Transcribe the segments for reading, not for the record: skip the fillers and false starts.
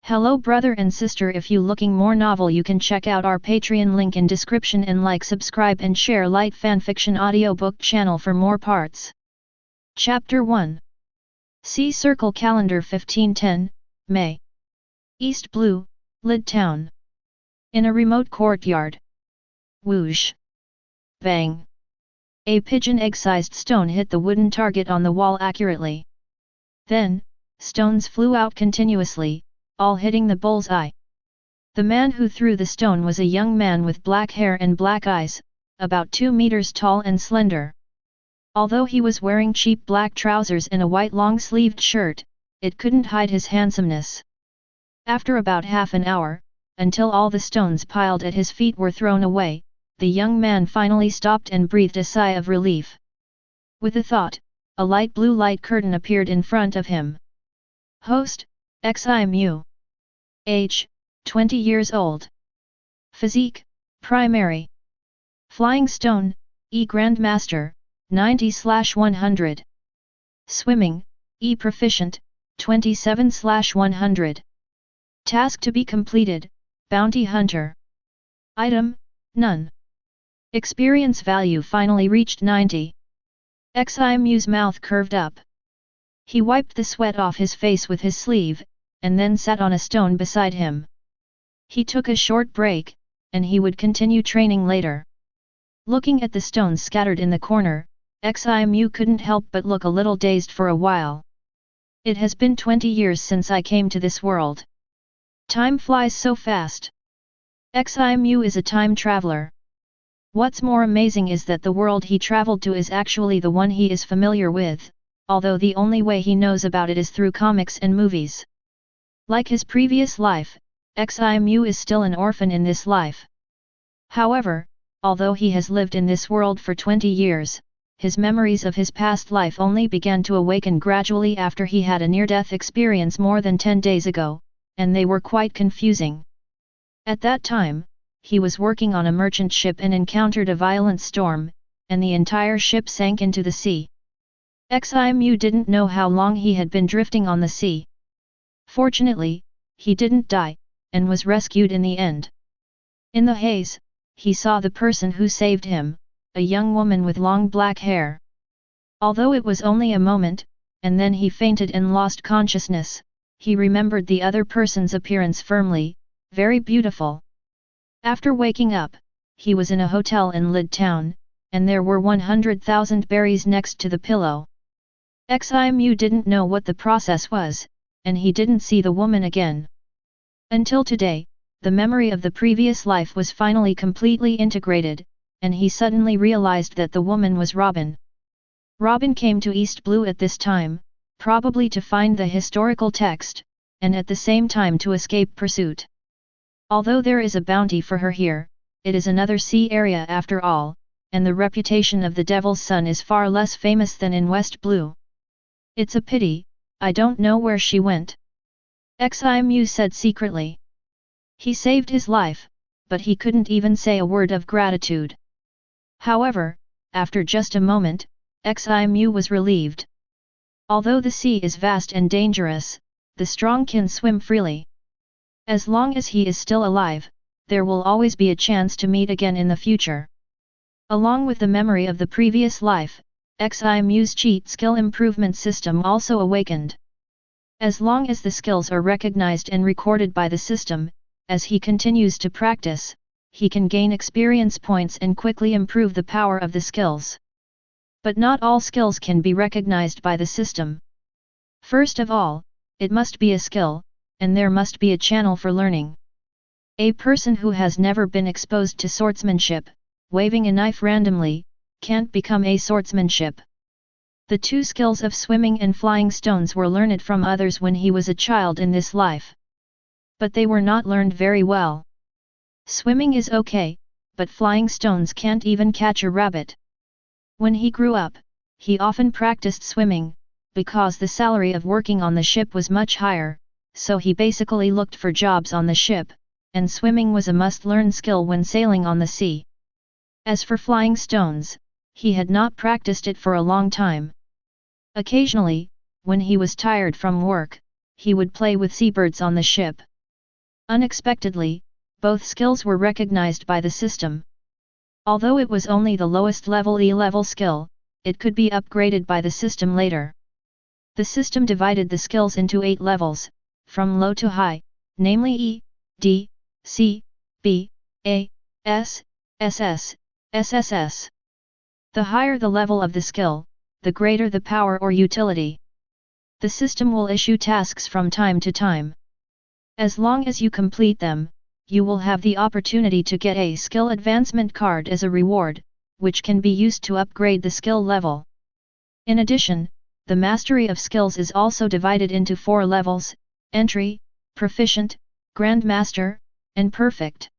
Hello brother and sister, if you looking more novel you can check out our Patreon link in description and like, subscribe and share light fanfiction audiobook channel for more parts. Chapter 1. See Circle Calendar 1510, May. East Blue, Lid Town. In a remote courtyard. Whoosh. Bang. A pigeon egg-sized stone hit the wooden target on the wall accurately. Then, stones flew out continuously, all hitting the bull's eye. The man who threw the stone was a young man with black hair and black eyes, about 2 meters tall and slender. Although he was wearing cheap black trousers and a white long-sleeved shirt, it couldn't hide his handsomeness. After about half an hour, until all the stones piled at his feet were thrown away, the young man finally stopped and breathed a sigh of relief. With a thought, a light blue light curtain appeared in front of him. Host, XIMU. Age, 20 years old. Physique, primary. Flying Stone, E Grandmaster, 90/100. Swimming, E Proficient, 27/100. Task to be completed, Bounty Hunter. Item, none. Experience value finally reached 90. XIMU's mouth curved up. He wiped the sweat off his face with his sleeve, and then sat on a stone beside him. He took a short break, and he would continue training later. Looking at the stones scattered in the corner, XIMU couldn't help but look a little dazed for a while. It has been 20 years since I came to this world. Time flies so fast. XIMU is a time traveler. What's more amazing is that the world he traveled to is actually the one he is familiar with, although the only way he knows about it is through comics and movies. Like his previous life, XIMU is still an orphan in this life. However, although he has lived in this world for 20 years, his memories of his past life only began to awaken gradually after he had a near-death experience more than 10 days ago, and they were quite confusing. At that time, he was working on a merchant ship and encountered a violent storm, and the entire ship sank into the sea. XIMU didn't know how long he had been drifting on the sea. Fortunately, he didn't die, and was rescued in the end. In the haze, he saw the person who saved him, a young woman with long black hair. Although it was only a moment, and then he fainted and lost consciousness, he remembered the other person's appearance firmly, very beautiful. After waking up, he was in a hotel in Lid Town, and there were 100,000 berries next to the pillow. XIMU didn't know what the process was, and he didn't see the woman again. Until today, the memory of the previous life was finally completely integrated, and he suddenly realized that the woman was Robin. Robin came to East Blue at this time, probably to find the historical text, and at the same time to escape pursuit. Although there is a bounty for her here, it is another sea area after all, and the reputation of the Devil's Son is far less famous than in West Blue. It's a pity, I don't know where she went. XIMU said secretly. He saved his life, but he couldn't even say a word of gratitude. However, after just a moment, XIMU was relieved. Although the sea is vast and dangerous, the strong can swim freely. As long as he is still alive, there will always be a chance to meet again in the future. Along with the memory of the previous life, XIMU's cheat skill improvement system also awakened. As long as the skills are recognized and recorded by the system, as he continues to practice, he can gain experience points and quickly improve the power of the skills. But not all skills can be recognized by the system. First of all, it must be a skill, and there must be a channel for learning. A person who has never been exposed to swordsmanship, waving a knife randomly, can't become a swordsmanship. The two skills of swimming and flying stones were learned from others when he was a child in this life. But they were not learned very well. Swimming is okay, but flying stones can't even catch a rabbit. When he grew up, he often practiced swimming, because the salary of working on the ship was much higher, so he basically looked for jobs on the ship, and swimming was a must-learn skill when sailing on the sea. As for flying stones, he had not practiced it for a long time. Occasionally, when he was tired from work, he would play with seabirds on the ship, Unexpectedly, both skills were recognized by the system. Although it was only the lowest level E-level skill, it could be upgraded by the system later. The system divided the skills into 8 levels, from low to high, namely E, D, C, B, A, S, SS, SSS. The higher the level of the skill, the greater the power or utility. The system will issue tasks from time to time. As long as you complete them, you will have the opportunity to get a skill advancement card as a reward, which can be used to upgrade the skill level. In addition, the mastery of skills is also divided into 4 levels: entry, proficient, grandmaster, and perfect.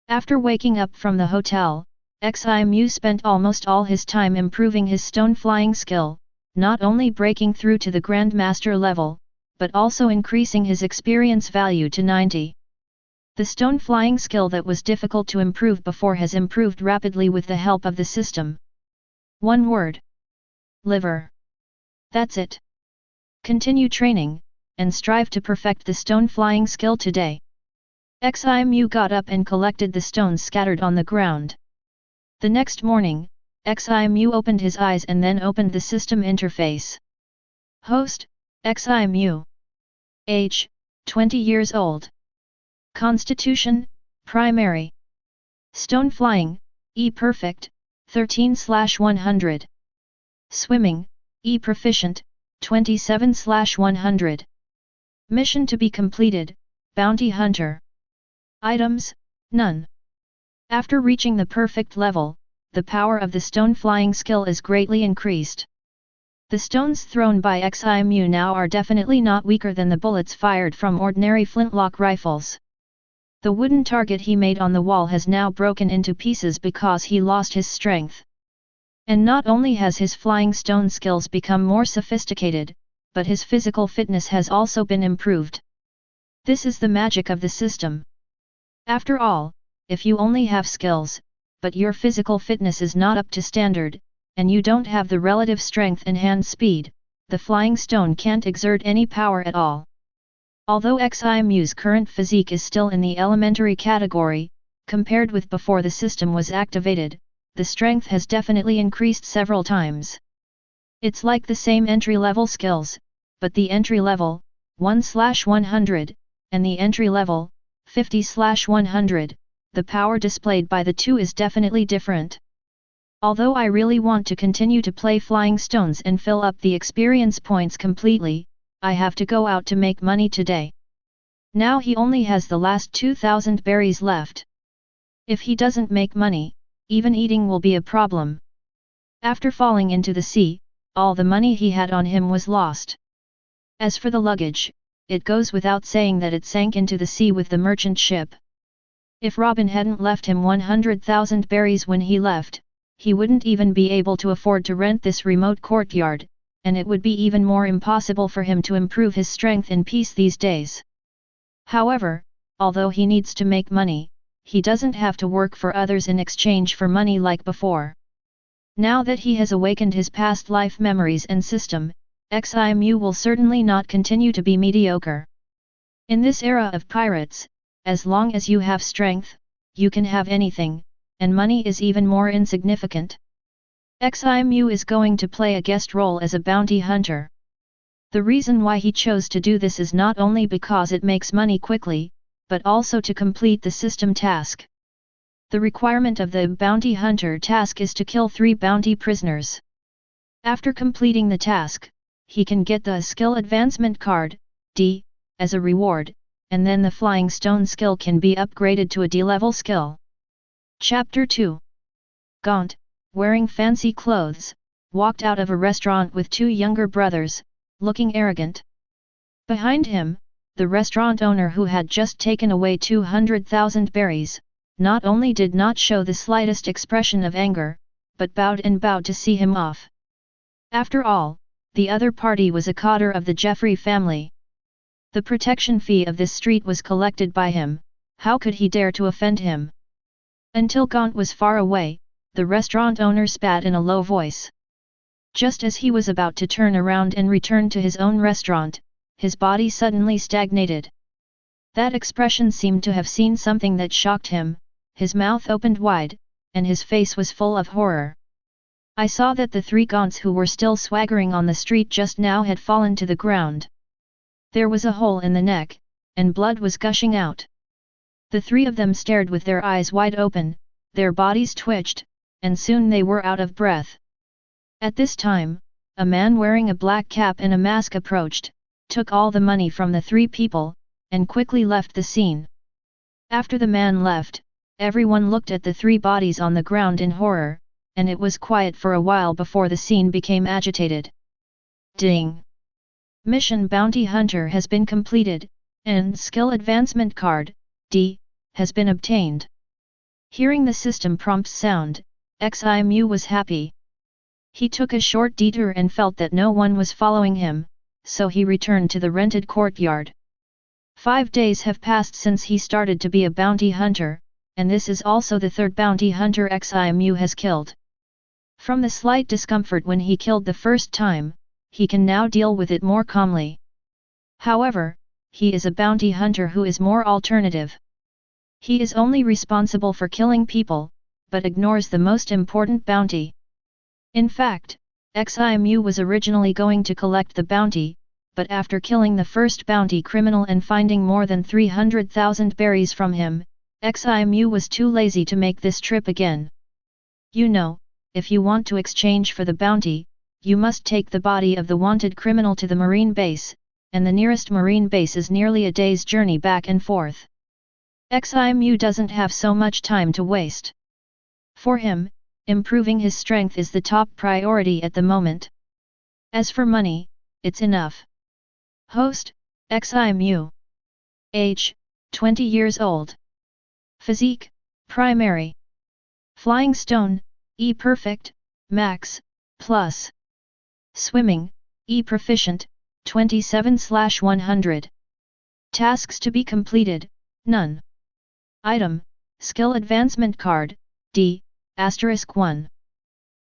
After waking up from the hotel, Ximu spent almost all his time improving his stone flying skill, not only breaking through to the grandmaster level, but also increasing his experience value to 90. The stone flying skill that was difficult to improve before has improved rapidly with the help of the system. One word: liver. That's it. Continue training, and strive to perfect the stone flying skill today. Ximu got up and collected the stones scattered on the ground. The next morning, Ximu opened his eyes and then opened the system interface. Host: Ximu. Age: 20 years old. Constitution: primary. Stone flying: E perfect, 13/100. Swimming: E proficient, 27/100. Mission to be completed: Bounty Hunter. Items: none. After reaching the perfect level, the power of the stone flying skill is greatly increased. The stones thrown by Ximu now are definitely not weaker than the bullets fired from ordinary flintlock rifles. The wooden target he made on the wall has now broken into pieces because he lost his strength. And not only has his flying stone skills become more sophisticated, but his physical fitness has also been improved. This is the magic of the system. After all, if you only have skills, but your physical fitness is not up to standard, and you don't have the relative strength and hand speed, the flying stone can't exert any power at all. Although Ximu's current physique is still in the elementary category, compared with before the system was activated, the strength has definitely increased several times. It's like the same entry-level skills, but the entry-level, 1/100, and the entry-level, 50/100, the power displayed by the two is definitely different. Although I really want to continue to play flying stones and fill up the experience points completely, I have to go out to make money today. Now he only has the last 2,000 berries left. If he doesn't make money, even eating will be a problem. After falling into the sea, all the money he had on him was lost. As for the luggage, it goes without saying that it sank into the sea with the merchant ship. If Robin hadn't left him 100,000 berries when he left, he wouldn't even be able to afford to rent this remote courtyard, and it would be even more impossible for him to improve his strength in peace these days. However, although he needs to make money, he doesn't have to work for others in exchange for money like before. Now that he has awakened his past life memories and system, Ximu will certainly not continue to be mediocre. In this era of pirates, as long as you have strength, you can have anything, and money is even more insignificant. Ximu is going to play a guest role as a bounty hunter. The reason why he chose to do this is not only because it makes money quickly, but also to complete the system task. The requirement of the bounty hunter task is to kill 3 bounty prisoners. After completing the task, he can get the skill advancement card, D, as a reward, and then the flying stone skill can be upgraded to a D-level skill. Chapter 2. Gaunt, wearing fancy clothes, walked out of a restaurant with 2 younger brothers, looking arrogant. Behind him, the restaurant owner who had just taken away 200,000 berries, not only did not show the slightest expression of anger, but bowed to see him off. After all, the other party was a cotter of the Jeffrey family. The protection fee of this street was collected by him, how could he dare to offend him? Until Gaunt was far away, the restaurant owner spat in a low voice. Just as he was about to turn around and return to his own restaurant, his body suddenly stagnated. That expression seemed to have seen something that shocked him, his mouth opened wide, and his face was full of horror. I saw that the 3 gaunts who were still swaggering on the street just now had fallen to the ground. There was a hole in the neck, and blood was gushing out. The 3 of them stared with their eyes wide open, their bodies twitched, and soon they were out of breath. At this time, a man wearing a black cap and a mask approached, took all the money from the 3 people, and quickly left the scene. After the man left, everyone looked at the 3 bodies on the ground in horror, and it was quiet for a while before the scene became agitated. Ding! Mission Bounty Hunter has been completed, and Skill Advancement Card, D, has been obtained. Hearing the system prompts sound, Ximu was happy. He took a short detour and felt that no one was following him, so he returned to the rented courtyard. 5 days have passed since he started to be a bounty hunter, and this is also the 3rd bounty hunter Ximu has killed. From the slight discomfort when he killed the first time, he can now deal with it more calmly. However, he is a bounty hunter who is more alternative. He is only responsible for killing people, but ignores the most important bounty. In fact, Ximu was originally going to collect the bounty, but after killing the first bounty criminal and finding more than 300,000 berries from him, Ximu was too lazy to make this trip again. You know, if you want to exchange for the bounty, you must take the body of the wanted criminal to the marine base, and the nearest marine base is nearly a day's journey back and forth. Ximu doesn't have so much time to waste. For him, improving his strength is the top priority at the moment. As for money, it's enough. Host, Ximu. Age, 20 years old. Physique, primary. Flying stone, E perfect, max, plus. Swimming, E proficient, 27/100. Tasks to be completed, none. Item, Skill Advancement Card, D, *1.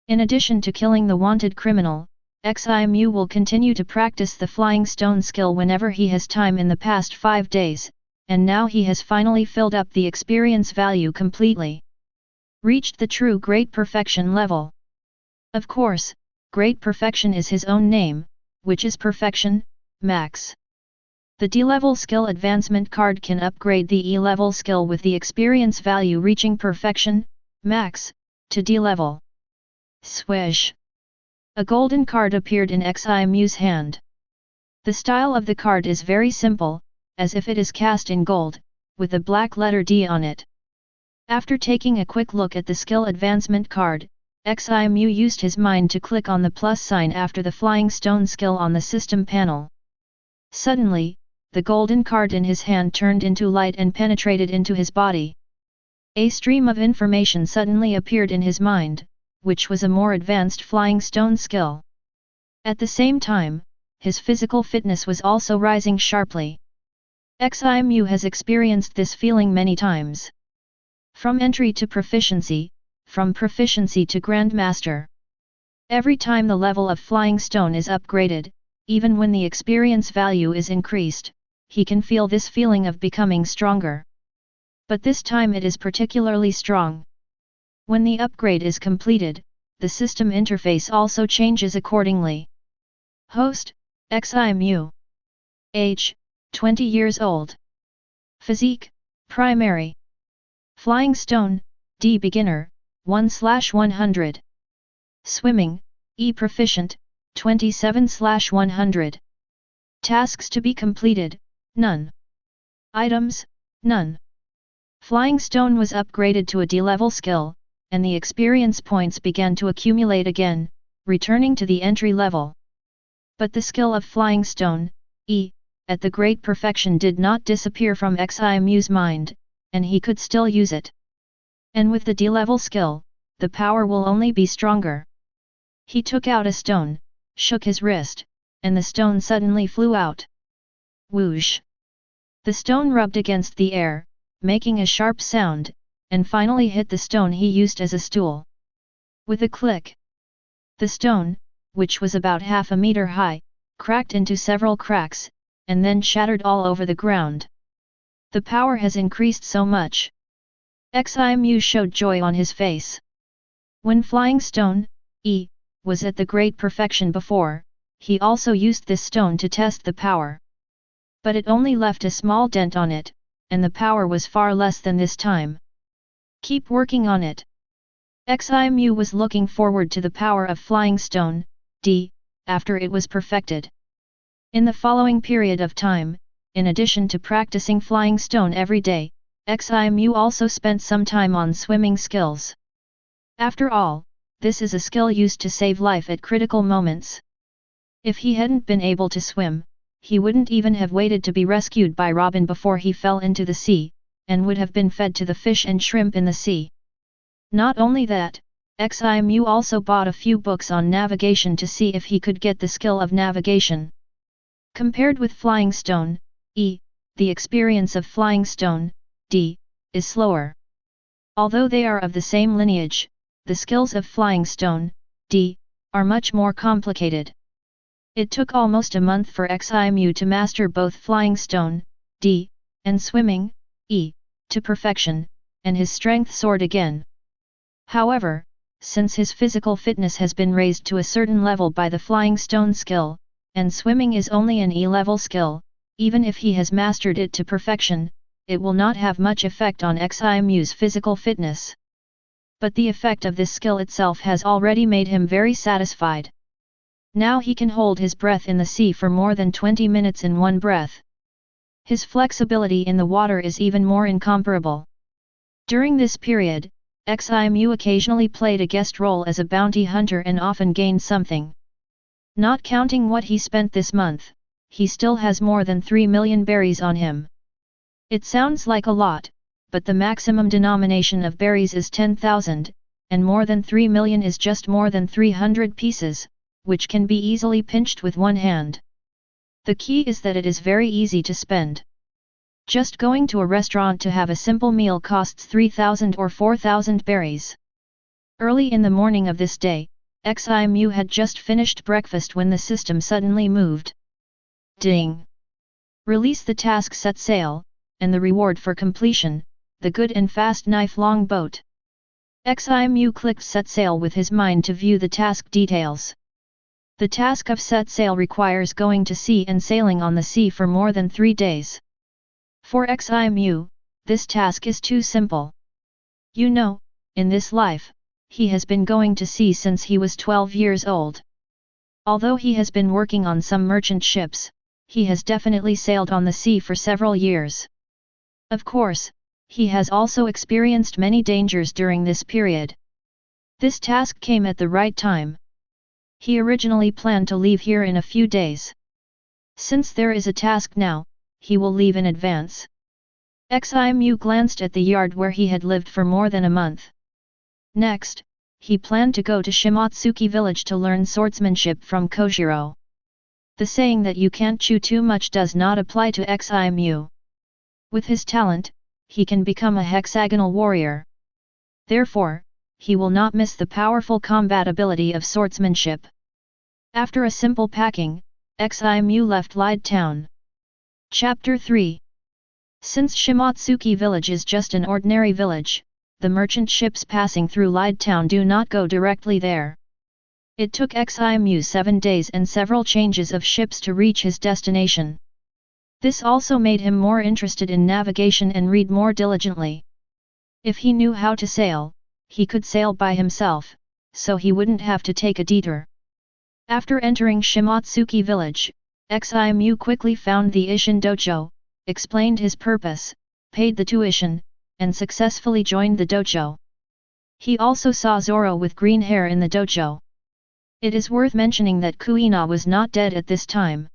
In addition to killing the wanted criminal, Ximu will continue to practice the flying stone skill whenever he has time in the past 5 days, and now he has finally filled up the experience value completely. Reached the true Great Perfection level. Of course, Great Perfection is his own name, which is Perfection, Max. The D-level skill advancement card can upgrade the E-level skill with the experience value reaching Perfection, Max, to D-level. Swish! A golden card appeared in Ximu's hand. The style of the card is very simple, as if it is cast in gold, with a black letter D on it. After taking a quick look at the skill advancement card, Ximu used his mind to click on the plus sign after the flying stone skill on the system panel. Suddenly, the golden card in his hand turned into light and penetrated into his body. A stream of information suddenly appeared in his mind, which was a more advanced flying stone skill. At the same time, his physical fitness was also rising sharply. Ximu has experienced this feeling many times. From entry to proficiency, from proficiency to Grandmaster. Every time the level of flying stone is upgraded, even when the experience value is increased, he can feel this feeling of becoming stronger. But this time it is particularly strong. When the upgrade is completed, the system interface also changes accordingly. Host, Ximu. Age, 20 years old. Physique, primary. Flying stone, D beginner, 1/100. Swimming, E proficient, 27/100. Tasks to be completed, none. Items, none. Flying stone was upgraded to a D-level skill, and the experience points began to accumulate again, returning to the entry level. But the skill of flying stone, E, at the Great Perfection did not disappear from Ximu's mind, and he could still use it. And with the D-level skill, the power will only be stronger. He took out a stone, shook his wrist, and the stone suddenly flew out. Whoosh! The stone rubbed against the air, making a sharp sound, and finally hit the stone he used as a stool. With a click, the stone, which was about half a meter high, cracked into several cracks, and then shattered all over the ground. The power has increased so much. Ximu showed joy on his face. When Flying Stone, E, was at the great perfection before, he also used this stone to test the power. But it only left a small dent on it, and the power was far less than this time. Keep working on it. Ximu was looking forward to the power of Flying Stone, D, after it was perfected. In the following period of time, in addition to practicing Flying Stone every day, Ximu also spent some time on swimming skills. After all, this is a skill used to save life at critical moments. If he hadn't been able to swim, he wouldn't even have waited to be rescued by Robin before he fell into the sea, and would have been fed to the fish and shrimp in the sea. Not only that, Ximu also bought a few books on navigation to see if he could get the skill of navigation. Compared with Flying Stone, E, the experience of Flying Stone, D, is slower. Although they are of the same lineage, the skills of Flying Stone, D, are much more complicated. It took almost a month for Ximu to master both Flying Stone, D, and Swimming, E, to perfection, and his strength soared again. However, since his physical fitness has been raised to a certain level by the Flying Stone skill, and swimming is only an E-level skill, even if he has mastered it to perfection, it will not have much effect on Ximu's physical fitness. But the effect of this skill itself has already made him very satisfied. Now he can hold his breath in the sea for more than 20 minutes in one breath. His flexibility in the water is even more incomparable. During this period, Ximu occasionally played a guest role as a bounty hunter and often gained something. Not counting what he spent this month, he still has more than 3 million berries on him. It sounds like a lot, but the maximum denomination of berries is 10,000, and more than 3 million is just more than 300 pieces, which can be easily pinched with one hand. The key is that it is very easy to spend. Just going to a restaurant to have a simple meal costs 3,000 or 4,000 berries. Early in the morning of this day, Ximu had just finished breakfast when the system suddenly moved. Ding! Release the task Set Sail, and the reward for completion, the good and fast knife-long boat. Ximu clicked Set Sail with his mind to view the task details. The task of Set Sail requires going to sea and sailing on the sea for more than 3 days. For Ximu, this task is too simple. You know, in this life, he has been going to sea since he was 12 years old. Although he has been working on some merchant ships, he has definitely sailed on the sea for several years. Of course, he has also experienced many dangers during this period. This task came at the right time. He originally planned to leave here in a few days. Since there is a task now, he will leave in advance. Ximu glanced at the yard where he had lived for more than a month. Next, he planned to go to Shimotsuki village to learn swordsmanship from Kojiro. The saying that you can't chew too much does not apply to Ximu. With his talent, he can become a hexagonal warrior. Therefore, he will not miss the powerful combat ability of swordsmanship. After a simple packing, Ximu left Lied Town. Chapter 3. Since Shimotsuki village is just an ordinary village, the merchant ships passing through Lied Town do not go directly there. It took Ximu 7 days and several changes of ships to reach his destination. This also made him more interested in navigation and read more diligently. If he knew how to sail, he could sail by himself, so he wouldn't have to take a detour. After entering Shimotsuki village, Ximu quickly found the Ishin dojo, explained his purpose, paid the tuition, and successfully joined the dojo. He also saw Zoro with green hair in the dojo. It is worth mentioning that Kuina was not dead at this time.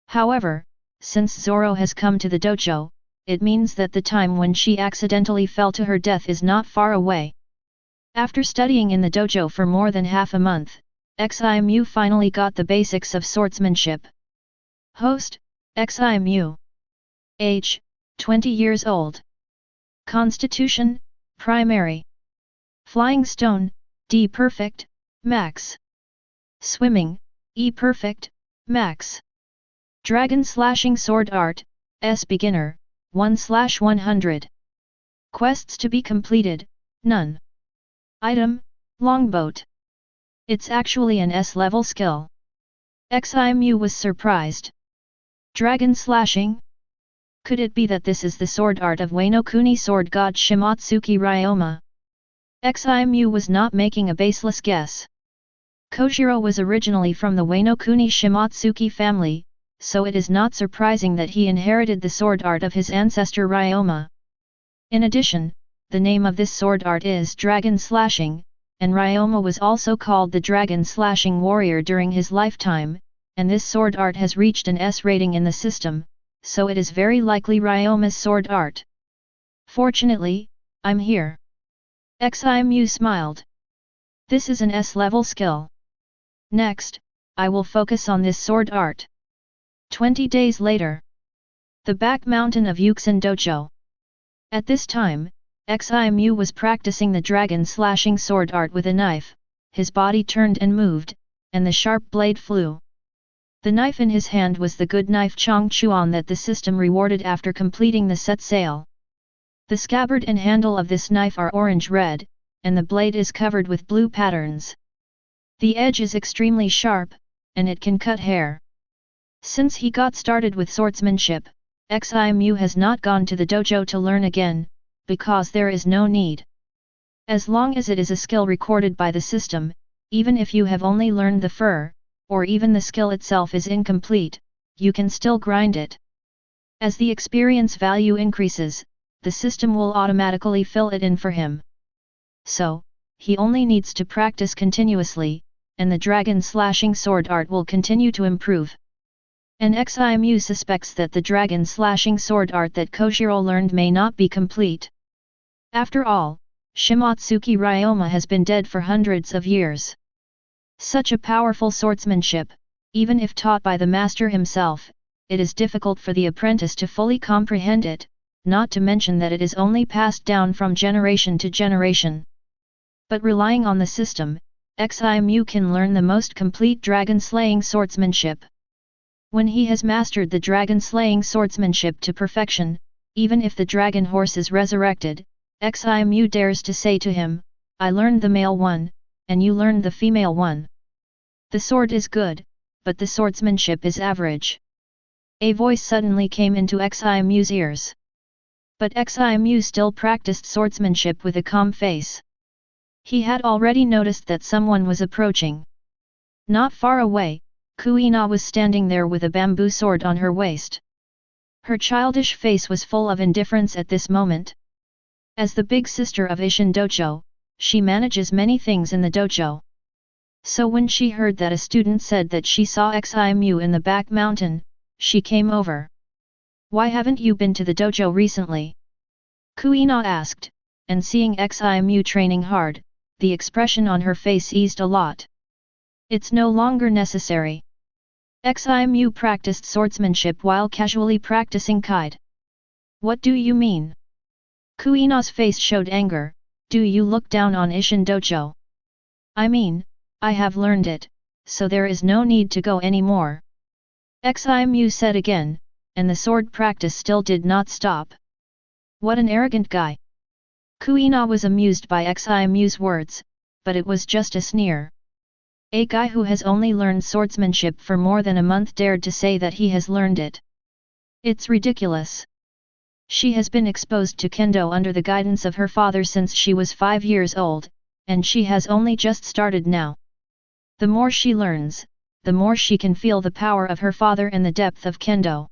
However, since Zoro has come to the dojo, it means that the time when she accidentally fell to her death is not far away. After studying in the dojo for more than half a month, Ximu finally got the basics of swordsmanship. Host, Ximu. Age, 20 years old. Constitution, primary. Flying Stone, D perfect, max. Swimming, E perfect, max. Dragon Slashing Sword Art, S beginner, 1/100. Quests to be completed, none. Item, Longboat. It's actually an S-level skill. Ximu was surprised. Dragon slashing? Could it be that this is the sword art of Wano Kuni sword god Shimotsuki Ryoma? Ximu was not making a baseless guess. Kojiro was originally from the Wano Kuni Shimotsuki family, so it is not surprising that he inherited the sword art of his ancestor Ryoma. In addition, the name of this sword art is Dragon Slashing, and Ryoma was also called the Dragon Slashing Warrior during his lifetime, and this sword art has reached an S rating in the system, so it is very likely Ryoma's sword art. Fortunately, I'm here. Ximu smiled. This is an S-level skill. Next, I will focus on this sword art. 20 days later. The back mountain of Yuxin Dojo. At this time, Ximu was practicing the dragon slashing sword art with a knife, his body turned and moved, and the sharp blade flew. The knife in his hand was the good knife Chongchuan that the system rewarded after completing the set sail. The scabbard and handle of this knife are orange-red, and the blade is covered with blue patterns. The edge is extremely sharp, and it can cut hair. Since he got started with swordsmanship, Ximu has not gone to the dojo to learn again, because there is no need. As long as it is a skill recorded by the system, even if you have only learned the fur, or even the skill itself is incomplete, you can still grind it. As the experience value increases, the system will automatically fill it in for him. So, he only needs to practice continuously, and the dragon slashing sword art will continue to improve. And Ximu suspects that the dragon slashing sword art that Kojiro learned may not be complete. After all, Shimotsuki Ryoma has been dead for hundreds of years. Such a powerful swordsmanship, even if taught by the master himself, it is difficult for the apprentice to fully comprehend it, not to mention that it is only passed down from generation to generation. But relying on the system, Ximu can learn the most complete dragon-slaying swordsmanship. When he has mastered the dragon-slaying swordsmanship to perfection, even if the dragon horse is resurrected, Ximu dares to say to him, "I learned the male one, and you learned the female one. The sword is good, but the swordsmanship is average." A voice suddenly came into Ximu's ears. But Ximu still practiced swordsmanship with a calm face. He had already noticed that someone was approaching. Not far away, Kuina was standing there with a bamboo sword on her waist. Her childish face was full of indifference at this moment. As the big sister of Ishin Dojo, she manages many things in the dojo. So when she heard that a student said that she saw Ximu in the back mountain, she came over. "Why haven't you been to the dojo recently?" Kuina asked, and seeing Ximu training hard, the expression on her face eased a lot. "It's no longer necessary." Ximu practiced swordsmanship while casually practicing Kaido. "What do you mean?" Kuina's face showed anger. "Do you look down on Ishin Dojo?" "I mean, I have learned it, so there is no need to go anymore." Ximu said again, and the sword practice still did not stop. What an arrogant guy! Kuina was amused by Ximu's words, but it was just a sneer. A guy who has only learned swordsmanship for more than a month dared to say that he has learned it. It's ridiculous. She has been exposed to kendo under the guidance of her father since she was 5 years old, and she has only just started now. The more she learns, the more she can feel the power of her father and the depth of kendo.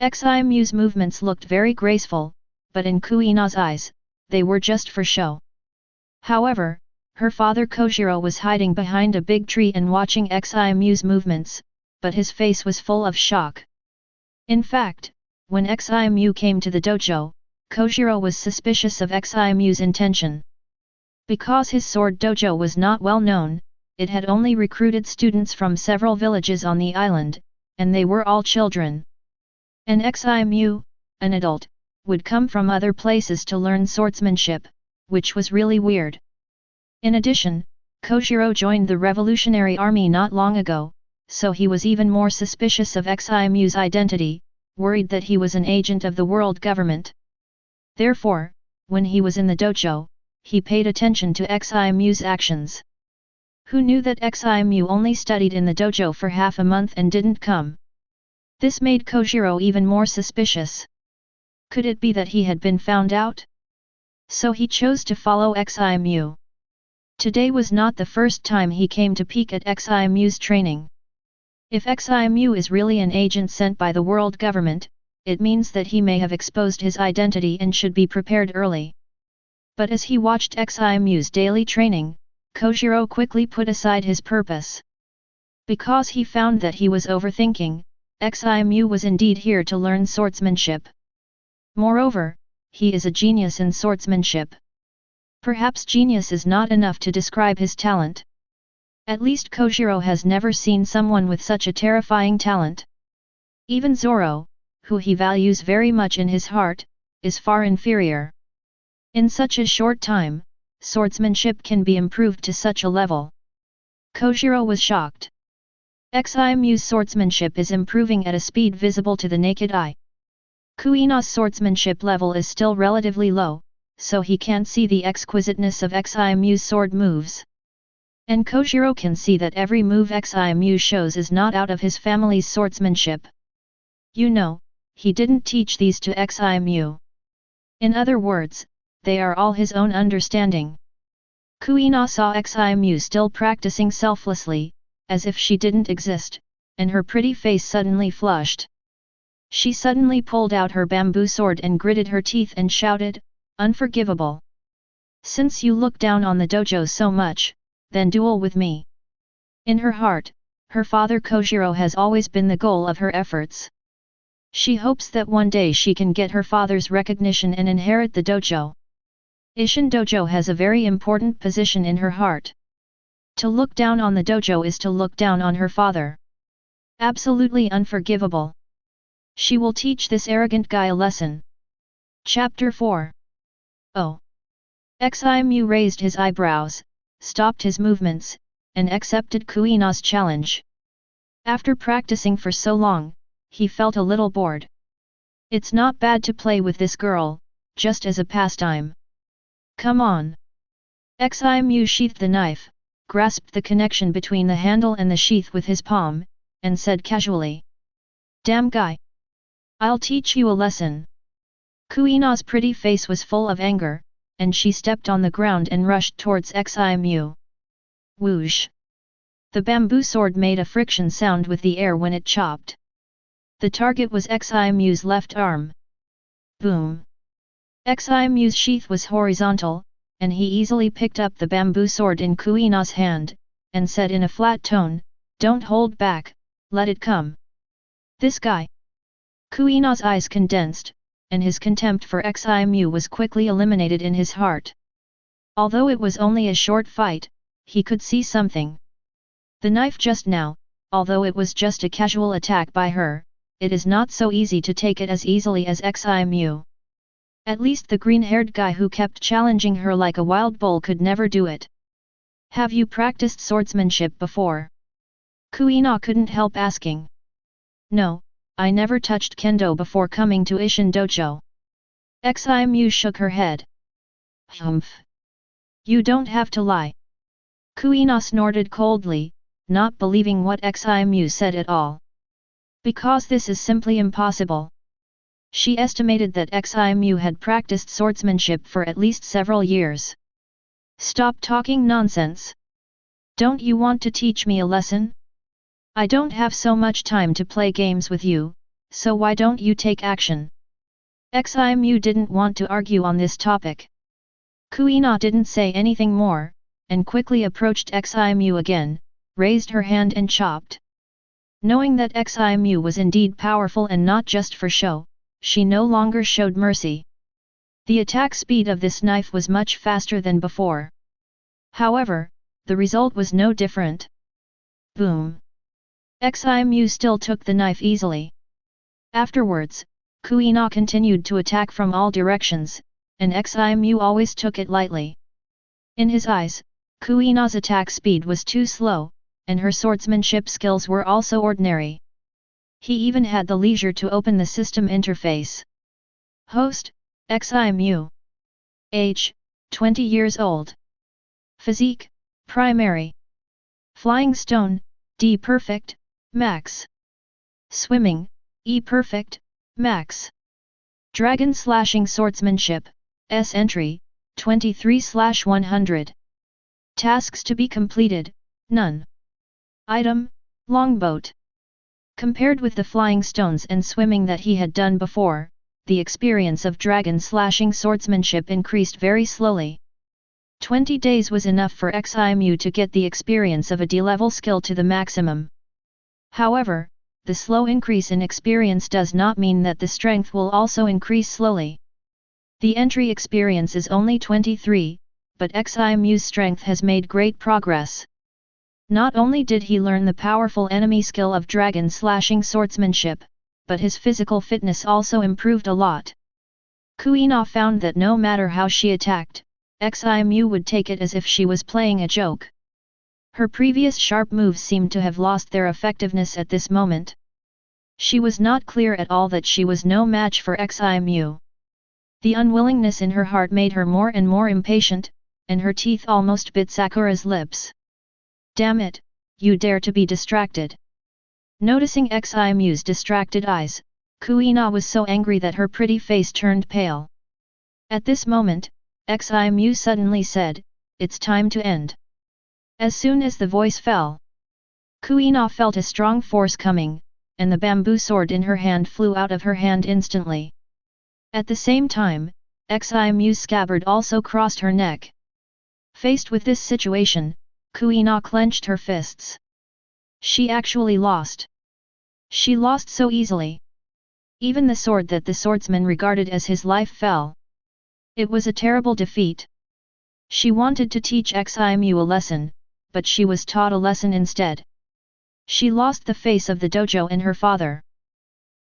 Ximu's movements looked very graceful, but in Kuina's eyes, they were just for show. However, her father Kojiro was hiding behind a big tree and watching Ximu's movements, but his face was full of shock. In fact, when Ximu came to the dojo, Kojiro was suspicious of Ximu's intention. Because his sword dojo was not well known, it had only recruited students from several villages on the island, and they were all children. And Ximu, an adult, would come from other places to learn swordsmanship, which was really weird. In addition, Kojiro joined the Revolutionary Army not long ago, so he was even more suspicious of Ximu's identity, worried that he was an agent of the world government. Therefore, when he was in the dojo, he paid attention to Ximu's actions. Who knew that Ximu only studied in the dojo for half a month and didn't come? This made Kojiro even more suspicious. Could it be that he had been found out? So he chose to follow Ximu. Today was not the first time he came to peek at Ximu's training. If Ximu is really an agent sent by the world government, it means that he may have exposed his identity and should be prepared early. But as he watched Ximu's daily training, Kojiro quickly put aside his purpose. Because he found that he was overthinking, Ximu was indeed here to learn swordsmanship. Moreover, he is a genius in swordsmanship. Perhaps genius is not enough to describe his talent. At least Kojiro has never seen someone with such a terrifying talent. Even Zoro, who he values very much in his heart, is far inferior. In such a short time, swordsmanship can be improved to such a level. Kojiro was shocked. Ximu's swordsmanship is improving at a speed visible to the naked eye. Kuina's swordsmanship level is still relatively low, so he can't see the exquisiteness of Ximu's sword moves. And Kojiro can see that every move Ximu shows is not out of his family's swordsmanship. You know, he didn't teach these to Ximu. In other words, they are all his own understanding. Kuina saw Ximu still practicing selflessly, as if she didn't exist, and her pretty face suddenly flushed. She suddenly pulled out her bamboo sword and gritted her teeth and shouted, "Unforgivable! Since you look down on the dojo so much, then duel with me." In her heart, her father Kojiro has always been the goal of her efforts. She hopes that one day she can get her father's recognition and inherit the dojo. Ishin Dojo has a very important position in her heart. To look down on the dojo is to look down on her father. Absolutely unforgivable. She will teach this arrogant guy a lesson. Chapter 4. Oh. Ximu raised his eyebrows, stopped his movements, and accepted Kuina's challenge. After practicing for so long, he felt a little bored. It's not bad to play with this girl, just as a pastime. Come on. Ximu sheathed the knife, grasped the connection between the handle and the sheath with his palm, and said casually, "Damn guy! I'll teach you a lesson." Kuina's pretty face was full of anger, and she stepped on the ground and rushed towards Ximu. Whoosh! The bamboo sword made a friction sound with the air when it chopped. The target was Ximu's left arm. Boom! Ximu's sheath was horizontal, and he easily picked up the bamboo sword in Kuina's hand, and said in a flat tone, "Don't hold back, let it come." This guy! Kuina's eyes condensed, and his contempt for Ximu was quickly eliminated in his heart. Although it was only a short fight, he could see something. The knife just now, although it was just a casual attack by her, it is not so easy to take it as easily as Ximu. At least the green-haired guy who kept challenging her like a wild bull could never do it. "Have you practiced swordsmanship before?" Kuina couldn't help asking. "No, I never touched kendo before coming to Ishin Dojo." Ximu shook her head. "Humph! You don't have to lie." Kuina snorted coldly, not believing what Ximu said at all. "Because this is simply impossible." She estimated that Ximu had practiced swordsmanship for at least several years. "Stop talking nonsense. Don't you want to teach me a lesson? I don't have so much time to play games with you, so why don't you take action?" Ximu didn't want to argue on this topic. Kuina didn't say anything more, and quickly approached Ximu again, raised her hand and chopped. Knowing that Ximu was indeed powerful and not just for show, she no longer showed mercy. The attack speed of this knife was much faster than before. However, the result was no different. Boom! Ximu still took the knife easily. Afterwards, Kuina continued to attack from all directions, and Ximu always took it lightly. In his eyes, Kuina's attack speed was too slow, and her swordsmanship skills were also ordinary. He even had the leisure to open the system interface. Host, XIMU. Age, 20 years old. Physique, primary. Flying stone, D perfect, max. Swimming, E perfect, max. Dragon slashing swordsmanship, S entry, 23/100. Tasks to be completed, none. Item, longboat. Compared with the flying stones and swimming that he had done before, the experience of dragon slashing swordsmanship increased very slowly. 20 days was enough for XIMU to get the experience of a D-level skill to the maximum. However, the slow increase in experience does not mean that the strength will also increase slowly. The entry experience is only 23, but XIMU's strength has made great progress. Not only did he learn the powerful enemy skill of dragon slashing swordsmanship, but his physical fitness also improved a lot. Kuina found that no matter how she attacked, XIMU would take it as if she was playing a joke. Her previous sharp moves seemed to have lost their effectiveness at this moment. She was not clear at all that she was no match for XIMU. The unwillingness in her heart made her more and more impatient, and her teeth almost bit Sakura's lips. Damn it, you dare to be distracted. Noticing XIMU's distracted eyes, Kuina was so angry that her pretty face turned pale. At this moment, XIMU suddenly said, "It's time to end." As soon as the voice fell, Kuina felt a strong force coming, and the bamboo sword in her hand flew out of her hand instantly. At the same time, XIMU's scabbard also crossed her neck. Faced with this situation, Kuina clenched her fists. She actually lost. She lost so easily. Even the sword that the swordsman regarded as his life fell. It was a terrible defeat. She wanted to teach XIMU a lesson, but she was taught a lesson instead. She lost the face of the dojo and her father.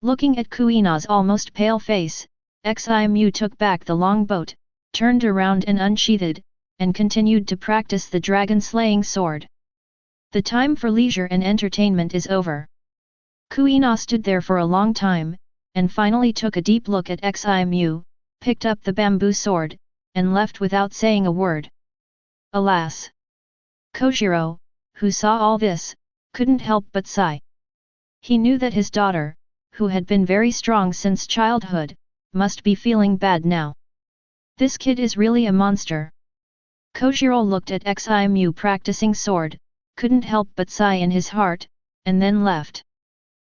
Looking at Kuina's almost pale face, XIMU took back the longboat, turned around and unsheathed, and continued to practice the dragon-slaying sword. The time for leisure and entertainment is over. Kuina stood there for a long time, and finally took a deep look at XIMU, picked up the bamboo sword, and left without saying a word. Alas! Kojiro, who saw all this, couldn't help but sigh. He knew that his daughter, who had been very strong since childhood, must be feeling bad now. This kid is really a monster. Kojiro looked at XIMU practicing sword, couldn't help but sigh in his heart, and then left.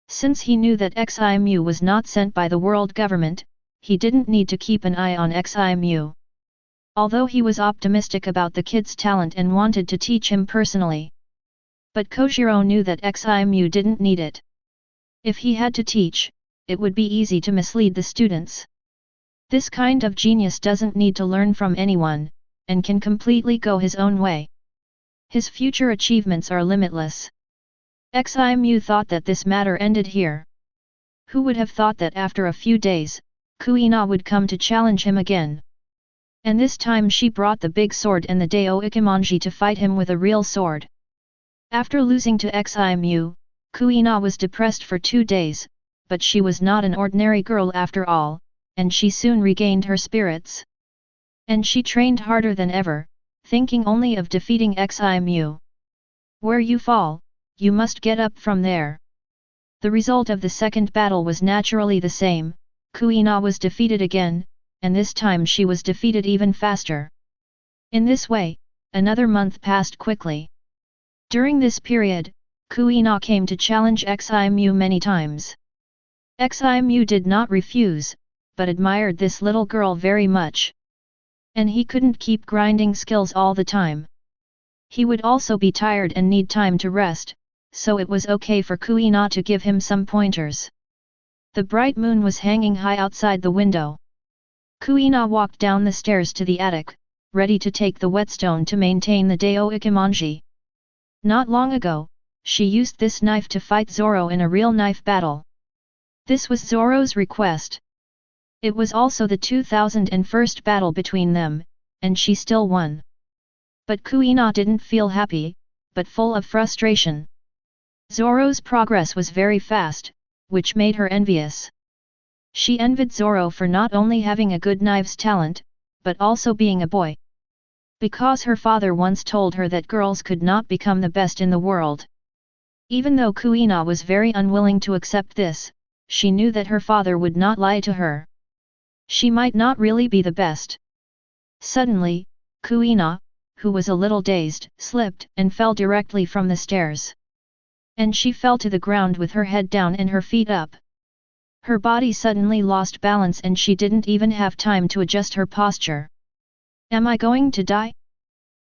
Since he knew that XIMU was not sent by the world government, he didn't need to keep an eye on XIMU. Although he was optimistic about the kid's talent and wanted to teach him personally. But Kojiro knew that XIMU didn't need it. If he had to teach, it would be easy to mislead the students. This kind of genius doesn't need to learn from anyone, and can completely go his own way. His future achievements are limitless. XIMU thought that this matter ended here. Who would have thought that after a few days, Kuina would come to challenge him again? And this time she brought the big sword and the Dao Ikemonji to fight him with a real sword. After losing to XIMU, Kuina was depressed for 2 days, but she was not an ordinary girl after all, and she soon regained her spirits. And she trained harder than ever, thinking only of defeating XIMU. Where you fall, you must get up from there. The result of the second battle was naturally the same. Kuina was defeated again, and this time she was defeated even faster. In this way, another month passed quickly. During this period, Kuina came to challenge XIMU many times. XIMU did not refuse, but admired this little girl very much. And he couldn't keep grinding skills all the time. He would also be tired and need time to rest, so it was okay for Kuina to give him some pointers. The bright moon was hanging high outside the window. Kuina walked down the stairs to the attic, ready to take the whetstone to maintain the Dao Ikemonji. Not long ago, she used this knife to fight Zoro in a real knife battle. This was Zoro's request. It was also the 2001 battle between them, and she still won. But Kuina didn't feel happy, but full of frustration. Zoro's progress was very fast, which made her envious. She envied Zoro for not only having a good knives talent, but also being a boy. Because her father once told her that girls could not become the best in the world. Even though Kuina was very unwilling to accept this, she knew that her father would not lie to her. She might not really be the best. Suddenly, Kuina, who was a little dazed, slipped and fell directly from the stairs. And she fell to the ground with her head down and her feet up. Her body suddenly lost balance and she didn't even have time to adjust her posture. Am I going to die?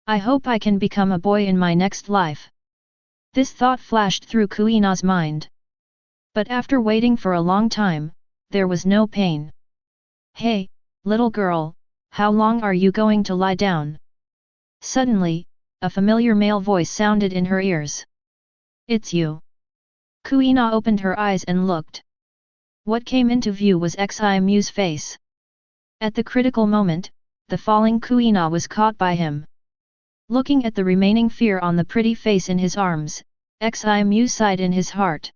I hope I can become a boy in my next life. This thought flashed through Kuina's mind. But after waiting for a long time, there was no pain. Hey, little girl, how long are you going to lie down? Suddenly, a familiar male voice sounded in her ears. It's you. Kuina opened her eyes and looked. What came into view was Ximu's face. At the critical moment, the falling Kuina was caught by him. Looking at the remaining fear on the pretty face in his arms, Ximu sighed in his heart.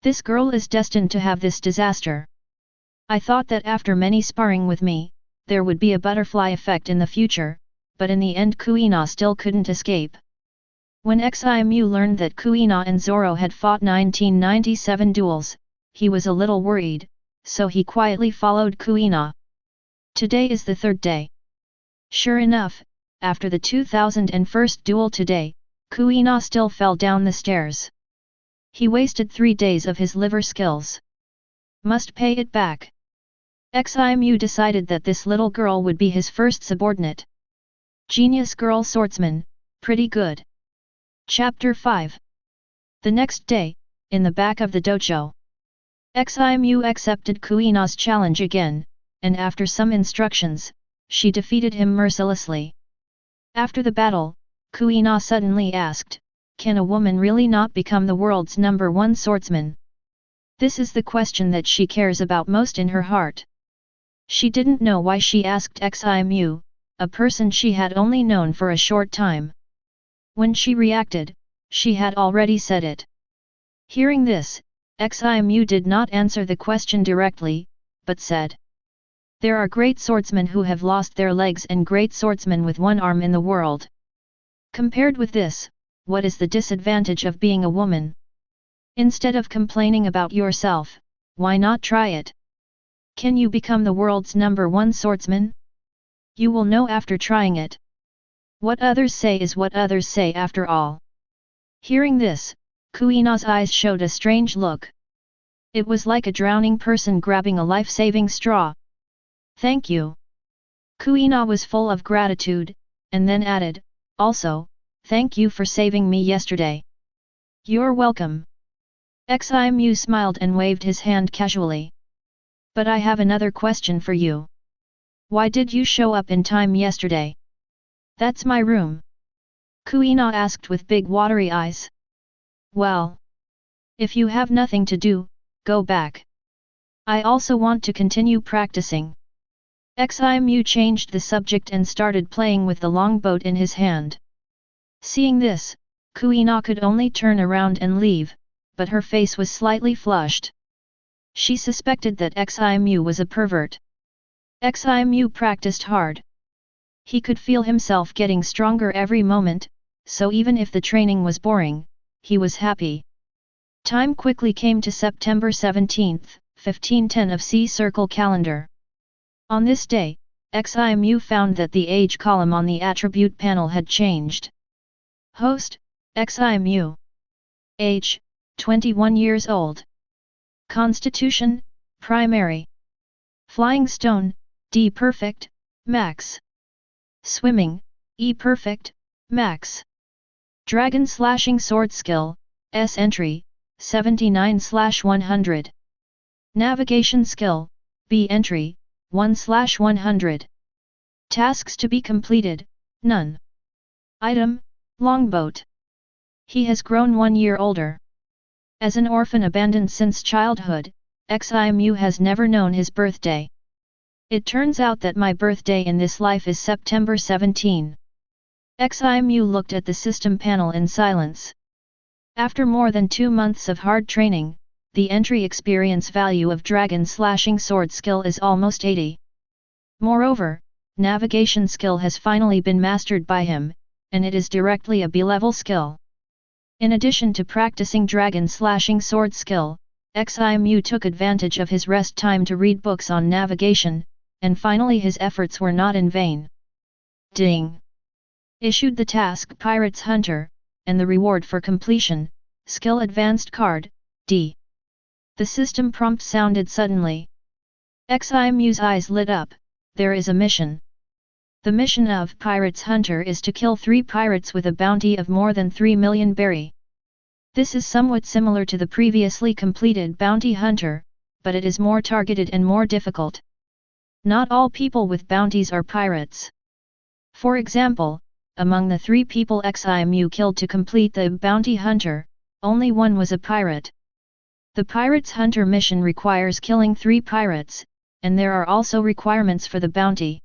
This girl is destined to have this disaster. I thought that after many sparring with me, there would be a butterfly effect in the future, but in the end Kuina still couldn't escape. When Ximu learned that Kuina and Zoro had fought 1997 duels, he was a little worried, so he quietly followed Kuina. Today is the third day. Sure enough, after the 2001 duel today, Kuina still fell down the stairs. He wasted 3 days of his liver skills. Must pay it back. Ximu decided that this little girl would be his first subordinate. Genius girl swordsman, pretty good. Chapter 5. The next day, in the back of the dojo. Ximu accepted Kuina's challenge again, and after some instructions, she defeated him mercilessly. After the battle, Kuina suddenly asked, "Can a woman really not become the world's #1 swordsman?" This is the question that she cares about most in her heart. She didn't know why she asked Ximu, a person she had only known for a short time. When she reacted, she had already said it. Hearing this, Ximu did not answer the question directly, but said, "There are great swordsmen who have lost their legs and great swordsmen with one arm in the world. Compared with this, what is the disadvantage of being a woman? Instead of complaining about yourself, why not try it? Can you become the world's #1 swordsman? You will know after trying it. What others say is what others say after all." Hearing this, Kuina's eyes showed a strange look. It was like a drowning person grabbing a life-saving straw. "Thank you." Kuina was full of gratitude, and then added, "Also, thank you for saving me yesterday." "You're welcome." Ximu smiled and waved his hand casually. "But I have another question for you. Why did you show up in time yesterday?" "That's my room." Kuina asked with big watery eyes. "Well, if you have nothing to do, go back. I also want to continue practicing." Ximu changed the subject and started playing with the long boat in his hand. Seeing this, Kuina could only turn around and leave, but her face was slightly flushed. She suspected that Ximu was a pervert. Ximu practiced hard. He could feel himself getting stronger every moment, so even if the training was boring, he was happy. Time quickly came to September 17, 1510 of C Circle calendar. On this day, Ximu found that the age column on the attribute panel had changed. Host, Ximu. Age, 21 years old. Constitution, primary. Flying stone, D perfect, max. Swimming, E perfect, max. Dragon slashing sword skill, S entry, 79/100. Navigation skill, B entry, 1/100. Tasks to be completed, none. Item, longboat. He has grown 1 year older. As an orphan abandoned since childhood, Ximu has never known his birthday. It turns out that my birthday in this life is September 17. Ximu looked at the system panel in silence. After more than 2 months of hard training, the entry experience value of Dragon Slashing Sword skill is almost 80. Moreover, navigation skill has finally been mastered by him, and it is directly a B-level skill. In addition to practicing Dragon Slashing Sword skill, Ximu took advantage of his rest time to read books on navigation, and finally his efforts were not in vain. Ding! Issued the task Pirate's Hunter, and the reward for completion, Skill Advanced Card, D. The system prompt sounded suddenly. Ximu's eyes lit up. There is a mission. The mission of Pirate's Hunter is to kill 3 pirates with a bounty of more than 3 million berry. This is somewhat similar to the previously completed Bounty Hunter, but it is more targeted and more difficult. Not all people with bounties are pirates. For example, among the 3 people Ximu killed to complete the Bounty Hunter, only one was a pirate. The Pirate's Hunter mission requires killing 3 pirates, and there are also requirements for the bounty.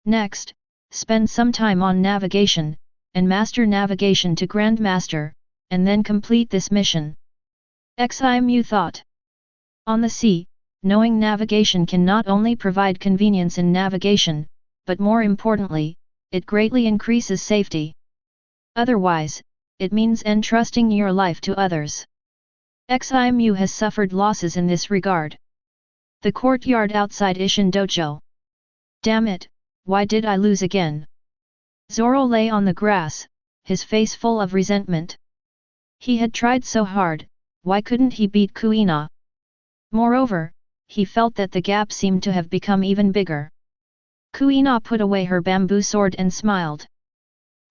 Next, spend some time on navigation, and master navigation to Grandmaster, and then complete this mission. Ximu thought. On the sea, knowing navigation can not only provide convenience in navigation, but more importantly, it greatly increases safety. Otherwise, it means entrusting your life to others. Ximu has suffered losses in this regard. The courtyard outside Ishin Dojo. Damn it, why did I lose again? Zoro lay on the grass, his face full of resentment. He had tried so hard, why couldn't he beat Kuina? Moreover, he felt that the gap seemed to have become even bigger. Kuina put away her bamboo sword and smiled.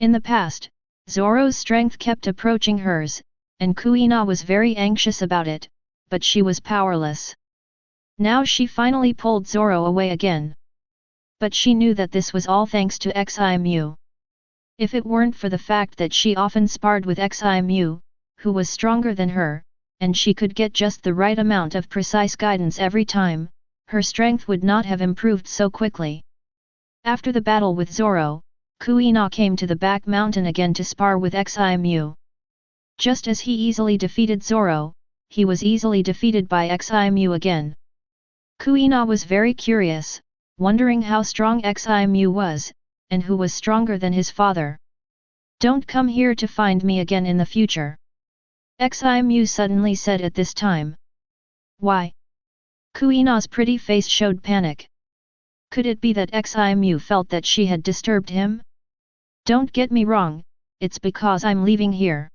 In the past, Zoro's strength kept approaching hers, and Kuina was very anxious about it, but she was powerless. Now she finally pulled Zoro away again. But she knew that this was all thanks to Ximu. If it weren't for the fact that she often sparred with Ximu, who was stronger than her, and she could get just the right amount of precise guidance every time, her strength would not have improved so quickly. After the battle with Zoro, Kuina came to the back mountain again to spar with Ximu. Just as he easily defeated Zoro, he was easily defeated by Ximu again. Kuina was very curious, wondering how strong Ximu was, and who was stronger than his father. Don't come here to find me again in the future. Ximu suddenly said at this time. Why? Kuina's pretty face showed panic. Could it be that Ximu felt that she had disturbed him? Don't get me wrong, it's because I'm leaving here.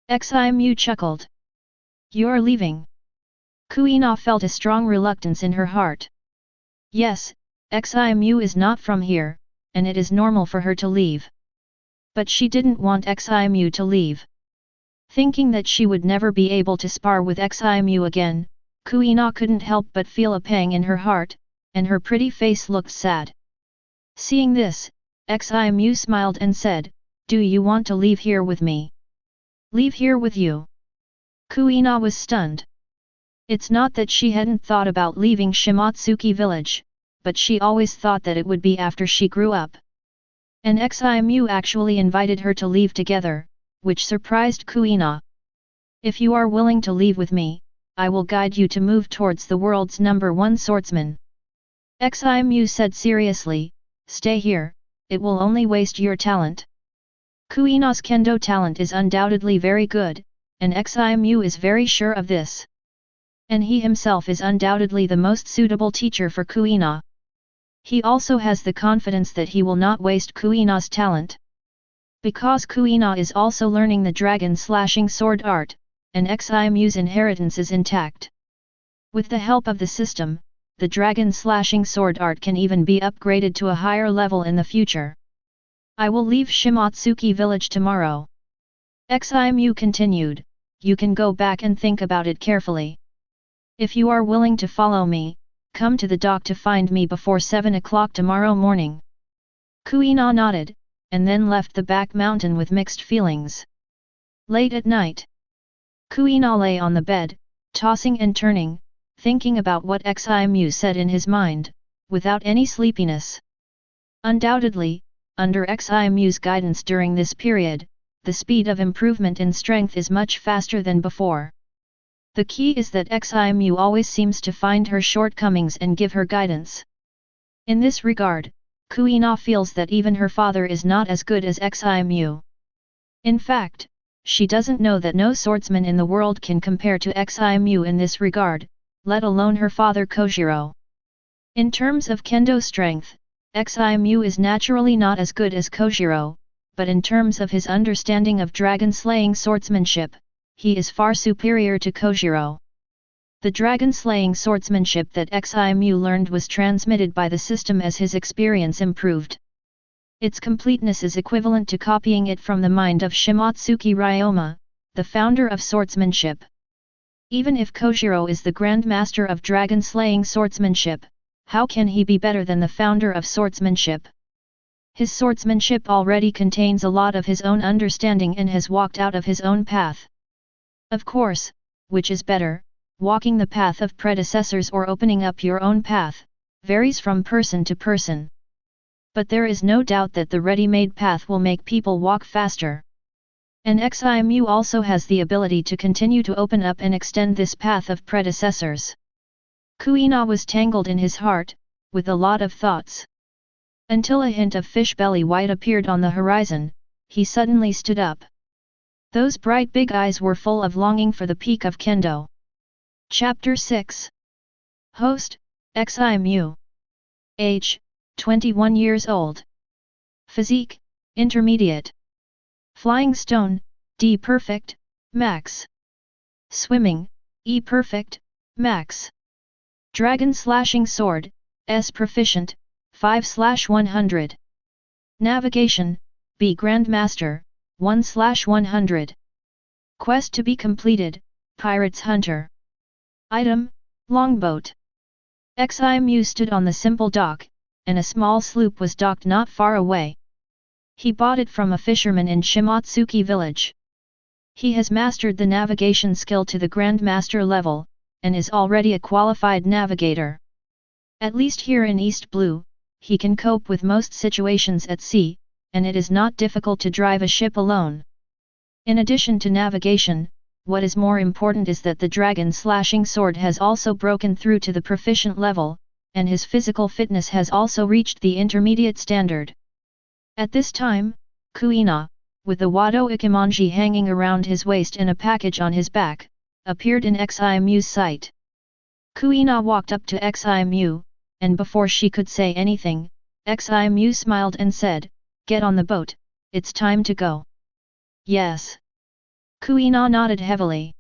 Ximu chuckled. You're leaving? Kuina felt a strong reluctance in her heart. Yes, Ximu is not from here, and it is normal for her to leave. But she didn't want Ximu to leave. Thinking that she would never be able to spar with Ximu again, Kuina couldn't help but feel a pang in her heart, and her pretty face looked sad. Seeing this, Ximu smiled and said, Do you want to leave here with me? Leave here with you? Kuina was stunned. It's not that she hadn't thought about leaving Shimatsuki village, but she always thought that it would be after she grew up. And Ximu actually invited her to leave together, which surprised Kuina. If you are willing to leave with me, I will guide you to move towards the world's #1 swordsman. Ximu said seriously, Stay here, it will only waste your talent. Kuina's kendo talent is undoubtedly very good, and Ximu is very sure of this. And he himself is undoubtedly the most suitable teacher for Kuina. He also has the confidence that he will not waste Kuina's talent. Because Kuina is also learning the dragon slashing sword art, and Ximu's inheritance is intact. With the help of the system, the dragon slashing sword art can even be upgraded to a higher level in the future. I will leave Shimatsuki village tomorrow. Ximu continued, You can go back and think about it carefully. If you are willing to follow me, come to the dock to find me before 7 o'clock tomorrow morning. Kuina nodded, and then left the back mountain with mixed feelings. Late at night, Kuina lay on the bed, tossing and turning, thinking about what Ximu said in his mind, without any sleepiness. Undoubtedly, under Ximu's guidance during this period, the speed of improvement in strength is much faster than before. The key is that Ximu always seems to find her shortcomings and give her guidance. In this regard, Kuina feels that even her father is not as good as Ximu. In fact, she doesn't know that no swordsman in the world can compare to Ximu in this regard, let alone her father Kojiro. In terms of kendo strength, Ximu is naturally not as good as Kojiro, but in terms of his understanding of dragon-slaying swordsmanship, he is far superior to Kojiro. The dragon-slaying swordsmanship that Ximu learned was transmitted by the system as his experience improved. Its completeness is equivalent to copying it from the mind of Shimotsuki Ryoma, the founder of swordsmanship. Even if Kojiro is the grandmaster of dragon-slaying swordsmanship, how can he be better than the founder of swordsmanship? His swordsmanship already contains a lot of his own understanding and has walked out of his own path. Of course, which is better, walking the path of predecessors or opening up your own path, varies from person to person. But there is no doubt that the ready-made path will make people walk faster. And Ximu also has the ability to continue to open up and extend this path of predecessors. Kuina was tangled in his heart, with a lot of thoughts. Until a hint of fish belly white appeared on the horizon, he suddenly stood up. Those bright big eyes were full of longing for the peak of kendo. Chapter 6. Host, Ximu. Age, 21 years old. Physique, intermediate. Flying stone, D perfect, max. Swimming, E perfect, max. Dragon slashing sword, S proficient, 5/100. Navigation, B grandmaster, 1/100. Quest to be completed, Pirate's Hunter. Item, longboat. Ximu stood on the simple dock, and a small sloop was docked not far away. He bought it from a fisherman in Shimotsuki village. He has mastered the navigation skill to the grandmaster level, and is already a qualified navigator. At least here in East Blue, he can cope with most situations at sea, and it is not difficult to drive a ship alone. In addition to navigation, what is more important is that the dragon slashing sword has also broken through to the proficient level, and his physical fitness has also reached the intermediate standard. At this time, Kuina, with the Wado Ikimonji hanging around his waist and a package on his back, appeared in Ximu's sight. Kuina walked up to Ximu, and before she could say anything, Ximu smiled and said, "Get on the boat, it's time to go." "Yes." Kuina nodded heavily.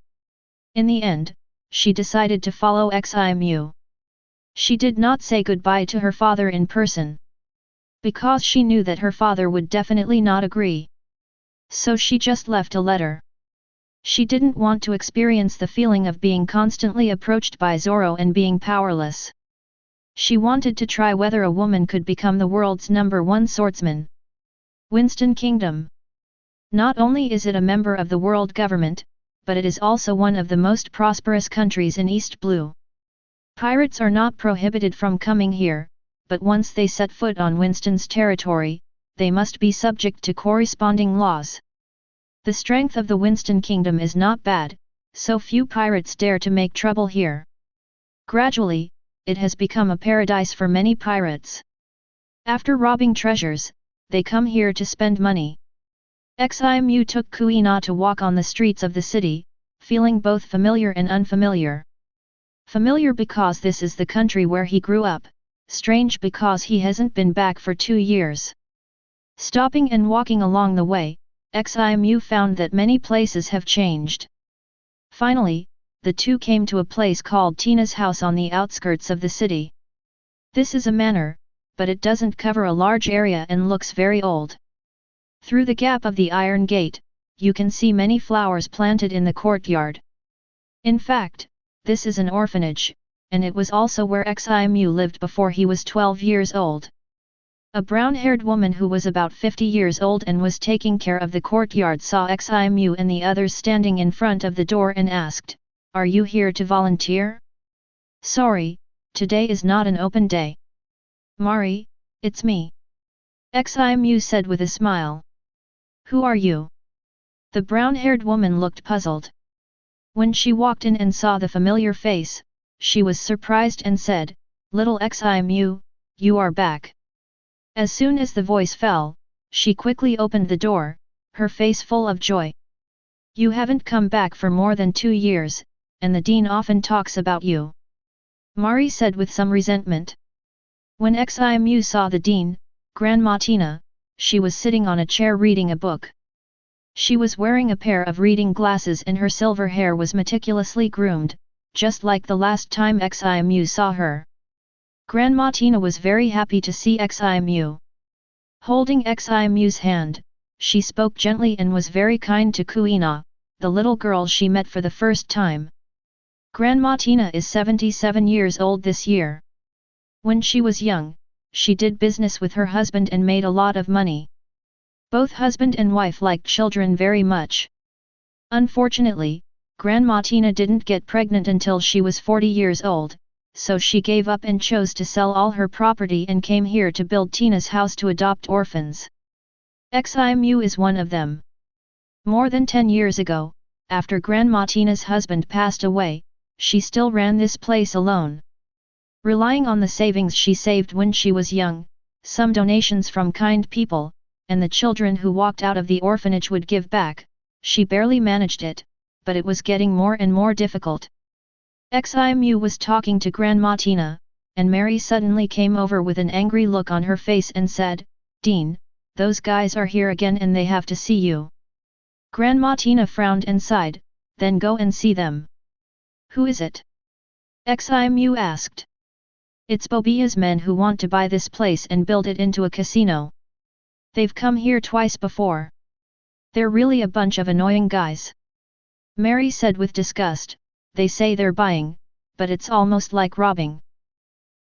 In the end, she decided to follow Ximu. She did not say goodbye to her father in person, because she knew that her father would definitely not agree. So she just left a letter. She didn't want to experience the feeling of being constantly approached by Zoro and being powerless. She wanted to try whether a woman could become the world's #1 swordsman. Winston Kingdom. Not only is it a member of the world government, but it is also one of the most prosperous countries in East Blue. Pirates are not prohibited from coming here, but once they set foot on Winston's territory, they must be subject to corresponding laws. The strength of the Winston Kingdom is not bad, so few pirates dare to make trouble here. Gradually, it has become a paradise for many pirates. After robbing treasures, they come here to spend money. Ximu took Kuina to walk on the streets of the city, feeling both familiar and unfamiliar. Familiar because this is the country where he grew up, strange because he hasn't been back for 2 years. Stopping and walking along the way, Ximu found that many places have changed. Finally, the two came to a place called Tina's house on the outskirts of the city. This is a manor, but it doesn't cover a large area and looks very old. Through the gap of the iron gate, you can see many flowers planted in the courtyard. In fact, this is an orphanage, and it was also where Ximu lived before he was 12 years old. A brown-haired woman who was about 50 years old and was taking care of the courtyard saw Ximu and the others standing in front of the door and asked, "Are you here to volunteer?" "Sorry, today is not an open day." "Mari, it's me," Ximu said with a smile. "Who are you?" The brown-haired woman looked puzzled. When she walked in and saw the familiar face, she was surprised and said, "Little Ximu, you are back." As soon as the voice fell, she quickly opened the door, her face full of joy. "You haven't come back for more than 2 years, and the dean often talks about you," Mari said with some resentment. When Ximu saw the dean, Grandma Tina, she was sitting on a chair reading a book. She was wearing a pair of reading glasses and her silver hair was meticulously groomed, just like the last time Ximu saw her. Grandma Tina was very happy to see Ximu. Holding Ximu's hand, she spoke gently and was very kind to Kuina, the little girl she met for the first time. Grandma Tina is 77 years old this year. When she was young, she did business with her husband and made a lot of money. Both husband and wife liked children very much. Unfortunately, Grandma Tina didn't get pregnant until she was 40 years old, so she gave up and chose to sell all her property and came here to build Tina's house to adopt orphans. Ximu is one of them. More than 10 years ago, after Grandma Tina's husband passed away, she still ran this place alone. Relying on the savings she saved when she was young, some donations from kind people, and the children who walked out of the orphanage would give back, she barely managed it, but it was getting more and more difficult. Ximu was talking to Grandma Tina, and Mary suddenly came over with an angry look on her face and said, "Dean, those guys are here again and they have to see you." Grandma Tina frowned and sighed, "Then go and see them." "Who is it?" Ximu asked. "It's Bobia's men who want to buy this place and build it into a casino. They've come here twice before. They're really a bunch of annoying guys." Mary said with disgust, "They say they're buying, but it's almost like robbing.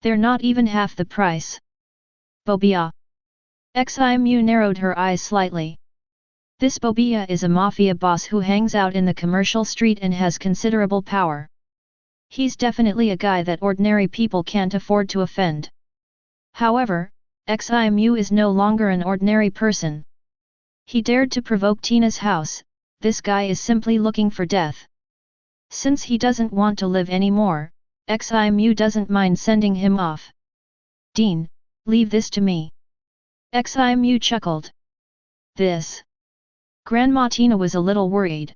They're not even half the price." "Bobia?" Ximu narrowed her eyes slightly. "This Bobia is a mafia boss who hangs out in the commercial street and has considerable power. He's definitely a guy that ordinary people can't afford to offend. However, Ximu is no longer an ordinary person. He dared to provoke Tina's house, this guy is simply looking for death. Since he doesn't want to live anymore, Ximu doesn't mind sending him off." "Dean, leave this to me." Ximu chuckled. "This?" Grandma Tina was a little worried.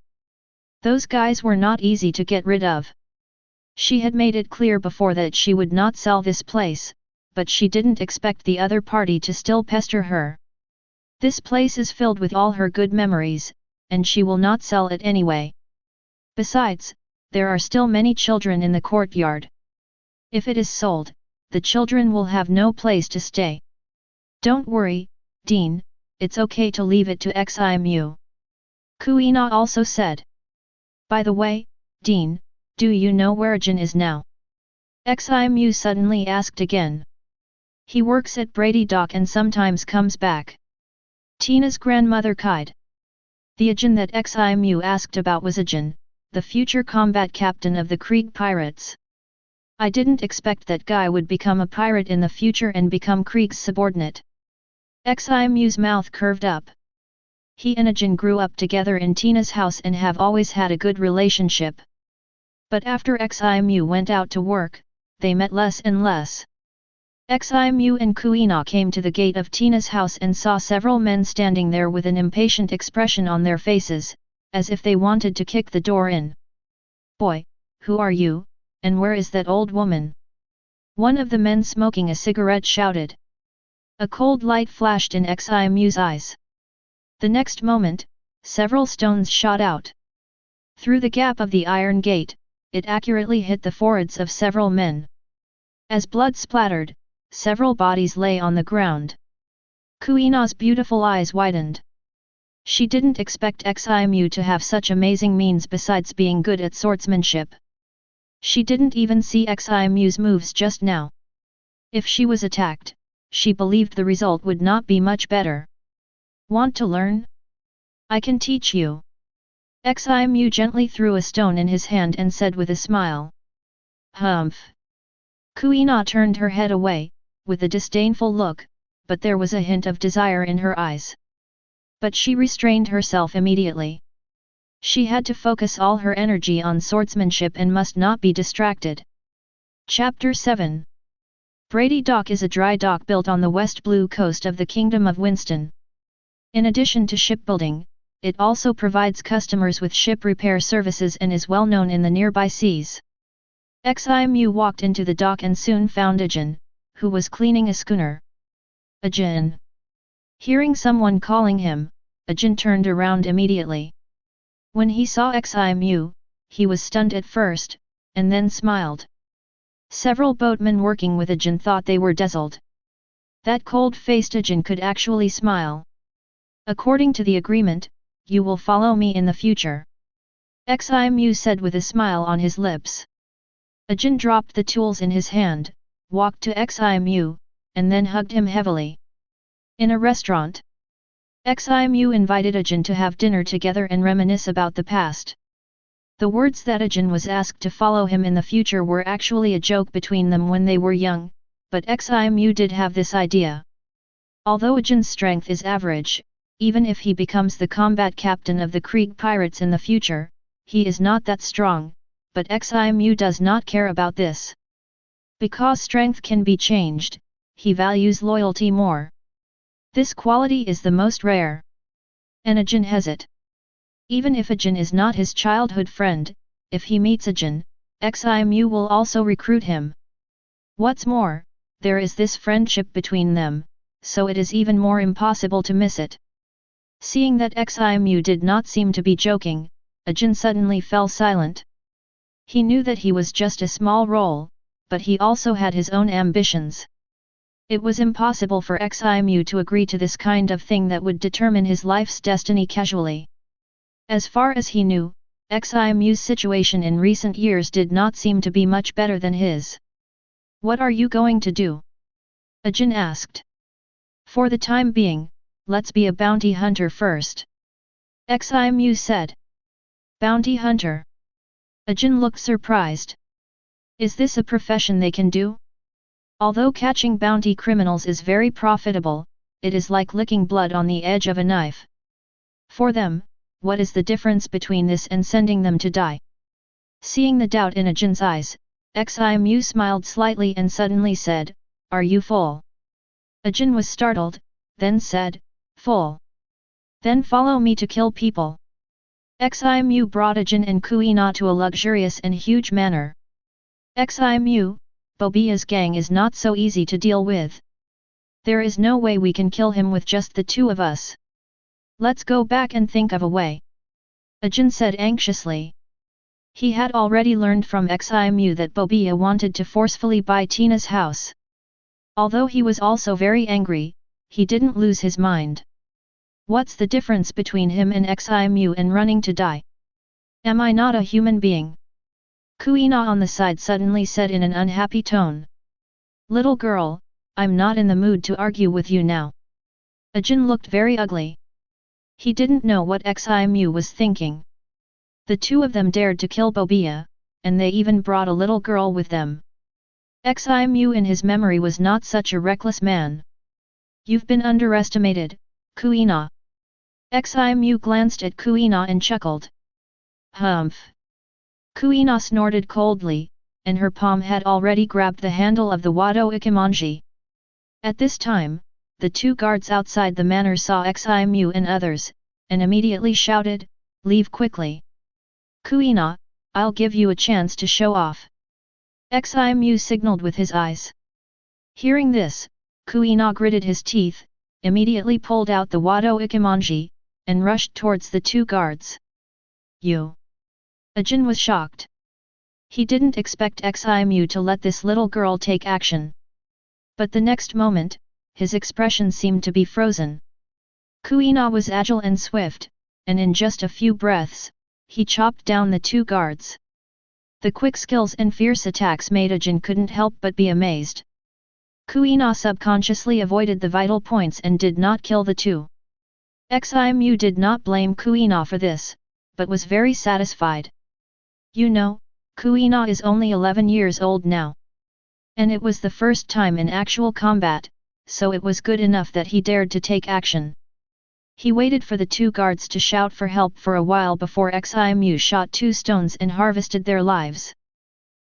Those guys were not easy to get rid of. She had made it clear before that she would not sell this place, but she didn't expect the other party to still pester her. This place is filled with all her good memories, and she will not sell it anyway. Besides, there are still many children in the courtyard. If it is sold, the children will have no place to stay. "Don't worry, Dean, it's okay to leave it to Ximu." Kuina also said. "By the way, Dean, do you know where Jin is now?" Ximu suddenly asked again. "He works at Brady Dock and sometimes comes back." Tina's grandmother Kaido. The Ajin that Ximu asked about was Ajin, the future combat captain of the Krieg pirates. "I didn't expect that guy would become a pirate in the future and become Krieg's subordinate." Ximu's mouth curved up. He and Ajin grew up together in Tina's house and have always had a good relationship. But after Ximu went out to work, they met less and less. Ximu and Kuina came to the gate of Tina's house and saw several men standing there with an impatient expression on their faces, as if they wanted to kick the door in. "Boy, who are you, and where is that old woman?" One of the men smoking a cigarette shouted. A cold light flashed in Ximu's eyes. The next moment, several stones shot out. Through the gap of the iron gate, it accurately hit the foreheads of several men. As blood splattered, several bodies lay on the ground. Kuina's beautiful eyes widened. She didn't expect Ximu to have such amazing means besides being good at swordsmanship. She didn't even see Ximu's moves just now. If she was attacked, she believed the result would not be much better. "Want to learn? I can teach you." Ximu gently threw a stone in his hand and said with a smile. "Humph." Kuina turned her head away, with a disdainful look, but there was a hint of desire in her eyes. But she restrained herself immediately. She had to focus all her energy on swordsmanship and must not be distracted. Chapter 7. Brady Dock is a dry dock built on the west blue coast of the Kingdom of Winston. In addition to shipbuilding, it also provides customers with ship repair services and is well known in the nearby seas. Ximu walked into the dock and soon found Ajin, who was cleaning a schooner. Ajin. Hearing someone calling him, Ajin turned around immediately. When he saw Ximu, he was stunned at first, and then smiled. Several boatmen working with Ajin thought they were dazzled. That cold-faced Ajin could actually smile. According to the agreement, you will follow me in the future. Ximu said with a smile on his lips. Ajin dropped the tools in his hand, walked to Ximu, and then hugged him heavily. In a restaurant, Ximu invited Ajin to have dinner together and reminisce about the past. The words that Ajin was asked to follow him in the future were actually a joke between them when they were young, but Ximu did have this idea. Although Ajin's strength is average, even if he becomes the combat captain of the Krieg pirates in the future, he is not that strong, but Ximu does not care about this. Because strength can be changed, he values loyalty more. This quality is the most rare. And Ajin has it. Even if Ajin is not his childhood friend, if he meets Ajin, Ximu will also recruit him. What's more, there is this friendship between them, so it is even more impossible to miss it. Seeing that Ximu did not seem to be joking, Ajin suddenly fell silent. He knew that he was just a small role, but he also had his own ambitions. It was impossible for Ximu to agree to this kind of thing that would determine his life's destiny casually. As far as he knew, Ximu's situation in recent years did not seem to be much better than his. What are you going to do? Ajin asked. For the time being, let's be a bounty hunter first. Ximu said. Bounty hunter? Ajin looked surprised. Is this a profession they can do? Although catching bounty criminals is very profitable, it is like licking blood on the edge of a knife. For them, what is the difference between this and sending them to die? Seeing the doubt in Ajin's eyes, Ximu smiled slightly and suddenly said, Are you full? Ajin was startled, then said, Full. Then follow me to kill people. Ximu brought Ajin and Kuina to a luxurious and huge manor. Ximu, Bobia's gang is not so easy to deal with. There is no way we can kill him with just the two of us. Let's go back and think of a way. Ajin said anxiously. He had already learned from Ximu that Bobia wanted to forcefully buy Tina's house. Although he was also very angry, he didn't lose his mind. What's the difference between him and Ximu and running to die? Am I not a human being? Kuina on the side suddenly said in an unhappy tone. Little girl, I'm not in the mood to argue with you now. Ajin looked very ugly. He didn't know what Ximu was thinking. The two of them dared to kill Bobia, and they even brought a little girl with them. Ximu in his memory was not such a reckless man. You've been underestimated, Kuina. Ximu glanced at Kuina and chuckled. Humph. Kuina snorted coldly, and her palm had already grabbed the handle of the Wado Ikemonji. At this time, the two guards outside the manor saw Ximu and others, and immediately shouted, Leave quickly. Kuina, I'll give you a chance to show off. Ximu signaled with his eyes. Hearing this, Kuina gritted his teeth, immediately pulled out the Wado Ikemonji, and rushed towards the two guards. You! Ajin was shocked. He didn't expect Ximu to let this little girl take action. But the next moment, his expression seemed to be frozen. Kuina was agile and swift, and in just a few breaths, he chopped down the two guards. The quick skills and fierce attacks made Ajin couldn't help but be amazed. Kuina subconsciously avoided the vital points and did not kill the two. Ximu did not blame Kuina for this, but was very satisfied. You know, Kuina is only 11 years old now. And it was the first time in actual combat, so it was good enough that he dared to take action. He waited for the two guards to shout for help for a while before Ximu shot 2 stones and harvested their lives.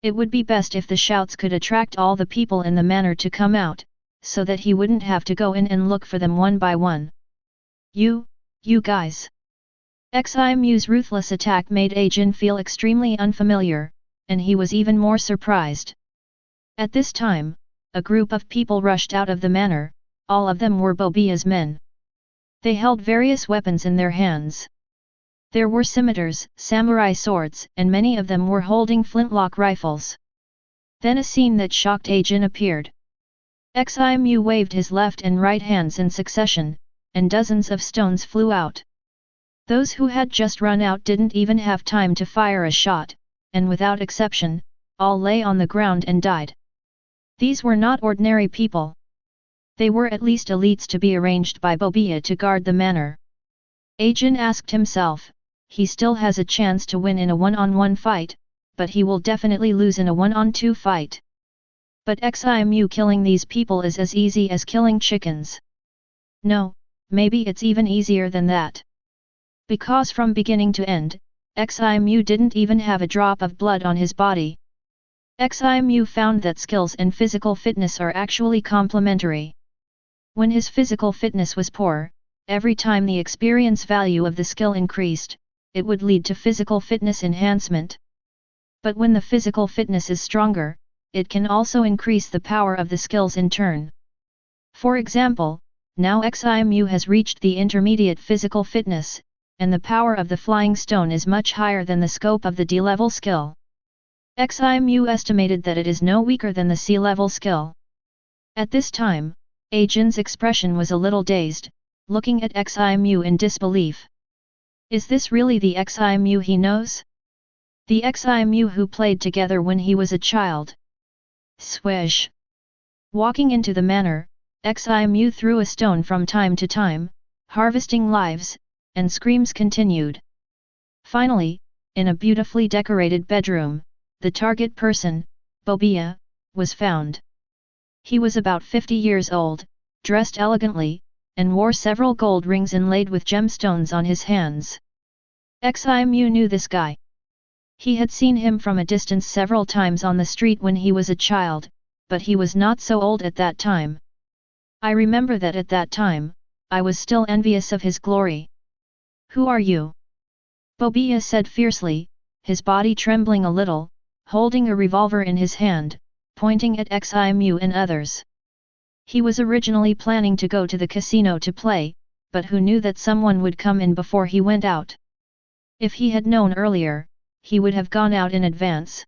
It would be best if the shouts could attract all the people in the manor to come out, so that he wouldn't have to go in and look for them one by one. You guys! Ximu's ruthless attack made Ajin feel extremely unfamiliar, and he was even more surprised. At this time, a group of people rushed out of the manor, all of them were Bobia's men. They held various weapons in their hands. There were scimitars, samurai swords, and many of them were holding flintlock rifles. Then a scene that shocked Ajin appeared. Ximu waved his left and right hands in succession, and dozens of stones flew out. Those who had just run out didn't even have time to fire a shot, and without exception, all lay on the ground and died. These were not ordinary people. They were at least elites to be arranged by Bobia to guard the manor. Ajin asked himself, he still has a chance to win in a one-on-one fight, but he will definitely lose in a one-on-two fight. But Ximu killing these people is as easy as killing chickens. No, maybe it's even easier than that. Because from beginning to end, Ximu didn't even have a drop of blood on his body. Ximu found that skills and physical fitness are actually complementary. When his physical fitness was poor, every time the experience value of the skill increased, it would lead to physical fitness enhancement. But when the physical fitness is stronger, it can also increase the power of the skills in turn. For example, now Ximu has reached the intermediate physical fitness, and the power of the flying stone is much higher than the scope of the D-level skill. Ximu estimated that it is no weaker than the C-level skill. At this time, Ajin's expression was a little dazed, looking at Ximu in disbelief. Is this really the Ximu he knows? The Ximu who played together when he was a child? Swish! Walking into the manor, Ximu threw a stone from time to time, harvesting lives, and screams continued. Finally, in a beautifully decorated bedroom, the target person, Bobia, was found. He was about 50 years old, dressed elegantly, and wore several gold rings inlaid with gemstones on his hands. Ximu knew this guy. He had seen him from a distance several times on the street when he was a child, but he was not so old at that time. I remember that at that time, I was still envious of his glory. Who are you? Bobia said fiercely, his body trembling a little, holding a revolver in his hand, pointing at Ximu and others. He was originally planning to go to the casino to play, but who knew that someone would come in before he went out? If he had known earlier, he would have gone out in advance.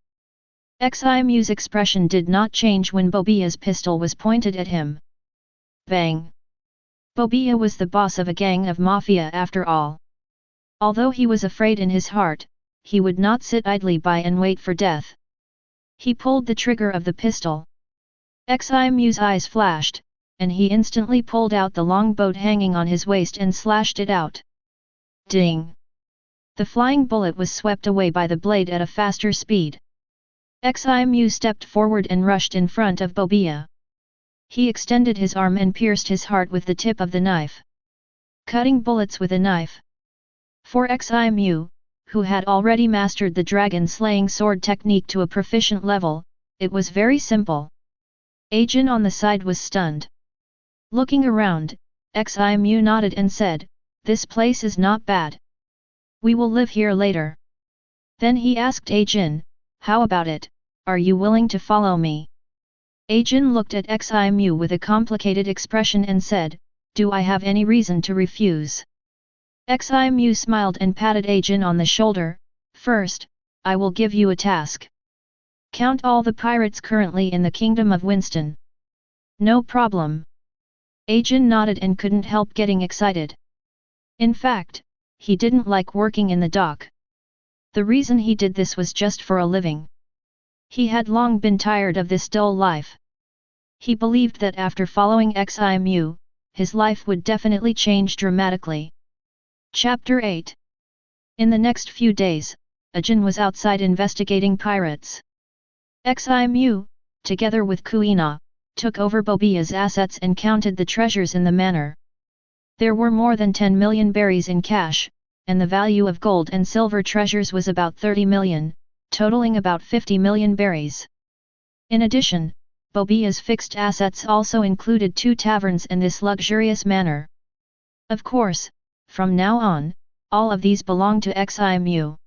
Ximu's expression did not change when Bobia's pistol was pointed at him. Bang! Bobia was the boss of a gang of mafia after all. Although he was afraid in his heart, he would not sit idly by and wait for death. He pulled the trigger of the pistol. Ximu's eyes flashed, and he instantly pulled out the long boat hanging on his waist and slashed it out. Ding! The flying bullet was swept away by the blade at a faster speed. Ximu stepped forward and rushed in front of Bobia. He extended his arm and pierced his heart with the tip of the knife. Cutting bullets with a knife. For Ximu, who had already mastered the dragon-slaying sword technique to a proficient level, it was very simple. Ajin on the side was stunned. Looking around, Ximu nodded and said, "This place is not bad. We will live here later." Then he asked Ajin, "How about it, are you willing to follow me?" Ajin looked at Ximu with a complicated expression and said, "Do I have any reason to refuse?" Ximu smiled and patted Ajin on the shoulder. "First, I will give you a task. Count all the pirates currently in the Kingdom of Winston." "No problem." Ajin nodded and couldn't help getting excited. In fact, he didn't like working in the dock. The reason he did this was just for a living. He had long been tired of this dull life. He believed that after following Ximu, his life would definitely change dramatically. Chapter 8. In the next few days, Ajin was outside investigating pirates. Ximu, together with Kuina, took over Bobia's assets and counted the treasures in the manor. There were more than 10 million berries in cash, and the value of gold and silver treasures was about 30 million, totaling about 50 million berries. In addition, Bobia's fixed assets also included 2 taverns in this luxurious manor. Of course, from now on, all of these belonged to Ximu.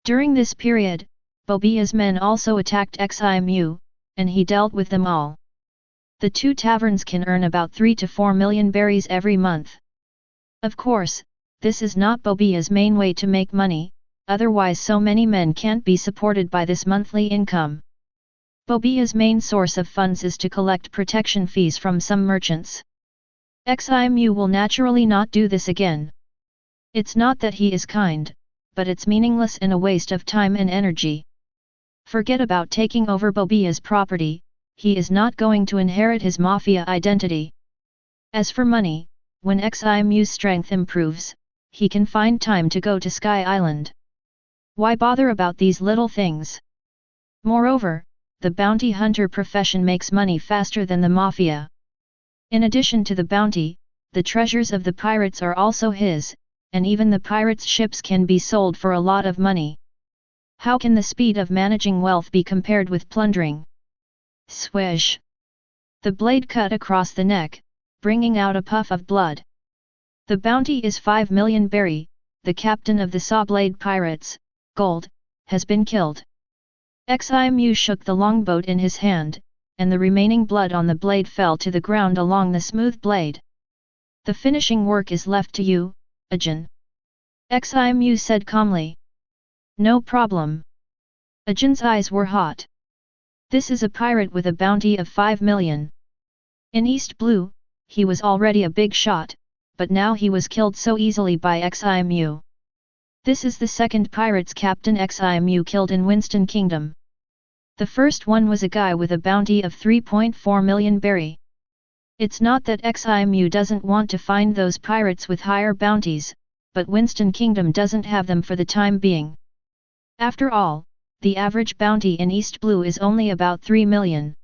During this period, Bobia's men also attacked Ximu, and he dealt with them all. The 2 taverns can earn about 3 to 4 million berries every month. Of course, this is not Bobia's main way to make money, otherwise so many men can't be supported by this monthly income. Bobia's main source of funds is to collect protection fees from some merchants. Ximu will naturally not do this again. It's not that he is kind, but it's meaningless and a waste of time and energy. Forget about taking over Bobia's property, he is not going to inherit his mafia identity. As for money, when Ximu's strength improves, he can find time to go to Sky Island. Why bother about these little things? Moreover, the bounty hunter profession makes money faster than the mafia. In addition to the bounty, the treasures of the pirates are also his, and even the pirates' ships can be sold for a lot of money. How can the speed of managing wealth be compared with plundering? Swish! The blade cut across the neck, bringing out a puff of blood. The bounty is 5 million berry, the captain of the Sawblade pirates, gold, has been killed. Ximu shook the longboat in his hand, and the remaining blood on the blade fell to the ground along the smooth blade. The finishing work is left to you, Ajin. Ximu said calmly. No problem. Ajin's eyes were hot. This is a pirate with a bounty of 5 million. In East Blue, he was already a big shot, but now he was killed so easily by Ximu. This is the second pirate's captain Ximu killed in Winston Kingdom. The first one was a guy with a bounty of 3.4 million berry. It's not that Ximu doesn't want to find those pirates with higher bounties, but Winston Kingdom doesn't have them for the time being. After all, the average bounty in East Blue is only about 3 million.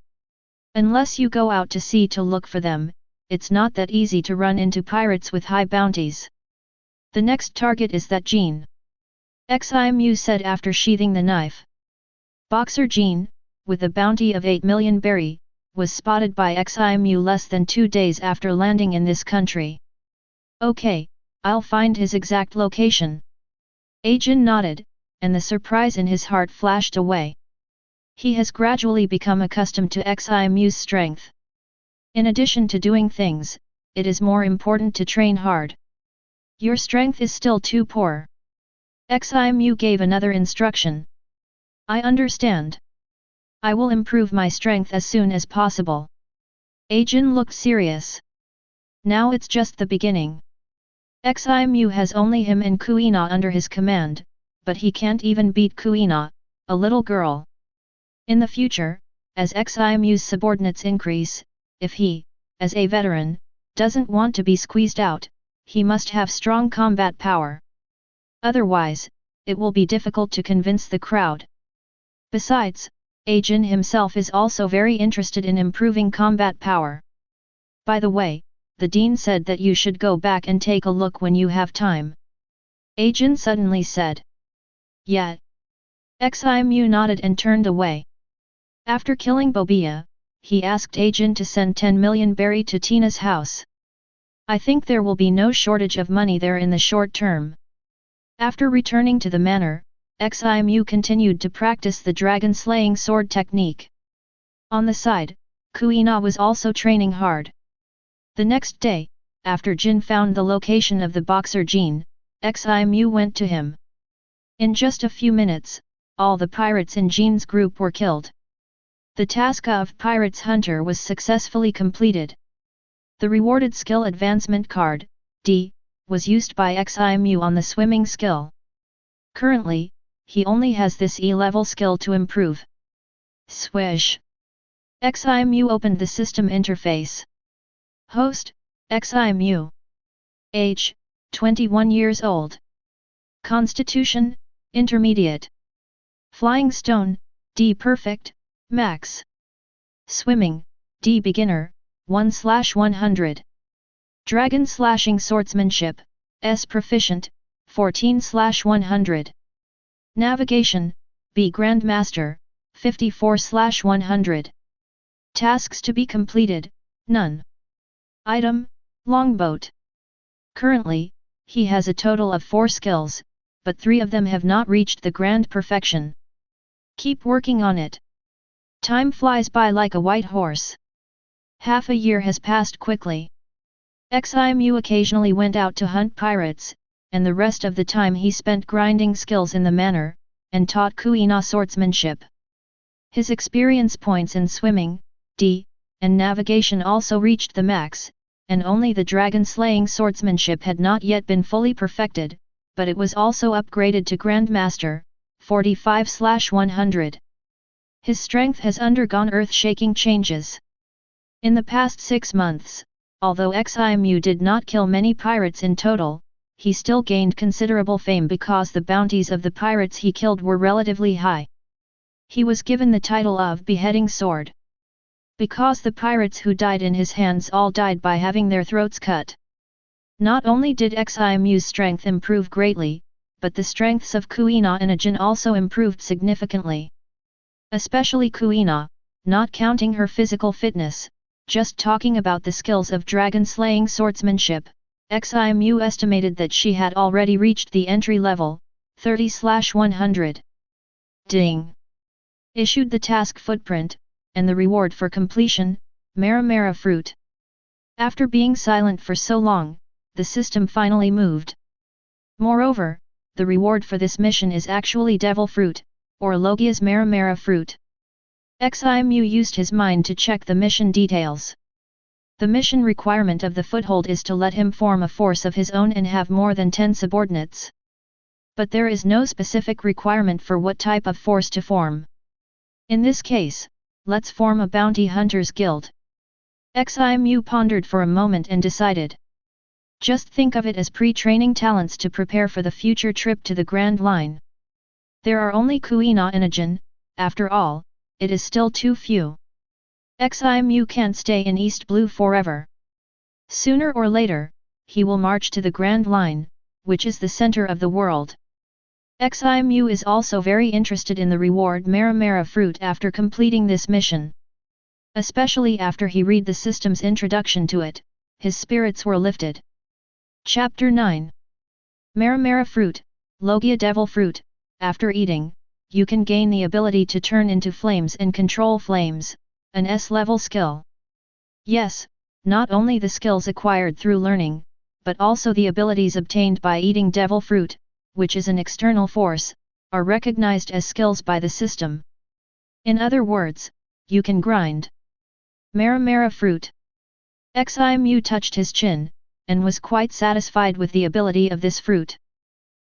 Unless you go out to sea to look for them, it's not that easy to run into pirates with high bounties. The next target is that Jean. Ximu said after sheathing the knife. Boxer Jean, with a bounty of 8 million berry, was spotted by Ximu less than 2 days after landing in this country. Okay, I'll find his exact location. Ajin nodded, and the surprise in his heart flashed away. He has gradually become accustomed to Ximu's strength. In addition to doing things, it is more important to train hard. Your strength is still too poor. Ximu gave another instruction. I understand. I will improve my strength as soon as possible. Ajin looked serious. Now it's just the beginning. Ximu has only him and Kuina under his command, but he can't even beat Kuina, a little girl. In the future, as Ximu's subordinates increase, if he, as a veteran, doesn't want to be squeezed out, he must have strong combat power. Otherwise, it will be difficult to convince the crowd. Besides, Ajin himself is also very interested in improving combat power. By the way, the Dean said that you should go back and take a look when you have time. Ajin suddenly said. Yeah. Ximu nodded and turned away. After killing Bobia, he asked Ajin to send 10 million berry to Tina's house. I think there will be no shortage of money there in the short term. After returning to the manor, Ximu continued to practice the dragon-slaying sword technique. On the side, Kuina was also training hard. The next day, after Jin found the location of the boxer Jean, Ximu went to him. In just a few minutes, all the pirates in Jean's group were killed. The task of Pirates Hunter was successfully completed. The rewarded skill advancement card, D, was used by Ximu on the swimming skill. Currently, he only has this E-level skill to improve. Swish! Ximu opened the system interface. Host, Ximu. Age, 21 years old. Constitution, Intermediate. Flying Stone, D Perfect, Max. Swimming, D Beginner, 1/100. Dragon Slashing Swordsmanship, S Proficient, 14/100. Navigation, B Grandmaster, 54/100. Tasks to be completed, none. Item, Longboat. Currently, he has a total of 4 skills, but 3 of them have not reached the grand perfection. Keep working on it. Time flies by like a white horse. Half a year has passed quickly. Ximu occasionally went out to hunt pirates, and the rest of the time he spent grinding skills in the manor, and taught Kuina swordsmanship. His experience points in swimming, D, and navigation also reached the max, and only the dragon-slaying swordsmanship had not yet been fully perfected, but it was also upgraded to Grandmaster, 45/100. His strength has undergone earth-shaking changes. In the past 6 months, although Ximu did not kill many pirates in total, he still gained considerable fame because the bounties of the pirates he killed were relatively high. He was given the title of Beheading Sword. Because the pirates who died in his hands all died by having their throats cut. Not only did Ximu's strength improve greatly, but the strengths of Kuina and Ajin also improved significantly. Especially Kuina, not counting her physical fitness, just talking about the skills of dragon-slaying swordsmanship, Ximu estimated that she had already reached the entry level, 30/100. Ding! Issued the task footprint, and the reward for completion, Mera-Mera fruit. After being silent for so long, the system finally moved. Moreover, the reward for this mission is actually devil fruit, or Logia's Mera-Mera fruit. Ximu used his mind to check the mission details. The mission requirement of the foothold is to let him form a force of his own and have more than 10 subordinates. But there is no specific requirement for what type of force to form. In this case, let's form a bounty hunters guild. Ximu pondered for a moment and decided. Just think of it as pre-training talents to prepare for the future trip to the Grand Line. There are only Kuina and Ajin, after all, it is still too few. Ximu can't stay in East Blue forever. Sooner or later, he will march to the Grand Line, which is the center of the world. Ximu is also very interested in the reward Mera-Mera fruit after completing this mission. Especially after he read the system's introduction to it, his spirits were lifted. Chapter 9. Mera-Mera fruit, Logia devil fruit. After eating, you can gain the ability to turn into flames and control flames, an S-level skill. Yes, not only the skills acquired through learning, but also the abilities obtained by eating devil fruit, which is an external force, are recognized as skills by the system. In other words, you can grind. Mera-Mera fruit. Ximu touched his chin, and was quite satisfied with the ability of this fruit.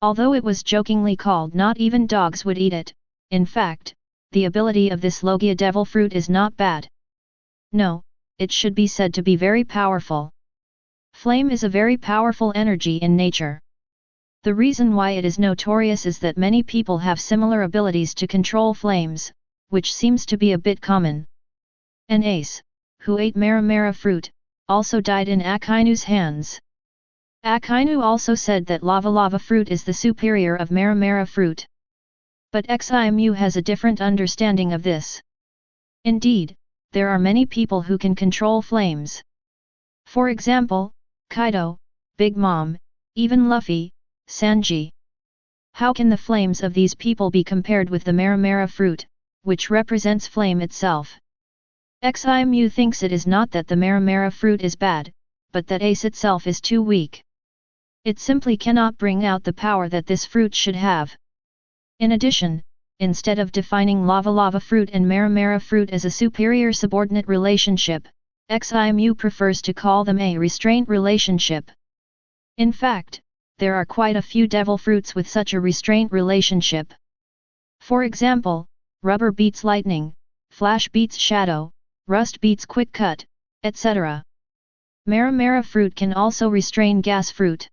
Although it was jokingly called not even dogs would eat it, in fact, the ability of this Logia devil fruit is not bad. No, it should be said to be very powerful. Flame is a very powerful energy in nature. The reason why it is notorious is that many people have similar abilities to control flames, which seems to be a bit common. An ace, who ate Mera-Mera fruit, also died in Akinu's hands. Akinu also said that lava fruit is the superior of Mera-Mera fruit. But Ximu has a different understanding of this. Indeed, there are many people who can control flames. For example, Kaido, Big Mom, even Luffy, Sanji. How can the flames of these people be compared with the Mera-Mera fruit, which represents flame itself? Ximu thinks it is not that the Mera-Mera fruit is bad, but that Ace itself is too weak. It simply cannot bring out the power that this fruit should have. In addition, instead of defining lava fruit and Mera-Mera fruit as a superior subordinate relationship, Ximu prefers to call them a restraint relationship. In fact, there are quite a few devil fruits with such a restraint relationship. For example, rubber beats lightning, flash beats shadow, rust beats quick cut, etc. Mera-Mera fruit can also restrain gas fruit.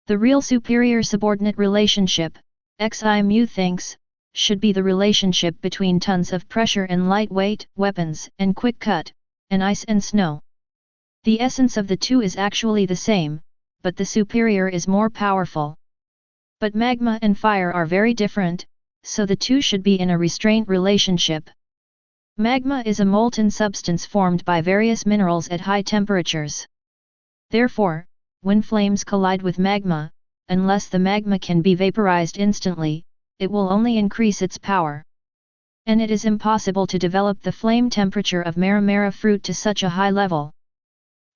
The real superior subordinate relationship, Ximu thinks, should be the relationship between tons of pressure and lightweight weapons and quick cut, and ice and snow. The essence of the two is actually the same, but the superior is more powerful. But magma and fire are very different, so the two should be in a restraint relationship. Magma is a molten substance formed by various minerals at high temperatures. Therefore, when flames collide with magma, unless the magma can be vaporized instantly, it will only increase its power. And it is impossible to develop the flame temperature of Mera-Mera fruit to such a high level.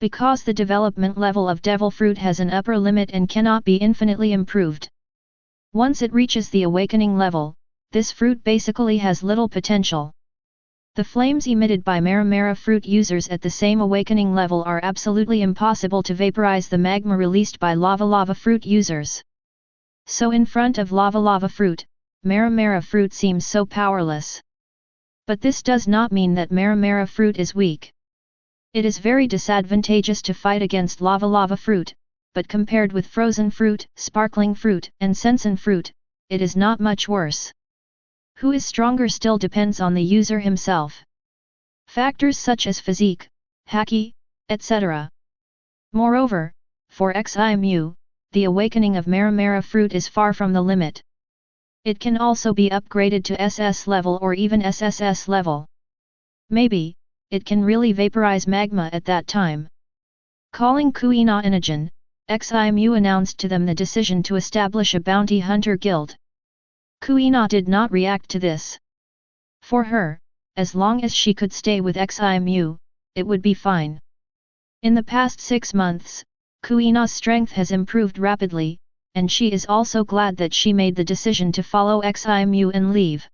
Because the development level of devil fruit has an upper limit and cannot be infinitely improved. Once it reaches the awakening level, this fruit basically has little potential. The flames emitted by Mera-Mera fruit users at the same awakening level are absolutely impossible to vaporize the magma released by lava fruit users. So in front of lava fruit, Mera-Mera fruit seems so powerless. But this does not mean that Mera-Mera fruit is weak. It is very disadvantageous to fight against lava fruit, but compared with frozen fruit, sparkling fruit, and sensen fruit, it is not much worse. Who is stronger still depends on the user himself. Factors such as physique, haki, etc. Moreover, for XIMU, the awakening of Mera-Mera fruit is far from the limit. It can also be upgraded to SS level or even SSS level. Maybe, it can really vaporize magma at that time. Calling Kuina and Ajin, XIMU announced to them the decision to establish a bounty hunter guild. Kuina did not react to this. For her, as long as she could stay with XIMU, it would be fine. In the past 6 months, Kuina's strength has improved rapidly, and she is also glad that she made the decision to follow XIMU and leave.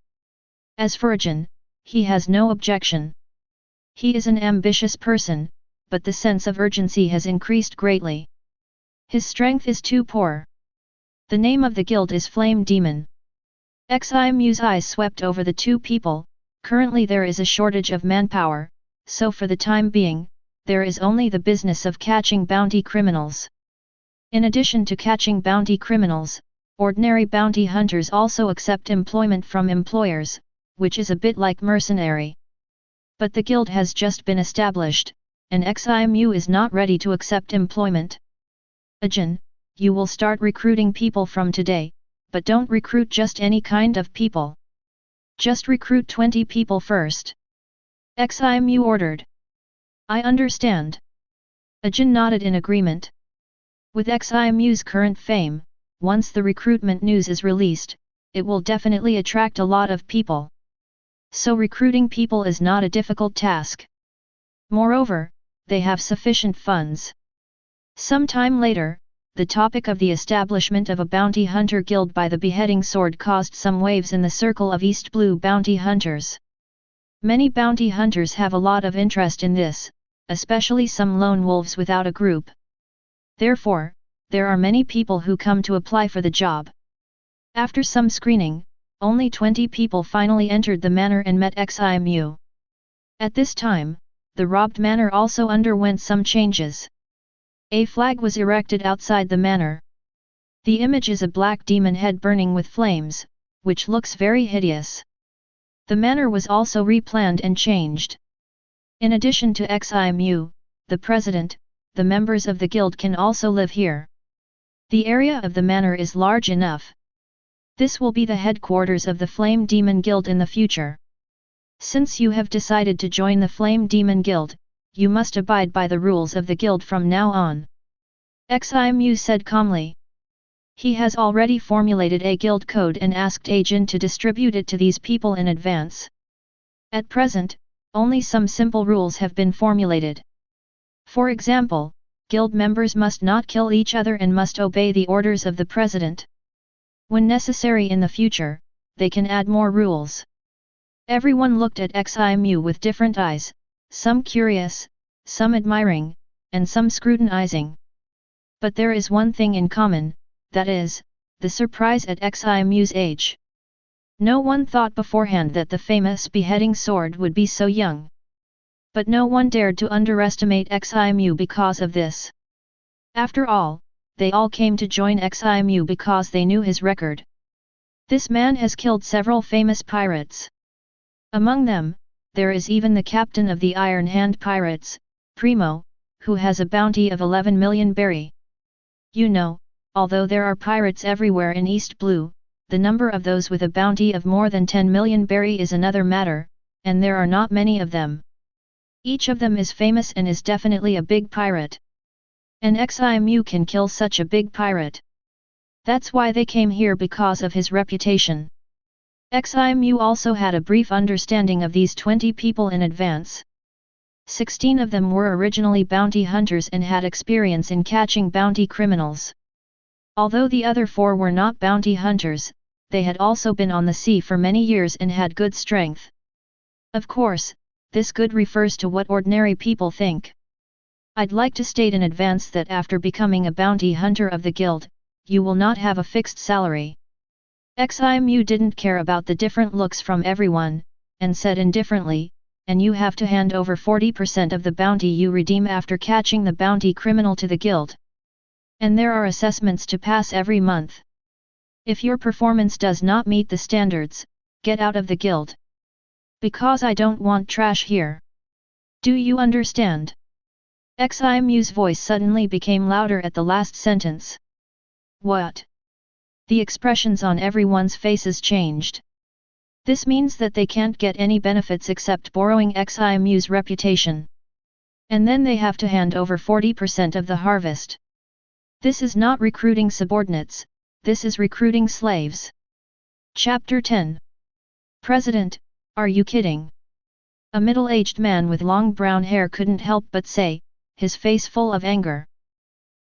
As for Ajin, he has no objection. He is an ambitious person, but the sense of urgency has increased greatly. His strength is too poor. The name of the guild is Flame Demon. XIMU's eyes swept over the two people. Currently there is a shortage of manpower, so for the time being, there is only the business of catching bounty criminals. In addition to catching bounty criminals, ordinary bounty hunters also accept employment from employers, which is a bit like mercenary. But the guild has just been established, and XIMU is not ready to accept employment. Ajin, you will start recruiting people from today, but don't recruit just any kind of people. Just recruit 20 people first. XIMU ordered. I understand. Ajin nodded in agreement. With XIMU's current fame, once the recruitment news is released, it will definitely attract a lot of people. So recruiting people is not a difficult task. Moreover, they have sufficient funds. Some time later, the topic of the establishment of a bounty hunter guild by the beheading sword caused some waves in the circle of East Blue bounty hunters. Many bounty hunters have a lot of interest in this, especially some lone wolves without a group. Therefore, there are many people who come to apply for the job. After some screening, only 20 people finally entered the manor and met XIMU. At this time, the robbed manor also underwent some changes. A flag was erected outside the manor. The image is a black demon head burning with flames, which looks very hideous. The manor was also replanned and changed. In addition to XIMU, the president, the members of the guild can also live here. The area of the manor is large enough. This will be the headquarters of the Flame Demon Guild in the future. Since you have decided to join the Flame Demon Guild, you must abide by the rules of the guild from now on. XIMU said calmly. He has already formulated a guild code and asked Ajin to distribute it to these people in advance. At present, only some simple rules have been formulated. For example, guild members must not kill each other and must obey the orders of the president. When necessary in the future, they can add more rules. Everyone looked at XIMU with different eyes, some curious, some admiring, and some scrutinizing. But there is one thing in common, that is, the surprise at XIMU's age. No one thought beforehand that the famous beheading sword would be so young. But no one dared to underestimate XIMU because of this. After all, they all came to join XIMU because they knew his record. This man has killed several famous pirates. Among them, there is even the captain of the Iron Hand Pirates, Primo, who has a bounty of 11 million berry. You know, although there are pirates everywhere in East Blue, the number of those with a bounty of more than 10 million berry is another matter, and there are not many of them. Each of them is famous and is definitely a big pirate. An Ximu can kill such a big pirate. That's why they came here, because of his reputation. Ximu also had a brief understanding of these 20 people in advance. 16 of them were originally bounty hunters and had experience in catching bounty criminals. Although the other 4 were not bounty hunters, they had also been on the sea for many years and had good strength. Of course, this good refers to what ordinary people think. I'd like to state in advance that after becoming a bounty hunter of the guild, you will not have a fixed salary. Ximu didn't care about the different looks from everyone, and said indifferently, and you have to hand over 40% of the bounty you redeem after catching the bounty criminal to the guild. And there are assessments to pass every month. If your performance does not meet the standards, get out of the guild. Because I don't want trash here. Do you understand? Ximu's voice suddenly became louder at the last sentence. What? The expressions on everyone's faces changed. This means that they can't get any benefits except borrowing Ximu's reputation. And then they have to hand over 40% of the harvest. This is not recruiting subordinates, this is recruiting slaves. Chapter 10. President, are you kidding? A middle-aged man with long brown hair couldn't help but say, his face full of anger.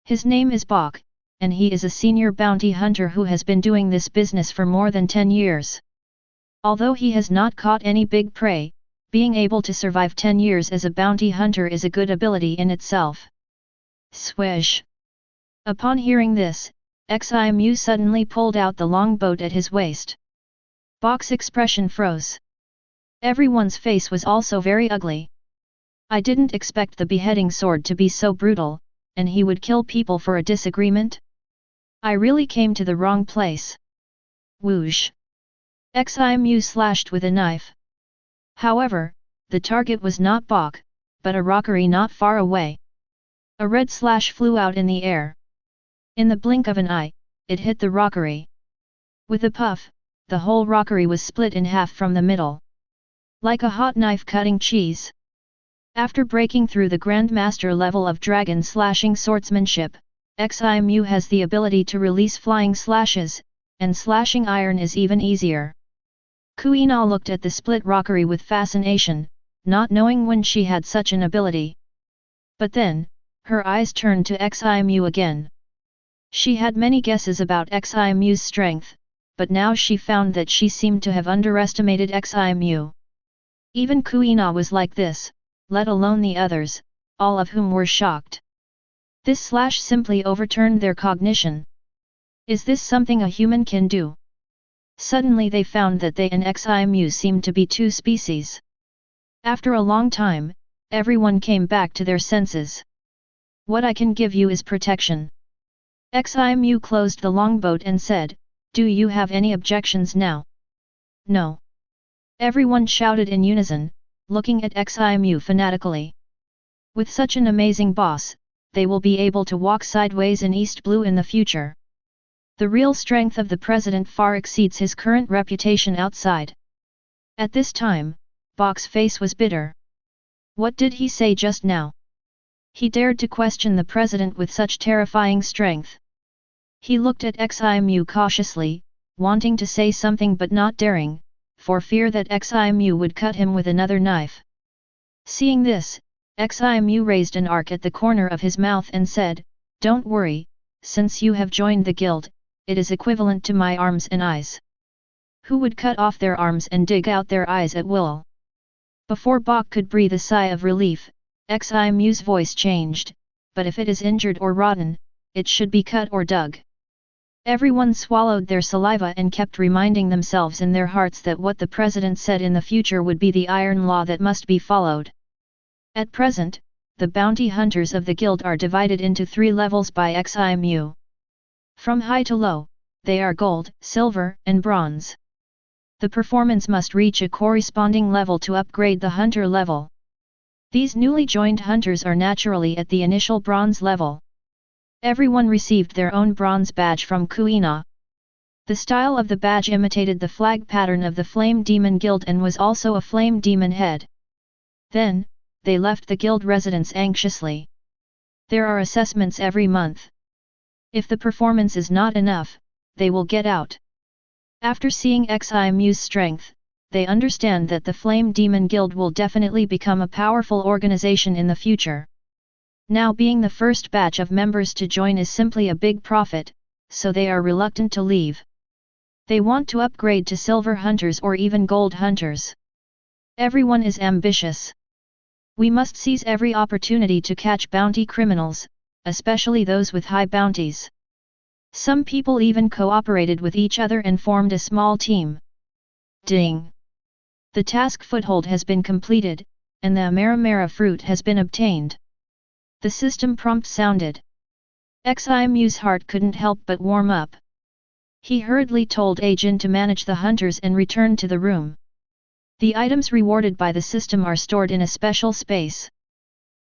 His name is Bok, and he is a senior bounty hunter who has been doing this business for more than 10 years. Although he has not caught any big prey, being able to survive 10 years as a bounty hunter is a good ability in itself. Swish! Upon hearing this, Ximu suddenly pulled out the long boat at his waist. Bok's expression froze. Everyone's face was also very ugly. I didn't expect the beheading sword to be so brutal, and he would kill people for a disagreement? I really came to the wrong place. Whoosh! Ximu slashed with a knife. However, the target was not Bok, but a rockery not far away. A red slash flew out in the air. In the blink of an eye, it hit the rockery. With a puff, the whole rockery was split in half from the middle. Like a hot knife cutting cheese. After breaking through the Grandmaster level of dragon slashing swordsmanship, Ximu has the ability to release flying slashes, and slashing iron is even easier. Kuina looked at the split rockery with fascination, not knowing when she had such an ability. But then, her eyes turned to Ximu again. She had many guesses about Ximu's strength, but now she found that she seemed to have underestimated Ximu. Even Kuina was like this, let alone the others, all of whom were shocked. This slash simply overturned their cognition. Is this something a human can do? Suddenly they found that they and Ximu seemed to be two species. After a long time, everyone came back to their senses. What I can give you is protection. Ximu closed the longboat and said, do you have any objections now? No. Everyone shouted in unison, looking at Ximu fanatically. With such an amazing boss, they will be able to walk sideways in East Blue in the future. The real strength of the president far exceeds his current reputation outside. At this time, Bok's face was bitter. What did he say just now? He dared to question the president with such terrifying strength. He looked at Ximu cautiously, wanting to say something but not daring, for fear that Ximu would cut him with another knife. Seeing this, Ximu raised an arc at the corner of his mouth and said, don't worry, since you have joined the guild, it is equivalent to my arms and eyes. Who would cut off their arms and dig out their eyes at will? Before Bok could breathe a sigh of relief, Ximu's voice changed, but if it is injured or rotten, it should be cut or dug. Everyone swallowed their saliva and kept reminding themselves in their hearts that what the president said in the future would be the iron law that must be followed. At present, the bounty hunters of the guild are divided into 3 levels by Ximu. From high to low, they are gold, silver, and bronze. The performance must reach a corresponding level to upgrade the hunter level. These newly joined hunters are naturally at the initial bronze level. Everyone received their own bronze badge from Kuina. The style of the badge imitated the flag pattern of the Flame Demon Guild and was also a flame demon head. Then, they left the guild residence anxiously. There are assessments every month. If the performance is not enough, they will get out. After seeing Ximu's strength, they understand that the Flame Demon Guild will definitely become a powerful organization in the future. Now being the first batch of members to join is simply a big profit, so they are reluctant to leave. They want to upgrade to silver hunters or even gold hunters. Everyone is ambitious. We must seize every opportunity to catch bounty criminals, especially those with high bounties. Some people even cooperated with each other and formed a small team. Ding! The task foothold has been completed, and the Mera-Mera fruit has been obtained. The system prompt sounded. Ximu's heart couldn't help but warm up. He hurriedly told Ajin to manage the hunters and returned to the room. The items rewarded by the system are stored in a special space.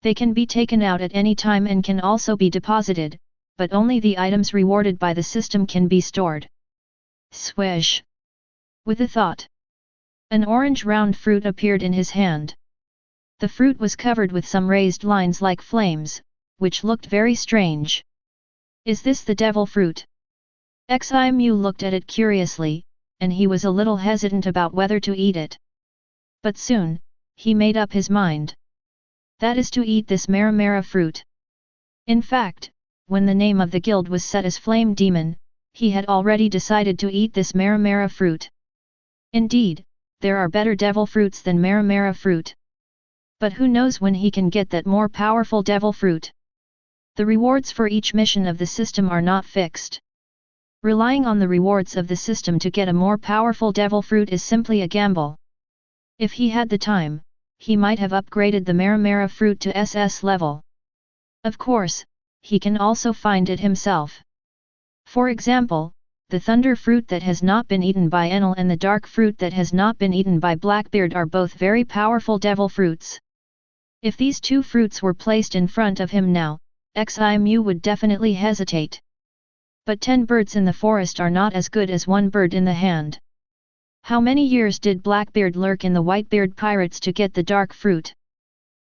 They can be taken out at any time and can also be deposited, but only the items rewarded by the system can be stored. Swish! With a thought, an orange round fruit appeared in his hand. The fruit was covered with some raised lines like flames, which looked very strange. Is this the devil fruit? Ximu looked at it curiously, and he was a little hesitant about whether to eat it. But soon, he made up his mind. That is to eat this Mera-Mera fruit. In fact, when the name of the guild was set as Flame Demon, he had already decided to eat this Mera-Mera fruit. Indeed, there are better devil fruits than Mera-Mera fruit. But who knows when he can get that more powerful devil fruit? The rewards for each mission of the system are not fixed. Relying on the rewards of the system to get a more powerful devil fruit is simply a gamble. If he had the time, he might have upgraded the Mera-Mera fruit to SS level. Of course, he can also find it himself. For example, the thunder fruit that has not been eaten by Enel and the dark fruit that has not been eaten by Blackbeard are both very powerful devil fruits. If these two fruits were placed in front of him now, Ximu would definitely hesitate. But 10 birds in the forest are not as good as 1 bird in the hand. How many years did Blackbeard lurk in the Whitebeard pirates to get the dark fruit?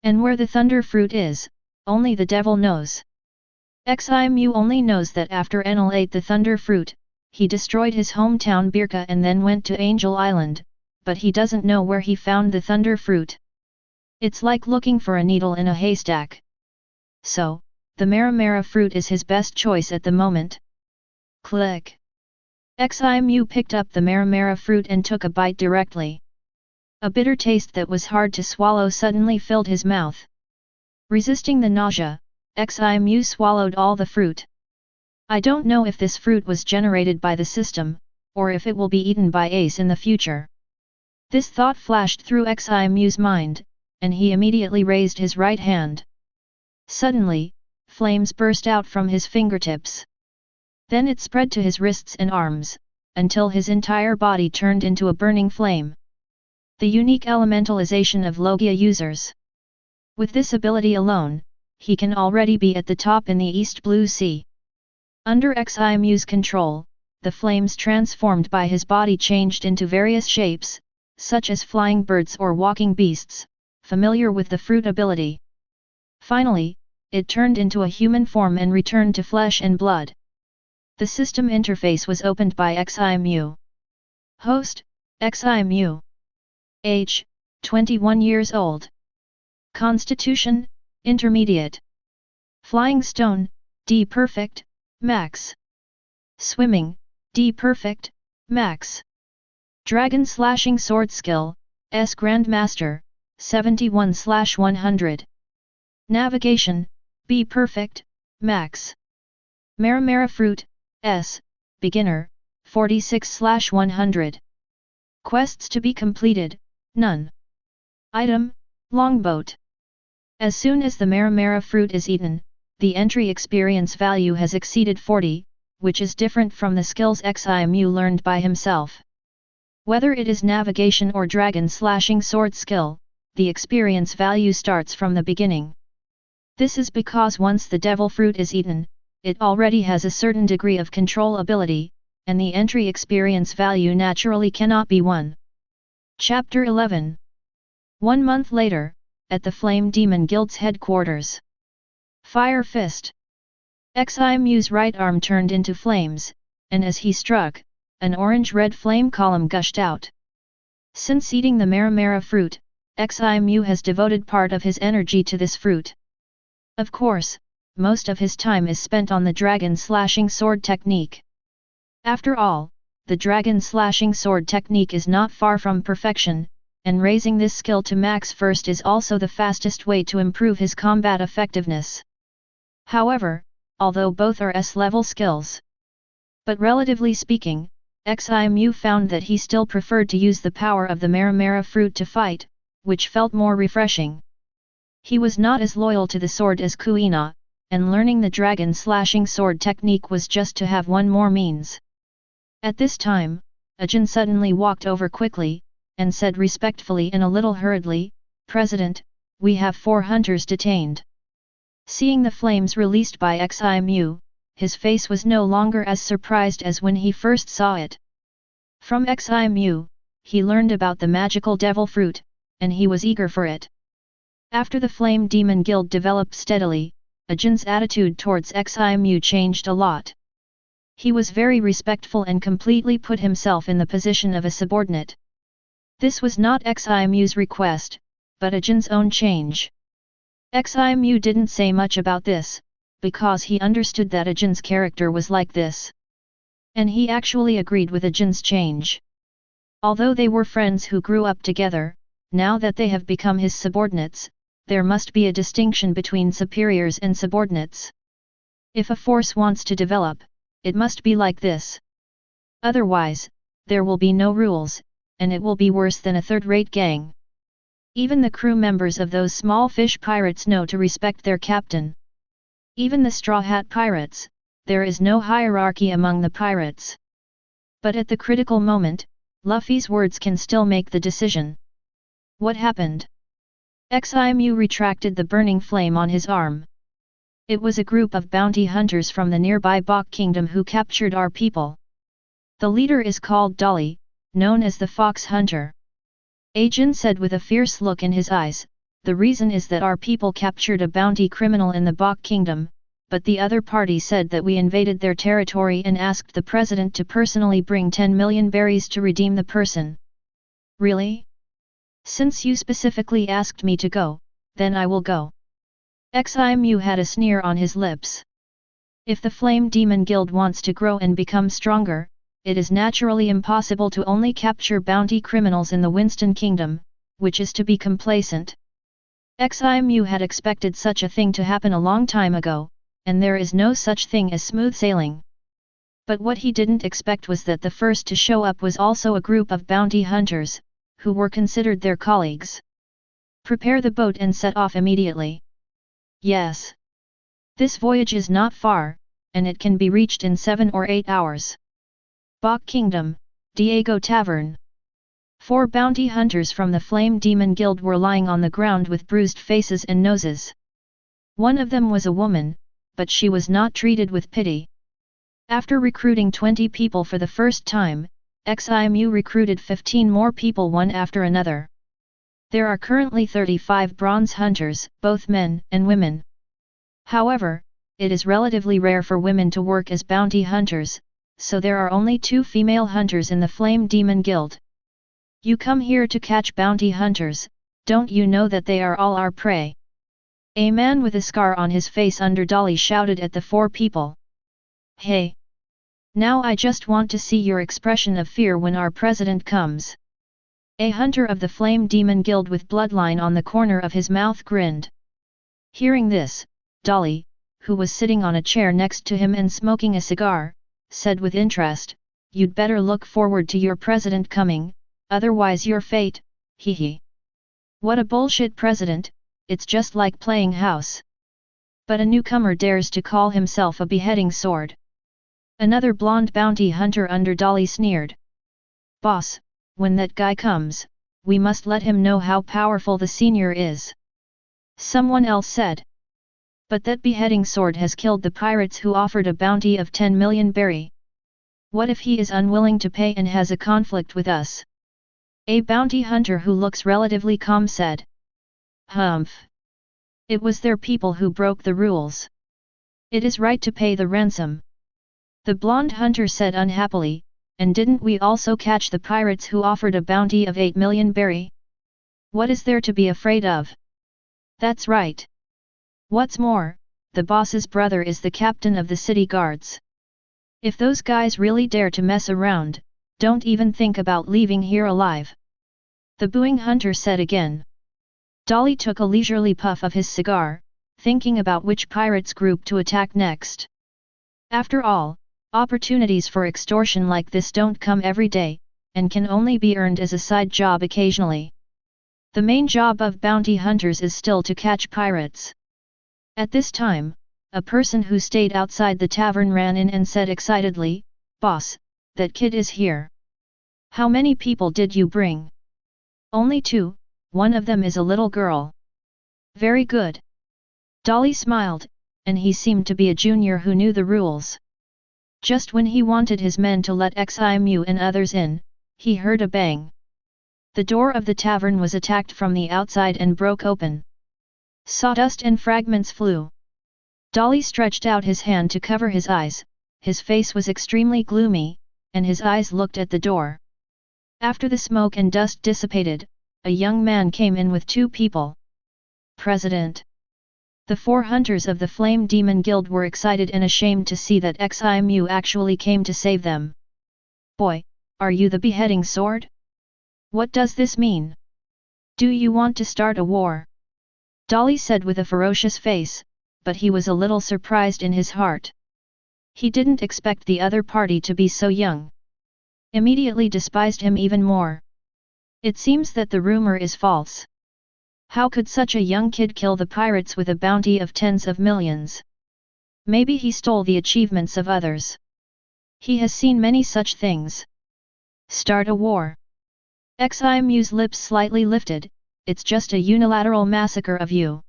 And where the thunder fruit is, only the devil knows. Ximu only knows that after Enel ate the thunder fruit, he destroyed his hometown Birka and then went to Angel Island, but he doesn't know where he found the thunder fruit. It's like looking for a needle in a haystack. So, the Mera-Mera fruit is his best choice at the moment. Click! Ximu picked up the Mera-Mera fruit and took a bite directly. A bitter taste that was hard to swallow suddenly filled his mouth. Resisting the nausea, Ximu swallowed all the fruit. I don't know if this fruit was generated by the system, or if it will be eaten by Ace in the future. This thought flashed through Ximu's mind, and he immediately raised his right hand. Suddenly, flames burst out from his fingertips. Then it spread to his wrists and arms, until his entire body turned into a burning flame. The unique elementalization of Logia users. With this ability alone, he can already be at the top in the East Blue Sea. Under Ximu's control, the flames transformed by his body changed into various shapes, such as flying birds or walking beasts, familiar with the fruit ability. Finally, it turned into a human form and returned to flesh and blood. The system interface was opened by Ximu. Host, Ximu. Age, 21 years old. Constitution, intermediate. Flying stone, D perfect, max. Swimming, D perfect, max. Dragon slashing sword skill, S Grandmaster, 71/100. Navigation, B perfect, max. Mera-Mera fruit, S, beginner, 46/100. Quests to be completed, none. Item, longboat. As soon as the Mera-Mera fruit is eaten, the entry experience value has exceeded 40, which is different from the skills Ximu learned by himself. Whether it is navigation or dragon slashing sword skill, the experience value starts from the beginning. This is because once the devil fruit is eaten, it already has a certain degree of control ability, and the entry experience value naturally cannot be 1. Chapter 11. 1 month later, at the Flame Demon Guild's headquarters. Fire Fist. Ximu's right arm turned into flames, and as he struck, an orange-red flame column gushed out. Since eating the Mera-Mera fruit, Ximu has devoted part of his energy to this fruit. Of course, most of his time is spent on the dragon slashing sword technique. After all, the dragon slashing sword technique is not far from perfection, and raising this skill to max first is also the fastest way to improve his combat effectiveness. However, although both are S-level skills, but relatively speaking, Ximu found that he still preferred to use the power of the Mera-Mera fruit to fight, which felt more refreshing. He was not as loyal to the sword as Kuina, and learning the dragon slashing sword technique was just to have one more means. At this time, Ajin suddenly walked over quickly, and said respectfully and a little hurriedly, "President, we have 4 hunters detained." Seeing the flames released by Ximu, his face was no longer as surprised as when he first saw it. From Ximu, he learned about the magical devil fruit, and he was eager for it. After the Flame Demon Guild developed steadily, Ajin's attitude towards Ximu changed a lot. He was very respectful and completely put himself in the position of a subordinate. This was not Ximu's request, but Ajin's own change. Ximu didn't say much about this, because he understood that Ajin's character was like this. And he actually agreed with Ajin's change. Although they were friends who grew up together, now that they have become his subordinates, there must be a distinction between superiors and subordinates. If a force wants to develop, it must be like this. Otherwise, there will be no rules, and it will be worse than a third-rate gang. Even the crew members of those small fish pirates know to respect their captain. Even the Straw Hat Pirates, there is no hierarchy among the pirates. But at the critical moment, Luffy's words can still make the decision. What happened? Ximu retracted the burning flame on his arm. It was a group of bounty hunters from the nearby Bok Kingdom who captured our people. The leader is called Dolly, known as the Fox Hunter. Ajin said with a fierce look in his eyes, "The reason is that our people captured a bounty criminal in the Bok Kingdom, but the other party said that we invaded their territory and asked the president to personally bring 10 million berries to redeem the person." Really? Since you specifically asked me to go, then I will go. Ximu had a sneer on his lips. If the Flame Demon Guild wants to grow and become stronger, it is naturally impossible to only capture bounty criminals in the Winston Kingdom, which is to be complacent. Ximu had expected such a thing to happen a long time ago, and there is no such thing as smooth sailing. But what he didn't expect was that the first to show up was also a group of bounty hunters, who were considered their colleagues. "Prepare the boat and set off immediately." "Yes. This voyage is not far, and it can be reached in 7 or 8 hours. Bok Kingdom, Diego Tavern." 4 bounty hunters from the Flame Demon Guild were lying on the ground with bruised faces and noses. One of them was a woman, but she was not treated with pity. After recruiting 20 people for the first time, Ximu recruited 15 more people one after another. There are currently 35 bronze hunters, both men and women. However, it is relatively rare for women to work as bounty hunters, so there are only 2 female hunters in the Flame Demon Guild. "You come here to catch bounty hunters, don't you know that they are all our prey?" A man with a scar on his face under Dolly shouted at the 4 people. "Hey! Now I just want to see your expression of fear when our president comes." A hunter of the Flame Demon Guild with bloodline on the corner of his mouth grinned. Hearing this, Dolly, who was sitting on a chair next to him and smoking a cigar, said with interest, "You'd better look forward to your president coming, otherwise your fate, hee hee." "What a bullshit president, it's just like playing house." But a newcomer dares to call himself a beheading sword. Another blonde bounty hunter under Dolly sneered. "Boss, when that guy comes, we must let him know how powerful the senior is. Someone else said. But that beheading sword has killed the pirates who offered a bounty of 10 million berry. What if he is unwilling to pay and has a conflict with us? A bounty hunter who looks relatively calm said. Humph. It was their people who broke the rules. It is right to pay the ransom. The blonde hunter said unhappily, and didn't we also catch the pirates who offered a bounty of 8 million berry? What is there to be afraid of? That's right. What's more, the boss's brother is the captain of the city guards. If those guys really dare to mess around, don't even think about leaving here alive. The booing hunter said again. Dolly took a leisurely puff of his cigar, thinking about which pirates group to attack next. After all, opportunities for extortion like this don't come every day, and can only be earned as a side job occasionally. The main job of bounty hunters is still to catch pirates. At this time, a person who stayed outside the tavern ran in and said excitedly, "Boss, that kid is here. How many people did you bring?" "Only 2, one of them is a little girl." "Very good." Dolly smiled, and he seemed to be a junior who knew the rules. Just when he wanted his men to let Ximu and others in, he heard a bang. The door of the tavern was attacked from the outside and broke open. Sawdust and fragments flew. Dolly stretched out his hand to cover his eyes, his face was extremely gloomy, and his eyes looked at the door. After the smoke and dust dissipated, a young man came in with 2 people. President. The 4 hunters of the Flame Demon Guild were excited and ashamed to see that Ximu actually came to save them. "Boy, are you the beheading sword? What does this mean? Do you want to start a war?" Dolly said with a ferocious face, but he was a little surprised in his heart. He didn't expect the other party to be so young. Immediately despised him even more. It seems that the rumor is false. How could such a young kid kill the pirates with a bounty of tens of millions? Maybe he stole the achievements of others. He has seen many such things. Start a war. Ximu's lips slightly lifted, "It's just a unilateral massacre of you.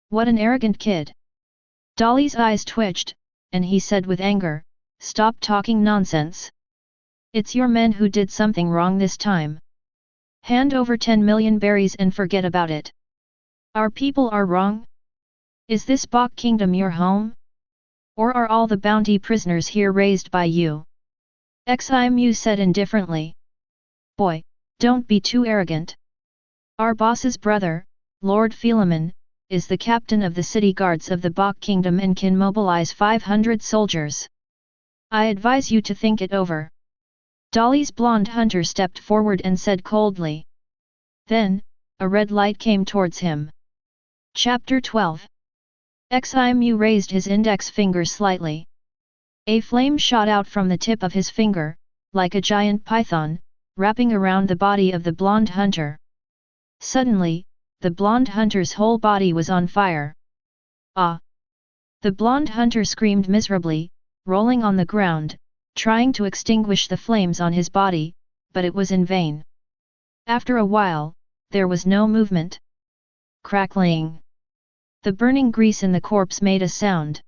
What an arrogant kid." Dolly's eyes twitched, and he said with anger, "Stop talking nonsense. It's your men who did something wrong this time. Hand over 10 million berries and forget about it. Our people are wrong? Is this Bok Kingdom your home? Or are all the bounty prisoners here raised by you?" Ximu said indifferently. "Boy, don't be too arrogant. Our boss's brother, Lord Philemon, is the captain of the city guards of the Bok Kingdom and can mobilize 500 soldiers. I advise you to think it over." Dolly's blonde hunter stepped forward and said coldly. Then, a red light came towards him. Chapter 12. Ximu raised his index finger slightly. A flame shot out from the tip of his finger, like a giant python, wrapping around the body of the blonde hunter. Suddenly, the blonde hunter's whole body was on fire. "Ah!" The blonde hunter screamed miserably, rolling on the ground, trying to extinguish the flames on his body, but it was in vain. After a while, there was no movement. Crackling. The burning grease in the corpse made a sound.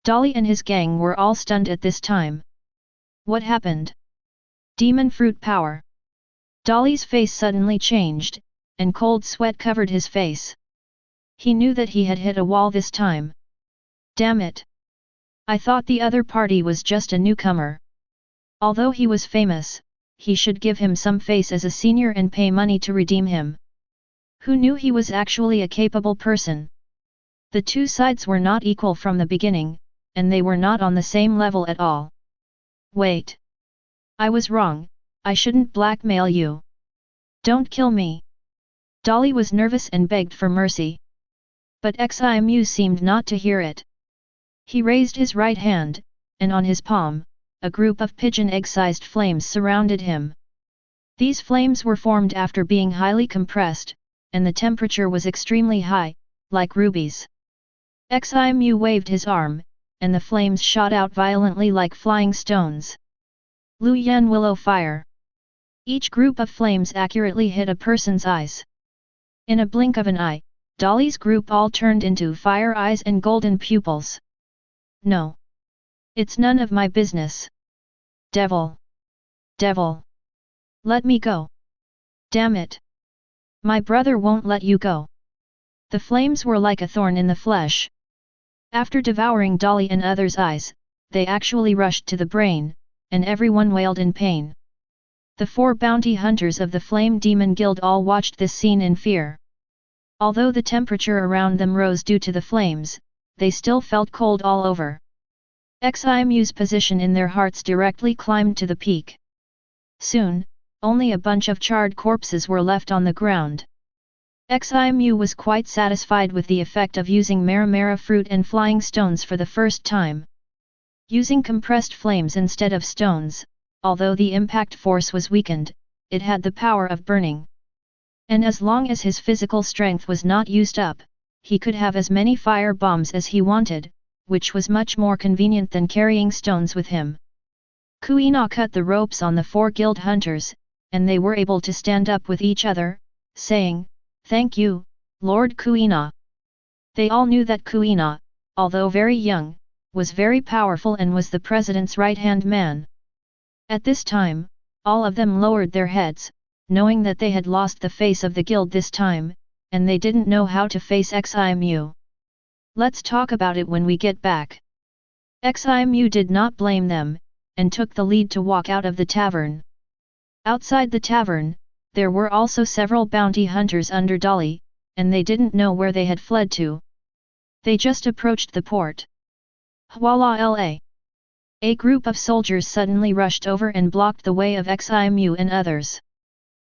Dolly and his gang were all stunned at this time. What happened? Demon fruit power. Dolly's face suddenly changed, and cold sweat covered his face. He knew that he had hit a wall this time. Damn it! I thought the other party was just a newcomer. Although he was famous, he should give him some face as a senior and pay money to redeem him. Who knew he was actually a capable person? The 2 sides were not equal from the beginning, and they were not on the same level at all. Wait. I was wrong, I shouldn't blackmail you. Don't kill me. Dolly was nervous and begged for mercy. But Ximu seemed not to hear it. He raised his right hand, and on his palm, a group of pigeon egg-sized flames surrounded him. These flames were formed after being highly compressed, and the temperature was extremely high, like rubies. Ximu waved his arm, and the flames shot out violently like flying stones. Luyan Willow Fire. Each group of flames accurately hit a person's eyes. In a blink of an eye, Dolly's group all turned into fire eyes and golden pupils. No. It's none of my business. Devil! Devil! Let me go! Damn it! My brother won't let you go. The flames were like a thorn in the flesh. After devouring Dolly and others' eyes, they actually rushed to the brain, and everyone wailed in pain. The 4 bounty hunters of the Flame Demon Guild all watched this scene in fear. Although the temperature around them rose due to the flames, they still felt cold all over. Ximu's position in their hearts directly climbed to the peak. Soon, only a bunch of charred corpses were left on the ground. Ximu was quite satisfied with the effect of using Mera-Mera fruit and flying stones for the first time. Using compressed flames instead of stones, although the impact force was weakened, it had the power of burning. And as long as his physical strength was not used up, he could have as many fire bombs as he wanted, which was much more convenient than carrying stones with him. Kuina cut the ropes on the 4 guild hunters, and they were able to stand up with each other, saying, "Thank you, Lord Kuina." They all knew that Kuina, although very young, was very powerful and was the president's right-hand man. At this time, all of them lowered their heads, knowing that they had lost the face of the guild this time, and they didn't know how to face Ximu. "Let's talk about it when we get back." Ximu did not blame them, and took the lead to walk out of the tavern. Outside the tavern, there were also several bounty hunters under Dolly, and they didn't know where they had fled to. They just approached the port. Voila! A group of soldiers suddenly rushed over and blocked the way of Ximu and others.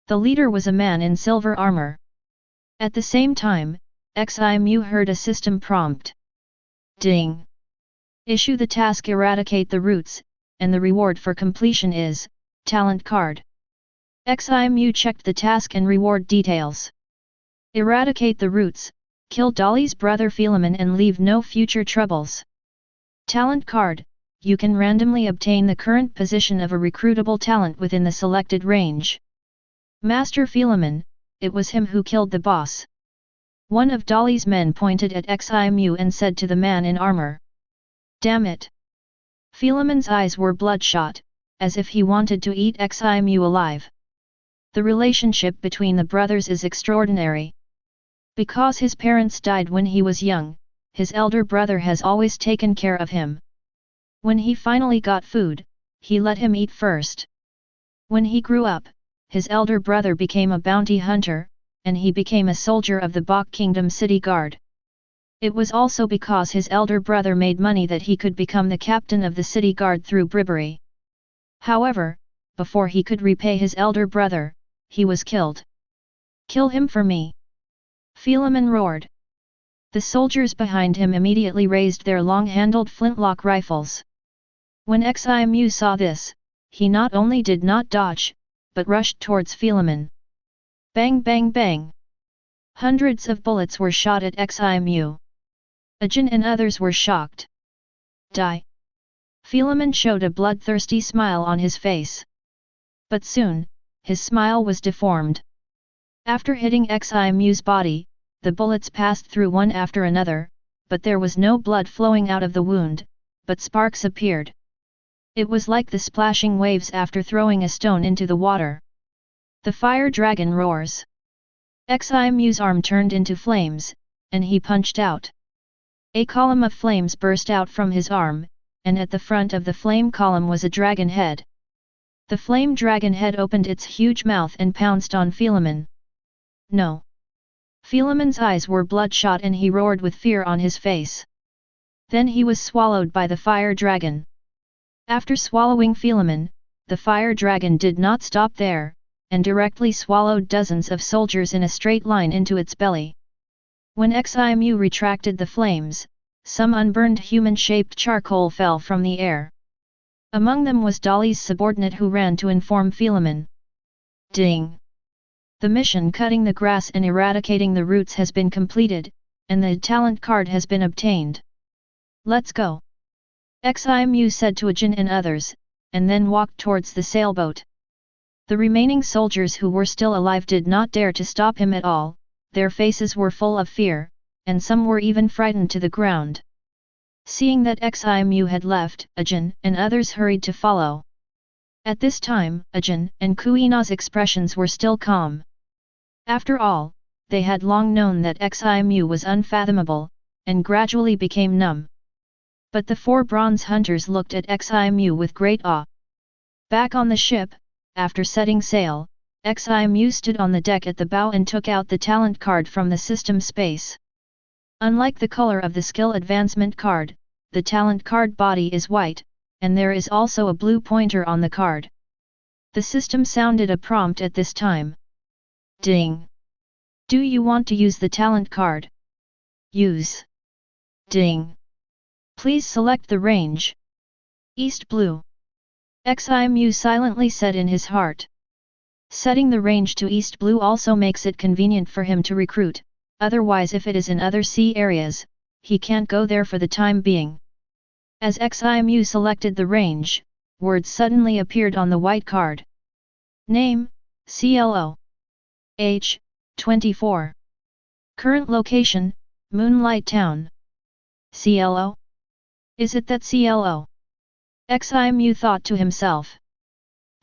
The leader was a man in silver armor. At the same time, Ximu heard a system prompt. Ding! Issue the task Eradicate the Roots, and the reward for completion is Talent Card. Ximu checked the task and reward details. Eradicate the Roots, kill Dolly's brother Philemon and leave no future troubles. Talent Card, you can randomly obtain the current position of a recruitable talent within the selected range. Master Philemon, it was him who killed the boss. One of Dolly's men pointed at Ximu and said to the man in armor. Damn it! Philemon's eyes were bloodshot, as if he wanted to eat Ximu alive. The relationship between the brothers is extraordinary. Because his parents died when he was young, his elder brother has always taken care of him. When he finally got food, he let him eat first. When he grew up, his elder brother became a bounty hunter, and he became a soldier of the Bok Kingdom City Guard. It was also because his elder brother made money that he could become the captain of the city guard through bribery. However, before he could repay his elder brother, he was killed. Kill him for me! Philemon roared. The soldiers behind him immediately raised their long-handled flintlock rifles. When Ximu saw this, he not only did not dodge, but rushed towards Philemon. Bang bang bang! Hundreds of bullets were shot at Ximu. Ajin and others were shocked. Die! Philemon showed a bloodthirsty smile on his face. But soon, his smile was deformed. After hitting Ximu's body, the bullets passed through one after another, but there was no blood flowing out of the wound, but sparks appeared. It was like the splashing waves after throwing a stone into the water. The fire dragon roars. Ximu's arm turned into flames, and he punched out. A column of flames burst out from his arm, and at the front of the flame column was a dragon head. The flame dragon head opened its huge mouth and pounced on Philemon. No! Philemon's eyes were bloodshot and he roared with fear on his face. Then he was swallowed by the fire dragon. After swallowing Philemon, the fire dragon did not stop there, and directly swallowed dozens of soldiers in a straight line into its belly. When Ximu retracted the flames, some unburned human-shaped charcoal fell from the air. Among them was Dolly's subordinate who ran to inform Philemon. Ding! The mission cutting the grass and eradicating the roots has been completed, and the talent card has been obtained. Let's go! Ximu said to Ajin and others, and then walked towards the sailboat. The remaining soldiers who were still alive did not dare to stop him at all, their faces were full of fear, and some were even frightened to the ground. Seeing that Ximu had left, Ajin and others hurried to follow. At this time, Ajin and Kuina's expressions were still calm. After all, they had long known that Ximu was unfathomable, and gradually became numb. But the 4 bronze hunters looked at Ximu with great awe. Back on the ship, after setting sail, Ximu stood on the deck at the bow and took out the talent card from the system space. Unlike the color of the skill advancement card, the talent card body is white, and there is also a blue pointer on the card. The system sounded a prompt at this time. Ding! Do you want to use the talent card? Use. Ding! Please select the range. East Blue. Ximu silently said in his heart. Setting the range to East Blue also makes it convenient for him to recruit, otherwise if it is in other sea areas, he can't go there for the time being. As Ximu selected the range, words suddenly appeared on the white card. Name, CLO. Age, 24. Current location, Moonlight Town. CLO? Is it that CLO? Ximu thought to himself.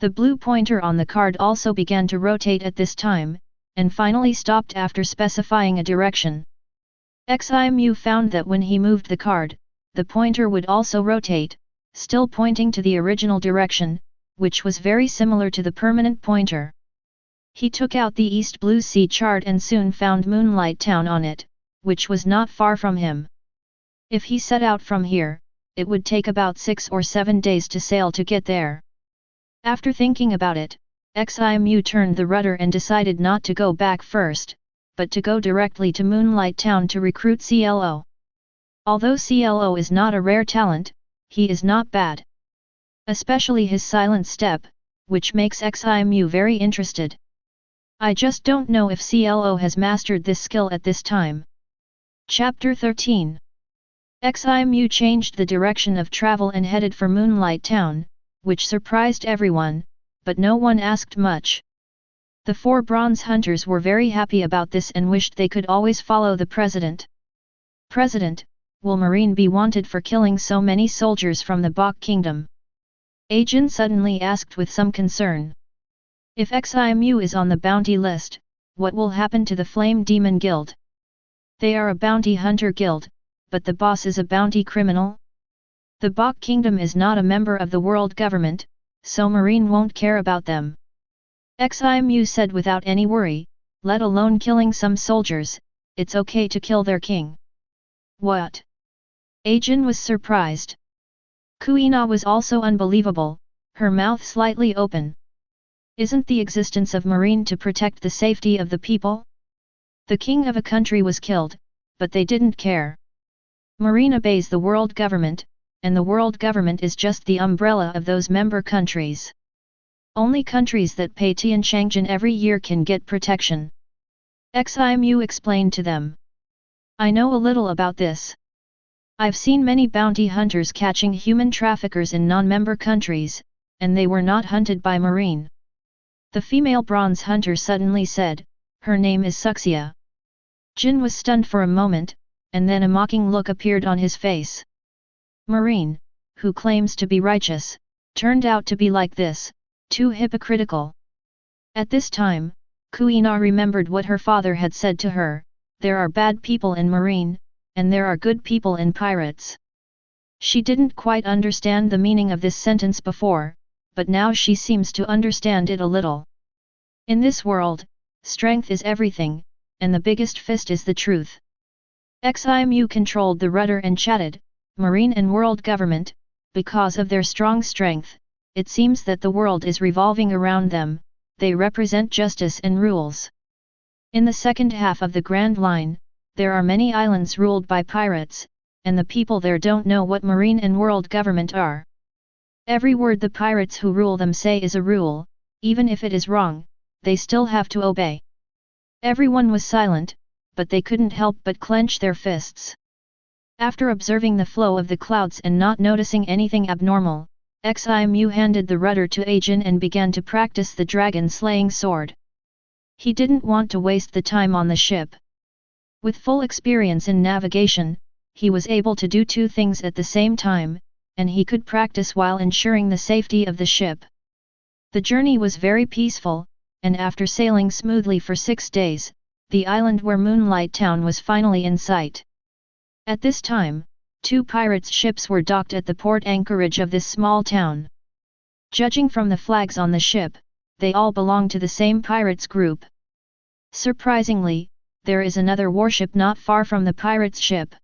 The blue pointer on the card also began to rotate at this time, and finally stopped after specifying a direction. Ximu found that when he moved the card, the pointer would also rotate, still pointing to the original direction, which was very similar to the permanent pointer. He took out the East Blue Sea chart and soon found Moonlight Town on it, which was not far from him. If he set out from here, it would take about 6 or 7 days to sail to get there. After thinking about it, Ximu turned the rudder and decided not to go back first, but to go directly to Moonlight Town to recruit CLO. Although CLO is not a rare talent, he is not bad. Especially his silent step, which makes Ximu very interested. I just don't know if CLO has mastered this skill at this time. Chapter 13. Ximu changed the direction of travel and headed for Moonlight Town, which surprised everyone, but no one asked much. The 4 bronze hunters were very happy about this and wished they could always follow the president. President, will Marine be wanted for killing so many soldiers from the Bok Kingdom? Ajin suddenly asked with some concern. If Ximu is on the bounty list, what will happen to the Flame Demon Guild? They are a bounty hunter guild, but the boss is a bounty criminal? The Bok Kingdom is not a member of the world government, so Marine won't care about them. Ximu said without any worry, let alone killing some soldiers, it's okay to kill their king. What? Ajin was surprised. Kuina was also unbelievable, her mouth slightly open. Isn't the existence of Marine to protect the safety of the people? The king of a country was killed, but they didn't care. Marine obeys the world government, and the world government is just the umbrella of those member countries. Only countries that pay Tianshangjian every year can get protection. Ximu explained to them. I know a little about this. I've seen many bounty hunters catching human traffickers in non-member countries, and they were not hunted by Marine. The female bronze hunter suddenly said, her name is Suxia. Jin was stunned for a moment, and then a mocking look appeared on his face. Marine, who claims to be righteous, turned out to be like this, too hypocritical. At this time, Kuina remembered what her father had said to her, there are bad people in Marine, and there are good people in pirates. She didn't quite understand the meaning of this sentence before, but now she seems to understand it a little. In this world, strength is everything, and the biggest fist is the truth. Ximu controlled the rudder and chatted, Marine and world government, because of their strong strength, it seems that the world is revolving around them, they represent justice and rules. In the second half of the Grand Line, there are many islands ruled by pirates, and the people there don't know what Marine and world government are. Every word the pirates who rule them say is a rule, even if it is wrong, they still have to obey. Everyone was silent, but they couldn't help but clench their fists. After observing the flow of the clouds and not noticing anything abnormal, Ximu handed the rudder to Ajin and began to practice the dragon-slaying sword. He didn't want to waste the time on the ship. With full experience in navigation, he was able to do two things at the same time, and he could practice while ensuring the safety of the ship. The journey was very peaceful, and after sailing smoothly for 6 days, the island where Moonlight Town was finally in sight. At this time, 2 pirates' ships were docked at the port anchorage of this small town. Judging from the flags on the ship, they all belong to the same pirates group. Surprisingly, there is another warship not far from the pirates' ship.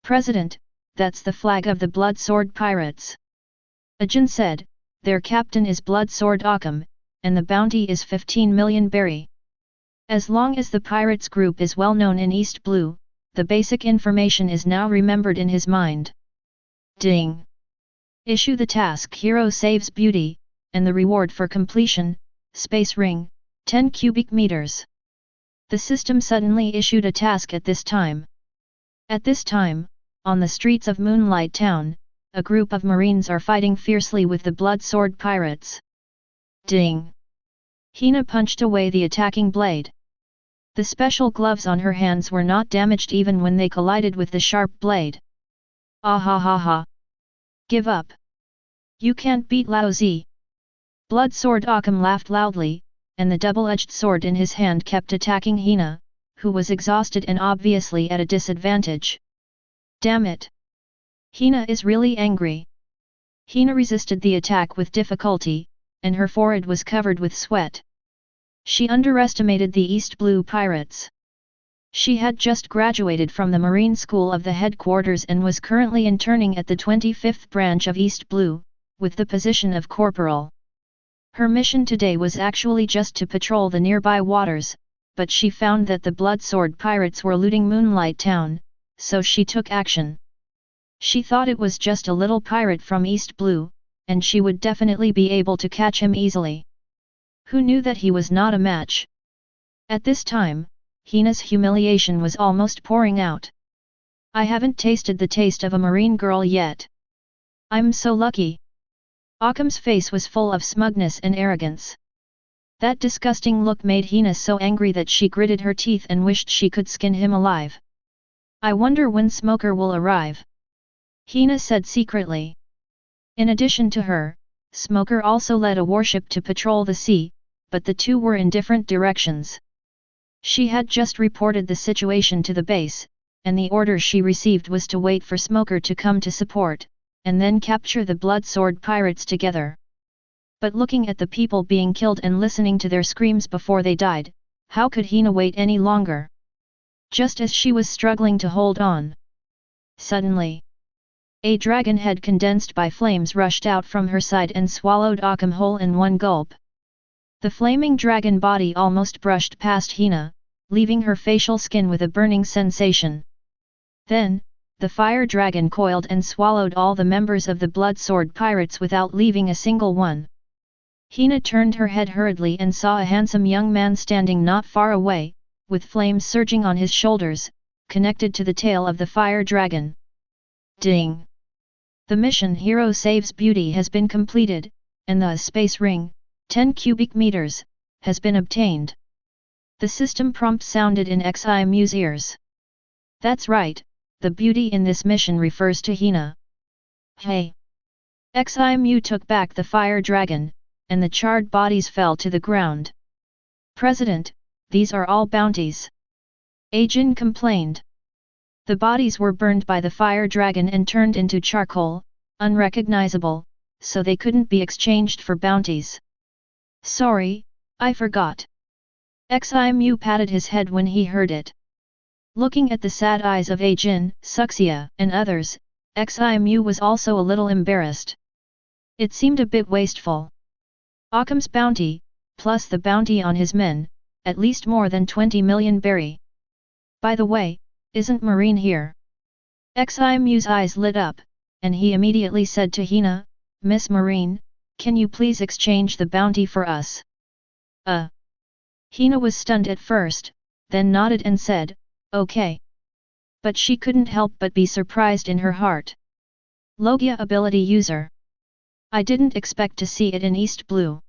President, that's the flag of the Blood Sword Pirates. Ajin said, their captain is Blood Sword Occam, and the bounty is 15 million berry. As long as the pirates group is well known in East Blue, the basic information is now remembered in his mind. Ding! Issue the task Hero Saves Beauty, and the reward for completion, Space Ring, 10 cubic meters. The system suddenly issued a task at this time. At this time, on the streets of Moonlight Town, a group of Marines are fighting fiercely with the Blood Sword Pirates. Ding! Hina punched away the attacking blade. The special gloves on her hands were not damaged even when they collided with the sharp blade. Ah ha ha ha! Give up! You can't beat Lao Zi! Blood Sword Occam laughed loudly, and the double-edged sword in his hand kept attacking Hina, who was exhausted and obviously at a disadvantage. Damn it! Hina is really angry. Hina resisted the attack with difficulty, and her forehead was covered with sweat. She underestimated the East Blue Pirates. She had just graduated from the Marine School of the headquarters and was currently interning at the 25th branch of East Blue, with the position of corporal. Her mission today was actually just to patrol the nearby waters, but she found that the Blood Sword Pirates were looting Moonlight Town, so she took action. She thought it was just a little pirate from East Blue, and she would definitely be able to catch him easily. Who knew that he was not a match? At this time, Hina's humiliation was almost pouring out. I haven't tasted the taste of a marine girl yet. I'm so lucky. Occam's face was full of smugness and arrogance. That disgusting look made Hina so angry that she gritted her teeth and wished she could skin him alive. I wonder when Smoker will arrive. Hina said secretly. In addition to her, Smoker also led a warship to patrol the sea, but the two were in different directions. She had just reported the situation to the base, and the order she received was to wait for Smoker to come to support, and then capture the Blood Sword Pirates together. But looking at the people being killed and listening to their screams before they died, how could Hina wait any longer? Just as she was struggling to hold on. Suddenly, a dragon head condensed by flames rushed out from her side and swallowed Occam whole in one gulp. The flaming dragon body almost brushed past Hina, leaving her facial skin with a burning sensation. Then, the fire dragon coiled and swallowed all the members of the Blood Sword Pirates without leaving a single one. Hina turned her head hurriedly and saw a handsome young man standing not far away, with flames surging on his shoulders, connected to the tail of the fire dragon. Ding! The mission Hero Saves Beauty has been completed, and the space ring, 10 cubic meters, has been obtained. The system prompt sounded in Ximu's ears. That's right, the beauty in this mission refers to Hina. Hey! Ximu took back the fire dragon, and the charred bodies fell to the ground. President, these are all bounties. Ajin complained. The bodies were burned by the fire dragon and turned into charcoal, unrecognizable, so they couldn't be exchanged for bounties. Sorry, I forgot. Ximu patted his head when he heard it. Looking at the sad eyes of Ajin, Suxia, and others, Ximu was also a little embarrassed. It seemed a bit wasteful. Occam's bounty, plus the bounty on his men, at least more than 20 million berry. By the way, isn't Marine here? Ximu's eyes lit up, and he immediately said to Hina, Miss Marine, can you please exchange the bounty for us? Hina was stunned at first, then nodded and said, okay. But she couldn't help but be surprised in her heart. Logia ability user. I didn't expect to see it in East Blue.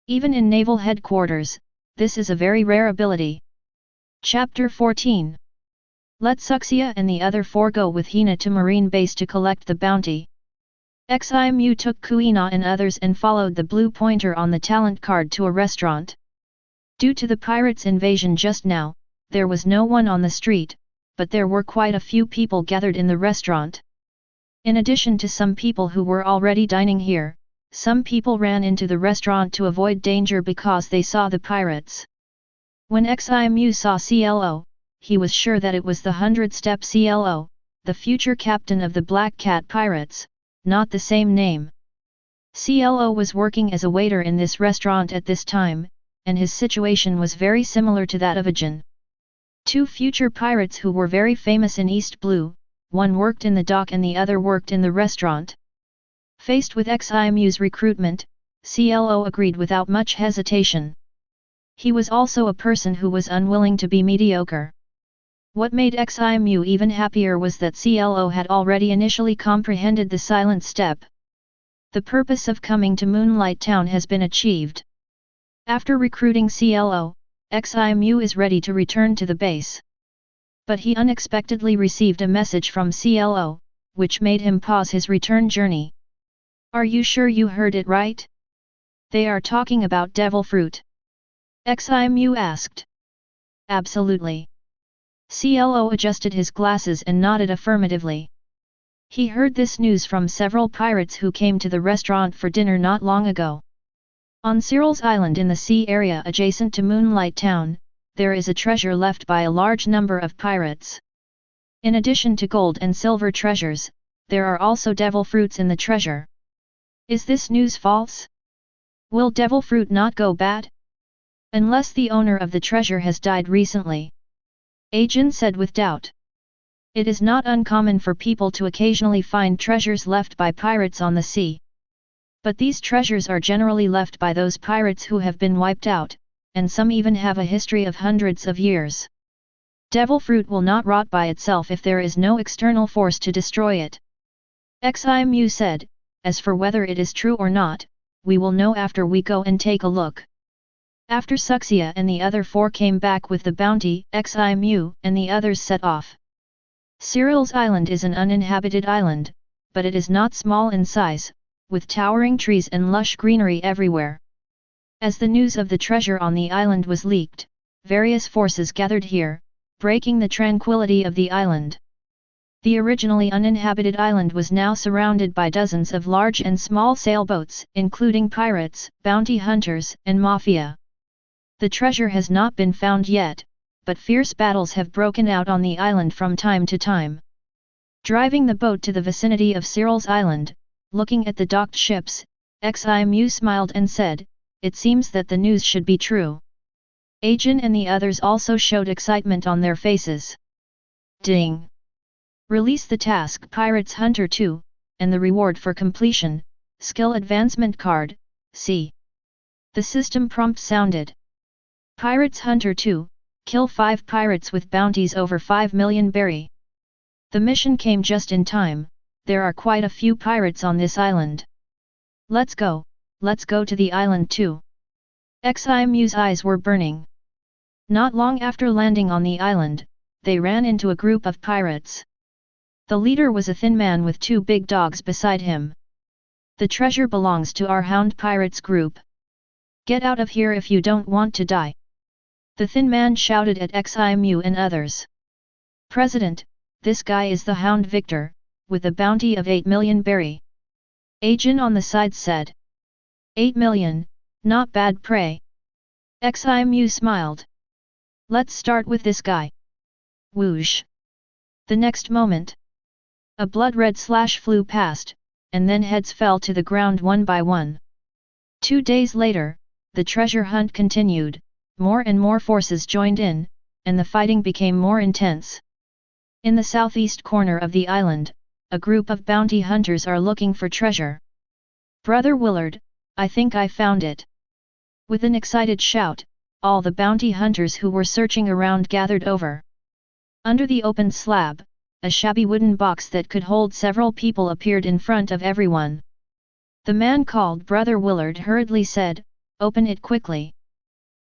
Even in naval headquarters, this is a very rare ability. Chapter 14. Let Suxia and the other four go with Hina to Marine Base to collect the bounty. Ximu took Kuina and others and followed the blue pointer on the talent card to a restaurant. Due to the pirates' invasion just now, there was no one on the street, but there were quite a few people gathered in the restaurant. In addition to some people who were already dining here, some people ran into the restaurant to avoid danger because they saw the pirates. When Ximu saw CLO, he was sure that it was the 100-step CLO, the future captain of the Black Cat Pirates, not the same name. CLO was working as a waiter in this restaurant at this time, and his situation was very similar to that of Ajin. Two future pirates who were very famous in East Blue, one worked in the dock and the other worked in the restaurant. Faced with Ximu's recruitment, CLO agreed without much hesitation. He was also a person who was unwilling to be mediocre. What made Ximu even happier was that CLO had already initially comprehended the silent step. The purpose of coming to Moonlight Town has been achieved. After recruiting CLO, Ximu is ready to return to the base. But he unexpectedly received a message from CLO, which made him pause his return journey. Are you sure you heard it right? They are talking about devil fruit. Ximu asked. Absolutely. CLO adjusted his glasses and nodded affirmatively. He heard this news from several pirates who came to the restaurant for dinner not long ago. On Cyril's Island in the sea area adjacent to Moonlight Town, there is a treasure left by a large number of pirates. In addition to gold and silver treasures, there are also devil fruits in the treasure. Is this news false? Will devil fruit not go bad? Unless the owner of the treasure has died recently. Ajin said with doubt. It is not uncommon for people to occasionally find treasures left by pirates on the sea. But these treasures are generally left by those pirates who have been wiped out, and some even have a history of hundreds of years. Devil fruit will not rot by itself if there is no external force to destroy it. Ximu said, as for whether it is true or not, we will know after we go and take a look. After Suxia and the other four came back with the bounty, Ximu and the others set off. Cyril's Island is an uninhabited island, but it is not small in size, with towering trees and lush greenery everywhere. As the news of the treasure on the island was leaked, various forces gathered here, breaking the tranquility of the island. The originally uninhabited island was now surrounded by dozens of large and small sailboats, including pirates, bounty hunters, and mafia. The treasure has not been found yet, but fierce battles have broken out on the island from time to time. Driving the boat to the vicinity of Cyril's Island, looking at the docked ships, Ximu smiled and said, it seems that the news should be true. Ajin and the others also showed excitement on their faces. Ding! Release the task Pirates Hunter 2, and the reward for completion, Skill Advancement Card, C. The system prompt sounded. Pirates Hunter 2, kill 5 pirates with bounties over 5 million berry. The mission came just in time, there are quite a few pirates on this island. Let's go to the island too. Ximu's eyes were burning. Not long after landing on the island, they ran into a group of pirates. The leader was a thin man with 2 big dogs beside him. The treasure belongs to our Hound Pirates group. Get out of here if you don't want to die. The thin man shouted at Ximu and others. President, this guy is the Hound Victor, with a bounty of 8 million berry. Ajin on the side said. 8 million, not bad prey. Ximu smiled. Let's start with this guy. Whoosh. The next moment, a blood-red slash flew past, and then heads fell to the ground one by one. 2 days later, the treasure hunt continued, more and more forces joined in, and the fighting became more intense. In the southeast corner of the island, a group of bounty hunters are looking for treasure. Brother Willard, I think I found it. With an excited shout, all the bounty hunters who were searching around gathered over. Under the open slab, a shabby wooden box that could hold several people appeared in front of everyone. The man called Brother Willard hurriedly said, "Open it quickly."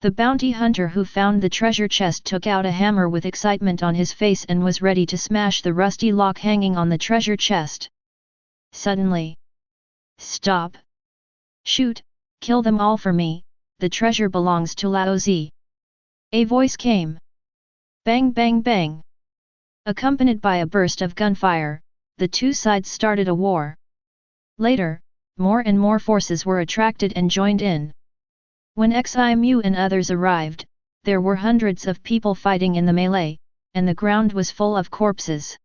The bounty hunter who found the treasure chest took out a hammer with excitement on his face and was ready to smash the rusty lock hanging on the treasure chest. Suddenly, "Stop! Shoot, kill them all for me, the treasure belongs to Lao Zi." A voice came. Bang bang bang. Accompanied by a burst of gunfire, the two sides started a war. Later, more and more forces were attracted and joined in. When Ximu and others arrived, there were hundreds of people fighting in the melee, and the ground was full of corpses.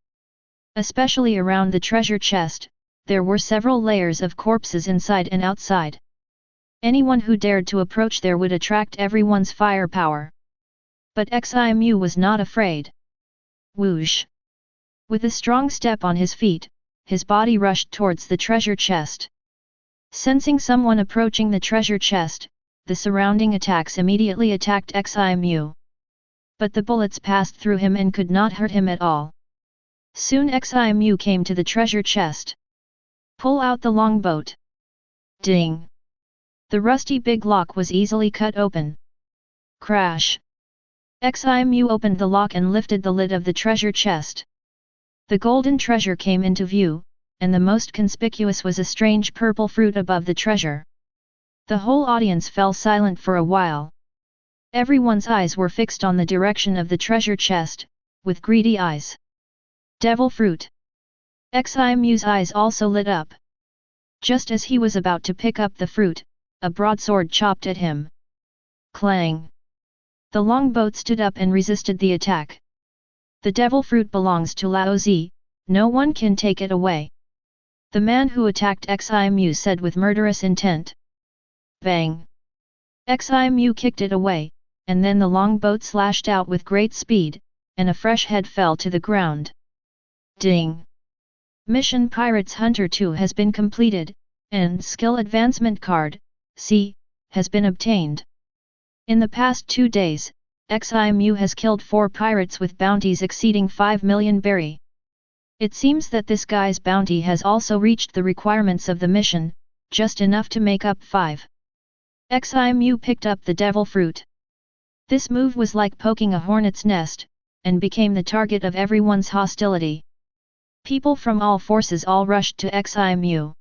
Especially around the treasure chest, there were several layers of corpses inside and outside. Anyone who dared to approach there would attract everyone's firepower. But Ximu was not afraid. Whoosh! With a strong step on his feet, his body rushed towards the treasure chest. Sensing someone approaching the treasure chest, the surrounding attacks immediately attacked Ximu. But the bullets passed through him and could not hurt him at all. Soon Ximu came to the treasure chest. "Pull out the longboat." Ding! The rusty big lock was easily cut open. Crash! Ximu opened the lock and lifted the lid of the treasure chest. The golden treasure came into view, and the most conspicuous was a strange purple fruit above the treasure. The whole audience fell silent for a while. Everyone's eyes were fixed on the direction of the treasure chest, with greedy eyes. Devil fruit! Ximu's eyes also lit up. Just as he was about to pick up the fruit, a broadsword chopped at him. Clang! The longboat stood up and resisted the attack. "The devil fruit belongs to Lao Zi, no one can take it away," the man who attacked Ximu said with murderous intent. Bang! Ximu kicked it away, and then the longboat slashed out with great speed, and a fresh head fell to the ground. Ding! Mission Pirates Hunter 2 has been completed, and Skill Advancement Card, C, has been obtained. In the past 2 days, Ximu has killed 4 pirates with bounties exceeding 5 million berry. It seems that this guy's bounty has also reached the requirements of the mission, just enough to make up 5. Ximu picked up the devil fruit. This move was like poking a hornet's nest, and became the target of everyone's hostility. People from all forces all rushed to Ximu.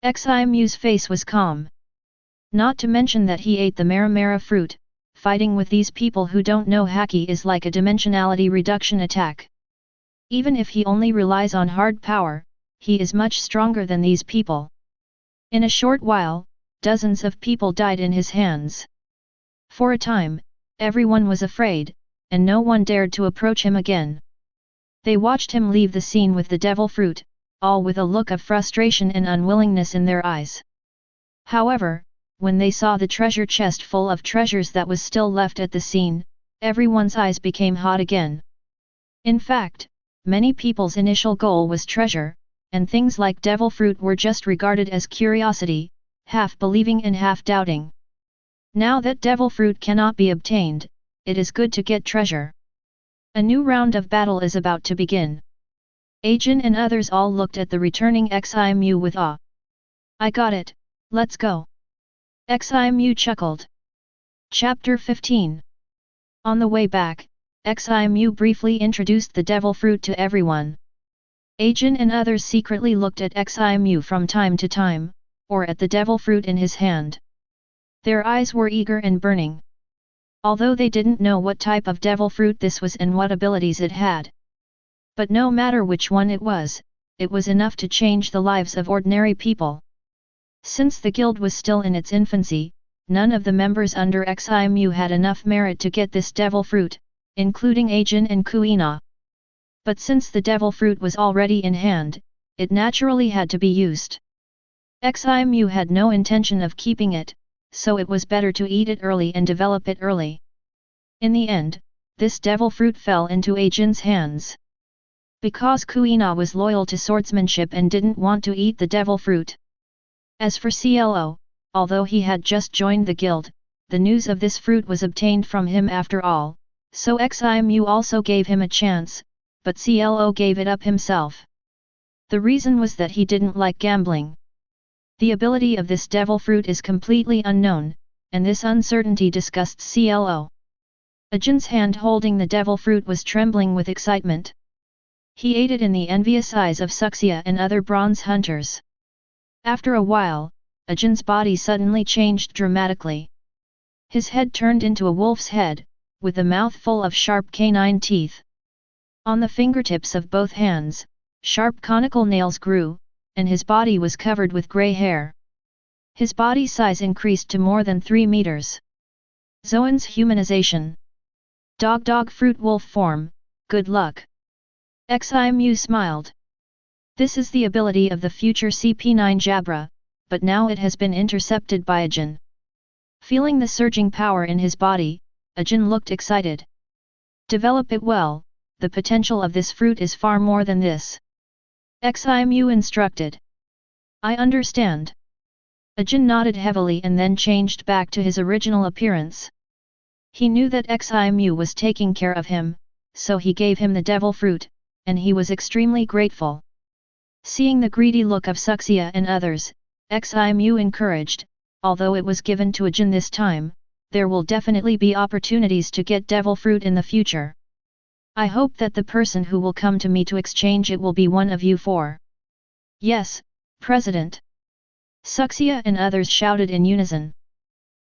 Ximu's face was calm. Not to mention that he ate the Mera-Mera fruit. Fighting with these people who don't know Haki is like a dimensionality reduction attack. Even if he only relies on hard power, he is much stronger than these people. In a short while, dozens of people died in his hands. For a time, everyone was afraid, and no one dared to approach him again. They watched him leave the scene with the devil fruit, all with a look of frustration and unwillingness in their eyes. However, when they saw the treasure chest full of treasures that was still left at the scene, everyone's eyes became hot again. In fact, many people's initial goal was treasure, and things like devil fruit were just regarded as curiosity, half believing and half doubting. Now that devil fruit cannot be obtained, it is good to get treasure. A new round of battle is about to begin. Ajin and others all looked at the returning Ximu with awe. "I got it, let's go." Ximu chuckled. Chapter 15. On the way back, Ximu briefly introduced the devil fruit to everyone. Ajin and others secretly looked at Ximu from time to time, or at the devil fruit in his hand. Their eyes were eager and burning. Although they didn't know what type of devil fruit this was and what abilities it had. But no matter which one it was enough to change the lives of ordinary people. Since the guild was still in its infancy, none of the members under Ximu had enough merit to get this devil fruit, including Ajin and Kuina. But since the devil fruit was already in hand, it naturally had to be used. Ximu had no intention of keeping it, so it was better to eat it early and develop it early. In the end, this devil fruit fell into Ajin's hands. Because Kuina was loyal to swordsmanship and didn't want to eat the devil fruit. As for CLO, although he had just joined the guild, the news of this fruit was obtained from him after all, so Ximu also gave him a chance, but CLO gave it up himself. The reason was that he didn't like gambling. The ability of this devil fruit is completely unknown, and this uncertainty disgusts Clo. Ajin's hand holding the devil fruit was trembling with excitement. He ate it in the envious eyes of Suxia and other bronze hunters. After a while, Ajin's body suddenly changed dramatically. His head turned into a wolf's head, with a mouth full of sharp canine teeth. On the fingertips of both hands, sharp conical nails grew, and his body was covered with grey hair. His body size increased to more than 3 meters. Zoan's humanization. Dog fruit wolf form, good luck. Ximu smiled. This is the ability of the future CP9 Jabra, but now it has been intercepted by Ajin. Feeling the surging power in his body, Ajin looked excited. Develop it well, the potential of this fruit is far more than this. Ximu instructed. I understand. Ajin nodded heavily and then changed back to his original appearance. He knew that Ximu was taking care of him, so he gave him the devil fruit, and he was extremely grateful. Seeing the greedy look of Suxia and others, Ximu encouraged, although it was given to Ajin this time, there will definitely be opportunities to get devil fruit in the future. I hope that the person who will come to me to exchange it will be one of you four. Yes, President. Suxia and others shouted in unison.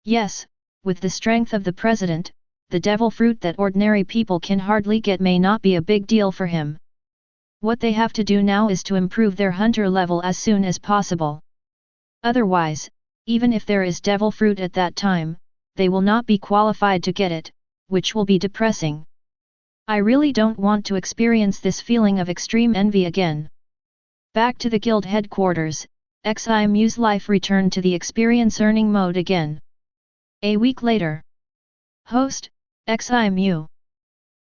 Yes, with the strength of the President, the devil fruit that ordinary people can hardly get may not be a big deal for him. What they have to do now is to improve their hunter level as soon as possible. Otherwise, even if there is devil fruit at that time, they will not be qualified to get it, which will be depressing. I really don't want to experience this feeling of extreme envy again. Back to the guild headquarters, Ximu's life returned to the experience earning mode again. A week later. Host, Ximu.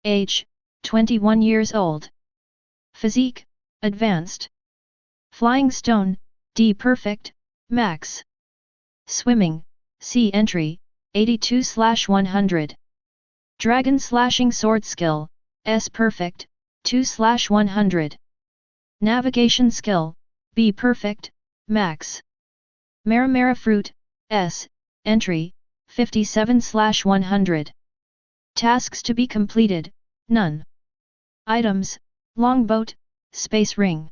Age, 21 years old. Physique, advanced. Flying stone, D perfect, max. Swimming, C entry, 82/100. Dragon slashing sword skill, S perfect, 2/100. Navigation skill, B perfect, max. Mera-Mera fruit, S, entry, 57/100. Tasks to be completed, none. Items, longboat, space ring.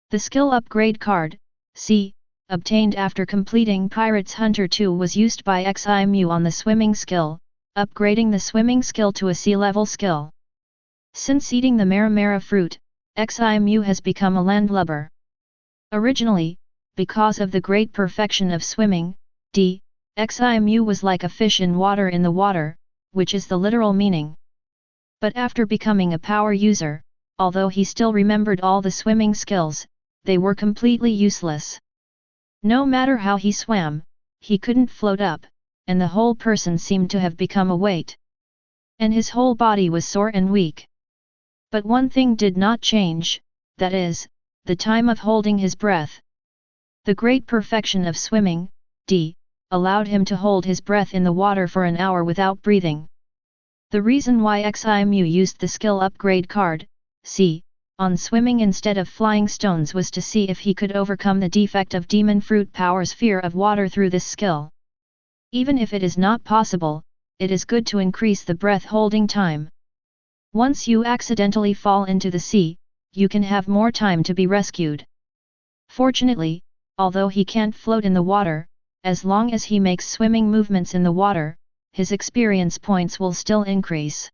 The skill upgrade card, C, obtained after completing Pirates Hunter 2 was used by Ximu on the swimming skill, upgrading the swimming skill to a C-level skill. Since eating the Mera-Mera fruit, Ximu has become a landlubber. Originally, because of the great perfection of swimming, D, Ximu was like a fish in the water, which is the literal meaning. But after becoming a power user, although he still remembered all the swimming skills, they were completely useless. No matter how he swam, he couldn't float up, and the whole person seemed to have become a weight. And his whole body was sore and weak. But one thing did not change, that is, the time of holding his breath. The great perfection of swimming, D, allowed him to hold his breath in the water for an hour without breathing. The reason why Ximu used the skill upgrade card, C, on swimming instead of flying stones was to see if he could overcome the defect of demon fruit power's fear of water through this skill. Even if it is not possible, it is good to increase the breath holding time. Once you accidentally fall into the sea, you can have more time to be rescued. Fortunately, although he can't float in the water, as long as he makes swimming movements in the water, his experience points will still increase.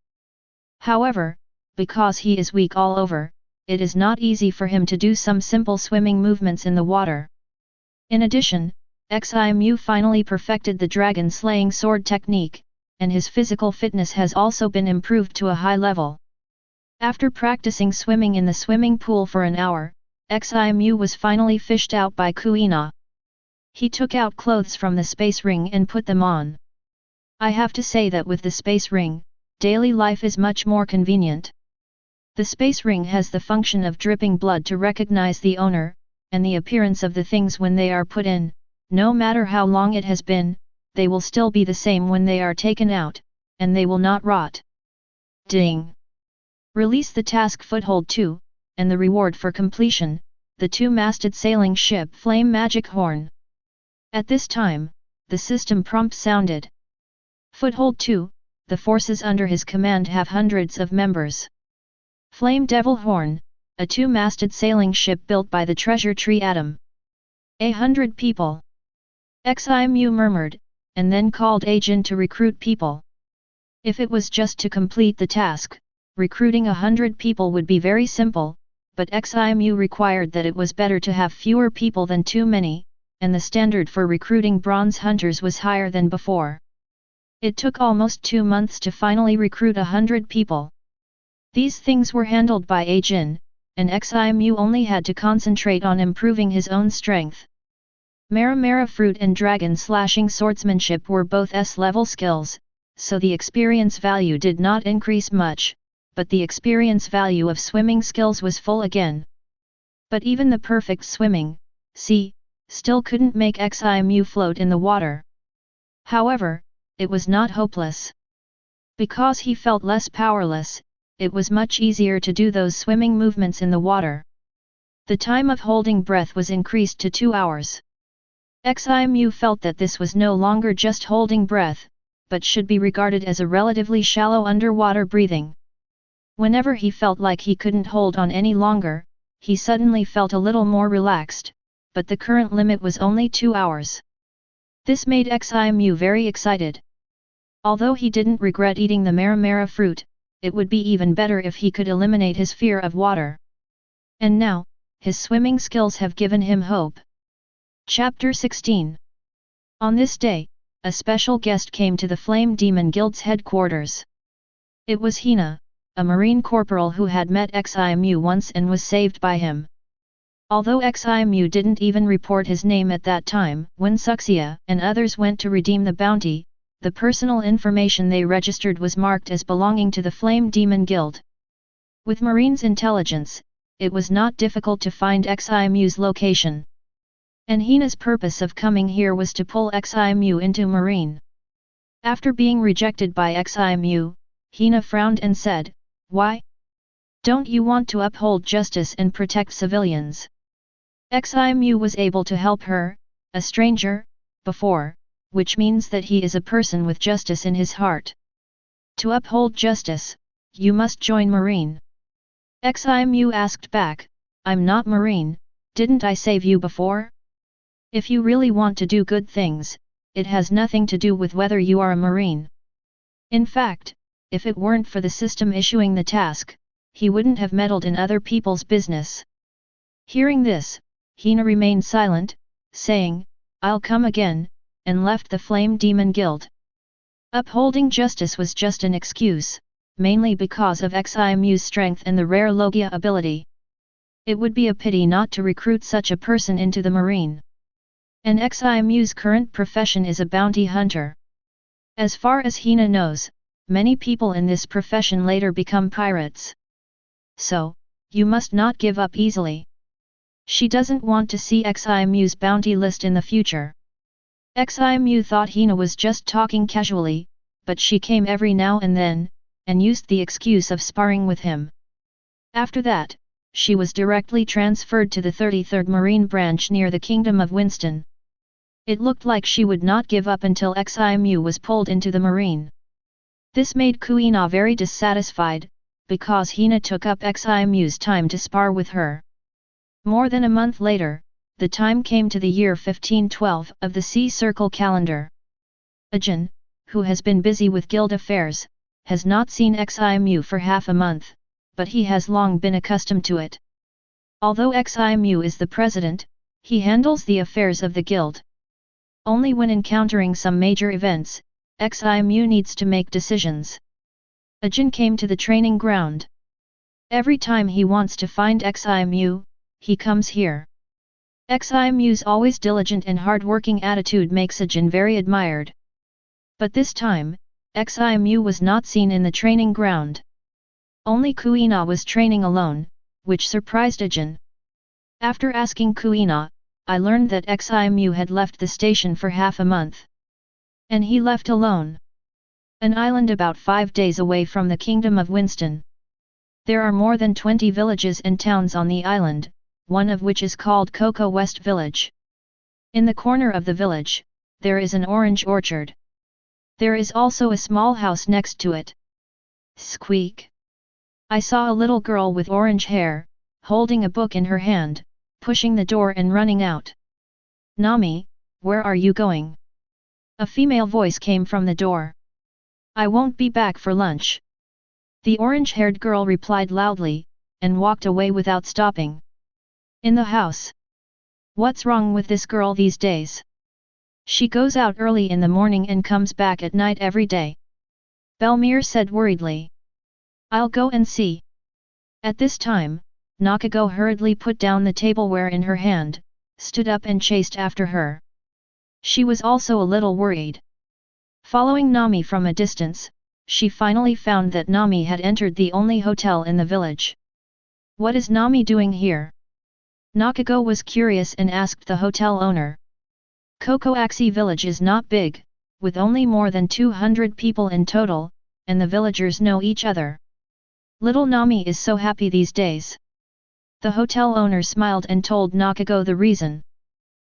However, because he is weak all over, it is not easy for him to do some simple swimming movements in the water. In addition, Ximu finally perfected the dragon slaying sword technique, and his physical fitness has also been improved to a high level. After practicing swimming in the swimming pool for an hour, Ximu was finally fished out by Kuina. He took out clothes from the space ring and put them on. I have to say that with the space ring, daily life is much more convenient. The space ring has the function of dripping blood to recognize the owner, and the appearance of the things when they are put in, no matter how long it has been, they will still be the same when they are taken out, and they will not rot. Ding! Release the task Foothold 2, and the reward for completion, the 2-masted sailing ship Flame Magic Horn. At this time, the system prompt sounded. Foothold 2, the forces under his command have hundreds of members. Flame Devil Horn, a two-masted sailing ship built by the treasure tree atom. 100 people. Ximu murmured, and then called Ajin to recruit people. If it was just to complete the task, recruiting 100 people would be very simple, but Ximu required that it was better to have fewer people than too many, and the standard for recruiting bronze hunters was higher than before. It took almost 2 months to finally recruit 100 people. These things were handled by Ajin, and Ximu only had to concentrate on improving his own strength. Mera-Mera fruit and dragon slashing swordsmanship were both S-level skills, so the experience value did not increase much, but the experience value of swimming skills was full again. But even the perfect swimming, still couldn't make Ximu float in the water. However, it was not hopeless. Because he felt less powerless, it was much easier to do those swimming movements in the water. The time of holding breath was increased to 2 hours. Ximu felt that this was no longer just holding breath, but should be regarded as a relatively shallow underwater breathing. Whenever he felt like he couldn't hold on any longer, he suddenly felt a little more relaxed, but the current limit was only 2 hours. This made Ximu very excited. Although he didn't regret eating the Mera-Mera fruit, it would be even better if he could eliminate his fear of water. And now, his swimming skills have given him hope. Chapter 16. On this day, a special guest came to the Flame Demon Guild's headquarters. It was Hina, a marine corporal who had met Ximu once and was saved by him. Although Ximu didn't even report his name at that time, when Suxia and others went to redeem the bounty, the personal information they registered was marked as belonging to the Flame Demon Guild. With Marine's intelligence, it was not difficult to find Ximu's location. And Hina's purpose of coming here was to pull Ximu into Marine. After being rejected by Ximu, Hina frowned and said, "Why? Don't you want to uphold justice and protect civilians?" Ximu was able to help her, a stranger, before, which means that he is a person with justice in his heart. To uphold justice, you must join Marine. Ximu asked back, "I'm not Marine, didn't I save you before? If you really want to do good things, it has nothing to do with whether you are a Marine. In fact, if it weren't for the system issuing the task, he wouldn't have meddled in other people's business." Hearing this, Hina remained silent, saying, "I'll come again," and left the Flame Demon Guild. Upholding justice was just an excuse, mainly because of Ximu's strength and the rare Logia ability. It would be a pity not to recruit such a person into the Marine. And Ximu's current profession is a bounty hunter. As far as Hina knows, many people in this profession later become pirates. So, you must not give up easily. She doesn't want to see Ximu's bounty list in the future. Ximu thought Hina was just talking casually, but she came every now and then, and used the excuse of sparring with him. After that, she was directly transferred to the 33rd Marine branch near the Kingdom of Winston. It looked like she would not give up until Ximu was pulled into the Marine. This made Kuina very dissatisfied, because Hina took up Ximu's time to spar with her. More than a month later, the time came to the year 1512 of the Sea Circle calendar. Ajin, who has been busy with guild affairs, has not seen Ximu for half a month, but he has long been accustomed to it. Although Ximu is the president, he handles the affairs of the guild. Only when encountering some major events, Ximu needs to make decisions. Ajin came to the training ground. Every time he wants to find Ximu, he comes here. Ximu's always diligent and hard-working attitude makes Ajin very admired. But this time, Ximu was not seen in the training ground. Only Kuina was training alone, which surprised Ajin. After asking Kuina, I learned that Ximu had left the station for half a month. And he left alone. An island about 5 days away from the Kingdom of Winston. There are more than 20 villages and towns on the island, one of which is called Coco West Village. In the corner of the village, there is an orange orchard. There is also a small house next to it. Squeak! I saw a little girl with orange hair, holding a book in her hand, pushing the door and running out. Nami, where are you going? A female voice came from the door. I won't be back for lunch. The orange-haired girl replied loudly, and walked away without stopping. In the house. What's wrong with this girl these days? She goes out early in the morning and comes back at night every day. Belmere said worriedly. I'll go and see. At this time, Nakago hurriedly put down the tableware in her hand, stood up and chased after her. She was also a little worried. Following Nami from a distance, she finally found that Nami had entered the only hotel in the village. What is Nami doing here? Nakago was curious and asked the hotel owner. Kokoaxi village is not big, with only more than 200 people in total, and the villagers know each other. Little Nami is so happy these days. The hotel owner smiled and told Nakago the reason.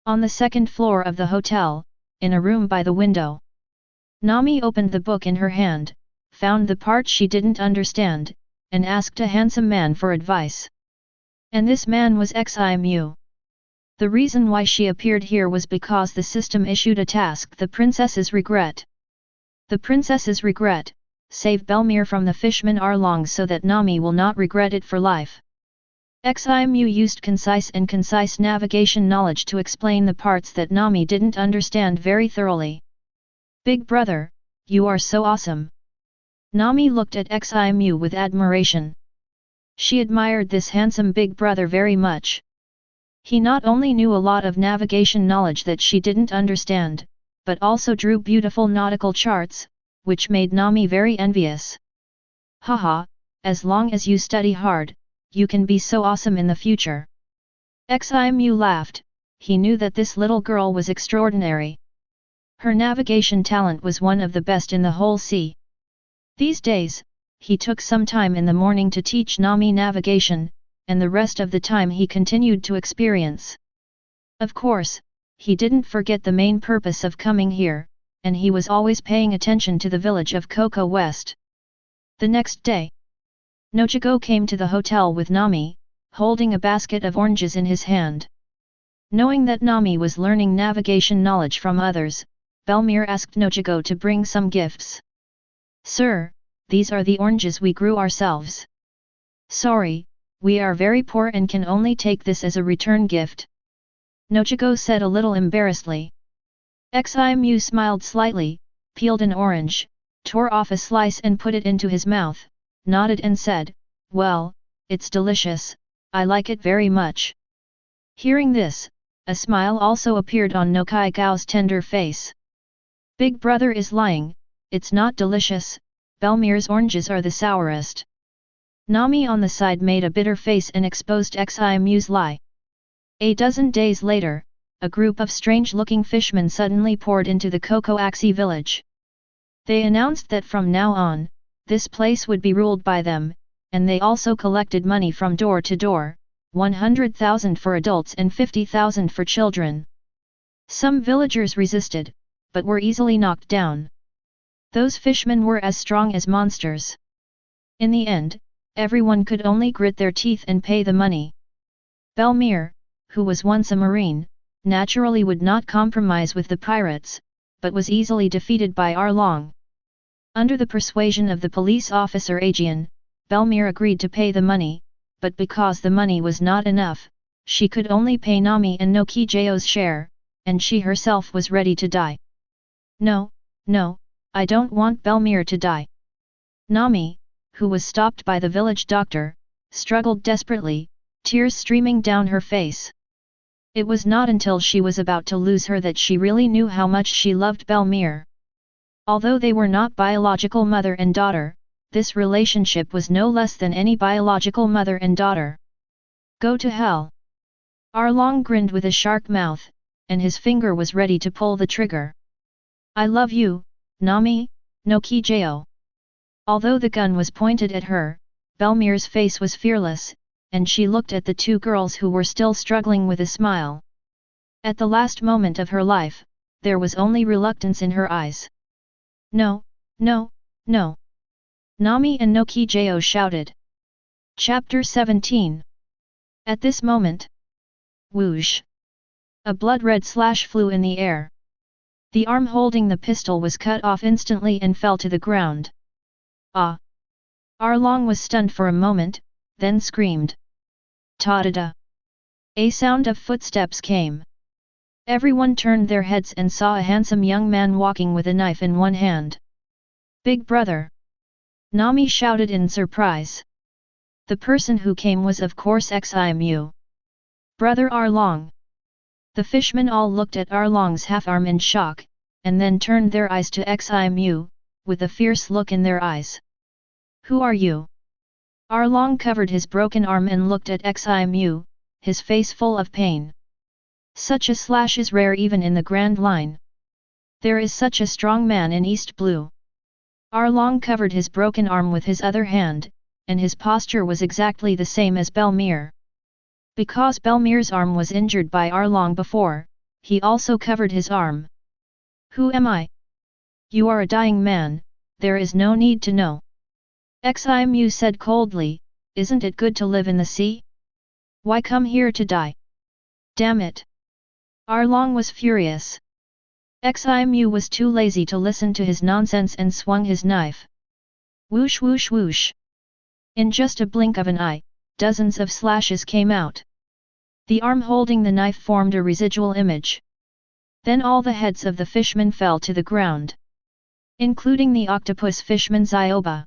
On the second floor of the hotel, in a room by the window. Nami opened the book in her hand, found the part she didn't understand, and asked a handsome man for advice. And this man was Ximu. The reason why she appeared here was because the system issued a task, the princess's regret. The princess's regret, save Belmere from the Fishman Island so that Nami will not regret it for life. Ximu used concise navigation knowledge to explain the parts that Nami didn't understand very thoroughly. Big brother, you are so awesome. Nami looked at Ximu with admiration. She admired this handsome big brother very much. He not only knew a lot of navigation knowledge that she didn't understand, but also drew beautiful nautical charts, which made Nami very envious. Haha, as long as you study hard, you can be so awesome in the future. Ximu laughed, he knew that this little girl was extraordinary. Her navigation talent was one of the best in the whole sea. These days, he took some time in the morning to teach Nami navigation, and the rest of the time he continued to experience. Of course, he didn't forget the main purpose of coming here, and he was always paying attention to the village of Coco West. The next day, Nochigo came to the hotel with Nami, holding a basket of oranges in his hand. Knowing that Nami was learning navigation knowledge from others, Belmere asked Nochigo to bring some gifts. Sir, these are the oranges we grew ourselves. Sorry, we are very poor and can only take this as a return gift. Nochigo said a little embarrassedly. Ximu smiled slightly, peeled an orange, tore off a slice and put it into his mouth, nodded and said, well, it's delicious, I like it very much. Hearing this, a smile also appeared on Nokaigao's tender face. Big brother is lying, it's not delicious, Belmere's oranges are the sourest. Nami on the side made a bitter face and exposed Ximu's lie. A dozen days later, a group of strange-looking fishmen suddenly poured into the Kokoaxi village. They announced that from now on, this place would be ruled by them, and they also collected money from door to door, 100,000 for adults and 50,000 for children. Some villagers resisted, but were easily knocked down. Those fishmen were as strong as monsters. In the end, everyone could only grit their teeth and pay the money. Belmere, who was once a marine, naturally would not compromise with the pirates, but was easily defeated by Arlong. Under the persuasion of the police officer Aegean, Belmere agreed to pay the money, but because the money was not enough, she could only pay Nami and Nokijao's share, and she herself was ready to die. No, I don't want Belmere to die. Nami, who was stopped by the village doctor, struggled desperately, tears streaming down her face. It was not until she was about to lose her that she really knew how much she loved Belmere. Although they were not biological mother and daughter, this relationship was no less than any biological mother and daughter. Go to hell! Arlong grinned with a shark mouth, and his finger was ready to pull the trigger. I love you, Nami, Nokijao. Although the gun was pointed at her, Belmere's face was fearless, and she looked at the two girls who were still struggling with a smile. At the last moment of her life, there was only reluctance in her eyes. No, no, no! Nami and Nokijo shouted. Chapter 17. At this moment, whoosh! A blood-red slash flew in the air. The arm holding the pistol was cut off instantly and fell to the ground. Ah! Arlong was stunned for a moment, then screamed. Ta-da-da! A sound of footsteps came. Everyone turned their heads and saw a handsome young man walking with a knife in one hand. Big brother! Nami shouted in surprise. The person who came was of course Ximu. Brother Arlong. The fishmen all looked at Arlong's half-arm in shock, and then turned their eyes to Ximu, with a fierce look in their eyes. Who are you? Arlong covered his broken arm and looked at Ximu, his face full of pain. Such a slash is rare even in the Grand Line. There is such a strong man in East Blue. Arlong covered his broken arm with his other hand, and his posture was exactly the same as Belmere. Because Belmere's arm was injured by Arlong before, he also covered his arm. Who am I? You are a dying man, there is no need to know. Ximu said coldly, isn't it good to live in the sea? Why come here to die? Damn it! Arlong was furious. Ximu was too lazy to listen to his nonsense and swung his knife. Whoosh whoosh whoosh! In just a blink of an eye, dozens of slashes came out. The arm holding the knife formed a residual image. Then all the heads of the fishmen fell to the ground. Including the octopus fishman Zioba.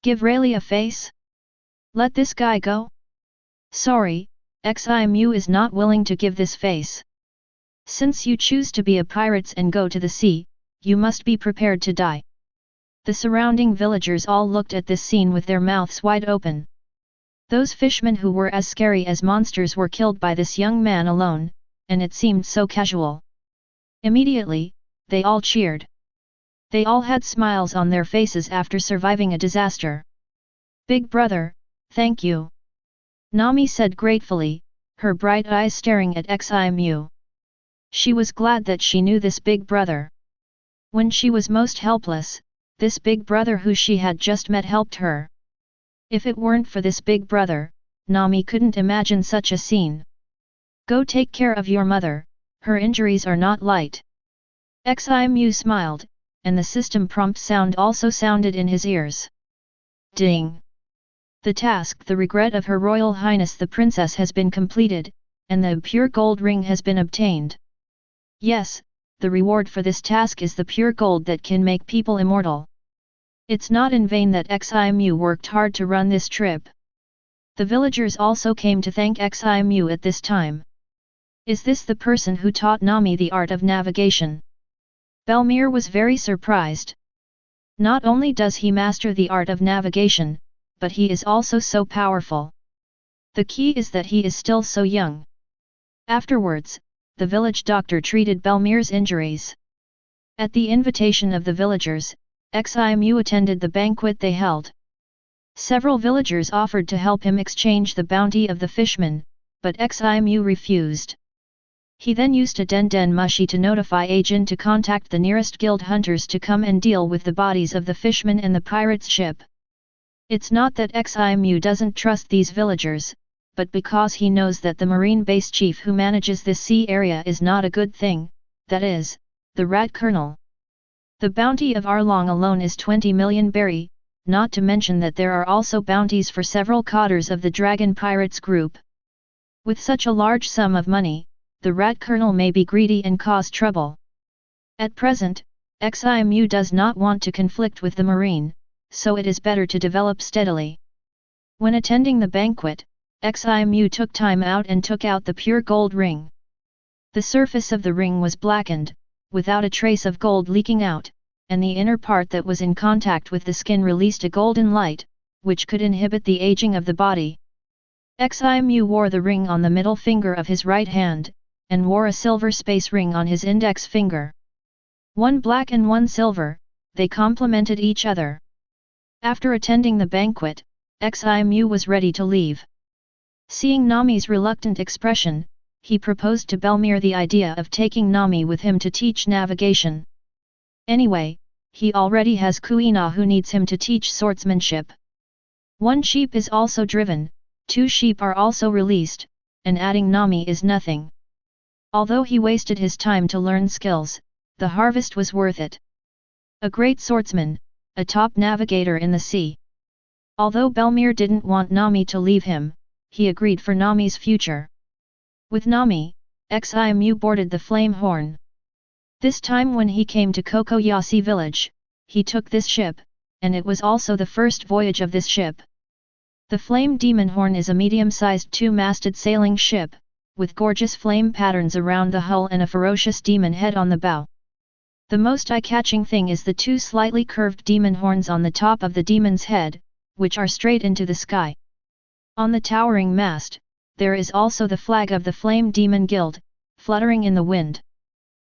Give Rayleigh a face? Let this guy go? Sorry, Ximu is not willing to give this face. Since you choose to be a pirate and go to the sea, you must be prepared to die. The surrounding villagers all looked at this scene with their mouths wide open. Those fishmen who were as scary as monsters were killed by this young man alone, and it seemed so casual. Immediately, they all cheered. They all had smiles on their faces after surviving a disaster. Big brother, thank you. Nami said gratefully, her bright eyes staring at Ximu. She was glad that she knew this big brother. When she was most helpless, this big brother who she had just met helped her. If it weren't for this big brother, Nami couldn't imagine such a scene. Go take care of your mother, her injuries are not light. Ximu smiled, and the system prompt sound also sounded in his ears. Ding! The task, the regret of Her Royal Highness the Princess has been completed, and the pure gold ring has been obtained. Yes, the reward for this task is the pure gold that can make people immortal. It's not in vain that Ximu worked hard to run this trip. The villagers also came to thank Ximu at this time. Is this the person who taught Nami the art of navigation? Belmere was very surprised. Not only does he master the art of navigation, but he is also so powerful. The key is that he is still so young. Afterwards, the village doctor treated Belmere's injuries. At the invitation of the villagers, Ximu attended the banquet they held. Several villagers offered to help him exchange the bounty of the fishmen, but Ximu refused. He then used a den mushi to notify Ajin to contact the nearest guild hunters to come and deal with the bodies of the fishmen and the pirates' ship. It's not that Ximu doesn't trust these villagers, but because he knows that the marine base chief who manages this sea area is not a good thing, that is, the rat colonel. The bounty of Arlong alone is 20 million berry, not to mention that there are also bounties for several cotters of the Dragon Pirates group. With such a large sum of money, the rat colonel may be greedy and cause trouble. At present, Ximu does not want to conflict with the marine, so it is better to develop steadily. When attending the banquet, Ximu took time out and took out the pure gold ring. The surface of the ring was blackened, without a trace of gold leaking out, and the inner part that was in contact with the skin released a golden light, which could inhibit the aging of the body. Ximu wore the ring on the middle finger of his right hand, and wore a silver space ring on his index finger. One black and one silver, they complemented each other. After attending the banquet, Ximu was ready to leave. Seeing Nami's reluctant expression, he proposed to Belmere the idea of taking Nami with him to teach navigation. Anyway, he already has Kuina who needs him to teach swordsmanship. 1 sheep is also driven, 2 sheep are also released, and adding Nami is nothing. Although he wasted his time to learn skills, the harvest was worth it. A great swordsman, a top navigator in the sea. Although Belmere didn't want Nami to leave him, he agreed for Nami's future. With Nami, Ximu boarded the Flame Horn. This time when he came to Kokoyasi village, he took this ship, and it was also the first voyage of this ship. The Flame Demon Horn is a medium-sized 2-masted sailing ship, with gorgeous flame patterns around the hull and a ferocious demon head on the bow. The most eye-catching thing is the 2 slightly curved demon horns on the top of the demon's head, which are straight into the sky. On the towering mast, there is also the flag of the Flame Demon Guild, fluttering in the wind.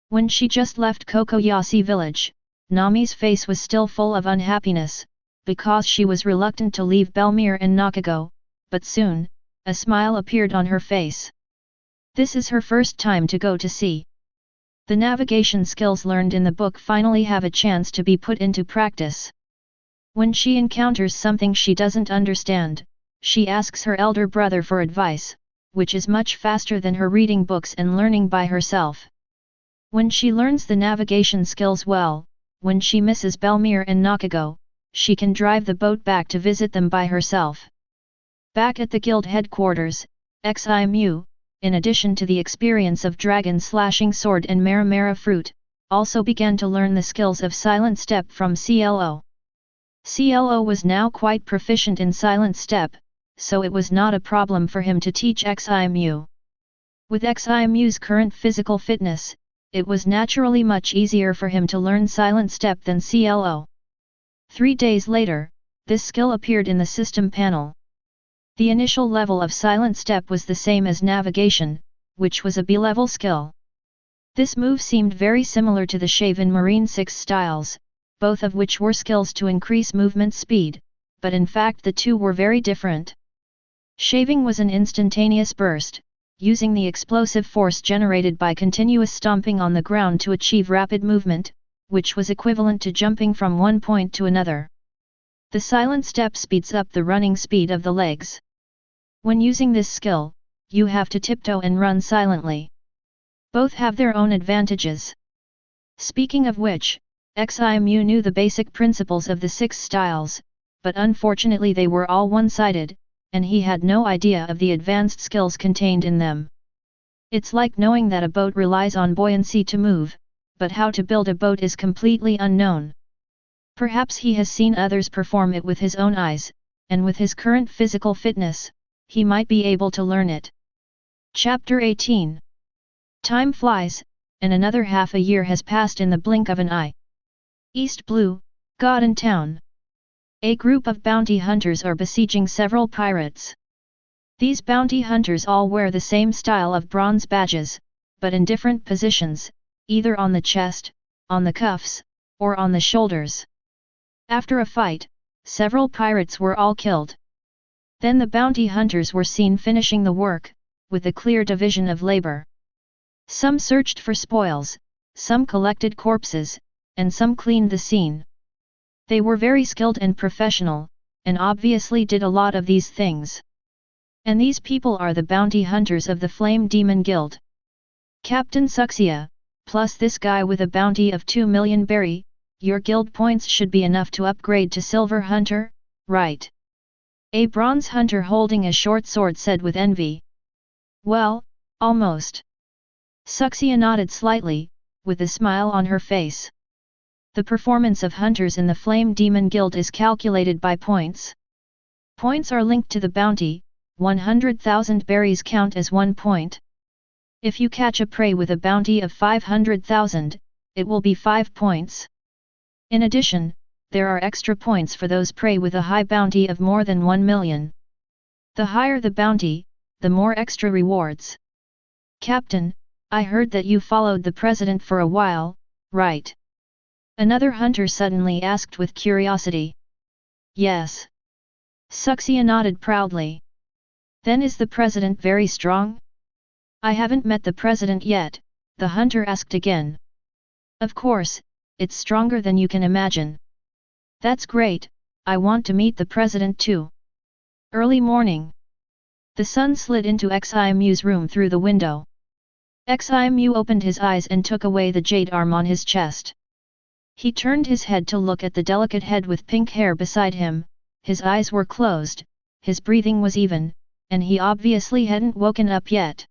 When she just left Kokoyasi village, Nami's face was still full of unhappiness, because she was reluctant to leave Belmere and Nakago, but soon, a smile appeared on her face. This is her first time to go to sea. The navigation skills learned in the book finally have a chance to be put into practice. When she encounters something she doesn't understand, she asks her elder brother for advice, which is much faster than her reading books and learning by herself. When she learns the navigation skills well, when she misses Belmere and Nakago, she can drive the boat back to visit them by herself. Back at the guild headquarters, Ximu, in addition to the experience of dragon slashing sword and Mera-Mera fruit, also began to learn the skills of silent step from CLO. CLO was now quite proficient in silent step, so it was not a problem for him to teach Ximu. With Ximu's current physical fitness, it was naturally much easier for him to learn silent step than CLO. 3 days later, this skill appeared in the system panel. The initial level of silent step was the same as navigation, which was a B-level skill. This move seemed very similar to the Shaven Marine 6 styles, both of which were skills to increase movement speed, but in fact the two were very different. Shaving was an instantaneous burst, using the explosive force generated by continuous stomping on the ground to achieve rapid movement, which was equivalent to jumping from one point to another. The silent step speeds up the running speed of the legs. When using this skill, you have to tiptoe and run silently. Both have their own advantages. Speaking of which, Ximu knew the basic principles of the 6 styles, but unfortunately they were all one-sided, and he had no idea of the advanced skills contained in them. It's like knowing that a boat relies on buoyancy to move, but how to build a boat is completely unknown. Perhaps he has seen others perform it with his own eyes, and with his current physical fitness, he might be able to learn it. Chapter 18. Time flies, and another half a year has passed in the blink of an eye. East Blue, Godin Town. A group of bounty hunters are besieging several pirates. These bounty hunters all wear the same style of bronze badges, but in different positions, either on the chest, on the cuffs, or on the shoulders. After a fight, several pirates were all killed. Then the bounty hunters were seen finishing the work, with a clear division of labor. Some searched for spoils, some collected corpses, and some cleaned the scene. They were very skilled and professional, and obviously did a lot of these things. And these people are the bounty hunters of the Flame Demon Guild. Captain Suxia, plus this guy with a bounty of 2 million berry, your guild points should be enough to upgrade to Silver Hunter, right? A bronze hunter holding a short sword said with envy. Well, almost. Suxia nodded slightly, with a smile on her face. The performance of hunters in the Flame Demon Guild is calculated by points. Points are linked to the bounty, 100,000 berries count as 1 point. If you catch a prey with a bounty of 500,000, it will be 5 points. In addition, there are extra points for those prey with a high bounty of more than 1 million. The higher the bounty, the more extra rewards. Captain, I heard that you followed the president for a while, right? Another hunter suddenly asked with curiosity. Yes. Suxia nodded proudly. Then is the president very strong? I haven't met the president yet, the hunter asked again. Of course, it's stronger than you can imagine. That's great, I want to meet the president too. Early morning. The sun slid into Ximu's room through the window. Ximu opened his eyes and took away the jade arm on his chest. He turned his head to look at the delicate head with pink hair beside him, his eyes were closed, his breathing was even, and he obviously hadn't woken up yet.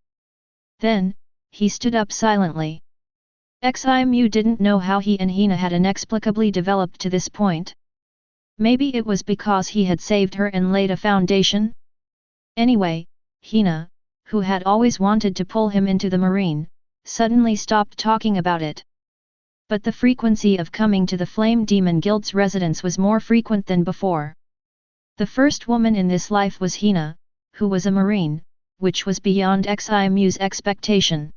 Then, he stood up silently. Ximu didn't know how he and Hina had inexplicably developed to this point. Maybe it was because he had saved her and laid a foundation? Anyway, Hina, who had always wanted to pull him into the marine, suddenly stopped talking about it. But the frequency of coming to the Flame Demon Guild's residence was more frequent than before. The first woman in this life was Hina, who was a marine, which was beyond Ximu's expectation.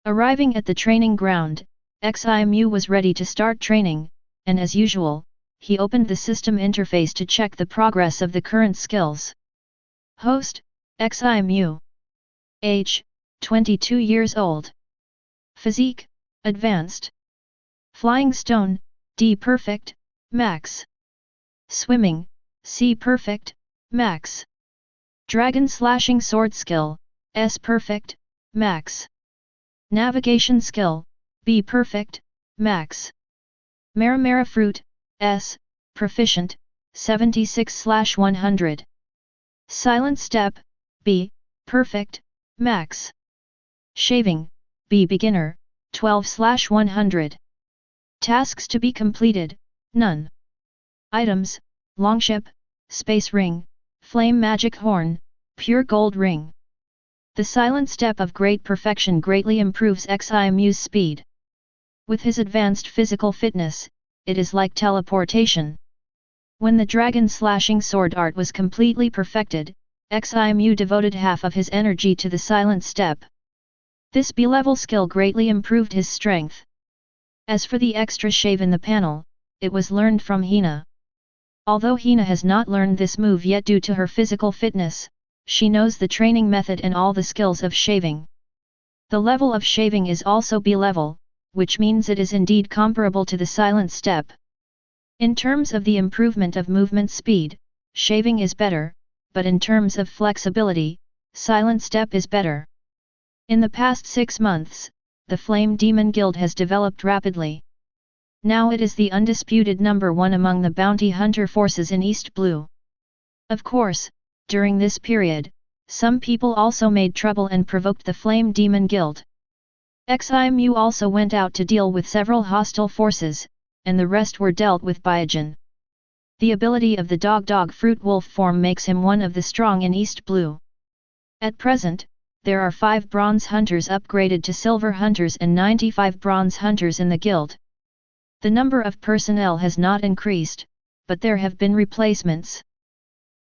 Arriving at the training ground, Ximu was ready to start training, and as usual, he opened the system interface to check the progress of the current skills. Host, Ximu. Age, 22 years old. Physique, Advanced. Flying Stone, D Perfect, Max. Swimming, C Perfect, Max. Dragon Slashing Sword Skill, S Perfect, Max. Navigation Skill, B Perfect, Max. Mera-Mera Fruit, S, Proficient, 76/100. Silent Step, B, Perfect, Max. Shaving, B Beginner, 12/100. Tasks to be completed, none. Items, Longship, Space Ring, Flame Magic Horn, Pure Gold Ring. The Silent Step of Great Perfection greatly improves Ximu's speed. With his advanced physical fitness, it is like teleportation. When the Dragon Slashing Sword art was completely perfected, Ximu devoted half of his energy to the Silent Step. This B-level skill greatly improved his strength. As for the extra shave in the panel, it was learned from Hina. Although Hina has not learned this move yet due to her physical fitness, she knows the training method and all the skills of shaving. The level of shaving is also B-level, which means it is indeed comparable to the Silent Step. In terms of the improvement of movement speed, shaving is better, but in terms of flexibility, Silent Step is better. In the past 6 months, the Flame Demon Guild has developed rapidly. Now it is the undisputed number 1 among the bounty hunter forces in East Blue. Of course, during this period, some people also made trouble and provoked the Flame Demon Guild. Ximu also went out to deal with several hostile forces, and the rest were dealt with by Ajin. The ability of the dog fruit wolf form makes him one of the strong in East Blue. At present, there are 5 bronze hunters upgraded to silver hunters and 95 bronze hunters in the guild. The number of personnel has not increased, but there have been replacements.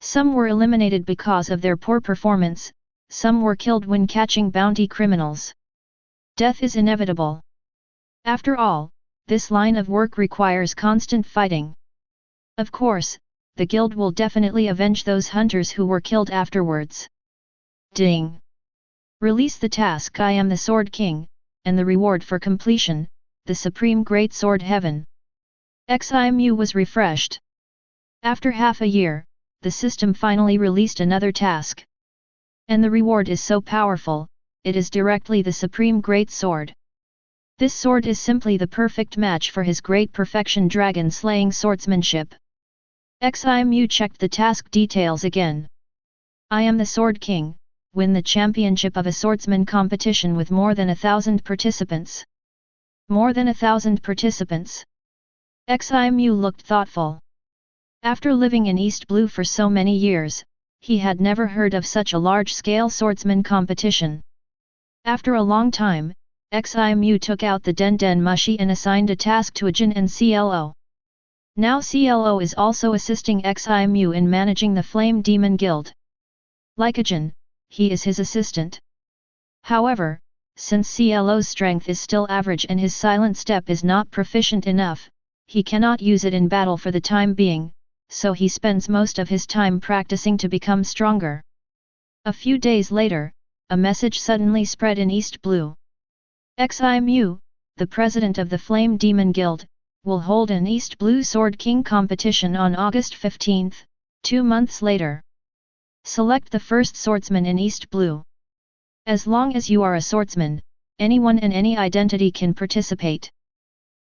Some were eliminated because of their poor performance, some were killed when catching bounty criminals. Death is inevitable. After all, this line of work requires constant fighting. Of course, the guild will definitely avenge those hunters who were killed afterwards. Ding! Release the task I am the Sword King, and the reward for completion, the Supreme Great Sword Heaven. Ximu was refreshed. After half a year, the system finally released another task. And the reward is so powerful, it is directly the Supreme Great Sword. This sword is simply the perfect match for his great perfection dragon-slaying swordsmanship. Ximu checked the task details again. I am the Sword King, win the championship of a swordsman competition with more than 1,000 participants. More than 1,000 participants? Ximu looked thoughtful. After living in East Blue for so many years, he had never heard of such a large-scale swordsman competition. After a long time, Ximu took out the Den Mushi and assigned a task to Ajin and CLO. Now CLO is also assisting Ximu in managing the Flame Demon Guild. Like Ajin, he is his assistant. However, since CLO's strength is still average and his Silent Step is not proficient enough, he cannot use it in battle for the time being, so he spends most of his time practicing to become stronger. A few days later, a message suddenly spread in East Blue. Ximu, the president of the Flame Demon Guild, will hold an East Blue Sword King competition on August 15, 2 months later. Select the first swordsman in East Blue. As long as you are a swordsman, anyone and any identity can participate.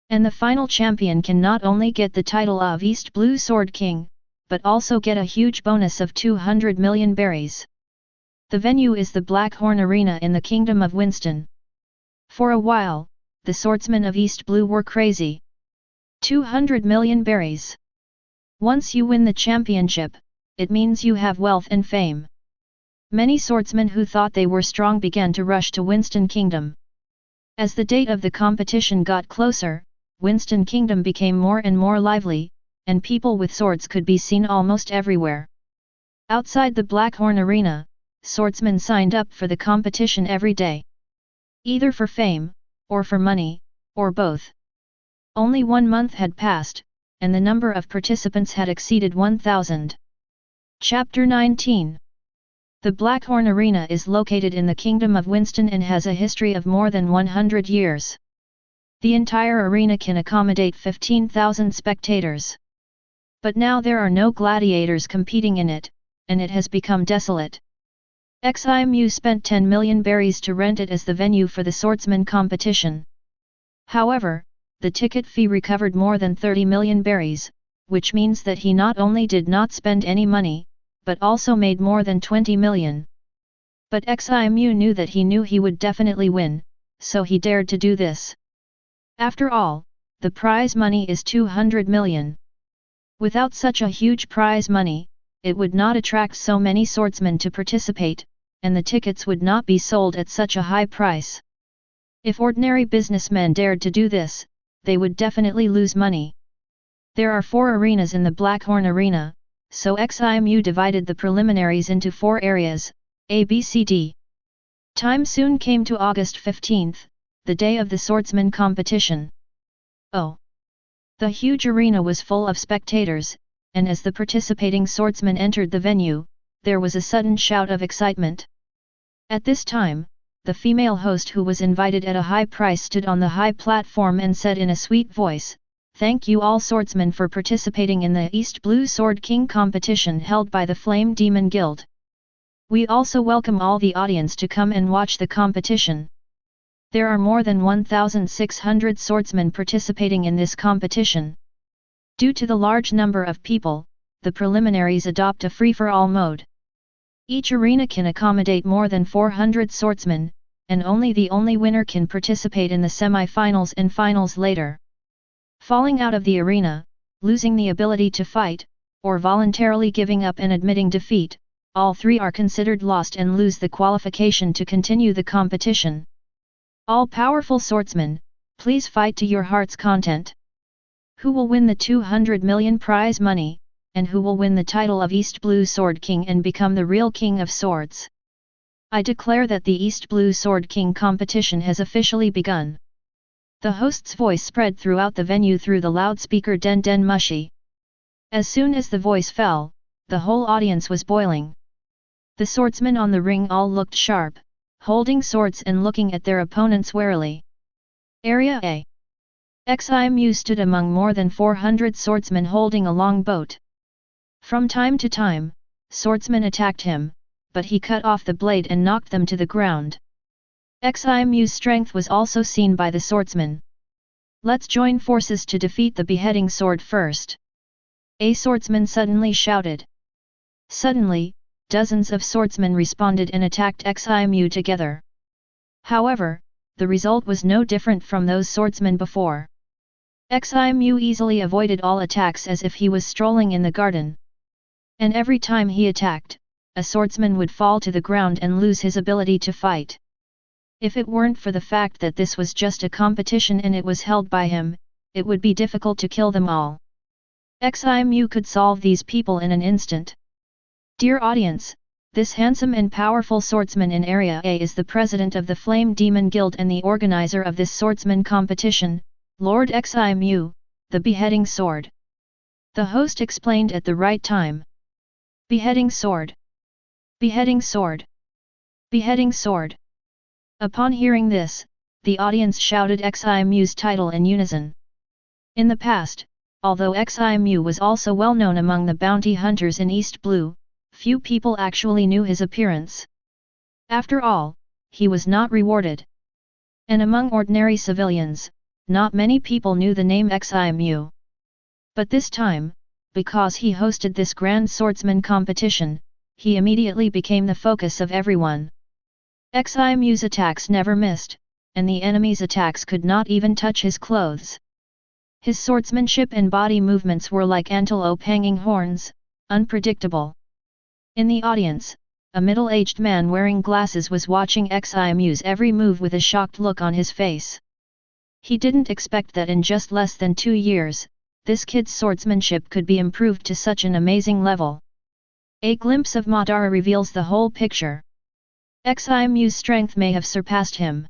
And the final champion can not only get the title of East Blue Sword King, but also get a huge bonus of 200 million berries. The venue is the Blackhorn Arena in the Kingdom of Winston. For a while, the swordsmen of East Blue were crazy. 200 million berries. Once you win the championship, it means you have wealth and fame. Many swordsmen who thought they were strong began to rush to Winston Kingdom. As the date of the competition got closer, Winston Kingdom became more and more lively, and people with swords could be seen almost everywhere. Outside the Blackhorn Arena, swordsmen signed up for the competition every day. Either for fame, or for money, or both. Only 1 month had passed, and the number of participants had exceeded 1,000. Chapter 19. The Blackhorn Arena is located in the Kingdom of Winston and has a history of more than 100 years. The entire arena can accommodate 15,000 spectators. But now there are no gladiators competing in it, and it has become desolate. Ximu spent 10 million berries to rent it as the venue for the swordsman competition. However, the ticket fee recovered more than 30 million berries, which means that he not only did not spend any money, but also made more than 20 million. But Ximu knew that he would definitely win, so he dared to do this. After all, the prize money is 200 million. Without such a huge prize money, it would not attract so many swordsmen to participate, and the tickets would not be sold at such a high price. If ordinary businessmen dared to do this, they would definitely lose money. There are 4 arenas in the Blackhorn Arena, so Ximu divided the preliminaries into 4 areas, A, B, C, D. Time soon came to August 15, the day of the swordsman competition. Oh! The huge arena was full of spectators, and as the participating swordsmen entered the venue, there was a sudden shout of excitement. At this time, the female host who was invited at a high price stood on the high platform and said in a sweet voice, "Thank you all swordsmen for participating in the East Blue Sword King competition held by the Flame Demon Guild. We also welcome all the audience to come and watch the competition. There are more than 1,600 swordsmen participating in this competition. Due to the large number of people, the preliminaries adopt a free-for-all mode. Each arena can accommodate more than 400 swordsmen, and only the winner can participate in the semi-finals and finals later. Falling out of the arena, losing the ability to fight, or voluntarily giving up and admitting defeat, all 3 are considered lost and lose the qualification to continue the competition. All powerful swordsmen, please fight to your heart's content. Who will win the 200 million prize money, and who will win the title of East Blue Sword King and become the real King of Swords? I declare that the East Blue Sword King competition has officially begun." The host's voice spread throughout the venue through the loudspeaker Den Den Mushi. As soon as the voice fell, the whole audience was boiling. The swordsmen on the ring all looked sharp, holding swords and looking at their opponents warily. Area A. Ximu stood among more than 400 swordsmen holding a long boat. From time to time, swordsmen attacked him, but he cut off the blade and knocked them to the ground. Ximu's strength was also seen by the swordsmen. "Let's join forces to defeat the beheading sword first," a swordsman suddenly shouted. Suddenly, dozens of swordsmen responded and attacked Ximu together. However, the result was no different from those swordsmen before. Ximu easily avoided all attacks as if he was strolling in the garden. And every time he attacked, a swordsman would fall to the ground and lose his ability to fight. If it weren't for the fact that this was just a competition and it was held by him, it would be difficult to kill them all. Ximu could solve these people in an instant. Dear audience, this handsome and powerful swordsman in Area A is the president of the Flame Demon Guild and the organizer of this swordsman competition, Lord Ximu, the beheading sword. The host explained at the right time. Beheading sword. Beheading sword. Beheading sword. Upon hearing this, the audience shouted XIMU's title in unison. In the past, although XIMU was also well known among the bounty hunters in East Blue, few people actually knew his appearance. After all, he was not rewarded. And among ordinary civilians, not many people knew the name XIMU. But this time, because he hosted this grand swordsman competition, he immediately became the focus of everyone. XIMU's attacks never missed, and the enemy's attacks could not even touch his clothes. His swordsmanship and body movements were like antelope hanging horns, unpredictable. In the audience, a middle-aged man wearing glasses was watching XIMU's every move with a shocked look on his face. He didn't expect that in just less than 2 years, this kid's swordsmanship could be improved to such an amazing level. A glimpse of Madara reveals the whole picture. XIMU's strength may have surpassed him.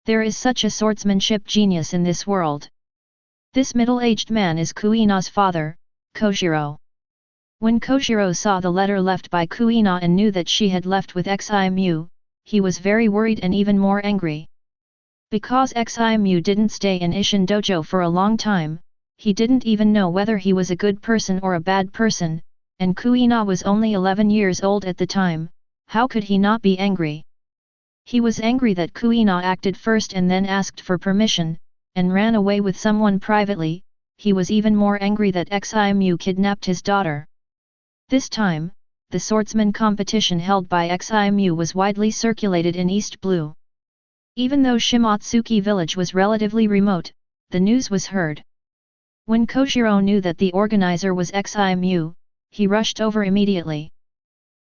There is such a swordsmanship genius in this world. This middle-aged man is Kuina's father, Kojiro. When Kojiro saw the letter left by Kuina and knew that she had left with XIMU, he was very worried and even more angry. Because XIMU didn't stay in Ishin Dojo for a long time, he didn't even know whether he was a good person or a bad person, and Kuina was only 11 years old at the time. How could he not be angry? He was angry that Kuina acted first and then asked for permission, and ran away with someone privately. He was even more angry that XIMU kidnapped his daughter. This time, the swordsman competition held by XIMU was widely circulated in East Blue. Even though Shimotsuki village was relatively remote, the news was heard. When Kojiro knew that the organizer was XIMU, he rushed over immediately.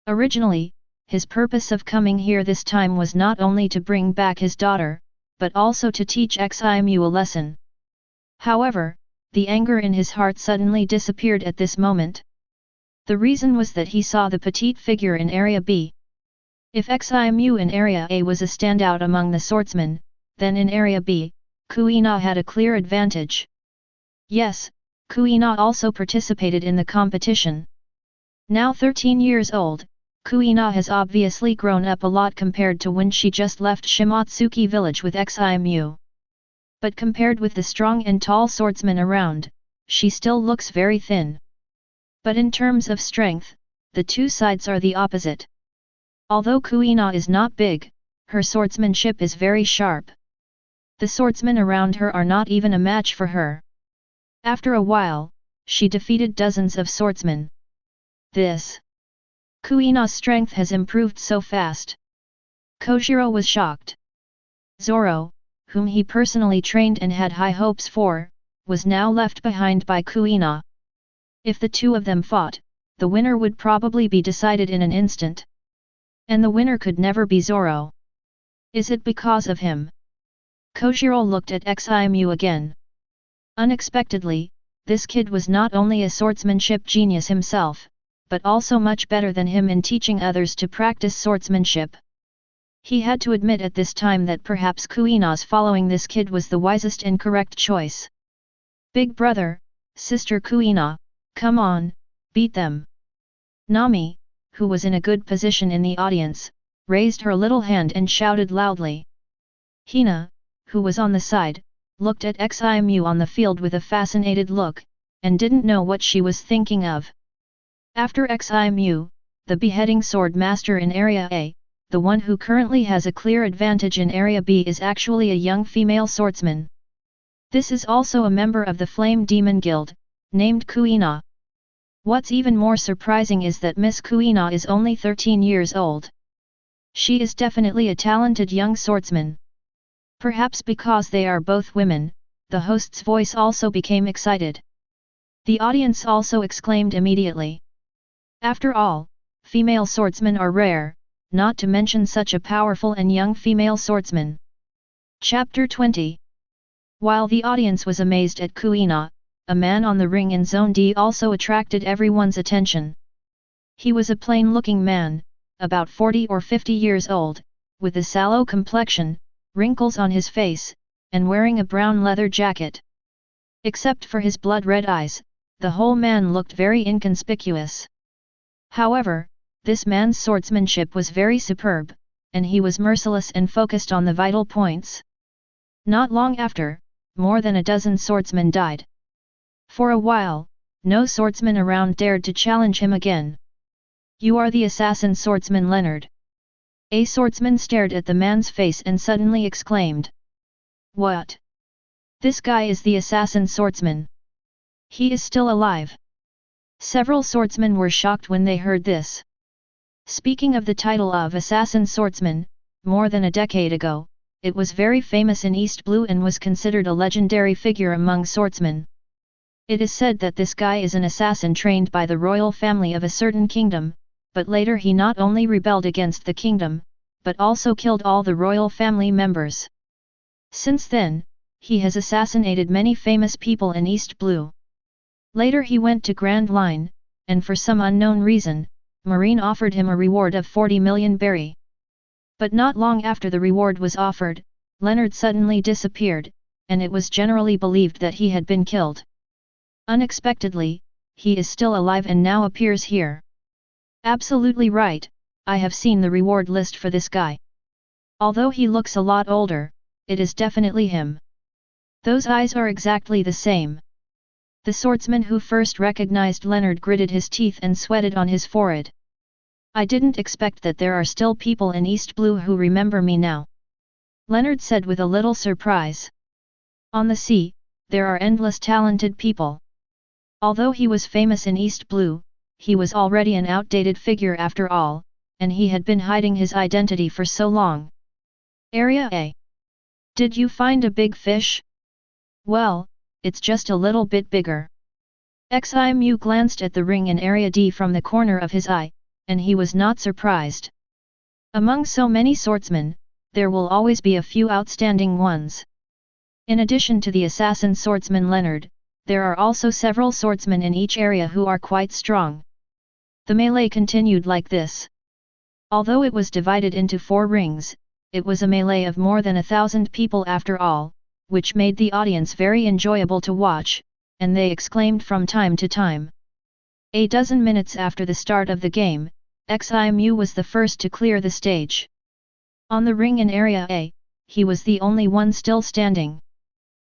Originally, his purpose of coming here this time was not only to bring back his daughter, but also to teach XIMU a lesson. However, the anger in his heart suddenly disappeared at this moment. The reason was that he saw the petite figure in Area B. If XIMU in Area A was a standout among the swordsmen, then in Area B, Kuina had a clear advantage. Yes, Kuina also participated in the competition. Now 13 years old, Kuina has obviously grown up a lot compared to when she just left Shimotsuki village with XIMU. But compared with the strong and tall swordsmen around, she still looks very thin. But in terms of strength, the two sides are the opposite. Although Kuina is not big, her swordsmanship is very sharp. The swordsmen around her are not even a match for her. After a while, she defeated dozens of swordsmen. Kuina's strength has improved so fast. Kojiro was shocked. Zoro, whom he personally trained and had high hopes for, was now left behind by Kuina. If the two of them fought, the winner would probably be decided in an instant. And the winner could never be Zoro. Is it because of him? Kojiro looked at XIMU again. Unexpectedly, this kid was not only a swordsmanship genius himself, but also much better than him in teaching others to practice swordsmanship. He had to admit at this time that perhaps Kuina's following this kid was the wisest and correct choice. Big brother, sister Kuina, come on, beat them. Nami, who was in a good position in the audience, raised her little hand and shouted loudly. Hina, who was on the side, looked at XIMU on the field with a fascinated look, and didn't know what she was thinking of. After XIMU, the beheading sword master in Area A, the one who currently has a clear advantage in Area B is actually a young female swordsman. This is also a member of the Flame Demon Guild, named Kuina. What's even more surprising is that Miss Kuina is only 13 years old. She is definitely a talented young swordsman. Perhaps because they are both women, the host's voice also became excited. The audience also exclaimed immediately. After all, female swordsmen are rare, not to mention such a powerful and young female swordsman. Chapter 20. While the audience was amazed at Kuina, a man on the ring in Zone D also attracted everyone's attention. He was a plain-looking man, about 40 or 50 years old, with a sallow complexion, wrinkles on his face, and wearing a brown leather jacket. Except for his blood-red eyes, the whole man looked very inconspicuous. However, this man's swordsmanship was very superb, and he was merciless and focused on the vital points. Not long after, more than a dozen swordsmen died. For a while, no swordsman around dared to challenge him again. "You are the assassin swordsman Leonard." A swordsman stared at the man's face and suddenly exclaimed. "What? This guy is the assassin swordsman. He is still alive." Several swordsmen were shocked when they heard this. Speaking of the title of assassin swordsman, more than a decade ago, it was very famous in East Blue and was considered a legendary figure among swordsmen. It is said that this guy is an assassin trained by the royal family of a certain kingdom, but later he not only rebelled against the kingdom, but also killed all the royal family members. Since then, he has assassinated many famous people in East Blue. Later he went to Grand Line, and for some unknown reason, Marine offered him a reward of 40 million berry. But not long after the reward was offered, Leonard suddenly disappeared, and it was generally believed that he had been killed. Unexpectedly, he is still alive and now appears here. Absolutely right, I have seen the reward list for this guy. Although he looks a lot older, it is definitely him. Those eyes are exactly the same. The swordsman who first recognized Leonard gritted his teeth and sweated on his forehead. "I didn't expect that there are still people in East Blue who remember me now," Leonard said with a little surprise. On the sea, there are endless talented people. Although he was famous in East Blue, he was already an outdated figure after all, and he had been hiding his identity for so long. Area A. Did you find a big fish? Well, it's just a little bit bigger. Ximu glanced at the ring in Area D from the corner of his eye, and he was not surprised. Among so many swordsmen, there will always be a few outstanding ones. In addition to the assassin swordsman Leonard, there are also several swordsmen in each area who are quite strong. The melee continued like this. Although it was divided into 4 rings, it was a melee of more than 1,000 people after all, which made the audience very enjoyable to watch, and they exclaimed from time to time. A dozen minutes after the start of the game, Ximu was the first to clear the stage. On the ring in Area A, he was the only one still standing.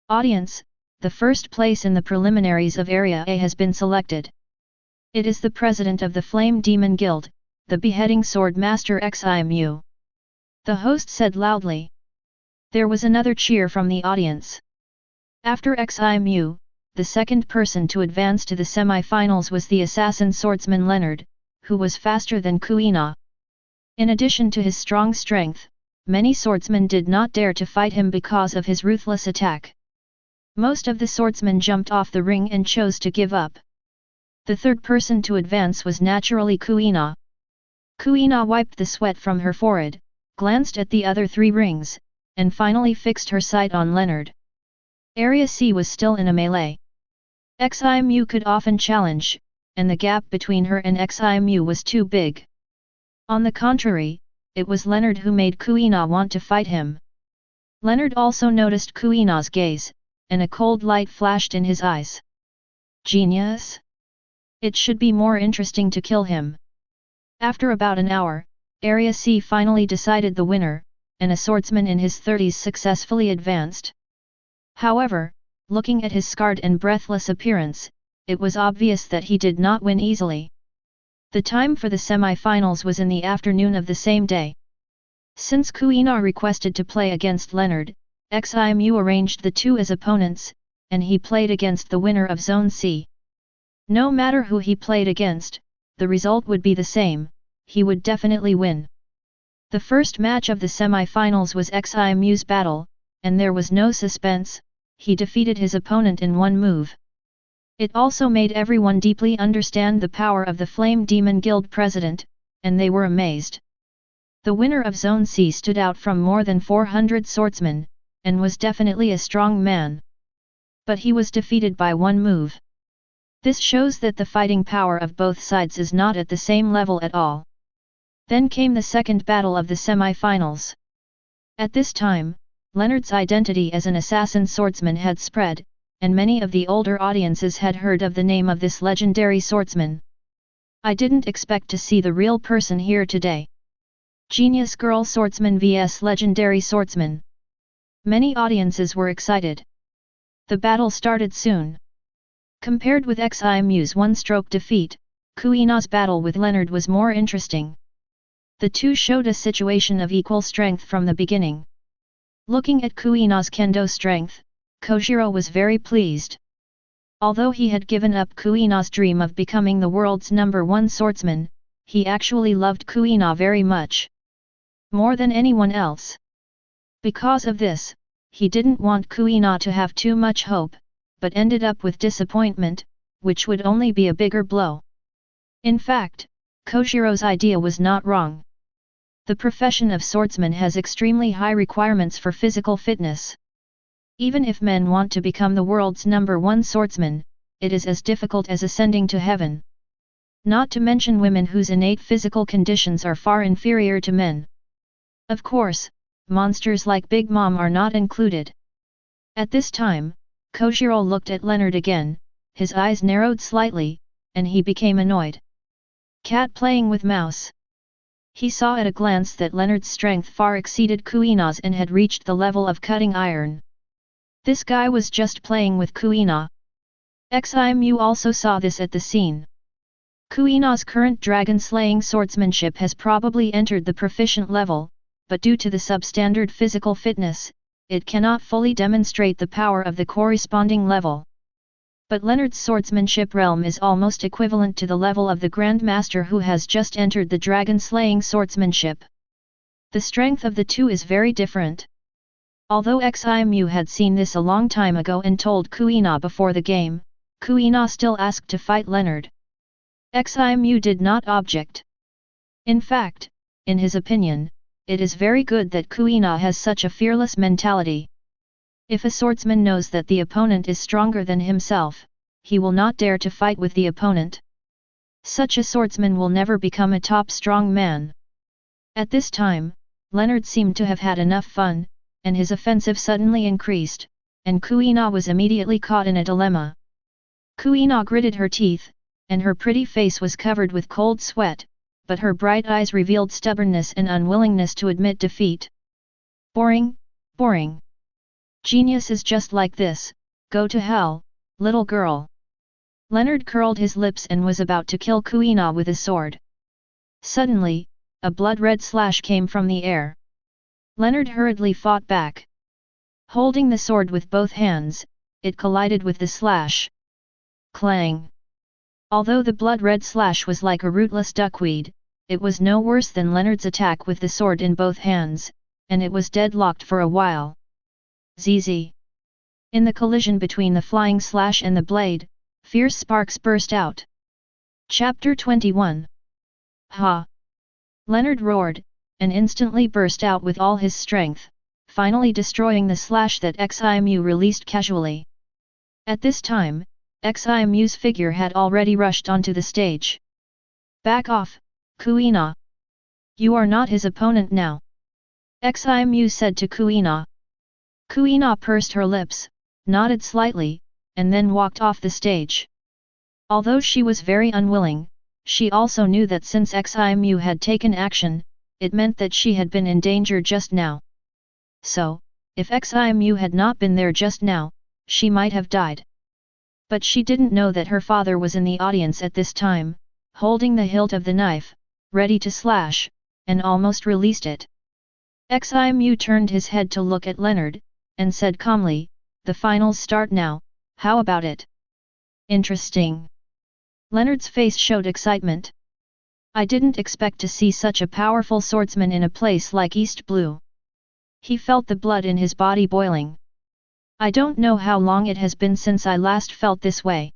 Audience, the first place in the preliminaries of Area A has been selected. It is the president of the Flame Demon Guild, the beheading sword master Ximu. The host said loudly. There was another cheer from the audience. After Ximu, the second person to advance to the semi-finals was the assassin swordsman Leonard, who was faster than Kuina. In addition to his strong strength, many swordsmen did not dare to fight him because of his ruthless attack. Most of the swordsmen jumped off the ring and chose to give up. The third person to advance was naturally Kuina. Kuina wiped the sweat from her forehead, glanced at the other 3 rings, and finally fixed her sight on Leonard. Area C was still in a melee. Ximu could often challenge, and the gap between her and Ximu was too big. On the contrary, it was Leonard who made Kuina want to fight him. Leonard also noticed Kuina's gaze, and a cold light flashed in his eyes. Genius! It should be more interesting to kill him. After about an hour, Area C finally decided the winner, and a swordsman in his 30s successfully advanced. However, looking at his scarred and breathless appearance, it was obvious that he did not win easily. The time for the semi-finals was in the afternoon of the same day. Since Kuina requested to play against Leonard, Ximu arranged the 2 as opponents, and he played against the winner of Zone C. No matter who he played against, the result would be the same, he would definitely win. The first match of the semi-finals was Ximu's battle, and there was no suspense, he defeated his opponent in 1 move. It also made everyone deeply understand the power of the Flame Demon Guild president, and they were amazed. The winner of Zone C stood out from more than 400 swordsmen, and was definitely a strong man. But he was defeated by 1 move. This shows that the fighting power of both sides is not at the same level at all. Then came the second battle of the semi-finals. At this time, Leonard's identity as an assassin swordsman had spread, and many of the older audiences had heard of the name of this legendary swordsman. I didn't expect to see the real person here today. Genius Girl Swordsman vs Legendary Swordsman. Many audiences were excited. The battle started soon. Compared with Ximu's one-stroke defeat, Kuina's battle with Leonard was more interesting. The two showed a situation of equal strength from the beginning. Looking at Kuina's kendo strength, Kojiro was very pleased. Although he had given up Kuina's dream of becoming the world's #1 swordsman, he actually loved Kuina very much. More than anyone else. Because of this, he didn't want Kuina to have too much hope, but ended up with disappointment, which would only be a bigger blow. In fact, Kojiro's idea was not wrong. The profession of swordsman has extremely high requirements for physical fitness. Even if men want to become the world's #1 swordsman, it is as difficult as ascending to heaven. Not to mention women whose innate physical conditions are far inferior to men. Of course, monsters like Big Mom are not included. At this time, Kojiro looked at Leonard again, his eyes narrowed slightly, and he became annoyed. Cat playing with mouse. He saw at a glance that Leonard's strength far exceeded Kuina's and had reached the level of cutting iron. This guy was just playing with Kuina. Ximu also saw this at the scene. Kuina's current dragon-slaying swordsmanship has probably entered the proficient level, but due to the substandard physical fitness, it cannot fully demonstrate the power of the corresponding level. But Leonard's swordsmanship realm is almost equivalent to the level of the Grandmaster who has just entered the dragon-slaying swordsmanship. The strength of the two is very different. Although Ximu had seen this a long time ago and told Kuina before the game, Kuina still asked to fight Leonard. Ximu did not object. In fact, in his opinion, it is very good that Kuina has such a fearless mentality. If a swordsman knows that the opponent is stronger than himself, he will not dare to fight with the opponent. Such a swordsman will never become a top strong man. At this time, Leonard seemed to have had enough fun, and his offensive suddenly increased, and Kuina was immediately caught in a dilemma. Kuina gritted her teeth, and her pretty face was covered with cold sweat, but her bright eyes revealed stubbornness and unwillingness to admit defeat. Boring, boring. Genius is just like this, go to hell, little girl. Leonard curled his lips and was about to kill Kuina with a sword. Suddenly, a blood-red slash came from the air. Leonard hurriedly fought back. Holding the sword with both hands, it collided with the slash. Clang! Although the blood-red slash was like a rootless duckweed, it was no worse than Leonard's attack with the sword in both hands, and it was deadlocked for a while. ZZ. In the collision between the flying slash and the blade, fierce sparks burst out. Chapter 21. Ha! Leonard roared, and instantly burst out with all his strength, finally destroying the slash that Ximu released casually. At this time, Ximu's figure had already rushed onto the stage. Back off, Kuina. You are not his opponent now. Ximu said to Kuina. Kuina pursed her lips, nodded slightly, and then walked off the stage. Although she was very unwilling, she also knew that since Ximu had taken action, it meant that she had been in danger just now. So, if Ximu had not been there just now, she might have died. But she didn't know that her father was in the audience at this time, holding the hilt of the knife, ready to slash, and almost released it. Ximu turned his head to look at Leonard, and said calmly, "The finals start now, how about it?" Interesting. Leonard's face showed excitement. I didn't expect to see such a powerful swordsman in a place like East Blue. He felt the blood in his body boiling. I don't know how long it has been since I last felt this way.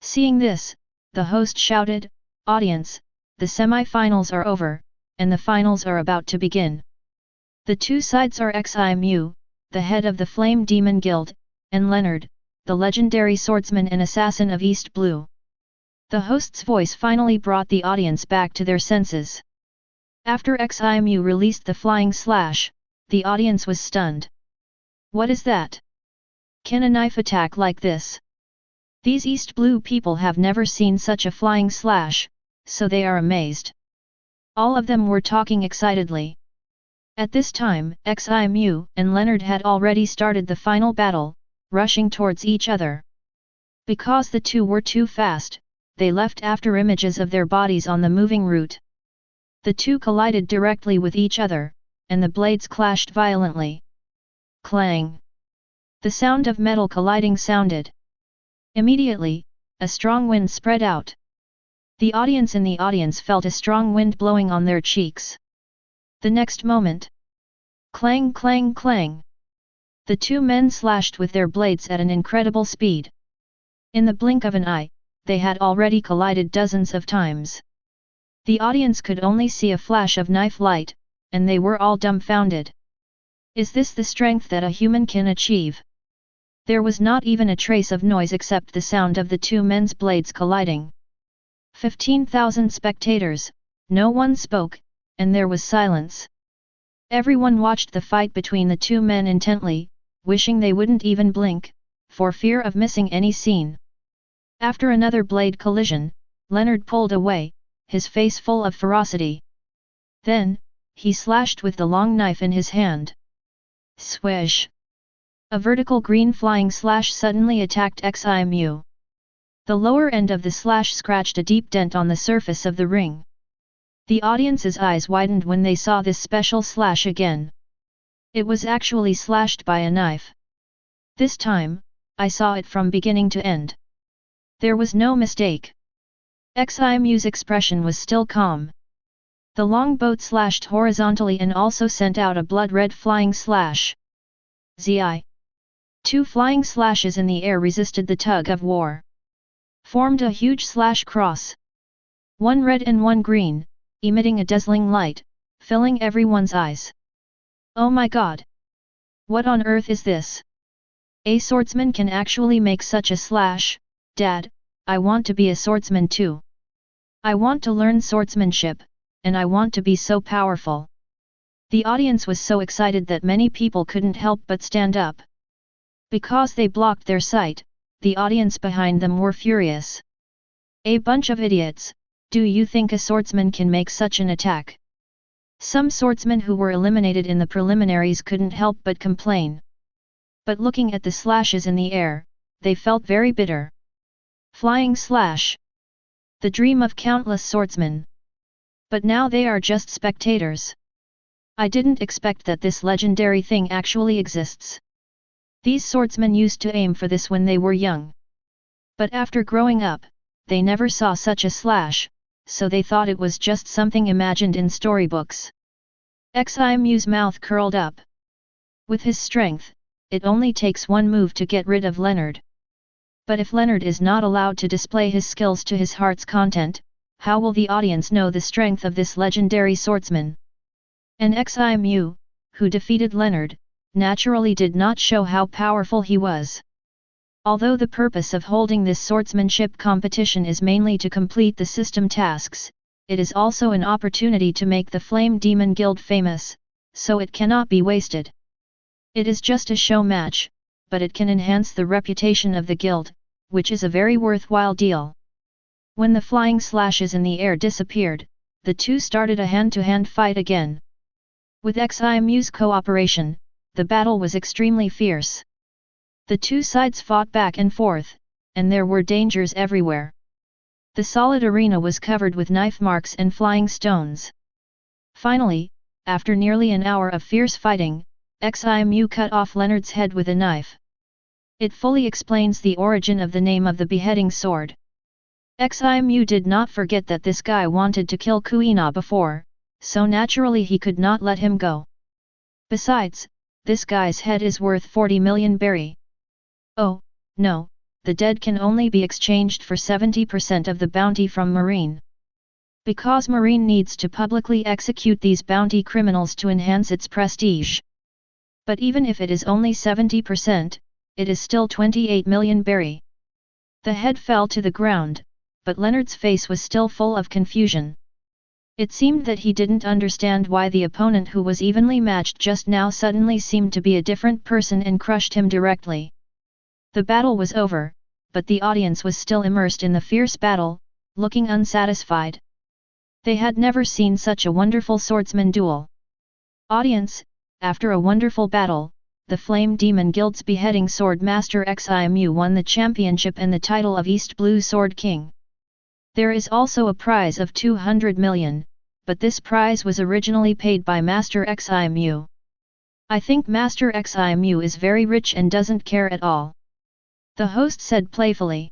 Seeing this, the host shouted, "Audience, the semi-finals are over, and the finals are about to begin. The two sides are Ximu, the head of the Flame Demon Guild, and Leonard, the legendary swordsman and assassin of East Blue." The host's voice finally brought the audience back to their senses. After Ximu released the flying slash, the audience was stunned. What is that? Can a knife attack like this? These East Blue people have never seen such a flying slash, so they are amazed. All of them were talking excitedly. At this time, Ximu and Leonard had already started the final battle, rushing towards each other. Because the two were too fast, they left after images of their bodies on the moving route. The two collided directly with each other, and the blades clashed violently. Clang! The sound of metal colliding sounded. Immediately, a strong wind spread out. The audience in the audience felt a strong wind blowing on their cheeks. The next moment, clang clang clang! The two men slashed with their blades at an incredible speed. In the blink of an eye, they had already collided dozens of times. The audience could only see a flash of knife light, and they were all dumbfounded. Is this the strength that a human can achieve? There was not even a trace of noise except the sound of the two men's blades colliding. 15,000 spectators, no one spoke, and there was silence. Everyone watched the fight between the two men intently, wishing they wouldn't even blink, for fear of missing any scene. After another blade collision, Leonard pulled away, his face full of ferocity. Then, he slashed with the long knife in his hand. Swish! A vertical green flying slash suddenly attacked Ximu. The lower end of the slash scratched a deep dent on the surface of the ring. The audience's eyes widened when they saw this special slash again. It was actually slashed by a knife. This time, I saw it from beginning to end. There was no mistake. Ximu's expression was still calm. The long boat slashed horizontally and also sent out a blood-red flying slash. Zi! Two flying slashes in the air resisted the tug of war. Formed a huge slash cross. One red and one green, emitting a dazzling light, filling everyone's eyes. Oh my god! What on earth is this? A swordsman can actually make such a slash. Dad, I want to be a swordsman too. I want to learn swordsmanship, and I want to be so powerful. The audience was so excited that many people couldn't help but stand up. Because they blocked their sight, the audience behind them were furious. A bunch of idiots, do you think a swordsman can make such an attack? Some swordsmen who were eliminated in the preliminaries couldn't help but complain. But looking at the slashes in the air, they felt very bitter. Flying slash! The dream of countless swordsmen. But now they are just spectators. I didn't expect that this legendary thing actually exists. These swordsmen used to aim for this when they were young. But after growing up, they never saw such a slash, so they thought it was just something imagined in storybooks. Ximu's mouth curled up. With his strength, it only takes one move to get rid of Leonard. But if Leonard is not allowed to display his skills to his heart's content, how will the audience know the strength of this legendary swordsman? And Ximu, who defeated Leonard, naturally did not show how powerful he was. Although the purpose of holding this swordsmanship competition is mainly to complete the system tasks, it is also an opportunity to make the Flame Demon Guild famous, so it cannot be wasted. It is just a show match, but it can enhance the reputation of the guild, which is a very worthwhile deal. When the flying slashes in the air disappeared, the two started a hand-to-hand fight again. With Ximu's cooperation, the battle was extremely fierce. The two sides fought back and forth, and there were dangers everywhere. The solid arena was covered with knife marks and flying stones. Finally, after nearly an hour of fierce fighting, Ximu cut off Leonard's head with a knife. It fully explains the origin of the name of the beheading sword. Ximu did not forget that this guy wanted to kill Kuina before, so naturally he could not let him go. Besides, this guy's head is worth 40 million berry. Oh, no, the dead can only be exchanged for 70% of the bounty from Marine. Because Marine needs to publicly execute these bounty criminals to enhance its prestige. But even if it is only 70%, it is still 28 million berry. The head fell to the ground, but Leonard's face was still full of confusion. It seemed that he didn't understand why the opponent who was evenly matched just now suddenly seemed to be a different person and crushed him directly. The battle was over, but the audience was still immersed in the fierce battle, looking unsatisfied. They had never seen such a wonderful swordsman duel. Audience, after a wonderful battle, the Flame Demon Guild's beheading sword master Ximu won the championship and the title of East Blue Sword King. There is also a prize of 200 million, but this prize was originally paid by Master Ximu. I think Master Ximu is very rich and doesn't care at all. The host said playfully.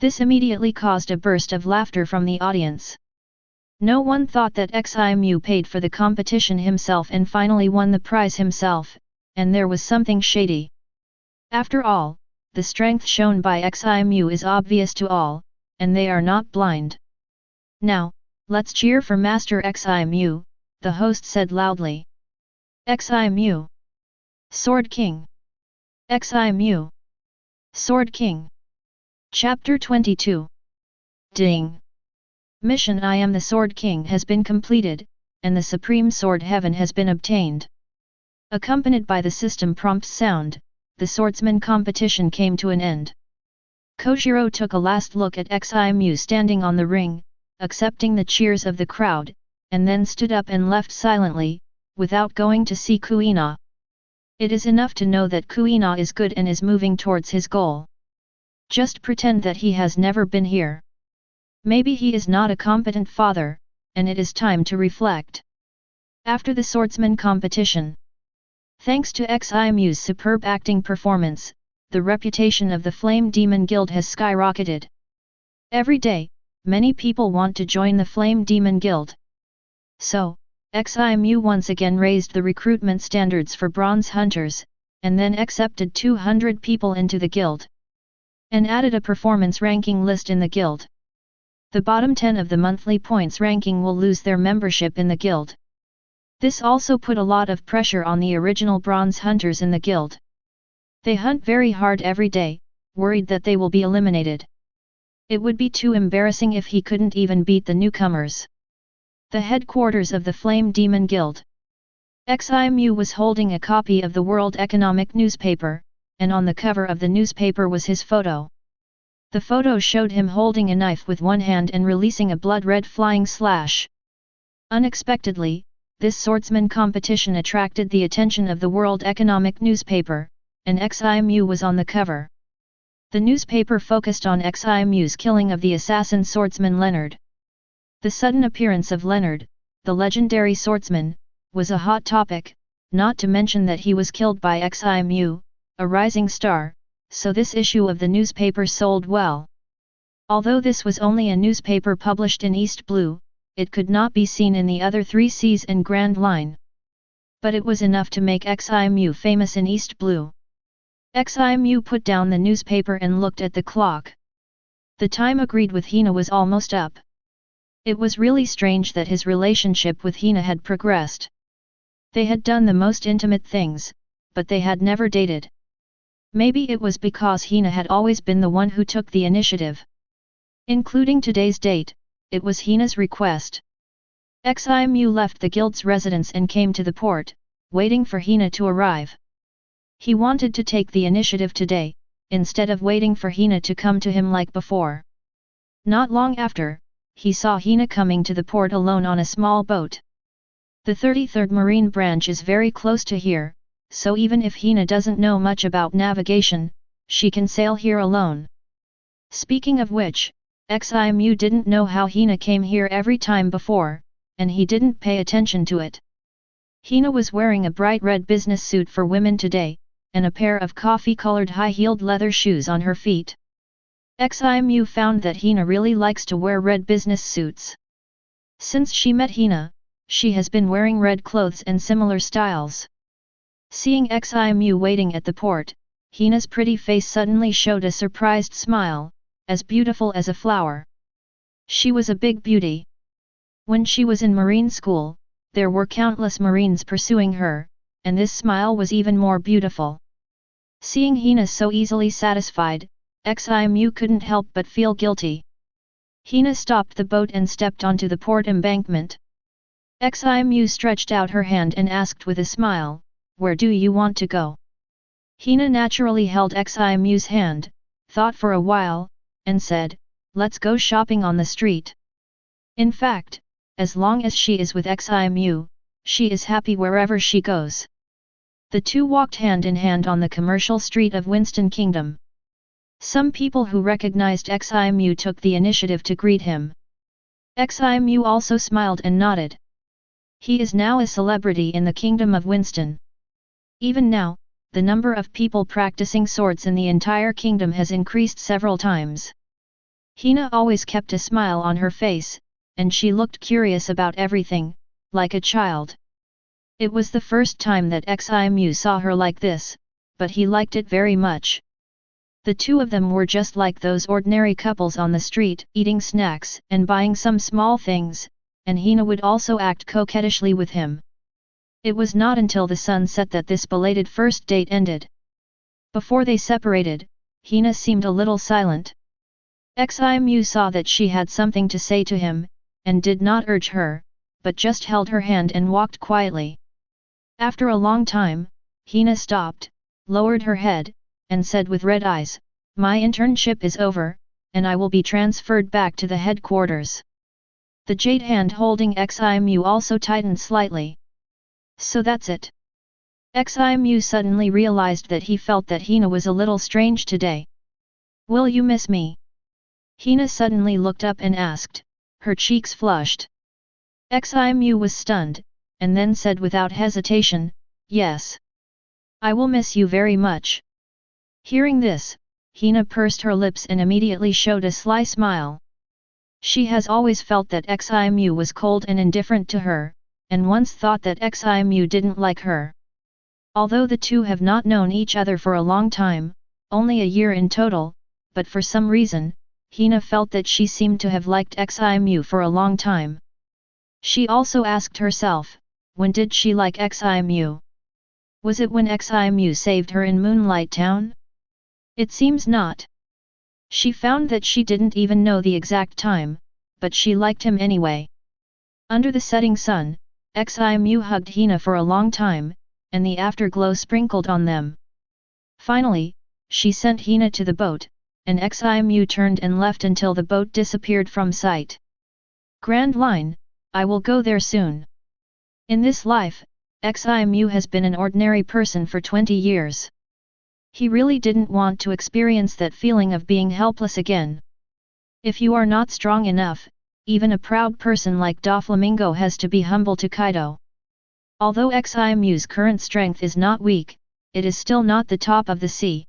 This immediately caused a burst of laughter from the audience. No one thought that Ximu paid for the competition himself and finally won the prize himself, and there was something shady. After all, the strength shown by Ximu is obvious to all, and they are not blind. Now, let's cheer for Master Ximu, the host said loudly. Ximu! Sword King! Ximu! Sword King! Chapter 22. Ding! Mission I am the Sword King has been completed, and the Supreme Sword Heaven has been obtained. Accompanied by the system prompt sound, the swordsman competition came to an end. Kojiro took a last look at Ximu standing on the ring, accepting the cheers of the crowd, and then stood up and left silently, without going to see Kuina. It is enough to know that Kuina is good and is moving towards his goal. Just pretend that he has never been here. Maybe he is not a competent father, and it is time to reflect. After the swordsman competition. Thanks to Ximu's superb acting performance, the reputation of the Flame Demon Guild has skyrocketed. Every day, many people want to join the Flame Demon Guild. So, Ximu once again raised the recruitment standards for bronze hunters, and then accepted 200 people into the guild. And added a performance ranking list in the guild. The bottom 10 of the monthly points ranking will lose their membership in the guild. This also put a lot of pressure on the original bronze hunters in the guild. They hunt very hard every day, worried that they will be eliminated. It would be too embarrassing if he couldn't even beat the newcomers. The headquarters of the Flame Demon Guild. Ximu was holding a copy of the World Economic newspaper, and on the cover of the newspaper was his photo. The photo showed him holding a knife with one hand and releasing a blood-red flying slash. Unexpectedly, this swordsman competition attracted the attention of the World Economic newspaper, and Ximu was on the cover. The newspaper focused on Ximu's killing of the assassin swordsman Leonard. The sudden appearance of Leonard, the legendary swordsman, was a hot topic, not to mention that he was killed by Ximu, a rising star, so this issue of the newspaper sold well. Although this was only a newspaper published in East Blue, it could not be seen in the other 3 Seas and Grand Line. But it was enough to make Ximu famous in East Blue. Ximu put down the newspaper and looked at the clock. The time agreed with Hina was almost up. It was really strange that his relationship with Hina had progressed. They had done the most intimate things, but they had never dated. Maybe it was because Hina had always been the one who took the initiative. Including today's date, it was Hina's request. Ximu left the guild's residence and came to the port, waiting for Hina to arrive. He wanted to take the initiative today, instead of waiting for Hina to come to him like before. Not long after, he saw Hina coming to the port alone on a small boat. The 33rd Marine branch is very close to here, so even if Hina doesn't know much about navigation, she can sail here alone. Speaking of which, Ximu didn't know how Hina came here every time before, and he didn't pay attention to it. Hina was wearing a bright red business suit for women today, and a pair of coffee-colored high-heeled leather shoes on her feet. Ximu found that Hina really likes to wear red business suits. Since she met Hina, she has been wearing red clothes and similar styles. Seeing Ximu waiting at the port, Hina's pretty face suddenly showed a surprised smile, as beautiful as a flower. She was a big beauty. When she was in marine school, there were countless marines pursuing her, and this smile was even more beautiful. Seeing Hina so easily satisfied, Ximu couldn't help but feel guilty. Hina stopped the boat and stepped onto the port embankment. Ximu stretched out her hand and asked with a smile, "Where do you want to go?" Hina naturally held Ximu's hand, thought for a while, and said, "Let's go shopping on the street." In fact, as long as she is with Ximu, she is happy wherever she goes. The two walked hand in hand on the commercial street of Winston Kingdom. Some people who recognized Ximu took the initiative to greet him. Ximu also smiled and nodded. He is now a celebrity in the Kingdom of Winston. Even now, the number of people practicing swords in the entire kingdom has increased several times. Hina always kept a smile on her face, and she looked curious about everything, like a child. It was the first time that Ximu saw her like this, but he liked it very much. The two of them were just like those ordinary couples on the street, eating snacks and buying some small things, and Hina would also act coquettishly with him. It was not until the sun set that this belated first date ended. Before they separated, Hina seemed a little silent. Ximu saw that she had something to say to him, and did not urge her, but just held her hand and walked quietly. After a long time, Hina stopped, lowered her head, and said with red eyes, "My internship is over, and I will be transferred back to the headquarters." The jade hand holding Ximu also tightened slightly. "So that's it." Ximu suddenly realized that he felt that Hina was a little strange today. "Will you miss me?" Hina suddenly looked up and asked, her cheeks flushed. Ximu was stunned, and then said without hesitation, "Yes. I will miss you very much." Hearing this, Hina pursed her lips and immediately showed a sly smile. She has always felt that Ximu was cold and indifferent to her, and once thought that Ximu didn't like her. Although the two have not known each other for a long time, only a year in total, but for some reason, Hina felt that she seemed to have liked Ximu for a long time. She also asked herself, when did she like Ximu? Was it when Ximu saved her in Moonlight Town? It seems not. She found that she didn't even know the exact time, but she liked him anyway. Under the setting sun, Ximu hugged Hina for a long time, and the afterglow sprinkled on them. Finally, she sent Hina to the boat, and Ximu turned and left until the boat disappeared from sight. Grand Line, I will go there soon. In this life, Ximu has been an ordinary person for 20 years. He really didn't want to experience that feeling of being helpless again. If you are not strong enough, even a proud person like Doflamingo has to be humble to Kaido. Although Ximu's current strength is not weak, it is still not the top of the sea.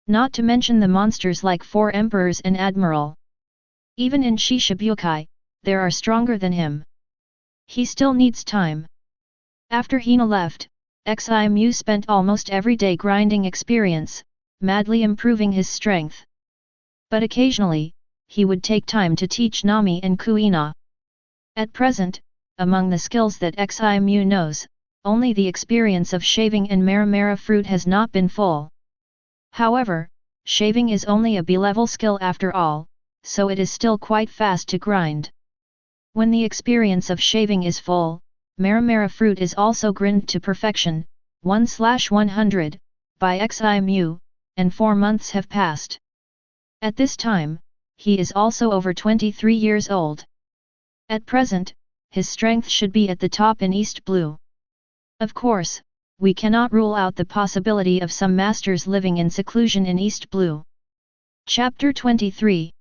Not to mention the monsters like 4 emperors and admiral. Even in Shishibukai, there are stronger than him. He still needs time. After Hina left, Ximu spent almost every day grinding experience, madly improving his strength. But occasionally, he would take time to teach Nami and Kuina. At present, among the skills that Ximu knows, only the experience of shaving and Mera-Mera fruit has not been full. However, shaving is only a B-level skill after all, so it is still quite fast to grind. When the experience of shaving is full, Mera-Mera fruit is also grind to perfection, 1/100, by Ximu, and 4 months have passed. At this time, he is also over 23 years old. At present, his strength should be at the top in East Blue. Of course, we cannot rule out the possibility of some masters living in seclusion in East Blue. Chapter 23.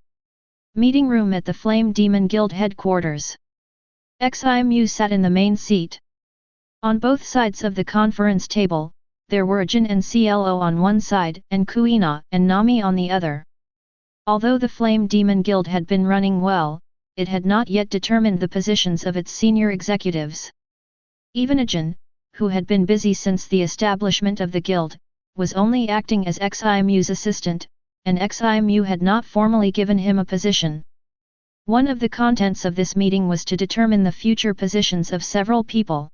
Meeting Room at the Flame Demon Guild Headquarters. Ximu sat in the main seat. On both sides of the conference table, there were Jin and Clo on one side and Kuina and Nami on the other. Although the Flame Demon Guild had been running well, it had not yet determined the positions of its senior executives. Even Jin, who had been busy since the establishment of the guild, was only acting as Ximu's assistant, and Ximu had not formally given him a position. One of the contents of this meeting was to determine the future positions of several people.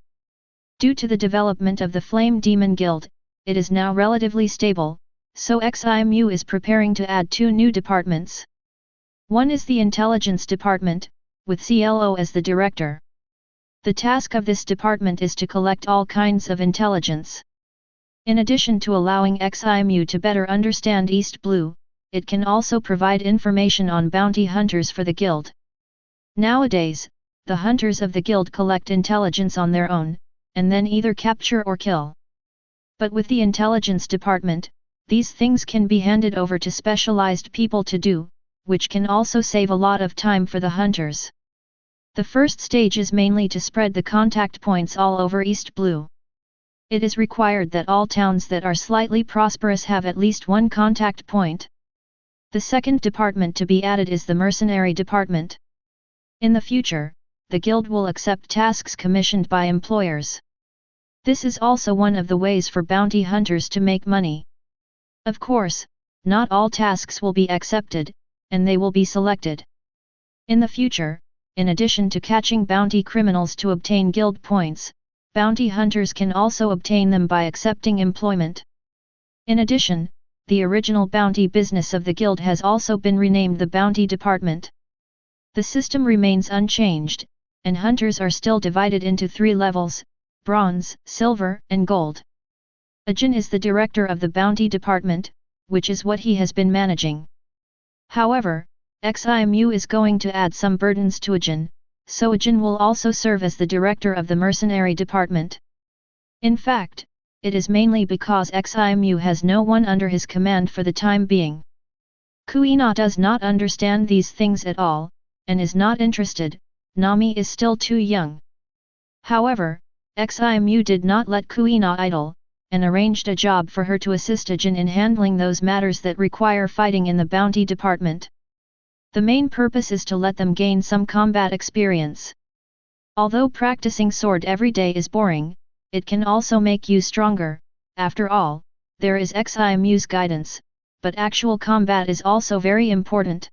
Due to the development of the Flame Demon Guild, it is now relatively stable, so Ximu is preparing to add 2 new departments. One is the Intelligence Department, with Clo as the director. The task of this department is to collect all kinds of intelligence. In addition to allowing Ximu to better understand East Blue, it can also provide information on bounty hunters for the guild. Nowadays, the hunters of the guild collect intelligence on their own, and then either capture or kill. But with the intelligence department, these things can be handed over to specialized people to do, which can also save a lot of time for the hunters. The first stage is mainly to spread the contact points all over East Blue. It is required that all towns that are slightly prosperous have at least one contact point. The second department to be added is the mercenary department. In the future, the guild will accept tasks commissioned by employers. This is also one of the ways for bounty hunters to make money. Of course, not all tasks will be accepted, and they will be selected. In the future, in addition to catching bounty criminals to obtain guild points, bounty hunters can also obtain them by accepting employment. In addition, the original bounty business of the guild has also been renamed the Bounty Department. The system remains unchanged, and hunters are still divided into 3 levels: bronze, silver, and gold. Ajin is the director of the Bounty Department, which is what he has been managing. However, XIMU is going to add some burdens to Ajin, so Ajin will also serve as the director of the Mercenary Department. In fact, it is mainly because XIMU has no one under his command for the time being. Kuina does not understand these things at all, and is not interested. Nami is still too young. However, XIMU did not let Kuina idle, and arranged a job for her to assist Ajin in handling those matters that require fighting in the Bounty Department. The main purpose is to let them gain some combat experience. Although practicing sword every day is boring, it can also make you stronger. After all, there is XIMU's guidance, but actual combat is also very important.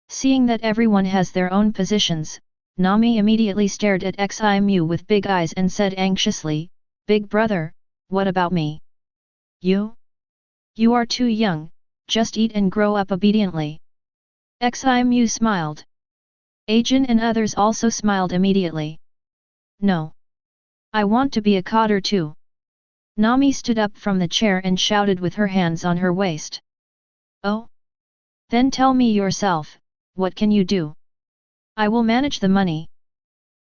Seeing that everyone has their own positions, Nami immediately stared at XIMU with big eyes and said anxiously, "Big brother, what about me? You? You are too young, just eat and grow up obediently." XIMU smiled. Ajin and others also smiled immediately. "No. I want to be a coder too." Nami stood up from the chair and shouted with her hands on her waist. "Oh? Then tell me yourself, what can you do? I will manage the money,"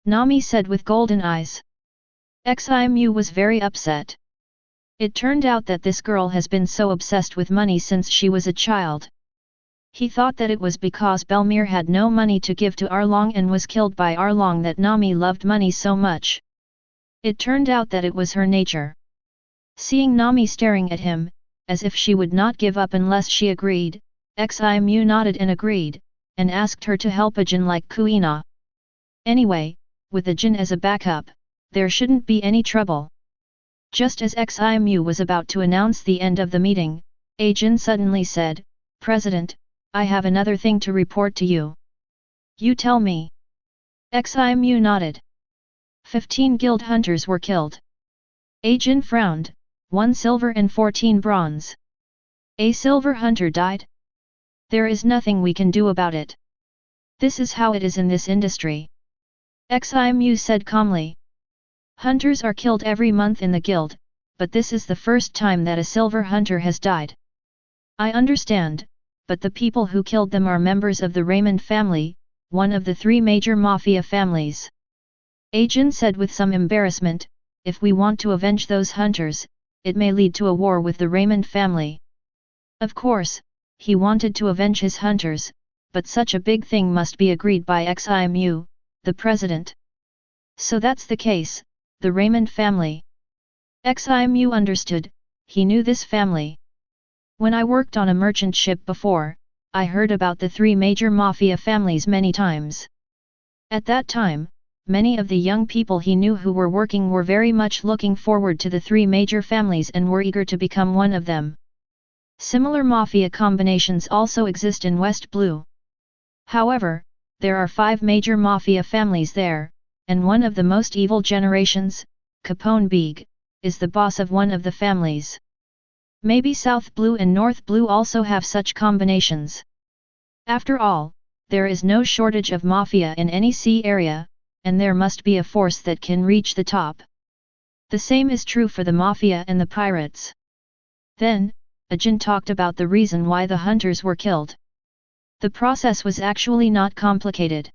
Nami said with golden eyes. XIMU was very upset. It turned out that this girl has been so obsessed with money since she was a child. He thought that it was because Belmere had no money to give to Arlong and was killed by Arlong that Nami loved money so much. It turned out that it was her nature. Seeing Nami staring at him, as if she would not give up unless she agreed, XIMU nodded and agreed, and asked her to help Ajin like Kuina. Anyway, with Ajin as a backup, there shouldn't be any trouble. Just as XIMU was about to announce the end of the meeting, Ajin suddenly said, "President, I have another thing to report to you." "You tell me." XIMU nodded. 15 guild hunters were killed. Ajin frowned, 1 silver and 14 bronze. A silver hunter died? There is nothing we can do about it. This is how it is in this industry. XIMU said calmly. Hunters are killed every month in the guild, but this is the first time that a silver hunter has died. I understand, but the people who killed them are members of the Raymond family, one of the 3 major mafia families. Ajin said with some embarrassment, "If we want to avenge those hunters, it may lead to a war with the Raymond family." Of course, he wanted to avenge his hunters, but such a big thing must be agreed by XIMU, the president. So that's the case, the Raymond family. XIMU understood, he knew this family. When I worked on a merchant ship before, I heard about the 3 major mafia families many times. At that time, many of the young people he knew who were working were very much looking forward to the 3 major families and were eager to become one of them. Similar mafia combinations also exist in West Blue. However, there are 5 major mafia families there, and one of the most evil generations, Capone Beeg, is the boss of one of the families. Maybe South Blue and North Blue also have such combinations. After all, there is no shortage of mafia in any sea area, and there must be a force that can reach the top. The same is true for the mafia and the pirates. Then, Ajin talked about the reason why the hunters were killed. The process was actually not complicated.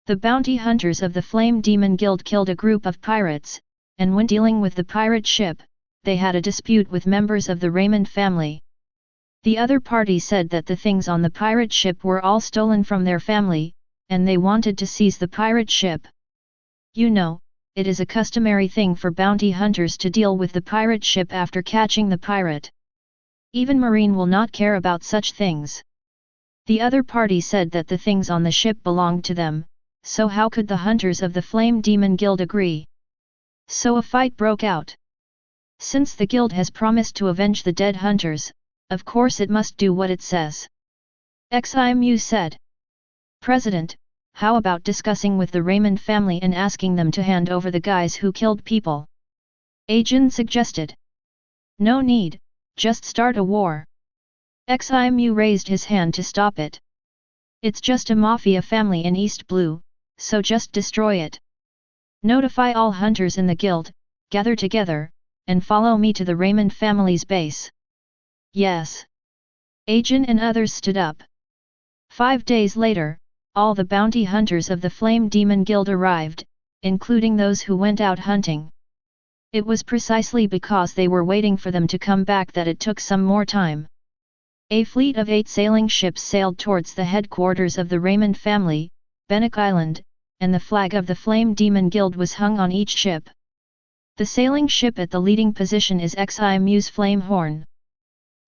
The bounty hunters of the Flame Demon Guild killed a group of pirates, and when dealing with the pirate ship, they had a dispute with members of the Raymond family. The other party said that the things on the pirate ship were all stolen from their family, and they wanted to seize the pirate ship. You know, it is a customary thing for bounty hunters to deal with the pirate ship after catching the pirate. Even Marine will not care about such things. The other party said that the things on the ship belonged to them, so how could the hunters of the Flame Demon Guild agree? So a fight broke out. Since the guild has promised to avenge the dead hunters, of course it must do what it says. Ximu said. President, how about discussing with the Raymond family and asking them to hand over the guys who killed people? Ajin suggested. No need, just start a war. Ximu raised his hand to stop it. It's just a mafia family in East Blue, so just destroy it. Notify all hunters in the guild, gather together, and follow me to the Raymond family's base. Yes. Ajin and others stood up. 5 days later, all the bounty hunters of the Flame Demon Guild arrived, including those who went out hunting. It was precisely because they were waiting for them to come back that it took some more time. A fleet of 8 sailing ships sailed towards the headquarters of the Raymond family, Bennock Island, and the flag of the Flame Demon Guild was hung on each ship. The sailing ship at the leading position is Ximu's Flame Horn.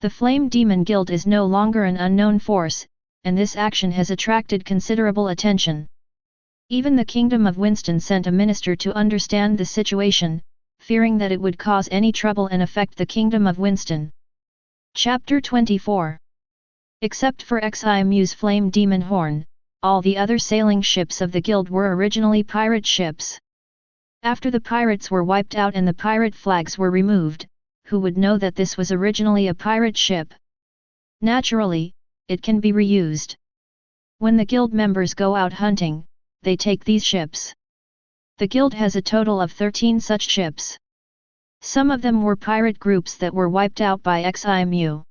The Flame Demon Guild is no longer an unknown force, and this action has attracted considerable attention. Even the Kingdom of Winston sent a minister to understand the situation, fearing that it would cause any trouble and affect the Kingdom of Winston. Chapter 24. Except for Ximu's Flame Demon Horn, all the other sailing ships of the guild were originally pirate ships. After the pirates were wiped out and the pirate flags were removed, who would know that this was originally a pirate ship? Naturally, it can be reused. When the guild members go out hunting, they take these ships. The guild has a total of 13 such ships. Some of them were pirate groups that were wiped out by Ximu.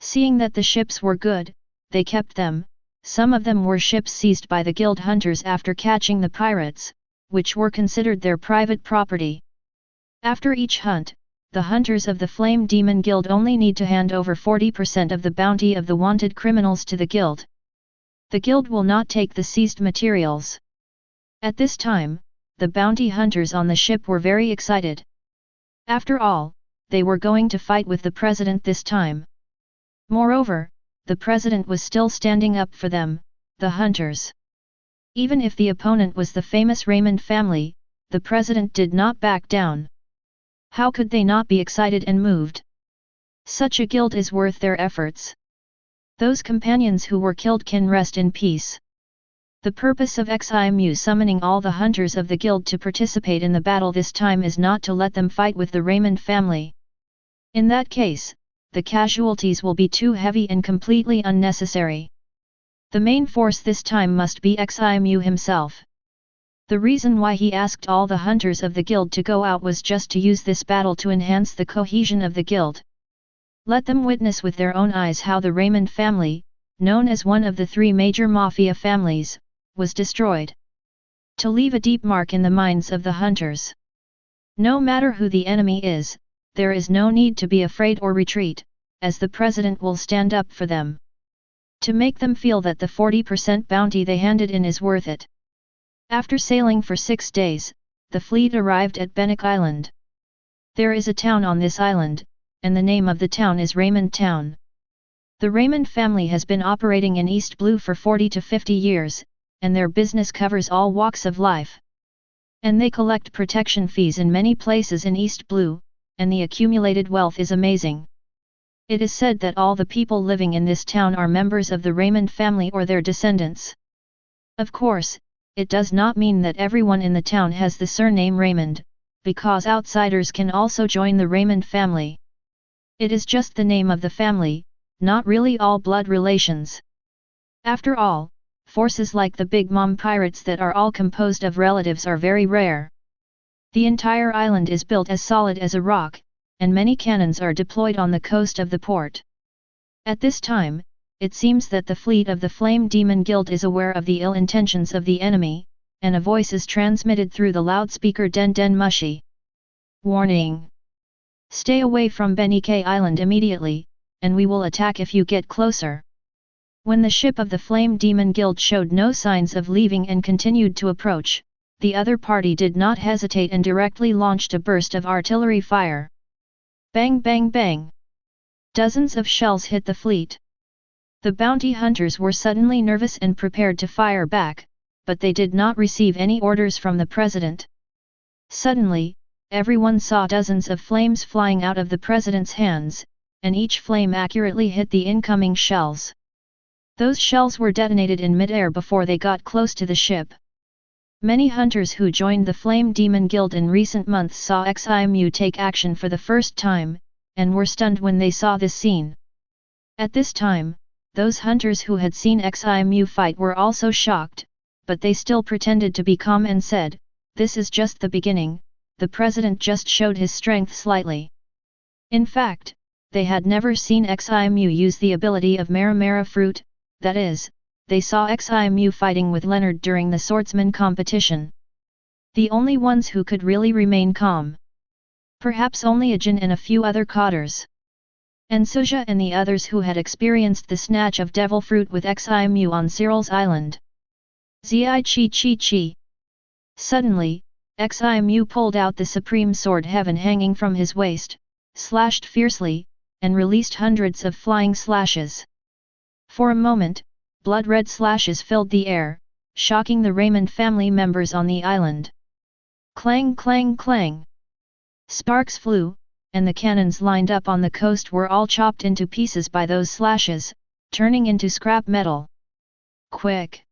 Seeing that the ships were good, they kept them. Some of them were ships seized by the guild hunters after catching the pirates, which were considered their private property. After each hunt, the hunters of the Flame Demon Guild only need to hand over 40% of the bounty of the wanted criminals to the guild. The guild will not take the seized materials. At this time, the bounty hunters on the ship were very excited. After all, they were going to fight with the president this time. Moreover, the president was still standing up for them, the hunters. Even if the opponent was the famous Raymond family, the president did not back down. How could they not be excited and moved? Such a guild is worth their efforts. Those companions who were killed can rest in peace. The purpose of Ximu summoning all the hunters of the guild to participate in the battle this time is not to let them fight with the Raymond family. In that case, the casualties will be too heavy and completely unnecessary. The main force this time must be Ximu himself. The reason why he asked all the hunters of the guild to go out was just to use this battle to enhance the cohesion of the guild. Let them witness with their own eyes how the Raymond family, known as one of the 3 major mafia families, was destroyed. To leave a deep mark in the minds of the hunters. No matter who the enemy is, there is no need to be afraid or retreat, as the president will stand up for them. To make them feel that the 40% bounty they handed in is worth it. After sailing for 6 days, the fleet arrived at Bennock Island. There is a town on this island, and the name of the town is Raymond Town. The Raymond family has been operating in East Blue for 40 to 50 years, and their business covers all walks of life. And they collect protection fees in many places in East Blue, and the accumulated wealth is amazing. It is said that all the people living in this town are members of the Raymond family or their descendants. Of course, it does not mean that everyone in the town has the surname Raymond, because outsiders can also join the Raymond family. It is just the name of the family, not really all blood relations. After all, forces like the Big Mom pirates that are all composed of relatives are very rare. The entire island is built as solid as a rock, and many cannons are deployed on the coast of the port. At this time, it seems that the fleet of the Flame Demon Guild is aware of the ill intentions of the enemy, and a voice is transmitted through the loudspeaker Den Den Mushi. Warning! Stay away from Benike Island immediately, and we will attack if you get closer. When the ship of the Flame Demon Guild showed no signs of leaving and continued to approach, the other party did not hesitate and directly launched a burst of artillery fire. Bang bang bang! Dozens of shells hit the fleet. The bounty hunters were suddenly nervous and prepared to fire back, but they did not receive any orders from the president. Suddenly, everyone saw dozens of flames flying out of the president's hands, and each flame accurately hit the incoming shells. Those shells were detonated in mid-air before they got close to the ship. Many hunters who joined the Flame Demon Guild in recent months saw Ximu take action for the first time, and were stunned when they saw this scene. At this time, those hunters who had seen Ximu fight were also shocked, but they still pretended to be calm and said, "This is just the beginning, the president just showed his strength slightly." In fact, they had never seen Ximu use the ability of Mera-Mera fruit, that is, they saw Ximu fighting with Leonard during the swordsman competition. The only ones who could really remain calm. Perhaps only Ajin and a few other cotters. And Suja and the others who had experienced the snatch of devil fruit with Ximu on Cyril's island. Zi chi chi chi. Suddenly, Ximu pulled out the supreme sword heaven hanging from his waist, slashed fiercely, and released hundreds of flying slashes. For a moment, blood-red slashes filled the air, shocking the Raymond family members on the island. Clang clang clang! Sparks flew, and the cannons lined up on the coast were all chopped into pieces by those slashes, turning into scrap metal. Quick!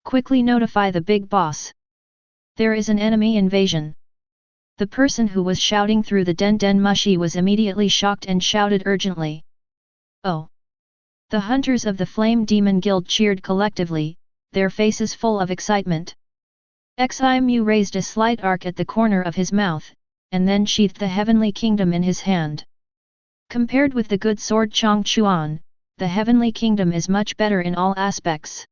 Quickly notify the big boss. There is an enemy invasion. The person who was shouting through the Den Den Mushi was immediately shocked and shouted urgently. Oh! The hunters of the Flame Demon Guild cheered collectively, their faces full of excitement. Ximu raised a slight arc at the corner of his mouth, and then sheathed the Heavenly Kingdom in his hand. Compared with the good sword Chong Chuan, the Heavenly Kingdom is much better in all aspects.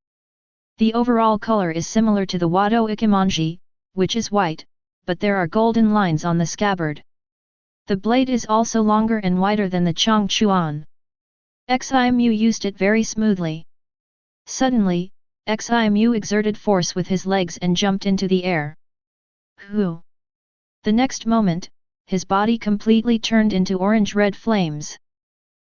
The overall color is similar to the Wado Ikemonji, which is white, but there are golden lines on the scabbard. The blade is also longer and wider than the Chong Chuan. Ximu used it very smoothly. Suddenly, Ximu exerted force with his legs and jumped into the air. Hoo! The next moment, his body completely turned into orange-red flames.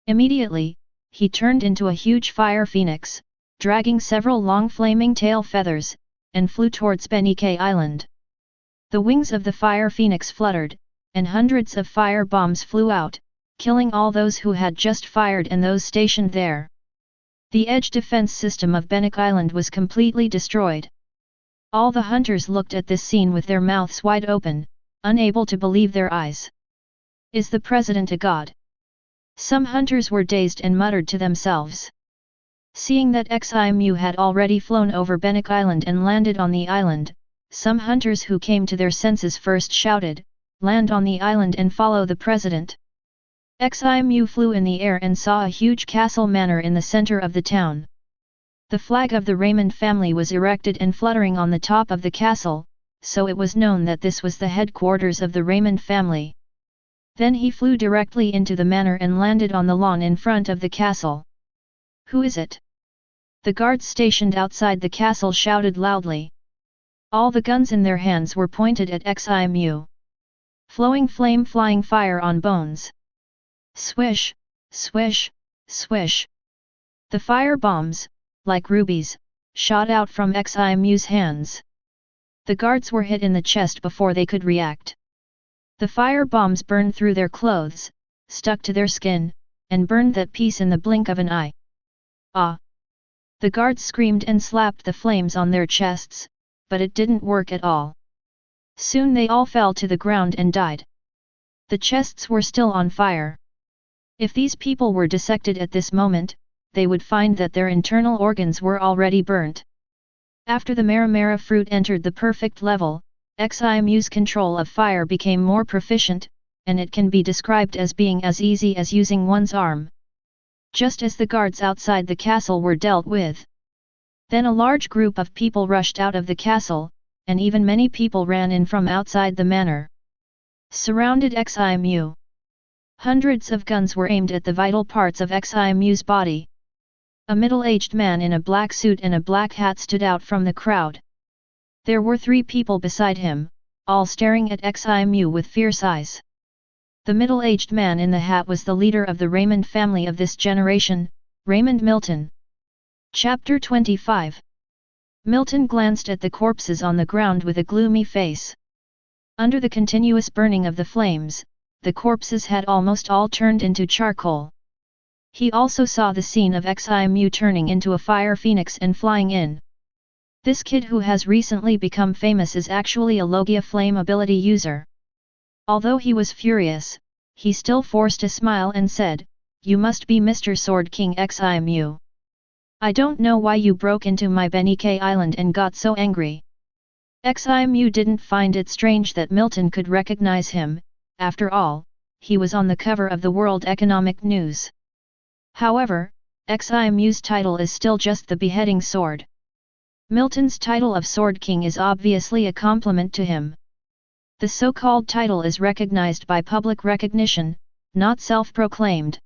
Immediately, he turned into a huge fire phoenix, dragging several long flaming tail feathers, and flew towards Benike Island. The wings of the fire phoenix fluttered, and hundreds of fire bombs flew out, killing all those who had just fired and those stationed there. The edge defense system of Benike Island was completely destroyed. All the hunters looked at this scene with their mouths wide open, unable to believe their eyes. Is the president a god? Some hunters were dazed and muttered to themselves. Seeing that Ximu had already flown over Benike Island and landed on the island, some hunters who came to their senses first shouted, "Land on the island and follow the president." Ximu flew in the air and saw a huge castle manor in the center of the town. The flag of the Raymond family was erected and fluttering on the top of the castle, so it was known that this was the headquarters of the Raymond family. Then he flew directly into the manor and landed on the lawn in front of the castle. Who is it? The guards stationed outside the castle shouted loudly. All the guns in their hands were pointed at Ximu. Flowing flame flying fire on bones. Swish, swish, swish. The fire bombs, like rubies, shot out from Ximu's hands. The guards were hit in the chest before they could react. The fire bombs burned through their clothes, stuck to their skin, and burned that piece in the blink of an eye. Ah! The guards screamed and slapped the flames on their chests, but it didn't work at all. Soon they all fell to the ground and died. The chests were still on fire. If these people were dissected at this moment, they would find that their internal organs were already burnt. After the Mera-Mera fruit entered the perfect level, Ximu's control of fire became more proficient, and it can be described as being as easy as using one's arm. just as the guards outside the castle were dealt with. Then a large group of people rushed out of the castle, and even many people ran in from outside the manor. Surrounded Ximu. Hundreds of guns were aimed at the vital parts of Ximu's body. A middle-aged man in a black suit and a black hat stood out from the crowd. There were 3 people beside him, all staring at Ximu with fierce eyes. The middle-aged man in the hat was the leader of the Raymond family of this generation, Raymond Milton. Chapter 25. Milton glanced at the corpses on the ground with a gloomy face. Under the continuous burning of the flames, the corpses had almost all turned into charcoal. He also saw the scene of Ximu turning into a fire phoenix and flying in. This kid who has recently become famous is actually a Logia flame ability user. Although he was furious, he still forced a smile and said, "You must be Mr. Sword King Ximu. I don't know why you broke into my Benike Island and got so angry." Ximu didn't find it strange that Milton could recognize him, after all, he was on the cover of the World Economic News. However, Ximu's title is still just the beheading sword. Milton's title of Sword King is obviously a compliment to him. The so-called title is recognized by public recognition, not self-proclaimed.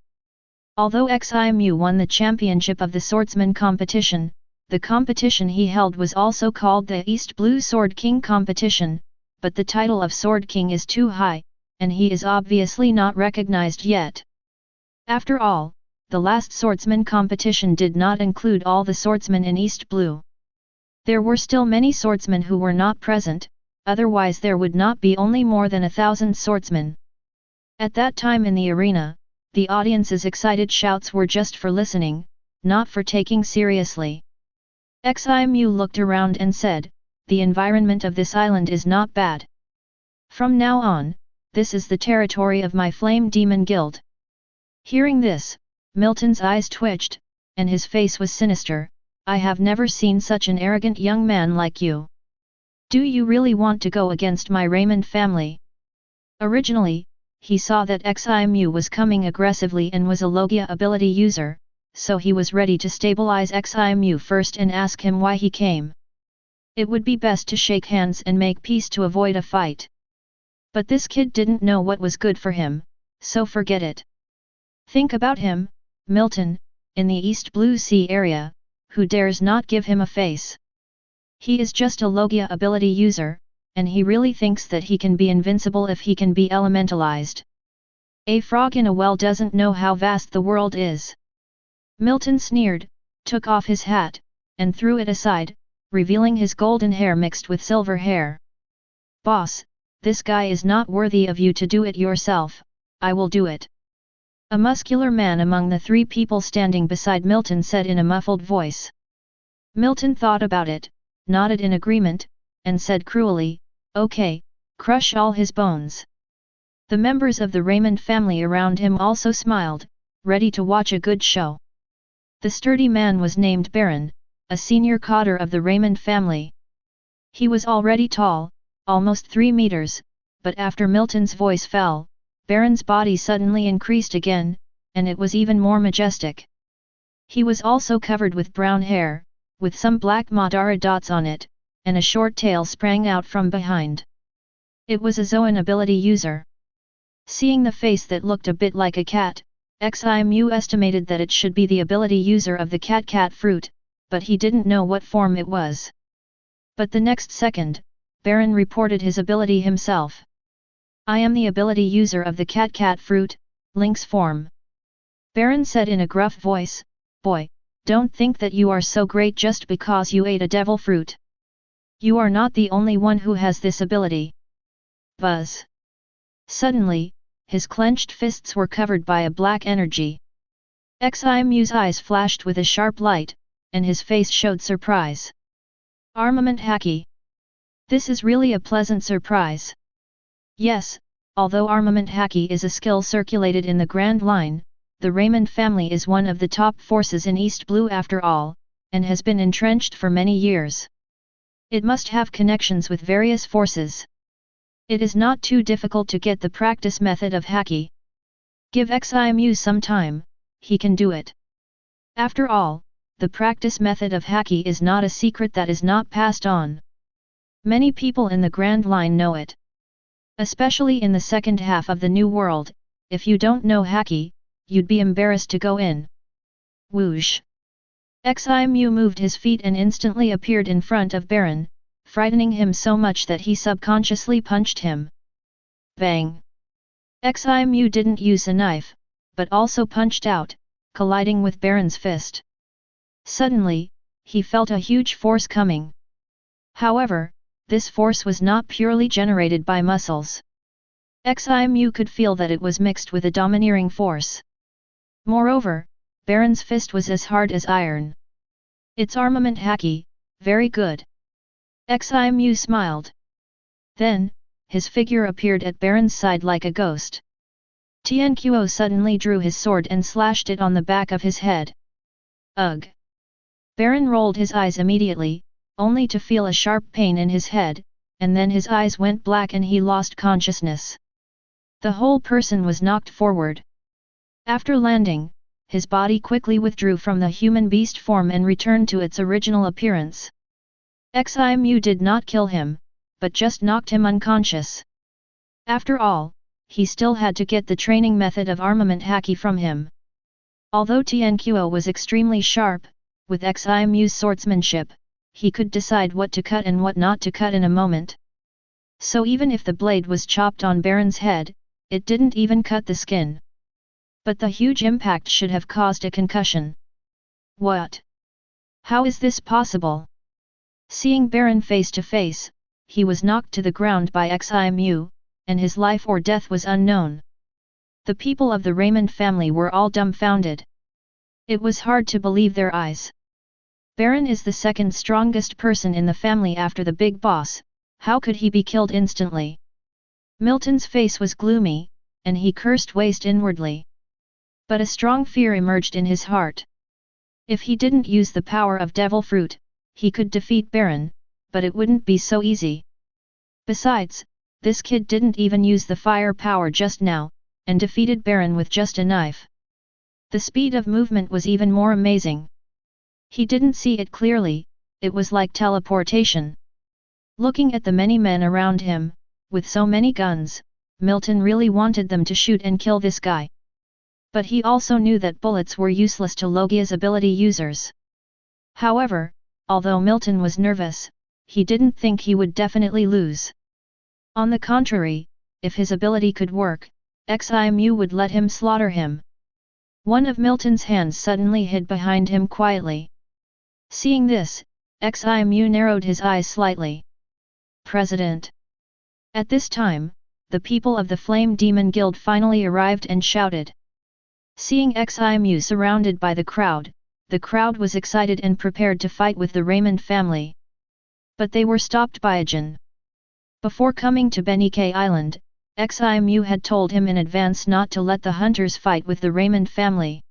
Although Ximu won the championship of the swordsman competition, the competition he held was also called the East Blue Sword King competition, but the title of Sword King is too high, and he is obviously not recognized yet. After all, the last swordsman competition did not include all the swordsmen in East Blue. There were still many swordsmen who were not present, otherwise there would not be only more than 1,000 swordsmen. At that time in the arena, the audience's excited shouts were just for listening, not for taking seriously. Ximu looked around and said, "The environment of this island is not bad. From now on, this is the territory of my Flame Demon Guild." Hearing this, Milton's eyes twitched, and his face was sinister. "I have never seen such an arrogant young man like you. Do you really want to go against my Raymond family?" Originally, he saw that Ximu was coming aggressively and was a Logia ability user, so he was ready to stabilize Ximu first and ask him why he came. It would be best to shake hands and make peace to avoid a fight. But this kid didn't know what was good for him, so forget it. Think about him, Milton, in the East Blue Sea area, who dares not give him a face? He is just a Logia ability user, and he really thinks that he can be invincible if he can be elementalized. A frog in a well doesn't know how vast the world is. Milton sneered, took off his hat, and threw it aside, revealing his golden hair mixed with silver hair. "Boss, this guy is not worthy of you to do it yourself, I will do it." A muscular man among the 3 people standing beside Milton said in a muffled voice. Milton thought about it, nodded in agreement, and said cruelly, "Okay, crush all his bones." The members of the Raymond family around him also smiled, ready to watch a good show. The sturdy man was named Baron, a senior cadre of the Raymond family. He was already tall, almost 3 meters, but after Milton's voice fell, Baron's body suddenly increased again, and it was even more majestic. He was also covered with brown hair, with some black Madara dots on it, and a short tail sprang out from behind. It was a Zoan ability user. Seeing the face that looked a bit like a cat, Ximu estimated that it should be the ability user of the cat fruit, but he didn't know what form it was. But the next second, Baron reported his ability himself. "I am the ability user of the cat fruit, Lynx form." Baron said in a gruff voice, "Boy, don't think that you are so great just because you ate a devil fruit. You are not the only one who has this ability." Buzz. Suddenly, his clenched fists were covered by a black energy. Ximu's eyes flashed with a sharp light, and his face showed surprise. "Armament Haki. This is really a pleasant surprise." Yes, although Armament Haki is a skill circulated in the Grand Line, the Raymond family is one of the top forces in East Blue after all, and has been entrenched for many years. It must have connections with various forces. It is not too difficult to get the practice method of Haki. Give Ximu some time, he can do it. After all, the practice method of Haki is not a secret that is not passed on. Many people in the Grand Line know it. Especially in the second half of the New World, if you don't know Haki, you'd be embarrassed to go in. Whoosh! Ximu moved his feet and instantly appeared in front of Baron, frightening him so much that he subconsciously punched him. Bang! Ximu didn't use a knife, but also punched out, colliding with Baron's fist. Suddenly, he felt a huge force coming. However, this force was not purely generated by muscles. Ximu could feel that it was mixed with a domineering force. Moreover, Baron's fist was as hard as iron. It's armament Haki, very good. Ximu smiled. Then, his figure appeared at Baron's side like a ghost. Tianquo suddenly drew his sword and slashed it on the back of his head. Ugh! Baron rolled his eyes immediately, only to feel a sharp pain in his head, and then his eyes went black and he lost consciousness. The whole person was knocked forward. After landing, his body quickly withdrew from the human beast form and returned to its original appearance. Ximu did not kill him, but just knocked him unconscious. After all, he still had to get the training method of armament Haki from him. Although Tianquo was extremely sharp, with Ximu's swordsmanship, he could decide what to cut and what not to cut in a moment. So even if the blade was chopped on Baron's head, it didn't even cut the skin. But the huge impact should have caused a concussion. What? How is this possible? Seeing Baron face to face, he was knocked to the ground by Ximu, and his life or death was unknown. The people of the Raymond family were all dumbfounded. It was hard to believe their eyes. Baron is the second strongest person in the family after the big boss, how could he be killed instantly? Milton's face was gloomy, and he cursed waste inwardly. But a strong fear emerged in his heart. If he didn't use the power of devil fruit, he could defeat Baron, but it wouldn't be so easy. Besides, this kid didn't even use the fire power just now, and defeated Baron with just a knife. The speed of movement was even more amazing. He didn't see it clearly, it was like teleportation. Looking at the many men around him, with so many guns, Milton really wanted them to shoot and kill this guy. But he also knew that bullets were useless to Logia's ability users. However, although Milton was nervous, he didn't think he would definitely lose. On the contrary, if his ability could work, Ximu would let him slaughter him. One of Milton's hands suddenly hid behind him quietly. Seeing this, Ximu narrowed his eyes slightly. President. At this time, the people of the Flame Demon Guild finally arrived and shouted. Seeing Ximu surrounded by the crowd was excited and prepared to fight with the Raymond family. But they were stopped by Ajin. Before coming to Benike Island, Ximu had told him in advance not to let the hunters fight with the Raymond family.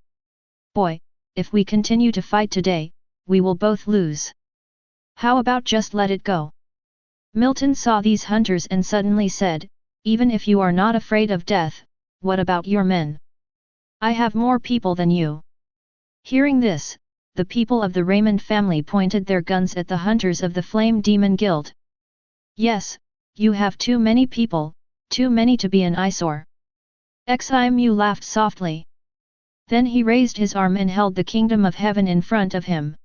Boy, if we continue to fight today, we will both lose. How about just let it go? Milton saw these hunters and suddenly said, even if you are not afraid of death, what about your men? I have more people than you. Hearing this, the people of the Raymond family pointed their guns at the hunters of the Flame Demon Guild. Yes, you have too many people, too many to be an eyesore. Ximu laughed softly. Then he raised his arm and held the kingdom of heaven in front of him.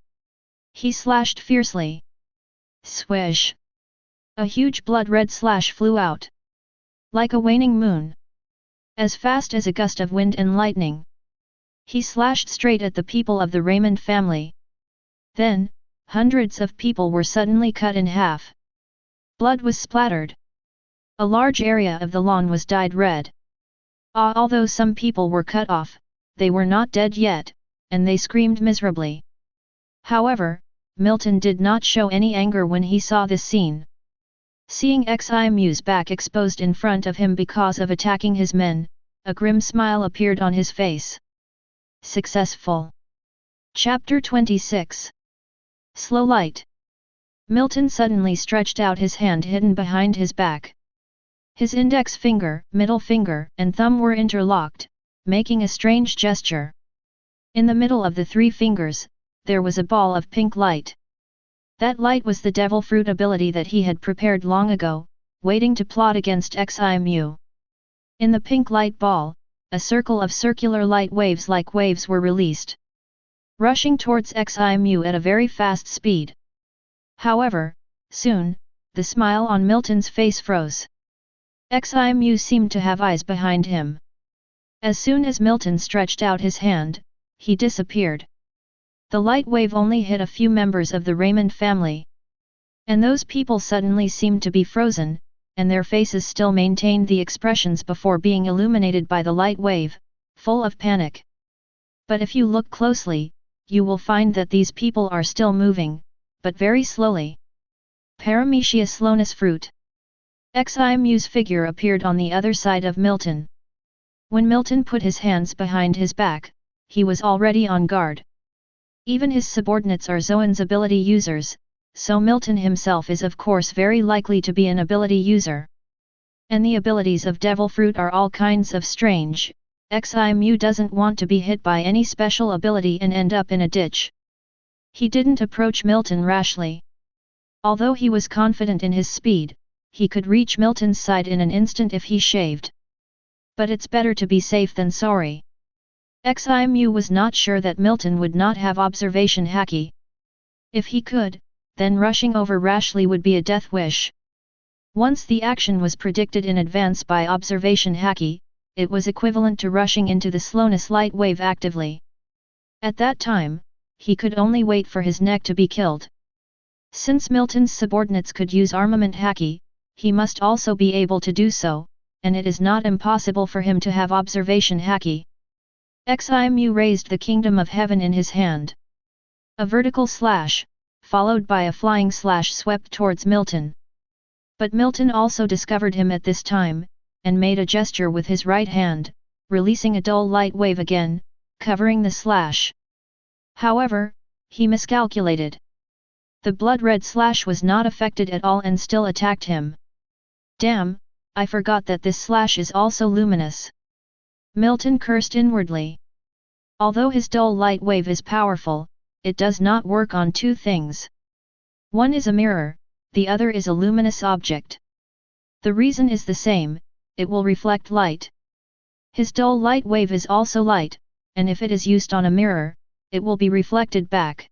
He slashed fiercely. Swish! A huge blood-red slash flew out. Like a waning moon. As fast as a gust of wind and lightning. He slashed straight at the people of the Raymond family. Then, hundreds of people were suddenly cut in half. Blood was splattered. A large area of the lawn was dyed red. Although some people were cut off, they were not dead yet, and they screamed miserably. However, Milton did not show any anger when he saw this scene. Seeing Ximu's back exposed in front of him because of attacking his men, a grim smile appeared on his face. Successful. Chapter 26. Slow Light. Milton suddenly stretched out his hand hidden behind his back. His index finger, middle finger, and thumb were interlocked, making a strange gesture. In the middle of the three fingers, there was a ball of pink light. That light was the devil fruit ability that he had prepared long ago, waiting to plot against Ximu. In the pink light ball, a circle of circular light waves like waves were released, rushing towards Ximu at a very fast speed. However, soon, the smile on Milton's face froze. Ximu seemed to have eyes behind him. As soon as Milton stretched out his hand, he disappeared. The light wave only hit a few members of the Raymond family. And those people suddenly seemed to be frozen, and their faces still maintained the expressions before being illuminated by the light wave, full of panic. But if you look closely, you will find that these people are still moving, but very slowly. Paramecia slowness fruit. Ximu's figure appeared on the other side of Milton. When Milton put his hands behind his back, he was already on guard. Even his subordinates are Zoan's ability users, so Milton himself is of course very likely to be an ability user. And the abilities of Devil Fruit are all kinds of strange. Ximu doesn't want to be hit by any special ability and end up in a ditch. He didn't approach Milton rashly. Although he was confident in his speed, he could reach Milton's side in an instant if he shaved. But it's better to be safe than sorry. Ximu was not sure that Milton would not have observation haki. If he could, then rushing over rashly would be a death wish. Once the action was predicted in advance by observation haki, it was equivalent to rushing into the slowness light wave actively. At that time, he could only wait for his neck to be killed. Since Milton's subordinates could use armament haki, he must also be able to do so, and it is not impossible for him to have observation haki. Ximu raised the kingdom of heaven in his hand. A vertical slash, followed by a flying slash swept towards Milton. But Milton also discovered him at this time, and made a gesture with his right hand, releasing a dull light wave again, covering the slash. However, he miscalculated. The blood-red slash was not affected at all and still attacked him. Damn, I forgot that this slash is also luminous. Milton cursed inwardly. Although his dull light wave is powerful, it does not work on two things. One is a mirror, the other is a luminous object. The reason is the same, it will reflect light. His dull light wave is also light, and if it is used on a mirror, it will be reflected back.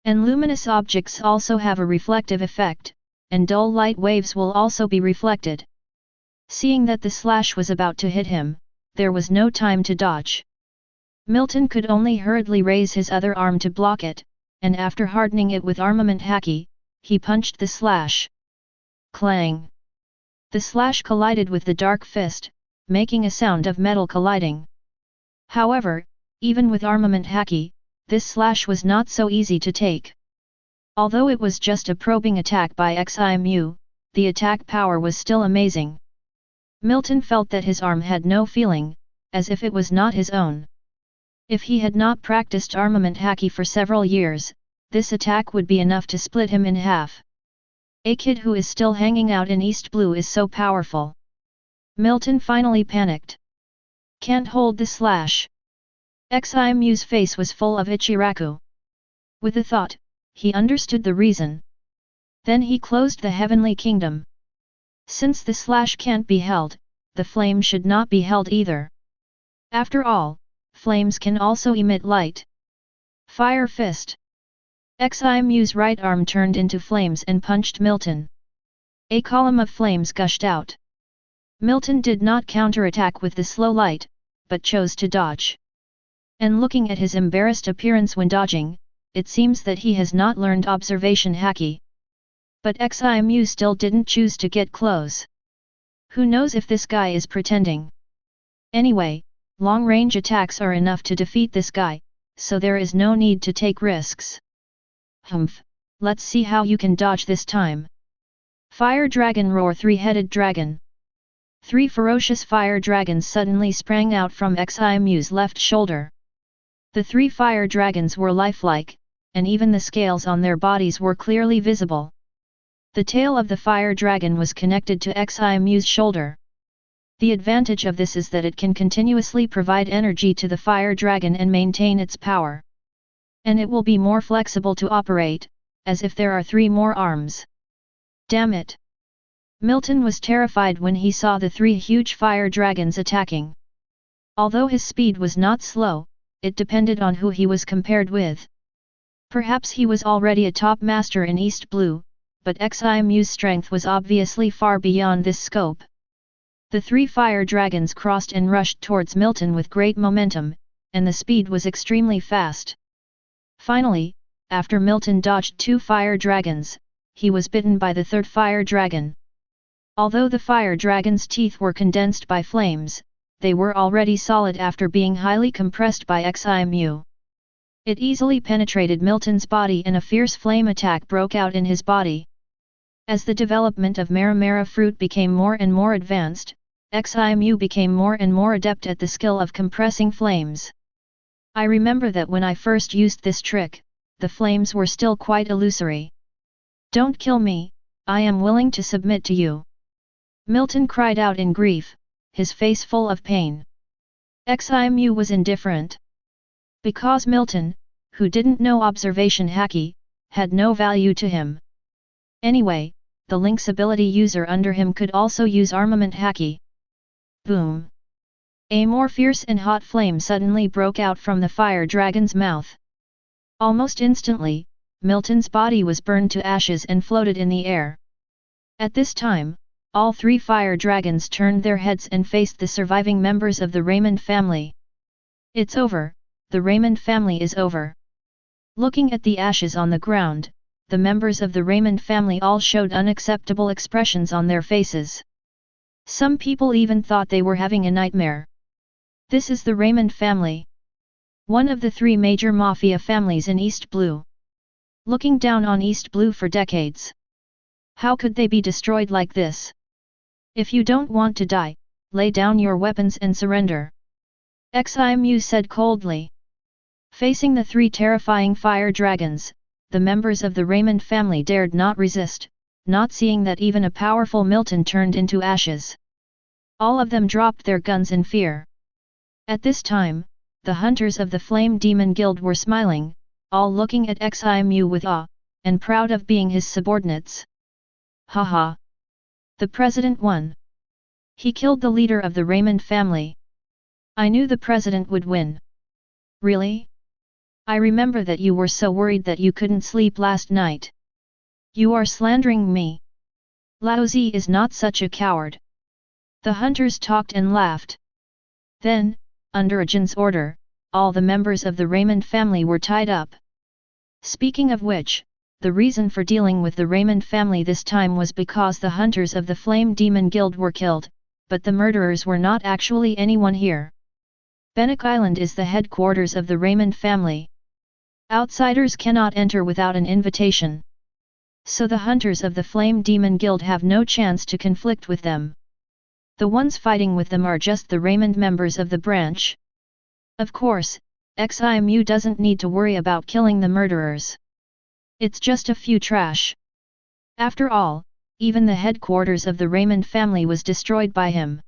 And luminous objects also have a reflective effect, and dull light waves will also be reflected. Seeing that the slash was about to hit him, there was no time to dodge. Milton could only hurriedly raise his other arm to block it, and after hardening it with armament haki, he punched the slash. Clang! The slash collided with the dark fist, making a sound of metal colliding. However, even with armament haki, this slash was not so easy to take. Although it was just a probing attack by Ximu, the attack power was still amazing. Milton felt that his arm had no feeling, as if it was not his own. If he had not practiced armament haki for several years, this attack would be enough to split him in half. A kid who is still hanging out in East Blue is so powerful. Milton finally panicked. Can't hold the slash. Ximu's face was full of Ichiraku. With a thought, he understood the reason. Then he closed the heavenly kingdom. Since the slash can't be held, the flame should not be held either. After all, flames can also emit light. Fire fist. Ximu's right arm turned into flames and punched Milton. A column of flames gushed out. Milton did not counterattack with the slow light, but chose to dodge. And looking at his embarrassed appearance when dodging, it seems that he has not learned observation haki. But Ximu still didn't choose to get close. Who knows if this guy is pretending? Anyway, long-range attacks are enough to defeat this guy, so there is no need to take risks. Humph, let's see how you can dodge this time. Fire Dragon Roar Three-Headed Dragon. Three ferocious fire dragons suddenly sprang out from Ximu's left shoulder. The three fire dragons were lifelike, and even the scales on their bodies were clearly visible. The tail of the fire dragon was connected to Ximu's shoulder. The advantage of this is that it can continuously provide energy to the fire dragon and maintain its power. And it will be more flexible to operate, as if there are 3 more arms. Damn it! Milton was terrified when he saw the 3 huge fire dragons attacking. Although his speed was not slow, it depended on who he was compared with. Perhaps he was already a top master in East Blue, but Ximu's strength was obviously far beyond this scope. The 3 fire dragons crossed and rushed towards Milton with great momentum, and the speed was extremely fast. Finally, after Milton dodged 2 fire dragons, he was bitten by the 3rd fire dragon. Although the fire dragon's teeth were condensed by flames, they were already solid after being highly compressed by Ximu. It easily penetrated Milton's body and a fierce flame attack broke out in his body. As the development of Mera-Mera fruit became more and more advanced, Ximu became more and more adept at the skill of compressing flames. I remember that when I first used this trick, the flames were still quite illusory. "Don't kill me, I am willing to submit to you," Milton cried out in grief, his face full of pain. Ximu was indifferent. Because Milton, who didn't know observation haki, had no value to him. Anyway, the Link's ability user under him could also use armament haki. Boom! A more fierce and hot flame suddenly broke out from the fire dragon's mouth. Almost instantly, Milton's body was burned to ashes and floated in the air. At this time, all 3 fire dragons turned their heads and faced the surviving members of the Raymond family. "It's over, the Raymond family is over." Looking at the ashes on the ground, the members of the Raymond family all showed unacceptable expressions on their faces. Some people even thought they were having a nightmare. This is the Raymond family, one of the 3 major mafia families in East Blue. Looking down on East Blue for decades. How could they be destroyed like this? "If you don't want to die, lay down your weapons and surrender," Ximu said coldly. Facing the 3 terrifying fire dragons, the members of the Raymond family dared not resist, not seeing that even a powerful Milton turned into ashes. All of them dropped their guns in fear. At this time, the hunters of the Flame Demon Guild were smiling, all looking at Ximu with awe, and proud of being his subordinates. Haha! The president won. He killed the leader of the Raymond family. I knew the president would win. Really? I remember that you were so worried that you couldn't sleep last night. You are slandering me. Laozi is not such a coward. The hunters talked and laughed. Then, under Ajin's order, all the members of the Raymond family were tied up. Speaking of which, the reason for dealing with the Raymond family this time was because the hunters of the Flame Demon Guild were killed, but the murderers were not actually anyone here. Benek Island is the headquarters of the Raymond family. Outsiders cannot enter without an invitation. So the hunters of the Flame Demon Guild have no chance to conflict with them. The ones fighting with them are just the Raymond members of the branch. Of course, Ximu doesn't need to worry about killing the murderers. It's just a few trash. After all, even the headquarters of the Raymond family was destroyed by him.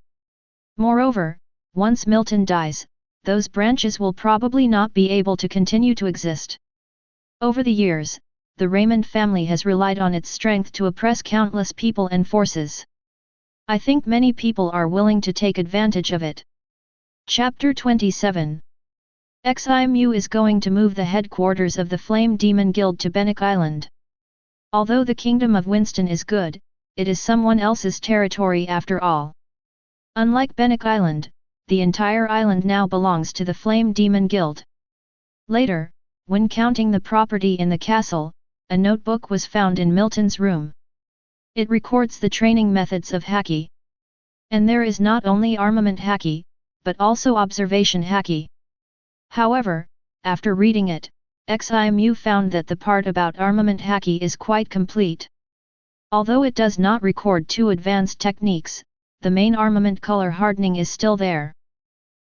Moreover, once Milton dies, those branches will probably not be able to continue to exist. Over the years, the Raymond family has relied on its strength to oppress countless people and forces. I think many people are willing to take advantage of it. Chapter 27. Ximu is going to move the headquarters of the Flame Demon Guild to Benek Island. Although the Kingdom of Winston is good, it is someone else's territory after all. Unlike Benek Island, the entire island now belongs to the Flame Demon Guild. Later, when counting the property in the castle, a notebook was found in Milton's room. It records the training methods of Haki. And there is not only armament Haki, but also observation Haki. However, after reading it, Ximu found that the part about armament Haki is quite complete. Although it does not record 2 advanced techniques, the main armament color hardening is still there.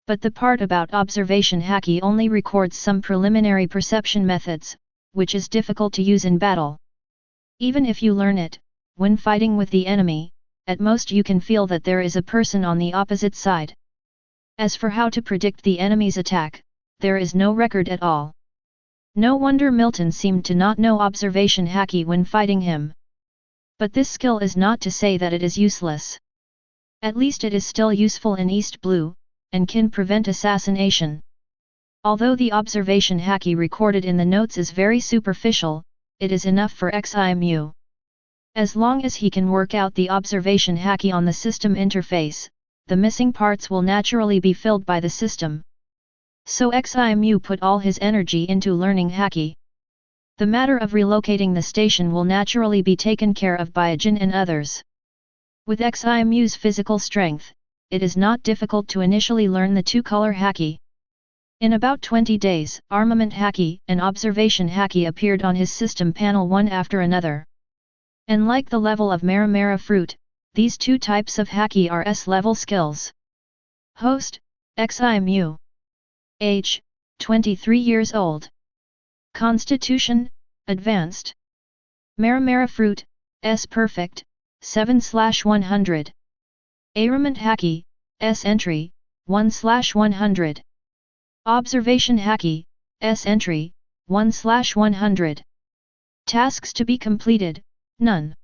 But the part about observation Haki only records some preliminary perception methods, which is difficult to use in battle. Even if you learn it, when fighting with the enemy, at most you can feel that there is a person on the opposite side. As for how to predict the enemy's attack, there is no record at all. No wonder Milton seemed to not know observation haki when fighting him. But this skill is not to say that it is useless. At least it is still useful in East Blue, and can prevent assassination. Although the observation haki recorded in the notes is very superficial, it is enough for Ximu. As long as he can work out the observation haki on the system interface, the missing parts will naturally be filled by the system. So Ximu put all his energy into learning haki. The matter of relocating the station will naturally be taken care of by Ajin and others. With Ximu's physical strength, it is not difficult to initially learn the two-color haki. In about 20 days, armament haki and observation haki appeared on his system panel one after another. And like the level of Mera-Mera fruit, these two types of haki are S-level skills. Host, Ximu. Age, 23 years old. Constitution, advanced. Mera-Mera fruit, S perfect, 7/100. Armament haki, S entry, 1/100. Observation haki, S entry, 1/100. Tasks to be completed, none.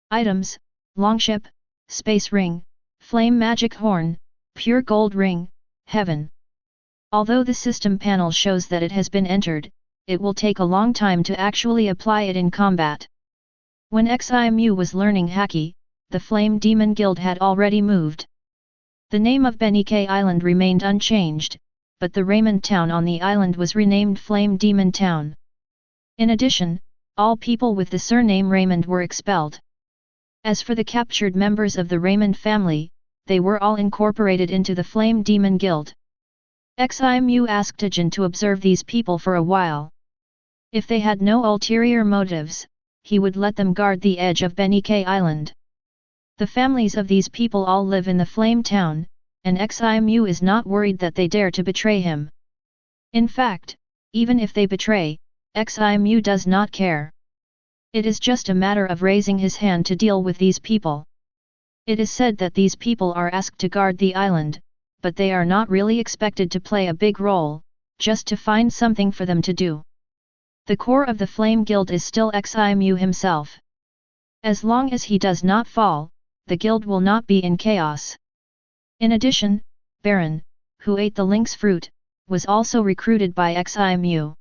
Items, longship, space ring, flame magic horn, pure gold ring, heaven. Although the system panel shows that it has been entered, it will take a long time to actually apply it in combat. When Ximu was learning haki, the Flame Demon Guild had already moved. The name of Benike Island remained unchanged, but the Raymond town on the island was renamed Flame Demon Town. In addition, all people with the surname Raymond were expelled. As for the captured members of the Raymond family, they were all incorporated into the Flame Demon Guild. Ximu asked Ajin to observe these people for a while. If they had no ulterior motives, he would let them guard the edge of Benike Island. The families of these people all live in the Flame Town, and Ximu is not worried that they dare to betray him. In fact, even if they betray, Ximu does not care. It is just a matter of raising his hand to deal with these people. It is said that these people are asked to guard the island, but they are not really expected to play a big role, just to find something for them to do. The core of the Flame Guild is still Ximu himself. As long as he does not fall, the guild will not be in chaos. In addition, Baron, who ate the lynx fruit, was also recruited by Ximu.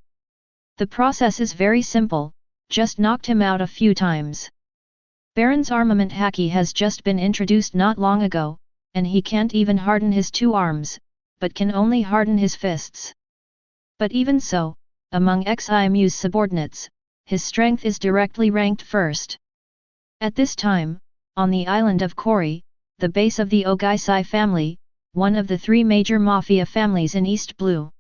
The process is very simple, just knocked him out a few times. Baron's armament haki has just been introduced not long ago, and he can't even harden his two arms, but can only harden his fists. But even so, among Ximu's subordinates, his strength is directly ranked first. At this time, on the island of Kori, the base of the Ogaisai family, one of the three major mafia families in East Blue.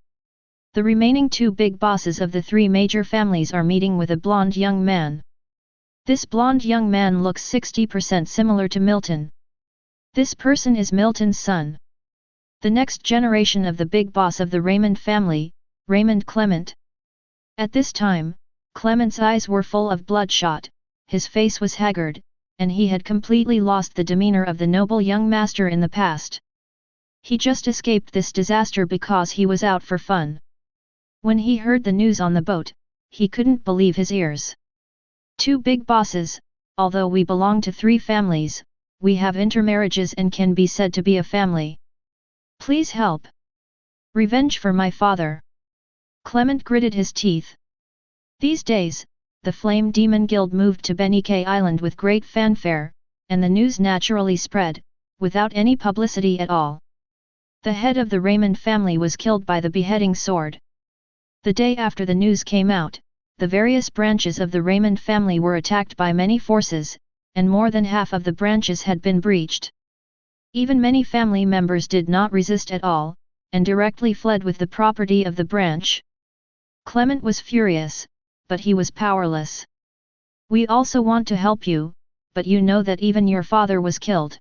The remaining two big bosses of the three major families are meeting with a blonde young man. This blonde young man looks 60% similar to Milton. This person is Milton's son. The next generation of the big boss of the Raymond family, Raymond Clement. At this time, Clement's eyes were full of bloodshot, his face was haggard, and he had completely lost the demeanor of the noble young master in the past. He just escaped this disaster because he was out for fun. When he heard the news on the boat, he couldn't believe his ears. Two big bosses, although we belong to three families, we have intermarriages and can be said to be a family. Please help. Revenge for my father. Clement gritted his teeth. These days, the Flame Demon Guild moved to Benike Island with great fanfare, and the news naturally spread, without any publicity at all. The head of the Raymond family was killed by the beheading sword. The day after the news came out, the various branches of the Raymond family were attacked by many forces, and more than half of the branches had been breached. Even many family members did not resist at all, and directly fled with the property of the branch. Clement was furious, but he was powerless. We also want to help you, but you know that even your father was killed.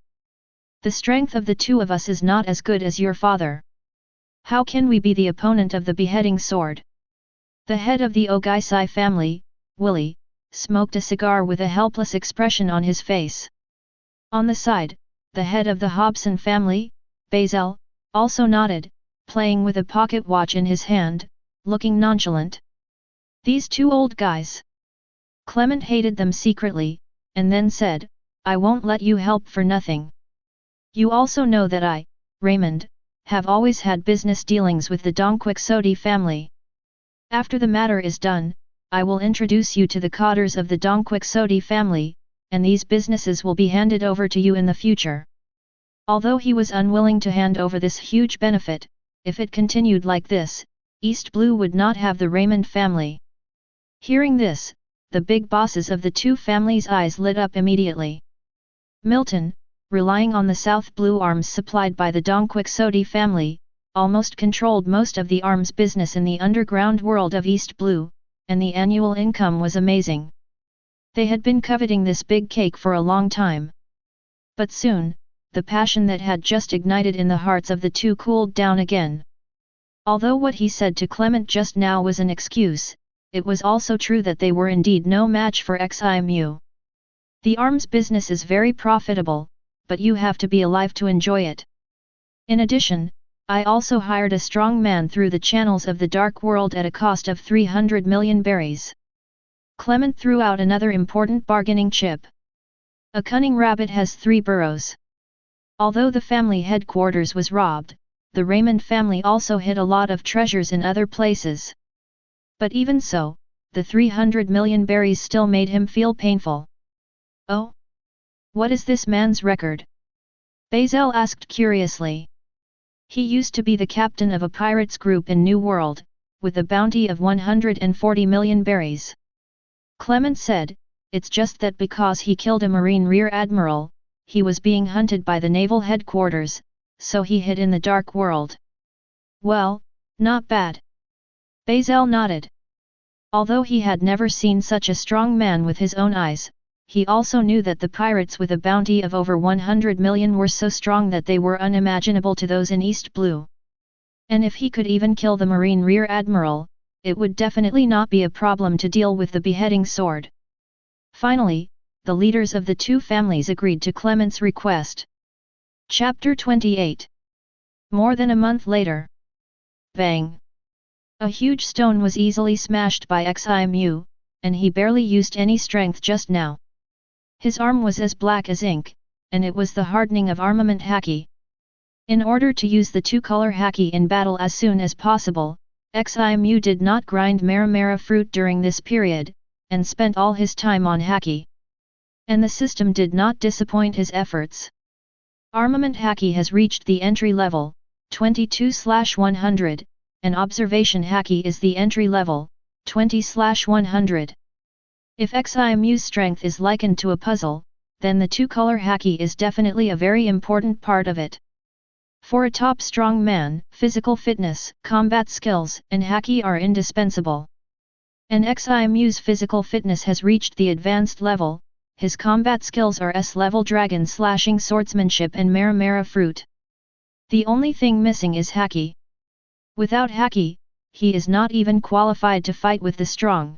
The strength of the two of us is not as good as your father. How can we be the opponent of the beheading sword? The head of the Ogaisai family, Willie, smoked a cigar with a helpless expression on his face. On the side, the head of the Hobson family, Basil, also nodded, playing with a pocket watch in his hand, looking nonchalant. These two old guys. Clement hated them secretly, and then said, I won't let you help for nothing. You also know that I, Raymond, have always had business dealings with the Don Quixote family. After the matter is done, I will introduce you to the cotters of the Don Quixote family, and these businesses will be handed over to you in the future. Although he was unwilling to hand over this huge benefit, if it continued like this, East Blue would not have the Raymond family. Hearing this, the big bosses of the two families' eyes lit up immediately. Milton, relying on the South Blue arms supplied by the Don Quixote family, almost controlled most of the arms business in the underground world of East Blue, and the annual income was amazing. They had been coveting this big cake for a long time. But soon, the passion that had just ignited in the hearts of the two cooled down again. Although what he said to Clement just now was an excuse, it was also true that they were indeed no match for XIMU. The arms business is very profitable, but you have to be alive to enjoy it. In addition, I also hired a strong man through the channels of the dark world at a cost of 300 million berries. Clement threw out another important bargaining chip. A cunning rabbit has 3 burrows. Although the family headquarters was robbed, the Raymond family also hid a lot of treasures in other places. But even so, the 300 million berries still made him feel painful. Oh? What is this man's record? Basil asked curiously. He used to be the captain of a pirates group in New World, with a bounty of 140 million berries. Clement said, it's just that because he killed a Marine Rear Admiral, he was being hunted by the naval headquarters, so he hid in the dark world. Well, not bad. Basil nodded. Although he had never seen such a strong man with his own eyes, he also knew that the pirates with a bounty of over 100 million were so strong that they were unimaginable to those in East Blue. And if he could even kill the Marine Rear Admiral, it would definitely not be a problem to deal with the beheading sword. Finally, the leaders of the two families agreed to Clement's request. Chapter 28. More than a month later. Bang! A huge stone was easily smashed by XIMU, and he barely used any strength just now. His arm was as black as ink, and it was the hardening of armament haki. In order to use the two-color haki in battle as soon as possible, XIMU did not grind Mera-Mera fruit during this period, and spent all his time on haki. And the system did not disappoint his efforts. Armament haki has reached the entry level, 22/100, and observation haki is the entry level, 20/100. If XIMU's strength is likened to a puzzle, then the two-color haki is definitely a very important part of it. For a top strong man, physical fitness, combat skills, and haki are indispensable. And XIMU's physical fitness has reached the advanced level, his combat skills are S-level dragon slashing swordsmanship and Mera-Mera fruit. The only thing missing is haki. Without haki, he is not even qualified to fight with the strong.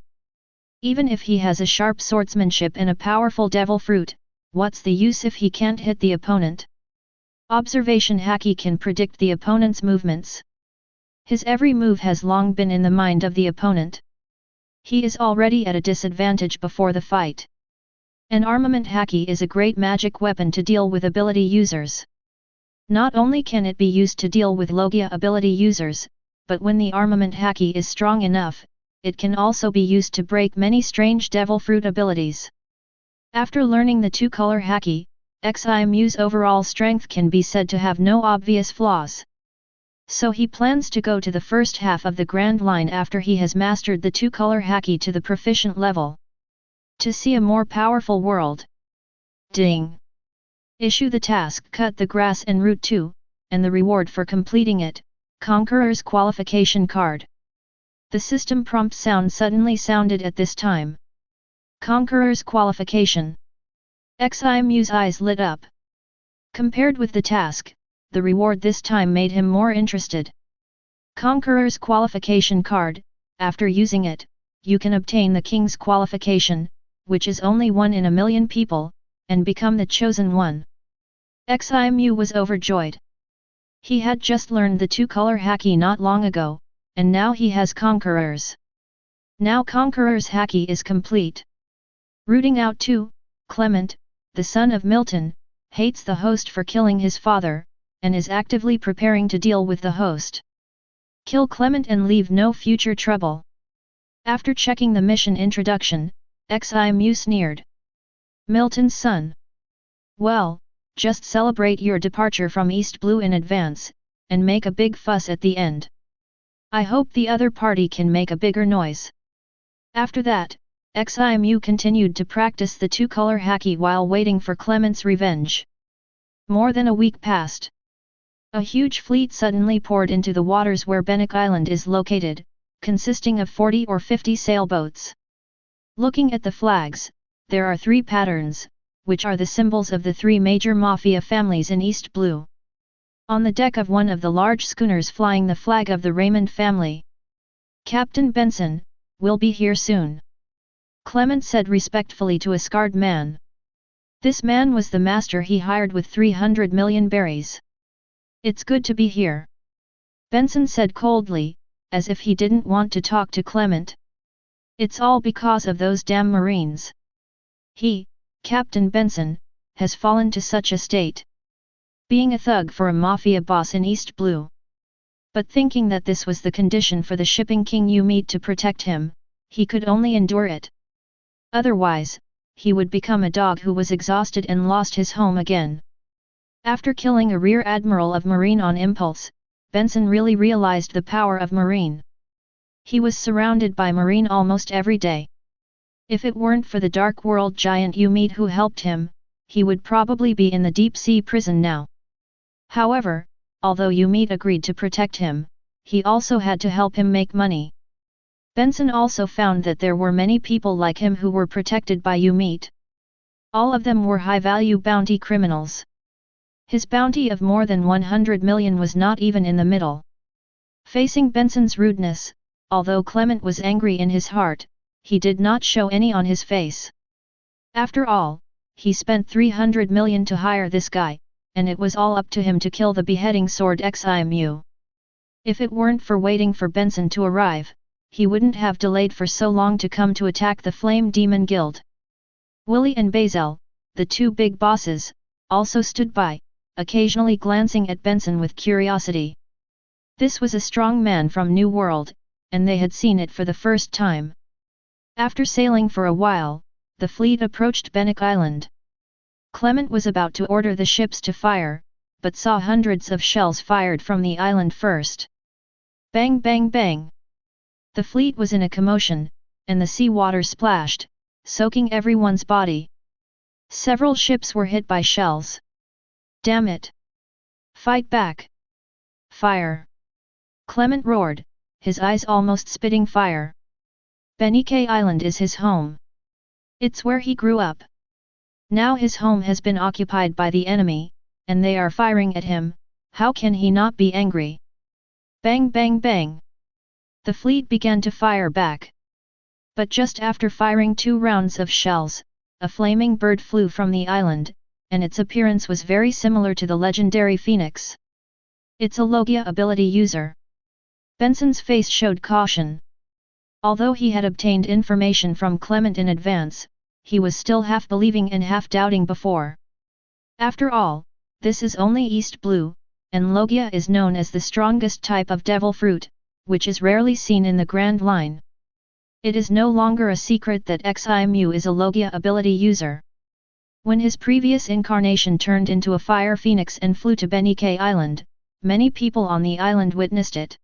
Even if he has a sharp swordsmanship and a powerful devil fruit, what's the use if he can't hit the opponent? Observation haki can predict the opponent's movements. His every move has long been in the mind of the opponent. He is already at a disadvantage before the fight. An armament haki is a great magic weapon to deal with ability users. Not only can it be used to deal with Logia ability users, but when the armament haki is strong enough, it can also be used to break many strange devil fruit abilities. After learning the two-color haki, XIMU's overall strength can be said to have no obvious flaws. So he plans to go to the first half of the Grand Line after he has mastered the two-color haki to the proficient level. To see a more powerful world. Ding! Issue the task Cut the Grass en Route 2, and the reward for completing it, Conqueror's Qualification Card. The system prompt sound suddenly sounded at this time. Conqueror's Qualification. XIMU's eyes lit up. Compared with the task, the reward this time made him more interested. Conqueror's Qualification Card, after using it, you can obtain the King's Qualification, which is only 1 in a million people, and become the chosen one. Ximu was overjoyed. He had just learned the two-color Haki not long ago, and now he has Conquerors. Now Conqueror's Haki is complete. Rooting out too, Clement, the son of Milton, hates the host for killing his father, and is actively preparing to deal with the host. Kill Clement and leave no future trouble. After checking the mission introduction, Ximu sneered. Milton's son. Well, just celebrate your departure from East Blue in advance, and make a big fuss at the end. I hope the other party can make a bigger noise. After that, Ximu continued to practice the two-color Haki while waiting for Clement's revenge. More than a week passed. A huge fleet suddenly poured into the waters where Bennock Island is located, consisting of 40 or 50 sailboats. Looking at the flags, there are 3 patterns, which are the symbols of the 3 major mafia families in East Blue. On the deck of one of the large schooners flying the flag of the Raymond family. Captain Benson, will be here soon. Clement said respectfully to a scarred man. This man was the master he hired with 300 million berries. It's good to be here. Benson said coldly, as if he didn't want to talk to Clement. It's all because of those damn Marines. He, Captain Benson, has fallen to such a state. Being a thug for a mafia boss in East Blue. But thinking that this was the condition for the shipping king you meet to protect him, he could only endure it. Otherwise, he would become a dog who was exhausted and lost his home again. After killing a rear admiral of Marine on impulse, Benson really realized the power of Marine. He was surrounded by Marine almost every day. If it weren't for the dark world giant you meet who helped him, he would probably be in the deep sea prison now. However, although Umit agreed to protect him, he also had to help him make money. Benson also found that there were many people like him who were protected by Umit. All of them were high-value bounty criminals. His bounty of more than 100 million was not even in the middle. Facing Benson's rudeness, although Clement was angry in his heart, he did not show any on his face. After all, he spent 300 million to hire this guy, and it was all up to him to kill the beheading sword Ximu. If it weren't for waiting for Benson to arrive, he wouldn't have delayed for so long to come to attack the Flame Demon Guild. Willie and Basil, the 2 big bosses, also stood by, occasionally glancing at Benson with curiosity. This was a strong man from New World, and they had seen it for the first time. After sailing for a while, the fleet approached Bennock Island. Clement was about to order the ships to fire, but saw hundreds of shells fired from the island first. Bang bang bang! The fleet was in a commotion, and the seawater splashed, soaking everyone's body. Several ships were hit by shells. Damn it! Fight back! Fire! Clement roared, his eyes almost spitting fire. Benike Island is his home. It's where he grew up. Now his home has been occupied by the enemy, and they are firing at him. How can he not be angry? Bang bang bang! The fleet began to fire back. But just after firing 2 rounds of shells, a flaming bird flew from the island, and its appearance was very similar to the legendary Phoenix. It's a Logia ability user. Benson's face showed caution. Although he had obtained information from Clement in advance, he was still half believing and half doubting before. After all, this is only East Blue, and Logia is known as the strongest type of devil fruit, which is rarely seen in the Grand Line. It is no longer a secret that Ximu is a Logia ability user. When his previous incarnation turned into a fire phoenix and flew to Benike Island, many people on the island witnessed it.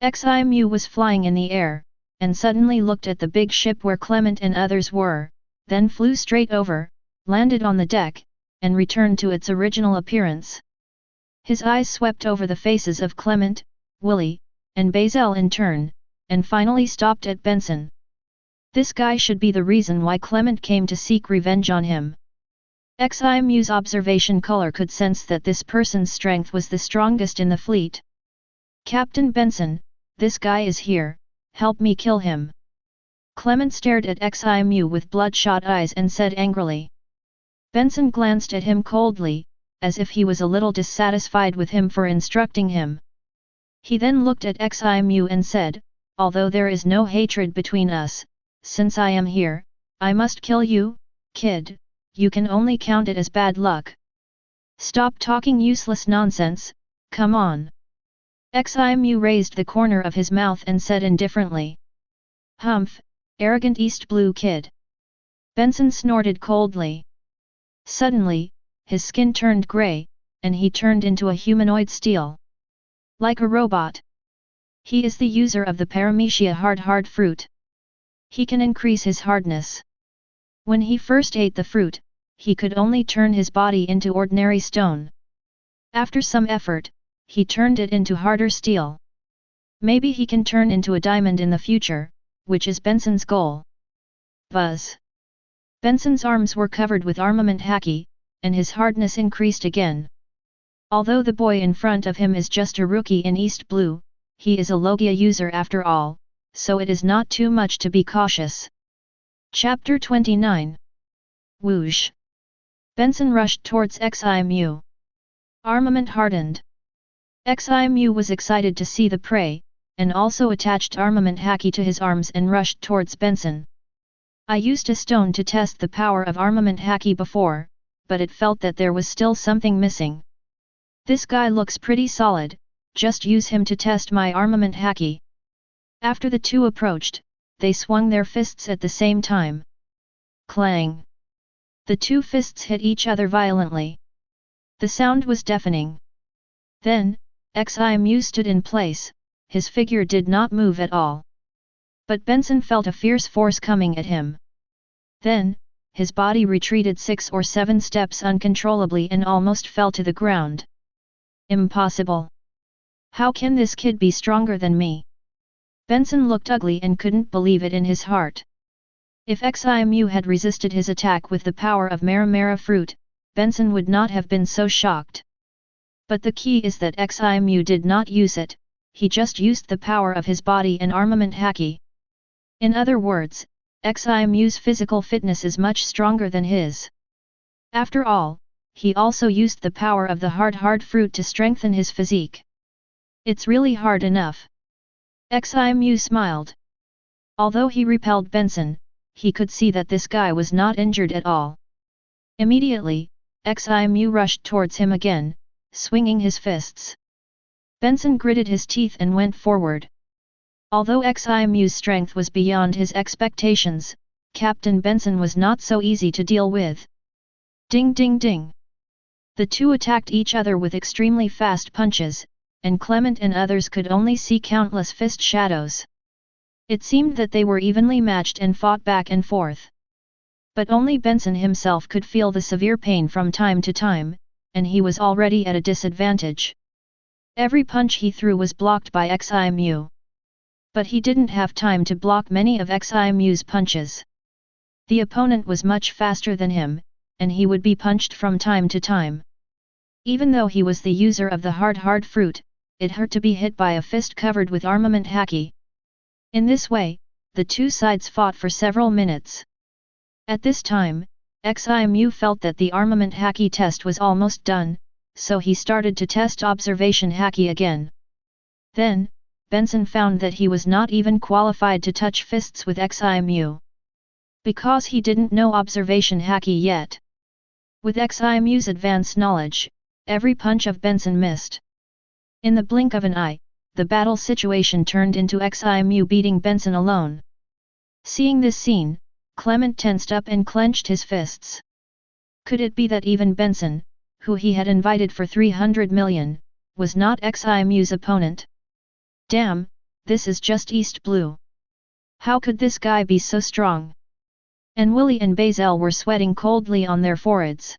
Ximu was flying in the air, and suddenly looked at the big ship where Clement and others were, then flew straight over, landed on the deck, and returned to its original appearance. His eyes swept over the faces of Clement, Willie, and Basil in turn, and finally stopped at Benson. This guy should be the reason why Clement came to seek revenge on him. Ximu's observation color could sense that this person's strength was the strongest in the fleet. Captain Benson, this guy is here, help me kill him. Clement stared at Ximu with bloodshot eyes and said angrily. Benson glanced at him coldly, as if he was a little dissatisfied with him for instructing him. He then looked at Ximu and said, although there is no hatred between us, since I am here, I must kill you, kid, you can only count it as bad luck. Stop talking useless nonsense, come on. Ximu raised the corner of his mouth and said indifferently. Humph, arrogant East Blue kid. Benson snorted coldly. Suddenly, his skin turned grey, and he turned into a humanoid steel. Like a robot. He is the user of the Paramecia hard fruit. He can increase his hardness. When he first ate the fruit, he could only turn his body into ordinary stone. After some effort, he turned it into harder steel. Maybe he can turn into a diamond in the future, which is Benson's goal. Buzz. Benson's arms were covered with armament haki, and his hardness increased again. Although the boy in front of him is just a rookie in East Blue, he is a Logia user after all, so it is not too much to be cautious. Chapter 29. Whoosh. Benson rushed towards Ximu. Armament hardened. Ximu was excited to see the prey, and also attached armament haki to his arms and rushed towards Benson. I used a stone to test the power of armament haki before, but it felt that there was still something missing. This guy looks pretty solid, just use him to test my armament haki. After the two approached, they swung their fists at the same time. Clang! The two fists hit each other violently. The sound was deafening. Then, Ximu stood in place, his figure did not move at all. But Benson felt a fierce force coming at him. Then, his body retreated 6 or 7 steps uncontrollably and almost fell to the ground. Impossible! How can this kid be stronger than me? Benson looked ugly and couldn't believe it in his heart. If Ximu had resisted his attack with the power of Mera-Mera fruit, Benson would not have been so shocked. But the key is that Ximu did not use it, he just used the power of his body and armament haki. In other words, Ximu's physical fitness is much stronger than his. After all, he also used the power of the hard fruit to strengthen his physique. It's really hard enough. Ximu smiled. Although he repelled Benson, he could see that this guy was not injured at all. Immediately, Ximu rushed towards him again, swinging his fists. Benson gritted his teeth and went forward. Although Ximu's strength was beyond his expectations, Captain Benson was not so easy to deal with. Ding ding ding! The two attacked each other with extremely fast punches, and Clement and others could only see countless fist shadows. It seemed that they were evenly matched and fought back and forth. But only Benson himself could feel the severe pain from time to time, and he was already at a disadvantage. Every punch he threw was blocked by Ximu. But he didn't have time to block many of Ximu's punches. The opponent was much faster than him, and he would be punched from time to time. Even though he was the user of the hard fruit, it hurt to be hit by a fist covered with armament haki. In this way, the two sides fought for several minutes. At this time, Ximu felt that the armament haki test was almost done, so he started to test observation haki again. Then, Benson found that he was not even qualified to touch fists with Ximu. Because he didn't know observation haki yet. With Ximu's advanced knowledge, every punch of Benson missed. In the blink of an eye, the battle situation turned into Ximu beating Benson alone. Seeing this scene, Clement tensed up and clenched his fists. Could it be that even Benson, who he had invited for 300 million, was not Ximu's opponent? Damn, this is just East Blue. How could this guy be so strong? And Willy and Bazel were sweating coldly on their foreheads.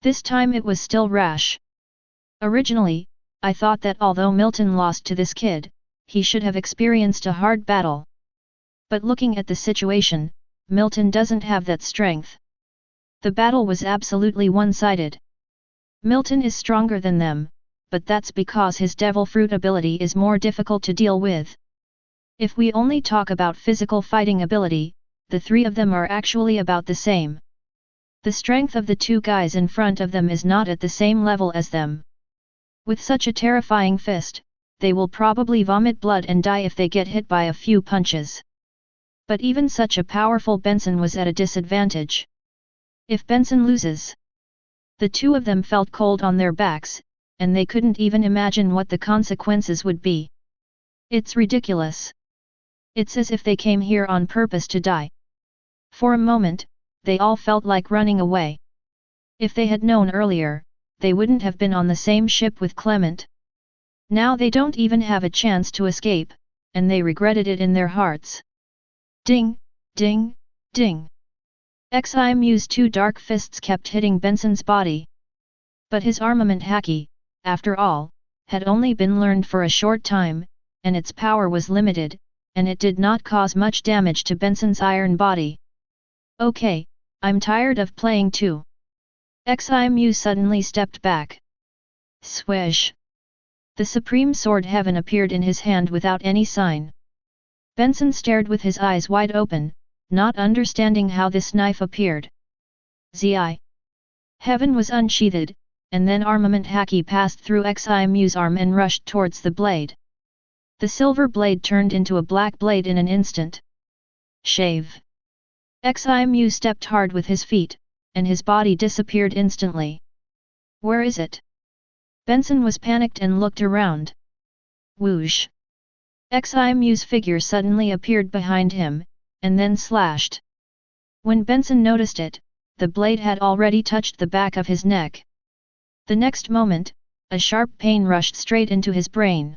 This time it was still rash. Originally, I thought that although Milton lost to this kid, he should have experienced a hard battle. But looking at the situation, Milton doesn't have that strength. The battle was absolutely one-sided. Milton is stronger than them, but that's because his devil fruit ability is more difficult to deal with. If we only talk about physical fighting ability, the three of them are actually about the same. The strength of the two guys in front of them is not at the same level as them. With such a terrifying fist, they will probably vomit blood and die if they get hit by a few punches. But even such a powerful Benson was at a disadvantage. If Benson loses, the two of them felt cold on their backs, and they couldn't even imagine what the consequences would be. It's ridiculous. It's as if they came here on purpose to die. For a moment, they all felt like running away. If they had known earlier, they wouldn't have been on the same ship with Clement. Now they don't even have a chance to escape, and they regretted it in their hearts. Ding, ding, ding. Ximu's two dark fists kept hitting Benson's body. But his armament Haki, after all, had only been learned for a short time, and its power was limited, and it did not cause much damage to Benson's iron body. Okay, I'm tired of playing too. Ximu suddenly stepped back. Swish! The supreme sword heaven appeared in his hand without any sign. Benson stared with his eyes wide open, not understanding how this knife appeared. Zi! Heaven was unsheathed, and then armament Haki passed through Ximu's arm and rushed towards the blade. The silver blade turned into a black blade in an instant. Shave! Ximu stepped hard with his feet, and his body disappeared instantly. Where is it? Benson was panicked and looked around. Whoosh! Ximu's figure suddenly appeared behind him, and then slashed. When Benson noticed it, the blade had already touched the back of his neck. The next moment, a sharp pain rushed straight into his brain.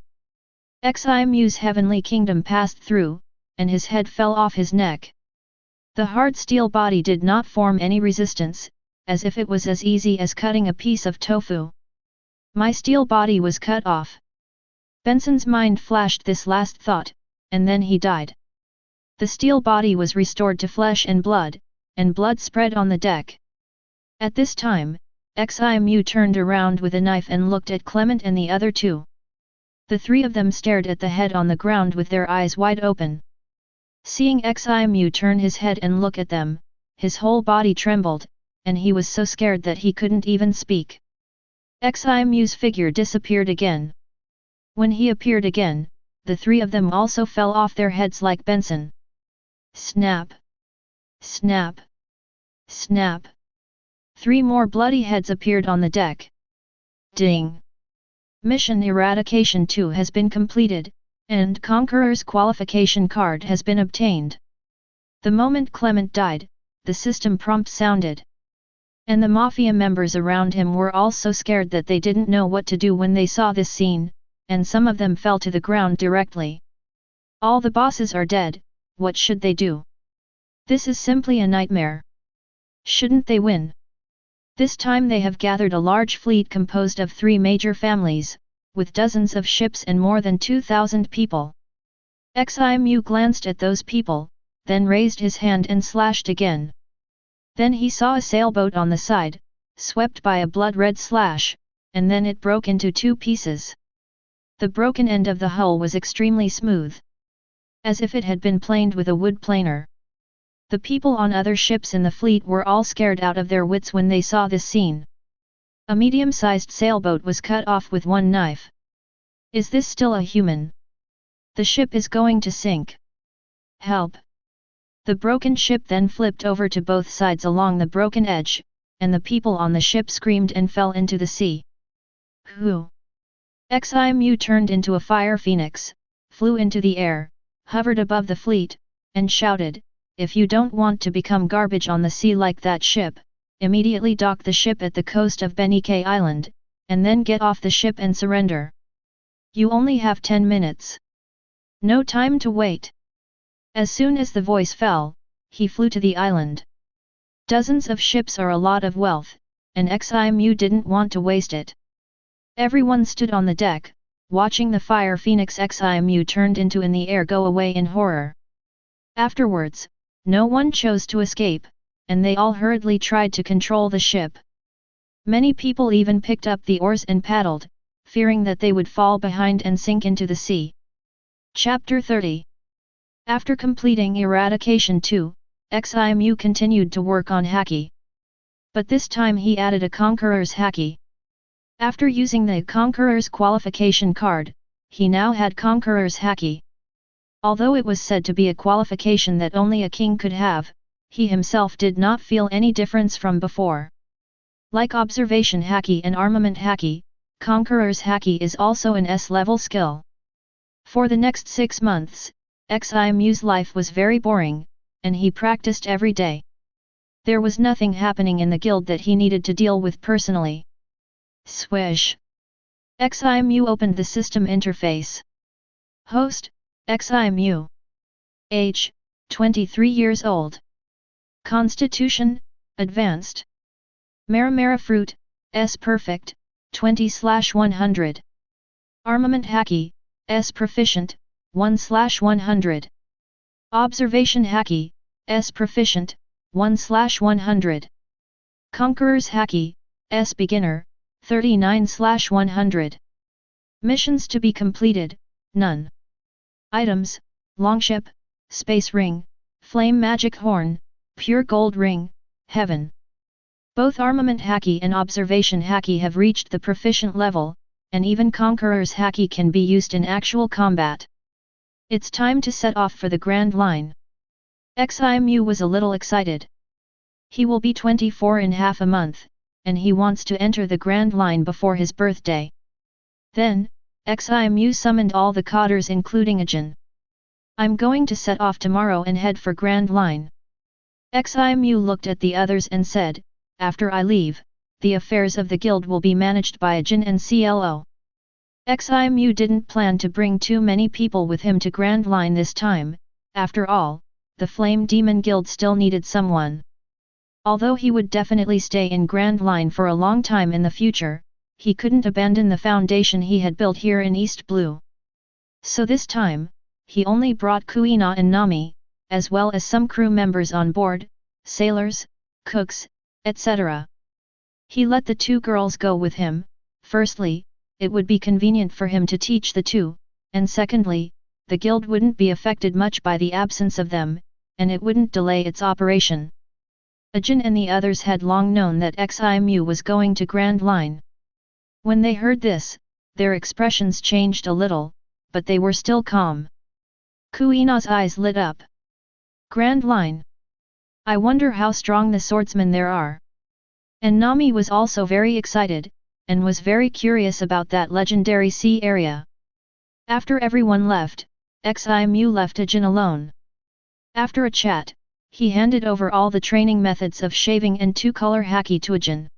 Ximu's heavenly kingdom passed through, and his head fell off his neck. The hard steel body did not form any resistance, as if it was as easy as cutting a piece of tofu. My steel body was cut off. Benson's mind flashed this last thought, and then he died. The steel body was restored to flesh and blood spread on the deck. At this time, Ximu turned around with a knife and looked at Clement and the other two. The three of them stared at the head on the ground with their eyes wide open. Seeing Ximu turn his head and look at them, his whole body trembled, and he was so scared that he couldn't even speak. Ximu's figure disappeared again. When he appeared again, the three of them also fell off their heads like Benson. Snap! Snap! Snap! 3 more bloody heads appeared on the deck. Ding! Mission Eradication 2 has been completed, and Conqueror's qualification card has been obtained. The moment Clement died, the system prompt sounded. And the Mafia members around him were all so scared that they didn't know what to do when they saw this scene, and some of them fell to the ground directly. All the bosses are dead, what should they do? This is simply a nightmare. Shouldn't they win? This time they have gathered a large fleet composed of 3 major families, with dozens of ships and more than 2,000 people. Ximu glanced at those people, then raised his hand and slashed again. Then he saw a sailboat on the side, swept by a blood-red slash, and then it broke into 2 pieces. The broken end of the hull was extremely smooth, as if it had been planed with a wood planer. The people on other ships in the fleet were all scared out of their wits when they saw this scene. A medium-sized sailboat was cut off with 1 knife. Is this still a human? The ship is going to sink. Help! The broken ship then flipped over to both sides along the broken edge, and the people on the ship screamed and fell into the sea. Who? Ximu turned into a fire phoenix, flew into the air, hovered above the fleet, and shouted, "If you don't want to become garbage on the sea like that ship, immediately dock the ship at the coast of Benike Island, and then get off the ship and surrender. You only have 10 minutes. No time to wait." As soon as the voice fell, he flew to the island. Dozens of ships are a lot of wealth, and Ximu didn't want to waste it. Everyone stood on the deck, watching the fire phoenix Ximu turned into in the air go away in horror. Afterwards, no one chose to escape, and they all hurriedly tried to control the ship. Many people even picked up the oars and paddled, fearing that they would fall behind and sink into the sea. Chapter 30. After completing Eradication 2, Ximu continued to work on Haki. But this time he added a Conqueror's Haki. After using the Conqueror's qualification card, he now had Conqueror's Haki. Although it was said to be a qualification that only a king could have, he himself did not feel any difference from before. Like Observation Haki and Armament Haki, Conqueror's Haki is also an S-level skill. For the next 6 months, Ximu's life was very boring, and he practiced every day. There was nothing happening in the guild that he needed to deal with personally. Swish! Ximu opened the system interface. Host, Ximu. Age, 23 years old. Constitution, Advanced. Mera-Mera Fruit, S Perfect, 20/100. Armament Haki, S Proficient, 1/100. Observation Haki, S Proficient, 1/100. Conqueror's Haki, S Beginner, 39/100. Missions to be completed, none. Items, Longship, Space Ring, Flame Magic Horn, Pure Gold Ring, Heaven. Both Armament Haki and Observation Haki have reached the proficient level, and even Conqueror's Haki can be used in actual combat. It's time to set off for the Grand Line. Ximu was a little excited. He will be 24 in half a month, and he wants to enter the Grand Line before his birthday. Then, Ximu summoned all the cadres including Ajin. I'm going to set off tomorrow and head for Grand Line. Ximu looked at the others and said, after I leave, the affairs of the guild will be managed by Ajin and CLO. Ximu didn't plan to bring too many people with him to Grand Line this time, after all, the Flame Demon Guild still needed someone. Although he would definitely stay in Grand Line for a long time in the future, he couldn't abandon the foundation he had built here in East Blue. So this time, he only brought Kuina and Nami, as well as some crew members on board, sailors, cooks, etc. He let the 2 girls go with him. Firstly, it would be convenient for him to teach the 2, and secondly, the guild wouldn't be affected much by the absence of them, and it wouldn't delay its operation. Ajin and the others had long known that Ximu was going to Grand Line. When they heard this, their expressions changed a little, but they were still calm. Kuina's eyes lit up. Grand Line. I wonder how strong the swordsmen there are. And Nami was also very excited, and was very curious about that legendary sea area. After everyone left, Ximu left Ajin alone. After a chat, he handed over all the training methods of shaving and 2-color haki to Ajin.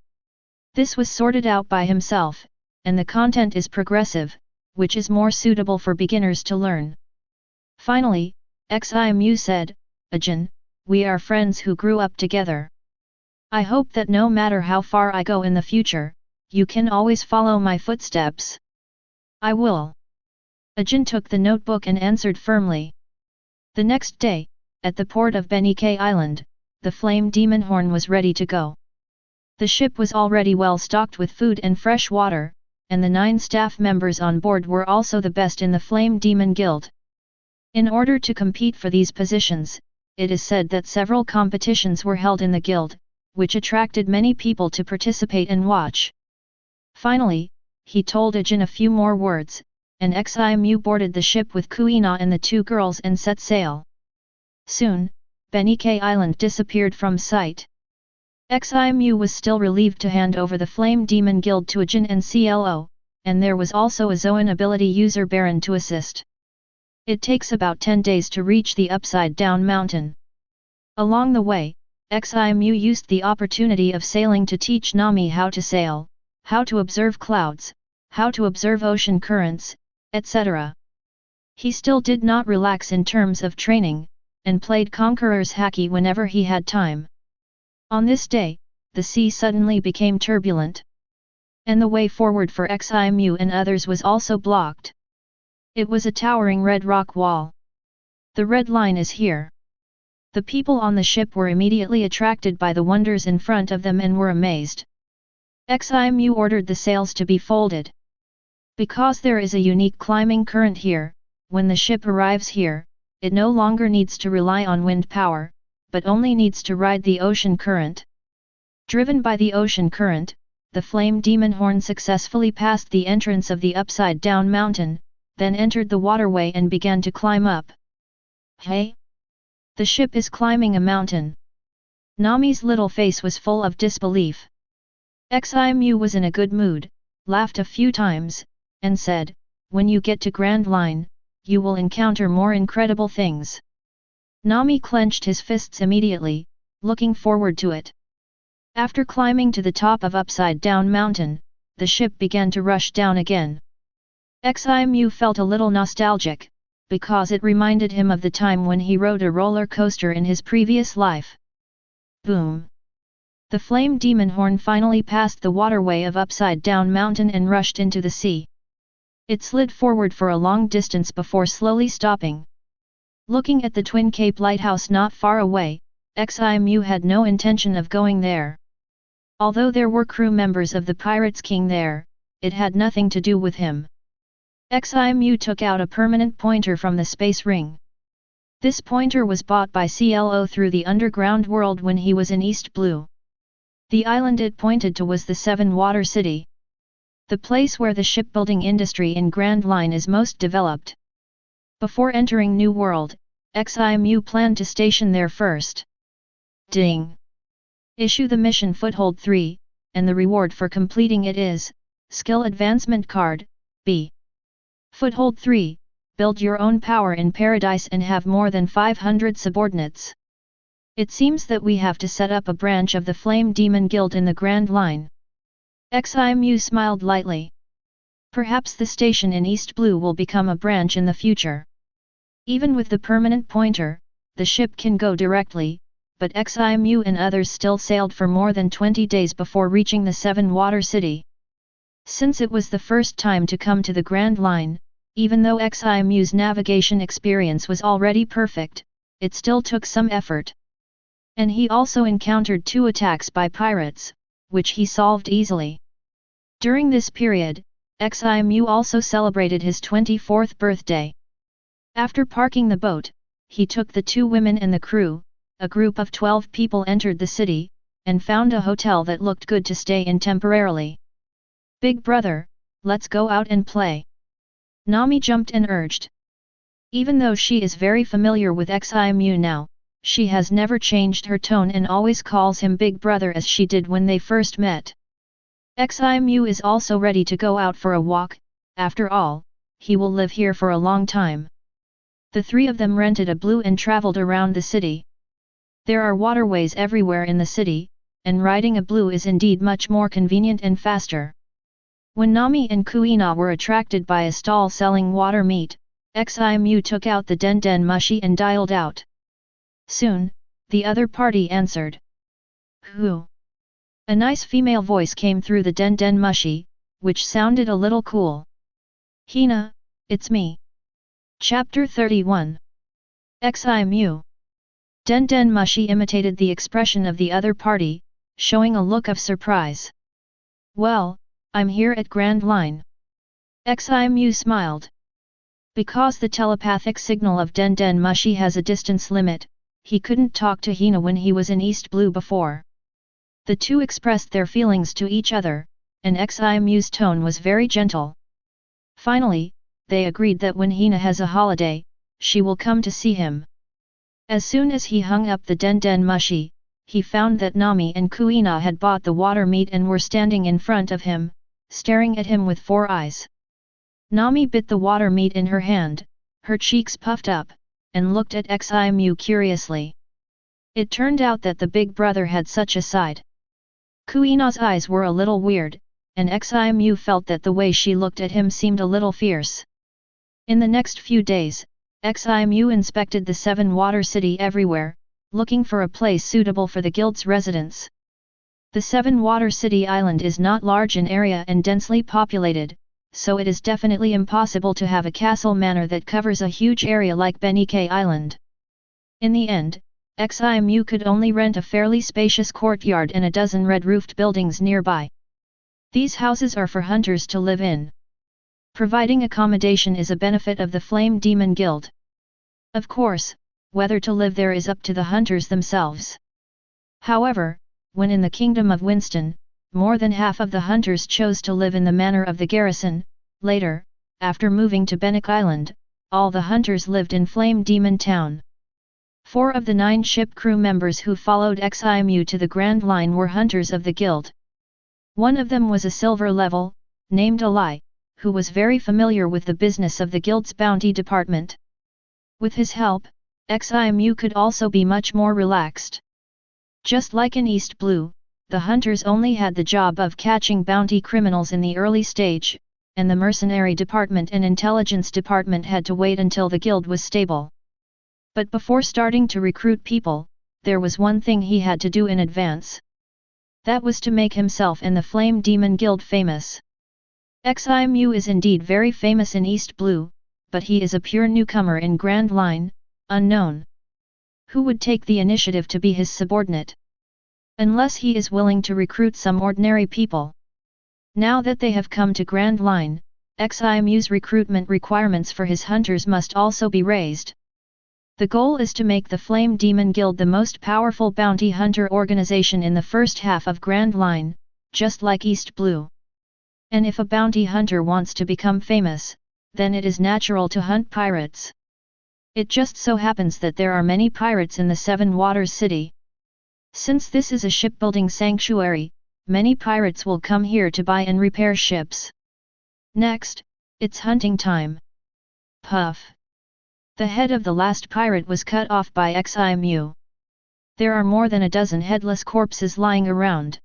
This was sorted out by himself, and the content is progressive, which is more suitable for beginners to learn. Finally, Ximu said, Ajin, we are friends who grew up together. I hope that no matter how far I go in the future, you can always follow my footsteps. I will. Ajin took the notebook and answered firmly. The next day, at the port of Benike Island, the Flame Demon Horn was ready to go. The ship was already well stocked with food and fresh water, and the 9 staff members on board were also the best in the Flame Demon Guild. In order to compete for these positions, it is said that several competitions were held in the guild, which attracted many people to participate and watch. Finally, he told Ajin a few more words, and Ximu boarded the ship with Kuina and the 2 girls and set sail. Soon, Benike Island disappeared from sight. Ximu was still relieved to hand over the Flame Demon Guild to Ajin and CLO, and there was also a Zoan ability user Baron to assist. It takes about 10 days to reach the Upside Down Mountain. Along the way, Ximu used the opportunity of sailing to teach Nami how to sail, how to observe clouds, how to observe ocean currents, etc. He still did not relax in terms of training, and played Conqueror's Haki whenever he had time. On this day, the sea suddenly became turbulent. And the way forward for Ximu and others was also blocked. It was a towering red rock wall. The red line is here. The people on the ship were immediately attracted by the wonders in front of them and were amazed. Ximu ordered the sails to be folded. Because there is a unique climbing current here, when the ship arrives here, it no longer needs to rely on wind power, but only needs to ride the ocean current. Driven by the ocean current, the flame demon horn successfully passed the entrance of the upside-down mountain, then entered the waterway and began to climb up. Hey! The ship is climbing a mountain. Nami's little face was full of disbelief. Ximu was in a good mood, laughed a few times, and said, "When you get to Grand Line, you will encounter more incredible things." Nami clenched his fists immediately, looking forward to it. After climbing to the top of Upside Down Mountain, the ship began to rush down again. Ximu felt a little nostalgic, because it reminded him of the time when he rode a roller coaster in his previous life. Boom! The flame demon horn finally passed the waterway of Upside Down Mountain and rushed into the sea. It slid forward for a long distance before slowly stopping. Looking at the Twin Cape Lighthouse not far away, Ximu had no intention of going there. Although there were crew members of the Pirates King there, it had nothing to do with him. Ximu took out a permanent pointer from the space ring. This pointer was bought by CLO through the underground world when he was in East Blue. The island it pointed to was the Seven Water City, the place where the shipbuilding industry in Grand Line is most developed. Before entering New World, Ximu planned to station there first. Ding! Issue the mission Foothold 3, and the reward for completing it is, Skill Advancement Card, B. Foothold 3, build your own power in paradise and have more than 500 subordinates. It seems that we have to set up a branch of the Flame Demon Guild in the Grand Line. Ximu smiled lightly. Perhaps the station in East Blue will become a branch in the future. Even with the permanent pointer, the ship can go directly, but Ximu and others still sailed for more than 20 days before reaching the Seven Water City. Since it was the first time to come to the Grand Line, even though Ximu's navigation experience was already perfect, it still took some effort. And he also encountered 2 attacks by pirates, which he solved easily. During this period, Ximu also celebrated his 24th birthday. After parking the boat, he took the 2 women and the crew, a group of 12 people entered the city, and found a hotel that looked good to stay in temporarily. "Big brother, let's go out and play." Nami jumped and urged. Even though she is very familiar with Ximu now, she has never changed her tone and always calls him Big Brother as she did when they first met. Ximu is also ready to go out for a walk, after all, he will live here for a long time. The 3 of them rented a blue and traveled around the city. There are waterways everywhere in the city, and riding a blue is indeed much more convenient and faster. When Nami and Kuina were attracted by a stall selling water meat, Ximu took out the den mushi and dialed out. Soon, the other party answered. "Who?" A nice female voice came through the den mushi, which sounded a little cool. "Hina, it's me." Chapter 31. Ximu. Den mushi imitated the expression of the other party, showing a look of surprise. "Well, I'm here at Grand Line." Ximu smiled. Because the telepathic signal of den mushi has a distance limit, he couldn't talk to Hina when he was in East Blue before. The 2 expressed their feelings to each other, and Ximu's tone was very gentle. Finally, they agreed that when Hina has a holiday, she will come to see him. As soon as he hung up the den mushi, he found that Nami and Kuina had bought the water meat and were standing in front of him, staring at him with 4 eyes. Nami bit the water meat in her hand, her cheeks puffed up, and looked at Ximu curiously. It turned out that the big brother had such a side. Kuina's eyes were a little weird, and Ximu felt that the way she looked at him seemed a little fierce. In the next few days, Ximu inspected the Seven Water City everywhere, looking for a place suitable for the guild's residence. The Seven Water City Island is not large in area and densely populated, so it is definitely impossible to have a castle manor that covers a huge area like Benike Island. In the end, Ximu could only rent a fairly spacious courtyard and a dozen red-roofed buildings nearby. These houses are for hunters to live in. Providing accommodation is a benefit of the Flame Demon Guild. Of course, whether to live there is up to the hunters themselves. However, when in the kingdom of Winston, more than half of the hunters chose to live in the manor of the garrison. Later, after moving to Bennock Island, all the hunters lived in Flame Demon Town. 4 of the 9 ship crew members who followed Ximu to the Grand Line were hunters of the guild. One of them was a silver level, named Eli, who was very familiar with the business of the guild's bounty department. With his help, Ximu could also be much more relaxed. Just like in East Blue, the hunters only had the job of catching bounty criminals in the early stage, and the mercenary department and intelligence department had to wait until the guild was stable. But before starting to recruit people, there was one thing he had to do in advance. That was to make himself and the Flame Demon Guild famous. Ximu is indeed very famous in East Blue, but he is a pure newcomer in Grand Line, unknown. Who would take the initiative to be his subordinate? Unless he is willing to recruit some ordinary people. Now that they have come to Grand Line, Ximu's recruitment requirements for his hunters must also be raised. The goal is to make the Flame Demon Guild the most powerful bounty hunter organization in the first half of Grand Line, just like East Blue. And if a bounty hunter wants to become famous, then it is natural to hunt pirates. It just so happens that there are many pirates in the Seven Waters City. Since this is a shipbuilding sanctuary, many pirates will come here to buy and repair ships. Next, it's hunting time. Puff. The head of the last pirate was cut off by Ximu. There are more than a dozen headless corpses lying around.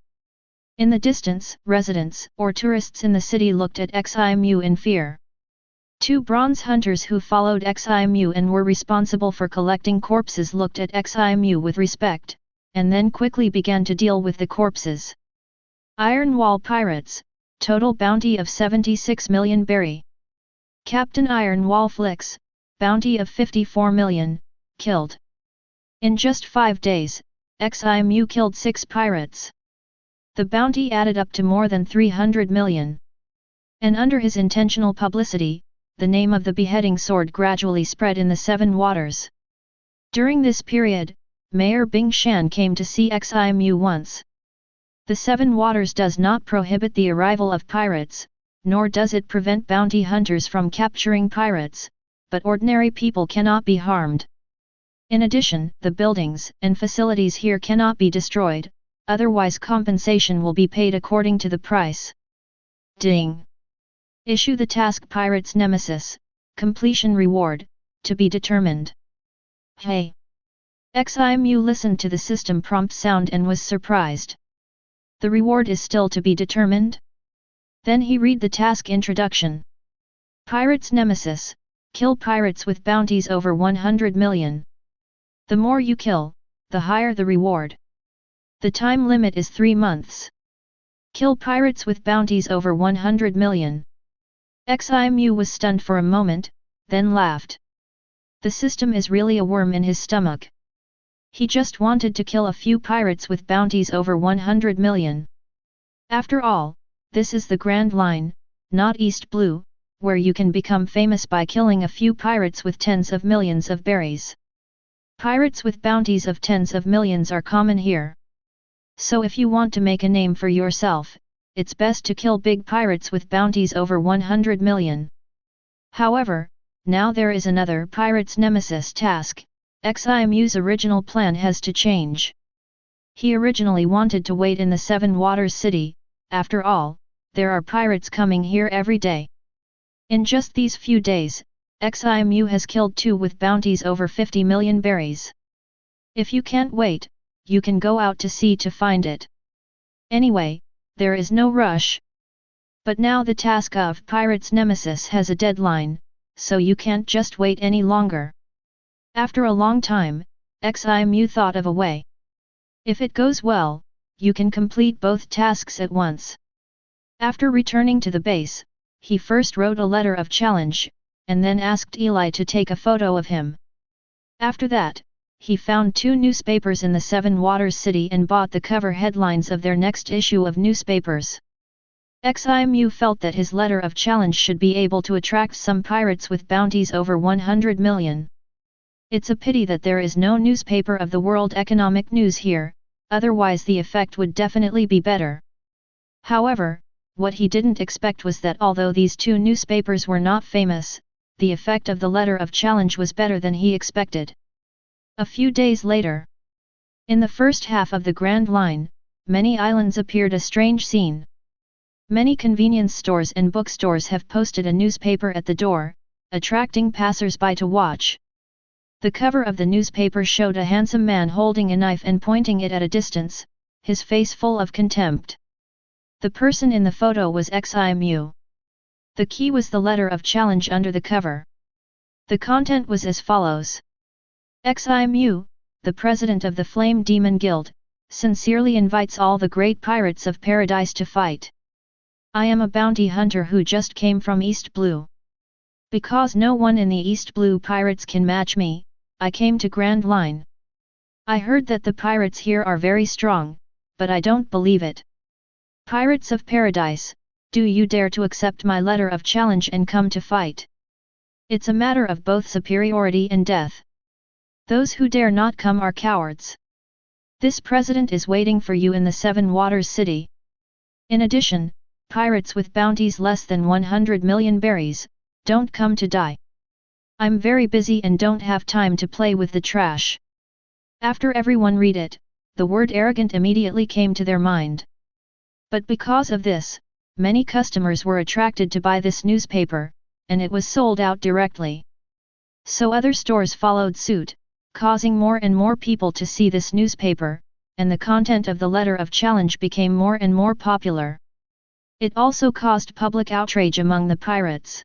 In the distance, residents or tourists in the city looked at Ximu in fear. 2 bronze hunters who followed Ximu and were responsible for collecting corpses looked at Ximu with respect, and then quickly began to deal with the corpses. Iron Wall Pirates, total bounty of 76 million berry. Captain Iron Wall Flicks, bounty of 54 million, killed. In just 5 days, Ximu killed 6 pirates. The bounty added up to more than 300 million. And under his intentional publicity, the name of the beheading sword gradually spread in the Seven Waters. During this period, Mayor Bing Shan came to see Ximu once. The Seven Waters does not prohibit the arrival of pirates, nor does it prevent bounty hunters from capturing pirates, but ordinary people cannot be harmed. In addition, the buildings and facilities here cannot be destroyed, otherwise compensation will be paid according to the price. Ding! Issue the task Pirate's Nemesis, completion reward, to be determined. Hey! Ximu listened to the system prompt sound and was surprised. The reward is still to be determined? Then he read the task introduction. Pirate's Nemesis, kill pirates with bounties over 100 million. The more you kill, the higher the reward. The time limit is 3 months. Kill pirates with bounties over 100 million. Ximu was stunned for a moment, then laughed. The system is really a worm in his stomach. He just wanted to kill a few pirates with bounties over 100 million. After all, this is the Grand Line, not East Blue, where you can become famous by killing a few pirates with tens of millions of berries. Pirates with bounties of tens of millions are common here. So if you want to make a name for yourself, it's best to kill big pirates with bounties over 100 million. However, now there is another Pirate's Nemesis task. Ximu's original plan has to change. He originally wanted to wait in the Seven Waters City. After all, there are pirates coming here every day. In just these few days, Ximu has killed 2 with bounties over 50 million berries. If you can't wait, you can go out to sea to find it. Anyway, there is no rush. But now the task of Pirate's Nemesis has a deadline, so you can't just wait any longer. After a long time, Ximu thought of a way. If it goes well, you can complete both tasks at once. After returning to the base, he first wrote a letter of challenge, and then asked Eli to take a photo of him. After that, he found 2 newspapers in the Seven Waters City and bought the cover headlines of their next issue of newspapers. Ximu felt that his letter of challenge should be able to attract some pirates with bounties over 100 million. It's a pity that there is no newspaper of the World Economic News here, otherwise the effect would definitely be better. However, what he didn't expect was that although these two newspapers were not famous, the effect of the letter of challenge was better than he expected. A few days later, in the first half of the Grand Line, many islands appeared a strange scene. Many convenience stores and bookstores have posted a newspaper at the door, attracting passers-by to watch. The cover of the newspaper showed a handsome man holding a knife and pointing it at a distance, his face full of contempt. The person in the photo was Ximu. The key was the letter of challenge under the cover. The content was as follows. Ximu, the president of the Flame Demon Guild, sincerely invites all the great pirates of paradise to fight. I am a bounty hunter who just came from East Blue. Because no one in the East Blue pirates can match me, I came to Grand Line. I heard that the pirates here are very strong, but I don't believe it. Pirates of Paradise, do you dare to accept my letter of challenge and come to fight? It's a matter of both superiority and death. Those who dare not come are cowards. This president is waiting for you in the Seven Waters City. In addition, pirates with bounties less than 100 million berries, don't come to die. I'm very busy and don't have time to play with the trash. After everyone read it, the word arrogant immediately came to their mind. But because of this, many customers were attracted to buy this newspaper, and it was sold out directly. So other stores followed suit, causing more and more people to see this newspaper, and the content of the letter of challenge became more and more popular. It also caused public outrage among the pirates.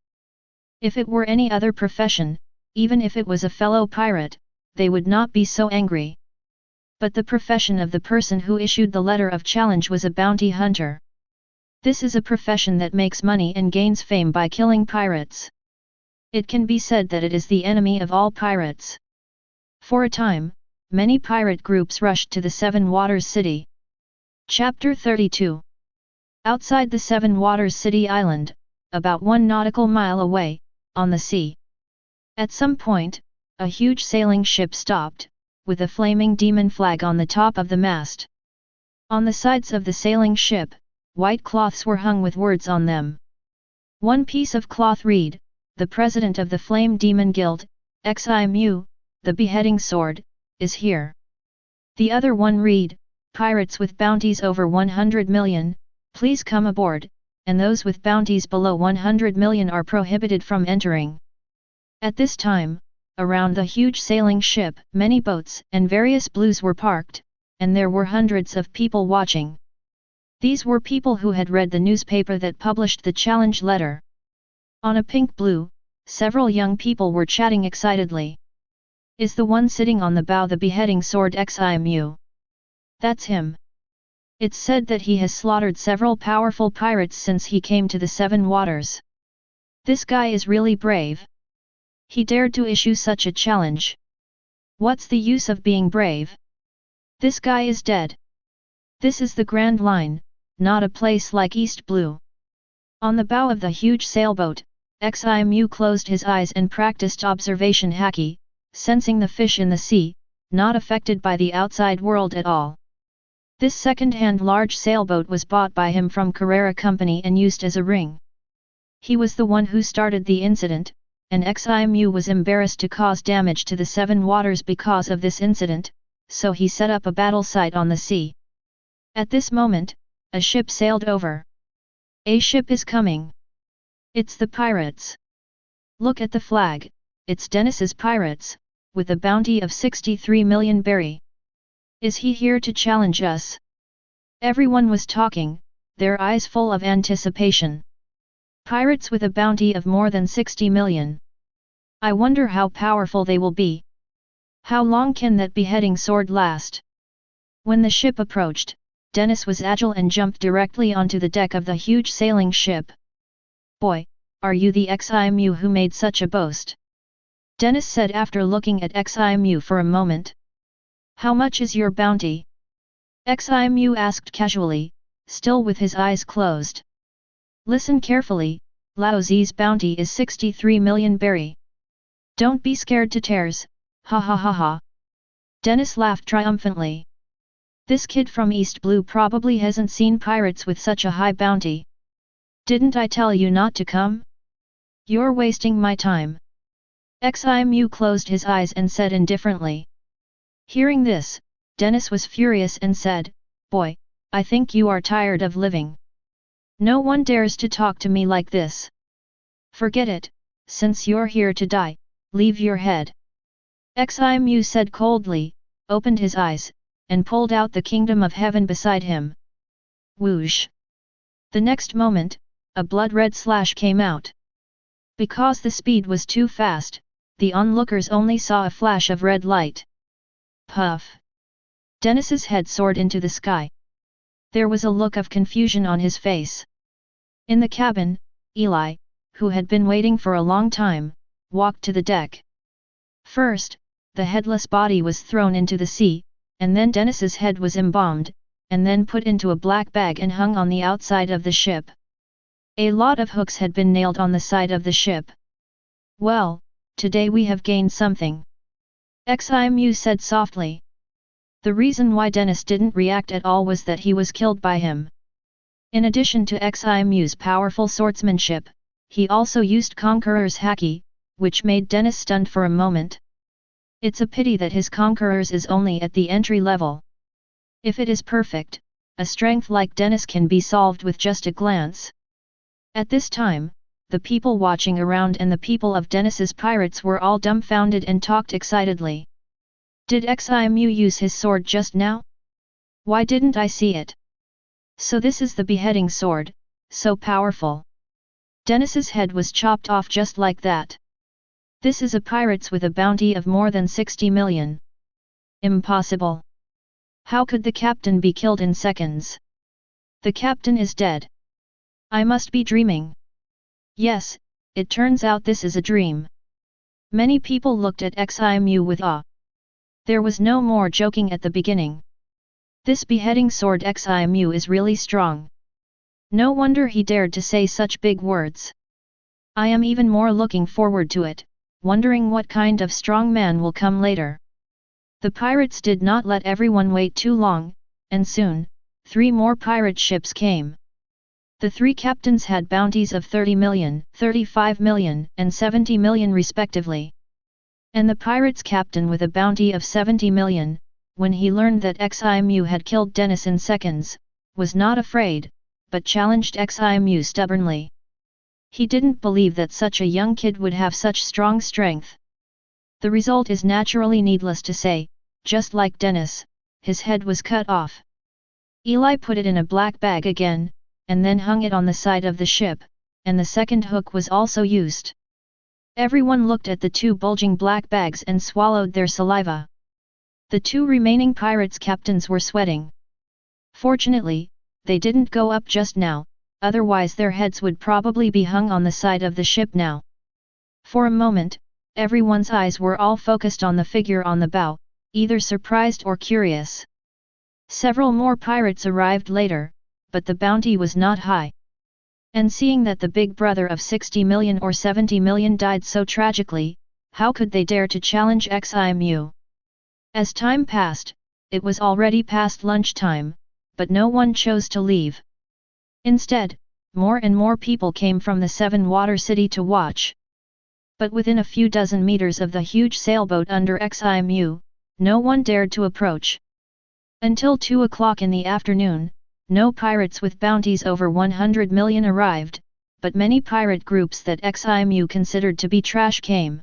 If it were any other profession, even if it was a fellow pirate, they would not be so angry. But the profession of the person who issued the letter of challenge was a bounty hunter. This is a profession that makes money and gains fame by killing pirates. It can be said that it is the enemy of all pirates. For a time, many pirate groups rushed to the Seven Waters City. Chapter 32. Outside the Seven Waters City Island, about 1 nautical mile away, on the sea. At some point, a huge sailing ship stopped, with a flaming demon flag on the top of the mast. On the sides of the sailing ship, white cloths were hung with words on them. One piece of cloth read, "The president of the Flame Demon Guild, Ximu, the beheading sword, is here." The other one read, "Pirates with bounties over 100 million, please come aboard, and those with bounties below 100 million are prohibited from entering." At this time, around the huge sailing ship, many boats and various blues were parked, and there were hundreds of people watching. These were people who had read the newspaper that published the challenge letter. On a pink blue, several young people were chatting excitedly. "Is the one sitting on the bow the beheading sword Ximu?" "That's him. It's said that he has slaughtered several powerful pirates since he came to the Seven Waters. This guy is really brave. He dared to issue such a challenge. What's the use of being brave? This guy is dead. This is the Grand Line, not a place like East Blue." On the bow of the huge sailboat, Ximu closed his eyes and practiced observation haki, sensing the fish in the sea, not affected by the outside world at all. This second-hand large sailboat was bought by him from Carrera Company and used as a ring. He was the one who started the incident, and Ximu was embarrassed to cause damage to the Seven Waters because of this incident, so he set up a battle site on the sea. At this moment, a ship sailed over. "A ship is coming. It's the pirates. Look at the flag, it's Dennis's pirates, with a bounty of 63 million berry. Is he here to challenge us?" Everyone was talking, their eyes full of anticipation. Pirates with a bounty of more than 60 million. I wonder how powerful they will be. How long can that beheading sword last? When the ship approached, Dennis was agile and jumped directly onto the deck of the huge sailing ship. "Boy, are you the Ximu who made such a boast?" Dennis said after looking at Ximu for a moment. "How much is your bounty?" Ximu asked casually, still with his eyes closed. "Listen carefully, Lao Zi's bounty is 63 million berry. Don't be scared to tears, ha ha ha ha." Dennis laughed triumphantly. This kid from East Blue probably hasn't seen pirates with such a high bounty. Didn't I tell you not to come? You're wasting my time. Ximu closed his eyes and said indifferently. Hearing this, Dennis was furious and said, "Boy, I think you are tired of living. No one dares to talk to me like this. Forget it, since you're here to die, leave your head." Ximu said coldly, opened his eyes, and pulled out the kingdom of heaven beside him. Whoosh! The next moment, a blood-red slash came out. Because the speed was too fast, the onlookers only saw a flash of red light. Puff! Dennis's head soared into the sky. There was a look of confusion on his face. In the cabin, Eli, who had been waiting for a long time, walked to the deck. First, the headless body was thrown into the sea, and then Dennis's head was embalmed, and then put into a black bag and hung on the outside of the ship. A lot of hooks had been nailed on the side of the ship. "Well, today we have gained something," Ximu said softly. The reason why Dennis didn't react at all was that he was killed by him. In addition to Ximu's powerful swordsmanship, he also used Conqueror's Haki, which made Dennis stunned for a moment. It's a pity that his Conqueror's is only at the entry level. If it is perfect, a strength like Dennis can be solved with just a glance. At this time, the people watching around and the people of Dennis's pirates were all dumbfounded and talked excitedly. Did Ximu use his sword just now? Why didn't I see it? So this is the beheading sword, so powerful. Dennis's head was chopped off just like that. This is a pirates with a bounty of more than 60 million. Impossible. How could the captain be killed in seconds? The captain is dead. I must be dreaming. Yes, it turns out this is a dream. Many people looked at Ximu with awe. There was no more joking at the beginning. This beheading sword Ximu is really strong. No wonder he dared to say such big words. I am even more looking forward to it, wondering what kind of strong man will come later. The pirates did not let everyone wait too long, and soon, 3 more pirate ships came. The 3 captains had bounties of 30 million, 35 million, and 70 million respectively. And the pirate's captain with a bounty of 70 million, when he learned that Ximu had killed Dennis in seconds, was not afraid, but challenged Ximu stubbornly. He didn't believe that such a young kid would have such strong strength. The result is naturally needless to say, just like Dennis, his head was cut off. Eli put it in a black bag again, and then hung it on the side of the ship, and the second hook was also used. Everyone looked at the 2 bulging black bags and swallowed their saliva. The 2 remaining pirates' captains were sweating. Fortunately, they didn't go up just now, otherwise their heads would probably be hung on the side of the ship now. For a moment, everyone's eyes were all focused on the figure on the bow, either surprised or curious. Several more pirates arrived later, but the bounty was not high. And seeing that the big brother of 60 million or 70 million died so tragically, how could they dare to challenge Ximu? As time passed, it was already past lunchtime, but no one chose to leave. Instead, more and more people came from the 7 Water City to watch. But within a few dozen meters of the huge sailboat under Ximu, no one dared to approach. Until 2 o'clock in the afternoon, no pirates with bounties over 100 million arrived, but many pirate groups that Ximu considered to be trash came.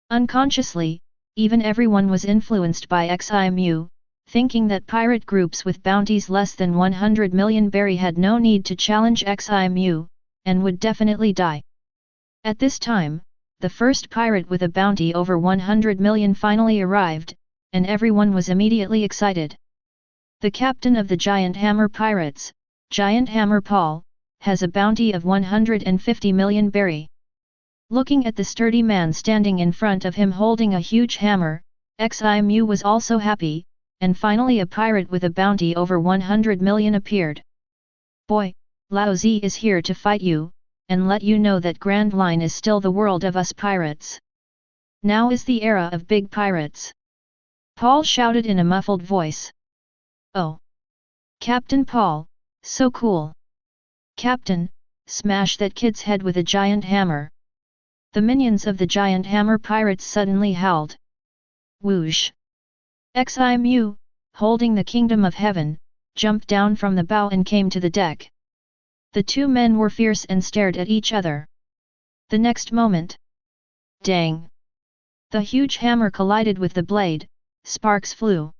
Unconsciously, even everyone was influenced by Ximu, thinking that pirate groups with bounties less than 100 million berry had no need to challenge Ximu, and would definitely die. At this time, the first pirate with a bounty over 100 million finally arrived, and everyone was immediately excited. The captain of the Giant Hammer Pirates, Giant Hammer Paul, has a bounty of 150 million berry. Looking at the sturdy man standing in front of him holding a huge hammer, Ximu was also happy, and finally a pirate with a bounty over 100 million appeared. Boy, Lao Zi is here to fight you, and let you know that Grand Line is still the world of us pirates. Now is the era of big pirates. Paul shouted in a muffled voice. Oh! Captain Paul, so cool! Captain, smash that kid's head with a giant hammer! The minions of the giant hammer pirates suddenly howled. Whoosh! Ximu, holding the kingdom of heaven, jumped down from the bow and came to the deck. The two men were fierce and stared at each other. The next moment, dang! The huge hammer collided with the blade, sparks flew.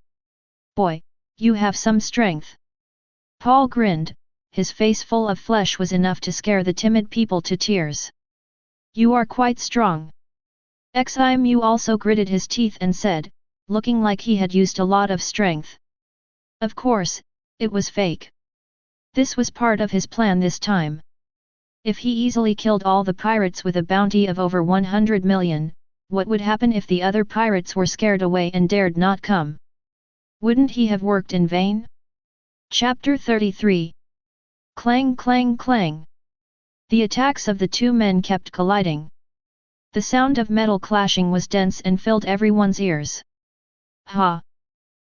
Boy, you have some strength. Paul grinned, his face full of flesh was enough to scare the timid people to tears. You are quite strong. Ximu also gritted his teeth and said, looking like he had used a lot of strength. Of course, it was fake. This was part of his plan this time. If he easily killed all the pirates with a bounty of over 100 million, what would happen if the other pirates were scared away and dared not come? Wouldn't he have worked in vain? Chapter 33. Clang clang clang. The attacks of the two men kept colliding. The sound of metal clashing was dense and filled everyone's ears. Ha!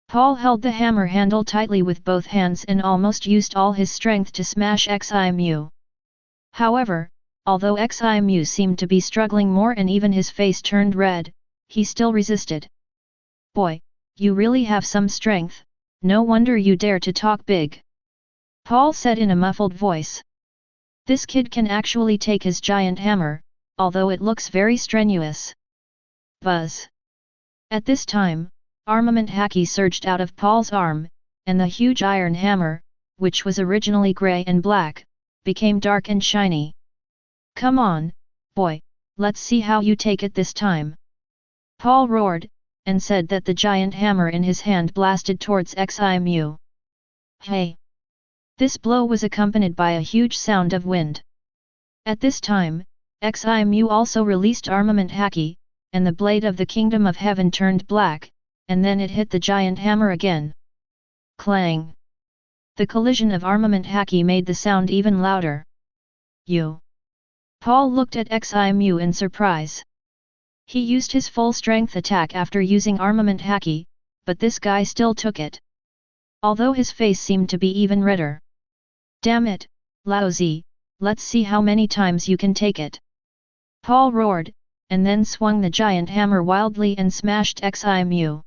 Paul held the hammer handle tightly with both hands and almost used all his strength to smash Ximu. However, although Ximu seemed to be struggling more and even his face turned red, he still resisted. Boy, you really have some strength, no wonder you dare to talk big. Paul said in a muffled voice. This kid can actually take his giant hammer, although it looks very strenuous. Buzz. At this time, armament Haki surged out of Paul's arm, and the huge iron hammer, which was originally grey and black, became dark and shiny. Come on, boy, let's see how you take it this time. Paul roared, and said that the giant hammer in his hand blasted towards Ximu. Hey! This blow was accompanied by a huge sound of wind. At this time, Ximu also released armament Haki, and the blade of the kingdom of heaven turned black, and then it hit the giant hammer again. Clang! The collision of armament Haki made the sound even louder. You! Paul looked at Ximu in surprise. He used his full strength attack after using armament Haki, but this guy still took it. Although his face seemed to be even redder. Damn it, lousy, let's see how many times you can take it. Paul roared, and then swung the giant hammer wildly and smashed Ximu.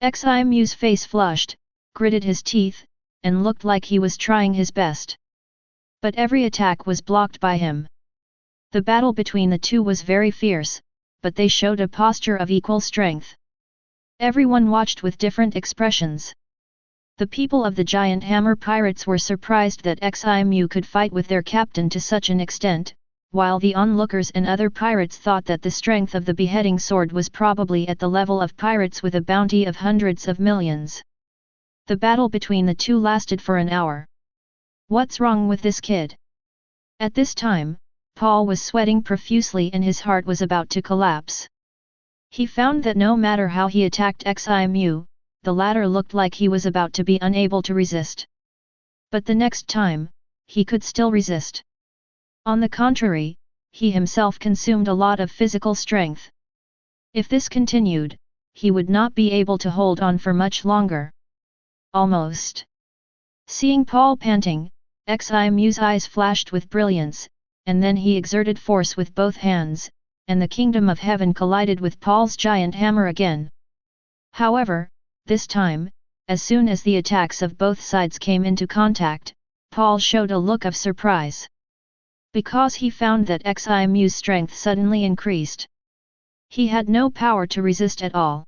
Ximu's face flushed, gritted his teeth, and looked like he was trying his best. But every attack was blocked by him. The battle between the two was very fierce, but they showed a posture of equal strength. Everyone watched with different expressions. The people of the giant hammer pirates were surprised that Ximu could fight with their captain to such an extent, while the onlookers and other pirates thought that the strength of the beheading sword was probably at the level of pirates with a bounty of hundreds of millions. The battle between the two lasted for an hour. What's wrong with this kid? At this time, Paul was sweating profusely and his heart was about to collapse. He found that no matter how he attacked Ximu, the latter looked like he was about to be unable to resist. But the next time, he could still resist. On the contrary, he himself consumed a lot of physical strength. If this continued, he would not be able to hold on for much longer. Almost. Seeing Paul panting, Ximu's eyes flashed with brilliance, and then he exerted force with both hands, and the kingdom of heaven collided with Paul's giant hammer again. However, this time, as soon as the attacks of both sides came into contact, Paul showed a look of surprise. Because he found that Ximu's strength suddenly increased. He had no power to resist at all.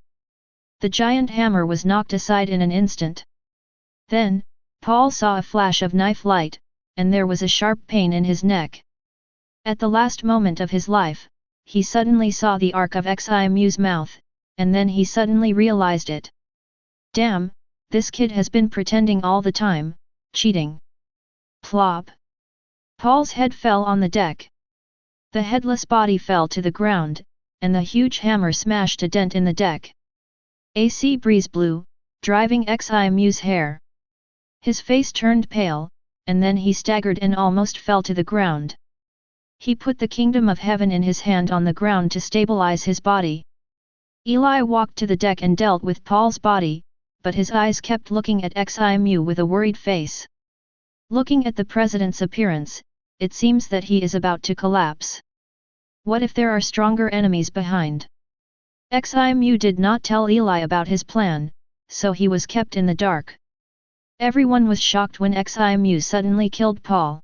The giant hammer was knocked aside in an instant. Then, Paul saw a flash of knife light, and there was a sharp pain in his neck. At the last moment of his life, he suddenly saw the arc of Ximu's mouth, and then he suddenly realized it. Damn, this kid has been pretending all the time, cheating. Plop! Paul's head fell on the deck. The headless body fell to the ground, and the huge hammer smashed a dent in the deck. A sea breeze blew, driving Ximu's hair. His face turned pale, and then he staggered and almost fell to the ground. He put the kingdom of heaven in his hand on the ground to stabilize his body. Eli walked to the deck and dealt with Paul's body, but his eyes kept looking at Ximu with a worried face. Looking at the president's appearance, it seems that he is about to collapse. What if there are stronger enemies behind? Ximu did not tell Eli about his plan, so he was kept in the dark. Everyone was shocked when Ximu suddenly killed Paul.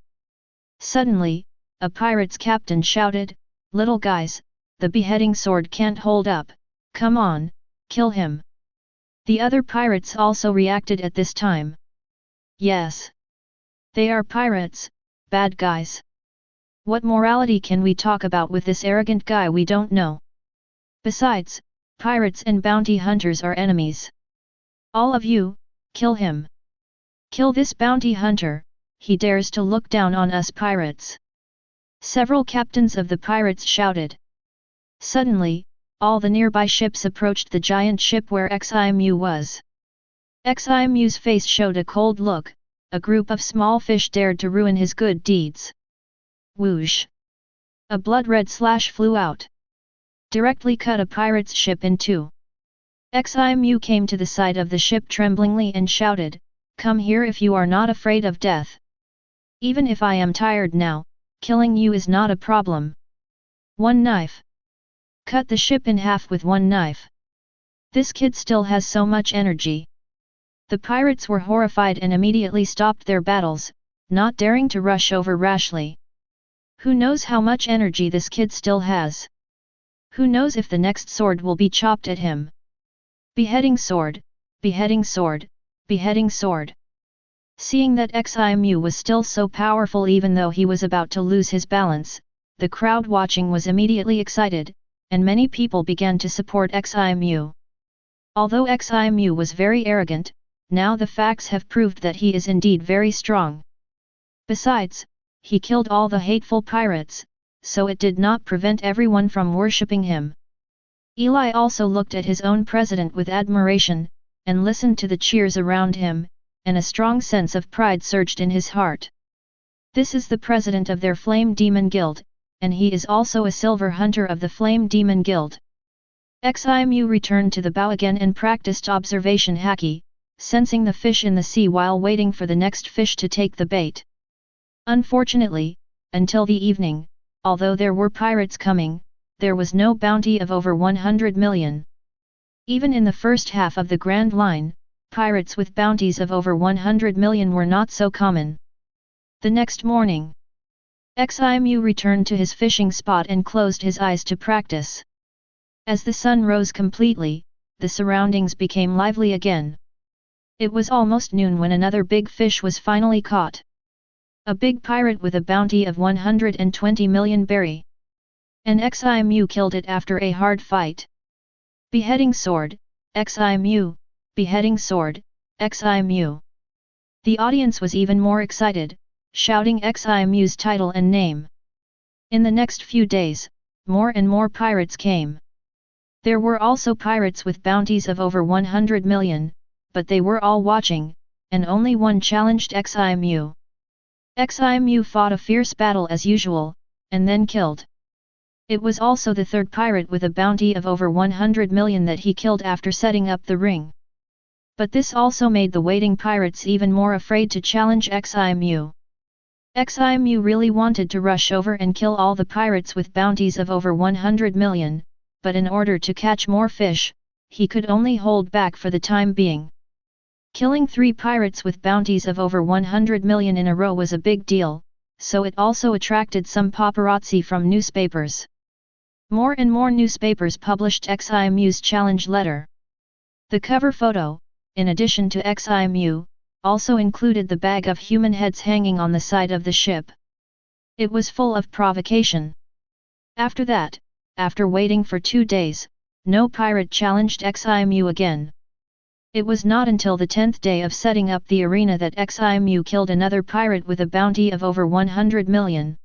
Suddenly, a pirate's captain shouted, "Little guys, the beheading sword can't hold up, come on, kill him." The other pirates also reacted at this time. Yes. They are pirates, bad guys. What morality can we talk about with this arrogant guy we don't know? Besides, pirates and bounty hunters are enemies. All of you, kill him. Kill this bounty hunter, he dares to look down on us pirates. Several captains of the pirates shouted. Suddenly, all the nearby ships approached the giant ship where Ximu was. Ximu's face showed a cold look, a group of small fish dared to ruin his good deeds. Whoosh! A blood-red slash flew out. Directly cut a pirate's ship in two. Ximu came to the side of the ship tremblingly and shouted, "Come here if you are not afraid of death. Even if I am tired now, killing you is not a problem. One knife. Cut the ship in half with one knife. This kid still has so much energy." The pirates were horrified and immediately stopped their battles, not daring to rush over rashly. Who knows how much energy this kid still has? Who knows if the next sword will be chopped at him? Beheading sword, beheading sword, beheading sword. Seeing that Ximu was still so powerful even though he was about to lose his balance, the crowd watching was immediately excited, and many people began to support Ximu. Although Ximu was very arrogant, now the facts have proved that he is indeed very strong. Besides, he killed all the hateful pirates, so it did not prevent everyone from worshipping him. Eli also looked at his own president with admiration, and listened to the cheers around him, and a strong sense of pride surged in his heart. This is the president of their Flame Demon Guild, and he is also a silver hunter of the Flame Demon Guild. Ximu returned to the bow again and practiced observation haki, sensing the fish in the sea while waiting for the next fish to take the bait. Unfortunately, until the evening, although there were pirates coming, there was no bounty of over 100 million. Even in the first half of the Grand Line, pirates with bounties of over 100 million were not so common. The next morning, Ximu returned to his fishing spot and closed his eyes to practice. As the sun rose completely, the surroundings became lively again. It was almost noon when another big fish was finally caught. A big pirate with a bounty of 120 million berry. And Ximu killed it after a hard fight. Beheading sword, Ximu, beheading sword, Ximu. The audience was even more excited, shouting Ximu's title and name. In the next few days, more and more pirates came. There were also pirates with bounties of over 100 million, but they were all watching, and only one challenged Ximu. Ximu fought a fierce battle as usual, and then killed. It was also the third pirate with a bounty of over 100 million that he killed after setting up the ring. But this also made the waiting pirates even more afraid to challenge Ximu. Ximu really wanted to rush over and kill all the pirates with bounties of over 100 million, but in order to catch more fish, he could only hold back for the time being. Killing 3 pirates with bounties of over 100 million in a row was a big deal, so it also attracted some paparazzi from newspapers. More and more newspapers published Ximu's challenge letter. The cover photo, in addition to Ximu, also included the bag of human heads hanging on the side of the ship. It was full of provocation. After that, after waiting for 2 days, no pirate challenged Ximu again. It was not until the 10th day of setting up the arena that Ximu killed another pirate with a bounty of over 100 million.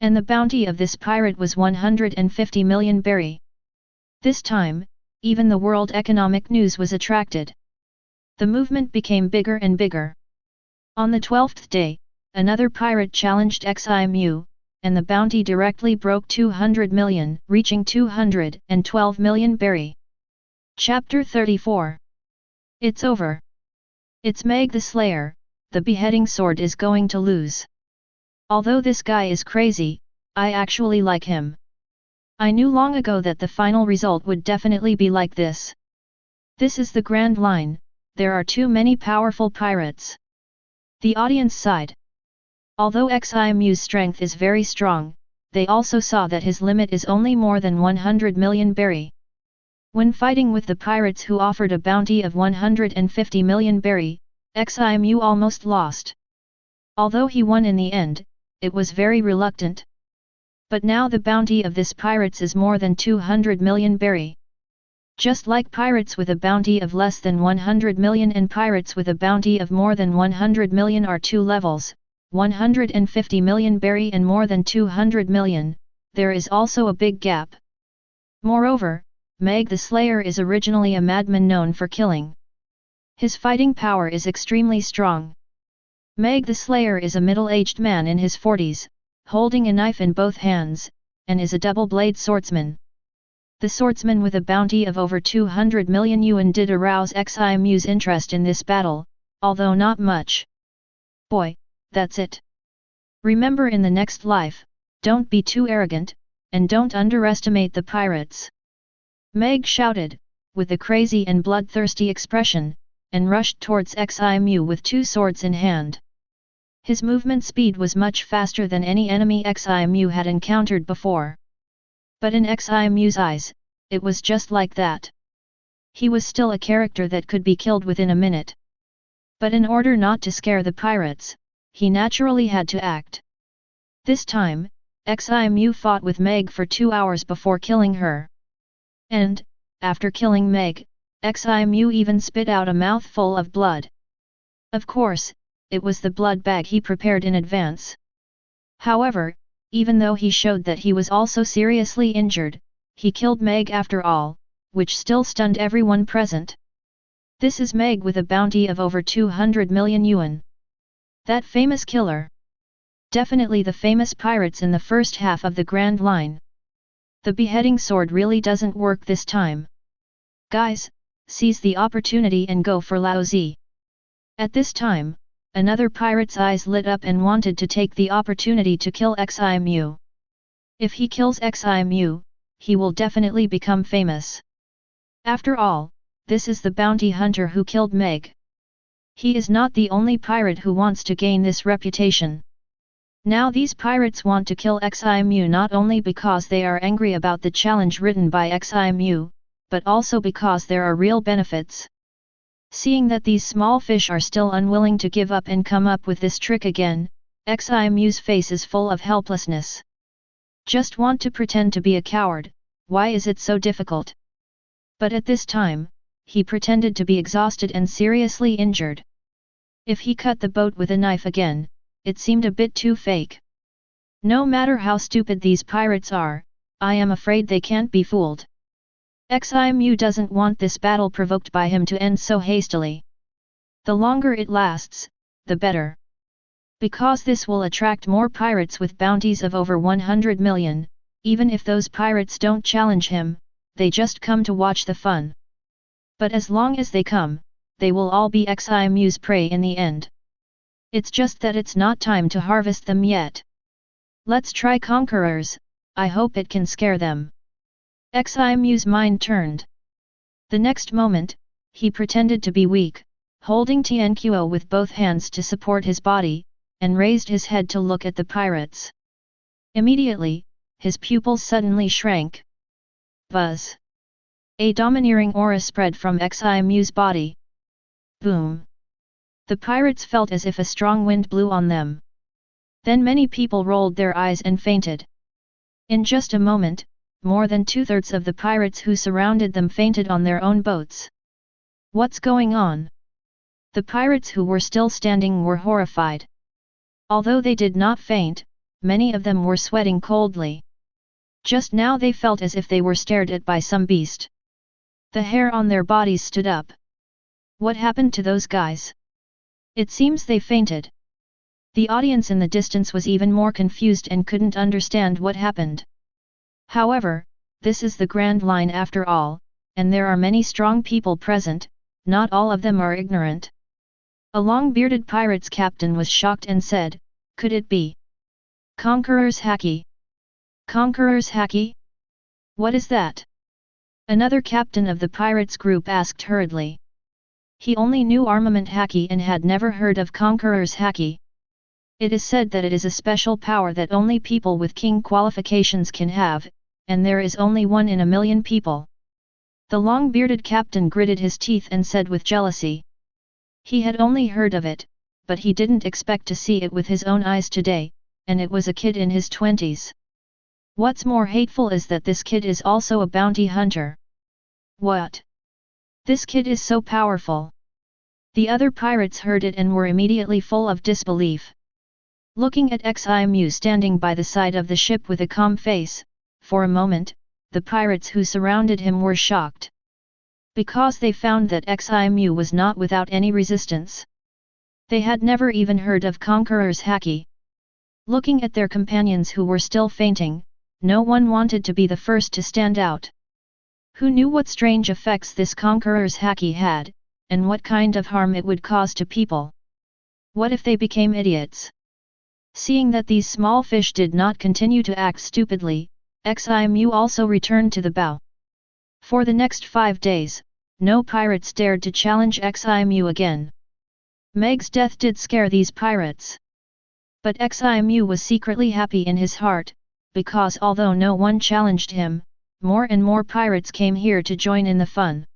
And the bounty of this pirate was 150 million berry. This time, even the World Economic News was attracted. The movement became bigger and bigger. On the 12th day, another pirate challenged Ximu, and the bounty directly broke 200 million, reaching 212 million berry. Chapter 34. It's over. It's Meg the Slayer, the beheading sword is going to lose. Although this guy is crazy, I actually like him. I knew long ago that the final result would definitely be like this. This is the grand line, there are too many powerful pirates. The audience sighed. Although Ximu's strength is very strong, they also saw that his limit is only more than 100 million berry. When fighting with the pirates who offered a bounty of 150 million berry, Ximu almost lost. Although he won in the end, it was very reluctant. But now the bounty of this pirates is more than 200 million berry. Just like pirates with a bounty of less than 100 million and pirates with a bounty of more than 100 million are two levels, 150 million berry and more than 200 million, there is also a big gap. Moreover, Meg the Slayer is originally a madman known for killing. His fighting power is extremely strong. Meg the Slayer is a middle-aged man in his 40s, holding a knife in both hands, and is a double-blade swordsman. The swordsman with a bounty of over 200 million yuan did arouse Ximu's interest in this battle, although not much. Boy, that's it. Remember in the next life, don't be too arrogant, and don't underestimate the pirates. Meg shouted, with a crazy and bloodthirsty expression, and rushed towards Ximu with two swords in hand. His movement speed was much faster than any enemy Ximu had encountered before. But in Ximu's eyes, it was just like that. He was still a character that could be killed within a minute. But in order not to scare the pirates, he naturally had to act. This time, Ximu fought with Meg for 2 hours before killing her. And, after killing Meg, Ximu even spit out a mouthful of blood. Of course, it was the blood bag he prepared in advance. However, even though he showed that he was also seriously injured, he killed Meg after all, which still stunned everyone present. This is Meg with a bounty of over 200 million yuan. That famous killer. Definitely the famous pirates in the first half of the Grand Line. The beheading sword really doesn't work this time. Guys, seize the opportunity and go for Lao Zi. At this time, another pirate's eyes lit up and wanted to take the opportunity to kill Ximu. If he kills Ximu, he will definitely become famous. After all, this is the bounty hunter who killed Meg. He is not the only pirate who wants to gain this reputation. Now these pirates want to kill Ximu not only because they are angry about the challenge written by Ximu, but also because there are real benefits. Seeing that these small fish are still unwilling to give up and come up with this trick again, Ximu's face is full of helplessness. Just want to pretend to be a coward, why is it so difficult? But at this time, he pretended to be exhausted and seriously injured. If he cut the boat with a knife again, it seemed a bit too fake. No matter how stupid these pirates are, I am afraid they can't be fooled. Ximu doesn't want this battle provoked by him to end so hastily. The longer it lasts, the better. Because this will attract more pirates with bounties of over 100 million, even if those pirates don't challenge him, they just come to watch the fun. But as long as they come, they will all be Ximu's prey in the end. It's just that it's not time to harvest them yet. Let's try conquerors, I hope it can scare them. Ximu's mind turned. The next moment, he pretended to be weak, holding Tianquo with both hands to support his body, and raised his head to look at the pirates. Immediately, his pupils suddenly shrank. Buzz! A domineering aura spread from Ximu's body. Boom! The pirates felt as if a strong wind blew on them. Then many people rolled their eyes and fainted. In just a moment, more than 2/3 of the pirates who surrounded them fainted on their own boats. What's going on? The pirates who were still standing were horrified. Although they did not faint, many of them were sweating coldly. Just now they felt as if they were stared at by some beast. The hair on their bodies stood up. What happened to those guys? It seems they fainted. The audience in the distance was even more confused and couldn't understand what happened. However, this is the Grand Line after all, and there are many strong people present, not all of them are ignorant. A long-bearded pirate's captain was shocked and said, "Could it be Conqueror's Haki? Conqueror's Haki? What is that?" Another captain of the pirates group asked hurriedly. He only knew armament Haki and had never heard of Conqueror's Haki. It is said that it is a special power that only people with king qualifications can have, and there is only one in a million people. The long-bearded captain gritted his teeth and said with jealousy. He had only heard of it, but he didn't expect to see it with his own eyes today, and it was a kid in his 20s. What's more hateful is that this kid is also a bounty hunter. What? This kid is so powerful. The other pirates heard it and were immediately full of disbelief. Looking at Ximu standing by the side of the ship with a calm face, for a moment, the pirates who surrounded him were shocked. Because they found that Ximu was not without any resistance. They had never even heard of Conqueror's Haki. Looking at their companions who were still fainting, no one wanted to be the first to stand out. Who knew what strange effects this Conqueror's Haki had, and what kind of harm it would cause to people? What if they became idiots? Seeing that these small fish did not continue to act stupidly, Ximu also returned to the bow. For the next 5 days, no pirates dared to challenge Ximu again. Meg's death did scare these pirates. But Ximu was secretly happy in his heart, because although no one challenged him, more and more pirates came here to join in the fun.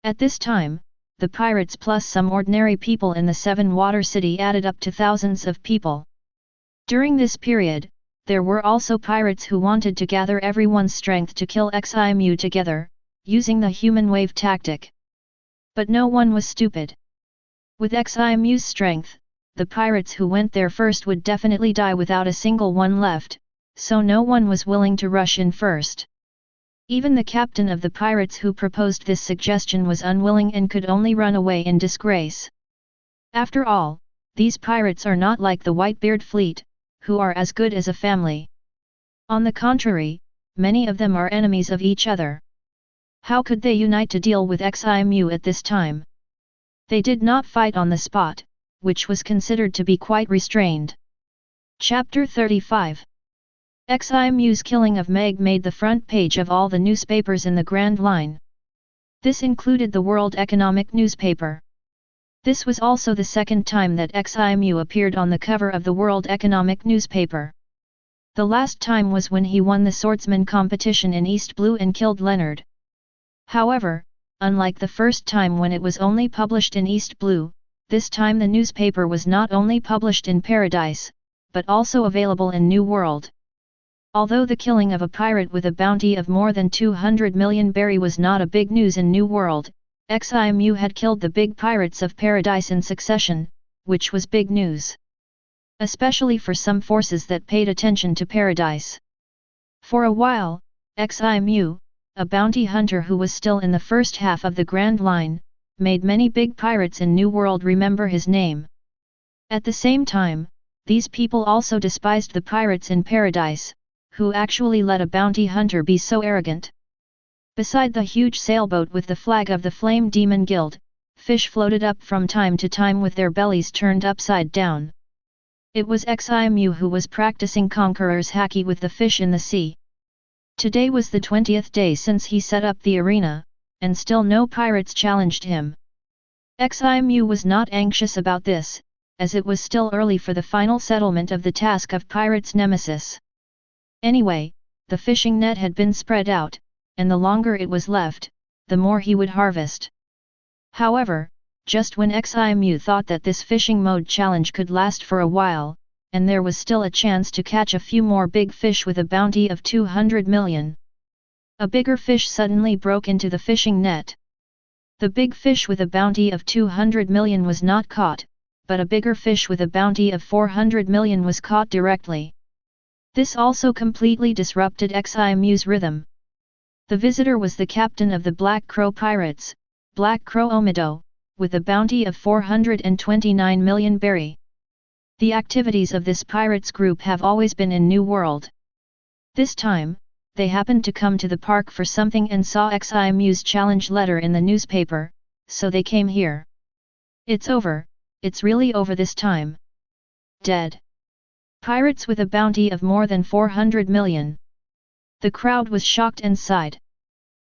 At this time, the pirates plus some ordinary people in the Seven Water City added up to thousands of people. During this period, there were also pirates who wanted to gather everyone's strength to kill Ximu together, using the human wave tactic. But no one was stupid. With Ximu's strength, the pirates who went there first would definitely die without a single one left, so no one was willing to rush in first. Even the captain of the pirates who proposed this suggestion was unwilling and could only run away in disgrace. After all, these pirates are not like the Whitebeard fleet, who are as good as a family. On the contrary, many of them are enemies of each other. How could they unite to deal with Ximu at this time? They did not fight on the spot, which was considered to be quite restrained. Chapter 35. Ximu's killing of Meg made the front page of all the newspapers in the Grand Line. This included the World Economic newspaper. This was also the second time that Ximu appeared on the cover of the World Economic newspaper. The last time was when he won the swordsman competition in East Blue and killed Leonard. However, unlike the first time when it was only published in East Blue, this time the newspaper was not only published in Paradise, but also available in New World. Although the killing of a pirate with a bounty of more than 200 million berry was not a big news in New World, Ximu had killed the big pirates of Paradise in succession, which was big news. Especially for some forces that paid attention to Paradise. For a while, Ximu, a bounty hunter who was still in the first half of the Grand Line, made many big pirates in New World remember his name. At the same time, these people also despised the pirates in Paradise, who actually let a bounty hunter be so arrogant. Beside the huge sailboat with the flag of the Flame Demon Guild, fish floated up from time to time with their bellies turned upside down. It was Ximu who was practicing Conqueror's Haki with the fish in the sea. Today was the 20th day since he set up the arena, and still no pirates challenged him. Ximu was not anxious about this, as it was still early for the final settlement of the task of pirates' nemesis. Anyway, the fishing net had been spread out, and the longer it was left, the more he would harvest. However, just when Ximu thought that this fishing mode challenge could last for a while, and there was still a chance to catch a few more big fish with a bounty of 200 million. A bigger fish suddenly broke into the fishing net. The big fish with a bounty of 200 million was not caught, but a bigger fish with a bounty of 400 million was caught directly. This also completely disrupted Ximu's rhythm. The visitor was the captain of the Black Crow Pirates, Black Crow Omido, with a bounty of 429 million berry. The activities of this pirates group have always been in New World. This time, they happened to come to the park for something and saw Ximu's challenge letter in the newspaper, so they came here. It's over, it's really over this time. Dead. Pirates with a bounty of more than 400 million. The crowd was shocked and sighed.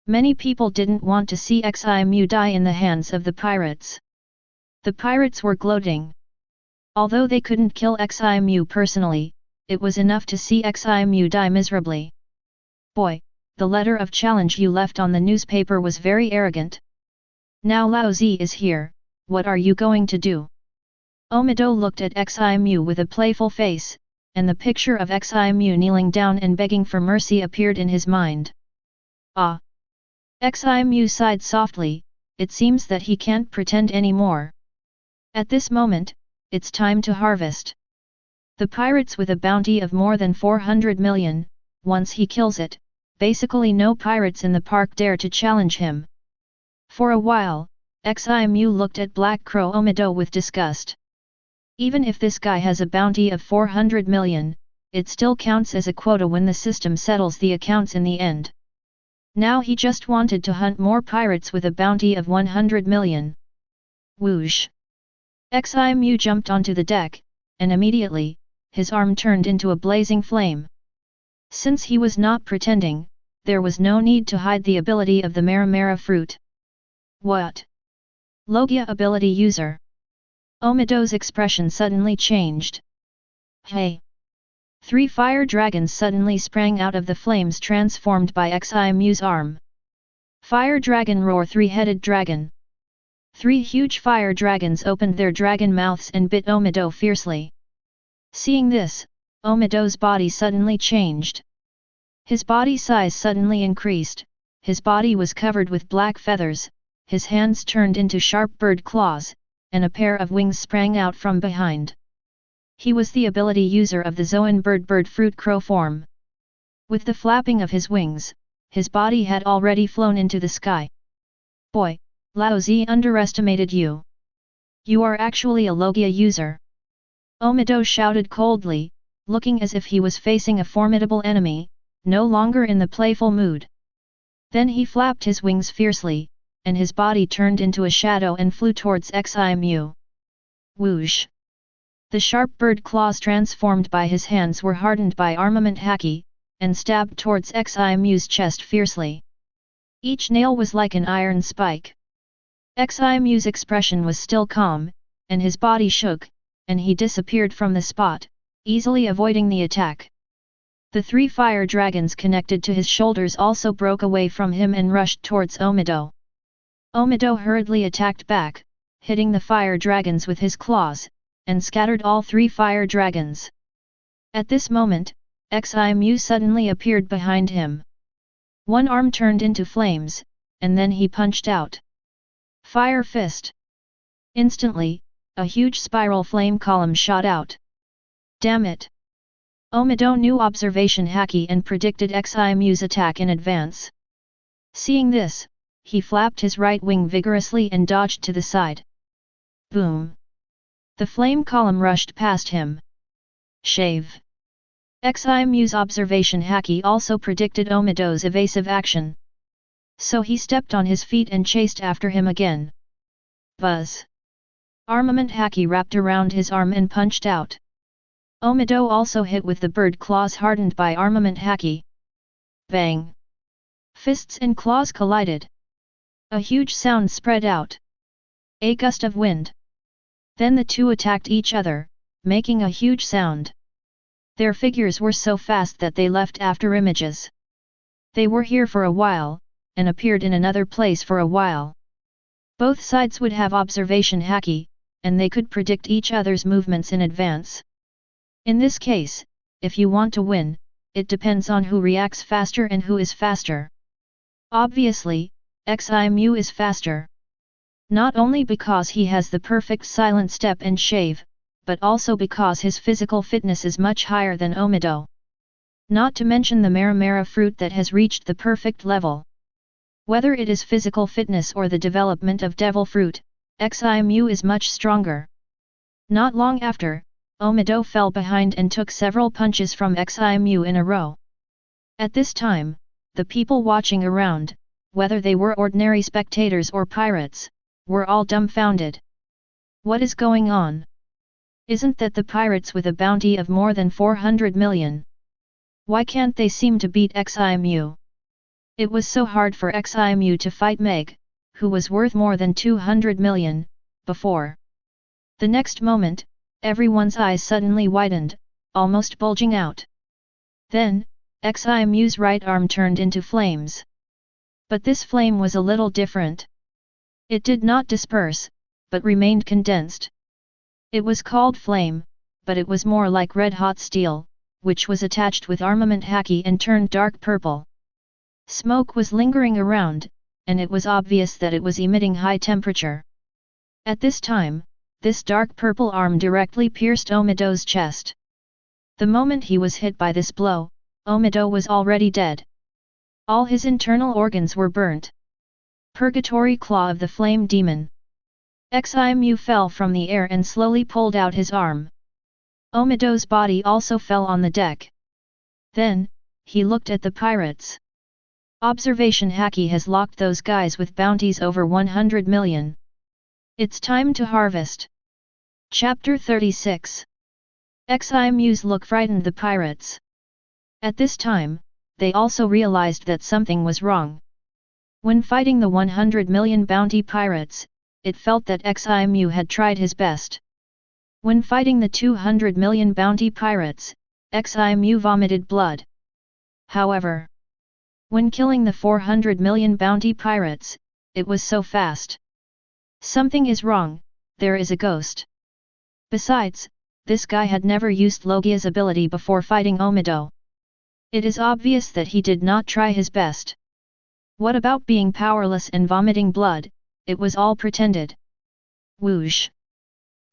Many people didn't want to see Ximu die in the hands of the pirates. The pirates were gloating. Although they couldn't kill Ximu personally, it was enough to see Ximu die miserably. Boy, the letter of challenge you left on the newspaper was very arrogant. Now Lao Zi is here, what are you going to do? Omido looked at Ximu with a playful face, and the picture of Ximu kneeling down and begging for mercy appeared in his mind. Ah! Ximu sighed softly, it seems that he can't pretend anymore. At this moment, it's time to harvest. The pirates with a bounty of more than 400 million, once he kills it, basically no pirates in the park dare to challenge him. For a while, Ximu looked at Black Crow Omido with disgust. Even if this guy has a bounty of 400 million, it still counts as a quota when the system settles the accounts in the end. Now he just wanted to hunt more pirates with a bounty of 100 million. Whoosh! Ximu jumped onto the deck, and immediately, his arm turned into a blazing flame. Since he was not pretending, there was no need to hide the ability of the Mera-Mera fruit. What? Logia ability user. Omido's expression suddenly changed. Hey! 3 fire dragons suddenly sprang out of the flames transformed by Ximu's arm. Fire Dragon Roar 3-headed dragon. 3 huge fire dragons opened their dragon mouths and bit Omido fiercely. Seeing this, Omido's body suddenly changed. His body size suddenly increased, his body was covered with black feathers, his hands turned into sharp bird claws, and a pair of wings sprang out from behind. He was the ability user of the Zoan bird fruit crow form. With the flapping of his wings, his body had already flown into the sky. Boy, Lao Zi underestimated you. You are actually a Logia user. Omido shouted coldly, looking as if he was facing a formidable enemy, no longer in the playful mood. Then he flapped his wings fiercely, and his body turned into a shadow and flew towards Ximu. Whoosh! The sharp bird claws transformed by his hands were hardened by armament Haki, and stabbed towards Ximu's chest fiercely. Each nail was like an iron spike. Ximu's expression was still calm, and his body shook, and he disappeared from the spot, easily avoiding the attack. The 3 fire dragons connected to his shoulders also broke away from him and rushed towards Omido. Omido hurriedly attacked back, hitting the fire dragons with his claws, and scattered all 3 fire dragons. At this moment, Ximu suddenly appeared behind him. One arm turned into flames, and then he punched out. Fire Fist! Instantly, a huge spiral flame column shot out. Damn it! Omido knew observation Haki and predicted Ximu's attack in advance. Seeing this, he flapped his right wing vigorously and dodged to the side. Boom! The flame column rushed past him. Shave! Ximu's observation Haki also predicted Omido's evasive action. So he stepped on his feet and chased after him again. Buzz! Armament Haki wrapped around his arm and punched out. Omido also hit with the bird claws hardened by armament Haki. Bang! Fists and claws collided. A huge sound spread out. A gust of wind. Then the two attacked each other, making a huge sound. Their figures were so fast that they left after images. They were here for a while, and appeared in another place for a while. Both sides would have observation Haki, and they could predict each other's movements in advance. In this case, if you want to win, it depends on who reacts faster and who is faster. Obviously, Ximu is faster. Not only because he has the perfect silent step and shave, but also because his physical fitness is much higher than Omido. Not to mention the Mera-Mera fruit that has reached the perfect level. Whether it is physical fitness or the development of devil fruit, Ximu is much stronger. Not long after, Omido fell behind and took several punches from Ximu in a row. At this time, the people watching around, whether they were ordinary spectators or pirates, were all dumbfounded. What is going on? Isn't that the pirates with a bounty of more than 400 million? Why can't they seem to beat XIMU? It was so hard for XIMU to fight Meg, who was worth more than 200 million, before. The next moment, everyone's eyes suddenly widened, almost bulging out. Then, XIMU's right arm turned into flames. But this flame was a little different. It did not disperse, but remained condensed. It was called flame, but it was more like red-hot steel, which was attached with armament haki and turned dark purple. Smoke was lingering around, and it was obvious that it was emitting high temperature. At this time, this dark purple arm directly pierced Omido's chest. The moment he was hit by this blow, Omido was already dead. All his internal organs were burnt. Purgatory Claw of the Flame Demon. XIMU fell from the air and slowly pulled out his arm. Omido's body also fell on the deck. Then, he looked at the pirates. Observation Haki has locked those guys with bounties over 100 million. It's time to harvest. Chapter 36. XIMU's look frightened the pirates. At this time, they also realized that something was wrong. When fighting the 100 million bounty pirates, it felt that XIMU had tried his best. When fighting the 200 million bounty pirates, XIMU vomited blood. However, when killing the 400 million bounty pirates, it was so fast. Something is wrong, there is a ghost. Besides, this guy had never used Logia's ability before fighting Omido. It is obvious that he did not try his best. What about being powerless and vomiting blood? It was all pretended. Whoosh!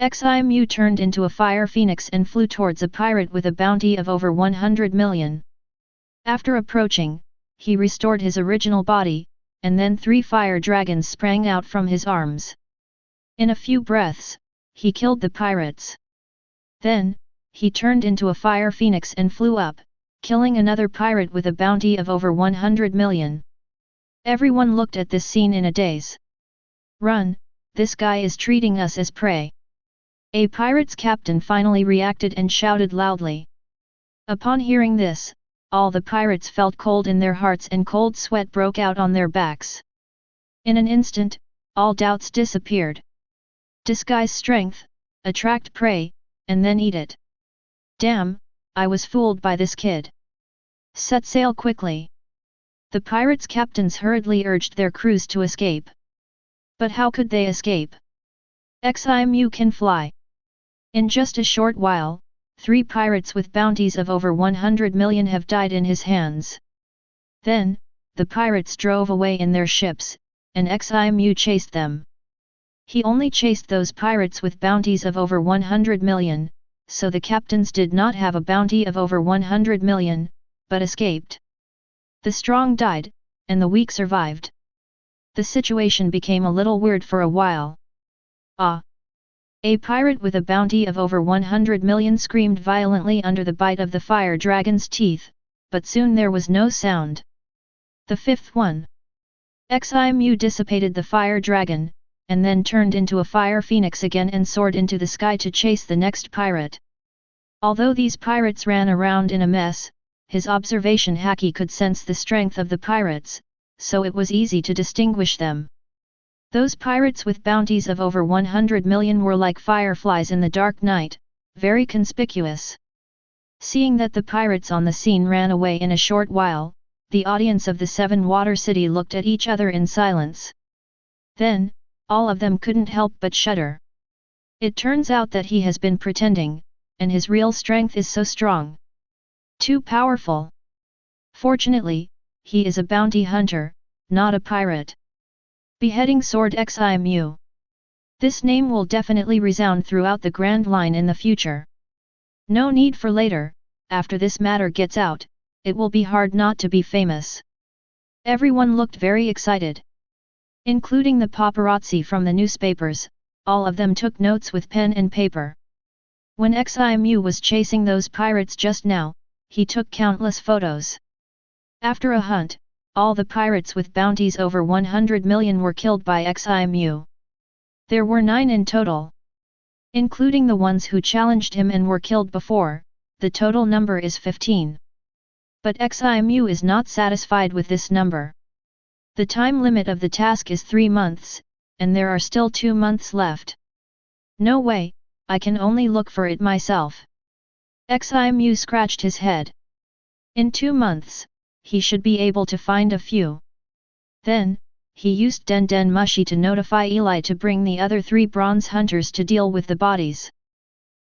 XIMU turned into a fire phoenix and flew towards a pirate with a bounty of over 100 million. After approaching, he restored his original body, and then 3 fire dragons sprang out from his arms. In a few breaths, he killed the pirates. Then, he turned into a fire phoenix and flew up, killing another pirate with a bounty of over 100 million. Everyone looked at this scene in a daze. Run, this guy is treating us as prey. A pirate's captain finally reacted and shouted loudly. Upon hearing this, all the pirates felt cold in their hearts and cold sweat broke out on their backs. In an instant, all doubts disappeared. Disguise strength, attract prey, and then eat it. Damn, I was fooled by this kid. Set sail quickly. The pirates' captains hurriedly urged their crews to escape. But how could they escape? XIMU can fly. In just a short while, 3 pirates with bounties of over 100 million have died in his hands. Then, the pirates drove away in their ships, and XIMU chased them. He only chased those pirates with bounties of over 100 million, so the captains did not have a bounty of over 100 million, but escaped. The strong died, and the weak survived. The situation became a little weird for a while. Ah! A pirate with a bounty of over 100 million screamed violently under the bite of the fire dragon's teeth, but soon there was no sound. The 5th one. XIMU dissipated the fire dragon, and then turned into a fire phoenix again and soared into the sky to chase the next pirate. Although these pirates ran around in a mess, his observation Haki could sense the strength of the pirates, so it was easy to distinguish them. Those pirates with bounties of over 100 million were like fireflies in the dark night, very conspicuous. Seeing that the pirates on the scene ran away in a short while, the audience of the 7 Water City looked at each other in silence. Then, all of them couldn't help but shudder. It turns out that he has been pretending, and his real strength is so strong. Too powerful. Fortunately, he is a bounty hunter, not a pirate. Beheading Sword XIMU. This name will definitely resound throughout the Grand Line in the future. No need for later, after this matter gets out, it will be hard not to be famous. Everyone looked very excited. Including the paparazzi from the newspapers, all of them took notes with pen and paper. When XIMU was chasing those pirates just now, he took countless photos. After a hunt, all the pirates with bounties over 100 million were killed by XIMU. There were 9 in total. Including the ones who challenged him and were killed before, the total number is 15. But Ximu is not satisfied with this number. The time limit of the task is 3 months, and there are still 2 months left. No way, I can only look for it myself. Ximu scratched his head. In 2 months, he should be able to find a few. Then, he used Den Den Mushi to notify Eli to bring the other 3 bronze hunters to deal with the bodies.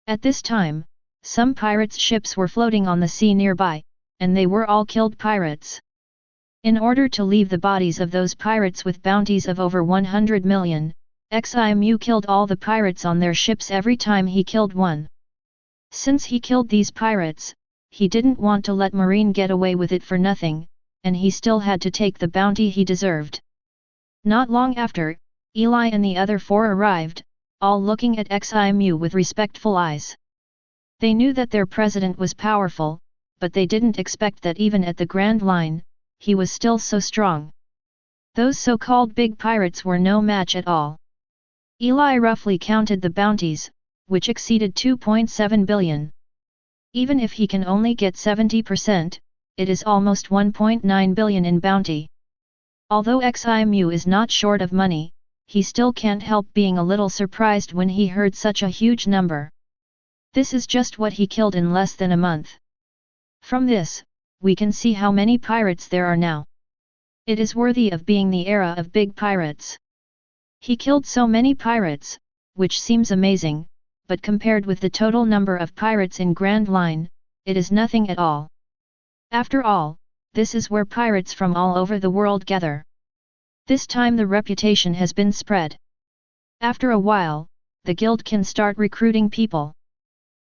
At this time, some pirates' ships were floating on the sea nearby, and they were all killed pirates. In order to leave the bodies of those pirates with bounties of over 100 million, Ximu killed all the pirates on their ships every time he killed one. Since he killed these pirates, he didn't want to let Marine get away with it for nothing, and he still had to take the bounty he deserved. Not long after, Eli and the other 4 arrived, all looking at Ximu with respectful eyes. They knew that their president was powerful, but they didn't expect that even at the Grand Line, he was still so strong. Those so-called big pirates were no match at all. Eli roughly counted the bounties, which exceeded 2.7 billion. Even if he can only get 70%, it is almost 1.9 billion in bounty. Although Ximu is not short of money, he still can't help being a little surprised when he heard such a huge number. This is just what he killed in less than a month. From this, we can see how many pirates there are now. It is worthy of being the era of big pirates. He killed so many pirates, which seems amazing, but compared with the total number of pirates in Grand Line, it is nothing at all. After all, this is where pirates from all over the world gather. This time the reputation has been spread. After a while, the guild can start recruiting people.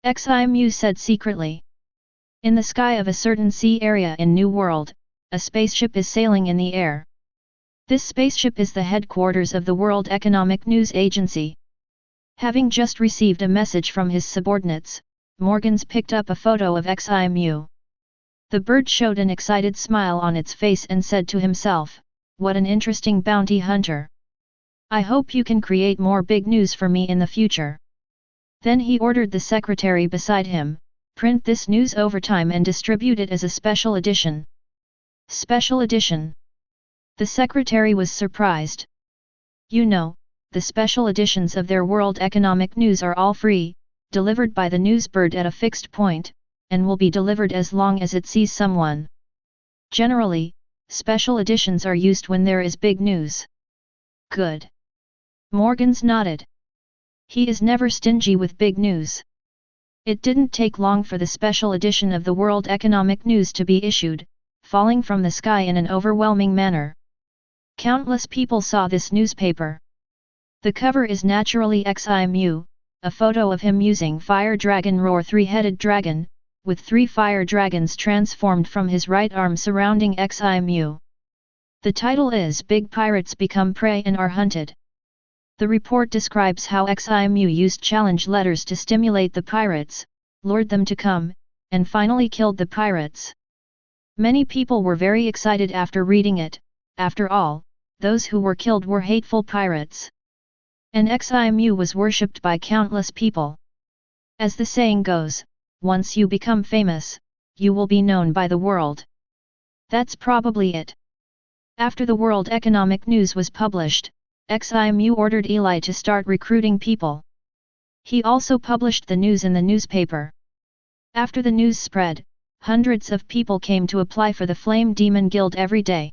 Ximu said secretly. In the sky of a certain sea area in New World, a spaceship is sailing in the air. This spaceship is the headquarters of the World Economic News Agency. Having just received a message from his subordinates, Morgans picked up a photo of Ximu. The bird showed an excited smile on its face and said to himself, "What an interesting bounty hunter. I hope you can create more big news for me in the future." Then he ordered the secretary beside him, "Print this news overtime and distribute it as a special edition." Special edition. The secretary was surprised. You know, the special editions of their World Economic News are all free, delivered by the newsbird at a fixed point, and will be delivered as long as it sees someone. Generally, special editions are used when there is big news. Good. Morgans nodded. He is never stingy with big news. It didn't take long for the special edition of the World Economic News to be issued, falling from the sky in an overwhelming manner. Countless people saw this newspaper. The cover is naturally Ximu, a photo of him using Fire Dragon Roar 3-headed dragon, with 3 fire dragons transformed from his right arm surrounding Ximu. The title is Big Pirates Become Prey and Are Hunted. The report describes how Ximu used challenge letters to stimulate the pirates, lured them to come, and finally killed the pirates. Many people were very excited after reading it. After all, those who were killed were hateful pirates. And Ximu was worshipped by countless people. As the saying goes, once you become famous, you will be known by the world. That's probably it. After the World Economic News was published, Ximu ordered Eli to start recruiting people. He also published the news in the newspaper. After the news spread, hundreds of people came to apply for the Flame Demon Guild every day.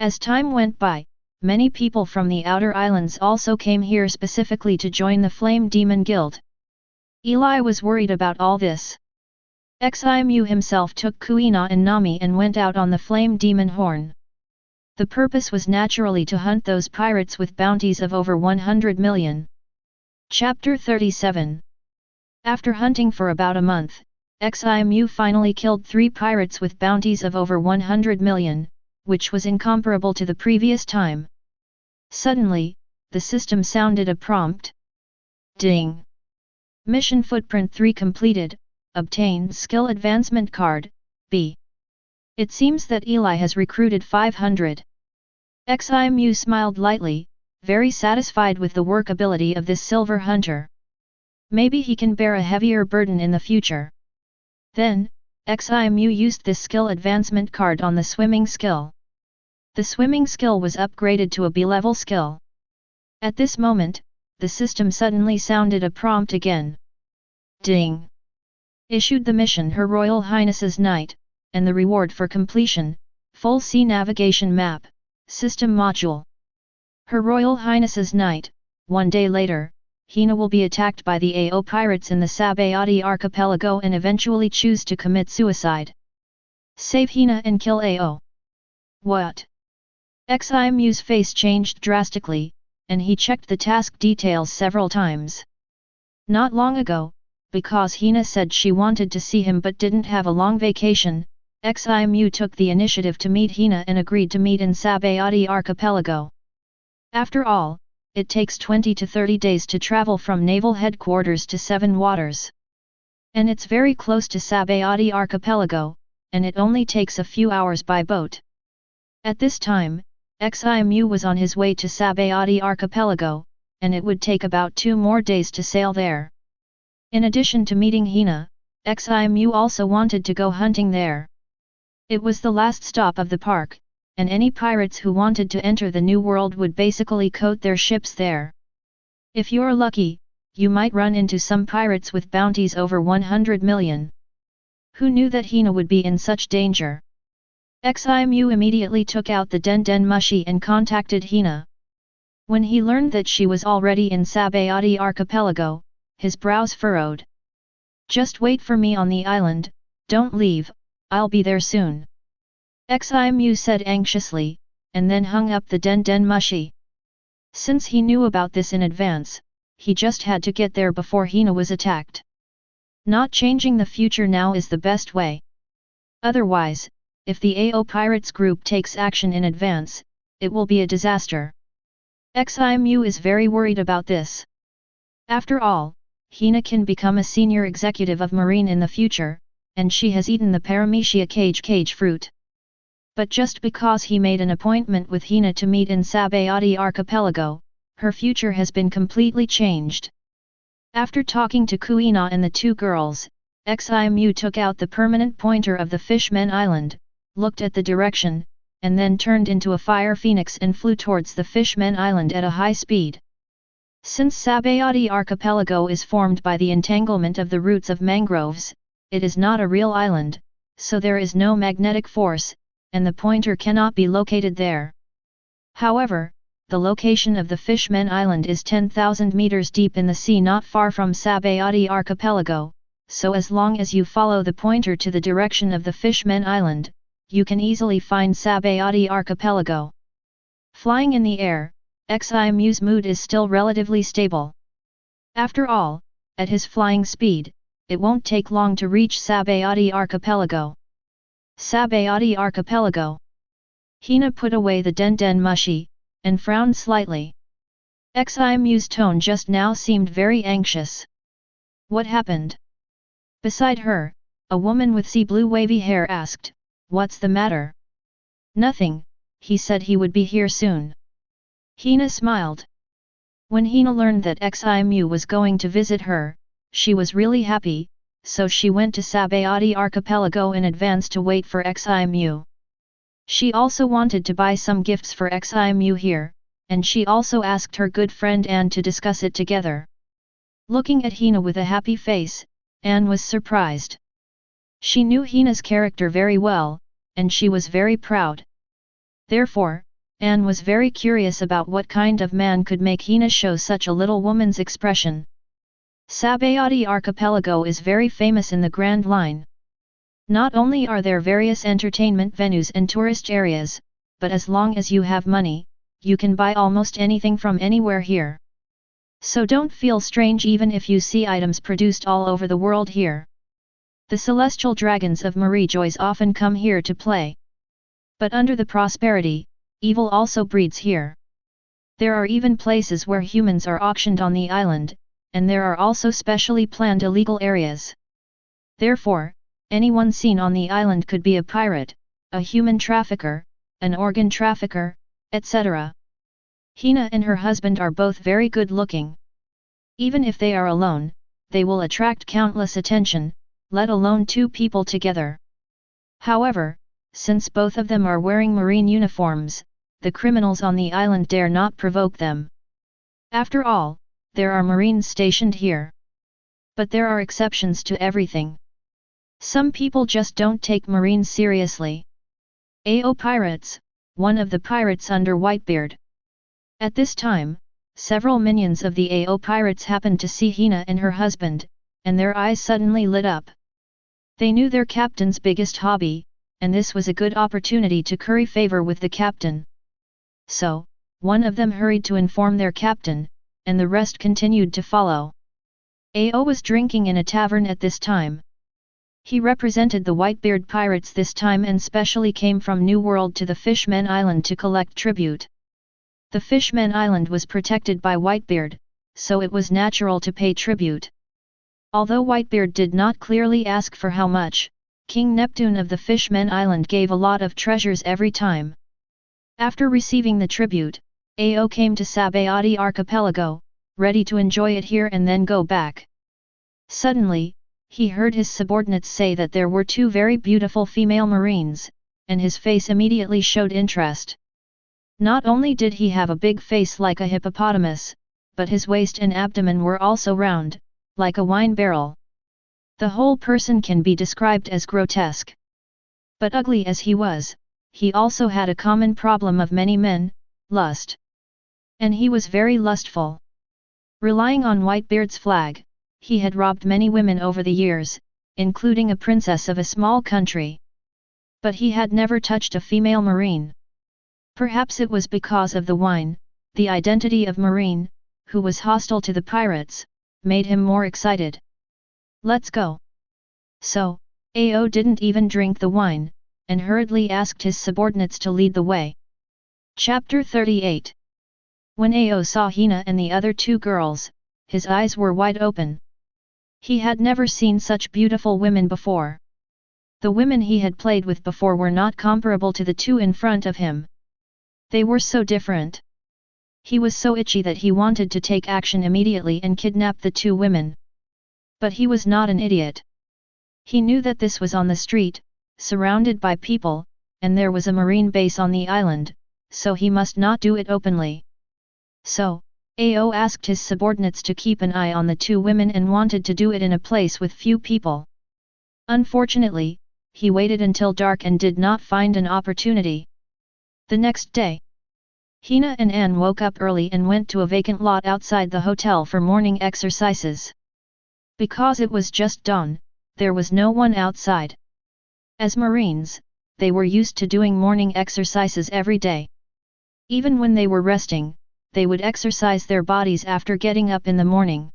As time went by, many people from the outer islands also came here specifically to join the Flame Demon Guild. Eli was worried about all this. Ximu himself took Kuina and Nami and went out on the Flame Demon Horn. The purpose was naturally to hunt those pirates with bounties of over 100 million. Chapter 37. After hunting for about a month, Ximu finally killed 3 pirates with bounties of over 100 million, which was incomparable to the previous time. Suddenly, the system sounded a prompt. Ding! Mission Footprint 3 completed, obtain Skill Advancement Card, B. It seems that Eli has recruited 500. Ximu smiled lightly, very satisfied with the workability of this silver hunter. Maybe he can bear a heavier burden in the future. Then, Ximu used this skill advancement card on the swimming skill. The swimming skill was upgraded to a B-level skill. At this moment, the system suddenly sounded a prompt again. Ding! Issued the mission Her Royal Highness's Knight, and the reward for completion, Full Sea Navigation Map, System Module. Her Royal Highness's Knight. 1 day later, Hina will be attacked by the AO pirates in the Sabayati archipelago and eventually choose to commit suicide. Save Hina and kill AO. What? Ximu's face changed drastically, and he checked the task details several times. Not long ago, because Hina said she wanted to see him but didn't have a long vacation, Ximu took the initiative to meet Hina and agreed to meet in Sabayati archipelago. After all, it takes 20 to 30 days to travel from naval headquarters to Seven Waters. And it's very close to Sabayati archipelago, and it only takes a few hours by boat. At this time, Ximu was on his way to Sabayati archipelago, and it would take about 2 more days to sail there. In addition to meeting Hina, Ximu also wanted to go hunting there. It was the last stop of the park, and any pirates who wanted to enter the New World would basically coat their ships there. If you're lucky, you might run into some pirates with bounties over 100 million. Who knew that Hina would be in such danger? Ximu immediately took out the Den Mushi and contacted Hina. When he learned that she was already in Sabayati archipelago, his brows furrowed. Just wait for me on the island, don't leave, I'll be there soon. Ximu said anxiously, and then hung up the Den Mushi. Since he knew about this in advance, he just had to get there before Hina was attacked. Not changing the future now is the best way. Otherwise, if the AO Pirates group takes action in advance, it will be a disaster. Ximu is very worried about this. After all, Hina can become a senior executive of Marine in the future, and she has eaten the Paramecia cage fruit. But just because he made an appointment with Hina to meet in Sabayati archipelago, her future has been completely changed. After talking to Kuina and the 2 girls, Ximu took out the permanent pointer of the Fishman Island, looked at the direction, and then turned into a fire phoenix and flew towards the Fishman Island at a high speed. Since Sabayati archipelago is formed by the entanglement of the roots of mangroves, it is not a real island, so there is no magnetic force, and the pointer cannot be located there. However, the location of the Fishman Island is 10,000 meters deep in the sea not far from Sabayati archipelago, so as long as you follow the pointer to the direction of the Fishman Island, you can easily find Sabayati archipelago. Flying in the air, Ximu's mood is still relatively stable. After all, at his flying speed, it won't take long to reach Sabayati archipelago. Sabayati archipelago. Hina put away the Den Mushi, and frowned slightly. Ximu's tone just now seemed very anxious. What happened? Beside her, a woman with sea blue wavy hair asked, "What's the matter?" "Nothing," he said he would be here soon. Hina smiled. When Hina learned that Ximu was going to visit her, she was really happy, so she went to Sabayati archipelago in advance to wait for Ximu. She also wanted to buy some gifts for Ximu here, and she also asked her good friend Anne to discuss it together. Looking at Hina with a happy face, Anne was surprised. She knew Hina's character very well, and she was very proud. Therefore, Anne was very curious about what kind of man could make Hina show such a little woman's expression. Sabayati archipelago is very famous in the Grand Line. Not only are there various entertainment venues and tourist areas, but as long as you have money, you can buy almost anything from anywhere here. So don't feel strange even if you see items produced all over the world here. The celestial dragons of Marie-Joys often come here to play. But under the prosperity, evil also breeds here. There are even places where humans are auctioned on the island, and there are also specially planned illegal areas. Therefore, anyone seen on the island could be a pirate, a human trafficker, an organ trafficker, etc. Hina and her husband are both very good looking. Even if they are alone, they will attract countless attention, let alone two people together. However, since both of them are wearing marine uniforms, the criminals on the island dare not provoke them. After all, there are marines stationed here. But there are exceptions to everything. Some people just don't take marines seriously. AO Pirates, one of the pirates under Whitebeard. At this time, several minions of the AO Pirates happened to see Hina and her husband, and their eyes suddenly lit up. They knew their captain's biggest hobby, and this was a good opportunity to curry favor with the captain. So, one of them hurried to inform their captain, and the rest continued to follow. AO was drinking in a tavern at this time. He represented the Whitebeard pirates this time and specially came from New World to the Fishman Island to collect tribute. The Fishman Island was protected by Whitebeard, so it was natural to pay tribute. Although Whitebeard did not clearly ask for how much, King Neptune of the Fishman Island gave a lot of treasures every time. After receiving the tribute, AO came to Sabayati Archipelago, ready to enjoy it here and then go back. Suddenly, he heard his subordinates say that there were two very beautiful female marines, and his face immediately showed interest. Not only did he have a big face like a hippopotamus, but his waist and abdomen were also round, like a wine barrel. The whole person can be described as grotesque. But ugly as he was, he also had a common problem of many men, lust. And he was very lustful. Relying on Whitebeard's flag, he had robbed many women over the years, including a princess of a small country. But he had never touched a female marine. Perhaps it was because of the wine, the identity of Marine, who was hostile to the pirates, made him more excited. Let's go. So, AO didn't even drink the wine, and hurriedly asked his subordinates to lead the way. Chapter 38. When AO saw Hina and the other two girls, his eyes were wide open. He had never seen such beautiful women before. The women he had played with before were not comparable to the two in front of him. They were so different. He was so itchy that he wanted to take action immediately and kidnap the two women. But he was not an idiot. He knew that this was on the street, surrounded by people, and there was a marine base on the island, so he must not do it openly. So, AO asked his subordinates to keep an eye on the two women and wanted to do it in a place with few people. Unfortunately, he waited until dark and did not find an opportunity. The next day, Hina and Anne woke up early and went to a vacant lot outside the hotel for morning exercises. Because it was just dawn, there was no one outside. As Marines, they were used to doing morning exercises every day. Even when they were resting, they would exercise their bodies after getting up in the morning.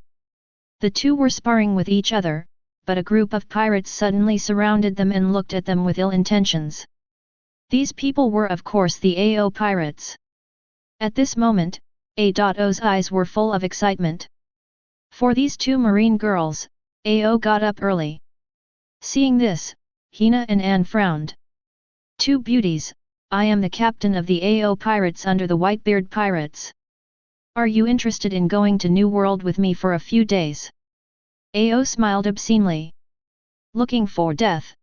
The two were sparring with each other, but a group of pirates suddenly surrounded them and looked at them with ill intentions. These people were of course the AO pirates. At this moment, AO's eyes were full of excitement. For these two marine girls, AO got up early. Seeing this, Hina and Anne frowned. Two beauties, I am the captain of the AO pirates under the Whitebeard pirates. Are you interested in going to New World with me for a few days? AO smiled obscenely. Looking for death?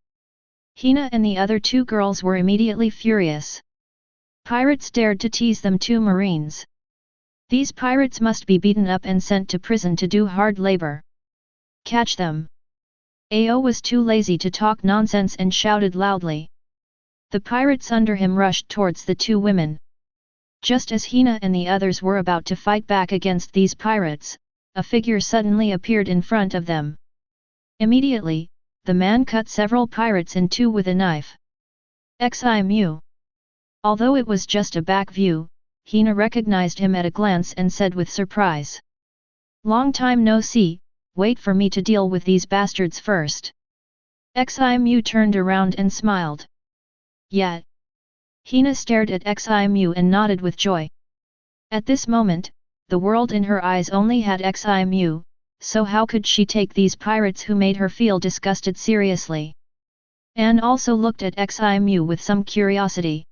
Hina and the other two girls were immediately furious. Pirates dared to tease them two marines. These pirates must be beaten up and sent to prison to do hard labor. Catch them! AO was too lazy to talk nonsense and shouted loudly. The pirates under him rushed towards the two women. Just as Hina and the others were about to fight back against these pirates, a figure suddenly appeared in front of them. Immediately, the man cut several pirates in two with a knife. Ximu. Although it was just a back view, Hina recognized him at a glance and said with surprise. Long time no see, wait for me to deal with these bastards first. Ximu turned around and smiled. Yet. Hina stared at Ximu and nodded with joy. At this moment, the world in her eyes only had Ximu, so how could she take these pirates who made her feel disgusted seriously? Anne also looked at Ximu with some curiosity.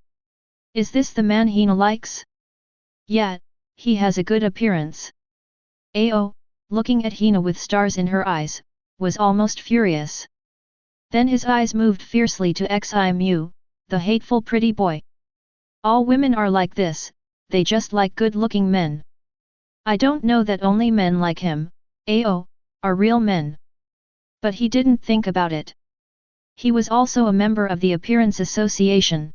Is this the man Hina likes? Yet, He has a good appearance. Ao, looking at Hina with stars in her eyes, was almost furious. Then his eyes moved fiercely to Ximu, the hateful pretty boy. All women are like this, they just like good-looking men. I don't know that only men like him, Ao, are real men. But he didn't think about it. He was also a member of the Appearance Association.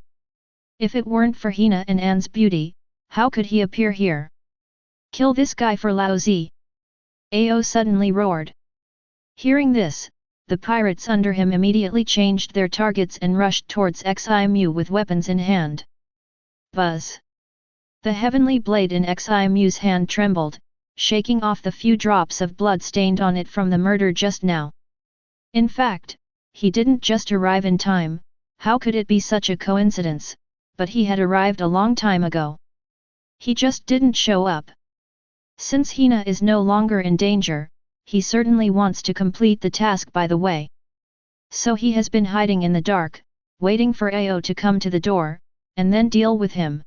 If it weren't for Hina and Anne's beauty, how could he appear here? Kill this guy for Laozi! Ao suddenly roared. Hearing this, the pirates under him immediately changed their targets and rushed towards Ximu with weapons in hand. Buzz! The heavenly blade in Ximu's hand trembled, shaking off the few drops of blood stained on it from the murder just now. In fact, he didn't just arrive in time, how could it be such a coincidence, but he had arrived a long time ago. He just didn't show up. Since Hina is no longer in danger, he certainly wants to complete the task by the way. So he has been hiding in the dark, waiting for Ao to come to the door, and then deal with him.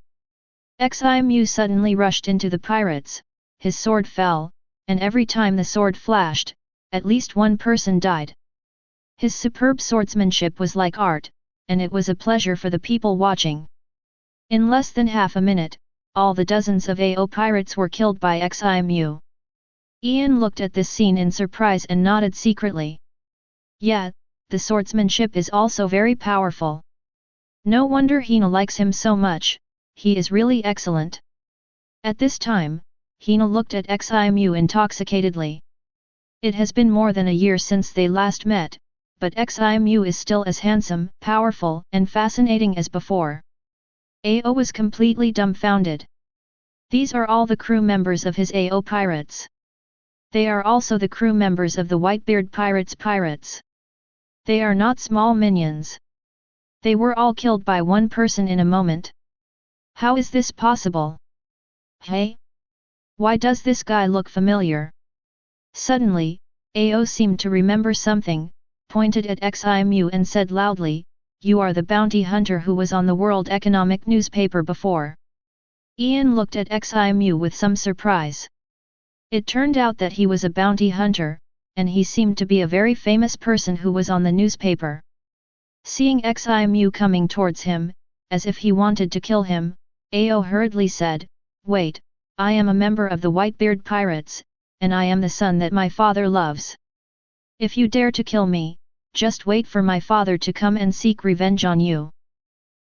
Ximu suddenly rushed into the pirates, his sword fell, and every time the sword flashed, at least one person died. His superb swordsmanship was like art, and it was a pleasure for the people watching. In less than half a minute, all the dozens of Ao pirates were killed by Ximu. Ian looked at this scene in surprise and nodded secretly. Yeah, the swordsmanship is also very powerful. No wonder Hina likes him so much, he is really excellent. At this time, Hina looked at Ximu intoxicatedly. It has been more than a year since they last met, but Ximu is still as handsome, powerful, and fascinating as before. Ao was completely dumbfounded. These are all the crew members of his Ao pirates. They are also the crew members of the Whitebeard pirates. They are not small minions. They were all killed by one person in a moment. How is this possible? Hey? Why does this guy look familiar? Suddenly, Ao seemed to remember something, pointed at Ximu and said loudly, "You are the bounty hunter who was on the World Economic newspaper before." Ian looked at Ximu with some surprise. It turned out that he was a bounty hunter, and he seemed to be a very famous person who was on the newspaper. Seeing Ximu coming towards him, as if he wanted to kill him, Ao hurriedly said, "Wait, I am a member of the Whitebeard pirates, and I am the son that my father loves. If you dare to kill me, just wait for my father to come and seek revenge on you."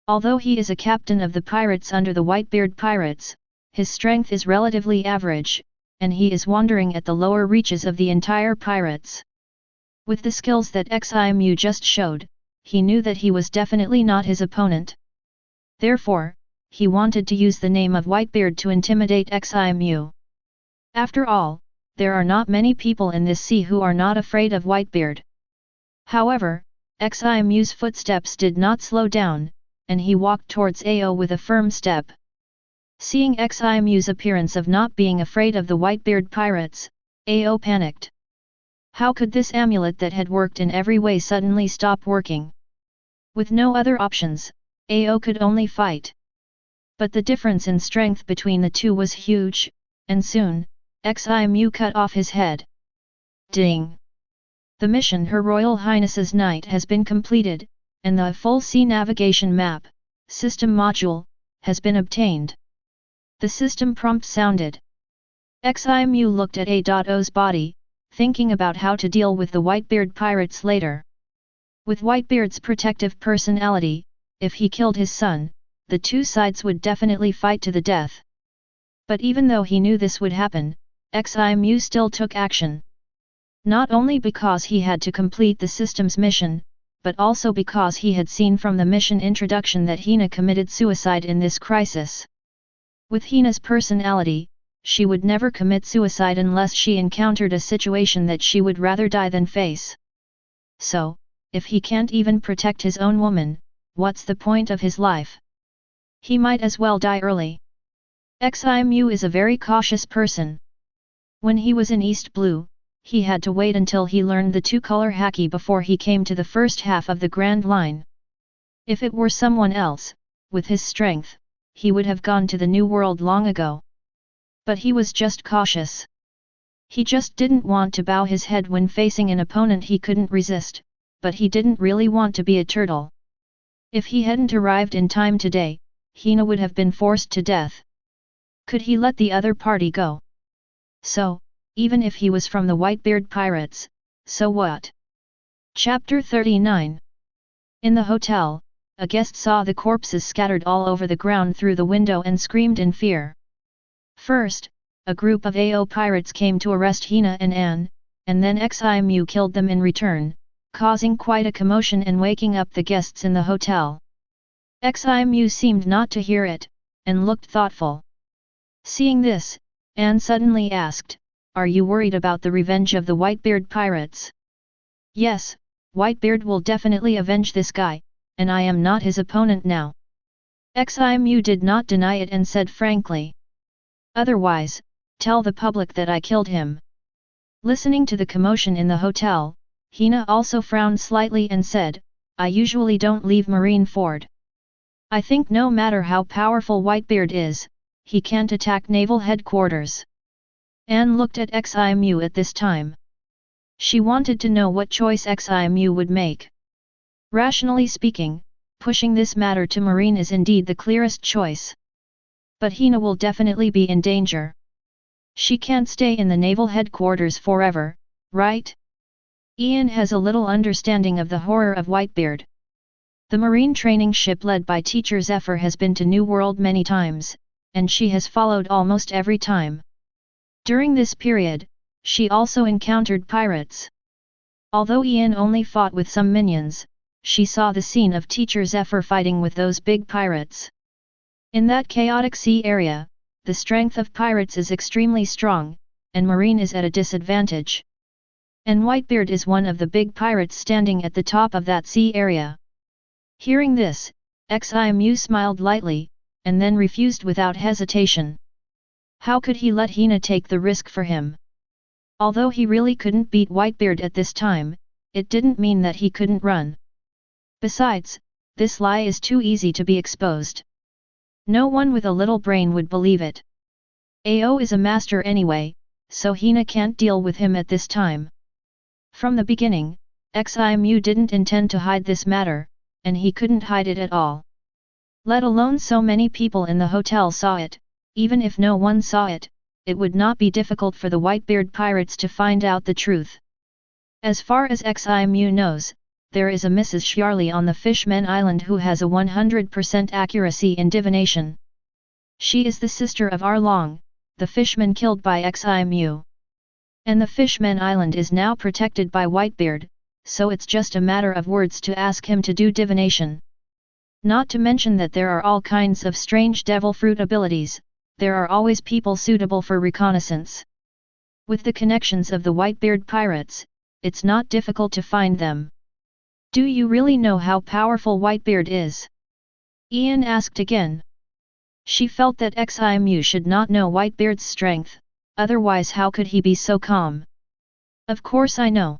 Although he is a captain of the pirates under the Whitebeard pirates, his strength is relatively average, and he is wandering at the lower reaches of the entire pirates. With the skills that Ximu just showed, he knew that he was definitely not his opponent. Therefore, he wanted to use the name of Whitebeard to intimidate Ximu. After all, there are not many people in this sea who are not afraid of Whitebeard. However, Ximu's footsteps did not slow down, and he walked towards Ao with a firm step. Seeing Ximu's appearance of not being afraid of the Whitebeard pirates, Ao panicked. How could this amulet that had worked in every way suddenly stop working? With no other options, Ao could only fight. But the difference in strength between the two was huge, and soon, Ximu cut off his head. Ding! The mission Her Royal Highness's Knight has been completed, and the full sea navigation map, system module, has been obtained. The system prompt sounded. Ximu looked at Ao's body, thinking about how to deal with the Whitebeard pirates later. With Whitebeard's protective personality, if he killed his son, the two sides would definitely fight to the death. But even though he knew this would happen, Ximu still took action. Not only because he had to complete the system's mission, but also because he had seen from the mission introduction that Hina committed suicide in this crisis. With Hina's personality, she would never commit suicide unless she encountered a situation that she would rather die than face. So, if he can't even protect his own woman, what's the point of his life? He might as well die early. Ximu is a very cautious person. When he was in East Blue, he had to wait until he learned the two-color Haki before he came to the first half of the Grand Line. If it were someone else, with his strength, he would have gone to the New World long ago. But he was just cautious. He just didn't want to bow his head when facing an opponent he couldn't resist, but he didn't really want to be a turtle. If he hadn't arrived in time today, Hina would have been forced to death. Could he let the other party go? So, even if he was from the Whitebeard pirates, so what? Chapter 39. In the hotel, a guest saw the corpses scattered all over the ground through the window and screamed in fear. First, a group of AO pirates came to arrest Hina and Anne, and then Ximu killed them in return, causing quite a commotion and waking up the guests in the hotel. Ximu seemed not to hear it, and looked thoughtful. Seeing this, Anne suddenly asked, "Are you worried about the revenge of the Whitebeard pirates?" "Yes, Whitebeard will definitely avenge this guy, and I am not his opponent now." Ximu did not deny it and said frankly. "Otherwise, tell the public that I killed him." Listening to the commotion in the hotel, Hina also frowned slightly and said, "I usually don't leave Marineford. I think no matter how powerful Whitebeard is, he can't attack naval headquarters." Anne looked at Ximu at this time. She wanted to know what choice Ximu would make. Rationally speaking, pushing this matter to Marine is indeed the clearest choice. But Hina will definitely be in danger. She can't stay in the naval headquarters forever, right? Ian has a little understanding of the horror of Whitebeard. The marine training ship led by teacher Zephyr has been to New World many times, and she has followed almost every time. During this period, she also encountered pirates. Although Ian only fought with some minions, she saw the scene of teacher Zephyr fighting with those big pirates. In that chaotic sea area, the strength of pirates is extremely strong, and Marine is at a disadvantage. And Whitebeard is one of the big pirates standing at the top of that sea area. Hearing this, Ximu smiled lightly, and then refused without hesitation. How could he let Hina take the risk for him? Although he really couldn't beat Whitebeard at this time, it didn't mean that he couldn't run. Besides, this lie is too easy to be exposed. No one with a little brain would believe it. AO is a master anyway, so Hina can't deal with him at this time. From the beginning, Ximu didn't intend to hide this matter, and he couldn't hide it at all. Let alone so many people in the hotel saw it. Even if no one saw it, it would not be difficult for the Whitebeard pirates to find out the truth. As far as Ximu knows, there is a Mrs. Charlie on the Fishman Island who has a 100% accuracy in divination. She is the sister of Arlong, the fishman killed by Ximu. And the Fishman Island is now protected by Whitebeard, so it's just a matter of words to ask him to do divination. Not to mention that there are all kinds of strange devil fruit abilities, there are always people suitable for reconnaissance. With the connections of the Whitebeard pirates, it's not difficult to find them. Do you really know how powerful Whitebeard is? Ian asked again. She felt that Ximu should not know Whitebeard's strength, otherwise how could he be so calm? Of course I know.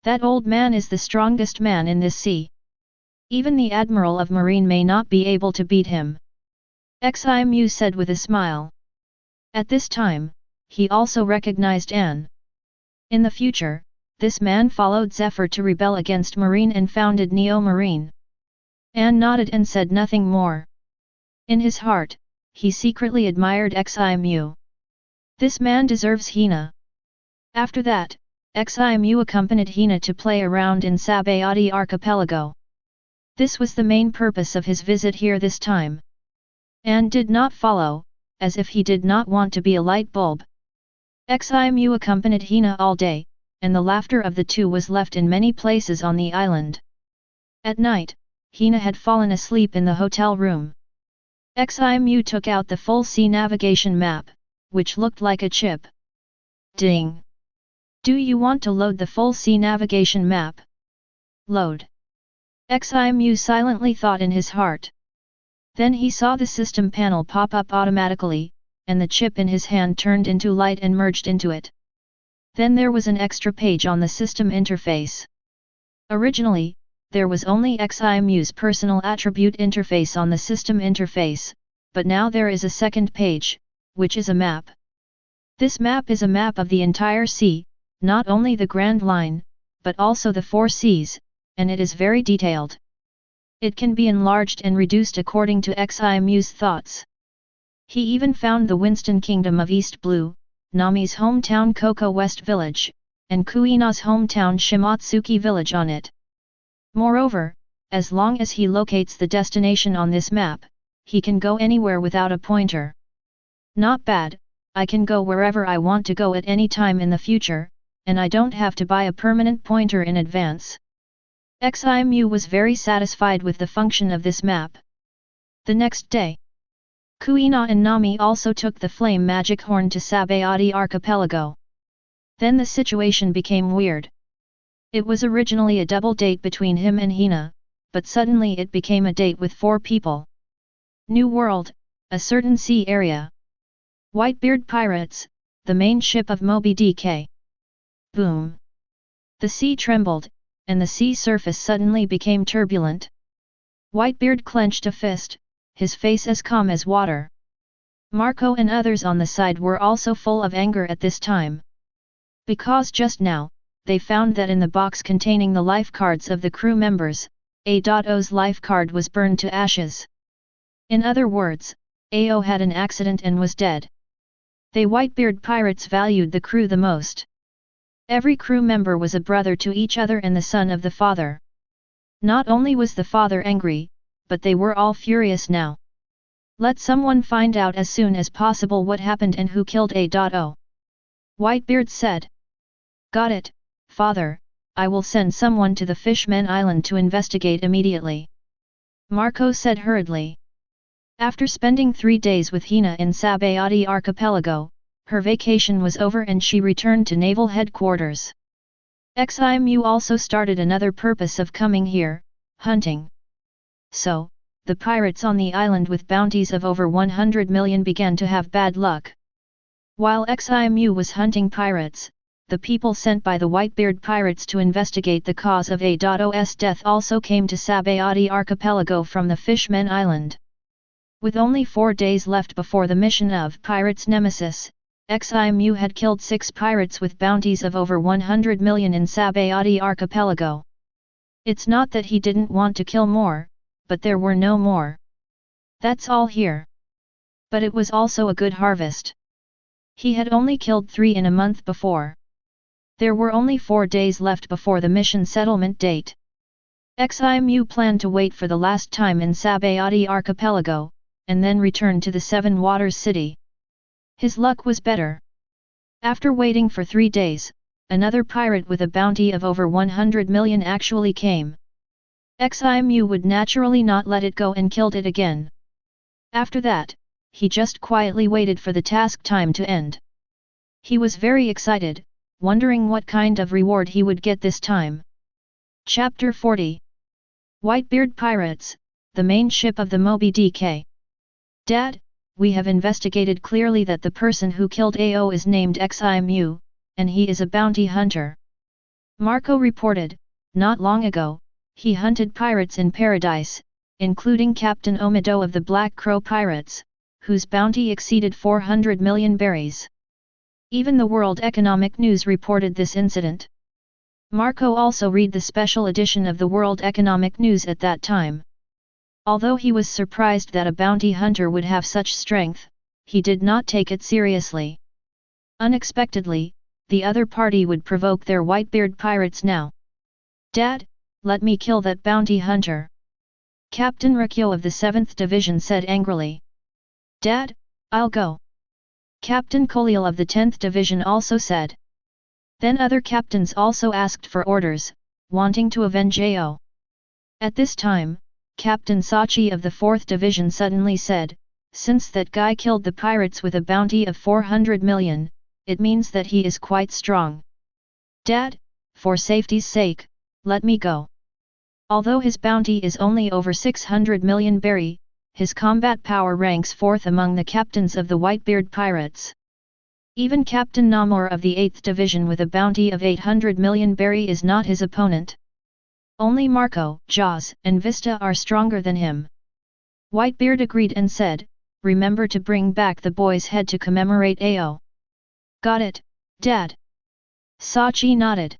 That old man is the strongest man in this sea. Even the Admiral of Marine may not be able to beat him. Ximu said with a smile. At this time, he also recognized Anne. In the future, this man followed Zephyr to rebel against Marine and founded Neo Marine. Anne nodded and said nothing more. In his heart, he secretly admired Ximu. This man deserves Hina. After that, Ximu accompanied Hina to play around in Sabayati archipelago. This was the main purpose of his visit here this time. Anne did not follow, as if he did not want to be a light bulb. Ximu accompanied Hina all day, and the laughter of the two was left in many places on the island. At night, Hina had fallen asleep in the hotel room. Ximu took out the full sea navigation map, which looked like a chip. Ding! Do you want to load the full sea navigation map? Load. Ximu silently thought in his heart. Then he saw the system panel pop up automatically, and the chip in his hand turned into light and merged into it. Then there was an extra page on the system interface. Originally, there was only Ximu's personal attribute interface on the system interface, but now there is a second page, which is a map. This map is a map of the entire sea, not only the Grand Line, but also the 4 seas, and it is very detailed. It can be enlarged and reduced according to Ximu's thoughts. He even found the Winston Kingdom of East Blue, Nami's hometown Koko West Village, and Kuina's hometown Shimatsuki Village on it. Moreover, as long as he locates the destination on this map, he can go anywhere without a pointer. Not bad, I can go wherever I want to go at any time in the future, and I don't have to buy a permanent pointer in advance. Ximu was very satisfied with the function of this map. The next day, Kuina and Nami also took the flame magic horn to Sabayati archipelago. Then the situation became weird. It was originally a double date between him and Hina, but suddenly it became a date with 4 people. New world, a certain sea area. Whitebeard pirates, the main ship of Moby Dick. Boom! The sea trembled, and the sea surface suddenly became turbulent. Whitebeard clenched a fist, his face as calm as water. Marco and others on the side were also full of anger at this time. Because just now, they found that in the box containing the life cards of the crew members, A.O's life card was burned to ashes. In other words, A.O had an accident and was dead. They Whitebeard pirates valued the crew the most. Every crew member was a brother to each other and the son of the father. Not only was the father angry, but they were all furious now. Let someone find out as soon as possible what happened and who killed A.O. Whitebeard said. Got it, father, I will send someone to the Fishman Island to investigate immediately. Marco said hurriedly. After spending 3 days with Hina in Sabayati archipelago, her vacation was over and she returned to naval headquarters. Ximu also started another purpose of coming here, hunting. So, the pirates on the island with bounties of over 100 million began to have bad luck. While Ximu was hunting pirates, the people sent by the Whitebeard pirates to investigate the cause of A.O's death also came to Sabayati archipelago from the Fishman Island. With only 4 days left before the mission of Pirates Nemesis, Ximu had killed 6 pirates with bounties of over 100 million in Sabayati archipelago. It's not that he didn't want to kill more, but there were no more. That's all here. But it was also a good harvest. He had only killed 3 in a month before. There were only 4 days left before the mission settlement date. Ximu planned to wait for the last time in Sabayati archipelago, and then return to the 7 Waters city. His luck was better. After waiting for 3 days, another pirate with a bounty of over 100 million actually came. Ximu would naturally not let it go and killed it again. After that, he just quietly waited for the task time to end. He was very excited, wondering what kind of reward he would get this time. Chapter 40. Whitebeard Pirates, the main ship of the Moby Dick. Dad, we have investigated clearly that the person who killed A.O is named Ximu, and he is a bounty hunter. Marco reported, not long ago, he hunted pirates in paradise, including Captain Omido of the Black Crow Pirates, whose bounty exceeded 400 million berries. Even the World Economic News reported this incident. Marco also read the special edition of the World Economic News at that time. Although he was surprised that a bounty hunter would have such strength, he did not take it seriously. Unexpectedly, the other party would provoke their Whitebeard pirates now. Dad, let me kill that bounty hunter. Captain Rikyo of the 7th Division said angrily. Dad, I'll go. Captain Koliel of the 10th Division also said. Then other captains also asked for orders, wanting to avenge A.O. At this time, Captain Sachi of the 4th Division suddenly said, since that guy killed the pirates with a bounty of 400 million, it means that he is quite strong. Dad, for safety's sake, let me go. Although his bounty is only over 600 million berry, his combat power ranks 4th among the captains of the Whitebeard pirates. Even Captain Namor of the 8th Division with a bounty of 800 million berry is not his opponent. Only Marco, Jaws, and Vista are stronger than him. Whitebeard agreed and said, remember to bring back the boy's head to commemorate Ao. Got it, Dad. Sachi nodded.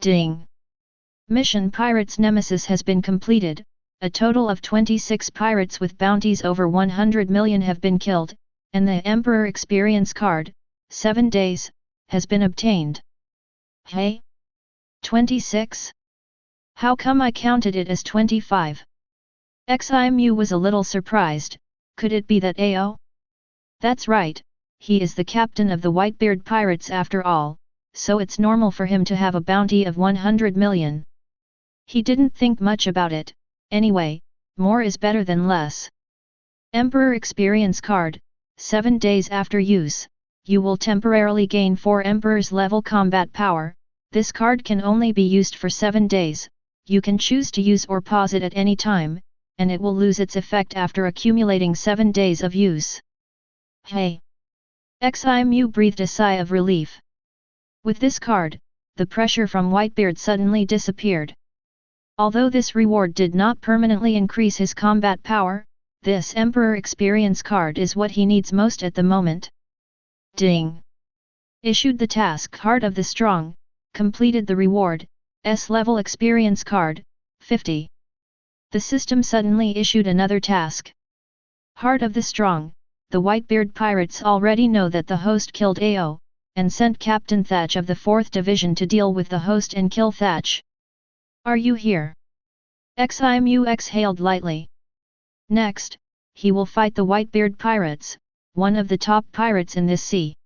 Ding. Mission Pirates Nemesis has been completed. A total of 26 pirates with bounties over 100 million have been killed, and the Emperor Experience card, 7 days, has been obtained. Hey? 26? How come I counted it as 25? Ximu was a little surprised. Could it be that Ao? That's right, he is the captain of the Whitebeard pirates after all, so it's normal for him to have a bounty of 100 million. He didn't think much about it. Anyway, more is better than less. Emperor Experience card, 7 days after use, you will temporarily gain 4 Emperor's level combat power. This card can only be used for 7 days, you can choose to use or pause it at any time, and it will lose its effect after accumulating 7 days of use. Hey! Ximu breathed a sigh of relief. With this card, the pressure from Whitebeard suddenly disappeared. Although this reward did not permanently increase his combat power, this Emperor Experience card is what he needs most at the moment. Ding! Issued the task Heart of the Strong, completed the reward, S-level Experience card, 50. The system suddenly issued another task. Heart of the Strong, the Whitebeard pirates already know that the host killed Ao, and sent Captain Thatch of the 4th Division to deal with the host and kill Thatch. Are you here? Ximu exhaled lightly. Next, he will fight the Whitebeard pirates, one of the top pirates in this sea.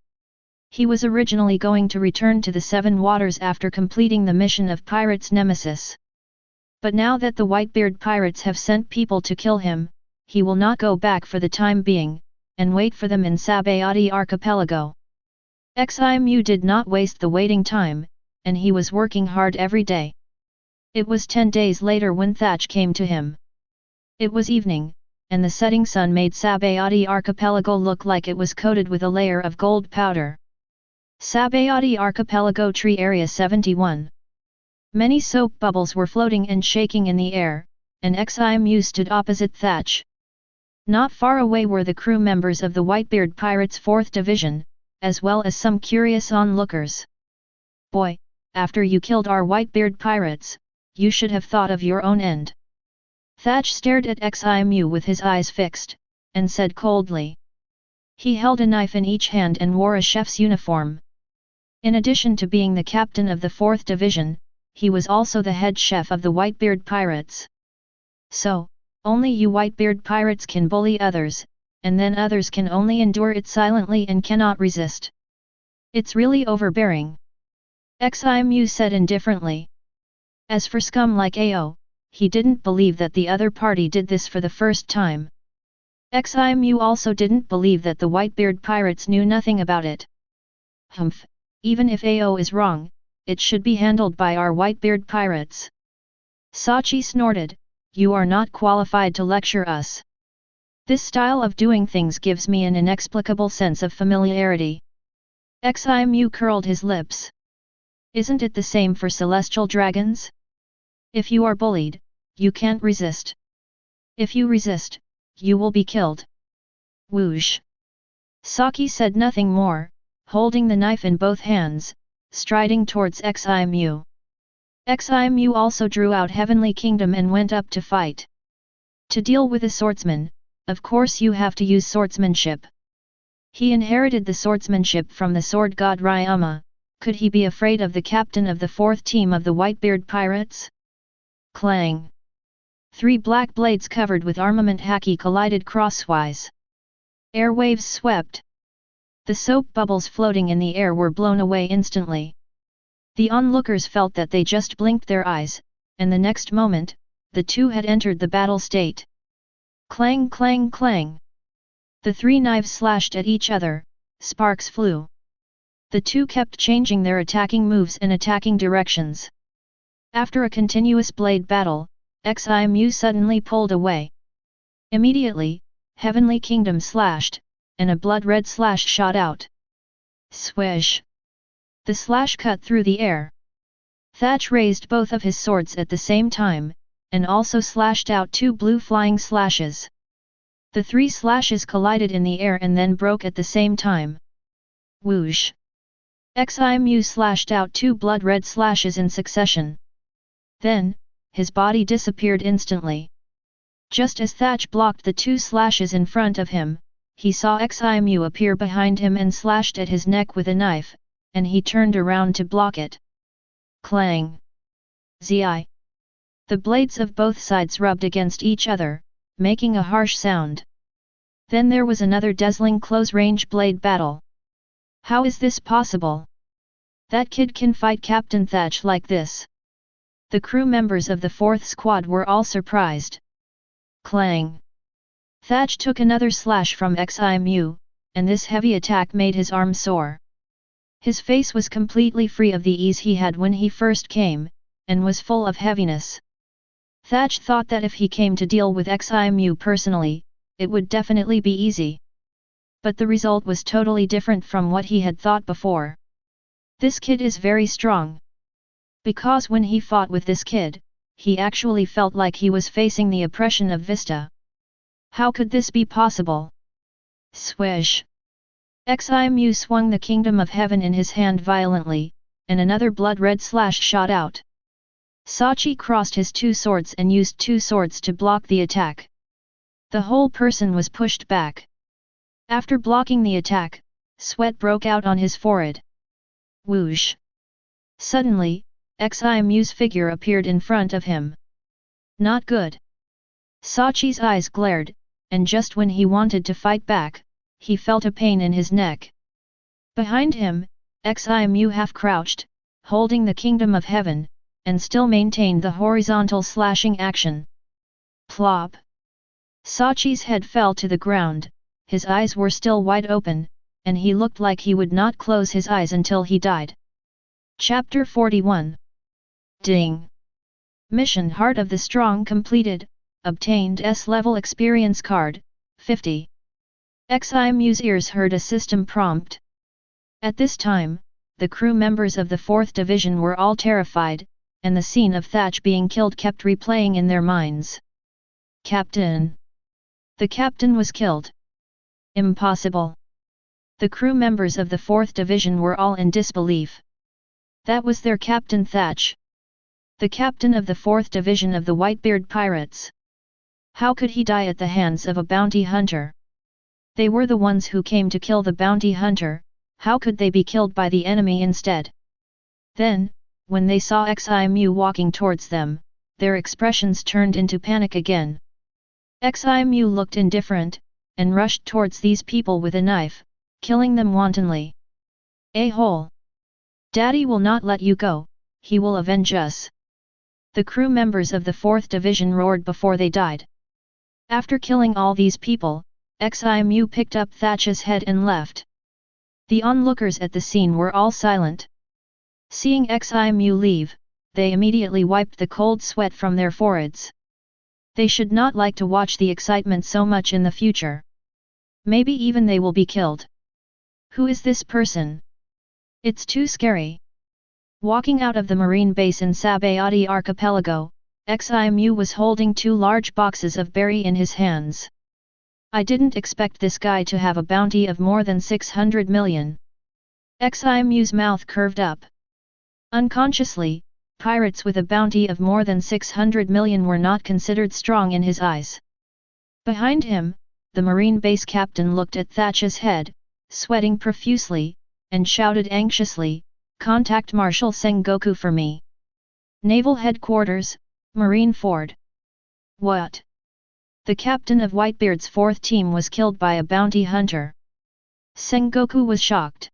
He was originally going to return to the Seven Waters after completing the mission of Pirates Nemesis. But now that the Whitebeard pirates have sent people to kill him, he will not go back for the time being, and wait for them in Sabayati Archipelago. Ximu did not waste the waiting time, and he was working hard every day. It was 10 days later when Thatch came to him. It was evening, and the setting sun made Sabayati Archipelago look like it was coated with a layer of gold powder. Sabayati Archipelago Tree Area 71. Many soap bubbles were floating and shaking in the air, and Ximu stood opposite Thatch. Not far away were the crew members of the Whitebeard Pirates 4th Division, as well as some curious onlookers. Boy, after you killed our Whitebeard pirates, you should have thought of your own end. Thatch stared at Ximu with his eyes fixed, and said coldly. He held a knife in each hand and wore a chef's uniform. In addition to being the captain of the 4th Division, he was also the head chef of the Whitebeard pirates. So, only you Whitebeard pirates can bully others, and then others can only endure it silently and cannot resist. It's really overbearing. Ximu said indifferently. As for scum like Ao, he didn't believe that the other party did this for the first time. Ximu also didn't believe that the Whitebeard pirates knew nothing about it. Humph, even if Ao is wrong, it should be handled by our Whitebeard pirates. Sachi snorted, you are not qualified to lecture us. This style of doing things gives me an inexplicable sense of familiarity. Ximu curled his lips. Isn't it the same for celestial dragons? If you are bullied, you can't resist. If you resist, you will be killed. Whoosh! Saki said nothing more, holding the knife in both hands, striding towards Ximu. Ximu also drew out Heavenly Kingdom and went up to fight. To deal with a swordsman, of course you have to use swordsmanship. He inherited the swordsmanship from the sword god Ryama. Could he be afraid of the captain of the 4th team of the Whitebeard pirates? Clang! 3 black blades covered with armament haki collided crosswise. Air waves swept. The soap bubbles floating in the air were blown away instantly. The onlookers felt that they just blinked their eyes, and the next moment, the two had entered the battle state. Clang clang clang! The 3 knives slashed at each other, sparks flew. The two kept changing their attacking moves and attacking directions. After a continuous blade battle, Ximu suddenly pulled away. Immediately, Heavenly Kingdom slashed, and a blood-red slash shot out. Swish! The slash cut through the air. Thatch raised both of his swords at the same time, and also slashed out 2 blue flying slashes. The 3 slashes collided in the air and then broke at the same time. Whoosh! Ximu slashed out 2 blood-red slashes in succession. Then, his body disappeared instantly. Just as Thatch blocked the 2 slashes in front of him, he saw Ximu appear behind him and slashed at his neck with a knife, and he turned around to block it. Clang! Zi! The blades of both sides rubbed against each other, making a harsh sound. Then there was another dazzling close-range blade battle. How is this possible? That kid can fight Captain Thatch like this. The crew members of the 4th squad were all surprised. Clang! Thatch took another slash from Ximu, and this heavy attack made his arm sore. His face was completely free of the ease he had when he first came, and was full of heaviness. Thatch thought that if he came to deal with Ximu personally, it would definitely be easy. But the result was totally different from what he had thought before. This kid is very strong. Because when he fought with this kid, he actually felt like he was facing the oppression of Vista. How could this be possible? Swish! Ximu swung the Kingdom of Heaven in his hand violently, and another blood-red slash shot out. Sachi crossed his 2 swords and used 2 swords to block the attack. The whole person was pushed back. After blocking the attack, sweat broke out on his forehead. Whoosh! Suddenly, Ximu's figure appeared in front of him. Not good. Sachi's eyes glared, and just when he wanted to fight back, he felt a pain in his neck. Behind him, Ximu half-crouched, holding the Kingdom of Heaven, and still maintained the horizontal slashing action. Plop! Sachi's head fell to the ground, his eyes were still wide open, and he looked like he would not close his eyes until he died. Chapter 41. Ding! Mission Heart of the Strong completed, obtained S-level experience card, 50. Ximu's ears heard a system prompt. At this time, the crew members of the 4th Division were all terrified, and the scene of Thatch being killed kept replaying in their minds. Captain! The captain was killed. Impossible! The crew members of the 4th Division were all in disbelief. That was their Captain Thatch. The captain of the 4th Division of the Whitebeard Pirates. How could he die at the hands of a bounty hunter? They were the ones who came to kill the bounty hunter, how could they be killed by the enemy instead? Then, when they saw Ximu walking towards them, their expressions turned into panic again. Ximu looked indifferent, and rushed towards these people with a knife, killing them wantonly. A-hole! Daddy will not let you go, he will avenge us! The crew members of the 4th Division roared before they died. After killing all these people, Ximu picked up Thatch's head and left. The onlookers at the scene were all silent. Seeing Ximu leave, they immediately wiped the cold sweat from their foreheads. They should not like to watch the excitement so much in the future. Maybe even they will be killed. Who is this person? It's too scary. Walking out of the marine base in Sabayati Archipelago, Ximu was holding 2 large boxes of berry in his hands. I didn't expect this guy to have a bounty of more than 600 million. Ximu's mouth curved up. Unconsciously, pirates with a bounty of more than 600 million were not considered strong in his eyes. Behind him, the marine base captain looked at Thatch's head, sweating profusely, and shouted anxiously, "Contact Marshal Sengoku for me. Naval Headquarters, Marine Ford." What? The captain of Whitebeard's 4th team was killed by a bounty hunter. Sengoku was shocked.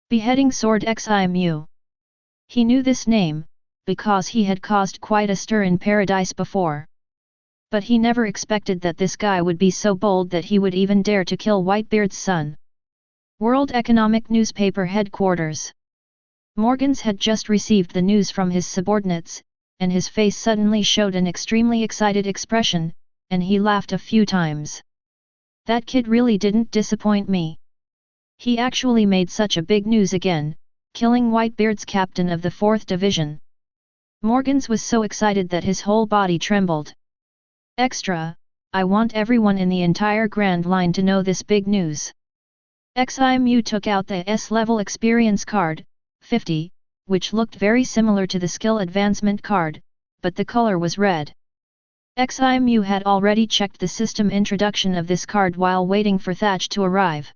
Beheading Sword Ximu. He knew this name, because he had caused quite a stir in Paradise before. But he never expected that this guy would be so bold that he would even dare to kill Whitebeard's son. World Economic Newspaper Headquarters. Morgans had just received the news from his subordinates, and his face suddenly showed an extremely excited expression, and he laughed a few times. That kid really didn't disappoint me. He actually made such a big news again, killing Whitebeard's captain of the 4th Division. Morgans was so excited that his whole body trembled. Extra, I want everyone in the entire Grand Line to know this big news. Ximu took out the S-level experience card, 50, which looked very similar to the skill advancement card, but the color was red. Ximu had already checked the system introduction of this card while waiting for Thatch to arrive.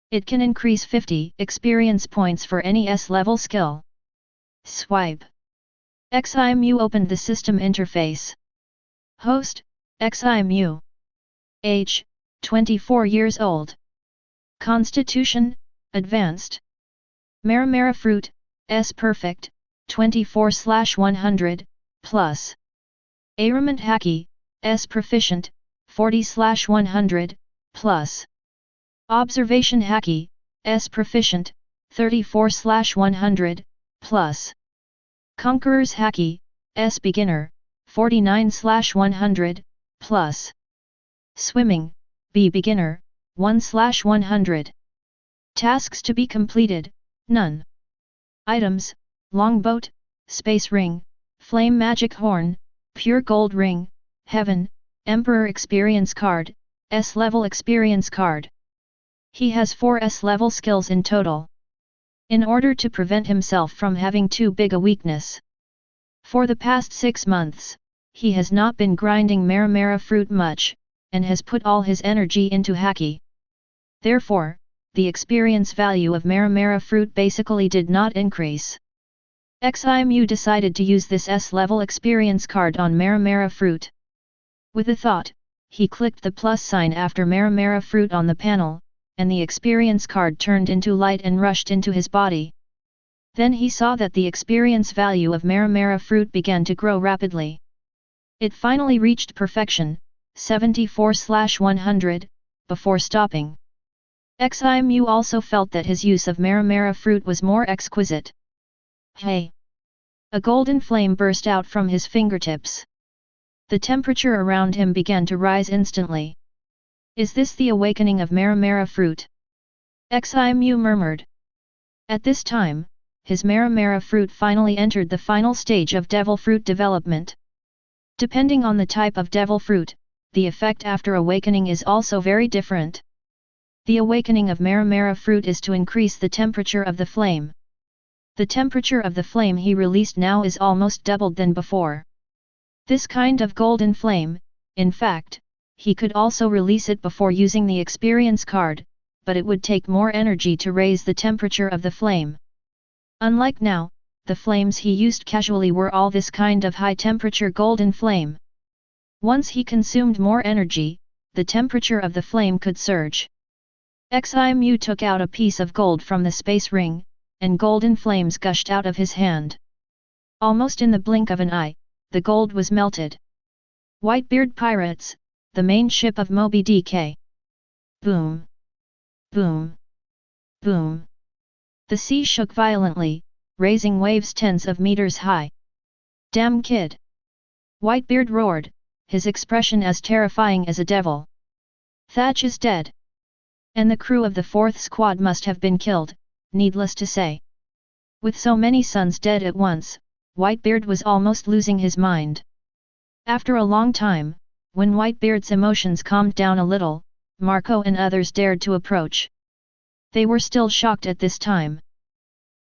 It can increase 50 experience points for any S-level skill. Swipe. Ximu opened the system interface. Host, Ximu. Age, 24 years old. Constitution, Advanced. Mera-Mera Fruit, S Perfect, 24/100, plus. Recruitment Haki, S Proficient, 40/100, plus. Observation Haki, S Proficient, 34/100, plus. Conqueror's Haki, S Beginner, 49/100, plus. Swimming, B Beginner, 1/100. Tasks to be completed, none. Items, Longboat, Space Ring, Flame Magic Horn, Pure Gold Ring, Heaven, Emperor Experience Card, S-Level Experience Card. He has 4 S-Level skills in total. In order to prevent himself from having too big a weakness. For the past 6 months, he has not been grinding Mera-Mera Fruit much, and has put all his energy into Haki. Therefore, the experience value of Mera-Mera Fruit basically did not increase. Ximu decided to use this S-level experience card on Mera-Mera Fruit. With a thought, he clicked the plus sign after Mera-Mera Fruit on the panel, and the experience card turned into light and rushed into his body. Then he saw that the experience value of Mera-Mera Fruit began to grow rapidly. It finally reached perfection, 74/100, before stopping. Ximu also felt that his use of Mera-Mera Fruit was more exquisite. Hey! A golden flame burst out from his fingertips. The temperature around him began to rise instantly. Is this the awakening of Mera-Mera Fruit? Ximu murmured. At this time, his Mera-Mera Fruit finally entered the final stage of Devil Fruit development. Depending on the type of Devil Fruit, the effect after awakening is also very different. The awakening of Mera-Mera Fruit is to increase the temperature of the flame. The temperature of the flame he released now is almost doubled than before. This kind of golden flame, in fact, he could also release it before using the experience card, but it would take more energy to raise the temperature of the flame. Unlike now, the flames he used casually were all this kind of high-temperature golden flame. Once he consumed more energy, the temperature of the flame could surge. Ximu took out a piece of gold from the space ring, and golden flames gushed out of his hand. Almost in the blink of an eye, the gold was melted. Whitebeard Pirates, the main ship of Moby Dick. Boom! Boom! Boom! The sea shook violently, raising waves tens of meters high. Damn kid! Whitebeard roared, his expression as terrifying as a devil. Thatch is dead. And the crew of the 4th squad must have been killed, needless to say. With so many sons dead at once, Whitebeard was almost losing his mind. After a long time, when Whitebeard's emotions calmed down a little, Marco and others dared to approach. They were still shocked at this time.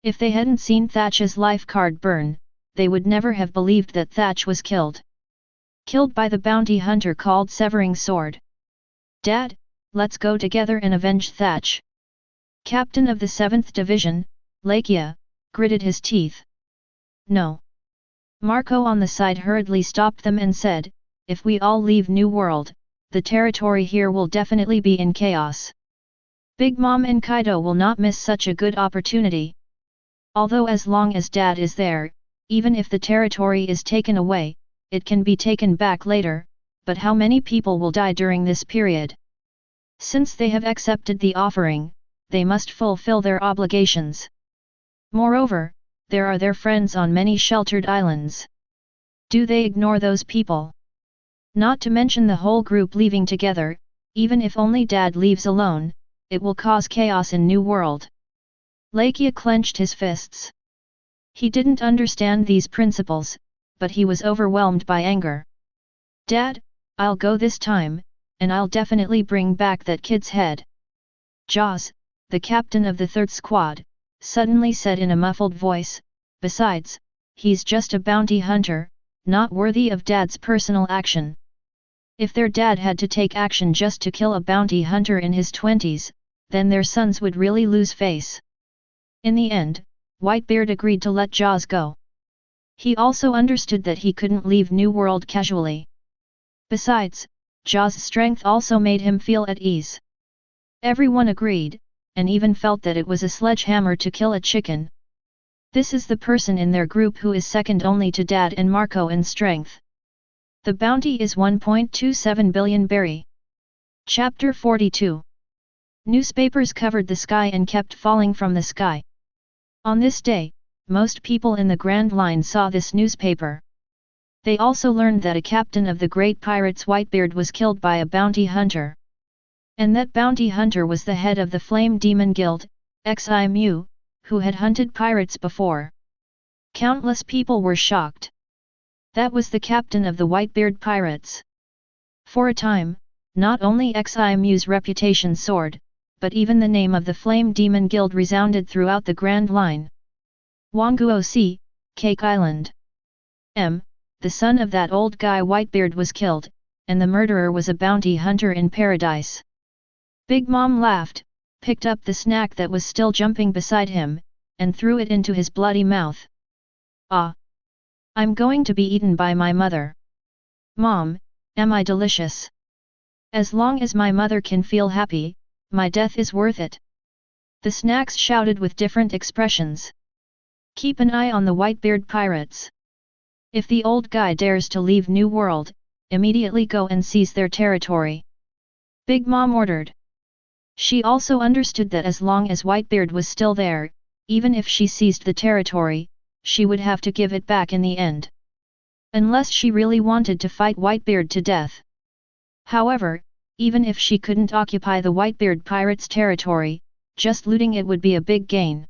If they hadn't seen Thatch's life card burn, they would never have believed that Thatch was killed. Killed by the bounty hunter called Severing Sword. Dad, let's go together and avenge Thatch. Captain of the 7th Division, Lakia, gritted his teeth. No. Marco on the side hurriedly stopped them and said, if we all leave New World, the territory here will definitely be in chaos. Big Mom and Kaido will not miss such a good opportunity. Although as long as Dad is there, even if the territory is taken away, it can be taken back later, but how many people will die during this period? Since they have accepted the offering, they must fulfill their obligations. Moreover, there are their friends on many sheltered islands. Do they ignore those people? Not to mention the whole group leaving together, even if only Dad leaves alone, it will cause chaos in New World. Lakia clenched his fists. He didn't understand these principles, but he was overwhelmed by anger. Dad, I'll go this time, and I'll definitely bring back that kid's head. Jaws, the captain of the third squad, suddenly said in a muffled voice, besides, he's just a bounty hunter, not worthy of Dad's personal action. If their dad had to take action just to kill a bounty hunter in his 20s, then their sons would really lose face. In the end, Whitebeard agreed to let Jaws go. He also understood that he couldn't leave New World casually. Besides, Jaws' strength also made him feel at ease. Everyone agreed, and even felt that it was a sledgehammer to kill a chicken. This is the person in their group who is second only to Dad and Marco in strength. The bounty is 1.27 billion berry. Chapter 42. Newspapers covered the sky and kept falling from the sky. On this day, most people in the Grand Line saw this newspaper. They also learned that a captain of the great pirates Whitebeard was killed by a bounty hunter. And that bounty hunter was the head of the Flame Demon Guild, XIMU, who had hunted pirates before. Countless people were shocked. That was the captain of the Whitebeard pirates. For a time, not only XIMU's reputation soared, but even the name of the Flame Demon Guild resounded throughout the Grand Line. Wanguo-si, Cake Island. The son of that old guy Whitebeard was killed, and the murderer was a bounty hunter in paradise. Big Mom laughed, picked up the snack that was still jumping beside him, and threw it into his bloody mouth. Ah! I'm going to be eaten by my mother. Mom, am I delicious? As long as my mother can feel happy, my death is worth it. The snacks shouted with different expressions. Keep an eye on the Whitebeard pirates. If the old guy dares to leave New World, immediately go and seize their territory. Big Mom ordered. She also understood that as long as Whitebeard was still there, even if she seized the territory, she would have to give it back in the end. Unless she really wanted to fight Whitebeard to death. However, even if she couldn't occupy the Whitebeard pirates' territory, just looting it would be a big gain.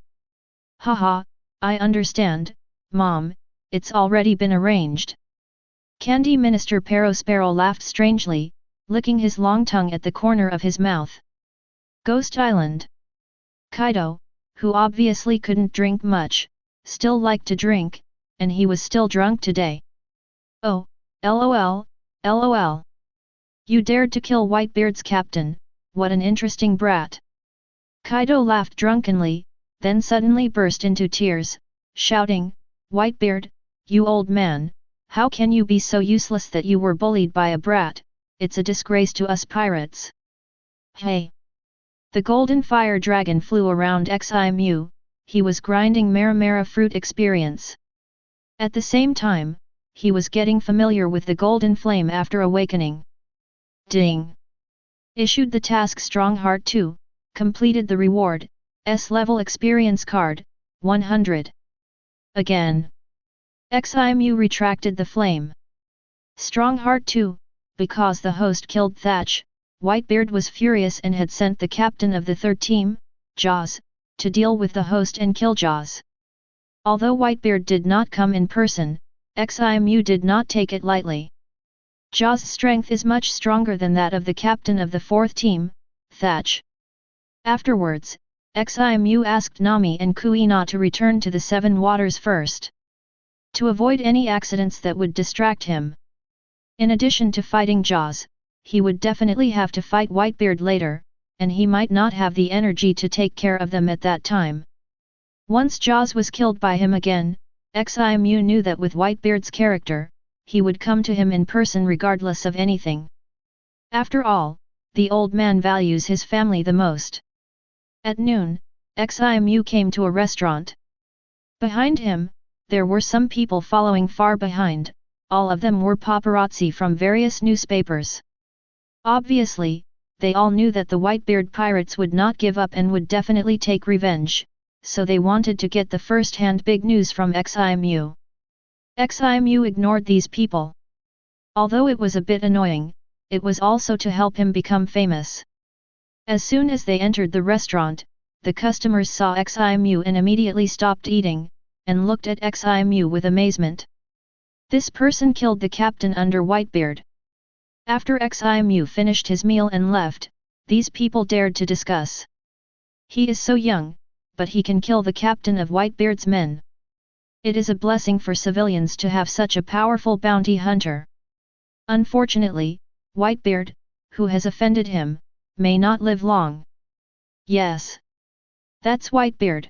Haha, I understand, Mom, it's already been arranged. Candy Minister Perospero laughed strangely, licking his long tongue at the corner of his mouth. Ghost Island. Kaido, who obviously couldn't drink much, still liked to drink, and he was still drunk today. Oh, lol, lol. You dared to kill Whitebeard's captain, what an interesting brat. Kaido laughed drunkenly, then suddenly burst into tears, shouting, Whitebeard, you old man, how can you be so useless that you were bullied by a brat? It's a disgrace to us pirates. Hey! The golden fire dragon flew around XIMU, he was grinding Mera-Mera fruit experience. At the same time, he was getting familiar with the golden flame after awakening. Ding! Issued the task Strongheart 2, completed the reward, S-level experience card, 100. Again. XIMU retracted the flame. Strongheart 2, because the host killed Thatch, Whitebeard was furious and had sent the captain of the third team, Jaws, to deal with the host and kill Jaws. Although Whitebeard did not come in person, XIMU did not take it lightly. Jaws' strength is much stronger than that of the captain of the fourth team, Thatch. Afterwards, XIMU asked Nami and Kuina to return to the Seven Waters first. To avoid any accidents that would distract him. In addition to fighting Jaws, he would definitely have to fight Whitebeard later, and he might not have the energy to take care of them at that time. Once Jaws was killed by him again, XIMU knew that with Whitebeard's character, he would come to him in person regardless of anything. After all, the old man values his family the most. At noon, XIMU came to a restaurant. Behind him, there were some people following far behind, all of them were paparazzi from various newspapers. Obviously, they all knew that the Whitebeard pirates would not give up and would definitely take revenge, so they wanted to get the first-hand big news from XIMU. XIMU ignored these people. Although it was a bit annoying, it was also to help him become famous. As soon as they entered the restaurant, the customers saw XIMU and immediately stopped eating, and looked at XIMU with amazement. This person killed the captain under Whitebeard. After Ximu finished his meal and left, these people dared to discuss. He is so young, but he can kill the captain of Whitebeard's men. It is a blessing for civilians to have such a powerful bounty hunter. Unfortunately, Whitebeard, who has offended him, may not live long. Yes. That's Whitebeard.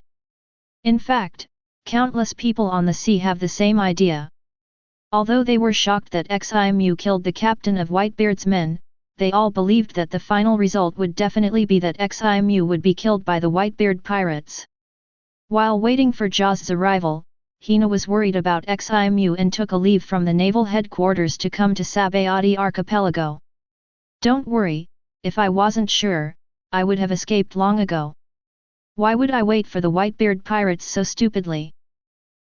In fact, countless people on the sea have the same idea. Although they were shocked that Ximu killed the captain of Whitebeard's men, they all believed that the final result would definitely be that Ximu would be killed by the Whitebeard pirates. While waiting for Jaw's arrival, Hina was worried about Ximu and took a leave from the naval headquarters to come to Sabayati archipelago. Don't worry, if I wasn't sure, I would have escaped long ago. Why would I wait for the Whitebeard pirates so stupidly?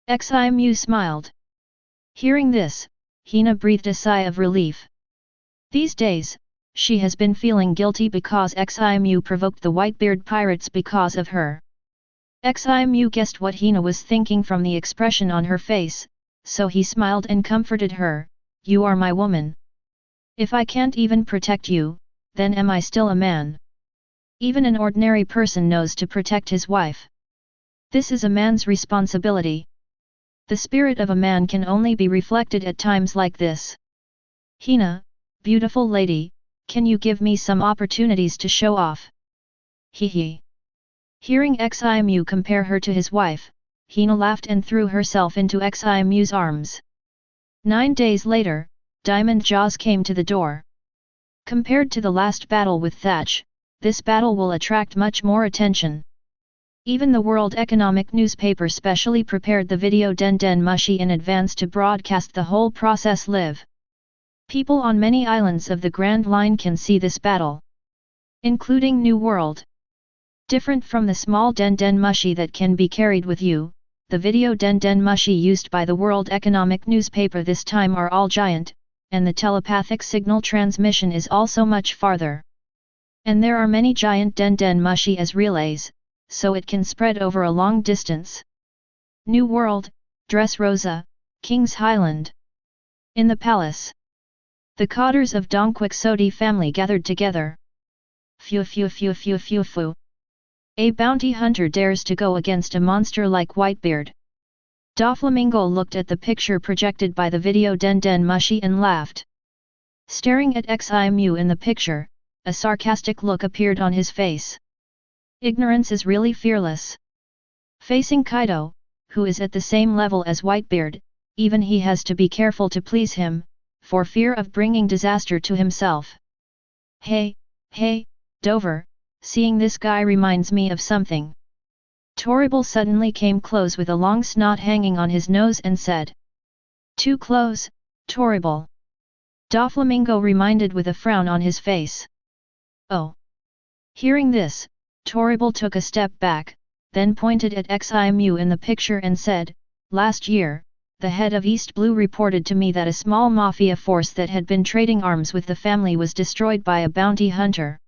Ximu smiled. Hearing this, Hina breathed a sigh of relief. These days, she has been feeling guilty because Ximu provoked the Whitebeard pirates because of her. Ximu guessed what Hina was thinking from the expression on her face, so he smiled and comforted her, "You are my woman. If I can't even protect you, then am I still a man? Even an ordinary person knows to protect his wife. This is a man's responsibility. The spirit of a man can only be reflected at times like this. Hina, beautiful lady, can you give me some opportunities to show off?" Hee. Hearing Ximu compare her to his wife, Hina laughed and threw herself into Ximu's arms. 9 days later, Diamond Jaws came to the door. Compared to the last battle with Thatch, this battle will attract much more attention. Even the World Economic newspaper specially prepared the video Den Den Mushi in advance to broadcast the whole process live. People on many islands of the Grand Line can see this battle, including New World. Different from the small Den Den Mushi that can be carried with you, the video Den Den Mushi used by the World Economic newspaper this time are all giant, and the telepathic signal transmission is also much farther. And there are many giant Den Den Mushi as relays, so it can spread over a long distance. New World, Dressrosa, King's Highland. In the palace, the cotters of Dong Quixote family gathered together. Phew. A bounty hunter dares to go against a monster like Whitebeard. Doflamingo looked at the picture projected by the video Den Den Mushi and laughed. Staring at Ximu in the picture, a sarcastic look appeared on his face. Ignorance is really fearless. Facing Kaido, who is at the same level as Whitebeard, even he has to be careful to please him, for fear of bringing disaster to himself. Hey, Dover, seeing this guy reminds me of something. Torrible suddenly came close with a long snot hanging on his nose and said. Too close, Torrible. Doflamingo reminded with a frown on his face. Oh. Hearing this, Torrible took a step back, then pointed at Ximu in the picture and said, "Last year, the head of East Blue reported to me that a small mafia force that had been trading arms with the family was destroyed by a bounty hunter.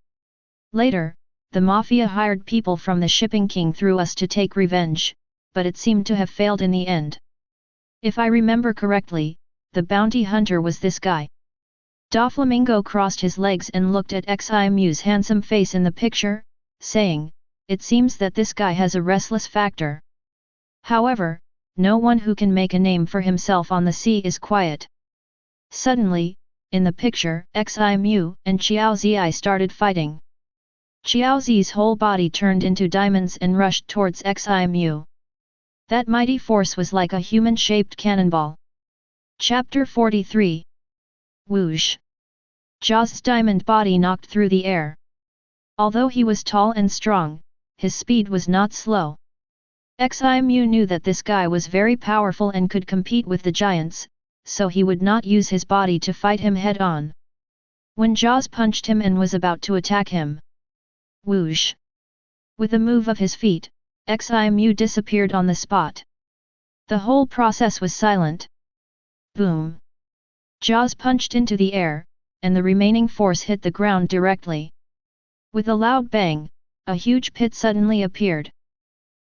Later, the mafia hired people from the shipping king through us to take revenge, but it seemed to have failed in the end. If I remember correctly, the bounty hunter was this guy." Doflamingo crossed his legs and looked at Ximu's handsome face in the picture, saying, "It seems that this guy has a restless factor. However, no one who can make a name for himself on the sea is quiet." Suddenly, in the picture, Ximu and Xiao Zhi started fighting. Xiao Zi's whole body turned into diamonds and rushed towards Ximu. That mighty force was like a human-shaped cannonball. Chapter 43. Whoosh! Jaw's diamond body knocked through the air. Although he was tall and strong, his speed was not slow. Ximu knew that this guy was very powerful and could compete with the giants, so he would not use his body to fight him head-on. When Jaws punched him and was about to attack him. Whoosh! With a move of his feet, Ximu disappeared on the spot. The whole process was silent. Boom! Jaws punched into the air, and the remaining force hit the ground directly. With a loud bang, a huge pit suddenly appeared.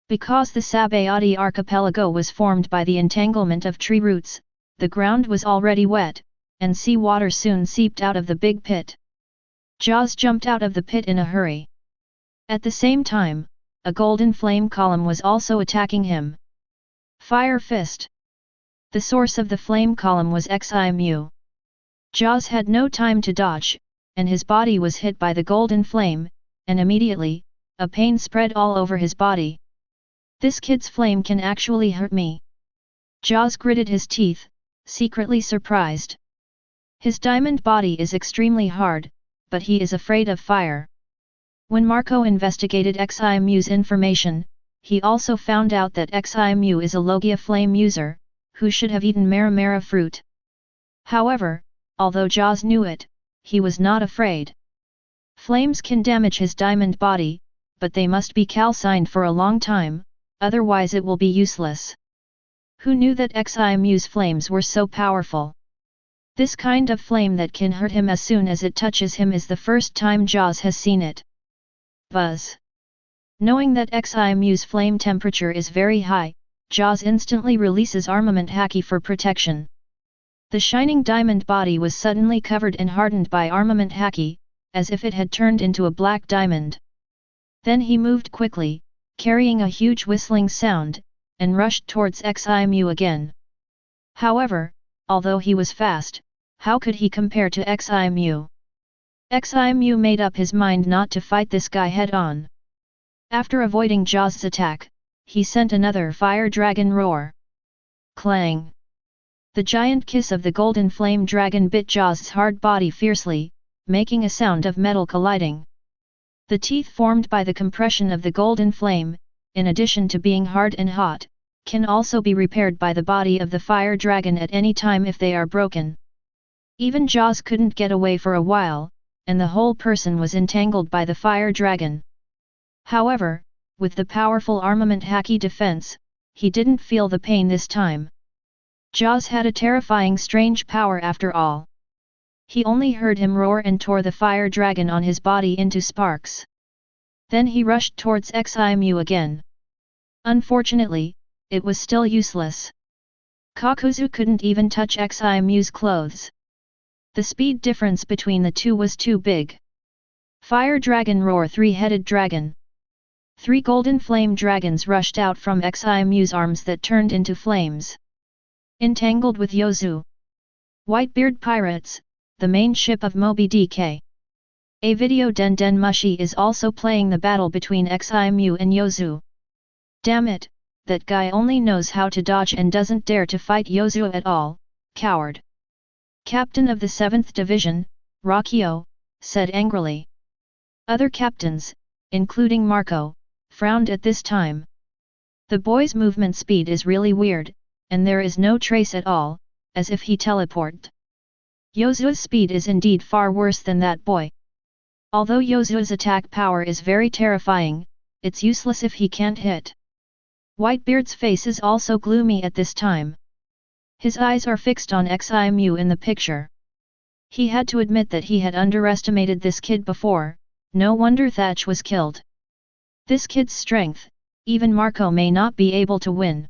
Because the Sabayati archipelago was formed by the entanglement of tree roots, the ground was already wet, and sea water soon seeped out of the big pit. Jaws jumped out of the pit in a hurry. At the same time, a golden flame column was also attacking him. Fire Fist. The source of the flame column was Ximu. Jaws had no time to dodge, and his body was hit by the golden flame, and immediately, a pain spread all over his body. This kid's flame can actually hurt me. Jaws gritted his teeth, secretly surprised. His diamond body is extremely hard, but he is afraid of fire. When Marco investigated Ximu's information, he also found out that Ximu is a Logia flame user, who should have eaten Mera-Mera fruit. However, although Jaws knew it, he was not afraid. Flames can damage his diamond body, but they must be calcined for a long time, otherwise it will be useless. Who knew that Ximu's flames were so powerful? This kind of flame that can hurt him as soon as it touches him is the first time Jaws has seen it. Buzz. Knowing that Ximu's flame temperature is very high, Jaws instantly releases Armament Haki for protection. The shining diamond body was suddenly covered and hardened by Armament Haki, as if it had turned into a black diamond. Then he moved quickly, carrying a huge whistling sound, and rushed towards Ximu again. However, although he was fast, how could he compare to Ximu? Ximu made up his mind not to fight this guy head-on. After avoiding Jaws' attack, he sent another fire dragon roar. Clang! The giant kiss of the golden flame dragon bit Jaws' hard body fiercely, making a sound of metal colliding. The teeth formed by the compression of the golden flame, in addition to being hard and hot, can also be repaired by the body of the fire dragon at any time if they are broken. Even Jaws couldn't get away for a while, and the whole person was entangled by the fire dragon. However, with the powerful Armament Haki defense, he didn't feel the pain this time. Jaws had a terrifying strange power after all. He only heard him roar and tore the fire dragon on his body into sparks. Then he rushed towards Ximu again. Unfortunately, it was still useless. Kakuzu couldn't even touch Ximu's clothes. The speed difference between the two was too big. Fire Dragon Roar Three-Headed Dragon. 3 golden flame dragons rushed out from Ximu's arms that turned into flames. Entangled with Yozu. Whitebeard Pirates, the main ship of Moby DK. A video Den Den Mushi is also playing the battle between Ximu and Yozu. Damn it, that guy only knows how to dodge and doesn't dare to fight Yozu at all, coward. Captain of the 7th Division, Rakio, said angrily. Other captains, including Marco, frowned at this time. The boy's movement speed is really weird, and there is no trace at all, as if he teleported. Yozu's speed is indeed far worse than that boy. Although Yozu's attack power is very terrifying, it's useless if he can't hit. Whitebeard's face is also gloomy at this time. His eyes are fixed on Ximu in the picture. He had to admit that he had underestimated this kid before, no wonder Thatch was killed. This kid's strength, even Marco may not be able to win.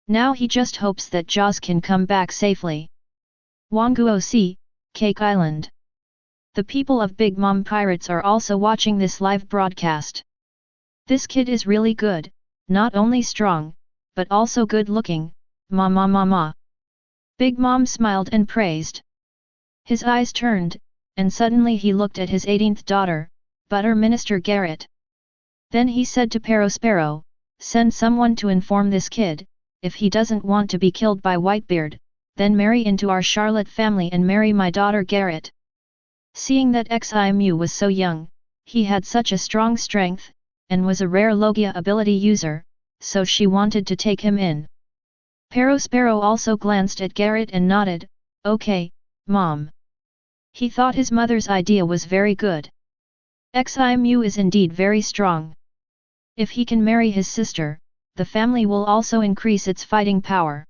Now he just hopes that Jaws can come back safely. Wanguo Sea, Cake Island. The people of Big Mom Pirates are also watching this live broadcast. This kid is really good, not only strong, but also good looking, ma. Big Mom smiled and praised. His eyes turned, and suddenly he looked at his 18th daughter, Butter Minister Garrett. Then he said to Perospero, send someone to inform this kid, if he doesn't want to be killed by Whitebeard, then marry into our Charlotte family and marry my daughter Garrett. Seeing that Ximu was so young, he had such a strong strength, and was a rare Logia ability user, so she wanted to take him in. Perospero also glanced at Garrett and nodded, okay, Mom. He thought his mother's idea was very good. Ximu is indeed very strong. If he can marry his sister, the family will also increase its fighting power.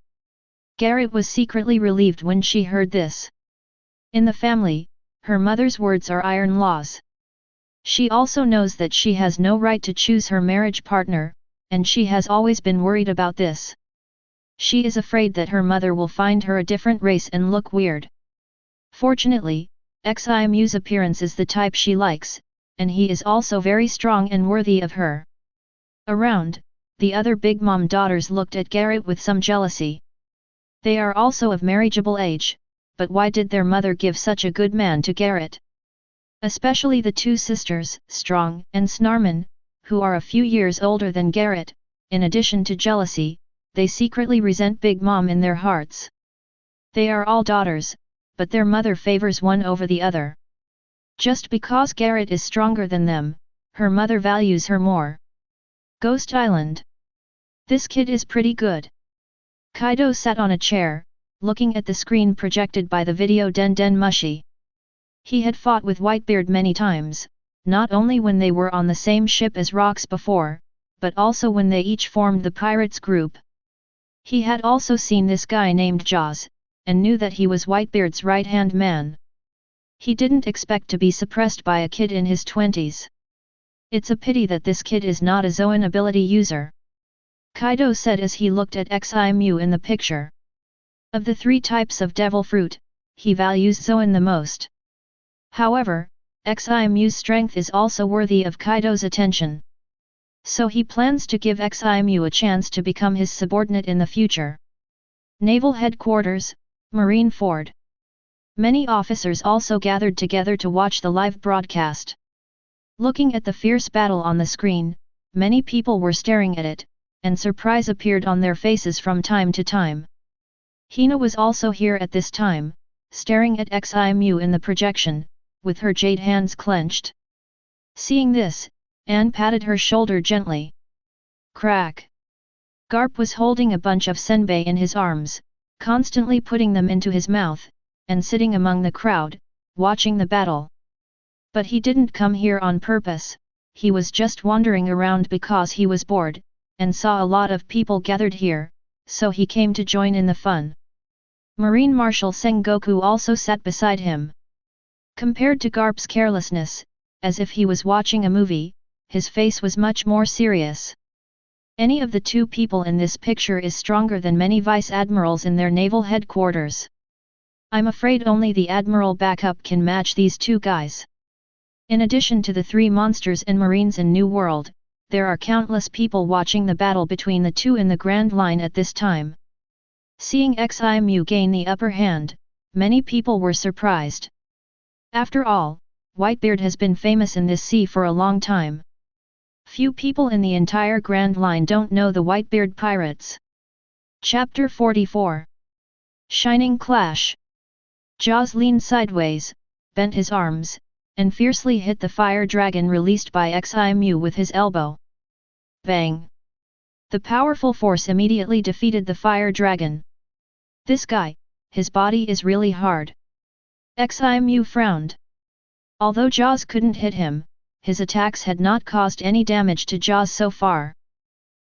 Garrett was secretly relieved when she heard this. In the family, her mother's words are iron laws. She also knows that she has no right to choose her marriage partner, and she has always been worried about this. She is afraid that her mother will find her a different race and look weird. Fortunately, Ximu's appearance is the type she likes, and he is also very strong and worthy of her. Around, the other Big Mom daughters looked at Garrett with some jealousy. They are also of marriageable age, but why did their mother give such a good man to Garrett? Especially the two sisters, Strong and Snarman, who are a few years older than Garrett. In addition to jealousy, they secretly resent Big Mom in their hearts. They are all daughters, but their mother favors one over the other. Just because Garrett is stronger than them, her mother values her more. Ghost Island. This kid is pretty good. Kaido sat on a chair, looking at the screen projected by the video Den Den Mushi. He had fought with Whitebeard many times, not only when they were on the same ship as Rocks before, but also when they each formed the pirates group. He had also seen this guy named Jaws, and knew that he was Whitebeard's right-hand man. He didn't expect to be suppressed by a kid in his 20s. It's a pity that this kid is not a Zoan ability user, Kaido said as he looked at Ximu in the picture. Of the three types of devil fruit, he values Zoan the most. However, Ximu's strength is also worthy of Kaido's attention. So he plans to give Ximu a chance to become his subordinate in the future. Naval Headquarters, Marine Ford. Many officers also gathered together to watch the live broadcast. Looking at the fierce battle on the screen, many people were staring at it, and surprise appeared on their faces from time to time. Hina was also here at this time, staring at Ximu in the projection, with her jade hands clenched. Seeing this, Anne patted her shoulder gently. Crack! Garp was holding a bunch of senbei in his arms, constantly putting them into his mouth, and sitting among the crowd, watching the battle. But he didn't come here on purpose, he was just wandering around because he was bored, and saw a lot of people gathered here, so he came to join in the fun. Marine Marshal Sengoku also sat beside him. Compared to Garp's carelessness, as if he was watching a movie, his face was much more serious. Any of the two people in this picture is stronger than many vice admirals in their naval headquarters. I'm afraid only the admiral backup can match these two guys. In addition to the three monsters and marines in New World, there are countless people watching the battle between the two in the Grand Line at this time. Seeing Ximu gain the upper hand, many people were surprised. After all, Whitebeard has been famous in this sea for a long time. Few people in the entire Grand Line don't know the Whitebeard pirates. Chapter 44. Shining Clash. Jaws leaned sideways, bent his arms, and fiercely hit the fire dragon released by Ximu with his elbow. Bang! The powerful force immediately defeated the fire dragon. This guy, his body is really hard. Ximu frowned. Although Jaws couldn't hit him, his attacks had not caused any damage to Jaws so far.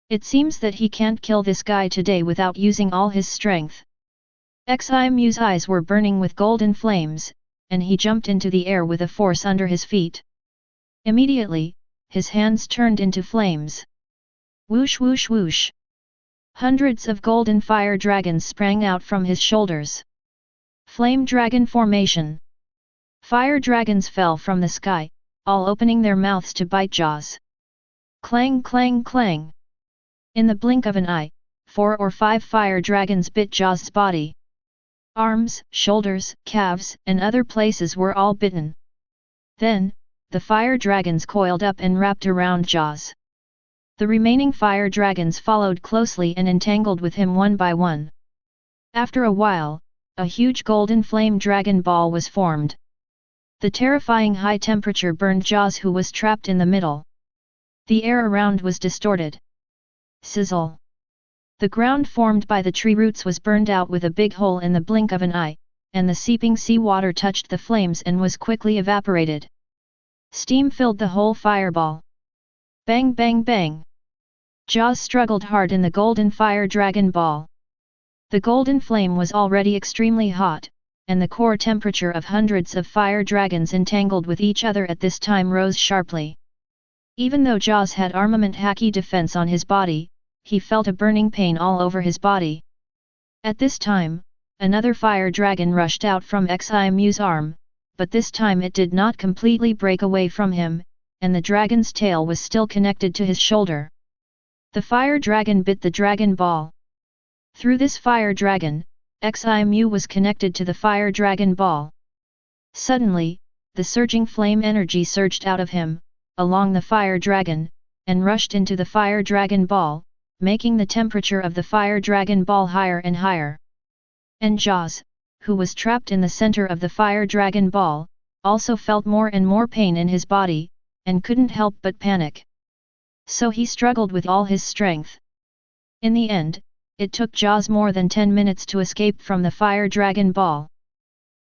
It seems that he can't kill this guy today without using all his strength. Ximu's eyes were burning with golden flames, and he jumped into the air with a force under his feet. Immediately, his hands turned into flames. Whoosh whoosh whoosh. Hundreds of golden fire dragons sprang out from his shoulders. Flame Dragon Formation. Fire dragons fell from the sky, all opening their mouths to bite Jaws. Clang clang clang. In the blink of an eye, 4 or 5 fire dragons bit Jaws' body. Arms, shoulders, calves, and other places were all bitten. Then, the fire dragons coiled up and wrapped around Jaws. The remaining fire dragons followed closely and entangled with him one by one. After a while, a huge golden flame dragon ball was formed. The terrifying high temperature burned Jaws, who was trapped in the middle. The air around was distorted. Sizzle! The ground formed by the tree roots was burned out with a big hole in the blink of an eye, and the seeping seawater touched the flames and was quickly evaporated. Steam filled the whole fireball. Bang bang bang! Jaws struggled hard in the golden fire dragon ball. The golden flame was already extremely hot, and the core temperature of hundreds of fire dragons entangled with each other at this time rose sharply. Even though Jaws had armament Haki defense on his body, he felt a burning pain all over his body. At this time, another fire dragon rushed out from Ximu's arm, but this time it did not completely break away from him, and the dragon's tail was still connected to his shoulder. The fire dragon bit the dragon ball. Through this fire dragon, Ximu was connected to the fire dragon ball. Suddenly, the surging flame energy surged out of him, along the fire dragon, and rushed into the fire dragon ball, making the temperature of the fire dragon ball higher and higher. And Jaws, who was trapped in the center of the fire dragon ball, also felt more and more pain in his body, and couldn't help but panic. So he struggled with all his strength. In the end, it took Jaws more than 10 minutes to escape from the fire dragon ball.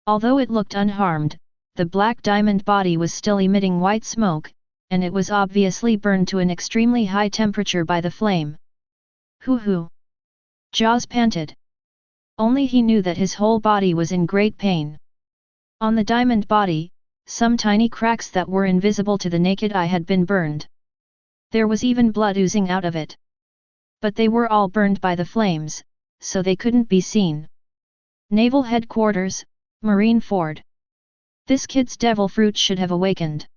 Although it looked unharmed, the black diamond body was still emitting white smoke, and it was obviously burned to an extremely high temperature by the flame. Hoo! Jaws panted. Only he knew that his whole body was in great pain. On the diamond body, some tiny cracks that were invisible to the naked eye had been burned. There was even blood oozing out of it. But they were all burned by the flames, so they couldn't be seen. Naval Headquarters, Marine Ford. This kid's devil fruit should have awakened.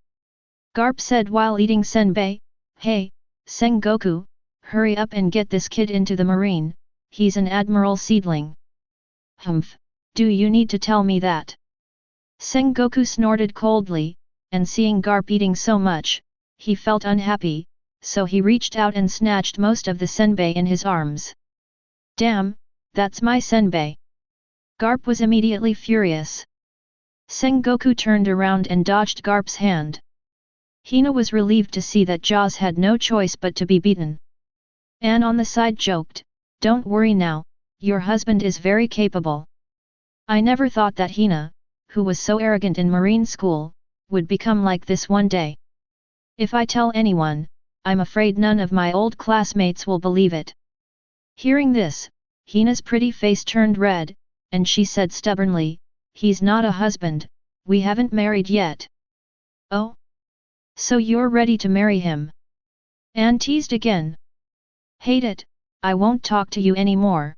Garp said while eating senbei. Hey, Sengoku, hurry up and get this kid into the marine, he's an admiral seedling. Humph, do you need to tell me that? Sengoku snorted coldly, and seeing Garp eating so much, he felt unhappy, so he reached out and snatched most of the senbei in his arms. Damn, that's my senbei. Garp was immediately furious. Sengoku turned around and dodged Garp's hand. Hina was relieved to see that Jaws had no choice but to be beaten. Anne on the side joked, "Don't worry now, your husband is very capable. I never thought that Hina, who was so arrogant in marine school, would become like this one day. If I tell anyone, I'm afraid none of my old classmates will believe it." Hearing this, Hina's pretty face turned red, and she said stubbornly, "He's not a husband, we haven't married yet." "Oh? So you're ready to marry him?" Anne teased again. "Hate it, I won't talk to you anymore."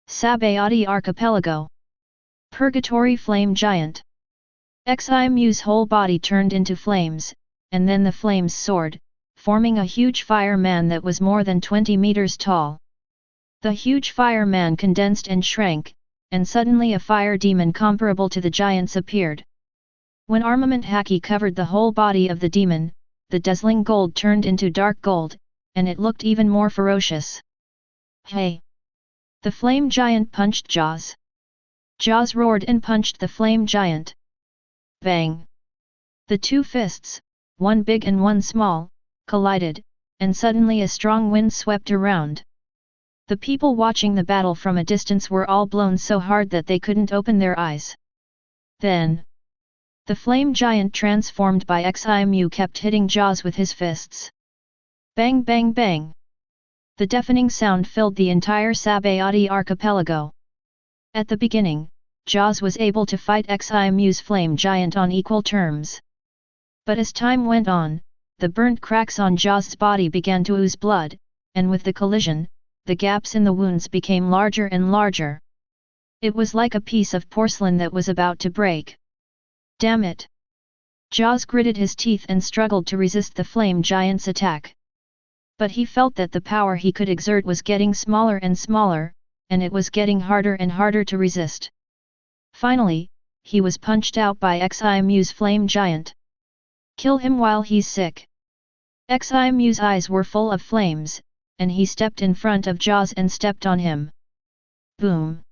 Sabayati Archipelago. Purgatory Flame Giant. Ximu's whole body turned into flames, and then the flames soared, forming a huge fireman that was more than 20 meters tall. The huge fireman condensed and shrank, and suddenly a fire demon comparable to the giants appeared. When armament Haki covered the whole body of the demon, the dazzling gold turned into dark gold, and it looked even more ferocious. "Hey!" The flame giant punched Jaws. Jaws roared and punched the flame giant. Bang! The two fists, one big and one small, collided, and suddenly a strong wind swept around. The people watching the battle from a distance were all blown so hard that they couldn't open their eyes. Then, the flame giant transformed by Ximu kept hitting Jaws with his fists. Bang bang bang! The deafening sound filled the entire Sabayati archipelago. At the beginning, Jaws was able to fight Ximu's flame giant on equal terms. But as time went on, the burnt cracks on Jaws' body began to ooze blood, and with the collision, the gaps in the wounds became larger and larger. It was like a piece of porcelain that was about to break. Damn it! Jaws gritted his teeth and struggled to resist the flame giant's attack. But he felt that the power he could exert was getting smaller and smaller, and it was getting harder and harder to resist. Finally, he was punched out by Ximu's flame giant. Kill him while he's sick. Ximu's eyes were full of flames, and he stepped in front of Jaws and stepped on him. Boom!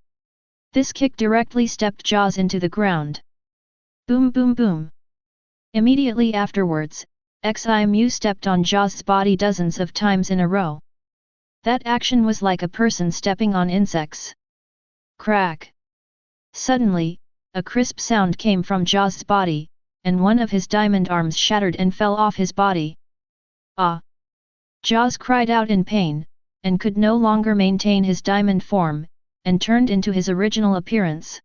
This kick directly stepped Jaws into the ground. Boom boom boom! Immediately afterwards, Ximu stepped on Jaws' body dozens of times in a row. That action was like a person stepping on insects. Crack! Suddenly, a crisp sound came from Jaws' body, and one of his diamond arms shattered and fell off his body. Ah! Jaws cried out in pain, and could no longer maintain his diamond form, and turned into his original appearance.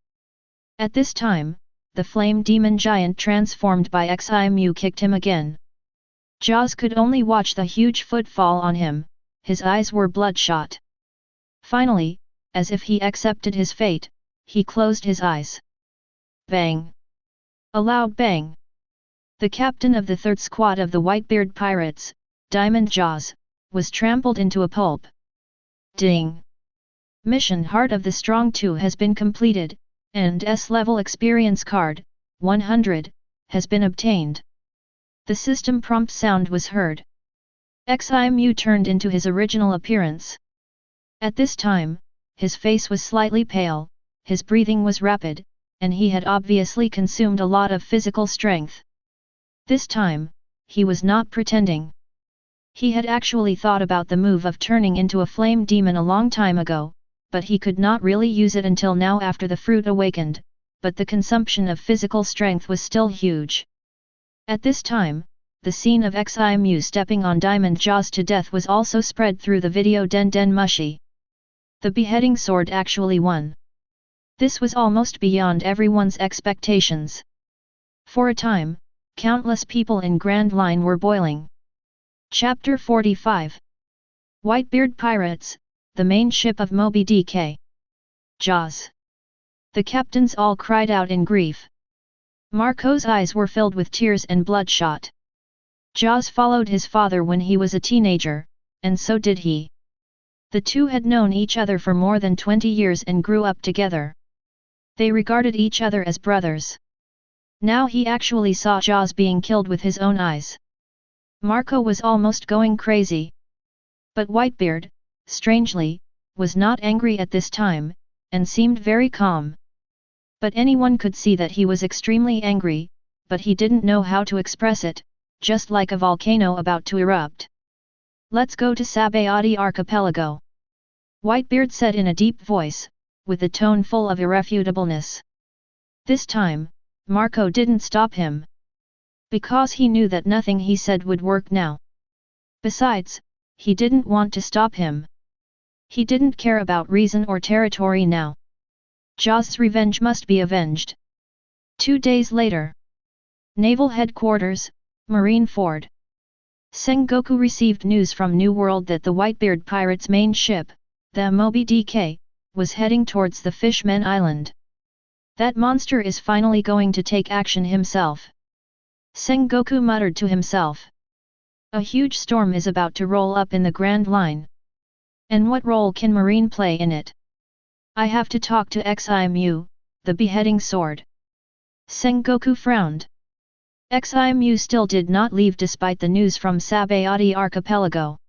At this time, the flame demon giant transformed by Ximu kicked him again. Jaws could only watch the huge foot fall on him, his eyes were bloodshot. Finally, as if he accepted his fate, he closed his eyes. Bang! A loud bang. The captain of the third squad of the Whitebeard pirates, Diamond Jaws, was trampled into a pulp. Ding! Mission Heart of the Strong 2 has been completed, and S-level experience card, 100, has been obtained. The system prompt sound was heard. Ximu turned into his original appearance. At this time, his face was slightly pale, his breathing was rapid, and he had obviously consumed a lot of physical strength. This time, he was not pretending. He had actually thought about the move of turning into a flame demon a long time ago, but he could not really use it until now after the fruit awakened, but the consumption of physical strength was still huge. At this time, the scene of Ximu stepping on Diamond Jaws to death was also spread through the video Den Den Mushi. The beheading sword actually won. This was almost beyond everyone's expectations. For a time, countless people in Grand Line were boiling. Chapter 45. Whitebeard Pirates, the main ship of Moby DK. Jaws. The captains all cried out in grief. Marco's eyes were filled with tears and bloodshot. Jaws followed his father when he was a teenager, and so did he. The two had known each other for more than 20 years and grew up together. They regarded each other as brothers. Now he actually saw Jaws being killed with his own eyes. Marco was almost going crazy. But Whitebeard, strangely, was not angry at this time, and seemed very calm. But anyone could see that he was extremely angry, but he didn't know how to express it, just like a volcano about to erupt. Let's go to Sabayati Archipelago. Whitebeard said in a deep voice, with a tone full of irrefutableness. This time, Marco didn't stop him. Because he knew that nothing he said would work now. Besides, he didn't want to stop him. He didn't care about reason or territory now. Jaws' revenge must be avenged. 2 days later. Naval Headquarters, Marine Ford. Sengoku received news from New World that the Whitebeard pirates' main ship, the Moby DK, was heading towards the Fishman Island. That monster is finally going to take action himself. Sengoku muttered to himself. A huge storm is about to roll up in the Grand Line. And what role can Marine play in it? I have to talk to Ximu, the beheading sword. Sengoku frowned. Ximu still did not leave despite the news from Sabayati Archipelago.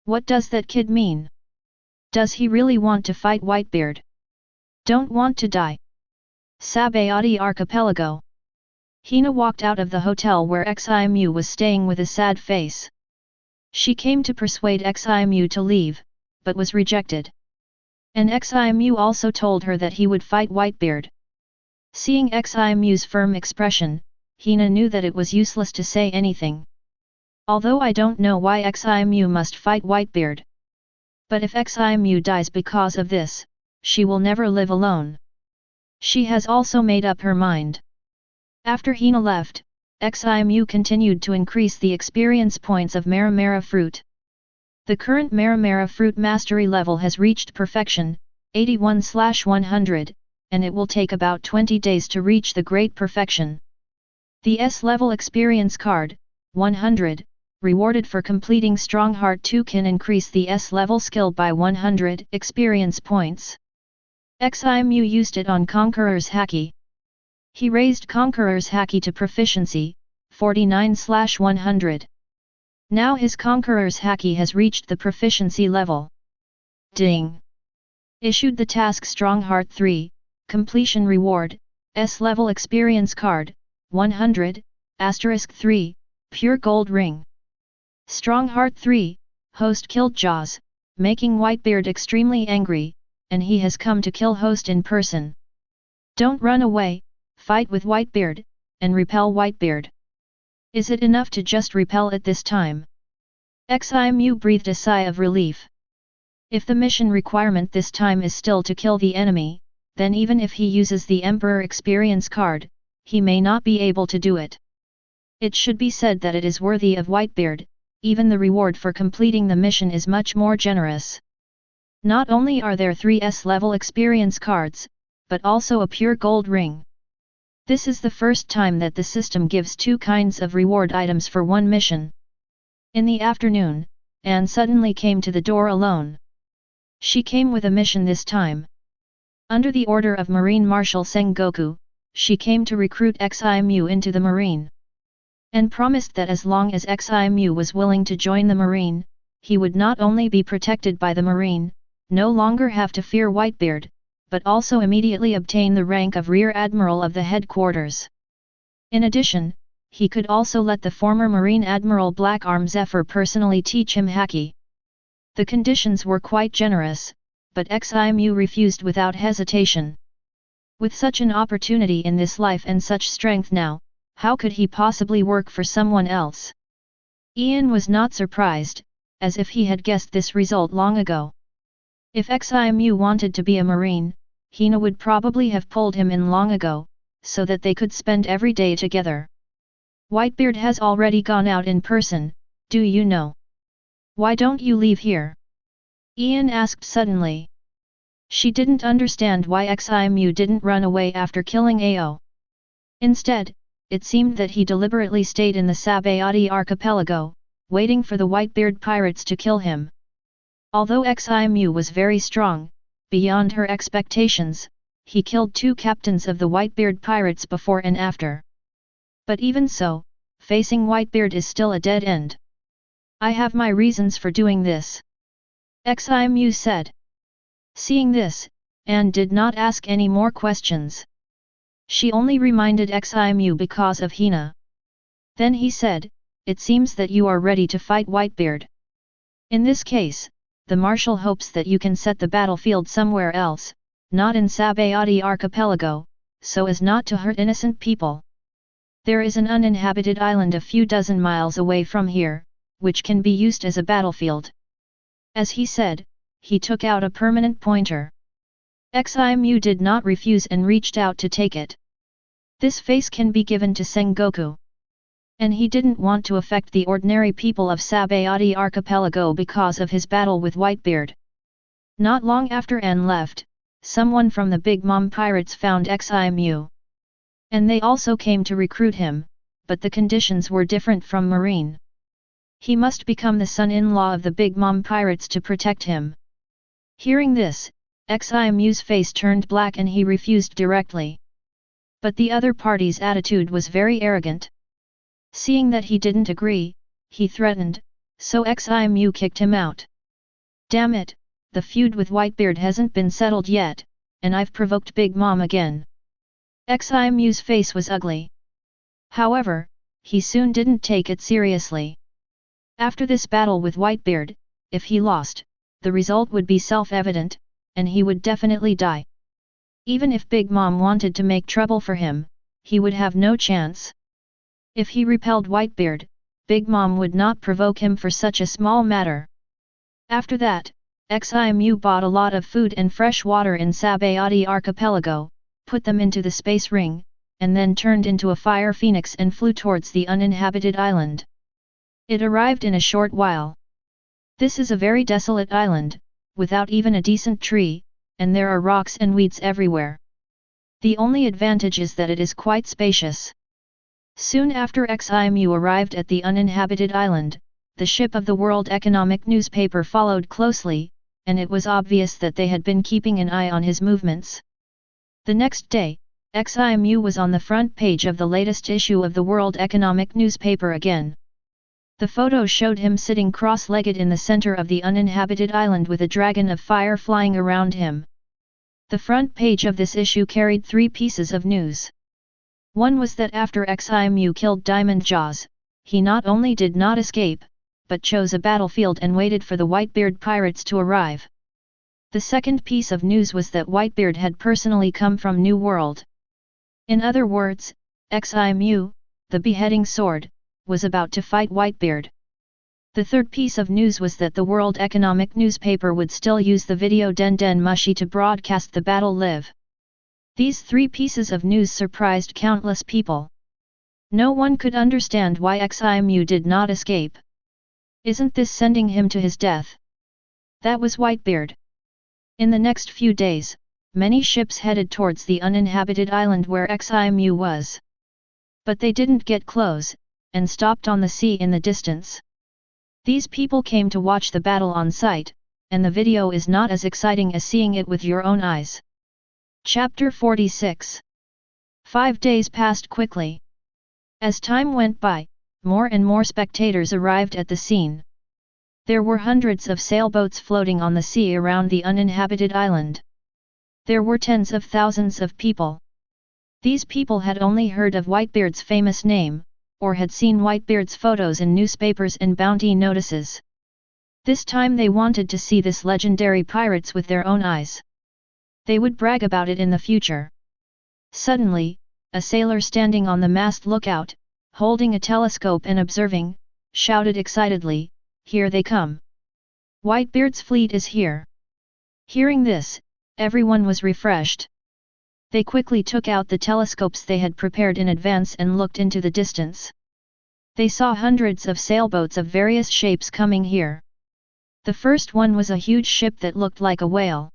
What does that kid mean? Does he really want to fight Whitebeard? Don't want to die. Sabayati Archipelago. Hina walked out of the hotel where Ximu was staying with a sad face. She came to persuade Ximu to leave, but was rejected. And Ximu also told her that he would fight Whitebeard. Seeing Ximu's firm expression, Hina knew that it was useless to say anything. Although I don't know why Ximu must fight Whitebeard. But if Ximu dies because of this, she will never live alone. She has also made up her mind. After Hina left, Ximu continued to increase the experience points of Mera-Mera fruit. The current Mera-Mera fruit mastery level has reached perfection, 81/100, and it will take about 20 days to reach the great perfection. The S-level experience card, 100, rewarded for completing Strong Heart 2 can increase the S-level skill by 100 experience points. Ximu used it on Conqueror's Haki. He raised Conqueror's Haki to proficiency, 49/100. Now his Conqueror's Haki has reached the proficiency level. Ding! Issued the task Strong Heart 3, completion reward, S-level experience card, 100, *3, pure gold ring. Strong Heart 3, host killed Jaws, making Whitebeard extremely angry, and he has come to kill host in person. Don't run away, fight with Whitebeard, and repel Whitebeard. Is it enough to just repel at this time? Ximu breathed a sigh of relief. If the mission requirement this time is still to kill the enemy, then even if he uses the Emperor experience card, he may not be able to do it. It should be said that it is worthy of Whitebeard, even the reward for completing the mission is much more generous. Not only are there 3 S-level experience cards, but also a pure gold ring. This is the first time that the system gives two kinds of reward items for one mission. In the afternoon, Anne suddenly came to the door alone. She came with a mission this time. Under the order of Marine Marshal Sengoku, she came to recruit Ximu into the Marine. And promised that as long as Ximu was willing to join the Marine, he would not only be protected by the Marine, no longer have to fear Whitebeard, but also immediately obtain the rank of Rear Admiral of the headquarters. In addition, he could also let the former Marine Admiral Blackarm Zephyr personally teach him Haki. The conditions were quite generous, but Ximu refused without hesitation. With such an opportunity in this life and such strength now, how could he possibly work for someone else? Ian was not surprised, as if he had guessed this result long ago. If Ximu wanted to be a Marine, Hina would probably have pulled him in long ago, so that they could spend every day together. Whitebeard has already gone out in person, do you know? Why don't you leave here? Ian asked suddenly. She didn't understand why Ximu didn't run away after killing Ao. Instead, it seemed that he deliberately stayed in the Sabayati archipelago, waiting for the Whitebeard pirates to kill him. Although Ximu was very strong, beyond her expectations, he killed 2 captains of the Whitebeard pirates before and after. But even so, facing Whitebeard is still a dead end. I have my reasons for doing this. Ximu said. Seeing this, Anne did not ask any more questions. She only reminded Ximu because of Hina. Then he said, it seems that you are ready to fight Whitebeard. In this case, the Marshal hopes that you can set the battlefield somewhere else, not in Sabayati archipelago, so as not to hurt innocent people. There is an uninhabited island a few dozen miles away from here, which can be used as a battlefield. As he said, he took out a permanent pointer. Ximu did not refuse and reached out to take it. This face can be given to Sengoku. And he didn't want to affect the ordinary people of Sabayati archipelago because of his battle with Whitebeard. Not long after Anne left, someone from the Big Mom pirates found Ximu. And they also came to recruit him, but the conditions were different from Marine. He must become the son-in-law of the Big Mom pirates to protect him. Hearing this, Ximu's face turned black and he refused directly. But the other party's attitude was very arrogant. Seeing that he didn't agree, he threatened, so Ximu kicked him out. Damn it, the feud with Whitebeard hasn't been settled yet, and I've provoked Big Mom again. Ximu's face was ugly. However, he soon didn't take it seriously. After this battle with Whitebeard, if he lost, the result would be self-evident, and he would definitely die. Even if Big Mom wanted to make trouble for him, he would have no chance. If he repelled Whitebeard, Big Mom would not provoke him for such a small matter. After that, Ximu bought a lot of food and fresh water in Sabayati archipelago, put them into the space ring, and then turned into a fire phoenix and flew towards the uninhabited island. It arrived in a short while. This is a very desolate island, without even a decent tree, and there are rocks and weeds everywhere. The only advantage is that it is quite spacious. Soon after Ximu arrived at the uninhabited island, the ship of the World Economic newspaper followed closely, and it was obvious that they had been keeping an eye on his movements. The next day, Ximu was on the front page of the latest issue of the World Economic newspaper again. The photo showed him sitting cross-legged in the center of the uninhabited island with a dragon of fire flying around him. The front page of this issue carried 3 pieces of news. One was that after Ximu killed Diamond Jaws, he not only did not escape, but chose a battlefield and waited for the Whitebeard pirates to arrive. The second piece of news was that Whitebeard had personally come from New World. In other words, Ximu, the beheading sword, was about to fight Whitebeard. The third piece of news was that the World Economic newspaper would still use the video Den Den Mushi to broadcast the battle live. These 3 pieces of news surprised countless people. No one could understand why Ximu did not escape. Isn't this sending him to his death? That was Whitebeard. In the next few days, many ships headed towards the uninhabited island where Ximu was. But they didn't get close, and stopped on the sea in the distance. These people came to watch the battle on site, and the video is not as exciting as seeing it with your own eyes. Chapter 46. 5 days passed quickly. As time went by, more and more spectators arrived at the scene. There were hundreds of sailboats floating on the sea around the uninhabited island. There were tens of thousands of people. These people had only heard of Whitebeard's famous name, or had seen Whitebeard's photos in newspapers and bounty notices. This time they wanted to see this legendary pirates with their own eyes. They would brag about it in the future. Suddenly, a sailor standing on the mast lookout, holding a telescope and observing, shouted excitedly, "Here they come! Whitebeard's fleet is here!" Hearing this, everyone was refreshed. They quickly took out the telescopes they had prepared in advance and looked into the distance. They saw hundreds of sailboats of various shapes coming here. The first one was a huge ship that looked like a whale.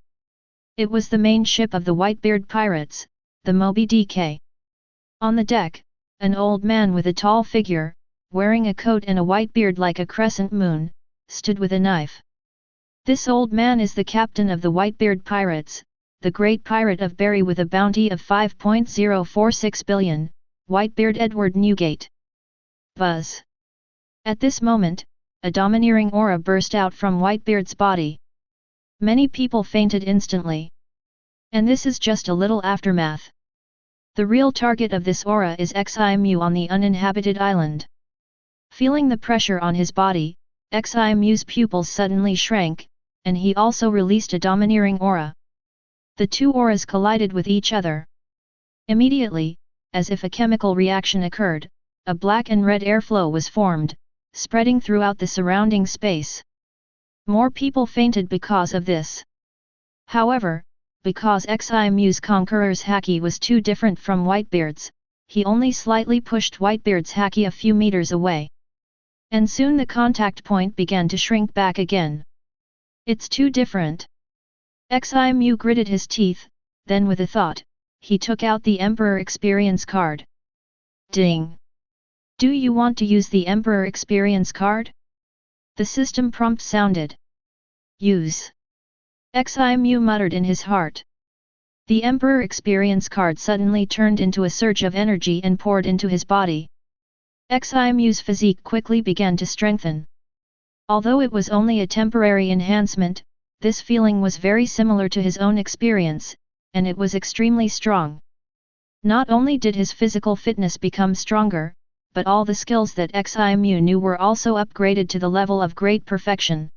It was the main ship of the Whitebeard pirates, the Moby Dick. On the deck, an old man with a tall figure, wearing a coat and a white beard like a crescent moon, stood with a knife. This old man is the captain of the Whitebeard pirates, the great pirate of Berry with a bounty of 5.046 billion, Whitebeard Edward Newgate. Buzz. At this moment, a domineering aura burst out from Whitebeard's body. Many people fainted instantly. And this is just a little aftermath. The real target of this aura is Ximu on the uninhabited island. Feeling the pressure on his body, Ximu's pupils suddenly shrank, and he also released a domineering aura. The two auras collided with each other. Immediately, as if a chemical reaction occurred, a black and red airflow was formed, spreading throughout the surrounding space. More people fainted because of this. However, because Ximu's Conqueror's Haki was too different from Whitebeard's, he only slightly pushed Whitebeard's Haki a few meters away. And soon the contact point began to shrink back again. It's too different. Ximu gritted his teeth, then with a thought, he took out the Emperor Experience card. Ding! Do you want to use the Emperor Experience card? The system prompt sounded. Use. Ximu muttered in his heart. The Emperor Experience card suddenly turned into a surge of energy and poured into his body. Ximu's physique quickly began to strengthen. Although it was only a temporary enhancement, this feeling was very similar to his own experience, and it was extremely strong. Not only did his physical fitness become stronger, but all the skills that Ximu knew were also upgraded to the level of great perfection.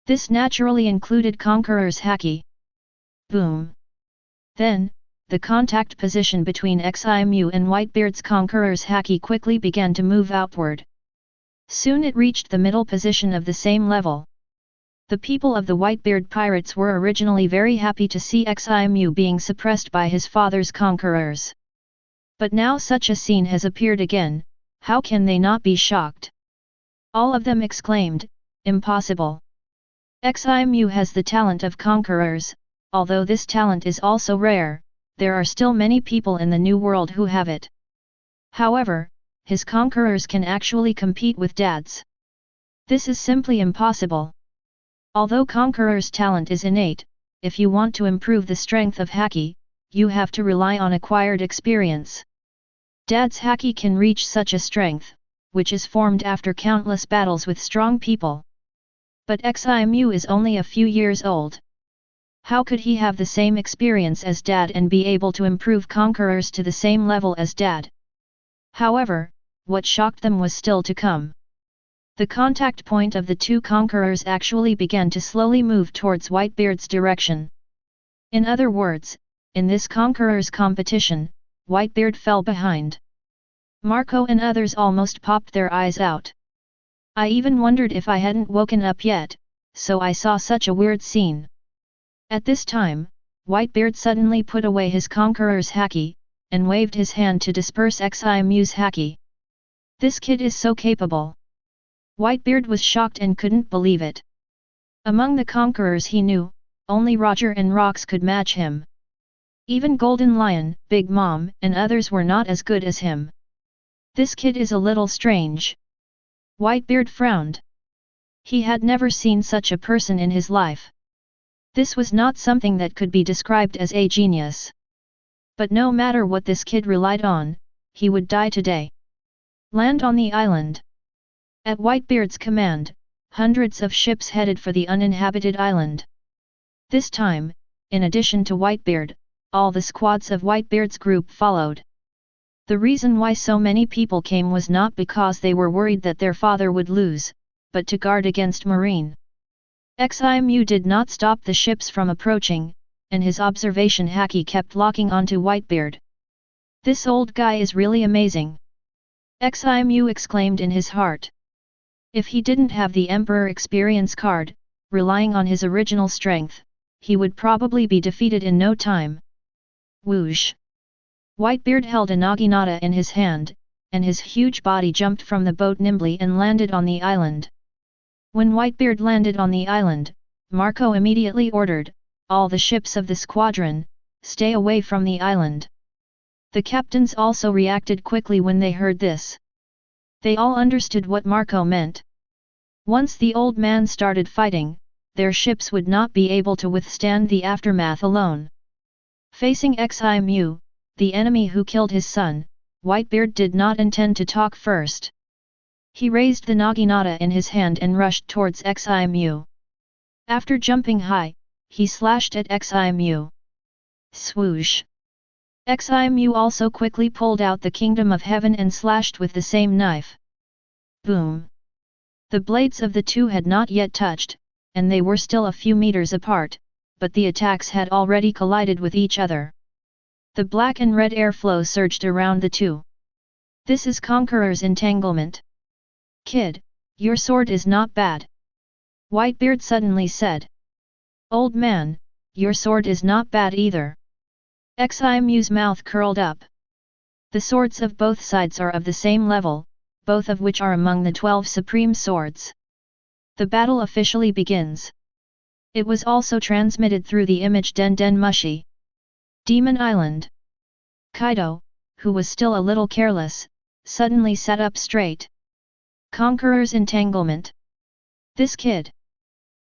This naturally included Conqueror's Haki. Boom! Then, the contact position between Ximu and Whitebeard's Conqueror's Haki quickly began to move outward. Soon it reached the middle position of the same level. The people of the Whitebeard pirates were originally very happy to see Ximu being suppressed by his father's conquerors. But now such a scene has appeared again, how can they not be shocked? All of them exclaimed, "Impossible! Ximu has the talent of conquerors, although this talent is also rare, there are still many people in the New World who have it. However, his conquerors can actually compete with Dad's. This is simply impossible. Although Conqueror's talent is innate, if you want to improve the strength of Haki, you have to rely on acquired experience. Dad's Haki can reach such a strength, which is formed after countless battles with strong people. But Ximu is only a few years old. How could he have the same experience as Dad and be able to improve Conquerors to the same level as Dad?" However, what shocked them was still to come. The contact point of the two conquerors actually began to slowly move towards Whitebeard's direction. In other words, in this conqueror's competition, Whitebeard fell behind. Marco and others almost popped their eyes out. I even wondered if I hadn't woken up yet, so I saw such a weird scene. At this time, Whitebeard suddenly put away his conqueror's Haki, and waved his hand to disperse Ximu's Haki. This kid is so capable. Whitebeard was shocked and couldn't believe it. Among the conquerors he knew, only Roger and Rox could match him. Even Golden Lion, Big Mom, and others were not as good as him. This kid is a little strange. Whitebeard frowned. He had never seen such a person in his life. This was not something that could be described as a genius. But no matter what this kid relied on, he would die today. Land on the island. At Whitebeard's command, hundreds of ships headed for the uninhabited island. This time, in addition to Whitebeard, all the squads of Whitebeard's group followed. The reason why so many people came was not because they were worried that their father would lose, but to guard against marine. Ximu did not stop the ships from approaching, and his observation haki kept locking onto Whitebeard. This old guy is really amazing. Ximu exclaimed in his heart. If he didn't have the Emperor experience card, relying on his original strength, he would probably be defeated in no time. Whoosh! Whitebeard held a naginata in his hand, and his huge body jumped from the boat nimbly and landed on the island. When Whitebeard landed on the island, Marco immediately ordered, all the ships of the squadron, stay away from the island. The captains also reacted quickly when they heard this. They all understood what Marco meant. Once the old man started fighting, their ships would not be able to withstand the aftermath alone. Facing Ximu, the enemy who killed his son, Whitebeard did not intend to talk first. He raised the naginata in his hand and rushed towards Ximu. After jumping high, he slashed at Ximu. Swoosh! Ximu also quickly pulled out the Kingdom of Heaven and slashed with the same knife. Boom! The blades of the two had not yet touched, and they were still a few meters apart, but the attacks had already collided with each other. The black and red airflow surged around the two. This is Conqueror's entanglement. Kid, your sword is not bad. Whitebeard suddenly said. Old man, your sword is not bad either. Ximu's mouth curled up. The swords of both sides are of the same level, both of which are among the 12 supreme swords. The battle officially begins. It was also transmitted through the image Den Mushi. Demon Island. Kaido, who was still a little careless, suddenly sat up straight. Conqueror's entanglement. This kid.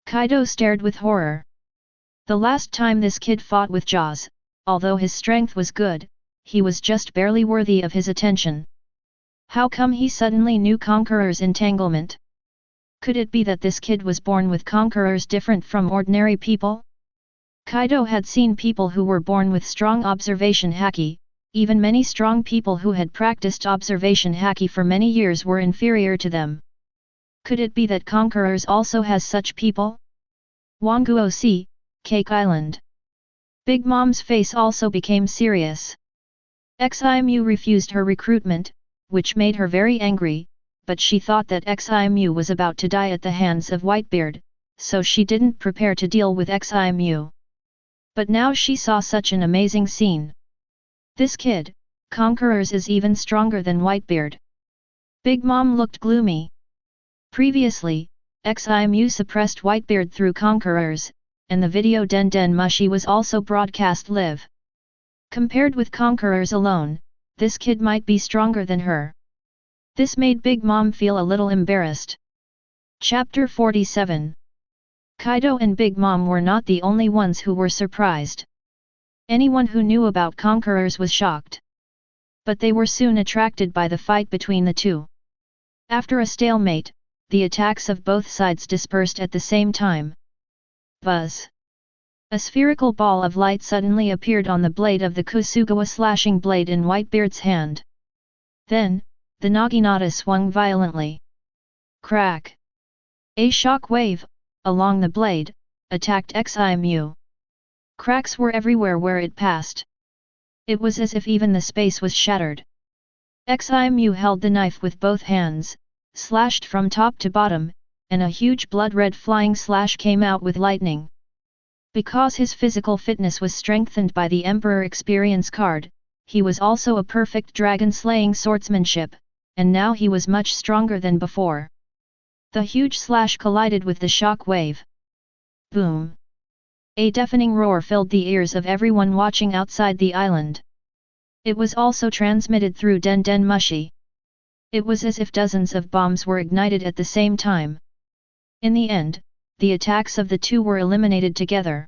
Kaido stared with horror. The last time this kid fought with Jaws, although his strength was good, he was just barely worthy of his attention. How come he suddenly knew Conqueror's entanglement? Could it be that this kid was born with Conquerors different from ordinary people? Kaido had seen people who were born with strong observation haki, even many strong people who had practiced observation haki for many years were inferior to them. Could it be that Conquerors also has such people? Wanguo Sea, Cake Island. Big Mom's face also became serious. Ximu refused her recruitment, which made her very angry, but she thought that Ximu was about to die at the hands of Whitebeard, so she didn't prepare to deal with Ximu. But now she saw such an amazing scene. This kid, Conquerors, is even stronger than Whitebeard. Big Mom looked gloomy. Previously, Ximu suppressed Whitebeard through Conquerors, and the video Den Mushi was also broadcast live. Compared with Conquerors alone, this kid might be stronger than her. This made Big Mom feel a little embarrassed. Chapter 47. Kaido and Big Mom were not the only ones who were surprised. Anyone who knew about Conquerors was shocked. But they were soon attracted by the fight between the two. After a stalemate, the attacks of both sides dispersed at the same time. Buzz! A spherical ball of light suddenly appeared on the blade of the Kusugawa slashing blade in Whitebeard's hand. Then, the naginata swung violently. Crack! A shock wave, along the blade, attacked Ximu. Cracks were everywhere where it passed. It was as if even the space was shattered. Ximu held the knife with both hands, slashed from top to bottom, and a huge blood-red flying slash came out with lightning. Because his physical fitness was strengthened by the Emperor experience card, he was also a perfect dragon-slaying swordsmanship, and now he was much stronger than before. The huge slash collided with the shock wave. Boom! A deafening roar filled the ears of everyone watching outside the island. It was also transmitted through Den Den Mushi. It was as if dozens of bombs were ignited at the same time. In the end, the attacks of the two were eliminated together.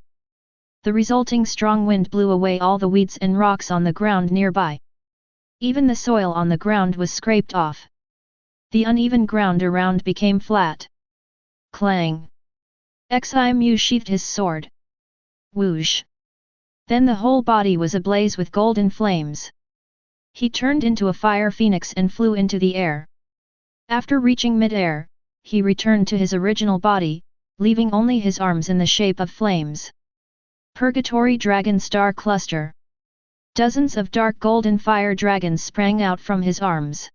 The resulting strong wind blew away all the weeds and rocks on the ground nearby. Even the soil on the ground was scraped off. The uneven ground around became flat. Clang! Ximu sheathed his sword. Whoosh! Then the whole body was ablaze with golden flames. He turned into a fire phoenix and flew into the air. After reaching mid-air, he returned to his original body, leaving only his arms in the shape of flames. Purgatory Dragon Star Cluster. Dozens of dark golden fire dragons sprang out from his arms.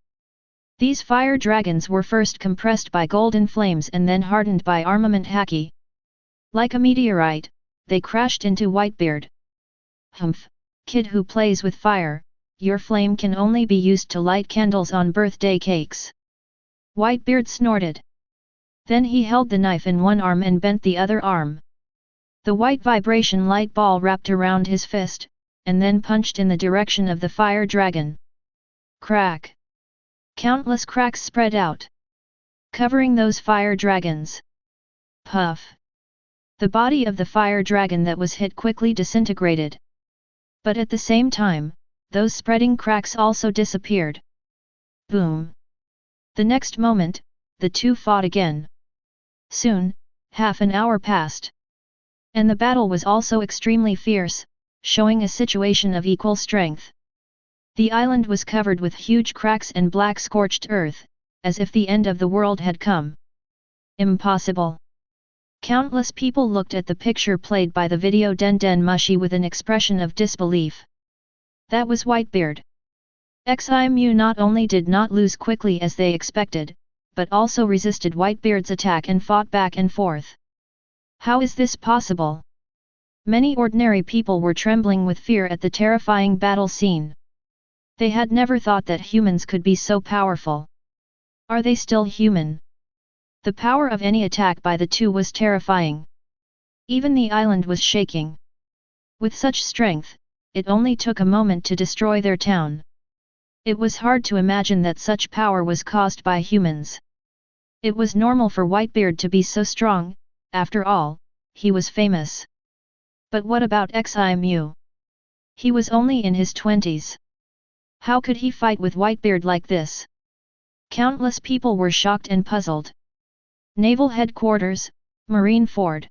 These fire dragons were first compressed by golden flames and then hardened by armament haki. Like a meteorite, they crashed into Whitebeard. Humph, kid who plays with fire, your flame can only be used to light candles on birthday cakes. Whitebeard snorted. Then he held the knife in one arm and bent the other arm. The white vibration light ball wrapped around his fist, and then punched in the direction of the fire dragon. Crack! Countless cracks spread out, covering those fire dragons. Puff! The body of the fire dragon that was hit quickly disintegrated. But at the same time, those spreading cracks also disappeared. Boom! The next moment, the two fought again. Soon, half an hour passed. And the battle was also extremely fierce, showing a situation of equal strength. The island was covered with huge cracks and black scorched earth, as if the end of the world had come. Impossible! Countless people looked at the picture played by the video Den Den Mushi with an expression of disbelief. That was Whitebeard. Ximu not only did not lose quickly as they expected, but also resisted Whitebeard's attack and fought back and forth. How is this possible? Many ordinary people were trembling with fear at the terrifying battle scene. They had never thought that humans could be so powerful. Are they still human? The power of any attack by the two was terrifying. Even the island was shaking. With such strength, it only took a moment to destroy their town. It was hard to imagine that such power was caused by humans. It was normal for Whitebeard to be so strong, after all, he was famous. But what about Ximu? He was only in his 20s. How could he fight with Whitebeard like this? Countless people were shocked and puzzled. Naval Headquarters, Marine Ford.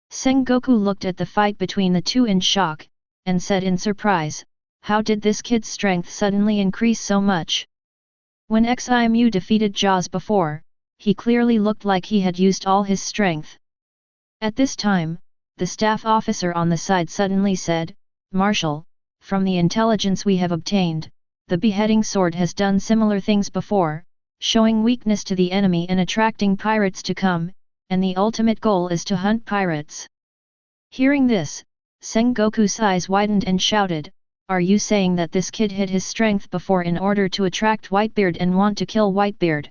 Sengoku looked at the fight between the two in shock, and said in surprise, how did this kid's strength suddenly increase so much? When Ximu defeated Jaws before, he clearly looked like he had used all his strength. At this time, the staff officer on the side suddenly said, Marshal, from the intelligence we have obtained, the beheading sword has done similar things before, showing weakness to the enemy and attracting pirates to come, and the ultimate goal is to hunt pirates. Hearing this, Sengoku's eyes widened and shouted, are you saying that this kid hid his strength before in order to attract Whitebeard and want to kill Whitebeard?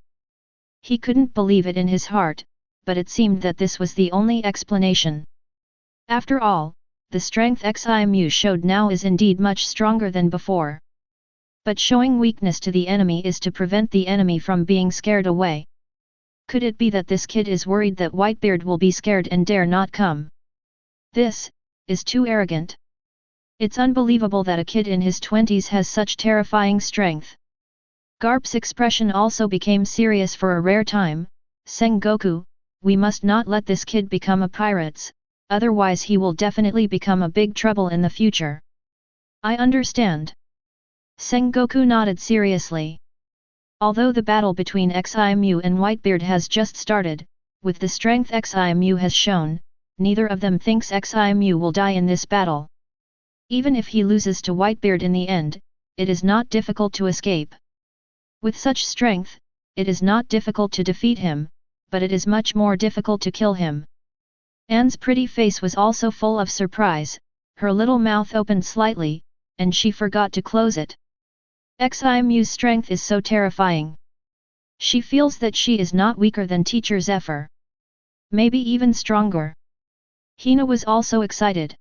He couldn't believe it in his heart, but it seemed that this was the only explanation. After all, the strength Ximu showed now is indeed much stronger than before. But showing weakness to the enemy is to prevent the enemy from being scared away. Could it be that this kid is worried that Whitebeard will be scared and dare not come? This is too arrogant. It's unbelievable that a kid in his 20s has such terrifying strength. Garp's expression also became serious for a rare time. Sengoku, we must not let this kid become a pirate, otherwise he will definitely become a big trouble in the future. I understand. Sengoku nodded seriously. Although the battle between Ximu and Whitebeard has just started, with the strength Ximu has shown, neither of them thinks Ximu will die in this battle. Even if he loses to Whitebeard in the end, it is not difficult to escape. With such strength, it is not difficult to defeat him, but it is much more difficult to kill him. Anne's pretty face was also full of surprise, her little mouth opened slightly, and she forgot to close it. Ximu's strength is so terrifying. She feels that she is not weaker than Teacher Zephyr. Maybe even stronger. Hina was also excited.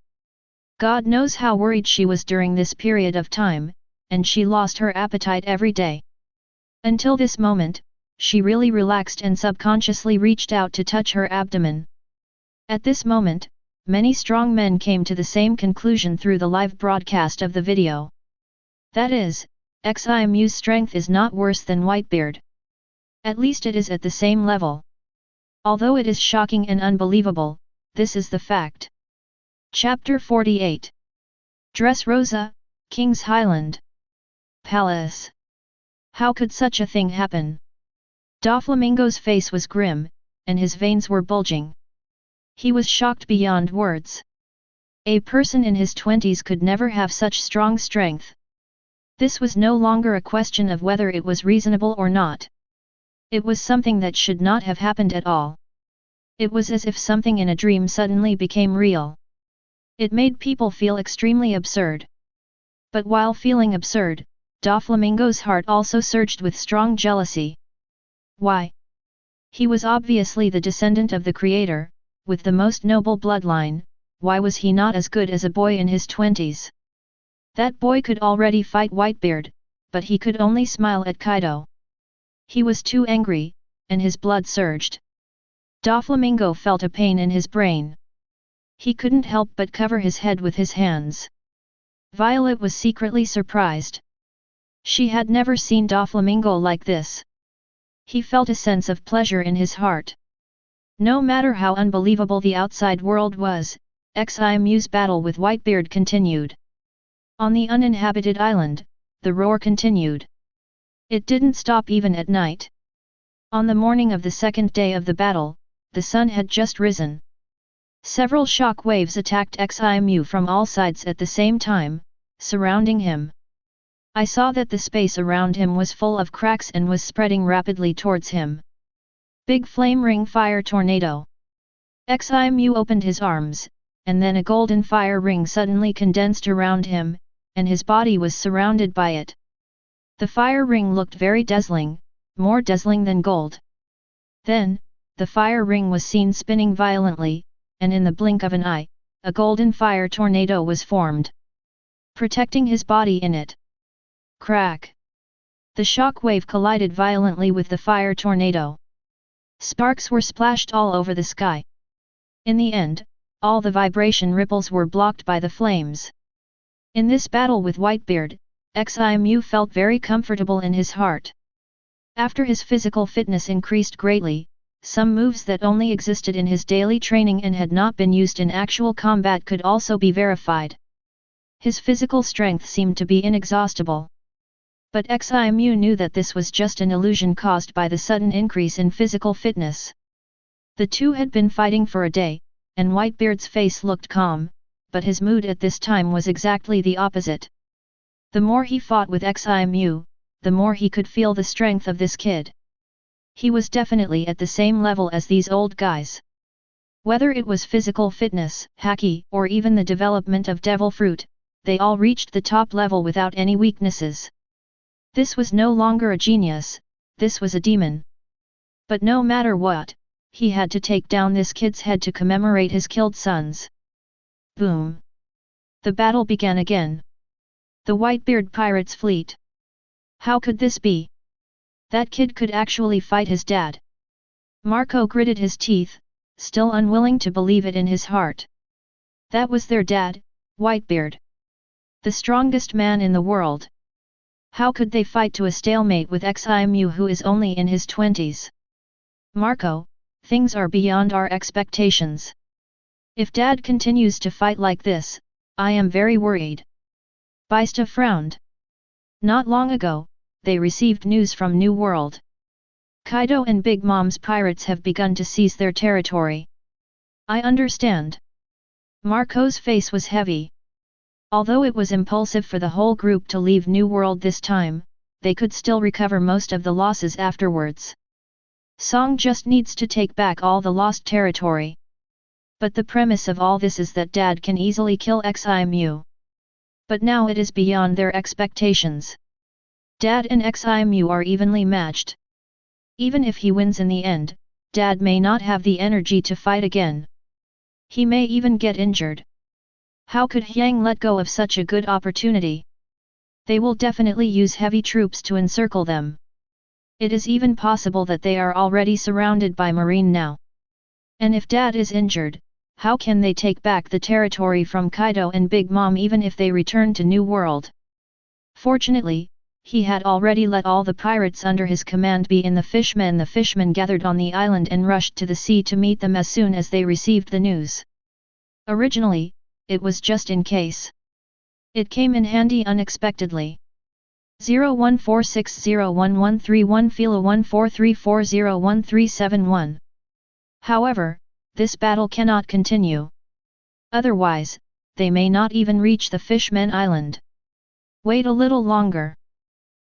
God knows how worried she was during this period of time, and she lost her appetite every day. Until this moment, she really relaxed and subconsciously reached out to touch her abdomen. At this moment, many strong men came to the same conclusion through the live broadcast of the video. That is, Ximu's strength is not worse than Whitebeard. At least it is at the same level. Although it is shocking and unbelievable, this is the fact. Chapter 48. Dressrosa, King's Highland. Palace. How could such a thing happen? Doflamingo's face was grim, and his veins were bulging. He was shocked beyond words. A person in his 20s could never have such strong strength. This was no longer a question of whether it was reasonable or not. It was something that should not have happened at all. It was as if something in a dream suddenly became real. It made people feel extremely absurd. But while feeling absurd, Doflamingo's heart also surged with strong jealousy. Why? He was obviously the descendant of the Creator, with the most noble bloodline. Why was he not as good as a boy in his 20s? That boy could already fight Whitebeard, but he could only smile at Kaido. He was too angry, and his blood surged. Doflamingo felt a pain in his brain. He couldn't help but cover his head with his hands. Violet was secretly surprised. She had never seen Doflamingo like this. He felt a sense of pleasure in his heart. No matter how unbelievable the outside world was, Ximu's battle with Whitebeard continued. On the uninhabited island, the roar continued. It didn't stop even at night. On the morning of the second day of the battle, the sun had just risen. Several shock waves attacked Ximu from all sides at the same time, surrounding him. I saw that the space around him was full of cracks and was spreading rapidly towards him. Big flame ring fire tornado. Ximu opened his arms, and then a golden fire ring suddenly condensed around him, and his body was surrounded by it. The fire ring looked very dazzling, more dazzling than gold. Then, the fire ring was seen spinning violently, and in the blink of an eye, a golden fire tornado was formed, protecting his body in it. Crack! The shock wave collided violently with the fire tornado. Sparks were splashed all over the sky. In the end, all the vibration ripples were blocked by the flames. In this battle with Whitebeard, Ximu felt very comfortable in his heart. After his physical fitness increased greatly, some moves that only existed in his daily training and had not been used in actual combat could also be verified. His physical strength seemed to be inexhaustible. But Ximu knew that this was just an illusion caused by the sudden increase in physical fitness. The two had been fighting for a day, and Whitebeard's face looked calm, but his mood at this time was exactly the opposite. The more he fought with Ximu, the more he could feel the strength of this kid. He was definitely at the same level as these old guys. Whether it was physical fitness, haki, or even the development of devil fruit, they all reached the top level without any weaknesses. This was no longer a genius, this was a demon. But no matter what, he had to take down this kid's head to commemorate his killed sons. Boom! The battle began again. The Whitebeard pirates' fleet. How could this be? That kid could actually fight his dad. Marco gritted his teeth, still unwilling to believe it in his heart. That was their dad, Whitebeard. The strongest man in the world. How could they fight to a stalemate with Ximu who is only in his 20s? Marco, things are beyond our expectations. If Dad continues to fight like this, I am very worried. Baista frowned. Not long ago, they received news from New World. Kaido and Big Mom's pirates have begun to seize their territory. I understand. Marco's face was heavy. Although it was impulsive for the whole group to leave New World this time, they could still recover most of the losses afterwards. Song just needs to take back all the lost territory. But the premise of all this is that Dad can easily kill Ximu. But now it is beyond their expectations. Dad and Ximu are evenly matched. Even if he wins in the end, Dad may not have the energy to fight again. He may even get injured. How could Yang let go of such a good opportunity? They will definitely use heavy troops to encircle them. It is even possible that they are already surrounded by Marine now. And if Dad is injured, how can they take back the territory from Kaido and Big Mom even if they return to New World? Fortunately, he had already let all the pirates under his command be in the fishmen. The fishmen gathered on the island and rushed to the sea to meet them as soon as they received the news. Originally, it was just in case. It came in handy unexpectedly. 01460113 Fila 1434011371. However, this battle cannot continue. Otherwise, they may not even reach the Fishman Island. Wait a little longer.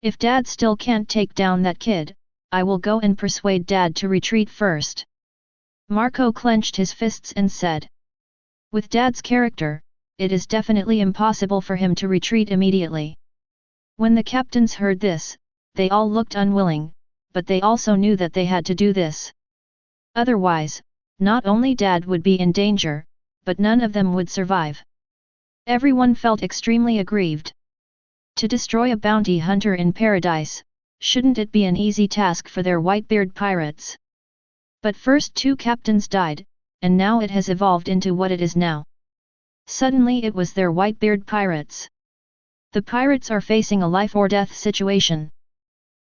If Dad still can't take down that kid, I will go and persuade Dad to retreat first. Marco clenched his fists and said. With Dad's character, it is definitely impossible for him to retreat immediately. When the captains heard this, they all looked unwilling, but they also knew that they had to do this. Otherwise, not only Dad would be in danger, but none of them would survive. Everyone felt extremely aggrieved. To destroy a bounty hunter in paradise, shouldn't it be an easy task for their Whitebeard pirates? But first two captains died, and now it has evolved into what it is now. Suddenly it was their Whitebeard pirates. The pirates are facing a life-or-death situation.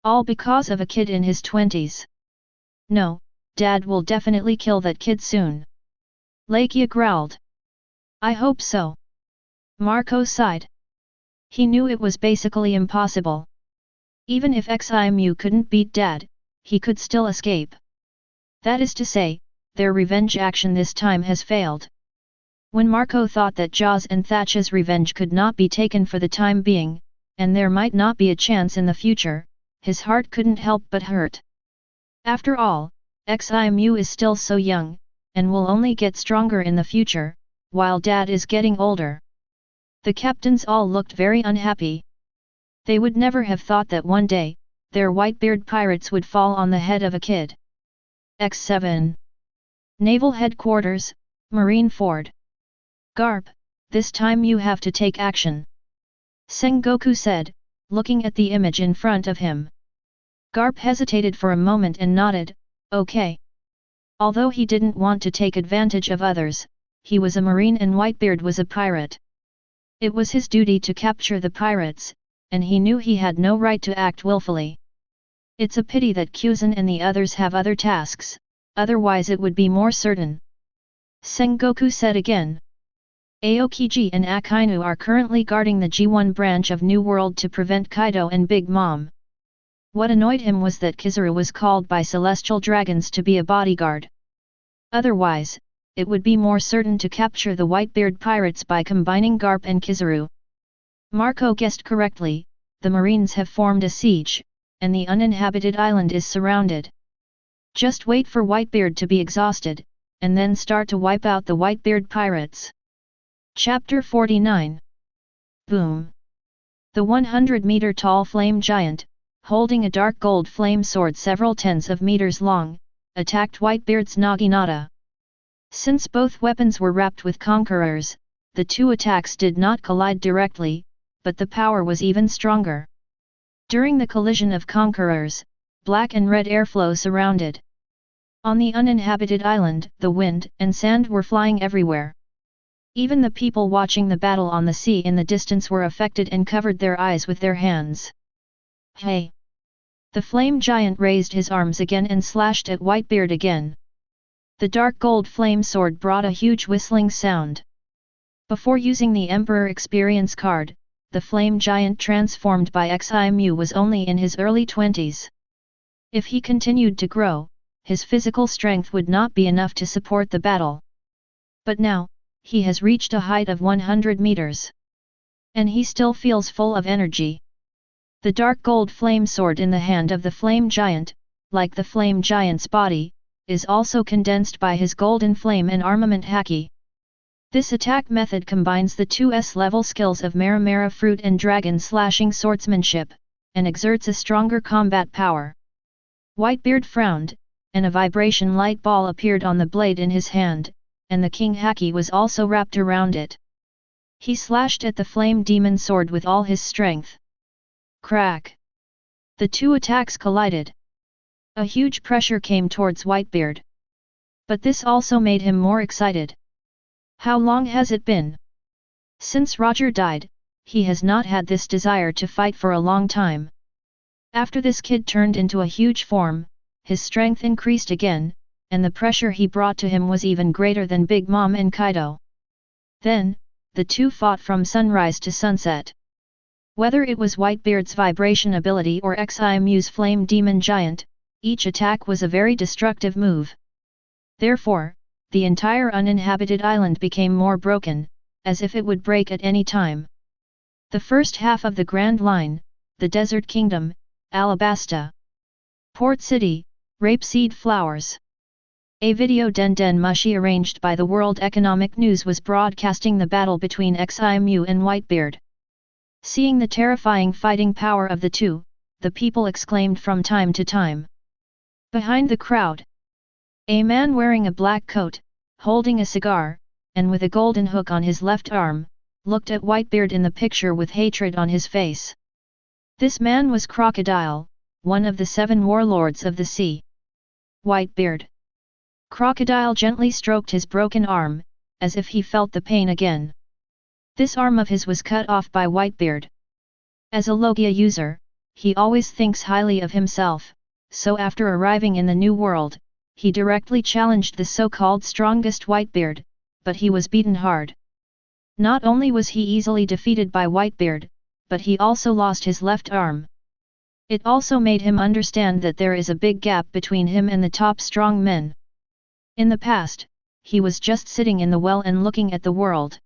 All because of a kid in his 20s. No, Dad will definitely kill that kid soon. Lakia growled. I hope so. Marco sighed. He knew it was basically impossible. Even if Ximu couldn't beat Dad, he could still escape. That is to say, their revenge action this time has failed. When Marco thought that Jaws and Thatch's revenge could not be taken for the time being, and there might not be a chance in the future, his heart couldn't help but hurt. After all, Ximu is still so young, and will only get stronger in the future, while Dad is getting older. The captains all looked very unhappy. They would never have thought that one day, their Whitebeard pirates would fall on the head of a kid. X7. Naval Headquarters, Marine Ford. Garp, this time you have to take action. Sengoku said, looking at the image in front of him. Garp hesitated for a moment and nodded, okay. Although he didn't want to take advantage of others, he was a Marine and Whitebeard was a pirate. It was his duty to capture the pirates, and he knew he had no right to act willfully. It's a pity that Kuzan and the others have other tasks, otherwise it would be more certain. Sengoku said again. Aokiji and Akainu are currently guarding the G1 branch of New World to prevent Kaido and Big Mom. What annoyed him was that Kizaru was called by celestial dragons to be a bodyguard. Otherwise, it would be more certain to capture the Whitebeard pirates by combining Garp and Kizaru. Marco guessed correctly, the Marines have formed a siege, and the uninhabited island is surrounded. Just wait for Whitebeard to be exhausted, and then start to wipe out the Whitebeard pirates. Chapter 49. Boom! The 100-meter-tall flame giant, holding a dark gold flame sword several tens of meters long, attacked Whitebeard's Naginata. Since both weapons were wrapped with conquerors, the two attacks did not collide directly, but the power was even stronger. During the collision of conquerors, black and red airflow surrounded. On the uninhabited island, the wind and sand were flying everywhere. Even the people watching the battle on the sea in the distance were affected and covered their eyes with their hands. Hey! The flame giant raised his arms again and slashed at Whitebeard again. The dark gold flame sword brought a huge whistling sound. Before using the Emperor Experience card, the flame giant transformed by Ximu was only in his early 20s. If he continued to grow, his physical strength would not be enough to support the battle. But now, he has reached a height of 100 meters. And he still feels full of energy. The dark gold flame sword in the hand of the flame giant, like the flame giant's body, is also condensed by his golden flame and armament haki. This attack method combines the 2S level skills of Mera-Mera fruit and dragon slashing swordsmanship, and exerts a stronger combat power. Whitebeard frowned, and a vibration light ball appeared on the blade in his hand, and the King Haki was also wrapped around it. He slashed at the flame demon sword with all his strength. Crack! The two attacks collided. A huge pressure came towards Whitebeard. But this also made him more excited. How long has it been? Since Roger died, he has not had this desire to fight for a long time. After this kid turned into a huge form, his strength increased again, and the pressure he brought to him was even greater than Big Mom and Kaido. Then, the two fought from sunrise to sunset. Whether it was Whitebeard's vibration ability or Ximu's flame demon giant, each attack was a very destructive move. Therefore, the entire uninhabited island became more broken, as if it would break at any time. The first half of the Grand Line, the Desert Kingdom, Alabasta, Port City, Rapeseed Flowers. A video Den Mushi arranged by the World Economic News was broadcasting the battle between Ximu and Whitebeard. Seeing the terrifying fighting power of the two, the people exclaimed from time to time. Behind the crowd, a man wearing a black coat, holding a cigar, and with a golden hook on his left arm, looked at Whitebeard in the picture with hatred on his face. This man was Crocodile, one of the 7 warlords of the sea. Whitebeard. Crocodile gently stroked his broken arm, as if he felt the pain again. This arm of his was cut off by Whitebeard. As a Logia user, he always thinks highly of himself, so after arriving in the new world, he directly challenged the so-called strongest Whitebeard, but he was beaten hard. Not only was he easily defeated by Whitebeard, but he also lost his left arm. It also made him understand that there is a big gap between him and the top strong men. In the past, he was just sitting in the well and looking at the world.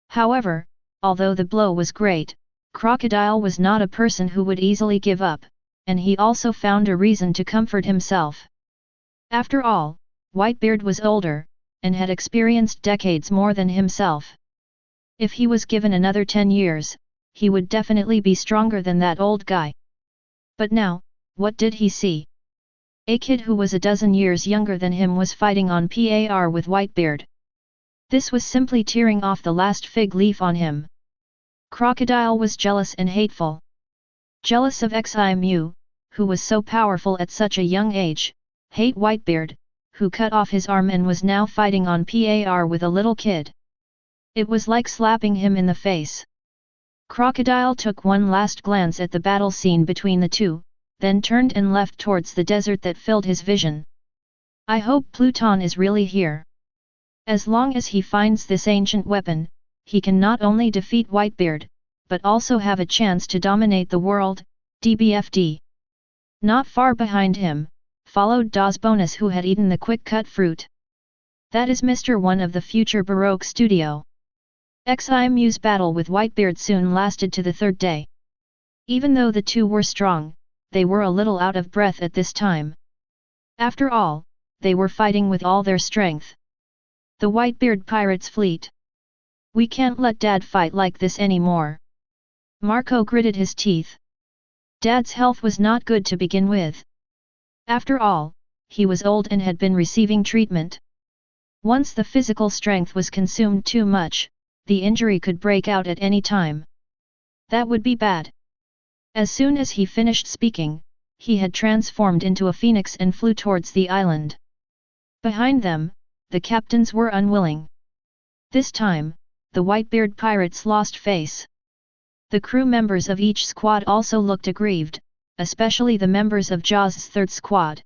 However, although the blow was great, Crocodile was not a person who would easily give up, and he also found a reason to comfort himself. After all, Whitebeard was older, and had experienced decades more than himself. If he was given another 10 years, he would definitely be stronger than that old guy. But now, what did he see? A kid who was a dozen years younger than him was fighting on par with Whitebeard. This was simply tearing off the last fig leaf on him. Crocodile was jealous and hateful. Jealous of Ximu, who was so powerful at such a young age, hate Whitebeard, who cut off his arm and was now fighting on par with a little kid. It was like slapping him in the face. Crocodile took one last glance at the battle scene between the two, then turned and left towards the desert that filled his vision. I hope Pluton is really here. As long as he finds this ancient weapon, he can not only defeat Whitebeard, but also have a chance to dominate the world, DBFD. Not far behind him, followed Das Bonus, who had eaten the quick-cut fruit. That is Mr. One of the future Baroque studio. Ximu's battle with Whitebeard soon lasted to the 3rd day. Even though the two were strong, they were a little out of breath at this time. After all, they were fighting with all their strength. The Whitebeard pirates' fleet. We can't let Dad fight like this anymore. Marco gritted his teeth. Dad's health was not good to begin with. After all, he was old and had been receiving treatment. Once the physical strength was consumed too much, the injury could break out at any time. That would be bad. As soon as he finished speaking, he had transformed into a phoenix and flew towards the island. Behind them, the captains were unwilling. This time, the Whitebeard pirates lost face. The crew members of each squad also looked aggrieved, especially the members of Jaws's 3rd squad.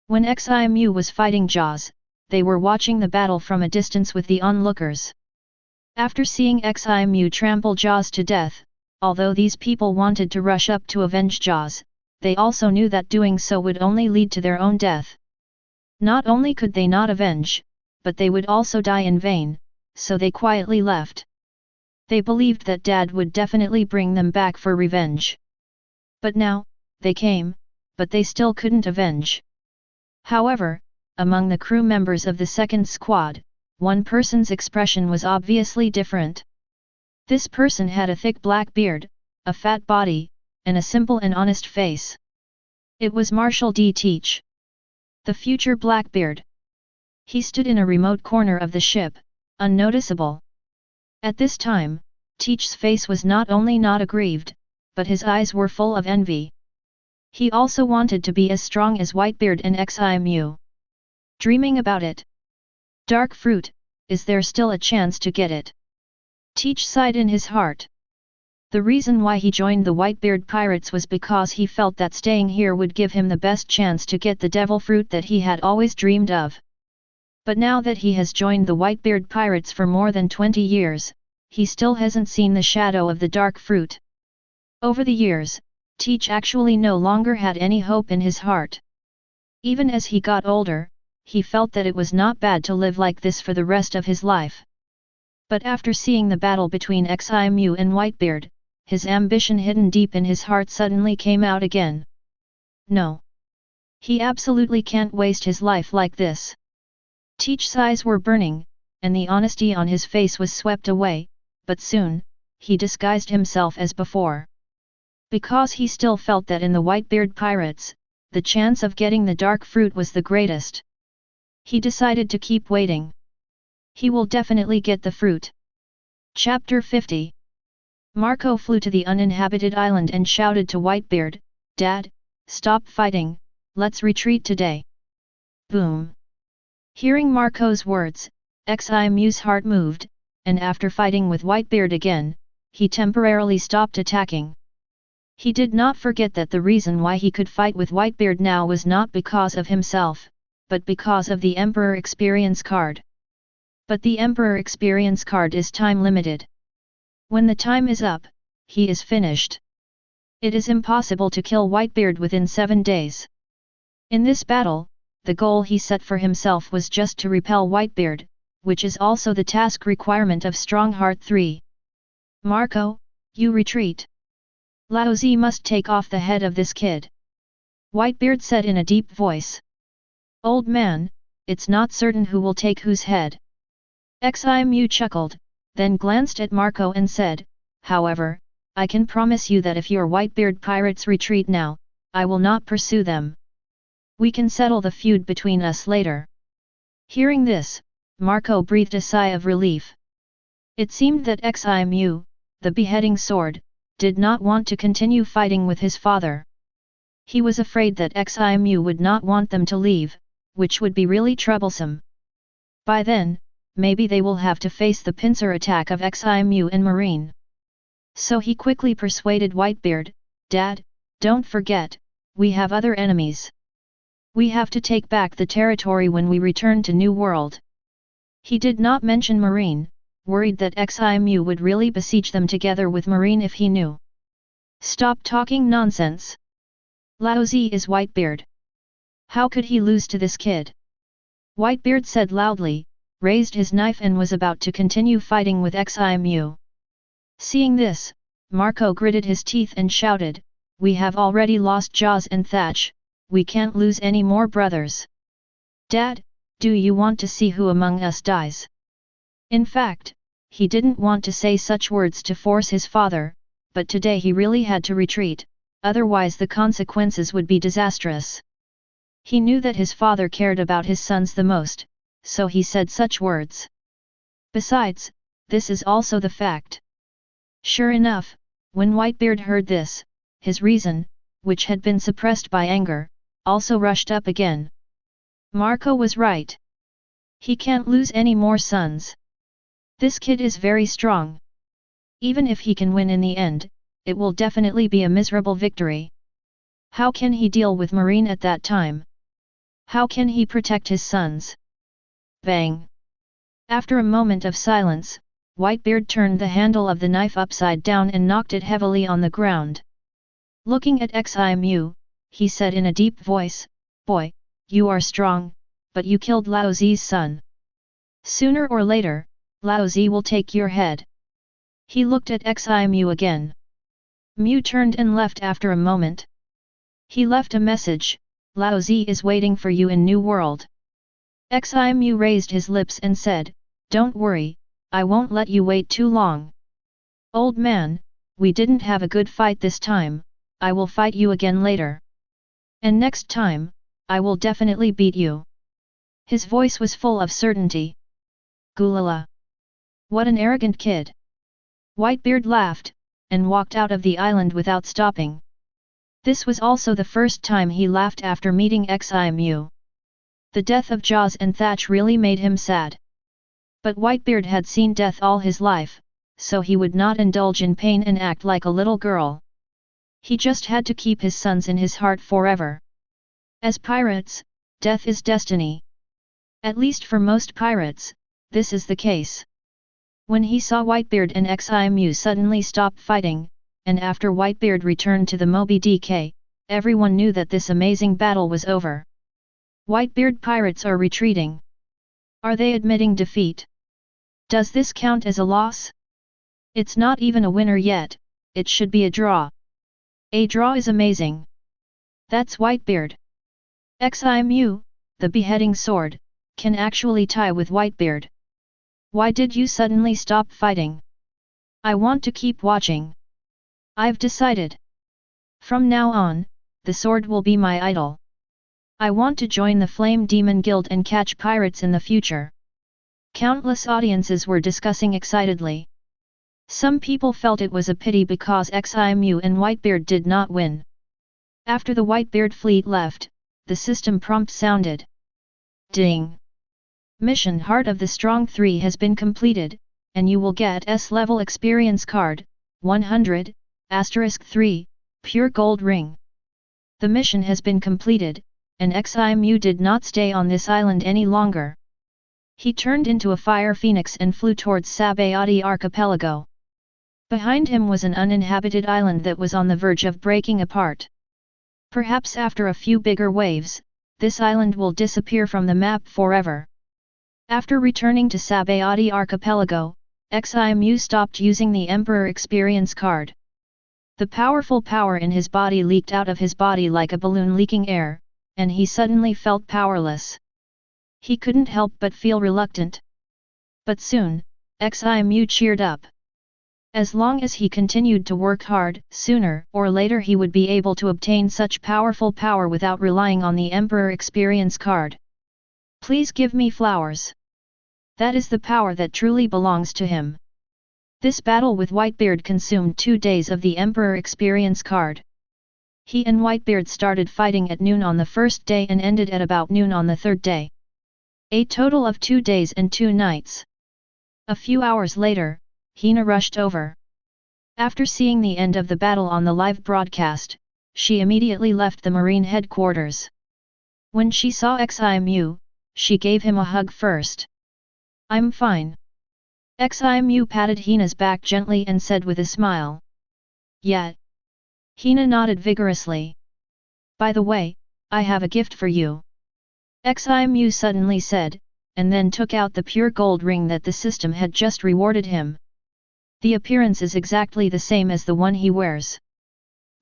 When Ximu was fighting Jaws, they were watching the battle from a distance with the onlookers. After seeing Ximu trample Jaws to death, although these people wanted to rush up to avenge Jaws, they also knew that doing so would only lead to their own death. Not only could they not avenge, but they would also die in vain, so they quietly left. They believed that Dad would definitely bring them back for revenge. But now, they came, but they still couldn't avenge. However, among the crew members of the 2nd squad, one person's expression was obviously different. This person had a thick black beard, a fat body, and a simple and honest face. It was Marshall D. Teach, the future Blackbeard. He stood in a remote corner of the ship, unnoticeable. At this time, Teach's face was not only not aggrieved, but his eyes were full of envy. He also wanted to be as strong as Whitebeard and Ximu. Dreaming about it. Dark fruit, is there still a chance to get it? Teach sighed in his heart. The reason why he joined the Whitebeard pirates was because he felt that staying here would give him the best chance to get the devil fruit that he had always dreamed of. But now that he has joined the Whitebeard pirates for more than 20 years, he still hasn't seen the shadow of the dark fruit. Over the years, Teach actually no longer had any hope in his heart. Even as he got older, he felt that it was not bad to live like this for the rest of his life. But after seeing the battle between Ximu and Whitebeard, his ambition hidden deep in his heart suddenly came out again. No. He absolutely can't waste his life like this. Teach's eyes were burning, and the honesty on his face was swept away, but soon, he disguised himself as before. Because he still felt that in the Whitebeard pirates, the chance of getting the dark fruit was the greatest. He decided to keep waiting. He will definitely get the fruit. Chapter 50. Marco flew to the uninhabited island and shouted to Whitebeard, "Dad, stop fighting, let's retreat today." Boom. Hearing Marco's words, Ximu's heart moved, and after fighting with Whitebeard again, he temporarily stopped attacking. He did not forget that the reason why he could fight with Whitebeard now was not because of himself, but because of the Emperor Experience card. But the Emperor Experience card is time limited. When the time is up, he is finished. It is impossible to kill Whitebeard within 7 days. In this battle, the goal he set for himself was just to repel Whitebeard, which is also the task requirement of Strongheart 3. "Marco, you retreat. Lao Zi must take off the head of this kid," Whitebeard said in a deep voice. "Old man, it's not certain who will take whose head." Ximu chuckled, then glanced at Marco and said, "However, I can promise you that if your Whitebeard pirates retreat now, I will not pursue them. We can settle the feud between us later." Hearing this, Marco breathed a sigh of relief. It seemed that Ximu, the beheading sword, did not want to continue fighting with his father. He was afraid that Ximu would not want them to leave, which would be really troublesome. By then, maybe they will have to face the pincer attack of Ximu and Marine. So he quickly persuaded Whitebeard, "Dad, don't forget, we have other enemies. We have to take back the territory when we return to New World." He did not mention Marine, worried that Ximu would really besiege them together with Marine if he knew. "Stop talking nonsense. Lao Zi is Whitebeard. How could he lose to this kid?" Whitebeard said loudly, raised his knife and was about to continue fighting with Ximu. Seeing this, Marco gritted his teeth and shouted, "We have already lost Jaws and Thatch, we can't lose any more brothers. Dad, do you want to see who among us dies?" In fact, he didn't want to say such words to force his father, but today he really had to retreat, otherwise the consequences would be disastrous. He knew that his father cared about his sons the most, so he said such words. Besides, this is also the fact. Sure enough, when Whitebeard heard this, his reason, which had been suppressed by anger, also rushed up again. Marco was right. He can't lose any more sons. This kid is very strong. Even if he can win in the end, it will definitely be a miserable victory. How can he deal with Marine at that time? How can he protect his sons? Bang! After a moment of silence, Whitebeard turned the handle of the knife upside down and knocked it heavily on the ground. Looking at Ximu, he said in a deep voice, "Boy, you are strong, but you killed Lao Zi's son. Sooner or later, Lao Zi will take your head." He looked at Ximu again. Mu turned and left after a moment. He left a message, "Lao Zi is waiting for you in New World." Ximu raised his lips and said, "Don't worry, I won't let you wait too long. Old man, we didn't have a good fight this time, I will fight you again later. And next time, I will definitely beat you." His voice was full of certainty. Gulala! What an arrogant kid! Whitebeard laughed, and walked out of the island without stopping. This was also the first time he laughed after meeting Ximu. The death of Jaws and Thatch really made him sad. But Whitebeard had seen death all his life, so he would not indulge in pain and act like a little girl. He just had to keep his sons in his heart forever. As pirates, death is destiny. At least for most pirates, this is the case. When he saw Whitebeard and Ximu suddenly stop fighting, and after Whitebeard returned to the Moby Dick, everyone knew that this amazing battle was over. Whitebeard pirates are retreating. Are they admitting defeat? Does this count as a loss? It's not even a winner yet, it should be a draw. A draw is amazing. That's Whitebeard. Ximu, the beheading sword, can actually tie with Whitebeard. Why did you suddenly stop fighting? I want to keep watching. I've decided. From now on, the sword will be my idol. I want to join the Flame Demon Guild and catch pirates in the future. Countless audiences were discussing excitedly. Some people felt it was a pity because Ximu and Whitebeard did not win. After the Whitebeard fleet left, the system prompt sounded. Ding! Mission Heart of the Strong 3 has been completed, and you will get S-level experience card, 100, *3, pure gold ring. The mission has been completed, and Ximu did not stay on this island any longer. He turned into a fire phoenix and flew towards Sabayati archipelago. Behind him was an uninhabited island that was on the verge of breaking apart. Perhaps after a few bigger waves, this island will disappear from the map forever. After returning to Sabayati archipelago, Ximu stopped using the Emperor experience card. The powerful power in his body leaked out of his body like a balloon leaking air, and he suddenly felt powerless. He couldn't help but feel reluctant. But soon, Ximu cheered up. As long as he continued to work hard, sooner or later he would be able to obtain such powerful power without relying on the Emperor experience card. Please give me flowers. That is the power that truly belongs to him. This battle with Whitebeard consumed 2 days of the Emperor experience card. He and Whitebeard started fighting at noon on the first day and ended at about noon on the third day. A total of 2 days and 2 nights. A few hours later, Hina rushed over. After seeing the end of the battle on the live broadcast, she immediately left the Marine headquarters. When she saw Ximu, she gave him a hug first. I'm fine. Ximu patted Hina's back gently and said with a smile. Yeah. Hina nodded vigorously. By the way, I have a gift for you. Ximu suddenly said, and then took out the pure gold ring that the system had just rewarded him. The appearance is exactly the same as the one he wears.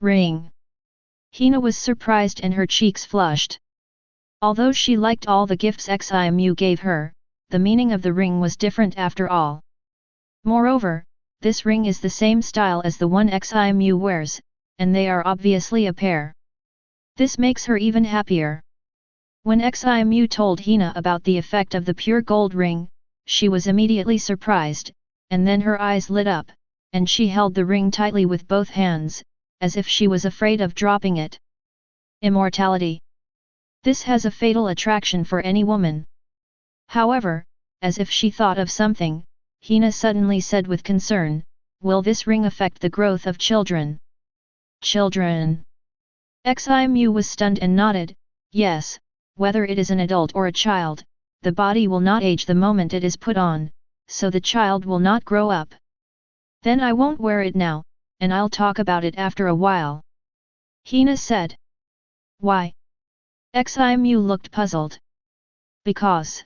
Ring. Hina was surprised and her cheeks flushed. Although she liked all the gifts Ximu gave her, the meaning of the ring was different after all. Moreover, this ring is the same style as the one Ximu wears, and they are obviously a pair. This makes her even happier. When Ximu told Hina about the effect of the pure gold ring, she was immediately surprised, and then her eyes lit up, and she held the ring tightly with both hands, as if she was afraid of dropping it. Immortality. This has a fatal attraction for any woman. However, as if she thought of something, Hina suddenly said with concern, will this ring affect the growth of children? Children. Ximu was stunned and nodded, yes, whether it is an adult or a child, the body will not age the moment it is put on, so the child will not grow up. Then I won't wear it now, and I'll talk about it after a while. Hina said. Why? Ximu looked puzzled. Because.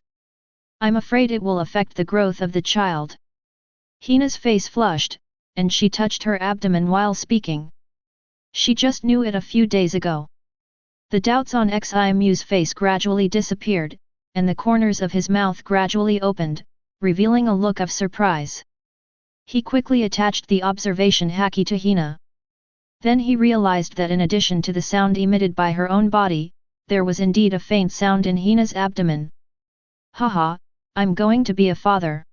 I'm afraid it will affect the growth of the child. Hina's face flushed, and she touched her abdomen while speaking. She just knew it a few days ago. The doubts on Ximu's face gradually disappeared, and the corners of his mouth gradually opened, revealing a look of surprise. He quickly attached the observation Haki to Hina. Then he realized that in addition to the sound emitted by her own body, there was indeed a faint sound in Hina's abdomen. Haha, I'm going to be a father.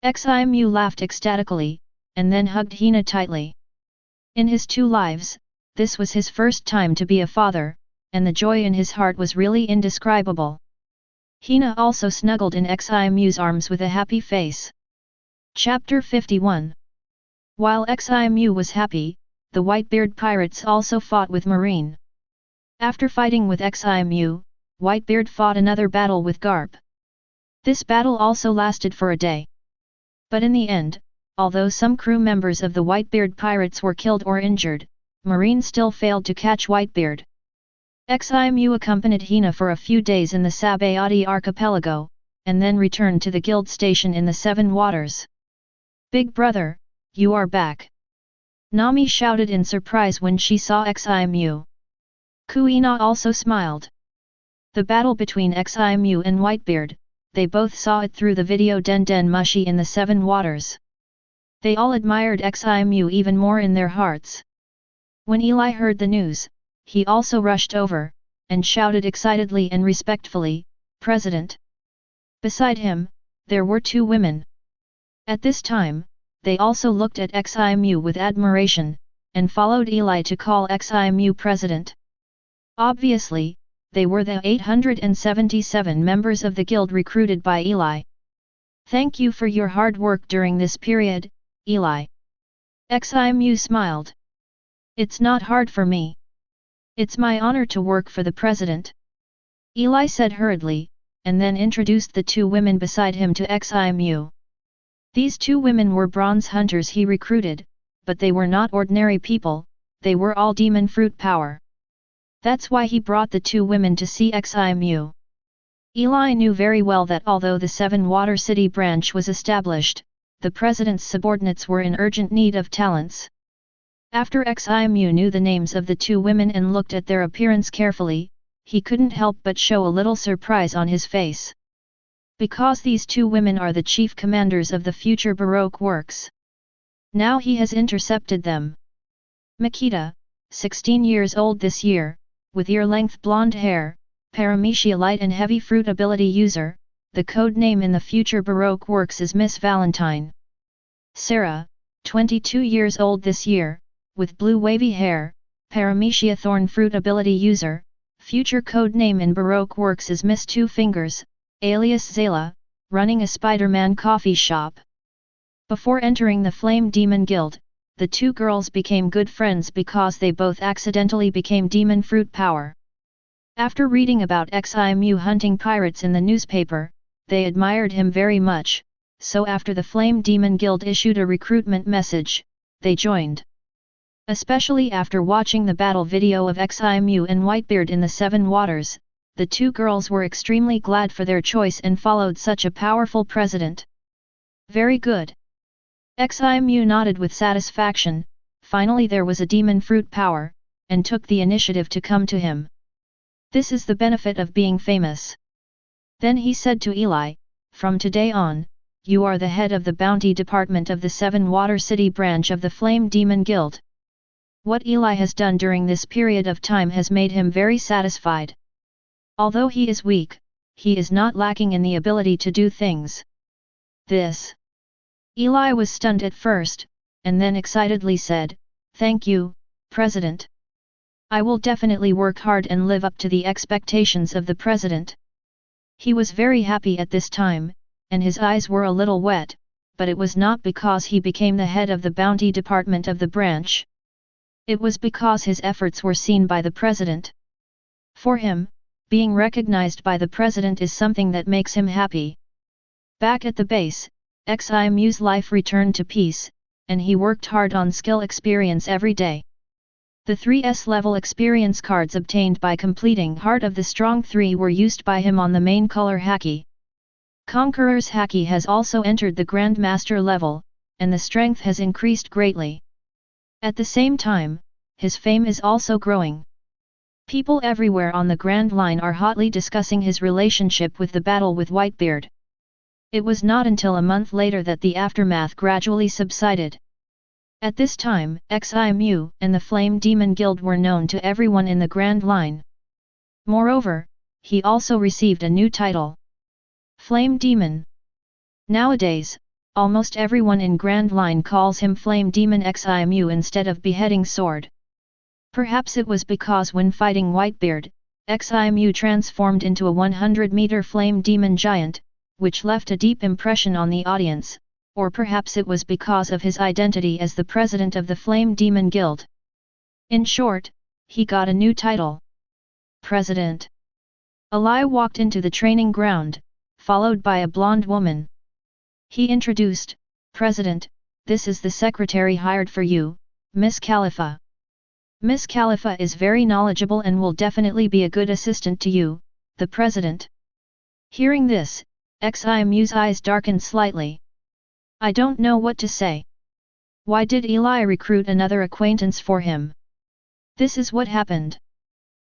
Ximu laughed ecstatically, and then hugged Hina tightly. In his 2 lives, this was his first time to be a father, and the joy in his heart was really indescribable. Hina also snuggled in Ximu's arms with a happy face. Chapter 51. While Ximu was happy, the Whitebeard pirates also fought with Marine. After fighting with Ximu, Whitebeard fought another battle with Garp. This battle also lasted for a day. But in the end, although some crew members of the Whitebeard pirates were killed or injured, Marine still failed to catch Whitebeard. Ximu accompanied Hina for a few days in the Sabayati archipelago, and then returned to the guild station in the 7 Waters. Big brother, you are back! Nami shouted in surprise when she saw Ximu. Kuina also smiled. The battle between Ximu and Whitebeard, they both saw it through the video Den Mushi in the 7 Waters. They all admired Ximu even more in their hearts. When Eli heard the news, he also rushed over, and shouted excitedly and respectfully, "President!" Beside him, there were 2 women. At this time, they also looked at Ximu with admiration, and followed Eli to call Ximu President. Obviously, they were the 877 members of the guild recruited by Eli. Thank you for your hard work during this period, Eli. Ximu smiled. It's not hard for me. It's my honor to work for the president. Eli said hurriedly, and then introduced the 2 women beside him to Ximu. These 2 women were bronze hunters he recruited, but they were not ordinary people, they were all demon fruit power. That's why he brought the 2 women to see Ximu. Eli knew very well that although the 7 Water City branch was established, the president's subordinates were in urgent need of talents. After Ximu knew the names of the 2 women and looked at their appearance carefully, he couldn't help but show a little surprise on his face. Because these 2 women are the chief commanders of the future Baroque works. Now he has intercepted them. Makita, 16 years old this year, with ear-length blonde hair, Paramecia light and heavy fruit ability user, the code name in the future Baroque works is Miss Valentine. Sarah, 22 years old this year, with blue wavy hair, Paramecia thorn fruit ability user, future code name in Baroque works is Miss Two Fingers, alias Zayla, running a Spider-Man coffee shop. Before entering the Flame Demon Guild, the 2 girls became good friends because they both accidentally became demon fruit power. After reading about Ximu hunting pirates in the newspaper, they admired him very much, so after the Flame Demon Guild issued a recruitment message, they joined. Especially after watching the battle video of Ximu and Whitebeard in the 7 Waters, the 2 girls were extremely glad for their choice and followed such a powerful president. Very good. Ximu nodded with satisfaction. Finally there was a demon fruit power, and took the initiative to come to him. This is the benefit of being famous. Then he said to Eli, "From today on, you are the head of the bounty department of the 7 Water City branch of the Flame Demon Guild." What Eli has done during this period of time has made him very satisfied. Although he is weak, he is not lacking in the ability to do things. Eli was stunned at first, and then excitedly said, "Thank you, President. I will definitely work hard and live up to the expectations of the President." He was very happy at this time, and his eyes were a little wet, but it was not because he became the head of the bounty department of the branch. It was because his efforts were seen by the President. For him, being recognized by the President is something that makes him happy. Back at the base, Ximu's life returned to peace, and he worked hard on skill experience every day. The 3S level experience cards obtained by completing Heart of the Strong 3 were used by him on the main color Haki. Conqueror's Haki has also entered the Grand Master level, and the strength has increased greatly. At the same time, his fame is also growing. People everywhere on the Grand Line are hotly discussing his relationship with the battle with Whitebeard. It was not until a month later that the aftermath gradually subsided. At this time, Ximu and the Flame Demon Guild were known to everyone in the Grand Line. Moreover, he also received a new title. Flame Demon. Nowadays, almost everyone in Grand Line calls him Flame Demon Ximu instead of Beheading Sword. Perhaps it was because when fighting Whitebeard, Ximu transformed into a 100-meter flame demon giant, which left a deep impression on the audience, or perhaps it was because of his identity as the president of the Flame Demon Guild. In short, he got a new title. President. Ali walked into the training ground, followed by a blonde woman. He introduced, "President, this is the secretary hired for you, Miss Khalifa. Miss Khalifa is very knowledgeable and will definitely be a good assistant to you, the president." Hearing this, Ximu's eyes darkened slightly. "I don't know what to say. Why did Eli recruit another acquaintance for him? This is what happened."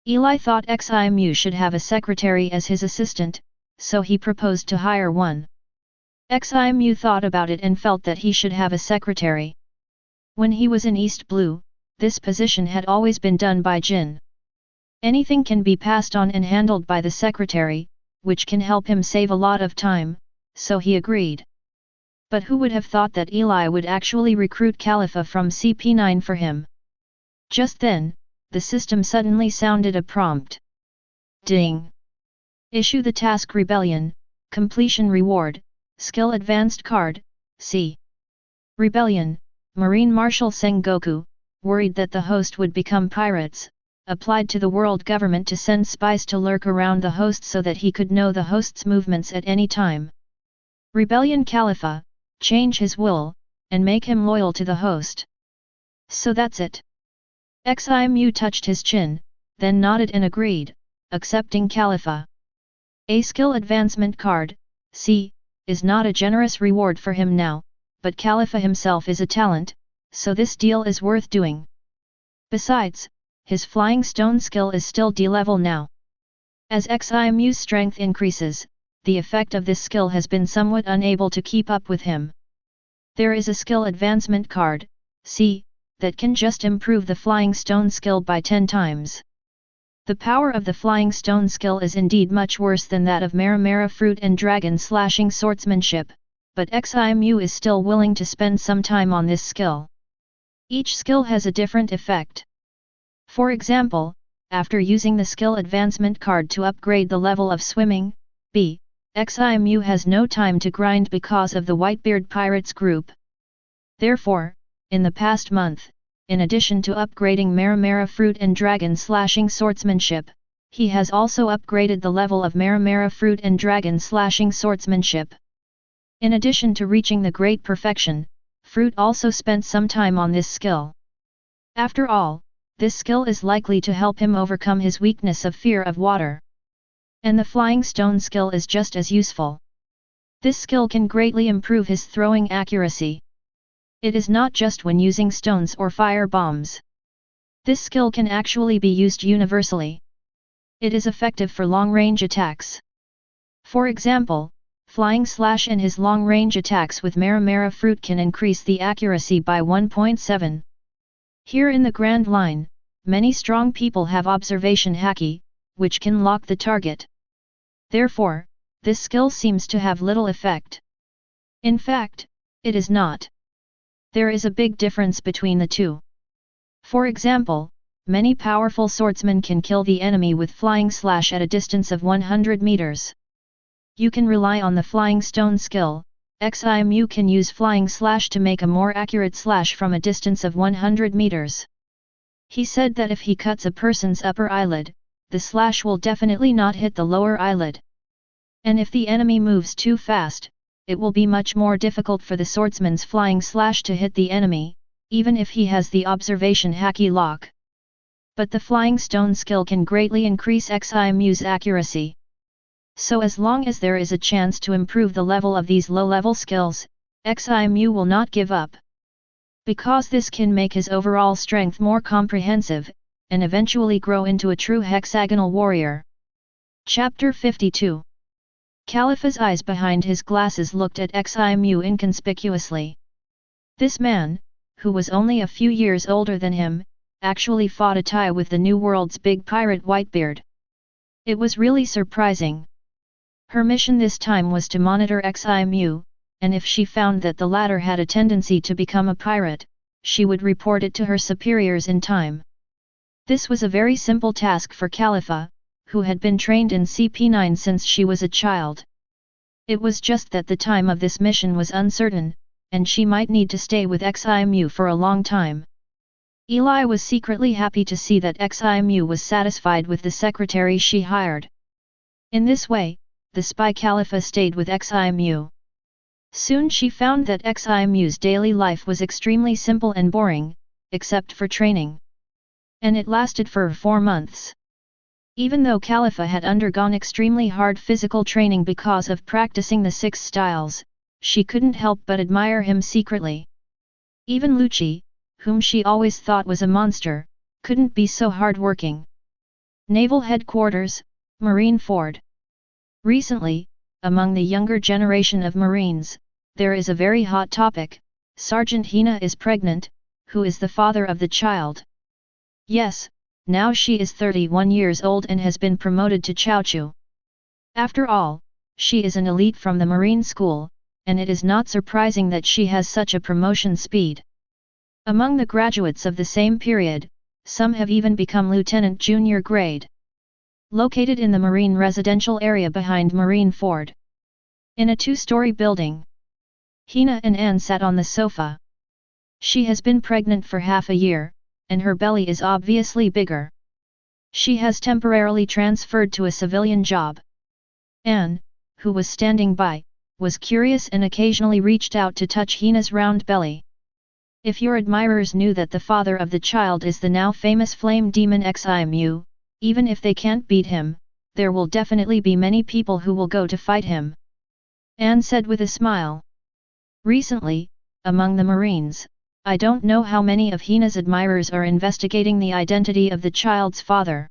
Eli thought Ximu should have a secretary as his assistant, so he proposed to hire one. Ximu thought about it and felt that he should have a secretary. When he was in East Blue, this position had always been done by Jin. Anything can be passed on and handled by the secretary, which can help him save a lot of time, so he agreed. But who would have thought that Eli would actually recruit Khalifa from CP9 for him? Just then, the system suddenly sounded a prompt. Ding! Issue the task Rebellion, completion reward, skill advanced card, C. Rebellion, Marine Marshal Sengoku, worried that the host would become pirates, applied to the world government to send spies to lurk around the host so that he could know the host's movements at any time. Rebellion Khalifa, change his will, and make him loyal to the host. So that's it. Ximu touched his chin, then nodded and agreed, accepting Khalifa. A skill advancement card, C, is not a generous reward for him now, but Khalifa himself is a talent, so this deal is worth doing. Besides, his flying stone skill is still D-level now. As Ximu's strength increases, the effect of this skill has been somewhat unable to keep up with him. There is a skill advancement card, C, that can just improve the flying stone skill by 10 times. The power of the flying stone skill is indeed much worse than that of Mera-Mera fruit and dragon slashing swordsmanship, but Ximu is still willing to spend some time on this skill. Each skill has a different effect. For example, after using the skill advancement card to upgrade the level of swimming, B, Ximu has no time to grind because of the Whitebeard Pirates group. Therefore, in the past month, in addition to upgrading Mera-Mera fruit and dragon slashing swordsmanship, he has also upgraded the level of Mera-Mera fruit and dragon slashing swordsmanship. In addition to reaching the great perfection, Fruit also spent some time on this skill. After all, this skill is likely to help him overcome his weakness of fear of water. And the flying stone skill is just as useful. This skill can greatly improve his throwing accuracy. It is not just when using stones or fire bombs. This skill can actually be used universally. It is effective for long-range attacks. For example, Flying Slash and his long-range attacks with Mera-Mera fruit can increase the accuracy by 1.7. Here in the Grand Line, many strong people have Observation Haki, which can lock the target. Therefore, this skill seems to have little effect. In fact, it is not. There is a big difference between the two. For example, many powerful swordsmen can kill the enemy with Flying Slash at a distance of 100 meters. You can rely on the Flying Stone skill. Ximu can use Flying Slash to make a more accurate slash from a distance of 100 meters. He said that if he cuts a person's upper eyelid, the slash will definitely not hit the lower eyelid. And if the enemy moves too fast, it will be much more difficult for the swordsman's Flying Slash to hit the enemy, even if he has the Observation Haki lock. But the Flying Stone skill can greatly increase Ximu's accuracy. So as long as there is a chance to improve the level of these low-level skills, Ximu will not give up. Because this can make his overall strength more comprehensive, and eventually grow into a true hexagonal warrior. Chapter 52. Khalifa's eyes behind his glasses looked at Ximu inconspicuously. This man, who was only a few years older than him, actually fought a tie with the New World's big pirate Whitebeard. It was really surprising. Her mission this time was to monitor Ximu, and if she found that the latter had a tendency to become a pirate, she would report it to her superiors in time. This was a very simple task for Khalifa, who had been trained in CP9 since she was a child. It was just that the time of this mission was uncertain, and she might need to stay with Ximu for a long time. Eli was secretly happy to see that Ximu was satisfied with the secretary she hired. In this way, the spy Khalifa stayed with Ximu. Soon she found that Ximu's daily life was extremely simple and boring, except for training. And it lasted for 4 months. Even though Khalifa had undergone extremely hard physical training because of practicing the 6 styles, she couldn't help but admire him secretly. Even Lucci, whom she always thought was a monster, couldn't be so hard-working. Naval Headquarters, Marine Ford. Recently, among the younger generation of Marines, there is a very hot topic: Sergeant Hina is pregnant. Who is the father of the child? Yes, now she is 31 years old and has been promoted to Chaochu. After all, she is an elite from the Marine School, and it is not surprising that she has such a promotion speed. Among the graduates of the same period, some have even become lieutenant junior grade. Located in the Marine residential area behind Marine Ford. In a 2-story building. Hina and Anne sat on the sofa. She has been pregnant for half a year, and her belly is obviously bigger. She has temporarily transferred to a civilian job. Anne, who was standing by, was curious and occasionally reached out to touch Hina's round belly. If your admirers knew that the father of the child is the now famous flame demon Ximu, even if they can't beat him, there will definitely be many people who will go to fight him. Anne said with a smile. Recently, among the Marines, I don't know how many of Hina's admirers are investigating the identity of the child's father.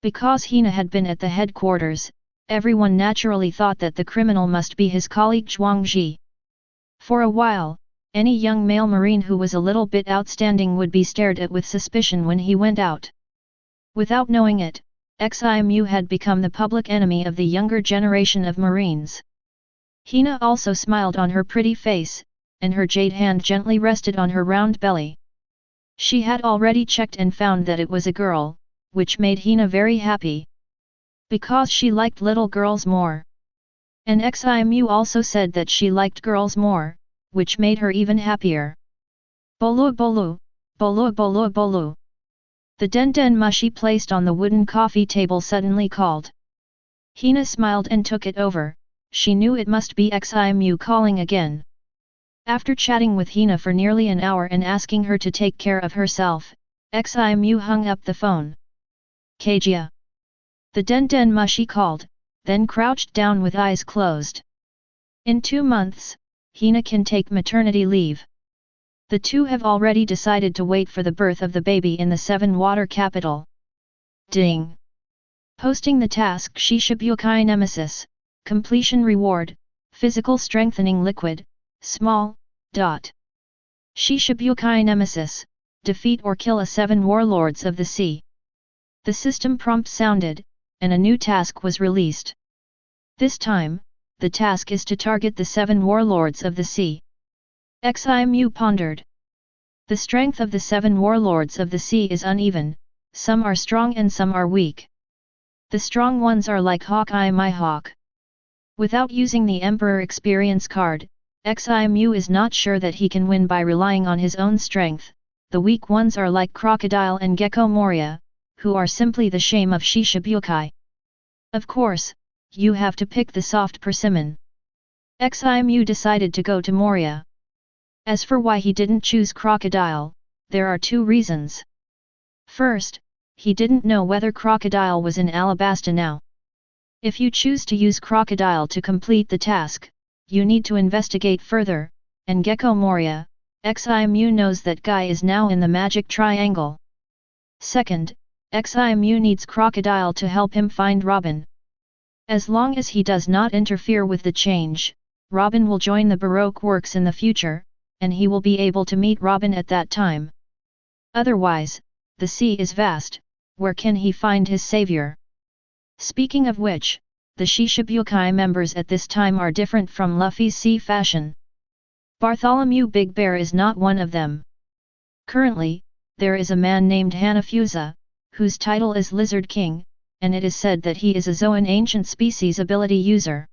Because Hina had been at the headquarters, everyone naturally thought that the criminal must be his colleague Zhuangji. For a while, any young male Marine who was a little bit outstanding would be stared at with suspicion when he went out. Without knowing it, Ximu had become the public enemy of the younger generation of Marines. Hina also smiled on her pretty face, and her jade hand gently rested on her round belly. She had already checked and found that it was a girl, which made Hina very happy. Because she liked little girls more. And Ximu also said that she liked girls more, which made her even happier. Bolu bolu, bolu bolu bolu. The den mushi placed on the wooden coffee table suddenly called. Hina smiled and took it over. She knew it must be Ximu calling again. After chatting with Hina for nearly an hour and asking her to take care of herself, Ximu hung up the phone. Kajia. The den mushi called, then crouched down with eyes closed. In 2 months, Hina can take maternity leave. The two have already decided to wait for the birth of the baby in the 7-water capital. Ding! Posting the task Shishibukai Nemesis, completion reward, physical strengthening liquid, small, dot. Shishibukai Nemesis, defeat or kill a 7 warlords of the sea. The system prompt sounded, and a new task was released. This time, the task is to target the 7 warlords of the sea. Ximu pondered. The strength of the 7 warlords of the sea is uneven, some are strong and some are weak. The strong ones are like Hawkeye my hawk. Without using the Emperor experience card, Ximu is not sure that he can win by relying on his own strength. The weak ones are like Crocodile and Gecko Moria, who are simply the shame of Shishibukai. Of course, you have to pick the soft persimmon. Ximu decided to go to Moria. As for why he didn't choose Crocodile, there are 2 reasons. First, he didn't know whether Crocodile was in Alabasta now. If you choose to use Crocodile to complete the task, you need to investigate further, and Gecko Moria, Ximu knows that Guy is now in the magic triangle. Second, Ximu needs Crocodile to help him find Robin. As long as he does not interfere with the change, Robin will join the Baroque works in the future, and he will be able to meet Robin at that time. Otherwise, the sea is vast, where can he find his savior? Speaking of which, the Shishibukai members at this time are different from Luffy's sea fashion. Bartholomew Big Bear is not one of them. Currently, there is a man named Hanafusa, whose title is Lizard King, and it is said that he is a Zoan ancient species ability user.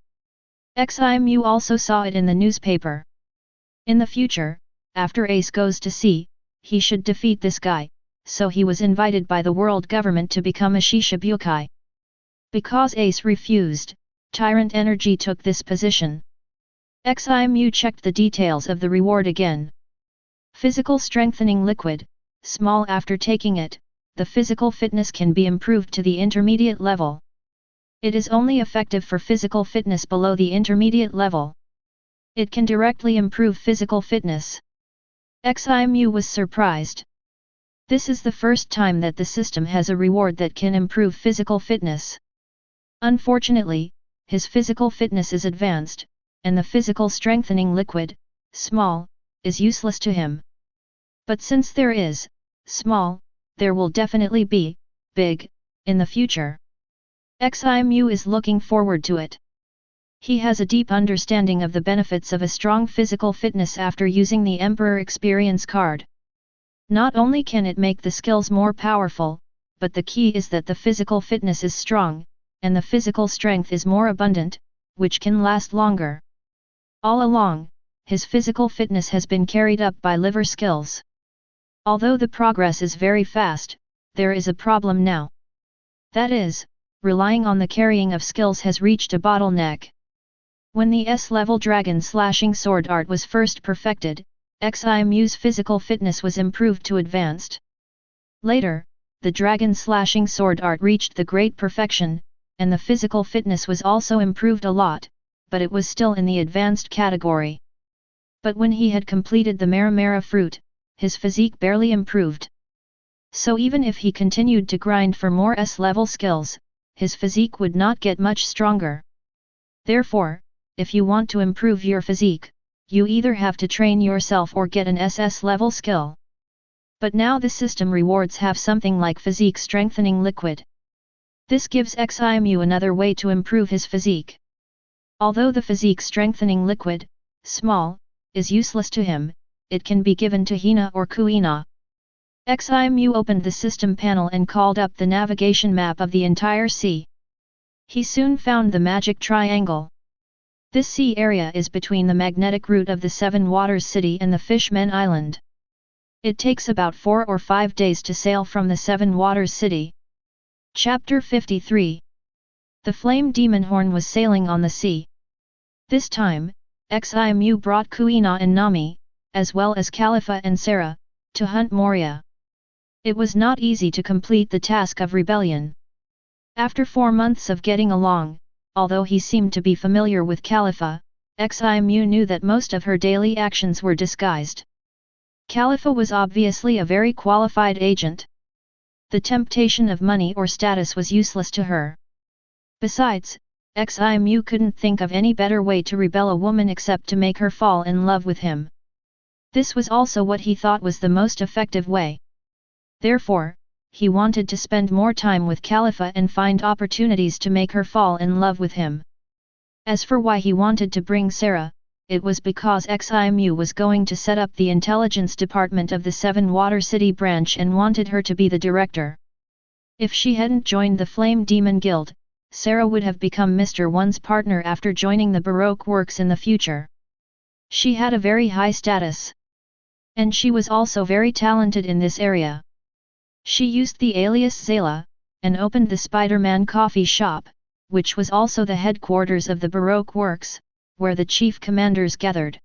Ximu also saw it in the newspaper. In the future, after Ace goes to sea, he should defeat this guy, so he was invited by the world government to become a Shishibukai. Because Ace refused, Tyrant Energy took this position. Ximu checked the details of the reward again. Physical strengthening liquid, small. After taking it, the physical fitness can be improved to the intermediate level. It is only effective for physical fitness below the intermediate level. It can directly improve physical fitness. Ximu was surprised. This is the first time that the system has a reward that can improve physical fitness. Unfortunately, his physical fitness is advanced, and the physical strengthening liquid, small, is useless to him. But since there is, small, there will definitely be, big, in the future. Ximu is looking forward to it. He has a deep understanding of the benefits of a strong physical fitness after using the Emperor Experience card. Not only can it make the skills more powerful, but the key is that the physical fitness is strong, and the physical strength is more abundant, which can last longer. All along, his physical fitness has been carried up by liver skills. Although the progress is very fast, there is a problem now. That is, relying on the carrying of skills has reached a bottleneck. When the S-level dragon slashing sword art was first perfected, Ximu's physical fitness was improved to advanced. Later, the dragon slashing sword art reached the great perfection, and the physical fitness was also improved a lot, but it was still in the advanced category. But when he had completed the Mera-Mera fruit, his physique barely improved. So even if he continued to grind for more S-level skills, his physique would not get much stronger. Therefore, if you want to improve your physique, you either have to train yourself or get an SS level skill. But now the system rewards have something like physique strengthening liquid. This gives Ximu another way to improve his physique. Although the physique strengthening liquid, small, is useless to him, it can be given to Hina or Kuina. Ximu opened the system panel and called up the navigation map of the entire sea. He soon found the magic triangle. This sea area is between the magnetic route of the Seven Waters City and the Fishman Island. It takes about 4 or 5 days to sail from the Seven Waters City. Chapter 53. The Flame Demon Horn was sailing on the sea. This time, Ximu brought Kuina and Nami, as well as Khalifa and Sarah, to hunt Moria. It was not easy to complete the task of rebellion. After 4 months of getting along, although he seemed to be familiar with Khalifa, Ximu knew that most of her daily actions were disguised. Khalifa was obviously a very qualified agent. The temptation of money or status was useless to her. Besides, Ximu couldn't think of any better way to rebel a woman except to make her fall in love with him. This was also what he thought was the most effective way. Therefore, he wanted to spend more time with Khalifa and find opportunities to make her fall in love with him. As for why he wanted to bring Sarah, it was because Ximu was going to set up the intelligence department of the Seven Water City branch and wanted her to be the director. If she hadn't joined the Flame Demon Guild, Sarah would have become Mr. One's partner after joining the Baroque works in the future. She had a very high status. And she was also very talented in this area. She used the alias Zayla, and opened the Spider-Man coffee shop, which was also the headquarters of the Baroque works, where the chief commanders gathered.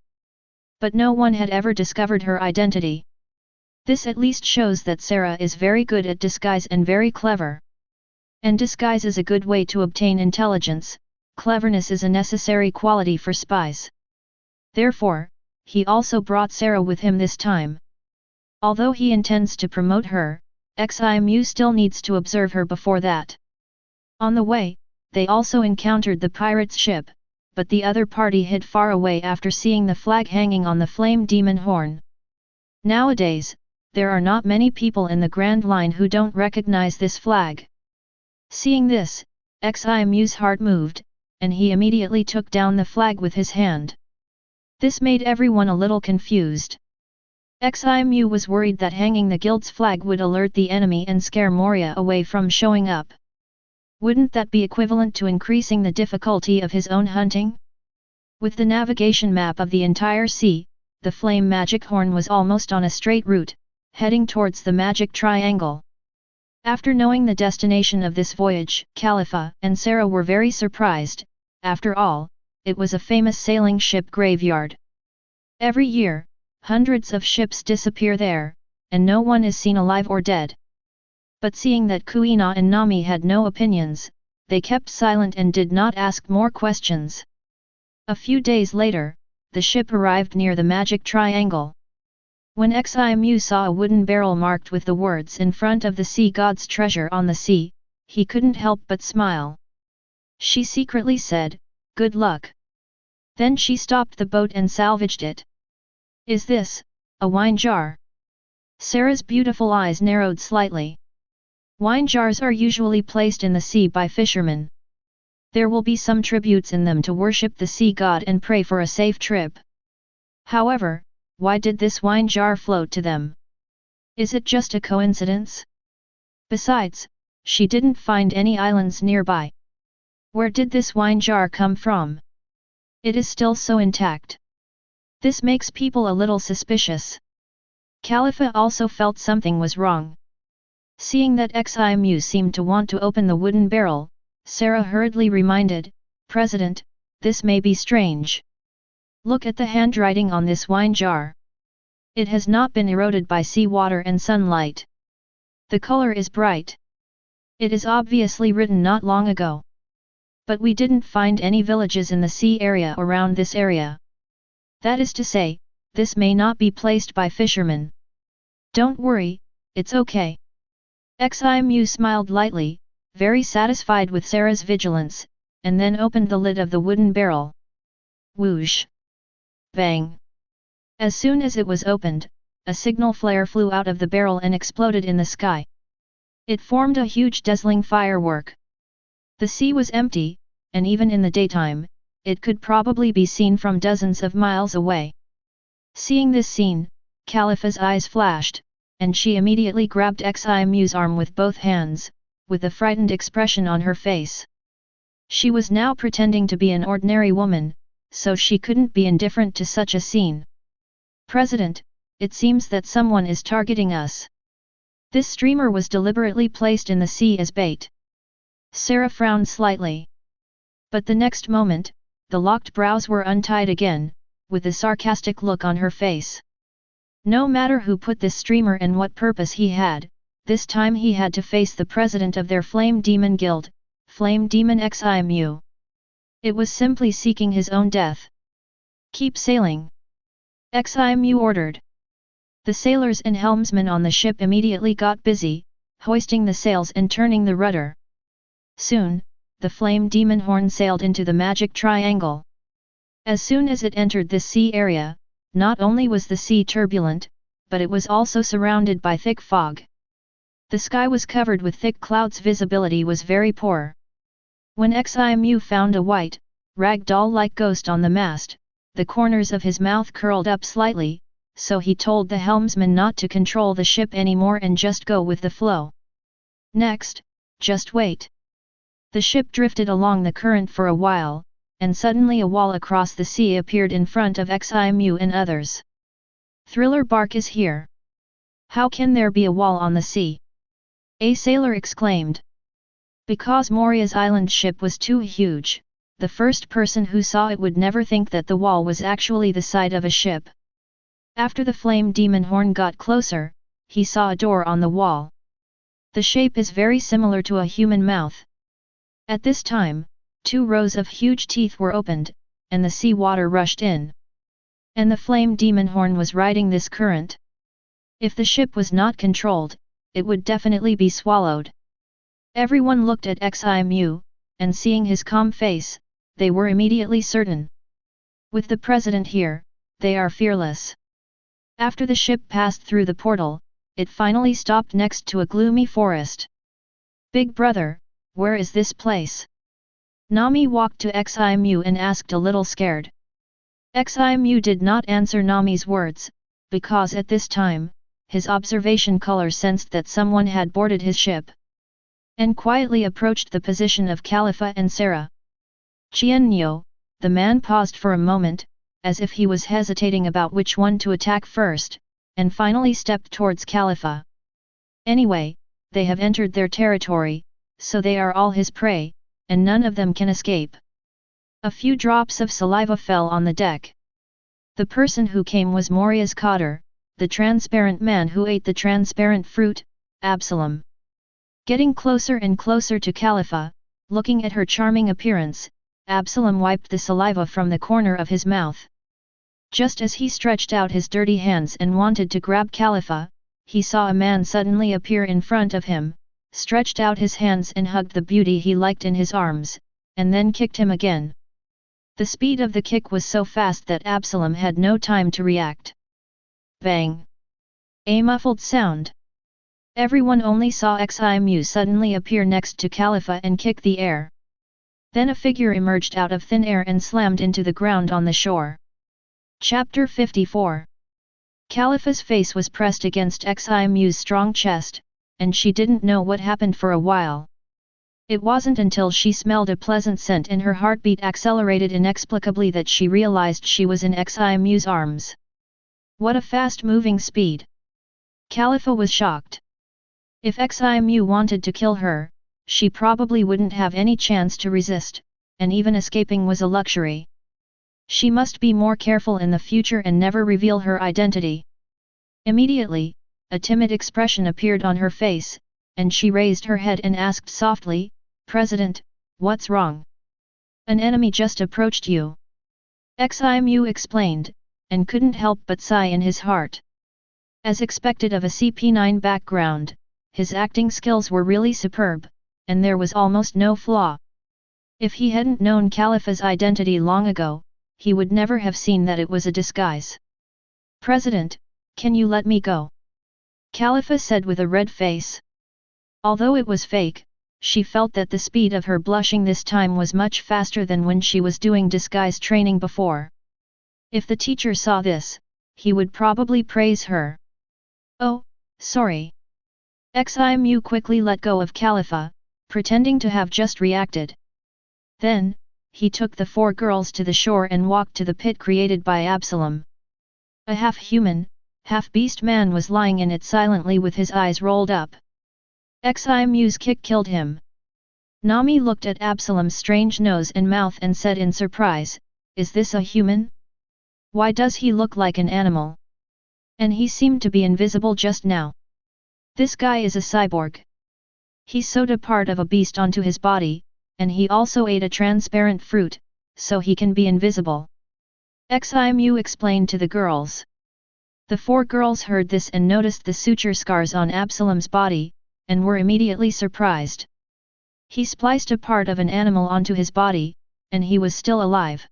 But no one had ever discovered her identity. This at least shows that Sarah is very good at disguise and very clever. And disguise is a good way to obtain intelligence, cleverness is a necessary quality for spies. Therefore, he also brought Sarah with him this time. Although he intends to promote her, Ximu still needs to observe her before that. On the way, they also encountered the pirate's ship, but the other party hid far away after seeing the flag hanging on the Flame Demon Horn. Nowadays, there are not many people in the Grand Line who don't recognize this flag. Seeing this, Ximu's heart moved, and he immediately took down the flag with his hand. This made everyone a little confused. Ximu was worried that hanging the guild's flag would alert the enemy and scare Moria away from showing up. Wouldn't that be equivalent to increasing the difficulty of his own hunting? With the navigation map of the entire sea, the flame magic horn was almost on a straight route, heading towards the magic triangle. After knowing the destination of this voyage, Khalifa and Sarah were very surprised. After all, it was a famous sailing ship graveyard. Every year, hundreds of ships disappear there, and no one is seen alive or dead. But seeing that Kuina and Nami had no opinions, they kept silent and did not ask more questions. A few days later, the ship arrived near the magic triangle. When Ximu saw a wooden barrel marked with the words in front of the sea god's treasure on the sea, he couldn't help but smile. She secretly said, "Good luck." Then she stopped the boat and salvaged it. "Is this a wine jar?" Sarah's beautiful eyes narrowed slightly. Wine jars are usually placed in the sea by fishermen. There will be some tributes in them to worship the sea god and pray for a safe trip. However, why did this wine jar float to them? Is it just a coincidence? Besides, she didn't find any islands nearby. Where did this wine jar come from? It is still so intact. This makes people a little suspicious. Khalifa also felt something was wrong. Seeing that Ximu seemed to want to open the wooden barrel, Sarah hurriedly reminded, "President, this may be strange. Look at the handwriting on this wine jar. It has not been eroded by seawater and sunlight. The color is bright. It is obviously written not long ago. But we didn't find any villages in the sea area around this area. That is to say, this may not be placed by fishermen. Don't worry, it's okay." Ximu smiled lightly, very satisfied with Sarah's vigilance, and then opened the lid of the wooden barrel. Whoosh! Bang! As soon as it was opened, a signal flare flew out of the barrel and exploded in the sky. It formed a huge dazzling firework. The sea was empty, and even in the daytime, it could probably be seen from dozens of miles away. Seeing this scene, Khalifa's eyes flashed, and she immediately grabbed Ximu's arm with both hands, with a frightened expression on her face. She was now pretending to be an ordinary woman, so she couldn't be indifferent to such a scene. "President, it seems that someone is targeting us. This streamer was deliberately placed in the sea as bait." Sarah frowned slightly. But the next moment, the locked brows were untied again, with a sarcastic look on her face. No matter who put this streamer and what purpose he had, this time he had to face the president of their Flame Demon Guild, Flame Demon Ximu. It was simply seeking his own death. "Keep sailing," Ximu ordered. The sailors and helmsmen on the ship immediately got busy, hoisting the sails and turning the rudder. Soon, the Flame Demon Horn sailed into the magic triangle. As soon as it entered this sea area, not only was the sea turbulent, but it was also surrounded by thick fog. The sky was covered with thick clouds. Visibility was very poor. When Ximu found a white, rag-doll-like ghost on the mast, the corners of his mouth curled up slightly, so he told the helmsman not to control the ship anymore and just go with the flow. Next, just wait. The ship drifted along the current for a while, and suddenly a wall across the sea appeared in front of Ximu and others. "Thriller bark is here. How can there be a wall on the sea?" a sailor exclaimed. Because Moria's island ship was too huge, the first person who saw it would never think that the wall was actually the side of a ship. After the Flame Demon Horn got closer, he saw a door on the wall. The shape is very similar to a human mouth. At this time, 2 rows of huge teeth were opened, and the sea water rushed in. And the Flame Demon Horn was riding this current. If the ship was not controlled, it would definitely be swallowed. Everyone looked at Ximu, and seeing his calm face, they were immediately certain. With the president here, they are fearless. After the ship passed through the portal, it finally stopped next to a gloomy forest. "Big brother, where is this place?" Nami walked to Ximu and asked a little scared. Ximu did not answer Nami's words, because at this time, his observation color sensed that someone had boarded his ship, and quietly approached the position of Khalifa and Sarah. Qianyo, the man paused for a moment, as if he was hesitating about which one to attack first, and finally stepped towards Khalifa. Anyway, they have entered their territory, so they are all his prey, and none of them can escape. A few drops of saliva fell on the deck. The person who came was Moria's cotter, the transparent man who ate the transparent fruit, Absalom. Getting closer and closer to Khalifa, looking at her charming appearance, Absalom wiped the saliva from the corner of his mouth. Just as he stretched out his dirty hands and wanted to grab Khalifa, he saw a man suddenly appear in front of him, stretched out his hands and hugged the beauty he liked in his arms, and then kicked him again. The speed of the kick was so fast that Absalom had no time to react. Bang! A muffled sound. Everyone only saw Ximu suddenly appear next to Khalifa and kick the air. Then a figure emerged out of thin air and slammed into the ground on the shore. Chapter 54. Khalifa's face was pressed against Ximu's strong chest, and she didn't know what happened for a while. It wasn't until she smelled a pleasant scent and her heartbeat accelerated inexplicably that she realized she was in Ximu's arms. What a fast-moving speed! Khalifa was shocked. If Ximu wanted to kill her, she probably wouldn't have any chance to resist, and even escaping was a luxury. She must be more careful in the future and never reveal her identity. Immediately, a timid expression appeared on her face, and she raised her head and asked softly, "President, what's wrong? An enemy just approached you." Ximu explained, and couldn't help but sigh in his heart. As expected of a CP9 background, his acting skills were really superb, and there was almost no flaw. If he hadn't known Khalifa's identity long ago, he would never have seen that it was a disguise. "President, can you let me go?" Khalifa said with a red face. Although it was fake, she felt that the speed of her blushing this time was much faster than when she was doing disguise training before. If the teacher saw this, he would probably praise her. "Oh, sorry." Ximu quickly let go of Khalifa, pretending to have just reacted. Then, he took the four girls to the shore and walked to the pit created by Absalom. A half-human, half-beast man was lying in it silently with his eyes rolled up. Ximu's kick killed him. Nami looked at Absalom's strange nose and mouth and said in surprise, "Is this a human? Why does he look like an animal? And he seemed to be invisible just now. This guy is a cyborg. He sewed a part of a beast onto his body, and he also ate a transparent fruit, so he can be invisible." Ximu explained to the girls. The four girls heard this and noticed the suture scars on Absalom's body, and were immediately surprised. He spliced a part of an animal onto his body, and he was still alive.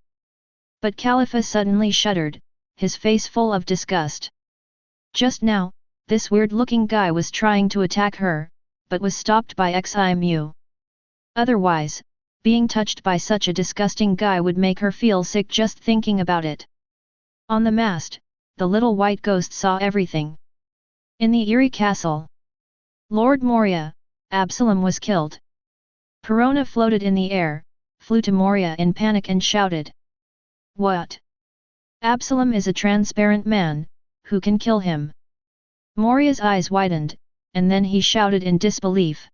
But Khalifa suddenly shuddered, his face full of disgust. Just now, this weird-looking guy was trying to attack her, but was stopped by Ximu. Otherwise, being touched by such a disgusting guy would make her feel sick just thinking about it. On the mast, the little white ghost saw everything. In the eerie castle, Lord Moria, Absalom was killed. Perona floated in the air, flew to Moria in panic and shouted. "What? Absalom is a transparent man, who can kill him?" Moria's eyes widened, and then he shouted in disbelief.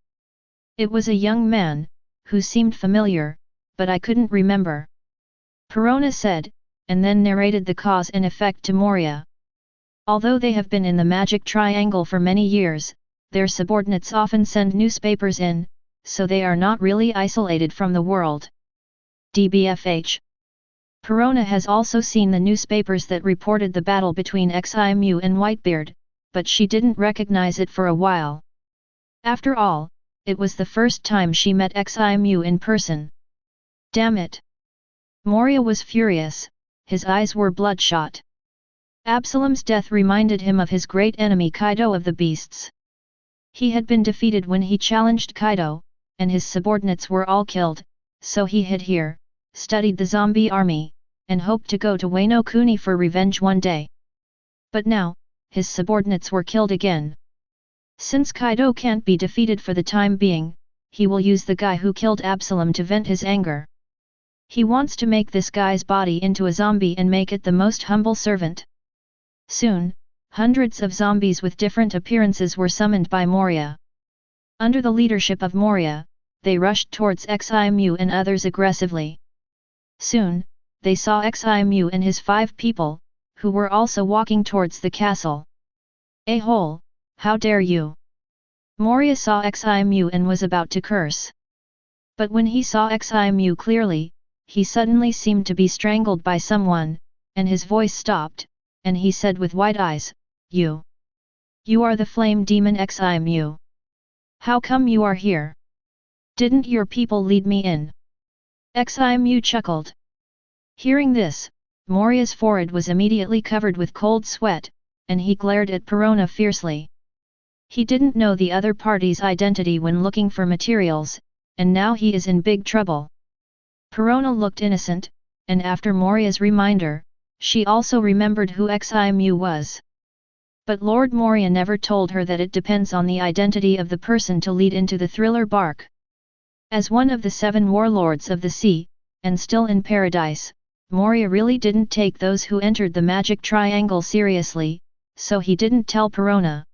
"It was a young man, who seemed familiar, but I couldn't remember," Perona said, and then narrated the cause and effect to Moria. Although they have been in the magic triangle for many years, their subordinates often send newspapers in, so they are not really isolated from the world. DBFH. Perona has also seen the newspapers that reported the battle between Ximu and Whitebeard, but she didn't recognize it for a while. After all, it was the first time she met Ximu in person. Damn it! Moria was furious, his eyes were bloodshot. Absalom's death reminded him of his great enemy Kaido of the beasts. He had been defeated when he challenged Kaido, and his subordinates were all killed, so he hid here, studied the zombie army, and hoped to go to Wano Kuni for revenge one day. But now, his subordinates were killed again. Since Kaido can't be defeated for the time being, he will use the guy who killed Absalom to vent his anger. He wants to make this guy's body into a zombie and make it the most humble servant. Soon, hundreds of zombies with different appearances were summoned by Moria. Under the leadership of Moria, they rushed towards Ximu and others aggressively. Soon, they saw Ximu and his 5 people, who were also walking towards the castle. "A-hole, how dare you!" Moria saw Ximu and was about to curse. But when he saw Ximu clearly, he suddenly seemed to be strangled by someone, and his voice stopped, and he said with wide eyes, You are the flame demon Ximu. How come you are here? Didn't your people lead me in?" Ximu chuckled. Hearing this, Moria's forehead was immediately covered with cold sweat, and he glared at Perona fiercely. He didn't know the other party's identity when looking for materials, and now he is in big trouble. Perona looked innocent, and after Moria's reminder, she also remembered who Ximu was. But Lord Moria never told her that it depends on the identity of the person to lead into the thriller bark. As one of the 7 warlords of the sea, and still in paradise, Moria really didn't take those who entered the magic triangle seriously, so he didn't tell Perona.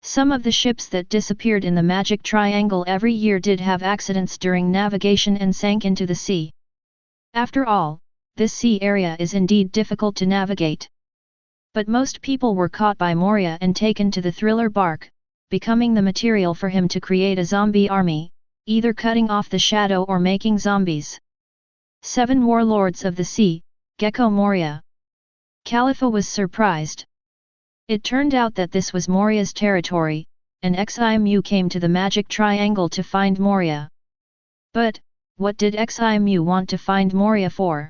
Some of the ships that disappeared in the magic triangle every year did have accidents during navigation and sank into the sea. After all, this sea area is indeed difficult to navigate. But most people were caught by Moria and taken to the thriller bark, becoming the material for him to create a zombie army, either cutting off the shadow or making zombies. 7 warlords of the sea, Gecko Moria. Khalifa was surprised. It turned out that this was Moria's territory, and Ximu came to the magic triangle to find Moria. But, what did Ximu want to find Moria for?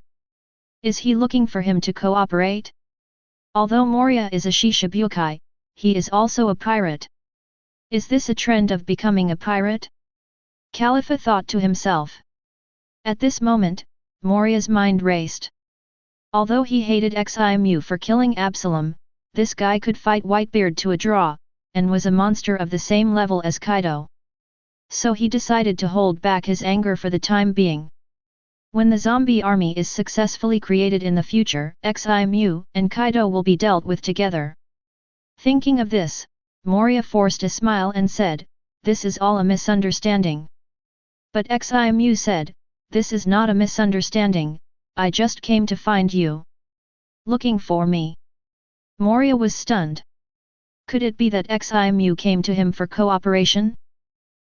Is he looking for him to cooperate? Although Moria is a Shishibukai, he is also a pirate. Is this a trend of becoming a pirate? Khalifa thought to himself. At this moment, Moria's mind raced. Although he hated Ximu for killing Absalom, this guy could fight Whitebeard to a draw, and was a monster of the same level as Kaido. So he decided to hold back his anger for the time being. When the zombie army is successfully created in the future, Ximu and Kaido will be dealt with together. Thinking of this, Moria forced a smile and said, "This is all a misunderstanding." But Ximu said, "This is not a misunderstanding, I just came to find you." "Looking for me?" Moria was stunned. Could it be that Ximu came to him for cooperation?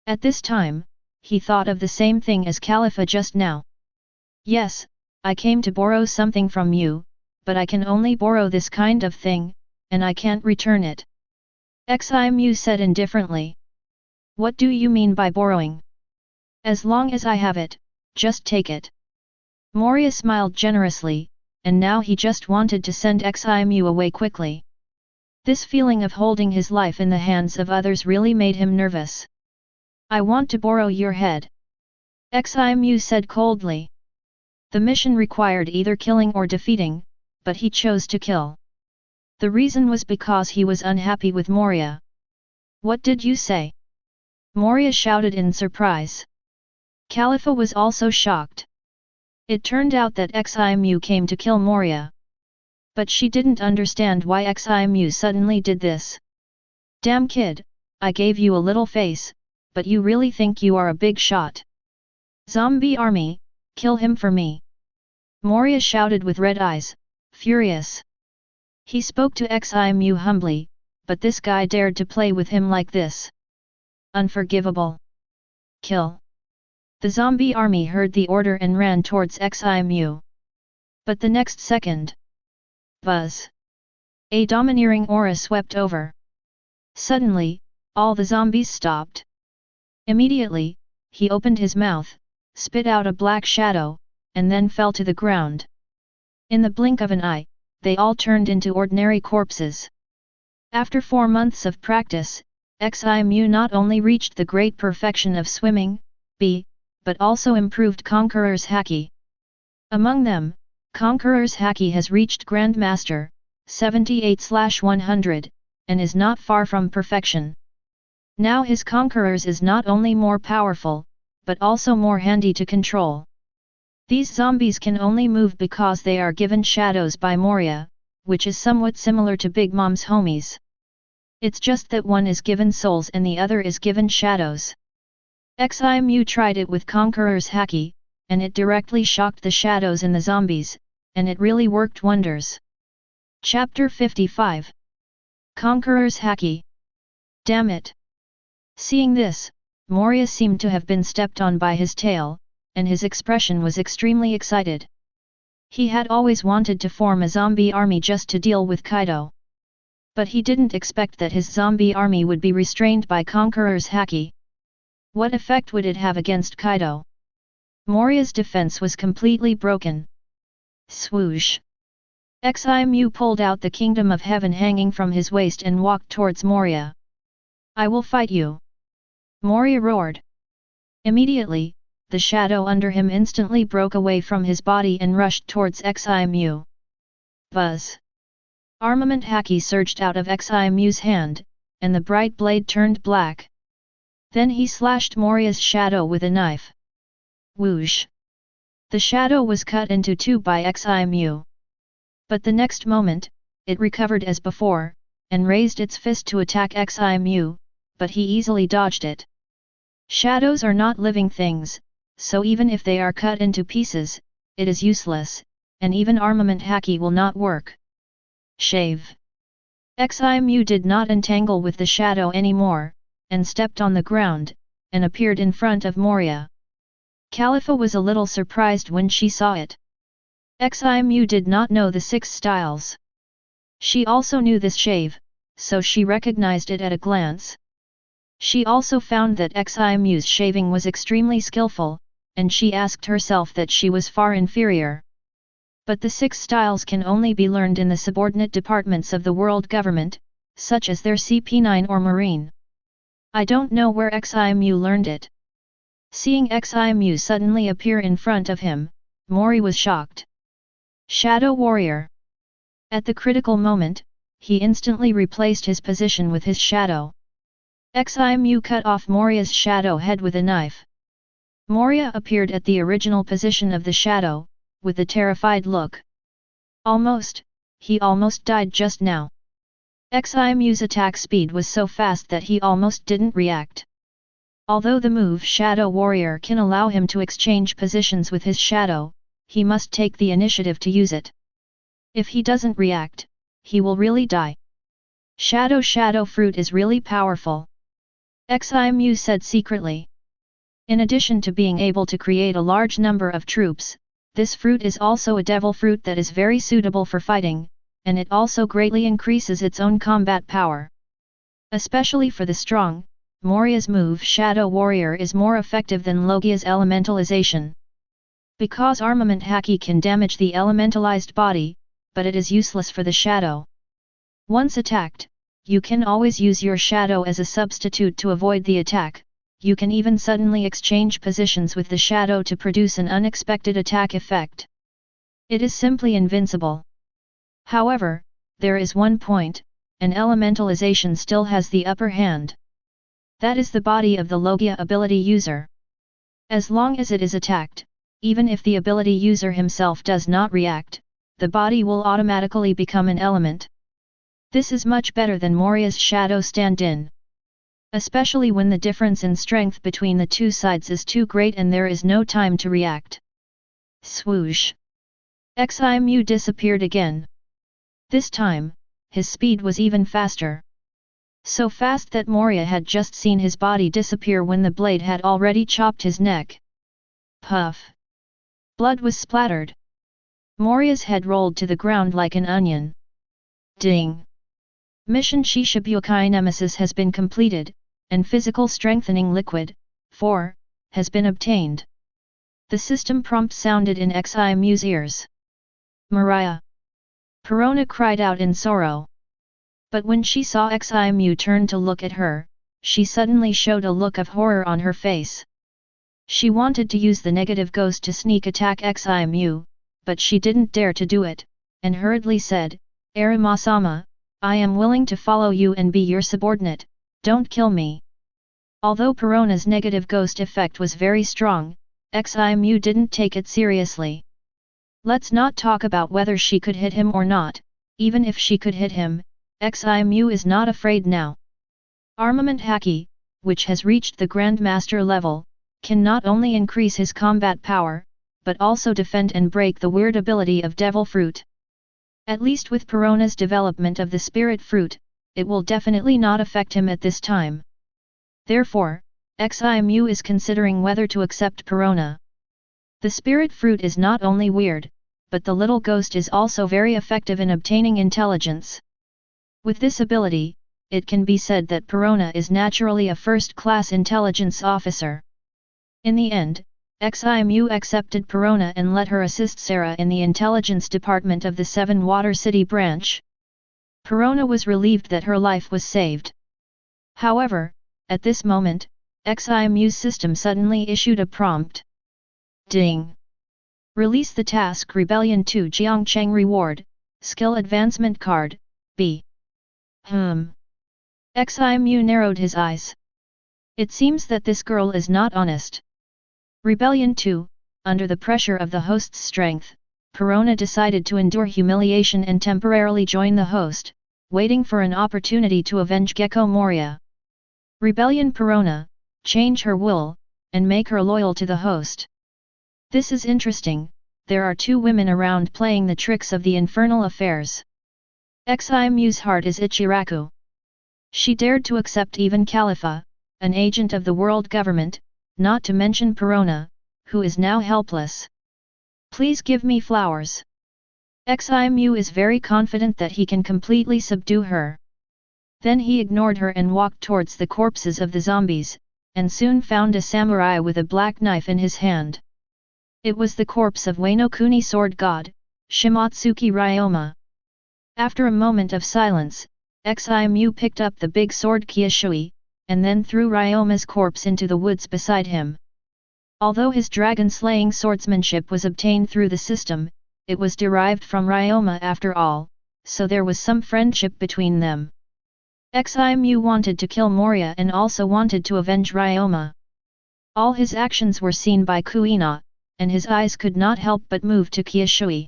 At this time, he thought of the same thing as Khalifa just now. "Yes, I came to borrow something from you, but I can only borrow this kind of thing, and I can't return it." Ximu said indifferently. "What do you mean by borrowing? As long as I have it, just take it." Moria smiled generously, and now he just wanted to send Ximu away quickly. This feeling of holding his life in the hands of others really made him nervous. "I want to borrow your head," Ximu said coldly. The mission required either killing or defeating, but he chose to kill. The reason was because he was unhappy with Moria. "What did you say?" Moria shouted in surprise. Khalifa was also shocked. It turned out that Ximu came to kill Moria. But she didn't understand why Ximu suddenly did this. "Damn kid, I gave you a little face, but you really think you are a big shot. Zombie army, kill him for me." Moria shouted with red eyes, furious. He spoke to Ximu humbly, but this guy dared to play with him like this. Unforgivable. "Kill." The zombie army heard the order and ran towards Ximu. But the next second, buzz! A domineering aura swept over. Suddenly, all the zombies stopped. Immediately, he opened his mouth, spit out a black shadow, and then fell to the ground. In the blink of an eye, they all turned into ordinary corpses. After 4 months of practice, Ximu not only reached the great perfection of swimming, but also improved Conqueror's Haki. Among them, Conqueror's Haki has reached Grandmaster, 78/100, and is not far from perfection. Now his Conqueror's is not only more powerful, but also more handy to control. These zombies can only move because they are given shadows by Moria, which is somewhat similar to Big Mom's homies. It's just that one is given souls and the other is given shadows. Ximu tried it with Conqueror's Haki, and it directly shocked the shadows in the zombies, and it really worked wonders. Chapter 55. Conqueror's Haki. Damn it! Seeing this, Moria seemed to have been stepped on by his tail, and his expression was extremely excited. He had always wanted to form a zombie army just to deal with Kaido. But he didn't expect that his zombie army would be restrained by Conqueror's Haki. What effect would it have against Kaido? Moria's defense was completely broken. Swoosh! Ximu pulled out the Kingdom of Heaven hanging from his waist and walked towards Moria. I will fight you! Moria roared. Immediately, the shadow under him instantly broke away from his body and rushed towards Ximu. Buzz! Armament Haki surged out of Ximu's hand, and the bright blade turned black. Then he slashed Moria's shadow with a knife. Whoosh! The shadow was cut into two by Ximu. But the next moment, it recovered as before, and raised its fist to attack Ximu, but he easily dodged it. Shadows are not living things, so even if they are cut into pieces, it is useless, and even armament Haki will not work. Shave! Ximu did not entangle with the shadow anymore, and stepped on the ground, and appeared in front of Moria. Califa was a little surprised when she saw it. Ximu did not know the 6 styles. She also knew this shave, so she recognized it at a glance. She also found that Ximu's shaving was extremely skillful, and she asked herself that she was far inferior. But the 6 styles can only be learned in the subordinate departments of the world government, such as their CP9 or Marine. I don't know where Ximu learned it. Seeing Ximu suddenly appear in front of him, Mori was shocked. Shadow Warrior! At the critical moment, he instantly replaced his position with his shadow. Ximu cut off Moria's shadow head with a knife. Moria appeared at the original position of the shadow, with a terrified look. He almost died just now. Ximu's attack speed was so fast that he almost didn't react. Although the move Shadow Warrior can allow him to exchange positions with his shadow, he must take the initiative to use it. If he doesn't react, he will really die. Shadow fruit is really powerful. Ximu said secretly. In addition to being able to create a large number of troops, this fruit is also a devil fruit that is very suitable for fighting, and it also greatly increases its own combat power. Especially for the strong, Moria's move Shadow Warrior is more effective than Logia's elementalization. Because armament Haki can damage the elementalized body, but it is useless for the shadow. Once attacked, you can always use your shadow as a substitute to avoid the attack. You can even suddenly exchange positions with the shadow to produce an unexpected attack effect. It is simply invincible. However, there is one point, an elementalization still has the upper hand. That is the body of the Logia ability user. As long as it is attacked, even if the ability user himself does not react, the body will automatically become an element. This is much better than Moria's shadow stand-in. Especially when the difference in strength between the two sides is too great and there is no time to react. Swoosh! Ximu disappeared again. This time, his speed was even faster. So fast that Moria had just seen his body disappear when the blade had already chopped his neck. Puff! Blood was splattered. Moria's head rolled to the ground like an onion. Ding! Mission Shishibukai Nemesis has been completed, and Physical Strengthening Liquid, 4, has been obtained. The system prompt sounded in Ximu's ears. Moria! Perona cried out in sorrow. But when she saw Ximu turn to look at her, she suddenly showed a look of horror on her face. She wanted to use the negative ghost to sneak attack Ximu, but she didn't dare to do it, and hurriedly said, Arima-sama, I am willing to follow you and be your subordinate, don't kill me. Although Perona's negative ghost effect was very strong, Ximu didn't take it seriously. Let's not talk about whether she could hit him or not, even if she could hit him, Ximu is not afraid now. Armament Haki, which has reached the Grandmaster level, can not only increase his combat power, but also defend and break the weird ability of Devil Fruit. At least with Perona's development of the Spirit Fruit, it will definitely not affect him at this time. Therefore, Ximu is considering whether to accept Perona. The Spirit Fruit is not only weird, but the little ghost is also very effective in obtaining intelligence. With this ability, it can be said that Perona is naturally a first-class intelligence officer. In the end, Ximu accepted Perona and let her assist Sarah in the intelligence department of the Seven Water City branch. Perona was relieved that her life was saved. However, at this moment, Ximu's system suddenly issued a prompt. Ding! Release the task Rebellion 2 Jiangcheng Reward, Skill Advancement Card, B. Ximu narrowed his eyes. It seems that this girl is not honest. Rebellion 2, under the pressure of the host's strength, Perona decided to endure humiliation and temporarily join the host, waiting for an opportunity to avenge Gecko Moria. Rebellion Perona, change her will, and make her loyal to the host. This is interesting, there are two women around playing the tricks of the infernal affairs. Ximu's heart is Ichiraku. She dared to accept even Khalifa, an agent of the world government, not to mention Perona, who is now helpless. Please give me flowers. Ximu is very confident that he can completely subdue her. Then he ignored her and walked towards the corpses of the zombies, and soon found a samurai with a black knife in his hand. It was the corpse of Wano-kuni sword god, Shimatsuki Ryoma. After a moment of silence, Ximu picked up the big sword Kyushui, and then threw Ryoma's corpse into the woods beside him. Although his dragon-slaying swordsmanship was obtained through the system, it was derived from Ryoma after all, so there was some friendship between them. Ximu wanted to kill Moria and also wanted to avenge Ryoma. All his actions were seen by Kuina, and his eyes could not help but move to Kyushui.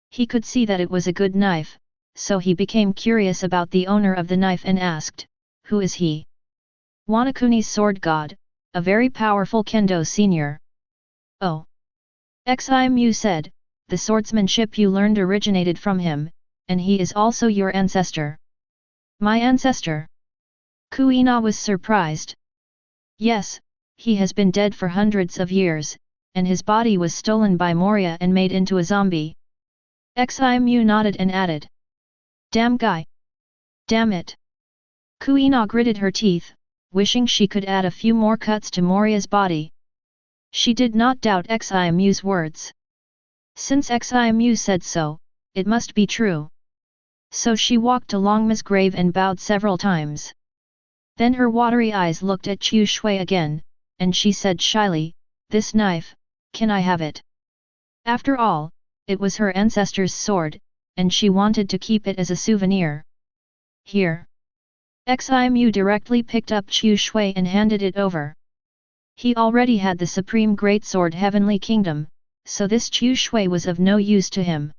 He could see that it was a good knife, so he became curious about the owner of the knife and asked, "Who is he?" Wano-kuni's sword god, a very powerful kendo senior. "Oh." Ximu said, "The swordsmanship you learned originated from him, and he is also your ancestor." "My ancestor?" Kuina was surprised. "Yes, he has been dead for hundreds of years, and his body was stolen by Moria and made into a zombie." Ximu nodded and added, "Damn guy! Damn it!" Kuina gritted her teeth, wishing she could add a few more cuts to Moria's body. She did not doubt Ximu's words. Since Ximu said so, it must be true. So she walked along Ma's grave and bowed several times. Then her watery eyes looked at Chu Shui again, and she said shyly, "This knife, can I have it?" After all, it was her ancestor's sword, and she wanted to keep it as a souvenir. "Here." Ximu directly picked up Chu Shui and handed it over. He already had the supreme greatsword Heavenly Kingdom, so this Chu Shui was of no use to him.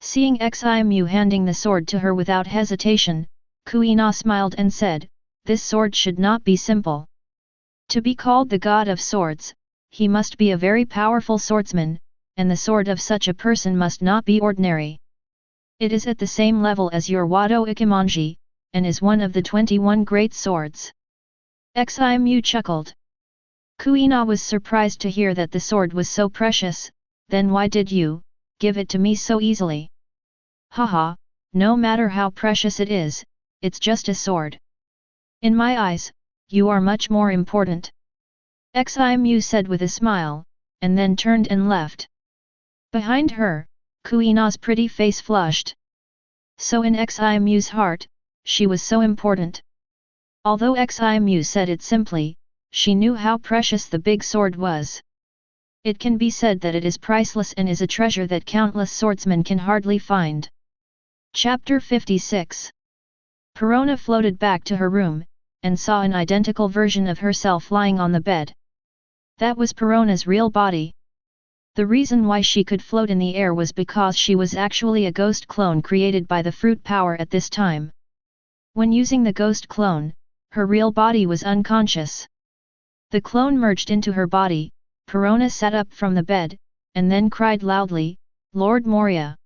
Seeing Ximu handing the sword to her without hesitation, Kuina smiled and said, "This sword should not be simple. To be called the god of swords, he must be a very powerful swordsman, and the sword of such a person must not be ordinary. It is at the same level as your Wado Ikemonji, and is one of the 21 great swords." Ximu chuckled. Kuina was surprised to hear that the sword was so precious. "Then why did you give it to me so easily?" "Haha, no matter how precious it is, it's just a sword. In my eyes, you are much more important," Ximu said with a smile, and then turned and left. Behind her, Kuina's pretty face flushed. So in Ximu's heart, she was so important. Although Ximu said it simply, she knew how precious the big sword was. It can be said that it is priceless and is a treasure that countless swordsmen can hardly find. Chapter 56. Perona floated back to her room, and saw an identical version of herself lying on the bed. That was Perona's real body. The reason why she could float in the air was because she was actually a ghost clone created by the fruit power at this time. When using the ghost clone, her real body was unconscious. The clone merged into her body. Perona sat up from the bed, and then cried loudly, "Lord Moria!"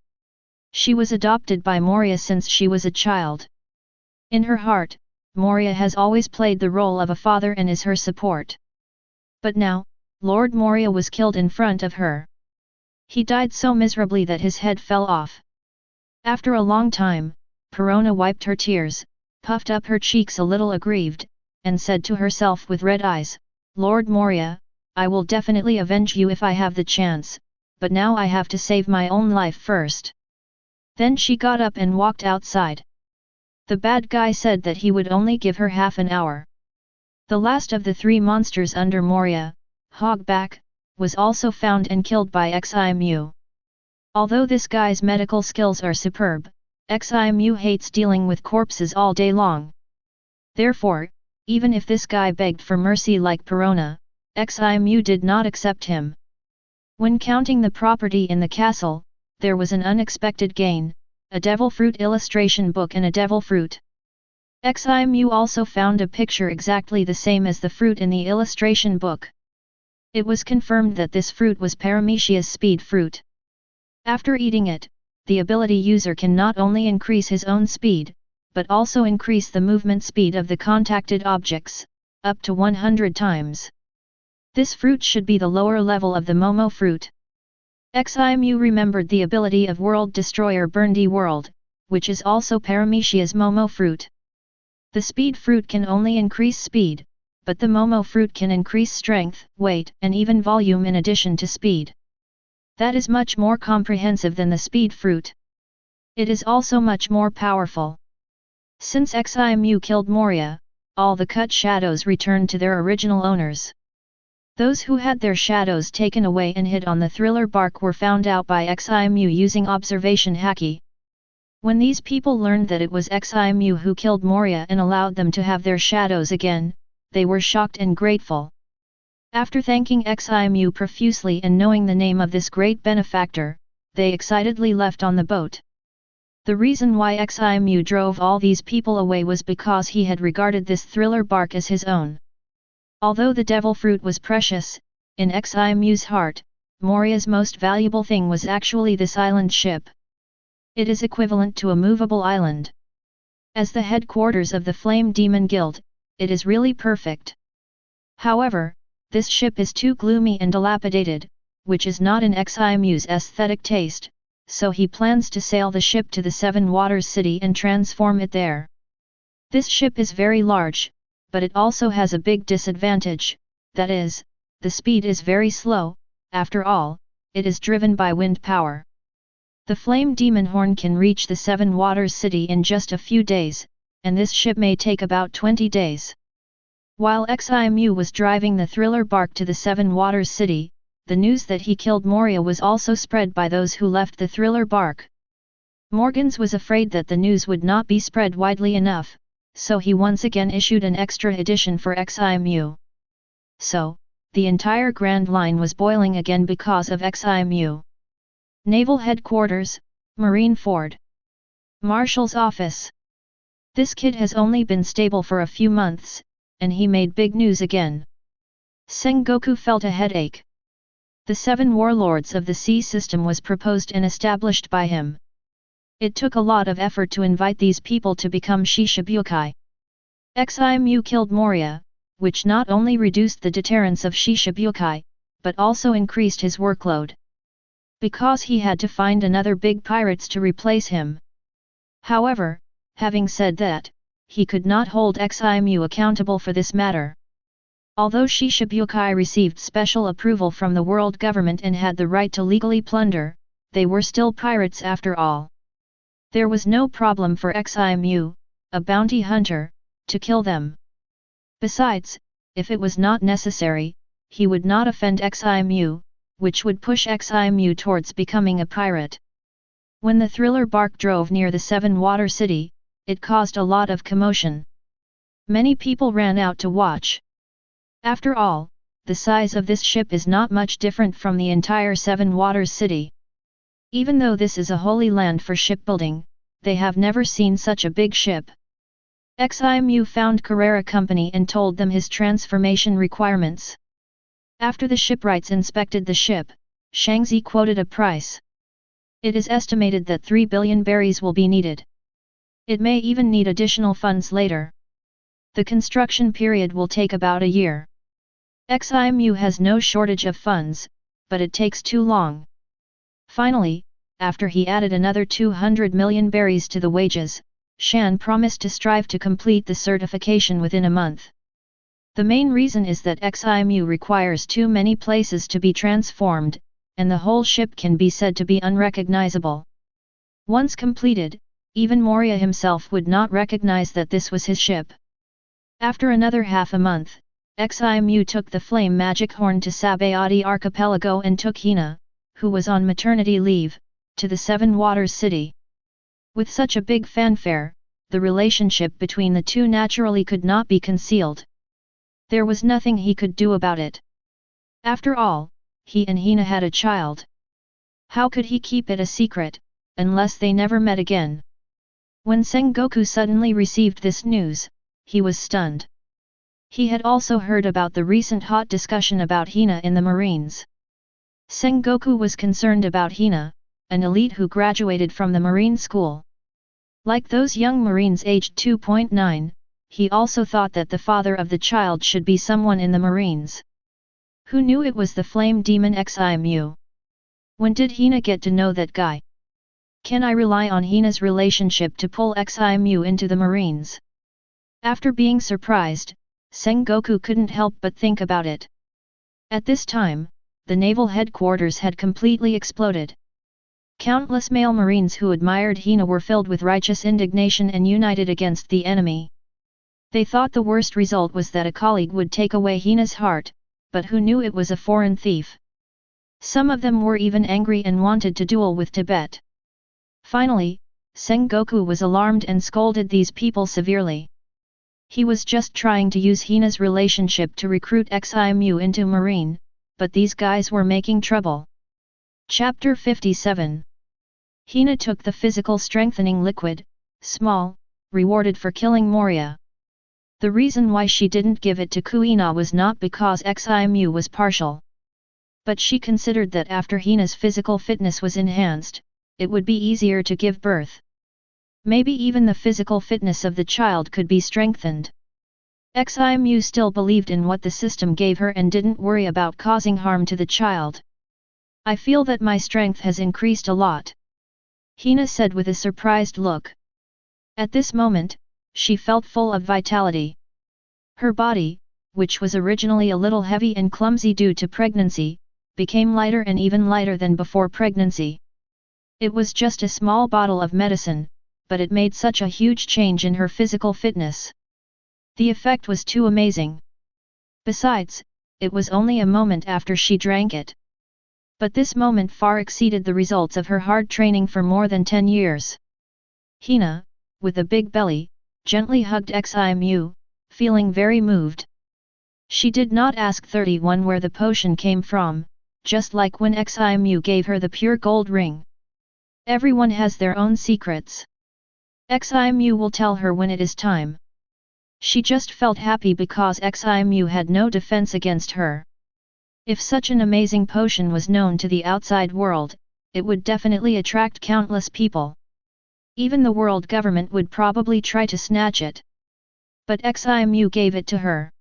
She was adopted by Moria since she was a child. In her heart, Moria has always played the role of a father and is her support. But now, Lord Moria was killed in front of her. He died so miserably that his head fell off. After a long time, Perona wiped her tears, puffed up her cheeks a little aggrieved, and said to herself with red eyes, "Lord Moria, I will definitely avenge you if I have the chance, but now I have to save my own life first." Then she got up and walked outside. The bad guy said that he would only give her half an hour. The last of the 3 monsters under Moria, Hogback, was also found and killed by Ximu. Although this guy's medical skills are superb, Ximu hates dealing with corpses all day long. Therefore, even if this guy begged for mercy like Perona, Ximu did not accept him. When counting the property in the castle, there was an unexpected gain, a devil fruit illustration book and a devil fruit. Ximu also found a picture exactly the same as the fruit in the illustration book. It was confirmed that this fruit was Paramecia's speed fruit. After eating it, the ability user can not only increase his own speed, but also increase the movement speed of the contacted objects, up to 100 times. This fruit should be the lower level of the Momo fruit. Ximu remembered the ability of World Destroyer Burndy World, which is also Paramecia's Momo fruit. The speed fruit can only increase speed, but the Momo fruit can increase strength, weight, and even volume in addition to speed. That is much more comprehensive than the speed fruit. It is also much more powerful. Since Ximu killed Moria, all the cut shadows returned to their original owners. Those who had their shadows taken away and hid on the thriller bark were found out by Ximu using observation haki. When these people learned that it was Ximu who killed Moria and allowed them to have their shadows again, they were shocked and grateful. After thanking Ximu profusely and knowing the name of this great benefactor, they excitedly left on the boat. The reason why Ximu drove all these people away was because he had regarded this thriller bark as his own. Although the devil fruit was precious, in Ximu's heart, Moria's most valuable thing was actually this island ship. It is equivalent to a movable island. As the headquarters of the Flame Demon Guild, it is really perfect. However, this ship is too gloomy and dilapidated, which is not in Ximu's aesthetic taste, so he plans to sail the ship to the Seven Waters City and transform it there. This ship is very large, but it also has a big disadvantage, that is, the speed is very slow. After all, it is driven by wind power. The Flame Demon Horn can reach the Seven Waters City in just a few days, and this ship may take about 20 days. While Ximu was driving the thriller bark to the Seven Waters City, the news that he killed Moria was also spread by those who left the thriller bark. Morgans was afraid that the news would not be spread widely enough, so he once again issued an extra edition for Ximu. So, the entire Grand Line was boiling again because of Ximu. Naval Headquarters, Marine Ford. Marshal's Office. This kid has only been stable for a few months, and he made big news again. Sengoku felt a headache. The 7 warlords of the sea system was proposed and established by him. It took a lot of effort to invite these people to become Shishibukai. Ximu killed Moria, which not only reduced the deterrence of Shishibukai, but also increased his workload. Because he had to find another big pirates to replace him. However, having said that, he could not hold Ximu accountable for this matter. Although Shishibukai received special approval from the world government and had the right to legally plunder, they were still pirates after all. There was no problem for Ximu, a bounty hunter, to kill them. Besides, if it was not necessary, he would not offend Ximu, which would push Ximu towards becoming a pirate. When the thriller bark drove near the Seven Water City, it caused a lot of commotion. Many people ran out to watch. After all, the size of this ship is not much different from the entire Seven Waters City. Even though this is a holy land for shipbuilding, they have never seen such a big ship. Ximu found Carrera Company and told them his transformation requirements. After the shipwrights inspected the ship, Shangzi quoted a price. It is estimated that 3 billion berries will be needed. It may even need additional funds later. The construction period will take about a year. Ximu has no shortage of funds, but it takes too long. Finally, after he added another 200 million berries to the wages, Shan promised to strive to complete the certification within a month. The main reason is that Ximu requires too many places to be transformed, and the whole ship can be said to be unrecognizable. Once completed, even Moria himself would not recognize that this was his ship. After another half a month, Ximu took the flame magic horn to Sabayati archipelago and took Hina, who was on maternity leave, to the Seven Waters City. With such a big fanfare, the relationship between the two naturally could not be concealed. There was nothing he could do about it. After all, he and Hina had a child. How could he keep it a secret, unless they never met again? When Sengoku suddenly received this news, he was stunned. He had also heard about the recent hot discussion about Hina in the Marines. Sengoku was concerned about Hina, an elite who graduated from the Marine School. Like those young Marines aged 2.9, he also thought that the father of the child should be someone in the Marines. Who knew it was the flame demon Ximu? When did Hina get to know that guy? Can I rely on Hina's relationship to pull Ximu into the Marines? After being surprised, Sengoku couldn't help but think about it. At this time, the naval headquarters had completely exploded. Countless male Marines who admired Hina were filled with righteous indignation and united against the enemy. They thought the worst result was that a colleague would take away Hina's heart, but who knew it was a foreign thief? Some of them were even angry and wanted to duel with Tibet. Finally, Sengoku was alarmed and scolded these people severely. He was just trying to use Hina's relationship to recruit Ximu into Marine, but these guys were making trouble. Chapter 57. Hina took the physical strengthening liquid, small, rewarded for killing Moria. The reason why she didn't give it to Kuina was not because Ximu was partial. But she considered that after Hina's physical fitness was enhanced, it would be easier to give birth. Maybe even the physical fitness of the child could be strengthened. Ximu still believed in what the system gave her and didn't worry about causing harm to the child. I feel that my strength has increased a lot, Hina said with a surprised look. At this moment, she felt full of vitality. Her body, which was originally a little heavy and clumsy due to pregnancy, became lighter and even lighter than before pregnancy. It was just a small bottle of medicine, but it made such a huge change in her physical fitness. The effect was too amazing. Besides, it was only a moment after she drank it. But this moment far exceeded the results of her hard training for more than 10 years. Hina, with a big belly, gently hugged Ximu, feeling very moved. She did not ask 31 where the potion came from, just like when Ximu gave her the pure gold ring. Everyone has their own secrets. Ximu will tell her when it is time. She just felt happy because Ximu had no defense against her. If such an amazing potion was known to the outside world, it would definitely attract countless people. Even the world government would probably try to snatch it. But Ximu gave it to her.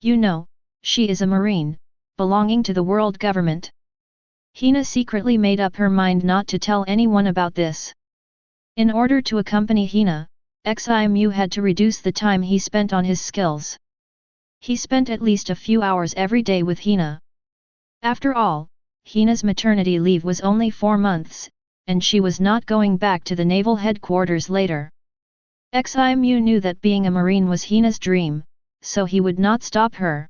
You know, she is a Marine, belonging to the world government. Hina secretly made up her mind not to tell anyone about this. In order to accompany Hina, Ximu had to reduce the time he spent on his skills. He spent at least a few hours every day with Hina. After all, Hina's maternity leave was only 4 months, and she was not going back to the naval headquarters later. Ximu knew that being a Marine was Hina's dream, so he would not stop her.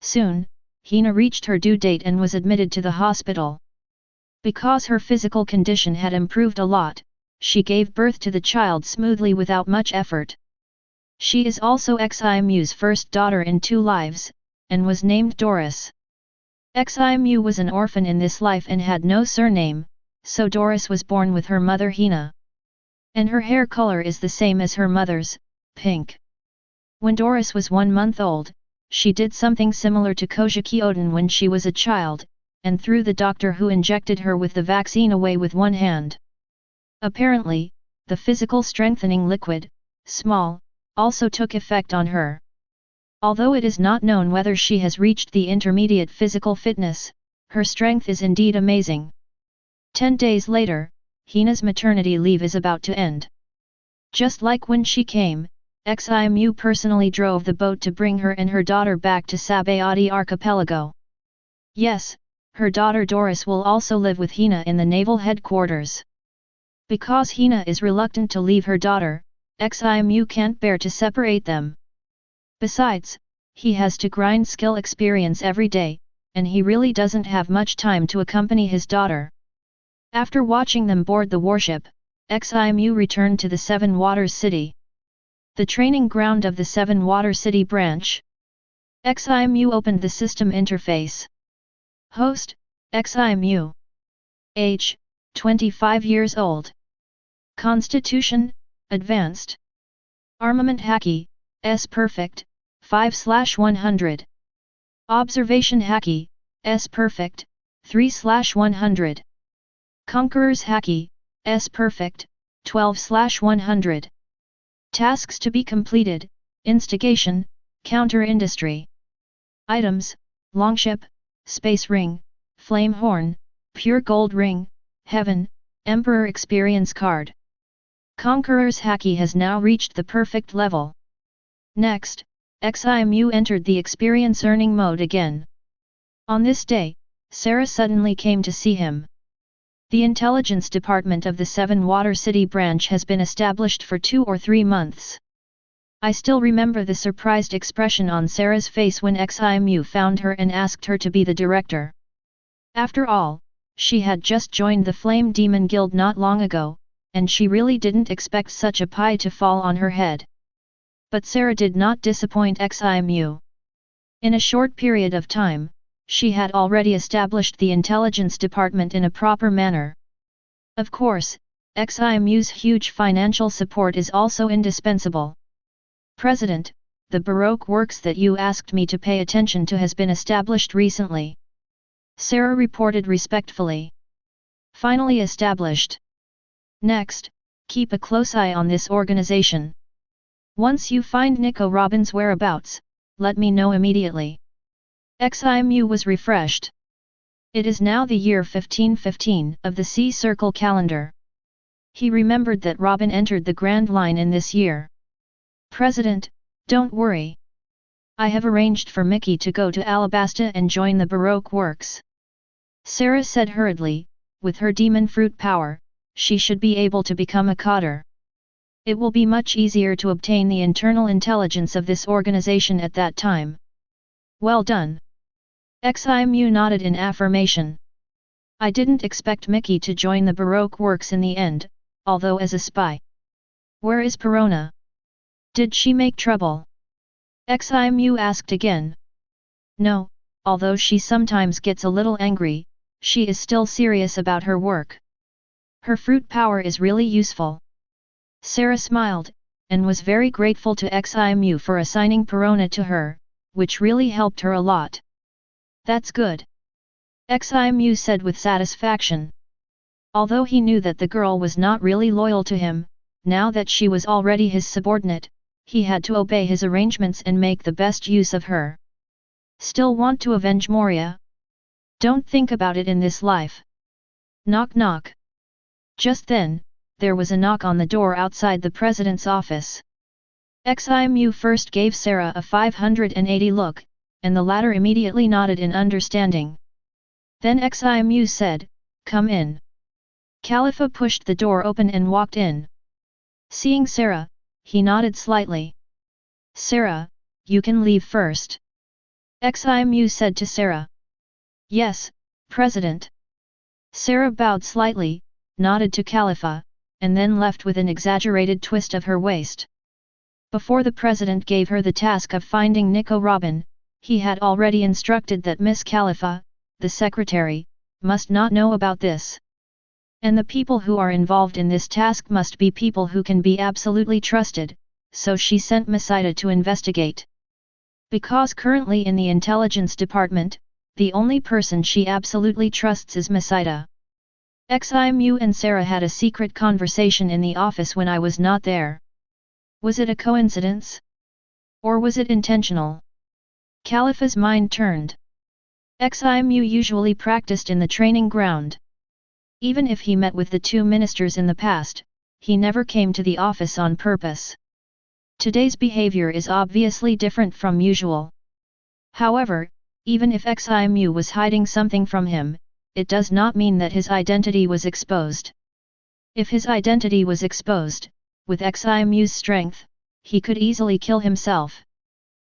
Soon, Hina reached her due date and was admitted to the hospital. Because her physical condition had improved a lot, she gave birth to the child smoothly without much effort. She is also Ximu's first daughter in 2 lives, and was named Doris. Ximu was an orphan in this life and had no surname, so Doris was born with her mother Hina. And her hair color is the same as her mother's, pink. When Doris was 1 month old, she did something similar to Kojiki Oden when she was a child, and threw the doctor who injected her with the vaccine away with one hand. Apparently, the physical strengthening liquid, small, also took effect on her. Although it is not known whether she has reached the intermediate physical fitness, her strength is indeed amazing. 10 days later, Hina's maternity leave is about to end. Just like when she came, Ximu personally drove the boat to bring her and her daughter back to Sabayati archipelago. Yes, her daughter Doris will also live with Hina in the naval headquarters. Because Hina is reluctant to leave her daughter, Ximu can't bear to separate them. Besides, he has to grind skill experience every day, and he really doesn't have much time to accompany his daughter. After watching them board the warship, Ximu returned to the Seven Waters City, the training ground of the Seven Water City branch. Ximu opened the system interface. Host, Ximu. Age, 25 years old. Constitution, Advanced. Armament Haki, S Perfect, 5/100. Observation Haki, S Perfect, 3/100. Conqueror's Haki, S Perfect, 12/100. Tasks to be completed, Instigation, Counter Industry. Items, Longship, Space Ring, Flame Horn, Pure Gold Ring, Heaven, Emperor Experience Card. Conqueror's Haki has now reached the perfect level. Next, Ximu entered the experience earning mode again. On this day, Sarah suddenly came to see him. The intelligence department of the Seven Water City branch has been established for 2 or 3 months. I still remember the surprised expression on Sarah's face when Ximu found her and asked her to be the director. After all, she had just joined the Flame Demon Guild not long ago, and she really didn't expect such a pie to fall on her head. But Sarah did not disappoint Ximu. In a short period of time, she had already established the intelligence department in a proper manner. Of course, Ximu's huge financial support is also indispensable. President, the Baroque works that you asked me to pay attention to has been established recently. Sarah reported respectfully. Finally established. Next, keep a close eye on this organization. Once you find Nico Robin's whereabouts, let me know immediately. Ximu was refreshed. It is now the year 1515 of the Sea Circle calendar. He remembered that Robin entered the Grand Line in this year. President, don't worry. I have arranged for Mickey to go to Alabasta and join the Baroque works. Sarah said hurriedly, with her demon fruit power, she should be able to become a cadre. It will be much easier to obtain the internal intelligence of this organization at that time. Well done. Ximu nodded in affirmation. I didn't expect Mickey to join the Baroque works in the end, although as a spy. Where is Perona? Did she make trouble? Ximu asked again. No, although she sometimes gets a little angry, she is still serious about her work. Her fruit power is really useful. Sarah smiled, and was very grateful to Ximu for assigning Perona to her, which really helped her a lot. That's good. Ximu said with satisfaction. Although he knew that the girl was not really loyal to him, now that she was already his subordinate, he had to obey his arrangements and make the best use of her. Still want to avenge Moria? Don't think about it in this life. Knock knock. Just then, there was a knock on the door outside the president's office. Ximu first gave Sarah a 580 look, and the latter immediately nodded in understanding. Then Ximu said, "Come in." Khalifa pushed the door open and walked in. Seeing Sarah, he nodded slightly. "Sarah, you can leave first. Ximu said to Sarah. Yes, President. Sarah bowed slightly, nodded to Khalifa, and then left with an exaggerated twist of her waist. Before the President gave her the task of finding Nico Robin, he had already instructed that Miss Khalifa, the secretary, must not know about this. And the people who are involved in this task must be people who can be absolutely trusted, so she sent Masaida to investigate. Because currently in the intelligence department, the only person she absolutely trusts is Masaida. Ximu and Sarah had a secret conversation in the office when I was not there. Was it a coincidence? Or was it intentional? Khalifa's mind turned. Ximu usually practiced in the training ground. Even if he met with the two ministers in the past, he never came to the office on purpose. Today's behavior is obviously different from usual. However, even if Ximu was hiding something from him, it does not mean that his identity was exposed. If his identity was exposed, with Ximu's strength, he could easily kill himself.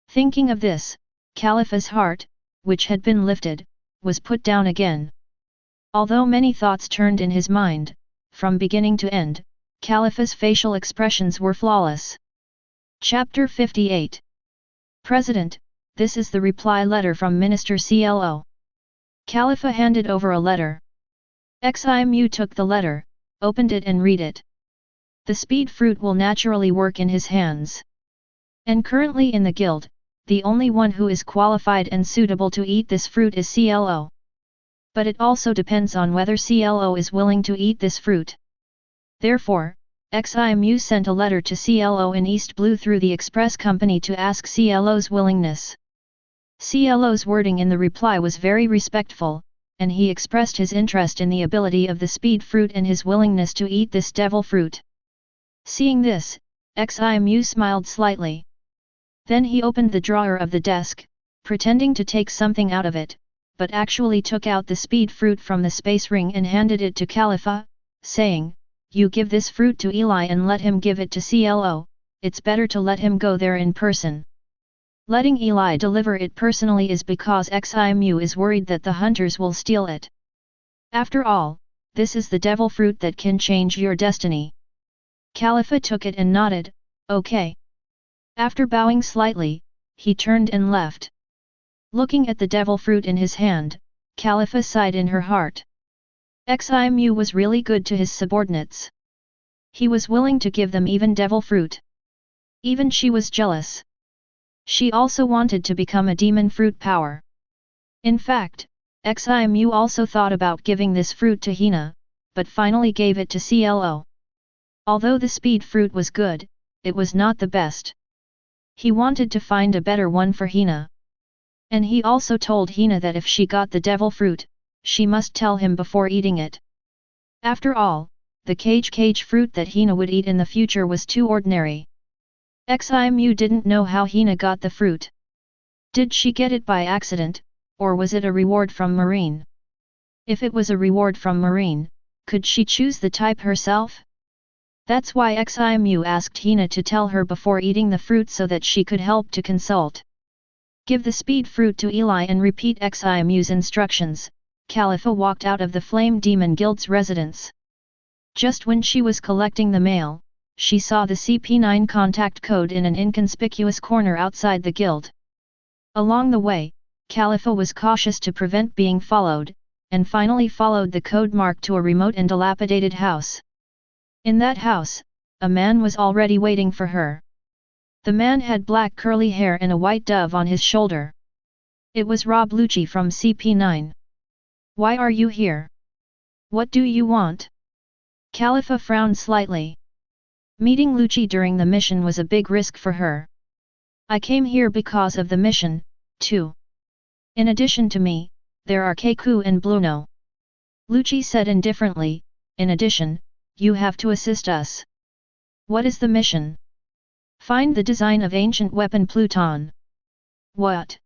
Thinking of this, Khalifa's heart, which had been lifted, was put down again. Although many thoughts turned in his mind, from beginning to end, Khalifa's facial expressions were flawless. Chapter 58. President, this is the reply letter from Minister CLO. Khalifa handed over a letter. Ximu took the letter, opened it and read it. The speed fruit will naturally work in his hands. And currently in the guild, the only one who is qualified and suitable to eat this fruit is CLO. But it also depends on whether CLO is willing to eat this fruit. Therefore, Ximu sent a letter to CLO in East Blue through the express company to ask CLO's willingness. CLO's wording in the reply was very respectful, and he expressed his interest in the ability of the speed fruit and his willingness to eat this devil fruit. Seeing this, Ximu smiled slightly. Then he opened the drawer of the desk, pretending to take something out of it, but actually took out the speed fruit from the space ring and handed it to Khalifa, saying, "You give this fruit to Eli and let him give it to CLO, it's better to let him go there in person." Letting Eli deliver it personally is because Ximu is worried that the hunters will steal it. After all, this is the devil fruit that can change your destiny. Khalifa took it and nodded, "Okay." After bowing slightly, he turned and left. Looking at the devil fruit in his hand, Khalifa sighed in her heart. Ximu was really good to his subordinates. He was willing to give them even devil fruit. Even she was jealous. She also wanted to become a demon fruit power. In fact, Ximu also thought about giving this fruit to Hina, but finally gave it to CLO. Although the speed fruit was good, it was not the best. He wanted to find a better one for Hina. And he also told Hina that if she got the devil fruit, she must tell him before eating it. After all, the cage fruit that Hina would eat in the future was too ordinary. Ximu didn't know how Hina got the fruit. Did she get it by accident, or was it a reward from Marine? If it was a reward from Marine, could she choose the type herself? That's why Ximu asked Hina to tell her before eating the fruit so that she could help to consult. Give the speed fruit to Eli and repeat Ximu's instructions. Khalifa walked out of the Flame Demon Guild's residence. Just when she was collecting the mail, she saw the CP9 contact code in an inconspicuous corner outside the guild. Along the way, Khalifa was cautious to prevent being followed, and finally followed the code mark to a remote and dilapidated house. In that house, a man was already waiting for her. The man had black curly hair and a white dove on his shoulder. It was Rob Lucci from CP9. "Why are you here? What do you want?" Khalifa frowned slightly. Meeting Lucci during the mission was a big risk for her. "I came here because of the mission, too. In addition to me, there are Keiku and Bluno." Lucci said indifferently, "In addition, you have to assist us." "What is the mission?" "Find the design of ancient weapon Pluton." "What?"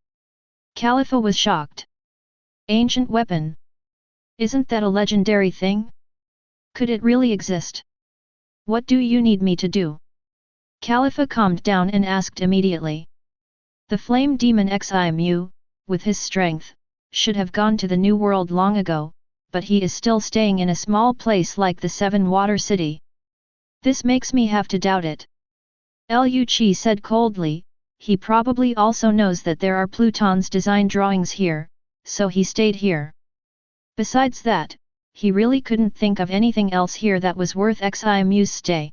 Khalifa was shocked. "Ancient weapon? Isn't that a legendary thing? Could it really exist? What do you need me to do?" Khalifa calmed down and asked immediately. The flame demon Ximu, with his strength, should have gone to the New World long ago, but he is still staying in a small place like the Seven Water City. This makes me have to doubt it. Lu Chi said coldly. He probably also knows that there are Pluton's design drawings here, so he stayed here. Besides that, he really couldn't think of anything else here that was worth Ximu's stay.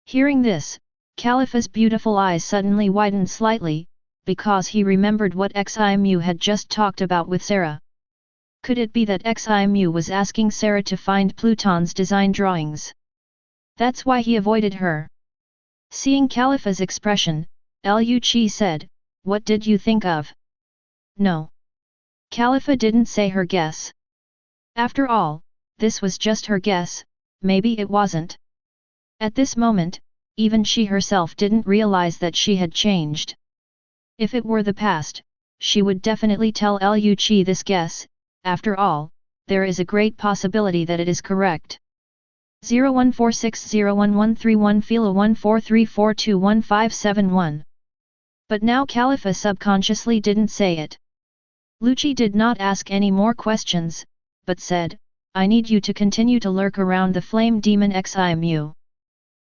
Hearing this, Khalifa's beautiful eyes suddenly widened slightly, because he remembered what Ximu had just talked about with Sarah. Could it be that Ximu was asking Sarah to find Pluton's design drawings? That's why he avoided her. Seeing Khalifa's expression, Lu Chi said, "What did you think of?" No. Khalifa didn't say her guess. After all, this was just her guess, maybe it wasn't. At this moment, even she herself didn't realize that she had changed. If it were the past, she would definitely tell Lu Chi this guess. After all, there is a great possibility that it is correct. 0146011131 Fila 143421571. But now Khalifa subconsciously didn't say it. Lucci did not ask any more questions, but said, "I need you to continue to lurk around the flame demon Ximu.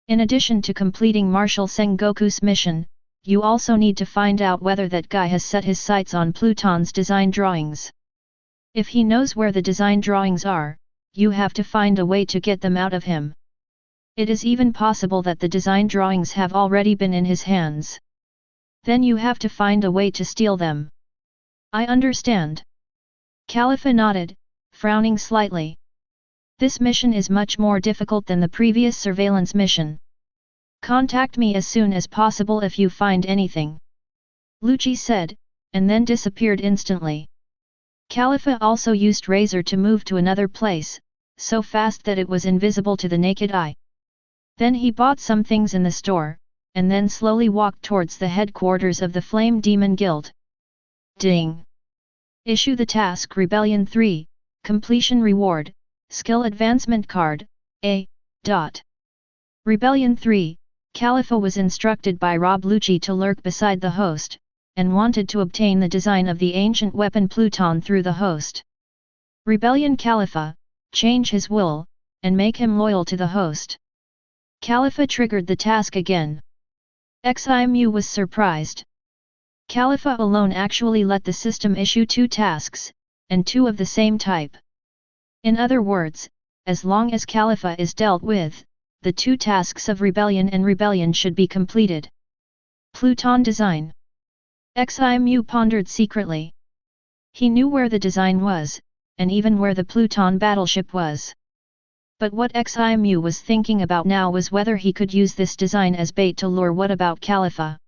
In addition to completing Marshal Sengoku's mission, you also need to find out whether that guy has set his sights on Pluton's design drawings. If he knows where the design drawings are, you have to find a way to get them out of him. It is even possible that the design drawings have already been in his hands. Then you have to find a way to steal them." "I understand." Khalifa nodded, frowning slightly. "This mission is much more difficult than the previous surveillance mission. Contact me as soon as possible if you find anything," Lucci said, and then disappeared instantly. Khalifa also used Razor to move to another place, so fast that it was invisible to the naked eye. Then he bought some things in the store, and then slowly walked towards the headquarters of the Flame Demon Guild. Ding! Issue the task Rebellion 3, Completion Reward, Skill Advancement Card, A. Rebellion 3, Khalifa was instructed by Rob Lucci to lurk beside the host, and wanted to obtain the design of the ancient weapon Pluton through the host. Rebellion Khalifa, change his will, and make him loyal to the host. Khalifa triggered the task again. Ximu was surprised. Khalifa alone actually let the system issue 2 tasks, and 2 of the same type. In other words, as long as Khalifa is dealt with, the 2 tasks of Rebellion and Rebellion should be completed. Pluton design. Ximu pondered secretly. He knew where the design was, and even where the Pluton battleship was. But what Ximu was thinking about now was whether he could use this design as bait to lure what about Khalifa.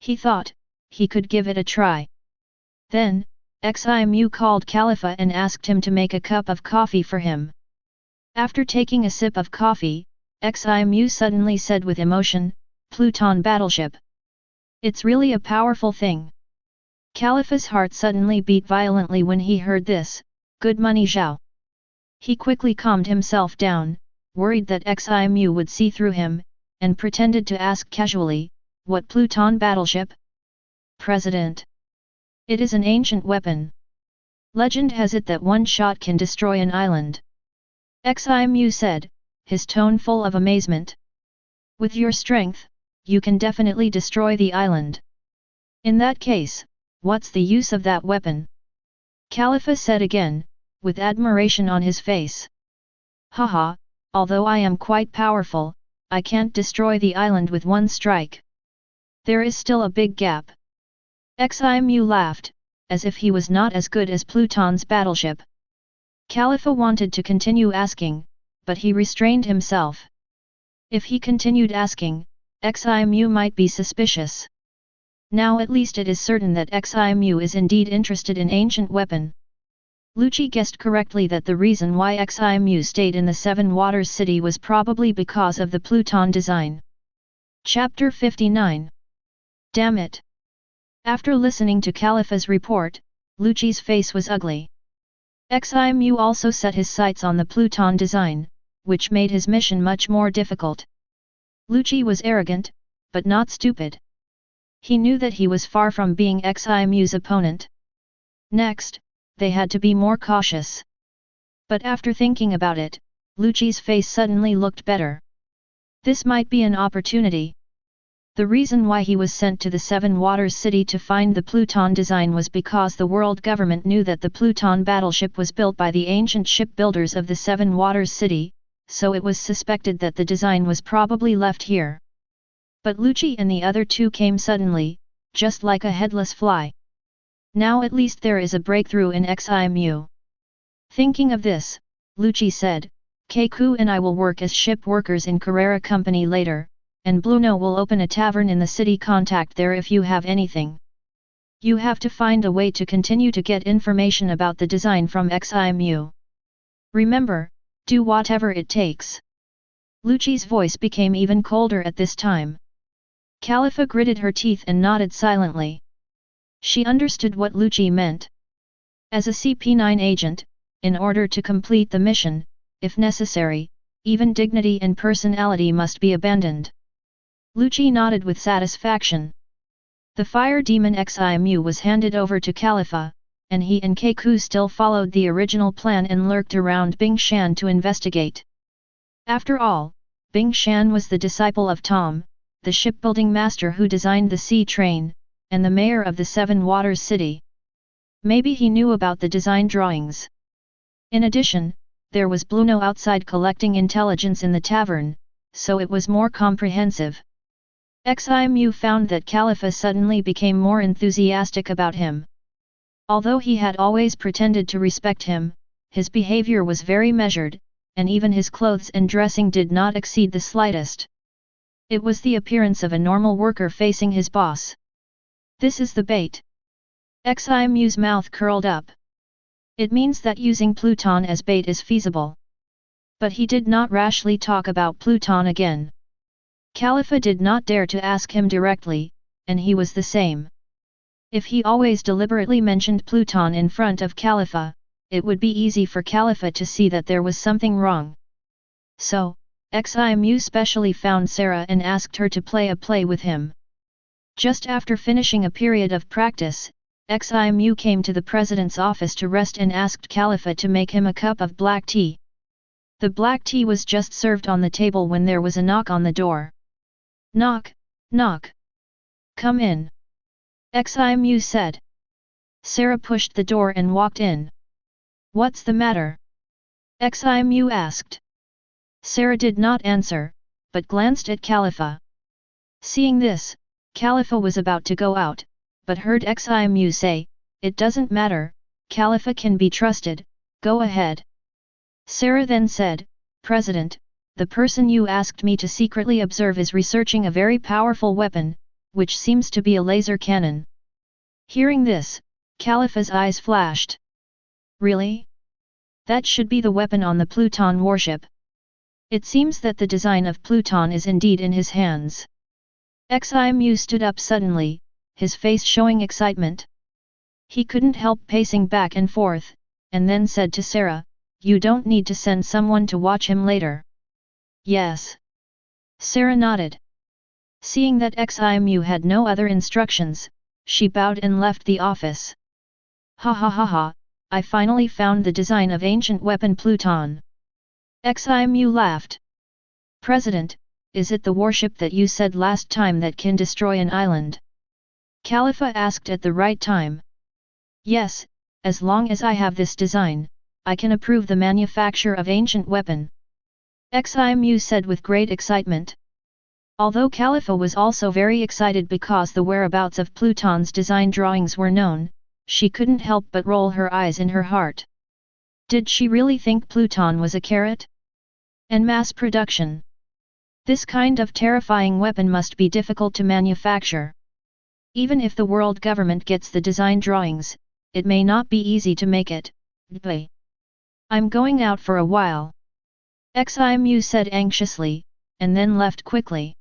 He thought, he could give it a try. Then, Ximu called Khalifa and asked him to make a cup of coffee for him. After taking a sip of coffee, Ximu suddenly said with emotion, "Pluton battleship. It's really a powerful thing." Khalifa's heart suddenly beat violently when he heard this. Good money, Zhao. He quickly calmed himself down, worried that Ximu would see through him, and pretended to ask casually, "What Pluton battleship?" "President. It is an ancient weapon. Legend has it that one shot can destroy an island." Ximu said, his tone full of amazement. "With your strength, you can definitely destroy the island. In that case, what's the use of that weapon?" Khalifa said again, with admiration on his face. "Haha, although I am quite powerful, I can't destroy the island with one strike. There is still a big gap." Ximu laughed, as if he was not as good as Pluton's battleship. Khalifa wanted to continue asking, but he restrained himself. If he continued asking, Ximu might be suspicious. Now at least it is certain that Ximu is indeed interested in ancient weapon. Lucci guessed correctly that the reason why Ximu stayed in the Seven Waters City was probably because of the Pluton design. Chapter 59. Damn it! After listening to Khalifa's report, Lucci's face was ugly. Ximu also set his sights on the Pluton design, which made his mission much more difficult. Lucci was arrogant, but not stupid. He knew that he was far from being Ximu's opponent. Next, they had to be more cautious. But after thinking about it, Lucci's face suddenly looked better. This might be an opportunity. The reason why he was sent to the Seven Waters City to find the Pluton design was because the world government knew that the Pluton battleship was built by the ancient shipbuilders of the Seven Waters City, so it was suspected that the design was probably left here. But Lucci and the other two came suddenly, just like a headless fly. Now at least there is a breakthrough in Ximu. Thinking of this, Lucci said, Keiku and I will work as ship workers in Carrera Company later, and Bluno will open a tavern in the city. Contact there if you have anything. You have to find a way to continue to get information about the design from Ximu. Remember, do whatever it takes. Lucci's voice became even colder at this time. Khalifa gritted her teeth and nodded silently. She understood what Lucci meant. As a CP9 agent, in order to complete the mission, if necessary, even dignity and personality must be abandoned. Lucci nodded with satisfaction. The fire demon Ximu was handed over to Khalifa, and he and Keiku still followed the original plan and lurked around Bingshan to investigate. After all, Bingshan was the disciple of Tom, the shipbuilding master who designed the sea train, and the mayor of the Seven Waters City. Maybe he knew about the design drawings. In addition, there was Bluno outside collecting intelligence in the tavern, so it was more comprehensive. Ximu found that Khalifa suddenly became more enthusiastic about him. Although he had always pretended to respect him, his behavior was very measured, and even his clothes and dressing did not exceed the slightest. It was the appearance of a normal worker facing his boss. This is the bait. Ximu's mouth curled up. It means that using Pluton as bait is feasible. But he did not rashly talk about Pluton again. Khalifa did not dare to ask him directly, and he was the same. If he always deliberately mentioned Pluton in front of Khalifa, it would be easy for Khalifa to see that there was something wrong. So, Ximu specially found Sarah and asked her to play with him. Just after finishing a period of practice, Ximu came to the president's office to rest and asked Khalifa to make him a cup of black tea. The black tea was just served on the table when there was a knock on the door. Knock, knock. Come in. Ximu said. Sarah pushed the door and walked in. What's the matter? Ximu asked. Sarah did not answer, but glanced at Khalifa. Seeing this, Khalifa was about to go out, but heard Ximu say, "It doesn't matter, Khalifa can be trusted, go ahead." Sarah then said, "President, the person you asked me to secretly observe is researching a very powerful weapon, which seems to be a laser cannon." Hearing this, Khalifa's eyes flashed. Really? That should be the weapon on the Pluton warship. It seems that the design of Pluton is indeed in his hands. Ximu stood up suddenly, his face showing excitement. He couldn't help pacing back and forth, and then said to Sarah, "You don't need to send someone to watch him later." "Yes." Sarah nodded. Seeing that Ximu had no other instructions, she bowed and left the office. "Ha ha ha ha, I finally found the design of ancient weapon Pluton." Ximu laughed. "President, is it the warship that you said last time that can destroy an island?" Khalifa asked at the right time. "Yes, as long as I have this design, I can approve the manufacture of ancient weapon," Ximu said with great excitement. Although Khalifa was also very excited because the whereabouts of Pluton's design drawings were known, she couldn't help but roll her eyes in her heart. Did she really think Pluton was a carrot? And mass production? This kind of terrifying weapon must be difficult to manufacture. Even if the world government gets the design drawings, it may not be easy to make it. "I'm going out for a while," Ximu said anxiously, and then left quickly.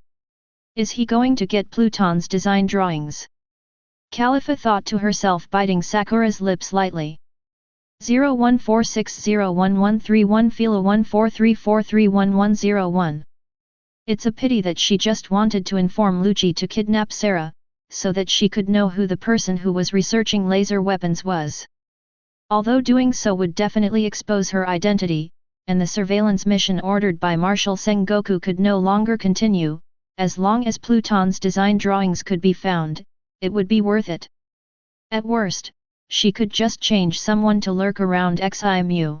Is he going to get Pluton's design drawings? Khalifa thought to herself, biting Sakura's lips lightly. 01460113 Fila 1434311101. It's a pity that she just wanted to inform Lucci to kidnap Sarah, so that she could know who the person who was researching laser weapons was. Although doing so would definitely expose her identity, and the surveillance mission ordered by Marshal Sengoku could no longer continue, as long as Pluton's design drawings could be found, it would be worth it. At worst, she could just change someone to lurk around Ximu.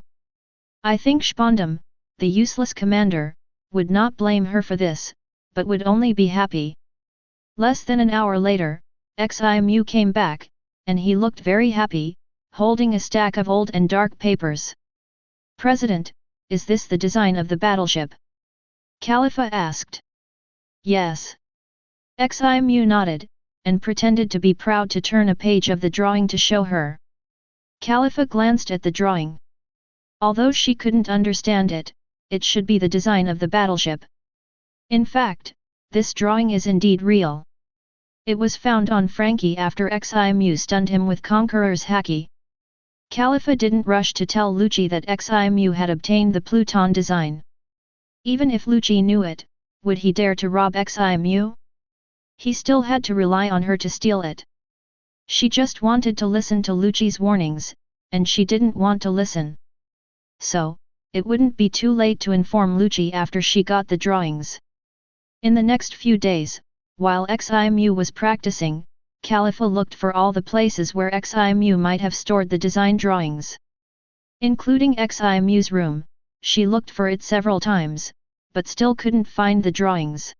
I think Spondam, the useless commander, would not blame her for this, but would only be happy. Less than an hour later, Ximu came back, and he looked very happy, holding a stack of old and dark papers. "President, is this the design of the battleship?" Khalifa asked. "Yes." Ximu nodded, and pretended to be proud to turn a page of the drawing to show her. Khalifa glanced at the drawing. Although she couldn't understand it, it should be the design of the battleship. In fact, this drawing is indeed real. It was found on Frankie after Ximu stunned him with Conqueror's Haki. Khalifa didn't rush to tell Lucci that Ximu had obtained the Pluton design. Even if Lucci knew it, would he dare to rob Ximu? He still had to rely on her to steal it. She just wanted to listen to Lucci's warnings, and she didn't want to listen. So, it wouldn't be too late to inform Lucci after she got the drawings. In the next few days, while Ximu was practicing, Khalifa looked for all the places where Ximu might have stored the design drawings. Including Ximu's room, she looked for it several times, but still couldn't find the drawings.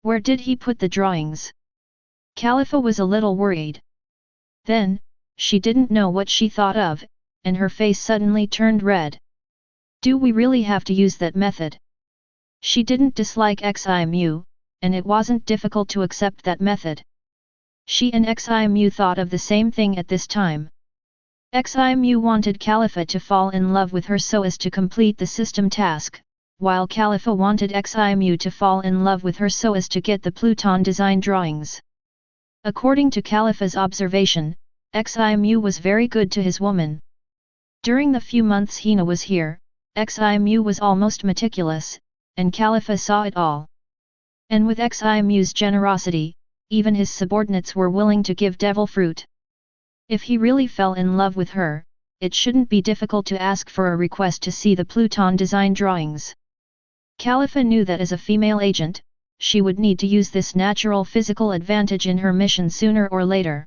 Where did he put the drawings? Khalifa was a little worried. Then, she didn't know what she thought of, and her face suddenly turned red. Do we really have to use that method? She didn't dislike Ximu, and it wasn't difficult to accept that method. She and Ximu thought of the same thing at this time. Ximu wanted Khalifa to fall in love with her so as to complete the system task, while Khalifa wanted Ximu to fall in love with her so as to get the Pluton design drawings. According to Khalifa's observation, Ximu was very good to his woman. During the few months Hina was here, Ximu was almost meticulous, and Khalifa saw it all. And with Ximu's generosity, even his subordinates were willing to give devil fruit. If he really fell in love with her, it shouldn't be difficult to ask for a request to see the Pluton design drawings. Khalifa knew that as a female agent, she would need to use this natural physical advantage in her mission sooner or later.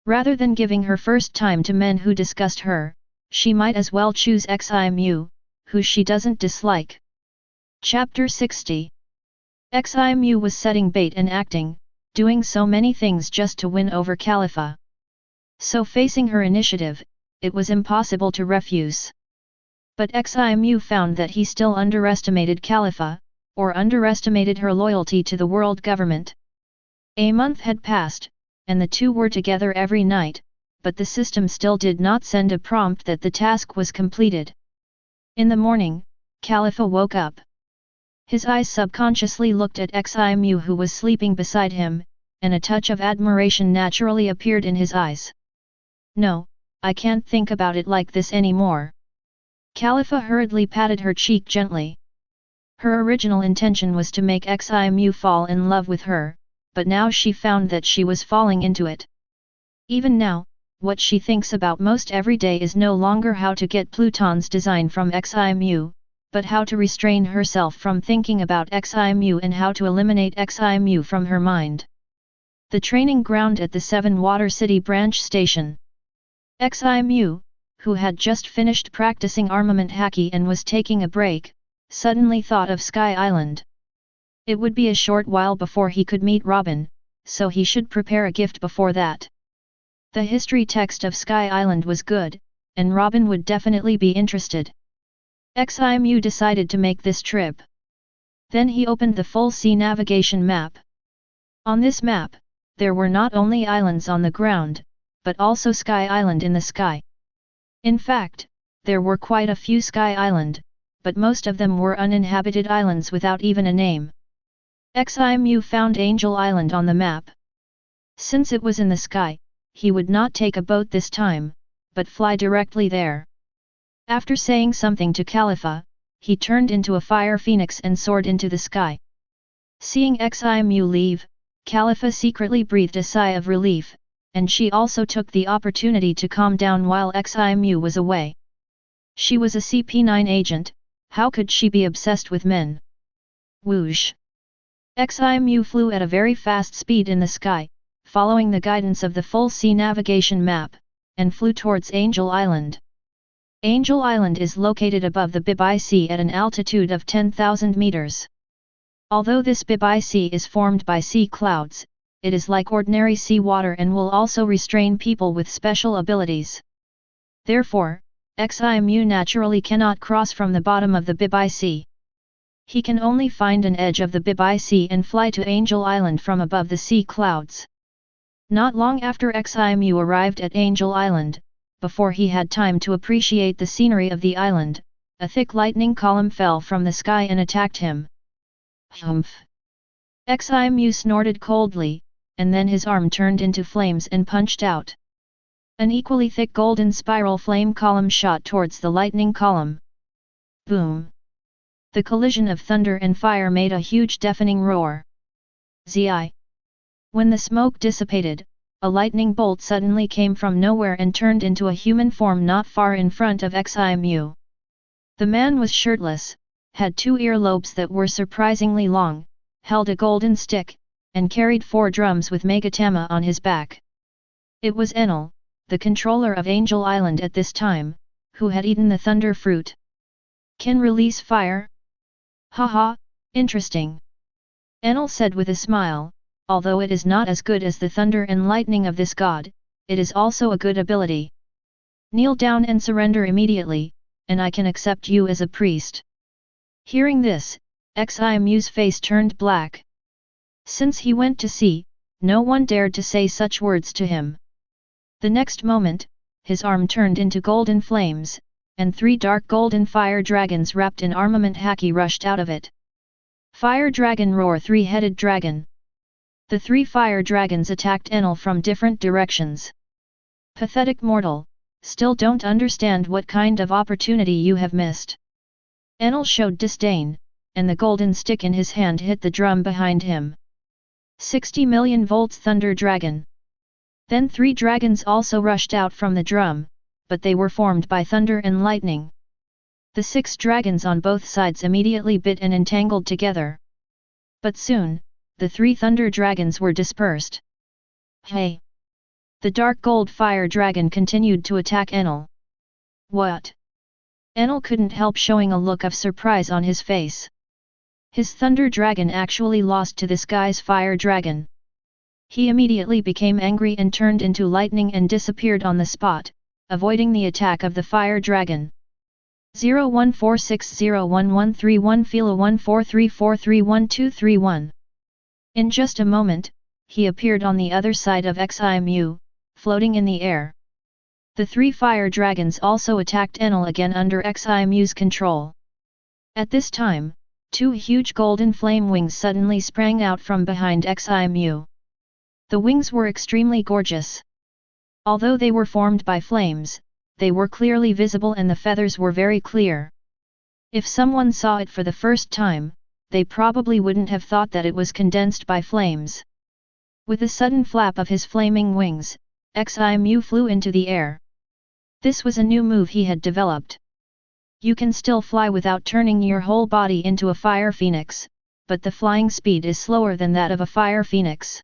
Rather than giving her first time to men who disgust her, she might as well choose Ximu, who she doesn't dislike. Chapter 60. Ximu was setting bait and acting, doing so many things just to win over Khalifa. So facing her initiative, it was impossible to refuse. But Ximu found that he still underestimated Khalifa, or underestimated her loyalty to the world government. A month had passed, and the two were together every night, but the system still did not send a prompt that the task was completed. In the morning, Khalifa woke up. His eyes subconsciously looked at Ximu who was sleeping beside him, and a touch of admiration naturally appeared in his eyes. "No, I can't think about it like this anymore." Khalifa hurriedly patted her cheek gently. Her original intention was to make Ximu fall in love with her, but now she found that she was falling into it. Even now, what she thinks about most every day is no longer how to get Pluton's design from Ximu, but how to restrain herself from thinking about Ximu and how to eliminate Ximu from her mind. The training ground at the Seven Water City branch station. Ximu, who had just finished practicing armament haki and was taking a break, suddenly thought of Sky Island. It would be a short while before he could meet Robin, so he should prepare a gift before that. The history text of Sky Island was good, and Robin would definitely be interested. Ximu decided to make this trip. Then he opened the full sea navigation map. On this map, there were not only islands on the ground, but also Sky Island in the sky. In fact, there were quite a few Sky Island, but most of them were uninhabited islands without even a name. Ximu found Angel Island on the map. Since it was in the sky, he would not take a boat this time, but fly directly there. After saying something to Khalifa, he turned into a fire phoenix and soared into the sky. Seeing Ximu leave, Khalifa secretly breathed a sigh of relief, and she also took the opportunity to calm down while Ximu was away. She was a CP9 agent, how could she be obsessed with men? Whoosh! Ximu flew at a very fast speed in the sky, following the guidance of the full sea navigation map, and flew towards Angel Island. Angel Island is located above the Bibai Sea at an altitude of 10,000 meters. Although this Bibai Sea is formed by sea clouds, it is like ordinary sea water and will also restrain people with special abilities. Therefore, Ximu naturally cannot cross from the bottom of the Bibai Sea. He can only find an edge of the Bibai Sea and fly to Angel Island from above the sea clouds. Not long after Ximu arrived at Angel Island, before he had time to appreciate the scenery of the island, a thick lightning column fell from the sky and attacked him. Humph! Ximu snorted coldly, and then his arm turned into flames and punched out. An equally thick golden spiral flame column shot towards the lightning column. Boom! The collision of thunder and fire made a huge deafening roar. Zi! When the smoke dissipated, a lightning bolt suddenly came from nowhere and turned into a human form not far in front of Ximu. The man was shirtless, had 2 earlobes that were surprisingly long, held a golden stick, and carried 4 drums with Megatama on his back. It was Enel, the controller of Angel Island at this time, who had eaten the thunder fruit. Can release fire? Haha, interesting. Enel said with a smile, although it is not as good as the thunder and lightning of this god, it is also a good ability. Kneel down and surrender immediately, and I can accept you as a priest. Hearing this, Ximu's face turned black. Since he went to sea, no one dared to say such words to him. The next moment, his arm turned into golden flames, and 3 dark golden fire dragons wrapped in armament haki rushed out of it. Fire Dragon Roar 3-headed dragon. The 3 fire dragons attacked Enel from different directions. Pathetic mortal, still don't understand what kind of opportunity you have missed. Enel showed disdain, and the golden stick in his hand hit the drum behind him. 60 million volts Thunder Dragon. Then 3 dragons also rushed out from the drum, but they were formed by thunder and lightning. The 6 dragons on both sides immediately bit and entangled together. But soon, the 3 thunder dragons were dispersed. Hey! The dark gold fire dragon continued to attack Enel. What? Enel couldn't help showing a look of surprise on his face. His thunder dragon actually lost to this guy's fire dragon. He immediately became angry and turned into lightning and disappeared on the spot, avoiding the attack of the fire dragon. 01460113 Fila 1434311231. In just a moment, he appeared on the other side of Ximu, floating in the air. The 3 fire dragons also attacked Enel again under Ximu's control. At this time, 2 huge golden flame wings suddenly sprang out from behind Ximu. The wings were extremely gorgeous. Although they were formed by flames, they were clearly visible and the feathers were very clear. If someone saw it for the first time, they probably wouldn't have thought that it was condensed by flames. With a sudden flap of his flaming wings, Ximu flew into the air. This was a new move he had developed. You can still fly without turning your whole body into a fire phoenix, but the flying speed is slower than that of a fire phoenix.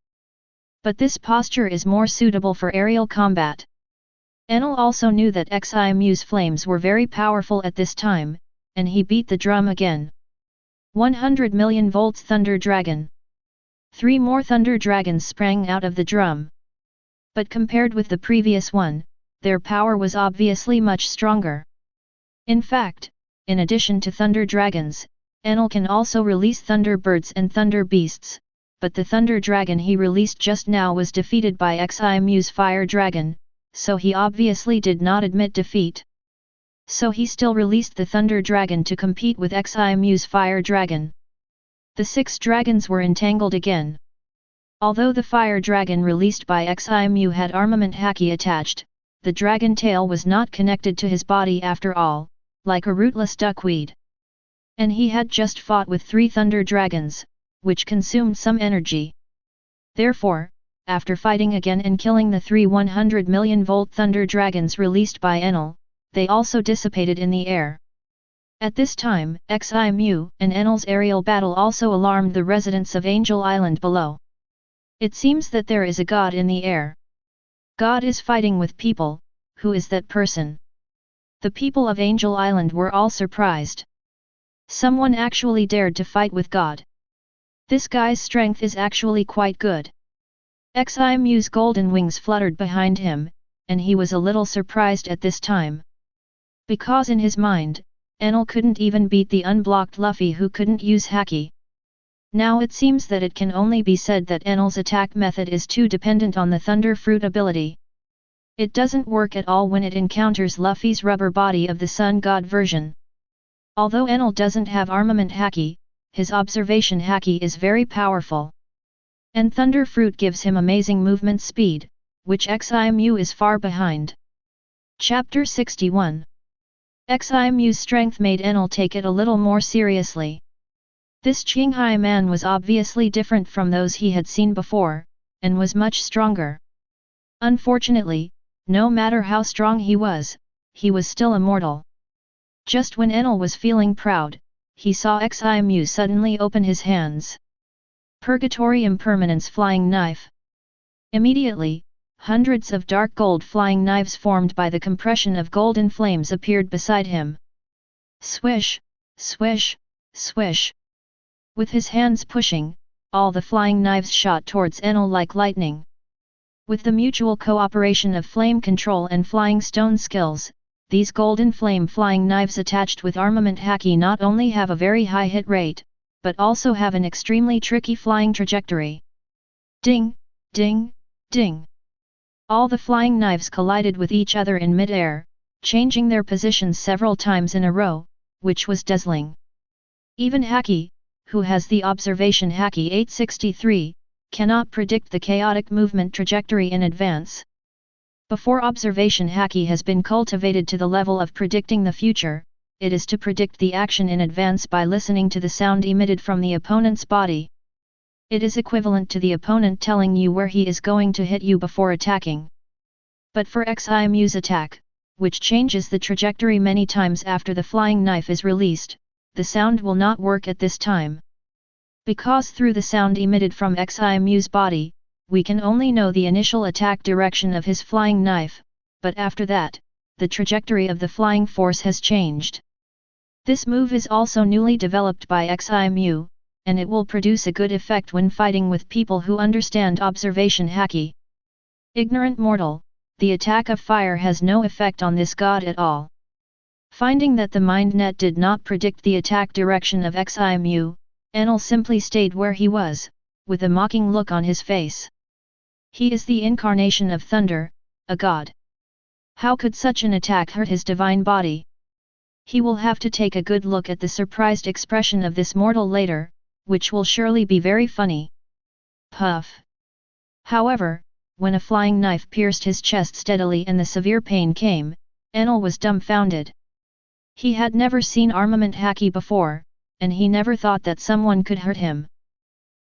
But this posture is more suitable for aerial combat. Enel also knew that Ximu's flames were very powerful at this time, and he beat the drum again. 100 million volts Thunder Dragon. 3 more Thunder Dragons sprang out of the drum. But compared with the previous one, their power was obviously much stronger. In fact, in addition to Thunder Dragons, Enel can also release Thunder Birds and Thunder Beasts, but the Thunder Dragon he released just now was defeated by Ximu's Fire Dragon, so he obviously did not admit defeat. So he still released the Thunder Dragon to compete with Ximu's Fire Dragon. The 6 dragons were entangled again. Although the Fire Dragon released by Ximu had armament haki attached, the dragon tail was not connected to his body after all, like a rootless duckweed. And he had just fought with 3 Thunder Dragons, which consumed some energy. Therefore, after fighting again and killing the 3 100 million volt thunder dragons released by Enel, they also dissipated in the air. At this time, Ximu and Enel's aerial battle also alarmed the residents of Angel Island below. It seems that there is a god in the air. God is fighting with people. Who is that person? The people of Angel Island were all surprised. Someone actually dared to fight with God. This guy's strength is actually quite good. Ximu's golden wings fluttered behind him, and he was a little surprised at this time. Because in his mind, Enel couldn't even beat the unblocked Luffy who couldn't use Haki. Now it seems that it can only be said that Enel's attack method is too dependent on the Thunder Fruit ability. It doesn't work at all when it encounters Luffy's rubber body of the Sun God version. Although Enel doesn't have Armament Haki, his Observation Haki is very powerful. And Thunder Fruit gives him amazing movement speed, which Ximu is far behind. Chapter 61. Ximu's strength made Enel take it a little more seriously. This Qinghai man was obviously different from those he had seen before, and was much stronger. Unfortunately, no matter how strong he was still immortal. Just when Enel was feeling proud, he saw Ximu suddenly open his hands. Purgatory Impermanence Flying Knife. Immediately, hundreds of dark gold flying knives formed by the compression of golden flames appeared beside him. Swish, swish, swish. With his hands pushing, all the flying knives shot towards Enel like lightning. With the mutual cooperation of flame control and flying stone skills, these golden flame flying knives attached with Armament Haki not only have a very high hit rate, but also have an extremely tricky flying trajectory. Ding, ding, ding. All the flying knives collided with each other in mid-air, changing their positions several times in a row, which was dazzling. Even Haki, who has the Observation Haki 863, cannot predict the chaotic movement trajectory in advance. Before Observation Haki has been cultivated to the level of predicting the future, it is to predict the action in advance by listening to the sound emitted from the opponent's body. It is equivalent to the opponent telling you where he is going to hit you before attacking. But for Ximu's attack, which changes the trajectory many times after the flying knife is released, the sound will not work at this time. Because through the sound emitted from Ximu's body, we can only know the initial attack direction of his flying knife, but after that, the trajectory of the flying force has changed. This move is also newly developed by Ximu, and it will produce a good effect when fighting with people who understand Observation Haki. Ignorant mortal, the attack of fire has no effect on this god at all. Finding that the mind net did not predict the attack direction of Ximu, Enel simply stayed where he was, with a mocking look on his face. He is the incarnation of thunder, a god. How could such an attack hurt his divine body? He will have to take a good look at the surprised expression of this mortal later, which will surely be very funny. Puff. However, when a flying knife pierced his chest steadily and the severe pain came, Enel was dumbfounded. He had never seen Armament Haki before, and he never thought that someone could hurt him.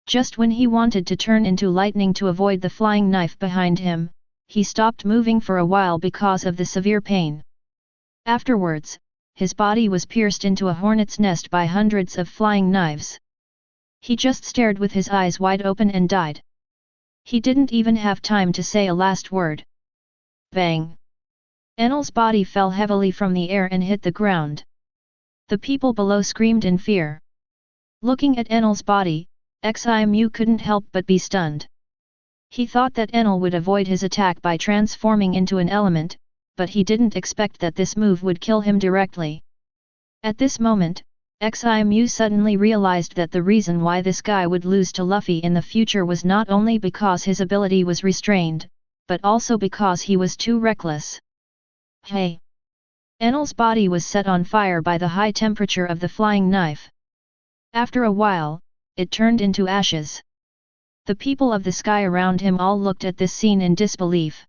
Just when he wanted to turn into lightning to avoid the flying knife behind him, he stopped moving for a while because of the severe pain. Afterwards, his body was pierced into a hornet's nest by hundreds of flying knives. He just stared with his eyes wide open and died. He didn't even have time to say a last word. Bang! Enel's body fell heavily from the air and hit the ground. The people below screamed in fear. Looking at Enel's body, Ximu couldn't help but be stunned. He thought that Enel would avoid his attack by transforming into an element, but he didn't expect that this move would kill him directly. At this moment, Ximu suddenly realized that the reason why this guy would lose to Luffy in the future was not only because his ability was restrained, but also because he was too reckless. Hey! Enel's body was set on fire by the high temperature of the flying knife. After a while, it turned into ashes. The people of the sky around him all looked at this scene in disbelief.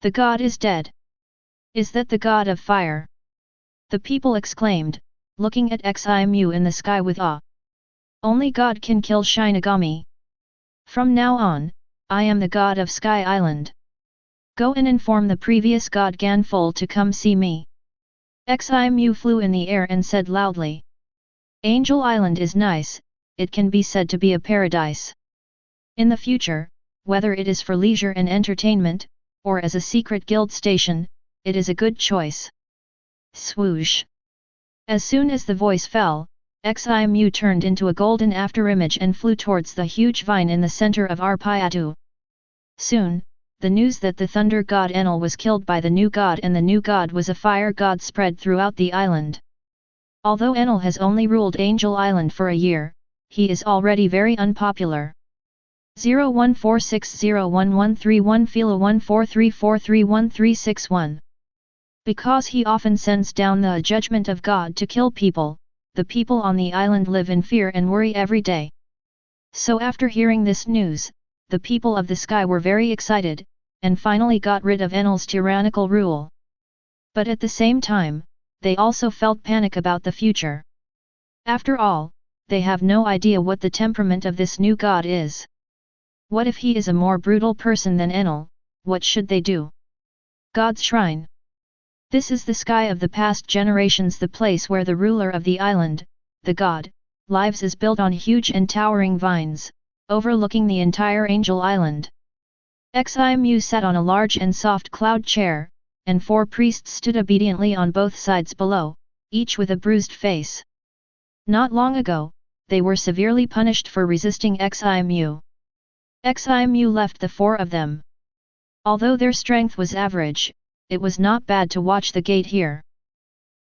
The god is dead. Is that the god of fire? The people exclaimed, looking at Ximu in the sky with awe. Only God can kill Shinigami. From now on, I am the god of Sky Island. Go and inform the previous god Ganfol to come see me. Ximu flew in the air and said loudly. Angel Island is nice, it can be said to be a paradise. In the future, whether it is for leisure and entertainment, or as a secret guild station, it is a good choice. Swoosh! As soon as the voice fell, Ximu turned into a golden afterimage and flew towards the huge vine in the center of Arpayatu. Soon, the news that the thunder god Enel was killed by the new god and the new god was a fire god spread throughout the island. Although Enel has only ruled Angel Island for a year, he is already very unpopular. 01460113 Fila 1434313161. Because he often sends down the judgment of God to kill people, the people on the island live in fear and worry every day. So after hearing this news, the people of the sky were very excited, and finally got rid of Enel's tyrannical rule. But at the same time, they also felt panic about the future. After all, they have no idea what the temperament of this new god is. What if he is a more brutal person than Enel? What should they do? God's Shrine. This is the sky of the past generations, the place where the ruler of the island, the god, lives, is built on huge and towering vines, overlooking the entire Angel Island. Ximu sat on a large and soft cloud chair, and 4 priests stood obediently on both sides below, each with a bruised face. Not long ago, they were severely punished for resisting Ximu. Ximu left the 4 of them. Although their strength was average, it was not bad to watch the gate here.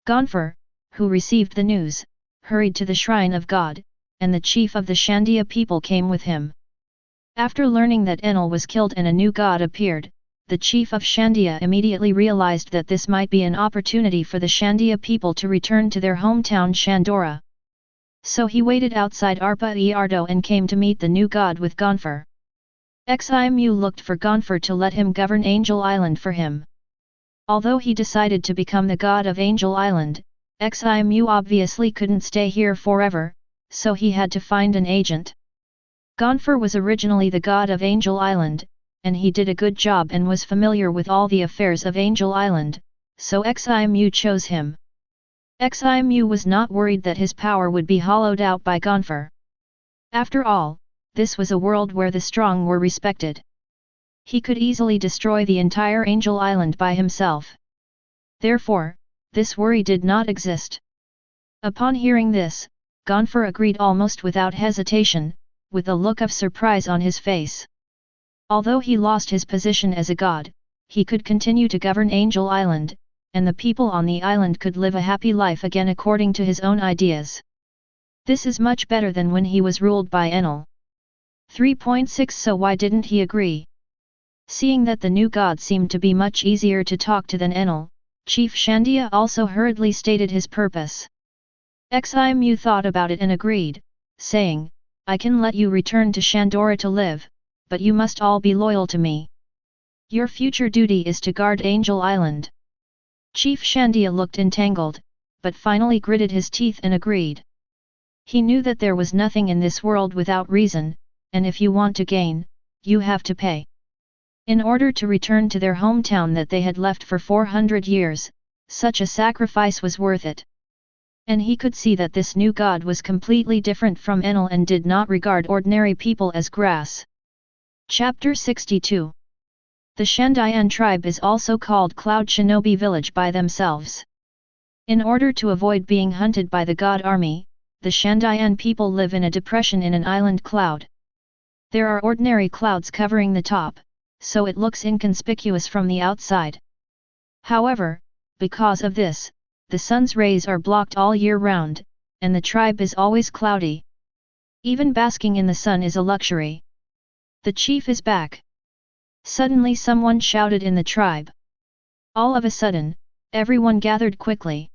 Gonfer, who received the news, hurried to the shrine of God, and the chief of the Shandia people came with him. After learning that Enel was killed and a new god appeared, the chief of Shandia immediately realized that this might be an opportunity for the Shandia people to return to their hometown Shandora. So he waited outside Arpa-Iardo and came to meet the new god with Gonfer. Ximu looked for Gonfer to let him govern Angel Island for him. Although he decided to become the god of Angel Island, Ximu obviously couldn't stay here forever, so he had to find an agent. Gonfer was originally the god of Angel Island, and he did a good job and was familiar with all the affairs of Angel Island, so Ximu chose him. Ximu was not worried that his power would be hollowed out by Gonfer. After all, this was a world where the strong were respected. He could easily destroy the entire Angel Island by himself. Therefore, this worry did not exist. Upon hearing this, Gonfer agreed almost without hesitation, with a look of surprise on his face. Although he lost his position as a god, he could continue to govern Angel Island, and the people on the island could live a happy life again according to his own ideas. This is much better than when he was ruled by Enel. 3.6 So why didn't he agree? Seeing that the new god seemed to be much easier to talk to than Enel, Chief Shandia also hurriedly stated his purpose. Ximu thought about it and agreed, saying, I can let you return to Shandora to live, but you must all be loyal to me. Your future duty is to guard Angel Island. Chief Shandia looked entangled, but finally gritted his teeth and agreed. He knew that there was nothing in this world without reason, and if you want to gain, you have to pay. In order to return to their hometown that they had left for 400 years, such a sacrifice was worth it. And he could see that this new god was completely different from Enel and did not regard ordinary people as grass. Chapter 62. The Shandian tribe is also called Cloud Shinobi Village by themselves. In order to avoid being hunted by the god army, the Shandian people live in a depression in an island cloud. There are ordinary clouds covering the top, so it looks inconspicuous from the outside. However, because of this, the sun's rays are blocked all year round, and the tribe is always cloudy. Even basking in the sun is a luxury. The chief is back. Suddenly someone shouted in the tribe. All of a sudden, everyone gathered quickly.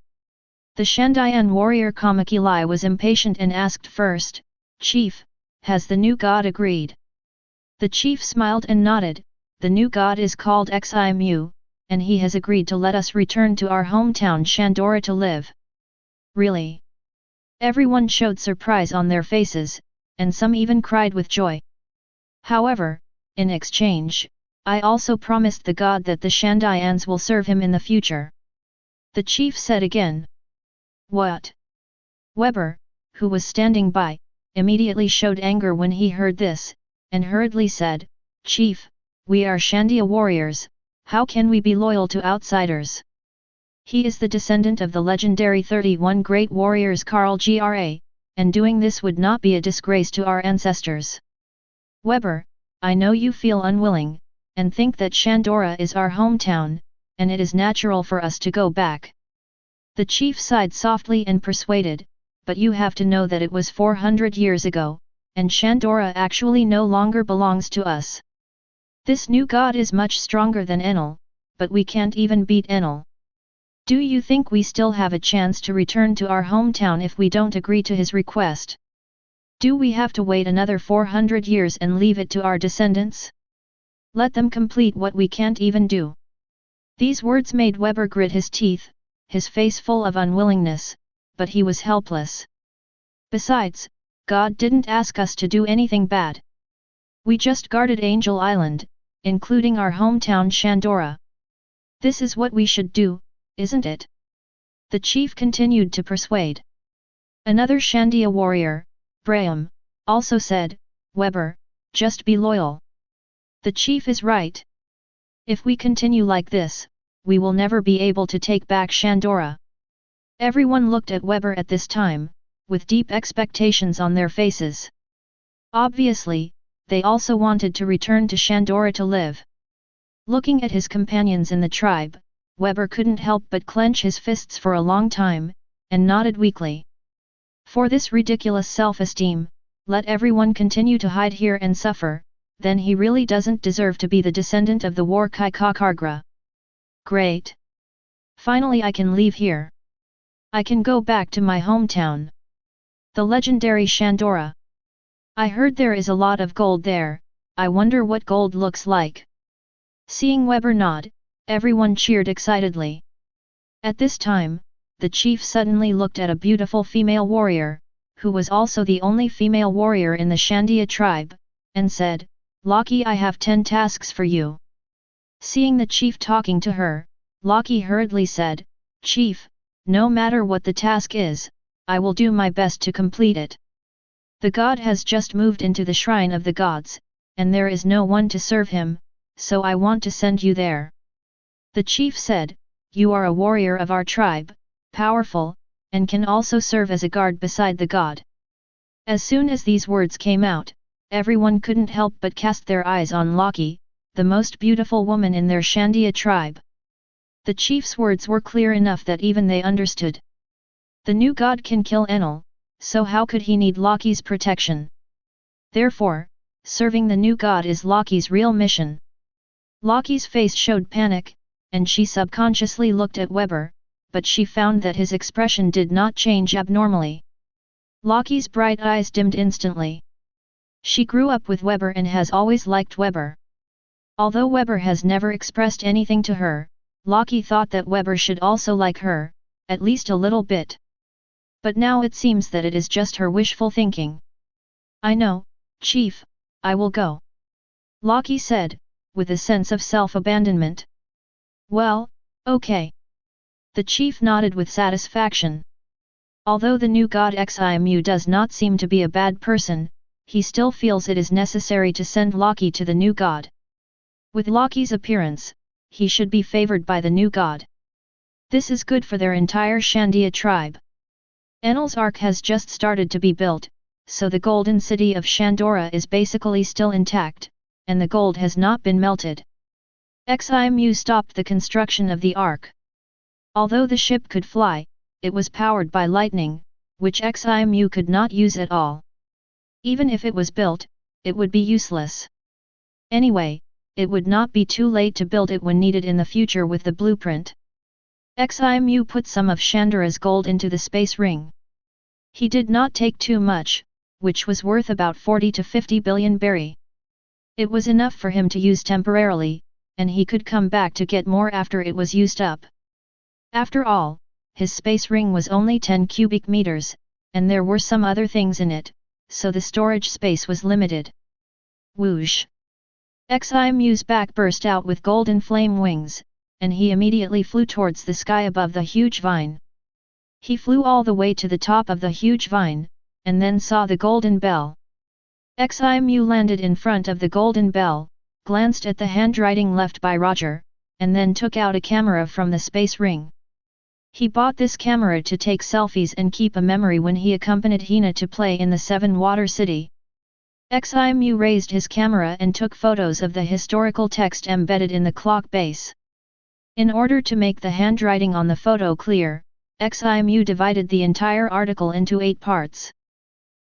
The Shandian warrior Kamakilai was impatient and asked first, Chief, has the new god agreed? The chief smiled and nodded, the new god is called Ximu, and he has agreed to let us return to our hometown Shandora to live. Really? Everyone showed surprise on their faces, and some even cried with joy. However, in exchange, I also promised the god that the Shandians will serve him in the future. The chief said again. What? Weber, who was standing by, immediately showed anger when he heard this, and hurriedly said, Chief, we are Shandia warriors, how can we be loyal to outsiders? He is the descendant of the legendary 31 great warriors Karl Gra, and doing this would not be a disgrace to our ancestors. Weber, I know you feel unwilling, and think that Shandora is our hometown, and it is natural for us to go back. The chief sighed softly and persuaded, but you have to know that it was 400 years ago, and Shandora actually no longer belongs to us. This new god is much stronger than Enel, but we can't even beat Enel. Do you think we still have a chance to return to our hometown if we don't agree to his request? Do we have to wait another 400 years and leave it to our descendants? Let them complete what we can't even do. These words made Weber grit his teeth, his face full of unwillingness, but he was helpless. Besides, God didn't ask us to do anything bad. We just guarded Angel Island, including our hometown Shandora. This is what we should do, isn't it? The chief continued to persuade. Another Shandia warrior, Braham, also said, Weber, just be loyal. The chief is right. If we continue like this, we will never be able to take back Shandora. Everyone looked at Weber at this time, with deep expectations on their faces. Obviously, they also wanted to return to Shandora to live. Looking at his companions in the tribe, Weber couldn't help but clench his fists for a long time, and nodded weakly. For this ridiculous self-esteem, let everyone continue to hide here and suffer, then he really doesn't deserve to be the descendant of the war Kai Kakargra. Great! Finally I can leave here. I can go back to my hometown. The legendary Shandora. I heard there is a lot of gold there, I wonder what gold looks like. Seeing Weber nod, everyone cheered excitedly. At this time, the chief suddenly looked at a beautiful female warrior, who was also the only female warrior in the Shandia tribe, and said, Laki, I have 10 tasks for you. Seeing the chief talking to her, Laki hurriedly said, Chief, no matter what the task is, I will do my best to complete it. The god has just moved into the shrine of the gods, and there is no one to serve him, so I want to send you there. The chief said, You are a warrior of our tribe, powerful, and can also serve as a guard beside the god. As soon as these words came out, everyone couldn't help but cast their eyes on Laki, the most beautiful woman in their Shandia tribe. The chief's words were clear enough that even they understood. The new god can kill Enel, so how could he need Laki's protection? Therefore, serving the new god is Laki's real mission. Laki's face showed panic, and she subconsciously looked at Weber, but she found that his expression did not change abnormally. Laki's bright eyes dimmed instantly. She grew up with Weber and has always liked Weber. Although Weber has never expressed anything to her, Laki thought that Weber should also like her, at least a little bit. But now it seems that it is just her wishful thinking. I know, Chief, I will go. Laki said, with a sense of self-abandonment. Well, okay. The chief nodded with satisfaction. Although the new god Ximu does not seem to be a bad person, he still feels it is necessary to send Laki to the new god. With Laki's appearance, he should be favored by the new god. This is good for their entire Shandia tribe. Enel's Ark has just started to be built, so the golden city of Shandora is basically still intact, and the gold has not been melted. Ximu stopped the construction of the Ark. Although the ship could fly, it was powered by lightning, which Ximu could not use at all. Even if it was built, it would be useless. Anyway, it would not be too late to build it when needed in the future with the blueprint. Ximu put some of Shandora's gold into the space ring. He did not take too much, which was worth about 40 to 50 billion berry. It was enough for him to use temporarily, and he could come back to get more after it was used up. After all, his space ring was only 10 cubic meters, and there were some other things in it, so the storage space was limited. Whoosh! Ximu's back burst out with golden flame wings, and he immediately flew towards the sky above the huge vine. He flew all the way to the top of the huge vine, and then saw the golden bell. Ximu landed in front of the golden bell, glanced at the handwriting left by Roger, and then took out a camera from the space ring. He bought this camera to take selfies and keep a memory when he accompanied Hina to play in the Seven Water City. Ximu raised his camera and took photos of the historical text embedded in the clock base. In order to make the handwriting on the photo clear, Ximu divided the entire article into 8 parts.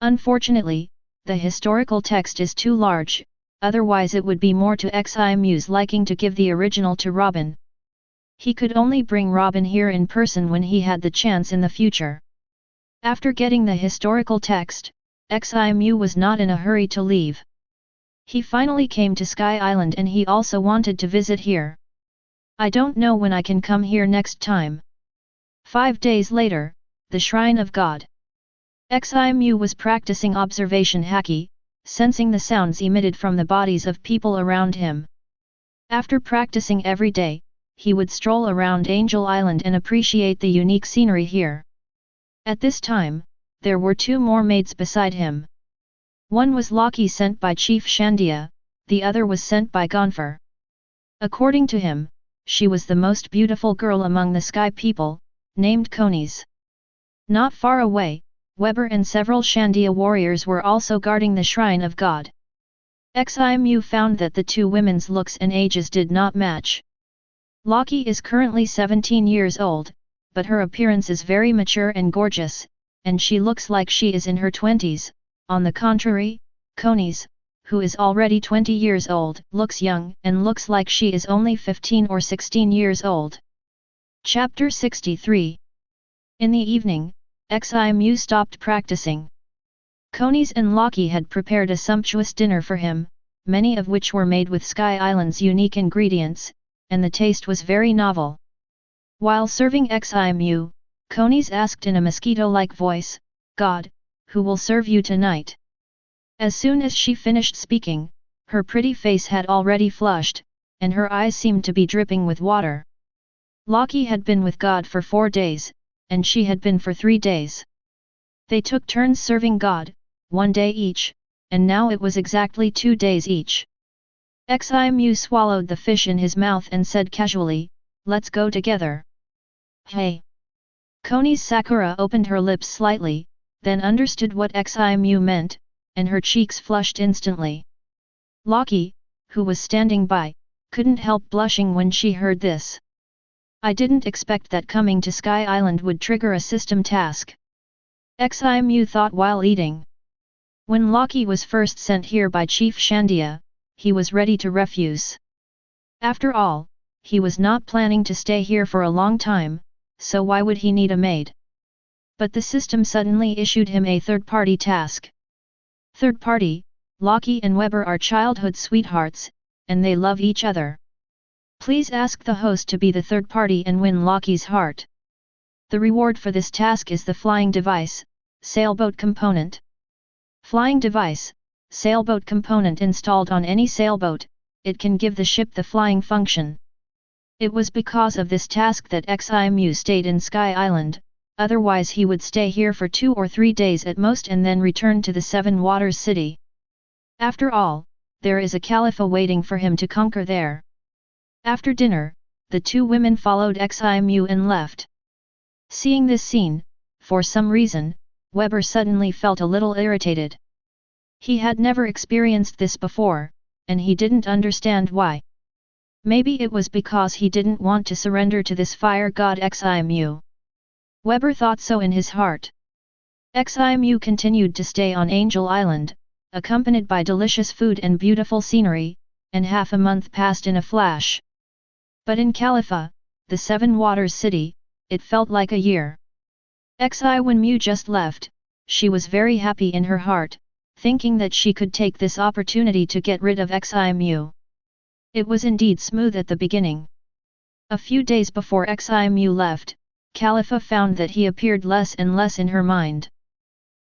Unfortunately, the historical text is too large, otherwise it would be more to Ximu's liking to give the original to Robin. He could only bring Robin here in person when he had the chance in the future. After getting the historical text, Ximu was not in a hurry to leave. He finally came to Sky Island and he also wanted to visit here. I don't know when I can come here next time. 5 days later, the Shrine of God. Ximu was practicing observation haki, sensing the sounds emitted from the bodies of people around him. After practicing every day, he would stroll around Angel Island and appreciate the unique scenery here. At this time, there were 2 more maids beside him. One was Loki sent by Chief Shandia, the other was sent by Gonfer. According to him, she was the most beautiful girl among the sky people, named Konis. Not far away, Weber and several Shandia warriors were also guarding the Shrine of God. Ximu found that the 2 women's looks and ages did not match. Loki is currently 17 years old, but her appearance is very mature and gorgeous, and she looks like she is in her 20s, on the contrary, Konis, who is already 20 years old, looks young and looks like she is only 15 or 16 years old. Chapter 63. In the evening, Ximu stopped practicing. Konis and Loki had prepared a sumptuous dinner for him, many of which were made with Sky Island's unique ingredients, and the taste was very novel. While serving Ximu, Konis asked in a mosquito-like voice, "God, who will serve you tonight?" As soon as she finished speaking, her pretty face had already flushed, and her eyes seemed to be dripping with water. Loki had been with God for 4 days, and she had been for 3 days. They took turns serving God, 1 day each, and now it was exactly 2 days each. Ximu swallowed the fish in his mouth and said casually, "Let's go together." "Hey!" Konis Sakura opened her lips slightly, then understood what Ximu meant, and her cheeks flushed instantly. Loki, who was standing by, couldn't help blushing when she heard this. "I didn't expect that coming to Sky Island would trigger a system task," Ximu thought while eating. When Loki was first sent here by Chief Shandia, he was ready to refuse. After all, he was not planning to stay here for a long time, so why would he need a maid? But the system suddenly issued him a third-party task. Third party, Loki and Weber are childhood sweethearts, and they love each other. Please ask the host to be the third party and win Loki's heart. The reward for this task is the flying device, sailboat component. Flying device, sailboat component installed on any sailboat, it can give the ship the flying function. It was because of this task that Ximu stayed in Sky Island, otherwise he would stay here for 2 or 3 days at most and then return to the Seven Waters City. After all, there is a caliph waiting for him to conquer there. After dinner, the 2 women followed Ximu and left. Seeing this scene, for some reason, Weber suddenly felt a little irritated. He had never experienced this before, and he didn't understand why. Maybe it was because he didn't want to surrender to this fire god Ximu. Weber thought so in his heart. Ximu continued to stay on Angel Island, accompanied by delicious food and beautiful scenery, and half a month passed in a flash. But in Calipha, the Seven Waters City, it felt like a year. Ximu just left, she was very happy in her heart, thinking that she could take this opportunity to get rid of Ximu. It was indeed smooth at the beginning. A few days before Ximu left, Calipha found that he appeared less and less in her mind.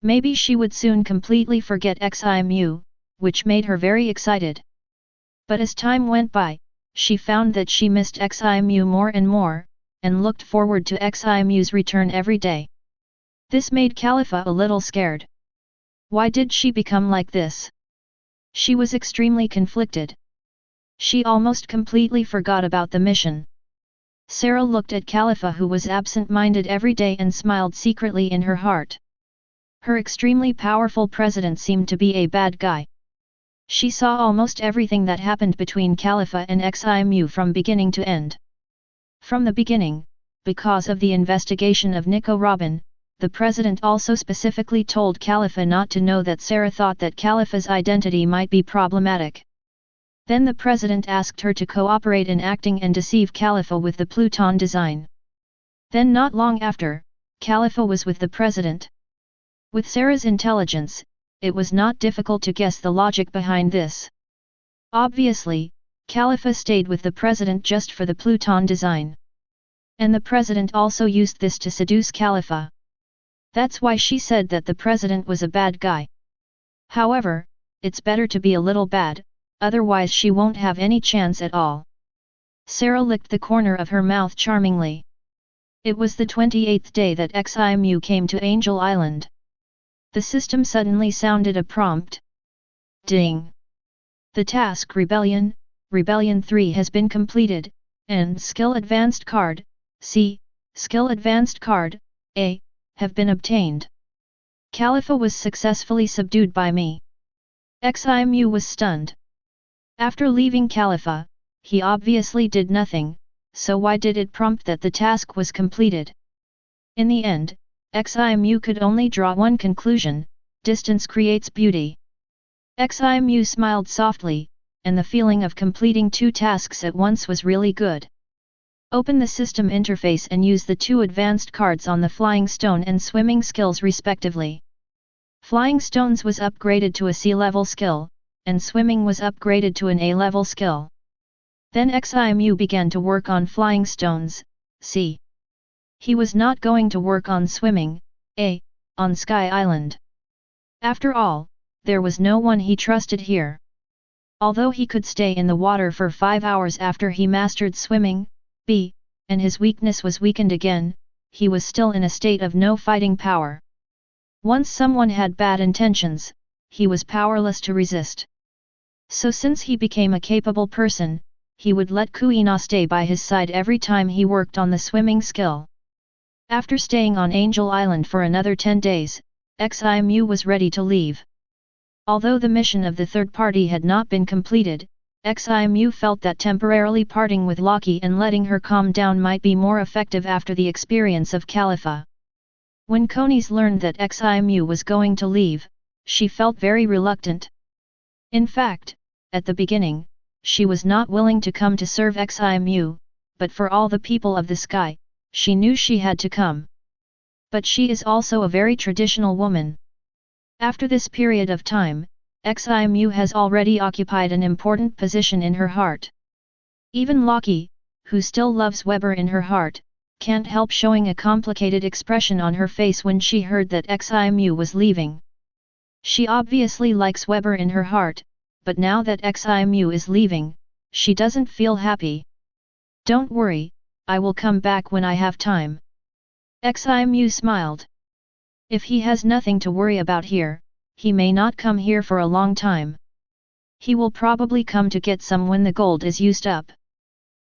Maybe she would soon completely forget Ximu, which made her very excited. But as time went by, she found that she missed Ximu more and more, and looked forward to Ximu's return every day. This made Khalifa a little scared. Why did she become like this? She was extremely conflicted. She almost completely forgot about the mission. Sarah looked at Khalifa, who was absent-minded every day, and smiled secretly in her heart. Her extremely powerful president seemed to be a bad guy. She saw almost everything that happened between Khalifa and Ximu from beginning to end. From the beginning, because of the investigation of Nico Robin, the president also specifically told Khalifa not to know that Sarah thought that Khalifa's identity might be problematic. Then the president asked her to cooperate in acting and deceive Khalifa with the Pluton design. Then not long after, Khalifa was with the president. With Sarah's intelligence, it was not difficult to guess the logic behind this. Obviously, Khalifa stayed with the president just for the Pluton design. And the president also used this to seduce Khalifa. That's why she said that the president was a bad guy. However, it's better to be a little bad, otherwise she won't have any chance at all. Sarah licked the corner of her mouth charmingly. It was the 28th day that Ximu came to Angel Island. The system suddenly sounded a prompt. Ding! The task Rebellion 3 has been completed, and Skill Advanced Card, C, Skill Advanced Card, A, have been obtained. Khalifa was successfully subdued by me. Ximu was stunned. After leaving Khalifa, he obviously did nothing, so why did it prompt that the task was completed? In the end, Ximu could only draw one conclusion: distance creates beauty. Ximu smiled softly, and the feeling of completing two tasks at once was really good. Open the system interface and use the two advanced cards on the Flying Stone and Swimming skills respectively. Flying Stones was upgraded to a C-level skill, and Swimming was upgraded to an A-level skill. Then Ximu began to work on Flying Stones, C. He was not going to work on Swimming, A, on Sky Island. After all, there was no one he trusted here. Although he could stay in the water for 5 hours after he mastered Swimming, B, and his weakness was weakened again, he was still in a state of no fighting power. Once someone had bad intentions, he was powerless to resist. So since he became a capable person, he would let Kuina stay by his side every time he worked on the Swimming skill. After staying on Angel Island for another 10 days, Ximu was ready to leave. Although the mission of the third party had not been completed, Ximu felt that temporarily parting with Laki and letting her calm down might be more effective after the experience of Khalifa. When Konis learned that Ximu was going to leave, she felt very reluctant. In fact, at the beginning, she was not willing to come to serve Ximu, but for all the people of the sky, she knew she had to come. But she is also a very traditional woman. After this period of time, Ximu has already occupied an important position in her heart. Even Laki, who still loves Weber in her heart, can't help showing a complicated expression on her face when she heard that Ximu was leaving. She obviously likes Weber in her heart, but now that Ximu is leaving, she doesn't feel happy. Don't worry, I will come back when I have time. Ximu smiled. If he has nothing to worry about here, he may not come here for a long time. He will probably come to get some when the gold is used up.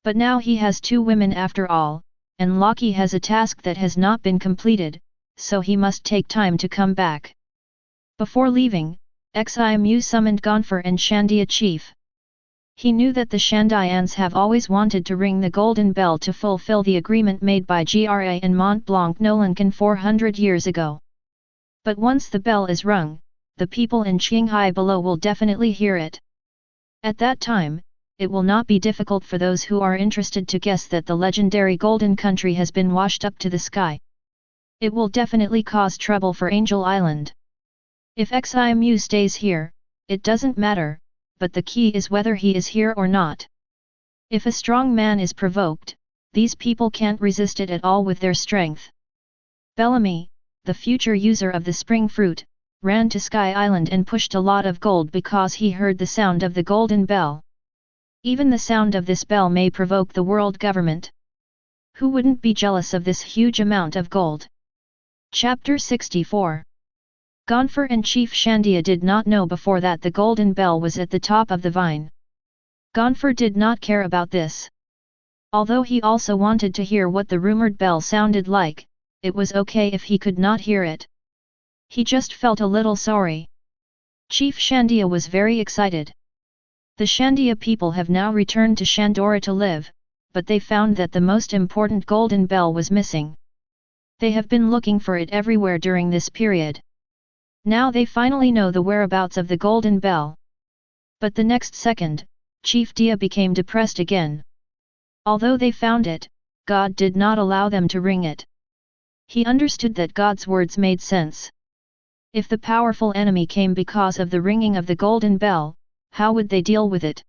But now he has 2 women after all, and Laki has a task that has not been completed, so he must take time to come back. Before leaving, Ximu summoned Gonfer and Shandia chief. He knew that the Shandians have always wanted to ring the golden bell to fulfill the agreement made by Gra and Mont Blanc Nolankan 400 years ago. But once the bell is rung, the people in Qinghai below will definitely hear it. At that time, it will not be difficult for those who are interested to guess that the legendary Golden Country has been washed up to the sky. It will definitely cause trouble for Angel Island. If Ximu stays here, it doesn't matter, but the key is whether he is here or not. If a strong man is provoked, these people can't resist it at all with their strength. Bellamy, the future user of the spring fruit, ran to Sky Island and pushed a lot of gold because he heard the sound of the golden bell. Even the sound of this bell may provoke the world government. Who wouldn't be jealous of this huge amount of gold? Chapter 64. Gonfer and Chief Shandia did not know before that the golden bell was at the top of the vine. Gonfer did not care about this. Although he also wanted to hear what the rumored bell sounded like, it was okay if he could not hear it. He just felt a little sorry. Chief Shandia was very excited. The Shandia people have now returned to Shandora to live, but they found that the most important golden bell was missing. They have been looking for it everywhere during this period. Now they finally know the whereabouts of the golden bell. But the next second, Chief Dia became depressed again. Although they found it, God did not allow them to ring it. He understood that God's words made sense. If the powerful enemy came because of the ringing of the golden bell, how would they deal with it?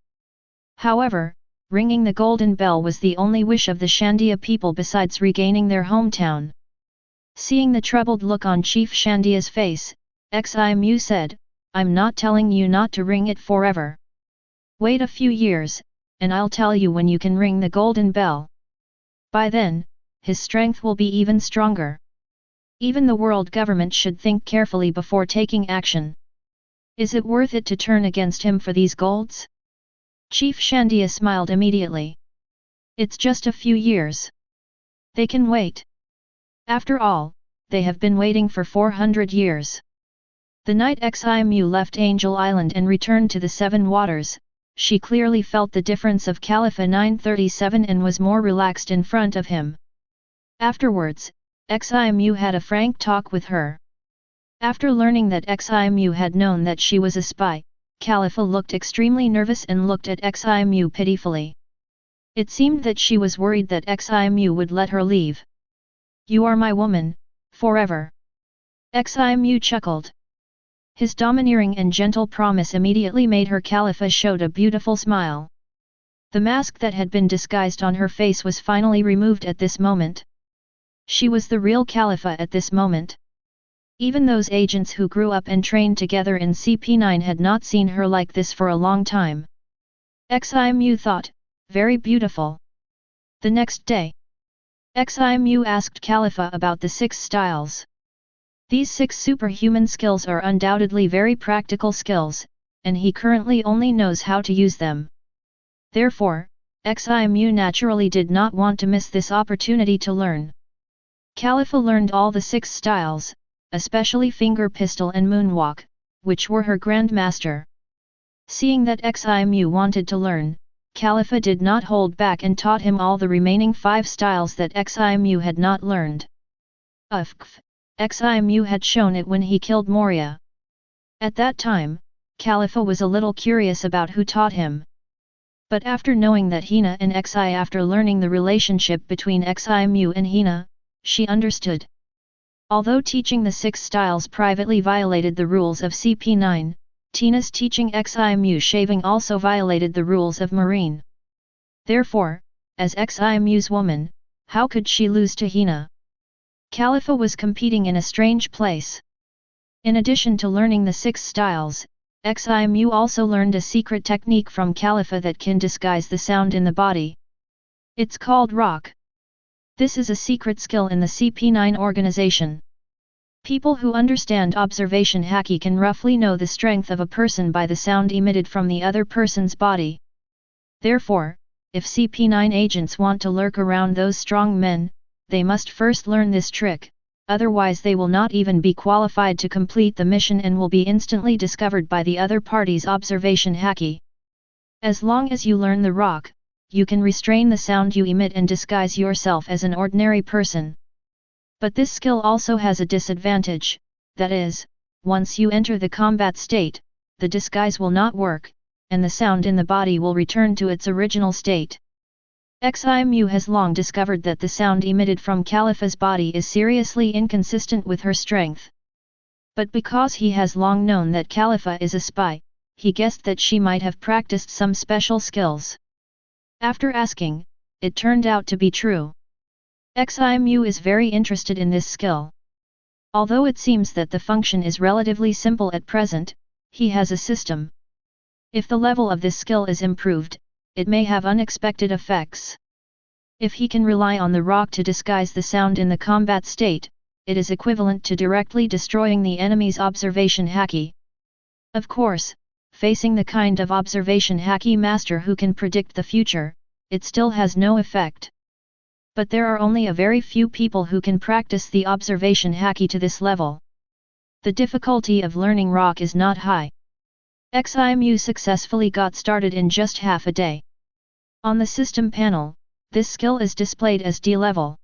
However, ringing the golden bell was the only wish of the Shandia people besides regaining their hometown. Seeing the troubled look on Chief Shandia's face, Ximu said, "I'm not telling you not to ring it forever. Wait a few years, and I'll tell you when you can ring the golden bell. By then, his strength will be even stronger. Even the world government should think carefully before taking action. Is it worth it to turn against him for these golds?" Chief Shandia smiled immediately. "It's just a few years. They can wait. After all, they have been waiting for 400 years. The night Ximu left Angel Island and returned to the Seven Waters, she clearly felt the difference of Calipha 937 and was more relaxed in front of him. Afterwards, Ximu had a frank talk with her. After learning that Ximu had known that she was a spy, Calipha looked extremely nervous and looked at Ximu pitifully. It seemed that she was worried that Ximu would let her leave. "You are my woman, forever." Ximu chuckled. His domineering and gentle promise immediately made her Calipha showed a beautiful smile. The mask that had been disguised on her face was finally removed at this moment. She was the real Calipha at this moment. Even those agents who grew up and trained together in CP9 had not seen her like this for a long time. Ximu thought, very beautiful. The next day, Ximu asked Calipha about the 6 styles. These 6 superhuman skills are undoubtedly very practical skills, and he currently only knows how to use them. Therefore, Ximu naturally did not want to miss this opportunity to learn. Calipha learned all the 6 styles, especially finger pistol and moonwalk, which were her grandmaster. Seeing that Ximu wanted to learn, Calipha did not hold back and taught him all the remaining 5 styles that Ximu had not learned. Ximu had shown it when he killed Moria. At that time, Calipha was a little curious about who taught him. But after knowing that Hina and Xi after learning the relationship between Ximu and Hina, she understood. Although teaching the 6 styles privately violated the rules of CP9, Tina's teaching Ximu shaving also violated the rules of Marine. Therefore, as Ximu's woman, how could she lose to Hina? Calipha was competing in a strange place. In addition to learning the 6 styles, Ximu also learned a secret technique from Calipha that can disguise the sound in the body. It's called rock. This is a secret skill in the CP9 organization. People who understand observation haki can roughly know the strength of a person by the sound emitted from the other person's body. Therefore, if CP9 agents want to lurk around those strong men, they must first learn this trick, otherwise they will not even be qualified to complete the mission and will be instantly discovered by the other party's observation haki. As long as you learn the rock, you can restrain the sound you emit and disguise yourself as an ordinary person. But this skill also has a disadvantage, that is, once you enter the combat state, the disguise will not work, and the sound in the body will return to its original state. Ximu has long discovered that the sound emitted from Calipha's body is seriously inconsistent with her strength. But because he has long known that Calipha is a spy, he guessed that she might have practiced some special skills. After asking, it turned out to be true. Ximu is very interested in this skill. Although it seems that the function is relatively simple at present, he has a system. If the level of this skill is improved, it may have unexpected effects. If he can rely on the rock to disguise the sound in the combat state, it is equivalent to directly destroying the enemy's observation haki. Of course, facing the kind of observation haki master who can predict the future, it still has no effect. But there are only a very few people who can practice the observation haki to this level. The difficulty of learning rock is not high. Ximu successfully got started in just half a day. On the system panel, this skill is displayed as D level.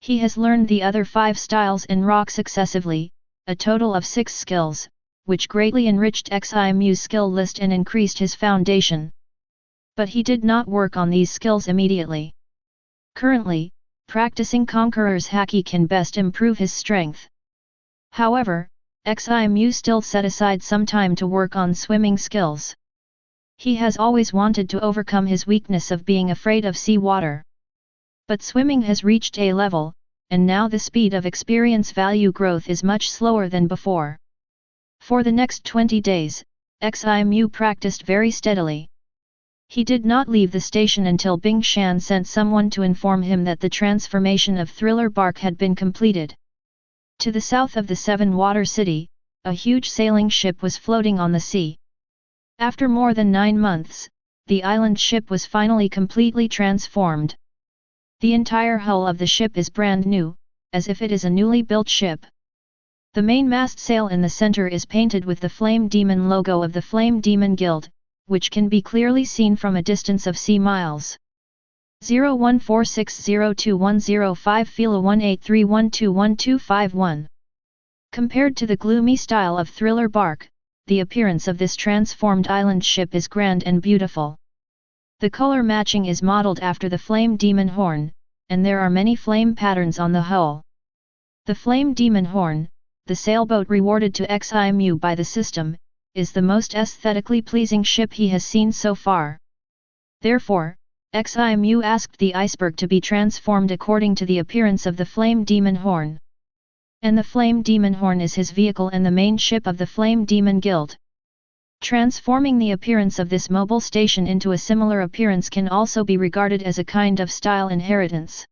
He has learned the other 5 styles in rock successively, a total of 6 skills, which greatly enriched Ximu's skill list and increased his foundation. But he did not work on these skills immediately. Currently, practicing Conqueror's Haki can best improve his strength. However, Ximu still set aside some time to work on swimming skills. He has always wanted to overcome his weakness of being afraid of sea water. But swimming has reached A level, and now the speed of experience value growth is much slower than before. For the next 20 days, Ximu practiced very steadily. He did not leave the station until Bing Shan sent someone to inform him that the transformation of Thriller Bark had been completed. To the south of the Seven Water City, a huge sailing ship was floating on the sea. After more than 9 months, the island ship was finally completely transformed. The entire hull of the ship is brand new, as if it is a newly built ship. The main mast sail in the center is painted with the Flame Demon logo of the Flame Demon Guild, which can be clearly seen from a distance of c miles. 01460210 Fila 1831211251. Compared to the gloomy style of Thriller Bark, the appearance of this transformed island ship is grand and beautiful. The color matching is modeled after the Flame Demon Horn, and there are many flame patterns on the hull. The Flame Demon Horn, the sailboat rewarded to Ximu by the system, is the most aesthetically pleasing ship he has seen so far. Therefore, Ximu asked the iceberg to be transformed according to the appearance of the Flame Demon Horn. And the Flame Demon Horn is his vehicle and the main ship of the Flame Demon Guild. Transforming the appearance of this mobile station into a similar appearance can also be regarded as a kind of style inheritance.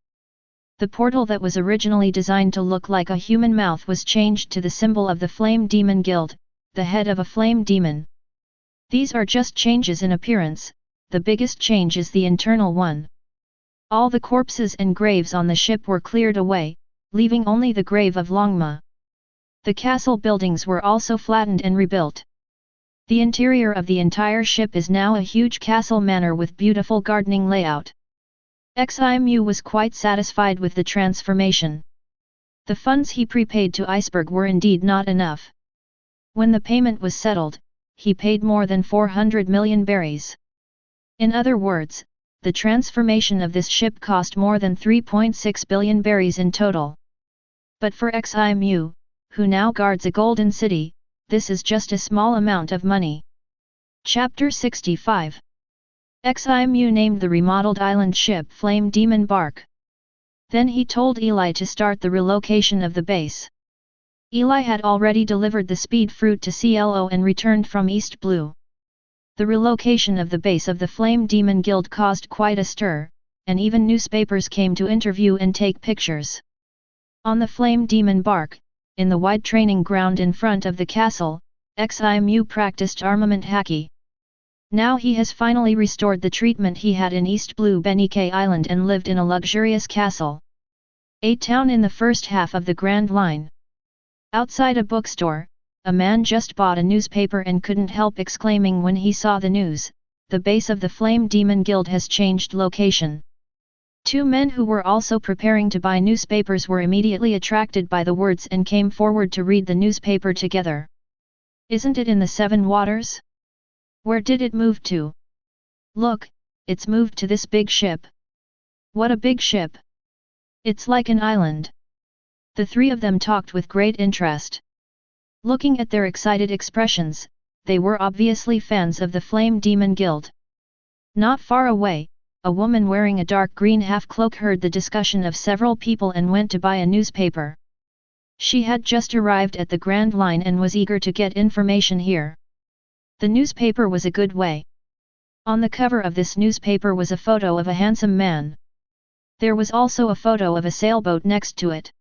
The portal that was originally designed to look like a human mouth was changed to the symbol of the Flame Demon Guild, the head of a flame demon. These are just changes in appearance, the biggest change is the internal one. All the corpses and graves on the ship were cleared away, leaving only the grave of Longma. The castle buildings were also flattened and rebuilt. The interior of the entire ship is now a huge castle manor with beautiful gardening layout. Ximu was quite satisfied with the transformation. The funds he prepaid to Iceberg were indeed not enough. When the payment was settled, he paid more than 400 million berries. In other words, the transformation of this ship cost more than 3.6 billion berries in total. But for Ximu, who now guards a golden city, this is just a small amount of money. Chapter 65. Ximu named the remodeled island ship Flame Demon Bark. Then he told Eli to start the relocation of the base. Eli had already delivered the speed fruit to CLO and returned from East Blue. The relocation of the base of the Flame Demon Guild caused quite a stir, and even newspapers came to interview and take pictures. On the Flame Demon Bark, in the wide training ground in front of the castle, Ximu practiced armament haki. Now he has finally restored the treatment he had in East Blue Benike Island and lived in a luxurious castle. A town in the first half of the Grand Line. Outside a bookstore, a man just bought a newspaper and couldn't help exclaiming when he saw the news, the base of the Flame Demon Guild has changed location. 2 men who were also preparing to buy newspapers were immediately attracted by the words and came forward to read the newspaper together. Isn't it in the Seven Waters? Where did it move to? Look, it's moved to this big ship. What a big ship! It's like an island. The 3 of them talked with great interest. Looking at their excited expressions, they were obviously fans of the Flame Demon Guild. Not far away, a woman wearing a dark green half-cloak heard the discussion of several people and went to buy a newspaper. She had just arrived at the Grand Line and was eager to get information here. The newspaper was a good way. On the cover of this newspaper was a photo of a handsome man. There was also a photo of a sailboat next to it.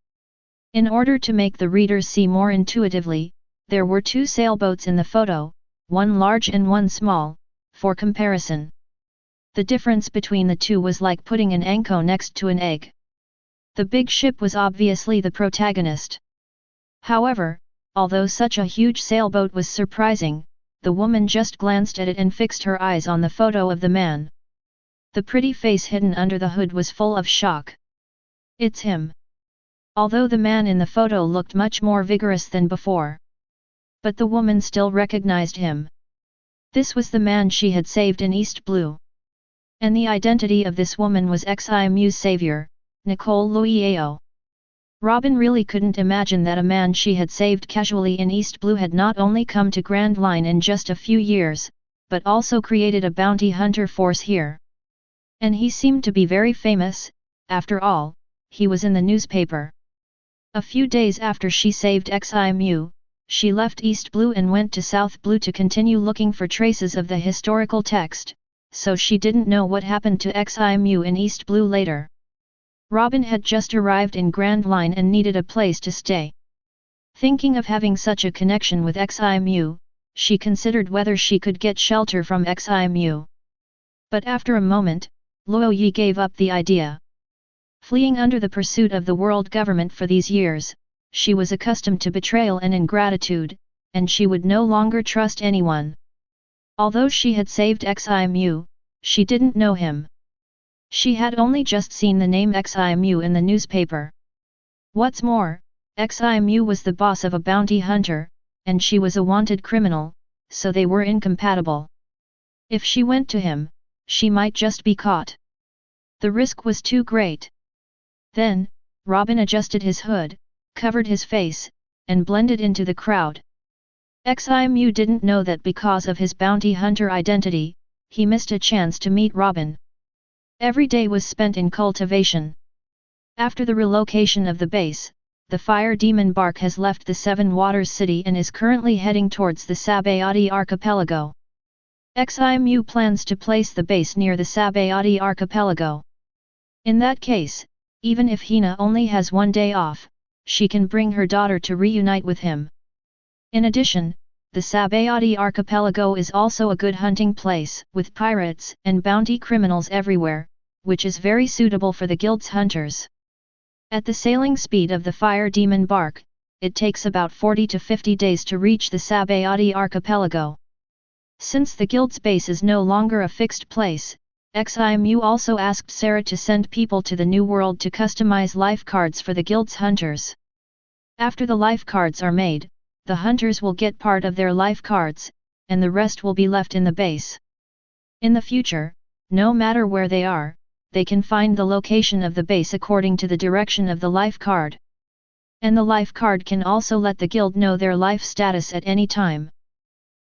In order to make the readers see more intuitively, there were two sailboats in the photo, one large and one small, for comparison. The difference between the two was like putting an anko next to an egg. The big ship was obviously the protagonist. However, although such a huge sailboat was surprising, the woman just glanced at it and fixed her eyes on the photo of the man. The pretty face hidden under the hood was full of shock. It's him. Although the man in the photo looked much more vigorous than before. But the woman still recognized him. This was the man she had saved in East Blue. And the identity of this woman was Ximu's savior, Nicole Luiao. Robin really couldn't imagine that a man she had saved casually in East Blue had not only come to Grand Line in just a few years, but also created a bounty hunter force here. And he seemed to be very famous, after all, he was in the newspaper. A few days after she saved Ximu, she left East Blue and went to South Blue to continue looking for traces of the historical text, so she didn't know what happened to Ximu in East Blue later. Robin had just arrived in Grand Line and needed a place to stay. Thinking of having such a connection with Ximu, she considered whether she could get shelter from Ximu. But after a moment, Luo Yi gave up the idea. Fleeing under the pursuit of the world government for these years, she was accustomed to betrayal and ingratitude, and she would no longer trust anyone. Although she had saved Ximu, she didn't know him. She had only just seen the name Ximu in the newspaper. What's more, Ximu was the boss of a bounty hunter, and she was a wanted criminal, so they were incompatible. If she went to him, she might just be caught. The risk was too great. Then, Robin adjusted his hood, covered his face, and blended into the crowd. Ximu didn't know that because of his bounty hunter identity, he missed a chance to meet Robin. Every day was spent in cultivation. After the relocation of the base, the fire demon bark has left the Seven Waters City and is currently heading towards the Sabayati archipelago. Ximu plans to place the base near the Sabayati archipelago. In that case, even if Hina only has one day off, she can bring her daughter to reunite with him. In addition, the Sabayati archipelago is also a good hunting place, with pirates and bounty criminals everywhere, which is very suitable for the guild's hunters. At the sailing speed of the fire demon bark, it takes about 40 to 50 days to reach the Sabayati archipelago. Since the guild's base is no longer a fixed place, Ximu also asked Sarah to send people to the New World to customize life cards for the guild's hunters. After the life cards are made, the hunters will get part of their life cards, and the rest will be left in the base. In the future, no matter where they are, they can find the location of the base according to the direction of the life card. And the life card can also let the guild know their life status at any time.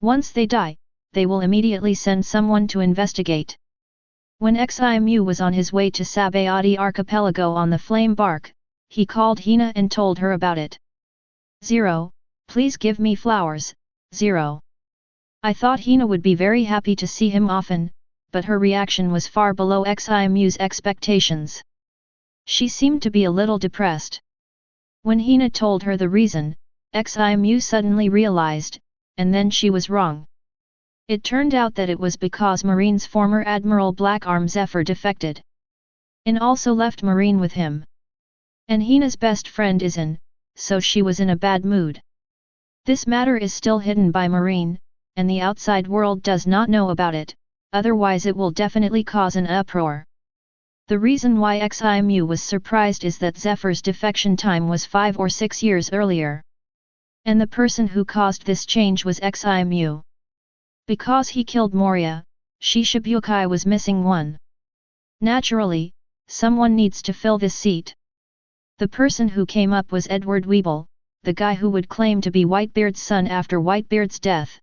Once they die, they will immediately send someone to investigate. When Ximu was on his way to Sabayati archipelago on the flame bark, he called Hina and told her about it. 0, please give me flowers, 0. I thought Hina would be very happy to see him often, but her reaction was far below Ximu's expectations. She seemed to be a little depressed. When Hina told her the reason, Ximu suddenly realized, and then she was wrong. It turned out that it was because Marine's former Admiral Blackarm Zephyr defected. And also left Marine with him. And Hina's best friend is in, so she was in a bad mood. This matter is still hidden by Marine, and the outside world does not know about it, otherwise it will definitely cause an uproar. The reason why Ximu was surprised is that Zephyr's defection time was 5 or 6 years earlier. And the person who caused this change was Ximu. Because he killed Moria, Shishibukai was missing one. Naturally, someone needs to fill this seat. The person who came up was Edward Weeble, the guy who would claim to be Whitebeard's son after Whitebeard's death.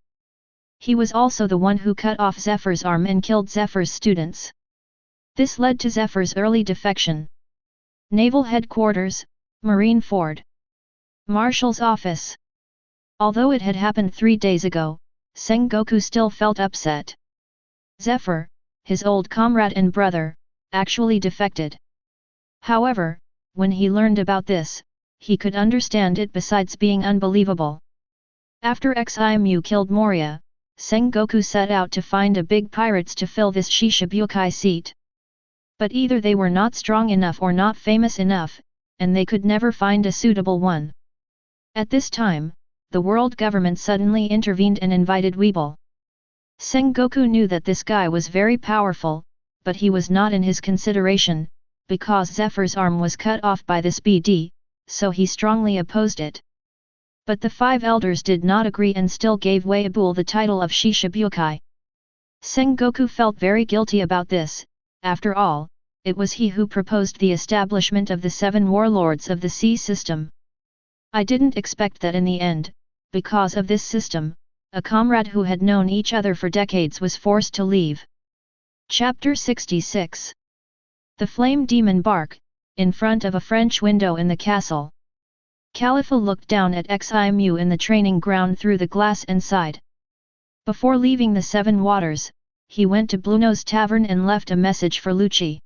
He was also the one who cut off Zephyr's arm and killed Zephyr's students. This led to Zephyr's early defection. Naval Headquarters, Marine Ford. Marshal's office. Although it had happened 3 days ago, Sengoku still felt upset. Zephyr, his old comrade and brother, actually defected. However, when he learned about this, he could understand it besides being unbelievable. After Ximu killed Moria, Sengoku set out to find a big pirates to fill this Shishibukai seat. But either they were not strong enough or not famous enough, and they could never find a suitable one. At this time, the world government suddenly intervened and invited Weeble. Sengoku knew that this guy was very powerful, but he was not in his consideration, because Zephyr's arm was cut off by this BD, so he strongly opposed it. But the 5 elders did not agree and still gave Weeble the title of Shishibukai. Sengoku felt very guilty about this. After all, it was he who proposed the establishment of the 7 warlords of the sea system. I didn't expect that in the end, because of this system, a comrade who had known each other for decades was forced to leave. Chapter 66. The Flame Demon Bark, in front of a French window in the castle. Khalifa looked down at Ximu in the training ground through the glass and sighed. Before leaving the 7 waters, he went to Blueno's tavern and left a message for Lucci.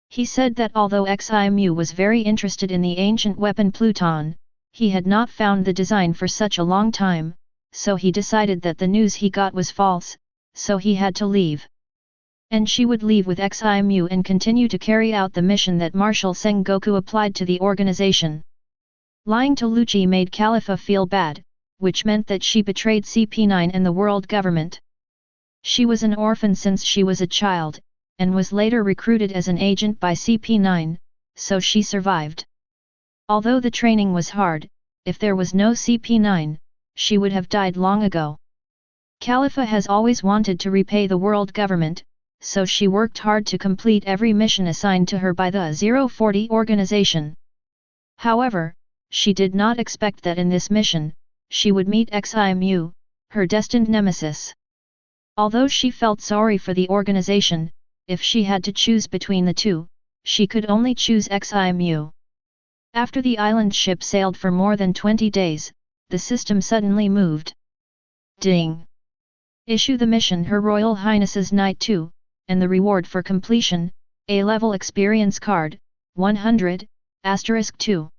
He said that although Ximu was very interested in the ancient weapon Pluton, he had not found the design for such a long time, so he decided that the news he got was false, so he had to leave. And she would leave with Ximu and continue to carry out the mission that Marshal Sengoku applied to the organization. Lying to Lucci made Khalifa feel bad, which meant that she betrayed CP9 and the world government. She was an orphan since she was a child, and was later recruited as an agent by CP9, so she survived. Although the training was hard, if there was no CP9, she would have died long ago. Khalifa has always wanted to repay the world government, so she worked hard to complete every mission assigned to her by the 040 organization. However, she did not expect that in this mission, she would meet Ximu, her destined nemesis. Although she felt sorry for the organization, if she had to choose between the two, she could only choose Ximu. After the island ship sailed for more than 20 days, the system suddenly moved. Ding! Issue the mission Her Royal Highness's Knight 2, and the reward for completion, A-level experience card, 100, *2.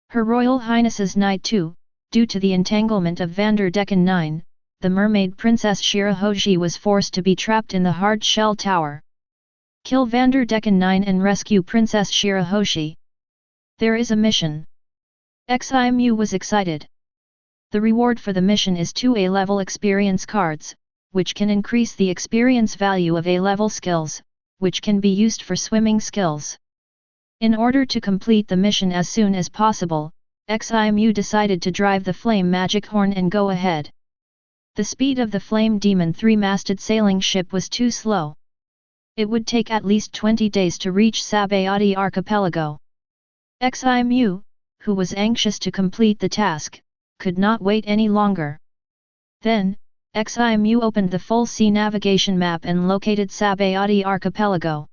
Her Royal Highness's Knight 2, due to the entanglement of Vanderdecken 9, the mermaid Princess Shirahoshi was forced to be trapped in the hard shell tower. Kill Vanderdecken 9 and rescue Princess Shirahoshi. There is a mission. Ximu was excited. The reward for the mission is 2 A-level experience cards, which can increase the experience value of A-level skills, which can be used for swimming skills. In order to complete the mission as soon as possible, Ximu decided to drive the flame magic horn and go ahead. The speed of the Flame Demon 3-masted sailing ship was too slow. It would take at least 20 days to reach Sabayati archipelago. Ximu, who was anxious to complete the task, could not wait any longer. Then, Ximu opened the full sea navigation map and located Sabayati archipelago.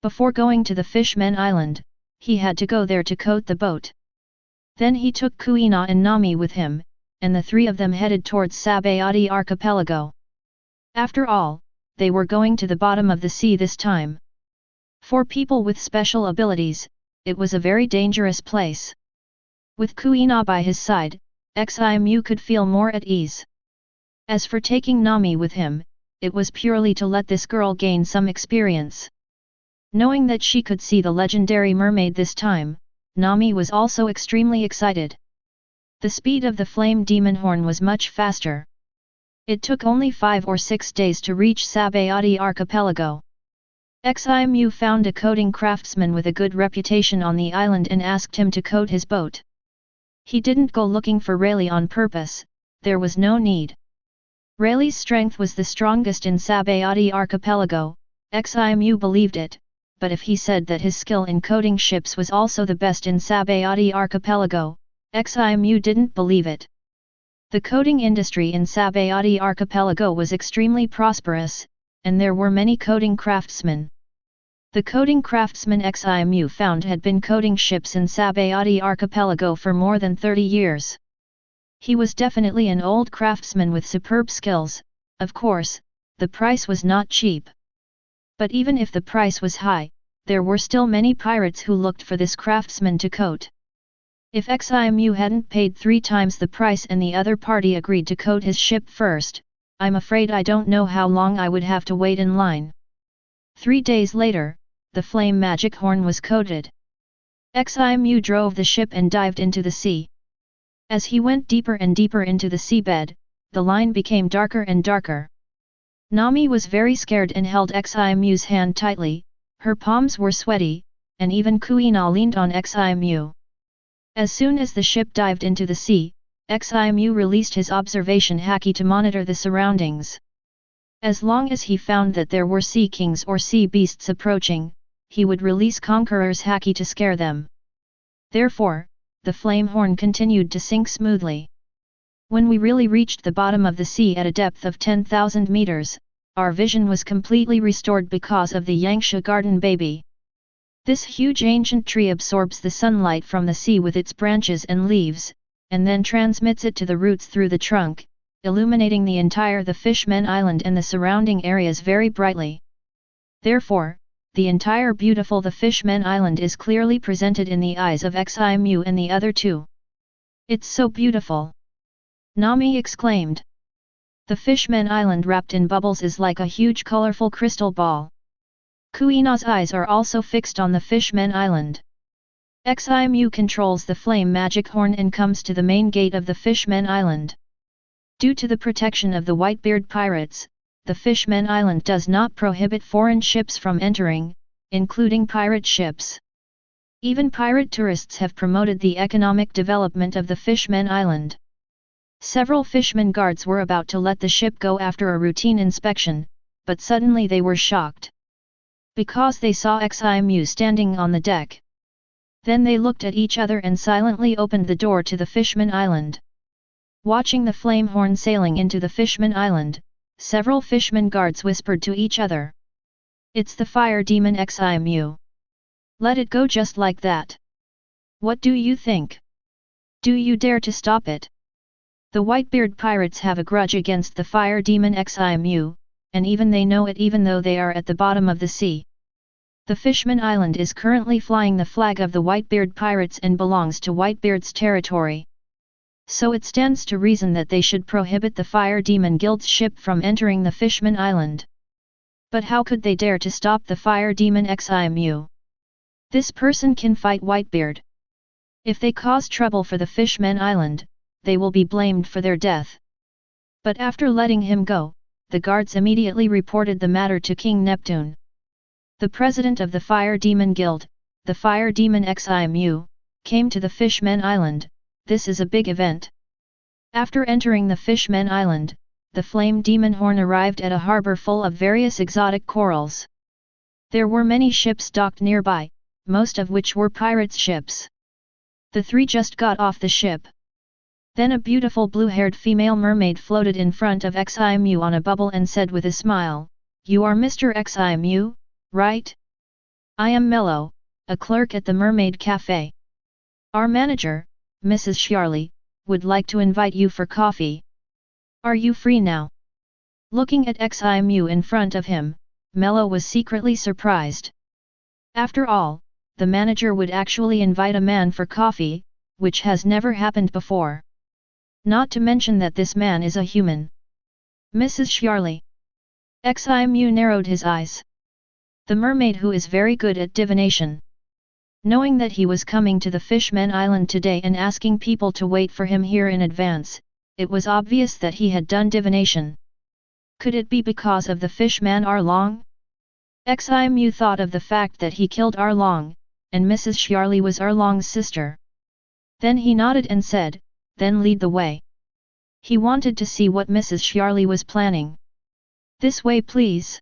Before going to the Fishman Island, he had to go there to coat the boat. Then he took Kuina and Nami with him, and the 3 of them headed towards Sabayati archipelago. After all, they were going to the bottom of the sea this time. For people with special abilities, it was a very dangerous place. With Kuina by his side, Ximu could feel more at ease. As for taking Nami with him, it was purely to let this girl gain some experience. Knowing that she could see the legendary mermaid this time, Nami was also extremely excited. The speed of the Flame Demon Horn was much faster. It took only 5 or 6 days to reach Sabayati archipelago. Ximu found a coating craftsman with a good reputation on the island and asked him to coat his boat. He didn't go looking for Rayleigh on purpose, there was no need. Rayleigh's strength was the strongest in Sabayati archipelago, Ximu believed it, but if he said that his skill in coating ships was also the best in Sabayati archipelago, Ximu didn't believe it. The coating industry in Sabayati archipelago was extremely prosperous, and there were many coating craftsmen. The coating craftsman Ximu found had been coating ships in Sabayati archipelago for more than 30 years. He was definitely an old craftsman with superb skills. Of course, the price was not cheap. But even if the price was high, there were still many pirates who looked for this craftsman to coat. If Ximu hadn't paid 3 times the price and the other party agreed to coat his ship first, I'm afraid I don't know how long I would have to wait in line. 3 days later, the flame magic horn was coated. Ximu drove the ship and dived into the sea. As he went deeper and deeper into the seabed, the line became darker and darker. Nami was very scared and held Ximu's hand tightly, her palms were sweaty, and even Kuina leaned on Ximu. As soon as the ship dived into the sea, Ximu released his observation haki to monitor the surroundings. As long as he found that there were sea kings or sea beasts approaching, he would release Conqueror's Haki to scare them. Therefore, the flame horn continued to sink smoothly. When we really reached the bottom of the sea at a depth of 10,000 meters, our vision was completely restored because of the Yangsha garden baby. This huge ancient tree absorbs the sunlight from the sea with its branches and leaves, and then transmits it to the roots through the trunk, illuminating the Fishman Island and the surrounding areas very brightly. Therefore, the entire beautiful the Fishman Island is clearly presented in the eyes of Ximu and the other two. It's so beautiful! Nami exclaimed. The Fishman Island wrapped in bubbles is like a huge colorful crystal ball. Kuina's eyes are also fixed on the Fishman Island. Ximu controls the flame magic horn and comes to the main gate of the Fishman Island. Due to the protection of the Whitebeard pirates, the Fishman Island does not prohibit foreign ships from entering, including pirate ships. Even pirate tourists have promoted the economic development of the Fishman Island. Several fishermen guards were about to let the ship go after a routine inspection, but suddenly they were shocked. Because they saw Ximu standing on the deck. Then they looked at each other and silently opened the door to the Fishman Island. Watching the flame horn sailing into the Fishman Island, several fishermen guards whispered to each other. It's the fire demon Ximu. Let it go just like that. What do you think? Do you dare to stop it? The Whitebeard pirates have a grudge against the fire demon Ximu, and even they know it even though they are at the bottom of the sea. The Fishman Island is currently flying the flag of the Whitebeard pirates and belongs to Whitebeard's territory. So it stands to reason that they should prohibit the Fire Demon Guild's ship from entering the Fishman Island. But how could they dare to stop the Fire Demon Ximu? This person can fight Whitebeard. If they cause trouble for the Fishman Island, they will be blamed for their death. But after letting him go, the guards immediately reported the matter to King Neptune. The president of the Fire Demon Guild, the Fire Demon Ximu, came to the Fishman Island. This is a big event. After entering the Fishman Island, the Flame Demon Horn arrived at a harbor full of various exotic corals. There were many ships docked nearby, most of which were pirates' ships. The three just got off the ship. Then a beautiful blue-haired female mermaid floated in front of Ximu on a bubble and said with a smile, "You are Mr. Ximu, right? I am Mello, a clerk at the Mermaid Cafe. Our manager, Mrs. Charlie, would like to invite you for coffee. Are you free now?" Looking at Ximu in front of him, Mello was secretly surprised. After all, the manager would actually invite a man for coffee, which has never happened before. Not to mention that this man is a human. Mrs. Charlie. Ximu narrowed his eyes. The mermaid who is very good at divination. Knowing that he was coming to the Fishman Island today and asking people to wait for him here in advance, it was obvious that he had done divination. Could it be because of the Fishman Arlong? Ximu thought of the fact that he killed Arlong, and Mrs. Charlie was Arlong's sister. Then he nodded and said, "Then lead the way." He wanted to see what Mrs. Charlie was planning. "This way please."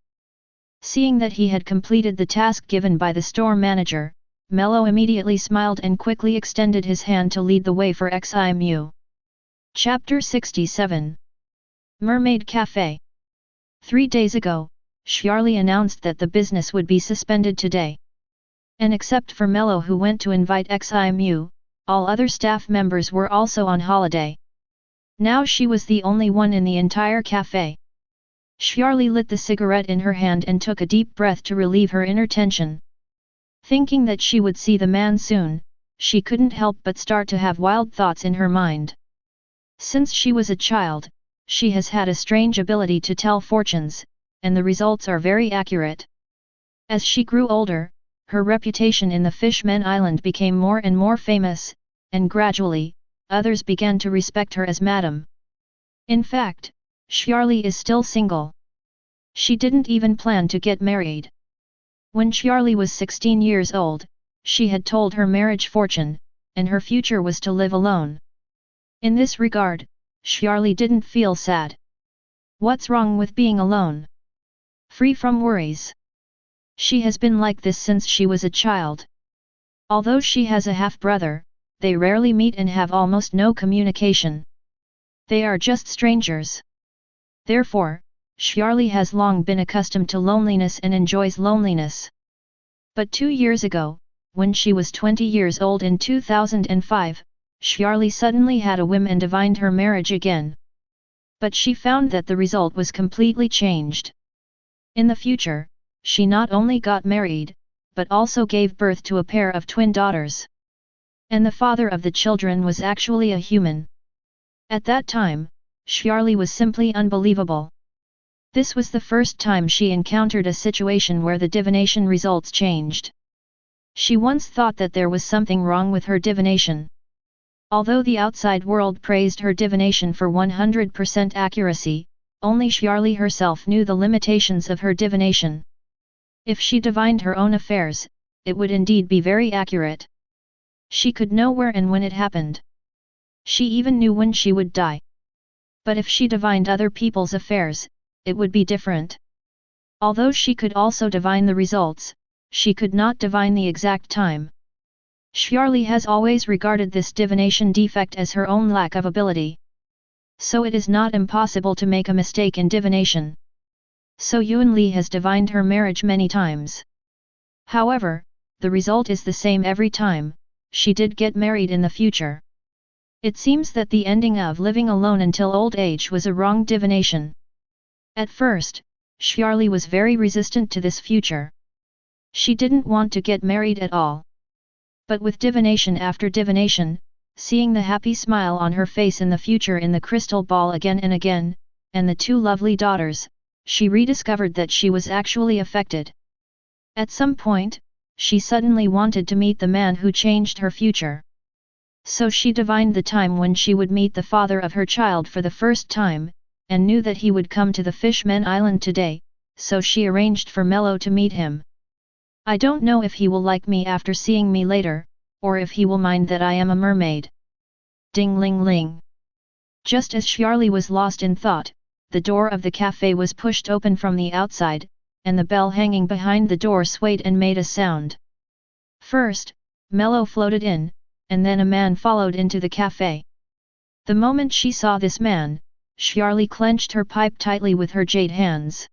Seeing that he had completed the task given by the store manager, Mello immediately smiled and quickly extended his hand to lead the way for Ximu. Chapter 67 Mermaid Cafe. 3 days ago, Charlie announced that the business would be suspended today. And except for Mello who went to invite Ximu, all other staff members were also on holiday. Now she was the only one in the entire cafe. Xiarli lit the cigarette in her hand and took a deep breath to relieve her inner tension. Thinking that she would see the man soon, she couldn't help but start to have wild thoughts in her mind. Since she was a child, she has had a strange ability to tell fortunes, and the results are very accurate. As she grew older, her reputation in the Fishman Island became more and more famous, and gradually, others began to respect her as Madam. In fact, Xiarli is still single. She didn't even plan to get married. When Xiarli was 16 years old, she had told her marriage fortune, and her future was to live alone. In this regard, Xiarli didn't feel sad. What's wrong with being alone? Free from worries. She has been like this since she was a child. Although she has a half-brother, they rarely meet and have almost no communication. They are just strangers. Therefore, Xiarli has long been accustomed to loneliness and enjoys loneliness. But 2 years ago, when she was 20 years old in 2005, Xiarli suddenly had a whim and divined her marriage again. But she found that the result was completely changed. In the future, she not only got married, but also gave birth to a pair of twin daughters. And the father of the children was actually a human. At that time, Xiarli was simply unbelievable. This was the first time she encountered a situation where the divination results changed. She once thought that there was something wrong with her divination. Although the outside world praised her divination for 100% accuracy, only Xiarli herself knew the limitations of her divination. If she divined her own affairs, it would indeed be very accurate. She could know where and when it happened. She even knew when she would die. But if she divined other people's affairs, it would be different. Although she could also divine the results, she could not divine the exact time. Xiarli has always regarded this divination defect as her own lack of ability. So it is not impossible to make a mistake in divination. So Yuanli has divined her marriage many times. However, the result is the same every time. She did get married in the future. It seems that the ending of living alone until old age was a wrong divination. At first, Xiarli was very resistant to this future. She didn't want to get married at all. But with divination after divination, seeing the happy smile on her face in the future in the crystal ball again and again, and the two lovely daughters, she rediscovered that she was actually affected. At some point, she suddenly wanted to meet the man who changed her future. So she divined the time when she would meet the father of her child for the first time, and knew that he would come to the Fishman Island today, so she arranged for Mello to meet him. I don't know if he will like me after seeing me later, or if he will mind that I am a mermaid. Ding ling ling. Just as Xiarli was lost in thought, the door of the cafe was pushed open from the outside, and the bell hanging behind the door swayed and made a sound. First, Mello floated in, and then a man followed into the cafe. The moment she saw this man, Xiarli clenched her pipe tightly with her jade hands.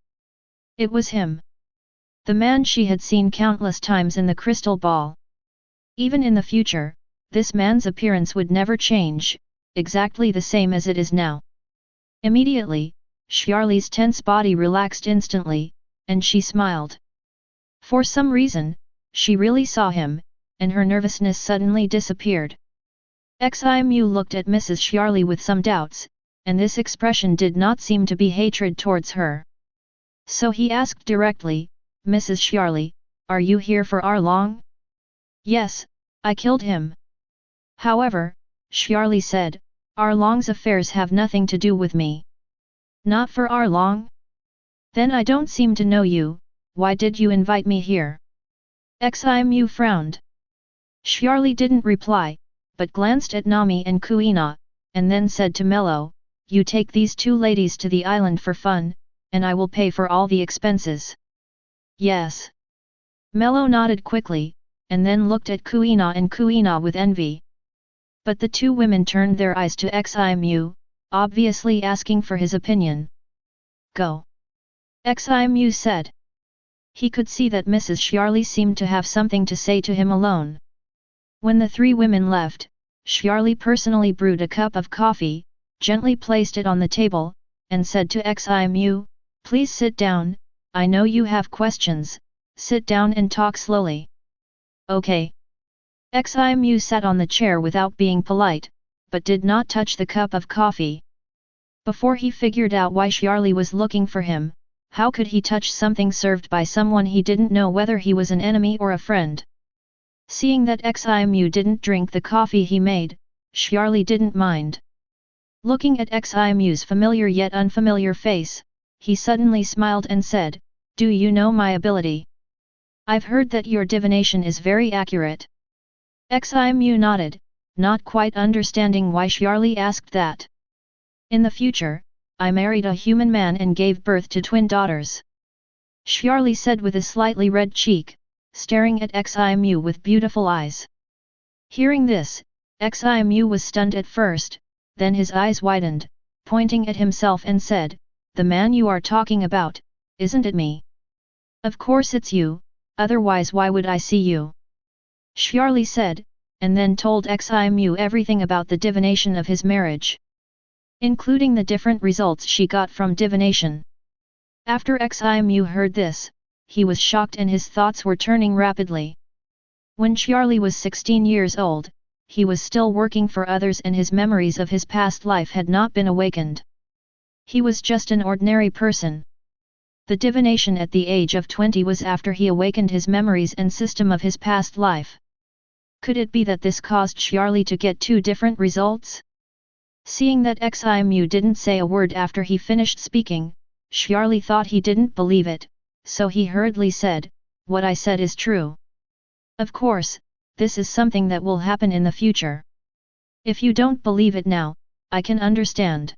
It was him. The man she had seen countless times in the crystal ball. Even in the future, this man's appearance would never change, exactly the same as it is now. Immediately, Xiarli's tense body relaxed instantly, and she smiled. For some reason, she really saw him, and her nervousness suddenly disappeared. Ximu looked at Mrs. Xiarli with some doubts, and this expression did not seem to be hatred towards her. So he asked directly, Mrs. Xiarli, are you here for Arlong? Yes, I killed him. However, Xiarli said, Arlong's affairs have nothing to do with me. Not for Arlong? Then I don't seem to know you, why did you invite me here? Ximu frowned. Xiarli didn't reply, but glanced at Nami and Kuina, and then said to Mello, you take these two ladies to the island for fun, and I will pay for all the expenses. Yes. Mello nodded quickly, and then looked at Kuina and Kuina with envy. But the two women turned their eyes to Ximu, obviously asking for his opinion. Go. Ximu said. He could see that Mrs. Xiarli seemed to have something to say to him alone. When the three women left, Xiarli personally brewed a cup of coffee, gently placed it on the table, and said to Ximu, Please sit down, I know you have questions, sit down and talk slowly. Okay. Ximu sat on the chair without being polite, but did not touch the cup of coffee. Before he figured out why Xiarli was looking for him, how could he touch something served by someone he didn't know whether he was an enemy or a friend? Seeing that Ximu didn't drink the coffee he made, Xiarli didn't mind. Looking at Ximu's familiar yet unfamiliar face, he suddenly smiled and said, "Do you know my ability? I've heard that your divination is very accurate." Ximu nodded, not quite understanding why Xiarli asked that. "In the future, I married a human man and gave birth to twin daughters," Xiarli said with a slightly red cheek, staring at Ximu with beautiful eyes. Hearing this, Ximu was stunned at first, then his eyes widened, pointing at himself and said, "The man you are talking about, isn't it me?" "Of course it's you, otherwise why would I see you?" Xiarli said, and then told Ximu everything about the divination of his marriage, including the different results she got from divination. After Ximu heard this, he was shocked and his thoughts were turning rapidly. When Xiarli was 16 years old, he was still working for others and his memories of his past life had not been awakened. He was just an ordinary person. The divination at the age of 20 was after he awakened his memories and system of his past life. Could it be that this caused Xiarli to get two different results? Seeing that Ximu didn't say a word after he finished speaking, Xiarli thought he didn't believe it, so he hurriedly said, "What I said is true. Of course, this is something that will happen in the future. If you don't believe it now, I can understand."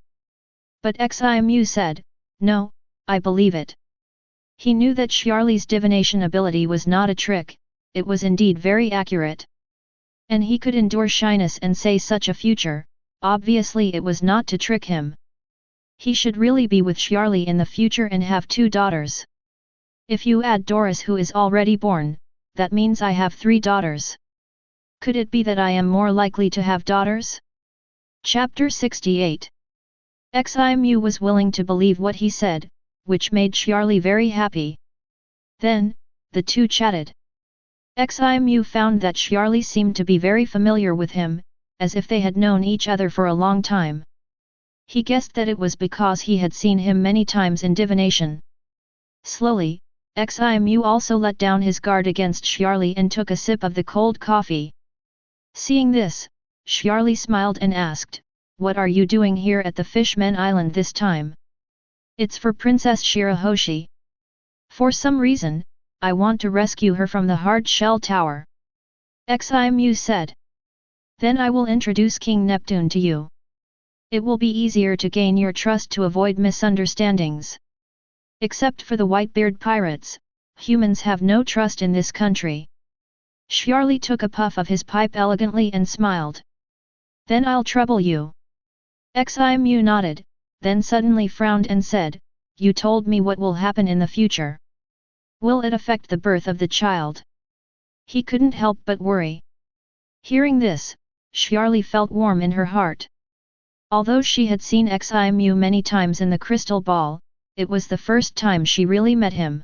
But Ximu said, "No, I believe it." He knew that Xiarli's divination ability was not a trick, it was indeed very accurate. And he could endure shyness and say such a future, obviously it was not to trick him. He should really be with Xiarli in the future and have two daughters. If you add Doris who is already born, that means I have 3 daughters. Could it be that I am more likely to have daughters? Chapter 68. Ximu was willing to believe what he said, which made Xiarli very happy. Then, the two chatted. Ximu found that Xiarli seemed to be very familiar with him, as if they had known each other for a long time. He guessed that it was because he had seen him many times in divination. Slowly, Ximu also let down his guard against Xiarli and took a sip of the cold coffee. Seeing this, Xiarli smiled and asked, "What are you doing here at the Fishman Island this time?" "It's for Princess Shirahoshi. For some reason, I want to rescue her from the hard shell tower," Ximu said. "Then I will introduce King Neptune to you. It will be easier to gain your trust to avoid misunderstandings. Except for the Whitebeard pirates, humans have no trust in this country." Xiarli took a puff of his pipe elegantly and smiled. "Then I'll trouble you." Ximu nodded, then suddenly frowned and said, "You told me what will happen in the future. Will it affect the birth of the child?" He couldn't help but worry. Hearing this, Xiarli felt warm in her heart. Although she had seen Ximu many times in the crystal ball, it was the first time she really met him.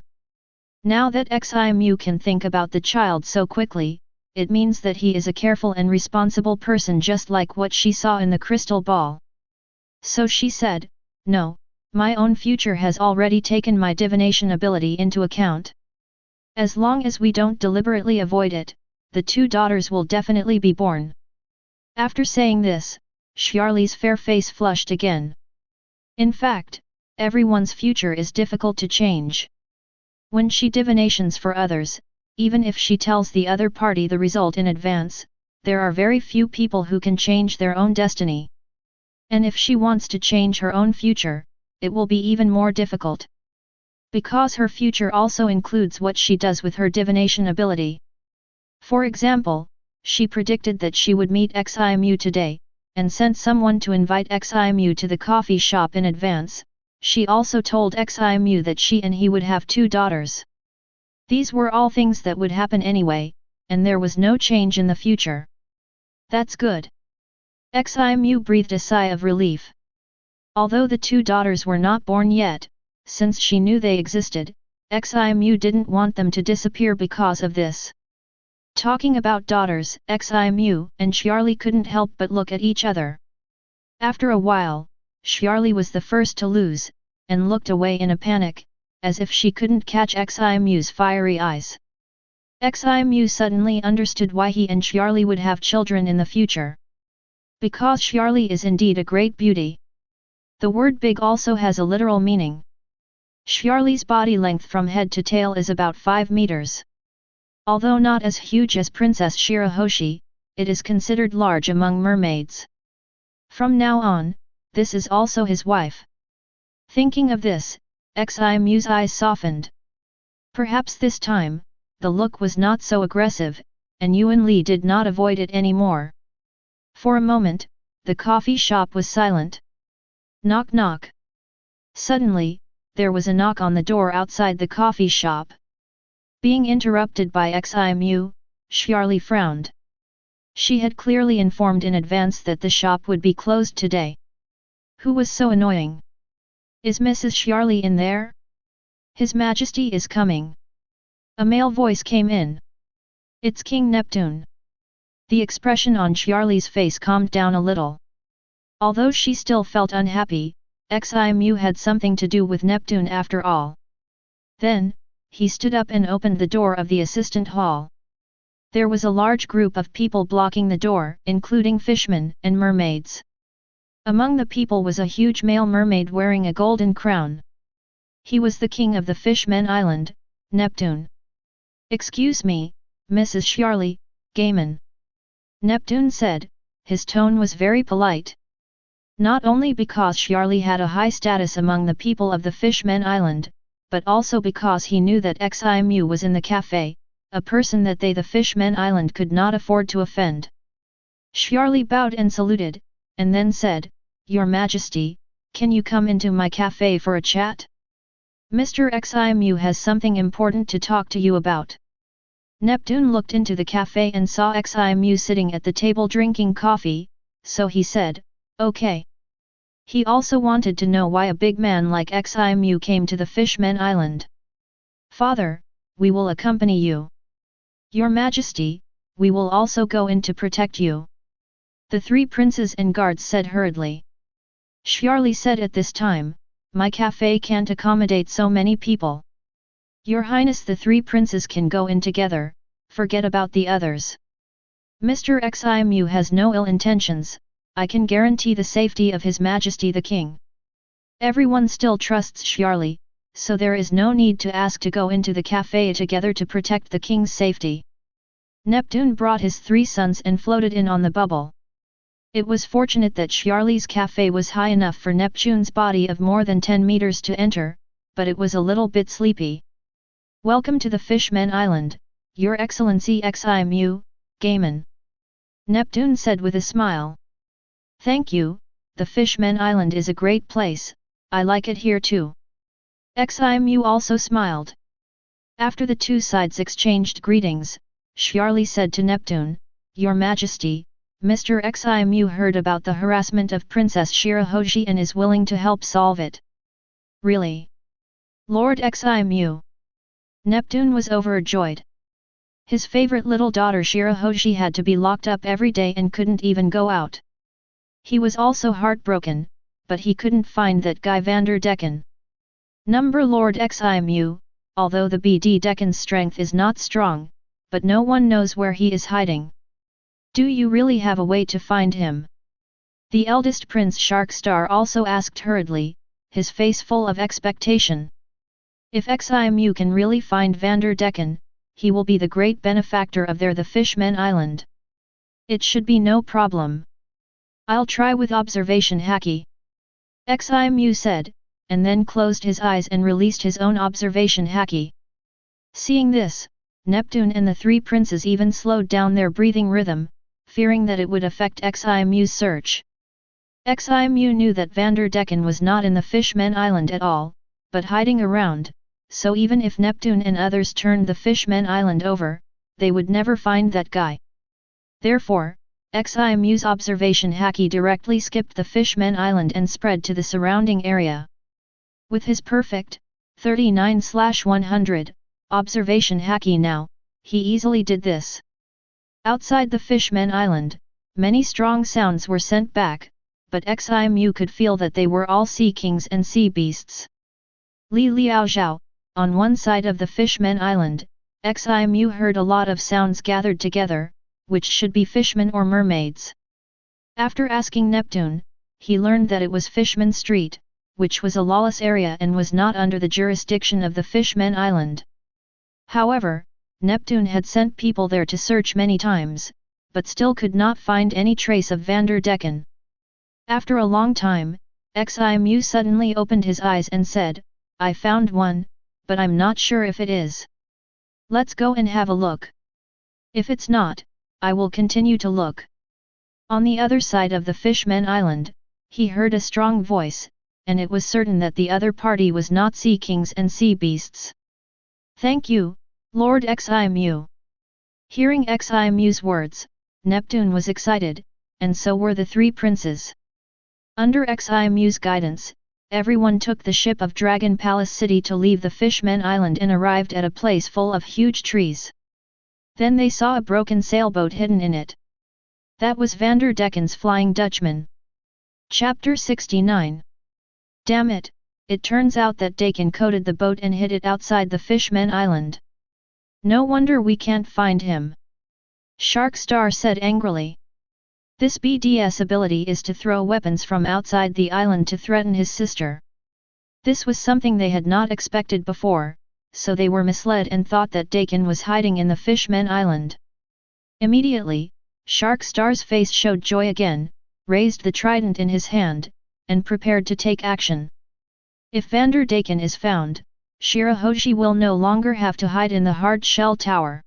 Now that Ximu can think about the child so quickly, it means that he is a careful and responsible person just like what she saw in the crystal ball. So she said, "No, my own future has already taken my divination ability into account. As long as we don't deliberately avoid it, the 2 daughters will definitely be born." After saying this, Xiarli's fair face flushed again. In fact, everyone's future is difficult to change. When she divinations for others, even if she tells the other party the result in advance, there are very few people who can change their own destiny. And if she wants to change her own future, it will be even more difficult. Because her future also includes what she does with her divination ability. For example, she predicted that she would meet Ximu today, and sent someone to invite Ximu to the coffee shop in advance. She also told Ximu that she and he would have 2 daughters. These were all things that would happen anyway, and there was no change in the future. That's good. Ximu breathed a sigh of relief. Although the 2 daughters were not born yet, since she knew they existed, Ximu didn't want them to disappear because of this. Talking about daughters, Ximu and Xiarli couldn't help but look at each other. After a while, Xiarli was the first to lose, and looked away in a panic, as if she couldn't catch Ximu's fiery eyes. Ximu suddenly understood why he and Xiarli would have children in the future. Because Xiarli is indeed a great beauty. The word big also has a literal meaning. Xiarli's body length from head to tail is about 5 meters. Although not as huge as Princess Shirahoshi, it is considered large among mermaids. From now on, this is also his wife. Thinking of this, Ximu's eyes softened. Perhaps this time, the look was not so aggressive, and Yuan Li did not avoid it anymore. For a moment, the coffee shop was silent. Knock knock. Suddenly, there was a knock on the door outside the coffee shop. Being interrupted by Ximu, Xiarli frowned. She had clearly informed in advance that the shop would be closed today. Who was so annoying? Is Mrs. Xiarli in there? His Majesty is coming. A male voice came in. It's King Neptune. The expression on Xiarli's face calmed down a little. Although she still felt unhappy, Ximu had something to do with Neptune after all. Then, he stood up and opened the door of the assistant hall. There was a large group of people blocking the door, including fishmen and mermaids. Among the people was a huge male mermaid wearing a golden crown. He was the king of the Fishman Island, Neptune. Excuse me, Mrs. Xiarli, Gaiman. Neptune said, his tone was very polite. Not only because Xiarli had a high status among the people of the Fishman Island, but also because he knew that Ximu was in the cafe, a person that the Fishman Island could not afford to offend. Xiarli bowed and saluted, and then said, Your Majesty, can you come into my cafe for a chat? Mr. Ximu has something important to talk to you about. Neptune looked into the cafe and saw Ximu sitting at the table drinking coffee, so he said, Okay. He also wanted to know why a big man like Ximu came to the Fishman Island. Father, we will accompany you. Your Majesty, we will also go in to protect you. The 3 princes and guards said hurriedly. Xiarli said at this time, My cafe can't accommodate so many people. Your Highness, the 3 princes can go in together, forget about the others. Mr. Ximu has no ill intentions, I can guarantee the safety of His Majesty the King. Everyone still trusts Xiarli, so there is no need to ask to go into the cafe together to protect the King's safety. Neptune brought his 3 sons and floated in on the bubble. It was fortunate that Xiarli's cafe was high enough for Neptune's body of more than 10 meters to enter, but it was a little bit sleepy. Welcome to the Fishman Island, Your Excellency Ximu, Gaiman. Neptune said with a smile. Thank you, the Fishman Island is a great place, I like it here too. Ximu also smiled. After the 2 sides exchanged greetings, Xiarli said to Neptune, Your Majesty, Mr. Ximu heard about the harassment of Princess Shirahoshi and is willing to help solve it. Really? Lord Ximu. Neptune was overjoyed. His favorite little daughter Shirahoshi had to be locked up every day and couldn't even go out. He was also heartbroken, but he couldn't find that guy Vander Decken. Lord Ximu, although the BD Deccan's strength is not strong, but no one knows where he is hiding. Do you really have a way to find him? The eldest Prince Sharkstar also asked hurriedly, his face full of expectation. If Ximu can really find Vander Decken, he will be the great benefactor of the Fishman Island. It should be no problem. I'll try with observation Haki. Ximu said, and then closed his eyes and released his own observation Haki. Seeing this, Neptune and the 3 princes even slowed down their breathing rhythm, fearing that it would affect Ximu's search. Ximu knew that Vander Decken was not in the Fishman Island at all, but hiding around, so even if Neptune and others turned the Fishman Island over, they would never find that guy. Therefore, Ximu's observation Haki directly skipped the Fishman Island and spread to the surrounding area. With his perfect 39/100 observation haki now, he easily did this. Outside the Fishman Island, many strong sounds were sent back, but Ximu could feel that they were all sea kings and sea beasts. Li Liaozhao, on one side of the Fishman Island, Ximu heard a lot of sounds gathered together, which should be fishmen or mermaids. After asking Neptune, he learned that it was Fishman Street, which was a lawless area and was not under the jurisdiction of the Fishman Island. However, Neptune had sent people there to search many times, but still could not find any trace of Vanderdecken. After a long time, Ximu suddenly opened his eyes and said, "I found one, but I'm not sure if it is. Let's go and have a look. If it's not, I will continue to look." On the other side of the Fishman Island, he heard a strong voice, and it was certain that the other party was not sea kings and sea beasts. "Thank you, Lord Ximu." Hearing Ximu's words, Neptune was excited, and so were the three princes. Under Ximu's guidance, everyone took the ship of Dragon Palace City to leave the Fishman Island and arrived at a place full of huge trees. Then they saw a broken sailboat hidden in it. That was Vanderdecken's Flying Dutchman. Chapter 69. Damn it, it turns out that Daken coated the boat and hid it outside the Fishman Island. No wonder we can't find him. Shark Star said angrily. This BDS ability is to throw weapons from outside the island to threaten his sister. This was something they had not expected before, so they were misled and thought that Daken was hiding in the Fishman Island. Immediately, Shark Star's face showed joy again, raised the trident in his hand, and prepared to take action. If Vanderdecken is found, Shirahoshi will no longer have to hide in the hard shell tower.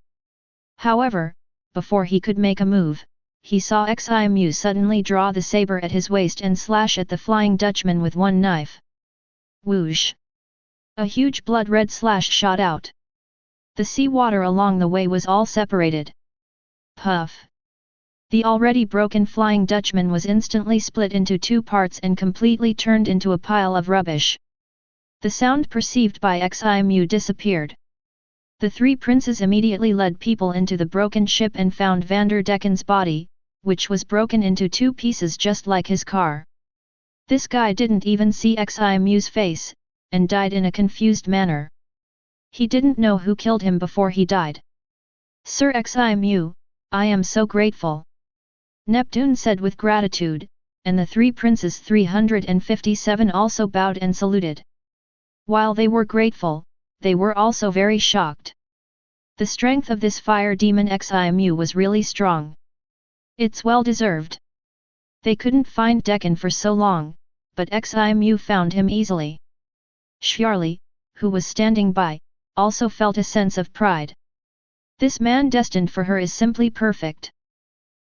However, before he could make a move, he saw Ximu suddenly draw the saber at his waist and slash at the Flying Dutchman with one knife. Whoosh! A huge blood-red slash shot out. The sea water along the way was all separated. Puff! The already broken Flying Dutchman was instantly split into two parts and completely turned into a pile of rubbish. The sound perceived by Ximu disappeared. The three princes immediately led people into the broken ship and found Vanderdecken's body, which was broken into two pieces just like his car. This guy didn't even see Ximu's face, and died in a confused manner. He didn't know who killed him before he died. "Sir Ximu, I am so grateful," Neptune said with gratitude, and the three princes 357 also bowed and saluted. While they were grateful, they were also very shocked. The strength of this fire demon Ximu was really strong. It's well deserved. They couldn't find Decken for so long, but Ximu found him easily. Xiarli, who was standing by, also felt a sense of pride. This man destined for her is simply perfect.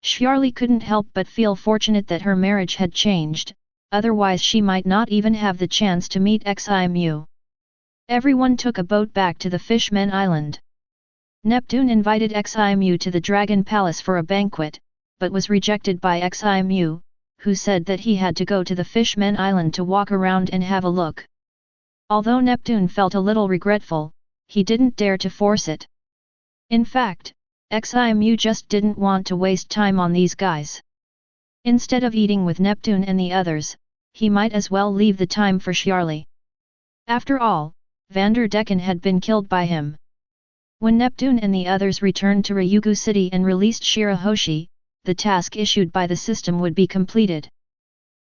Xiarli couldn't help but feel fortunate that her marriage had changed, otherwise she might not even have the chance to meet Ximu. Everyone took a boat back to the Fishman Island. Neptune invited Ximu to the Dragon Palace for a banquet, but was rejected by Ximu, who said that he had to go to the Fishman Island to walk around and have a look. Although Neptune felt a little regretful, he didn't dare to force it. In fact, Ximu just didn't want to waste time on these guys. Instead of eating with Neptune and the others, he might as well leave the time for Xiarli. After all, Vanderdecken had been killed by him. When Neptune and the others returned to Ryugu City and released Shirahoshi, the task issued by the system would be completed.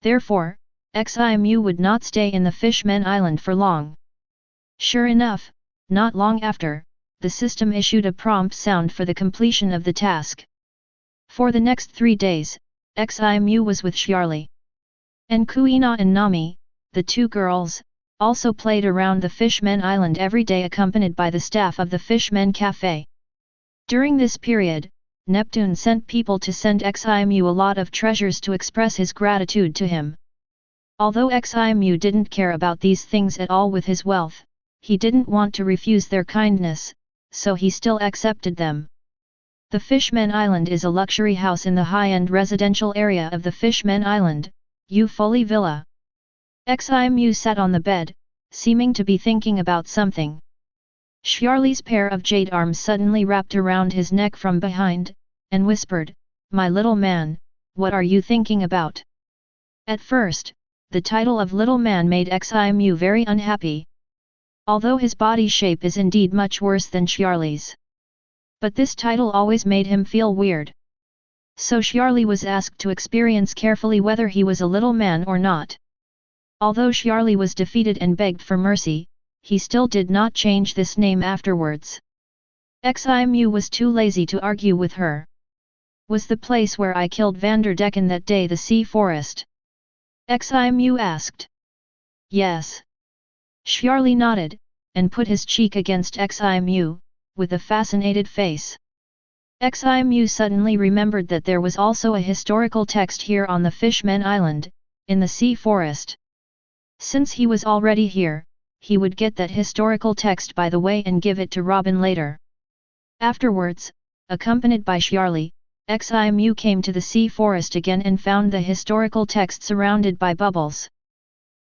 Therefore, Ximu would not stay in the Fishman Island for long. Sure enough, not long after, the system issued a prompt sound for the completion of the task. For the next 3 days, Ximu was with Xiarli. And Kuina and Nami, the two girls, also played around the Fishman Island every day accompanied by the staff of the Fishman Cafe. During this period, Neptune sent people to send Ximu a lot of treasures to express his gratitude to him. Although Ximu didn't care about these things at all with his wealth, he didn't want to refuse their kindness, so he still accepted them. The Fishman Island is a luxury house in the high-end residential area of the Fishman Island, Eupholi Villa. Ximu sat on the bed, seeming to be thinking about something. Xiarli's pair of jade arms suddenly wrapped around his neck from behind, and whispered, "My little man, what are you thinking about?" At first, the title of little man made Ximu very unhappy. Although his body shape is indeed much worse than Xiarli's. But this title always made him feel weird. So Xiarli was asked to experience carefully whether he was a little man or not. Although Xiarli was defeated and begged for mercy, he still did not change this name afterwards. Ximu was too lazy to argue with her. "Was the place where I killed Vanderdecken that day the sea forest?" Ximu asked. "Yes." Xiarli nodded, and put his cheek against Ximu, with a fascinated face. Ximu suddenly remembered that there was also a historical text here on the Fishman Island, in the sea forest. Since he was already here, he would get that historical text by the way and give it to Robin later. Afterwards, accompanied by Xiarli, Ximu came to the sea forest again and found the historical text surrounded by bubbles.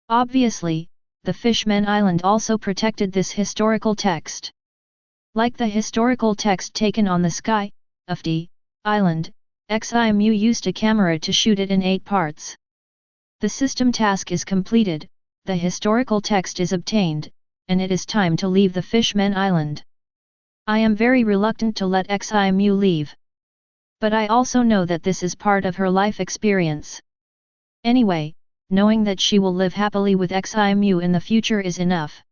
Obviously, the Fishman Island also protected this historical text. Like the historical text taken on the Sky Island, Ximu used a camera to shoot it in 8 parts. The system task is completed, the historical text is obtained, and it is time to leave the Fishman Island. I am very reluctant to let Ximu leave. But I also know that this is part of her life experience. Anyway, knowing that she will live happily with Ximu in the future is enough.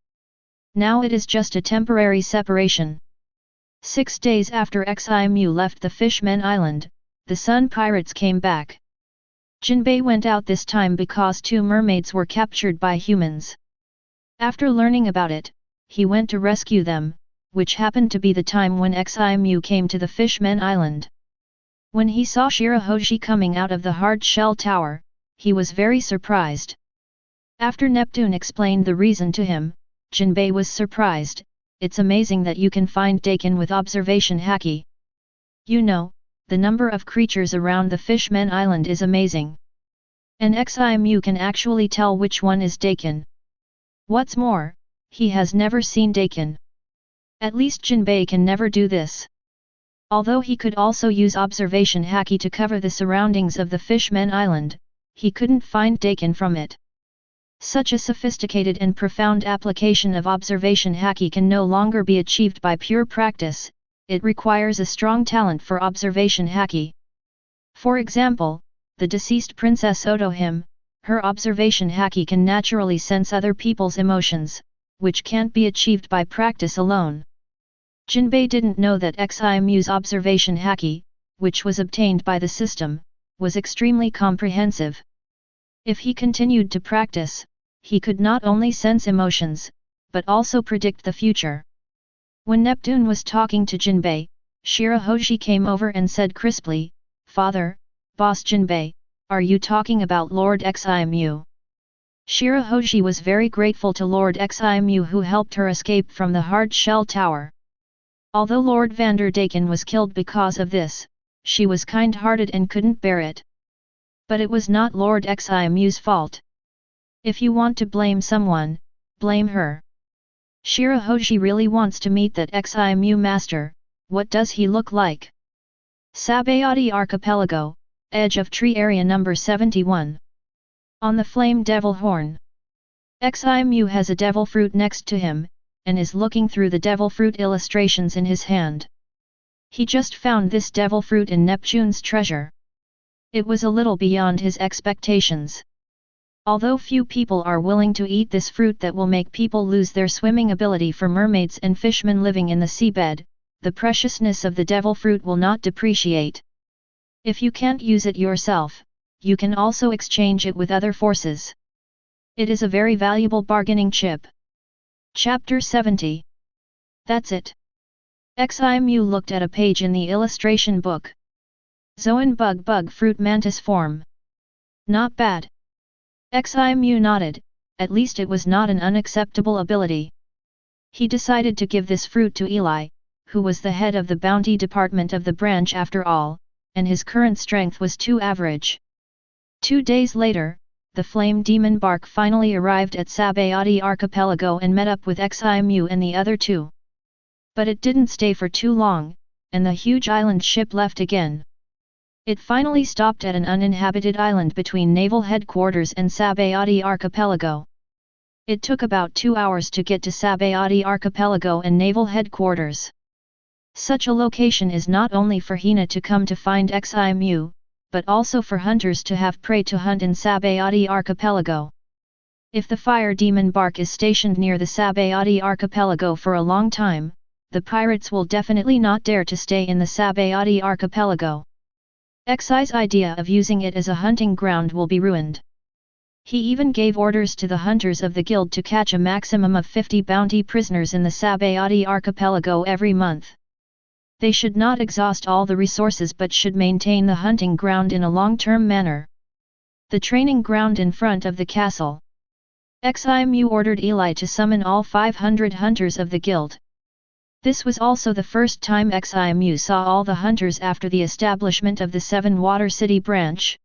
Now it is just a temporary separation. 6 days after Ximu left the Fishman Island, the Sun Pirates came back. Jinbei went out this time because 2 mermaids were captured by humans. After learning about it, he went to rescue them, which happened to be the time when Ximu came to the Fishman Island. When he saw Shirahoshi coming out of the hard shell tower, he was very surprised. After Neptune explained the reason to him, Jinbei was surprised. "It's amazing that you can find Dakin with observation haki. You know, the number of creatures around the Fishman Island is amazing. And Ximu can actually tell which one is Dakin. What's more, he has never seen Dakin. At least Jinbei can never do this." Although he could also use observation haki to cover the surroundings of the Fishman Island, he couldn't find Dakin from it. Such a sophisticated and profound application of observation haki can no longer be achieved by pure practice, it requires a strong talent for observation haki. For example, the deceased Princess Otohime, her observation haki can naturally sense other people's emotions, which can't be achieved by practice alone. Jinbei didn't know that Ximu's observation haki, which was obtained by the system, was extremely comprehensive. If he continued to practice, he could not only sense emotions, but also predict the future. When Neptune was talking to Jinbei, Shirahoshi came over and said crisply, "Father, Boss Jinbei, are you talking about Lord Ximu?" Shirahoshi was very grateful to Lord Ximu who helped her escape from the hard shell tower. Although Lord Vanderdecken was killed because of this, she was kind-hearted and couldn't bear it. But it was not Lord Ximu's fault. If you want to blame someone, blame her. Shirahoshi really wants to meet that Ximu master. What does he look like? Sabayati Archipelago, edge of tree area number 71. On the flame devil horn. Ximu has a devil fruit next to him, and is looking through the devil fruit illustrations in his hand. He just found this devil fruit in Neptune's treasure. It was a little beyond his expectations. Although few people are willing to eat this fruit that will make people lose their swimming ability for mermaids and fishmen living in the seabed, the preciousness of the devil fruit will not depreciate. If you can't use it yourself, you can also exchange it with other forces. It is a very valuable bargaining chip. Chapter 70. That's it. Ximu looked at a page in the illustration book. Zoan bug fruit mantis form. Not bad. Ximu nodded, at least it was not an unacceptable ability. He decided to give this fruit to Eli, who was the head of the bounty department of the branch after all, and his current strength was too average. 2 days later, the flame demon bark finally arrived at Sabayati archipelago and met up with Ximu and the other two. But it didn't stay for too long, and the huge island ship left again. It finally stopped at an uninhabited island between naval headquarters and Sabayati archipelago. It took about 2 hours to get to Sabayati archipelago and naval headquarters. Such a location is not only for Hina to come to find Ximu, but also for hunters to have prey to hunt in Sabayati archipelago. If the fire demon bark is stationed near the Sabayati archipelago for a long time, the pirates will definitely not dare to stay in the Sabayati archipelago. Xi's idea of using it as a hunting ground will be ruined. He even gave orders to the hunters of the guild to catch a maximum of 50 bounty prisoners in the Sabayati archipelago every month. They should not exhaust all the resources but should maintain the hunting ground in a long-term manner. The training ground in front of the castle. Ximu ordered Eli to summon all 500 hunters of the guild. This was also the first time Ximu saw all the hunters after the establishment of the Seven Water City branch.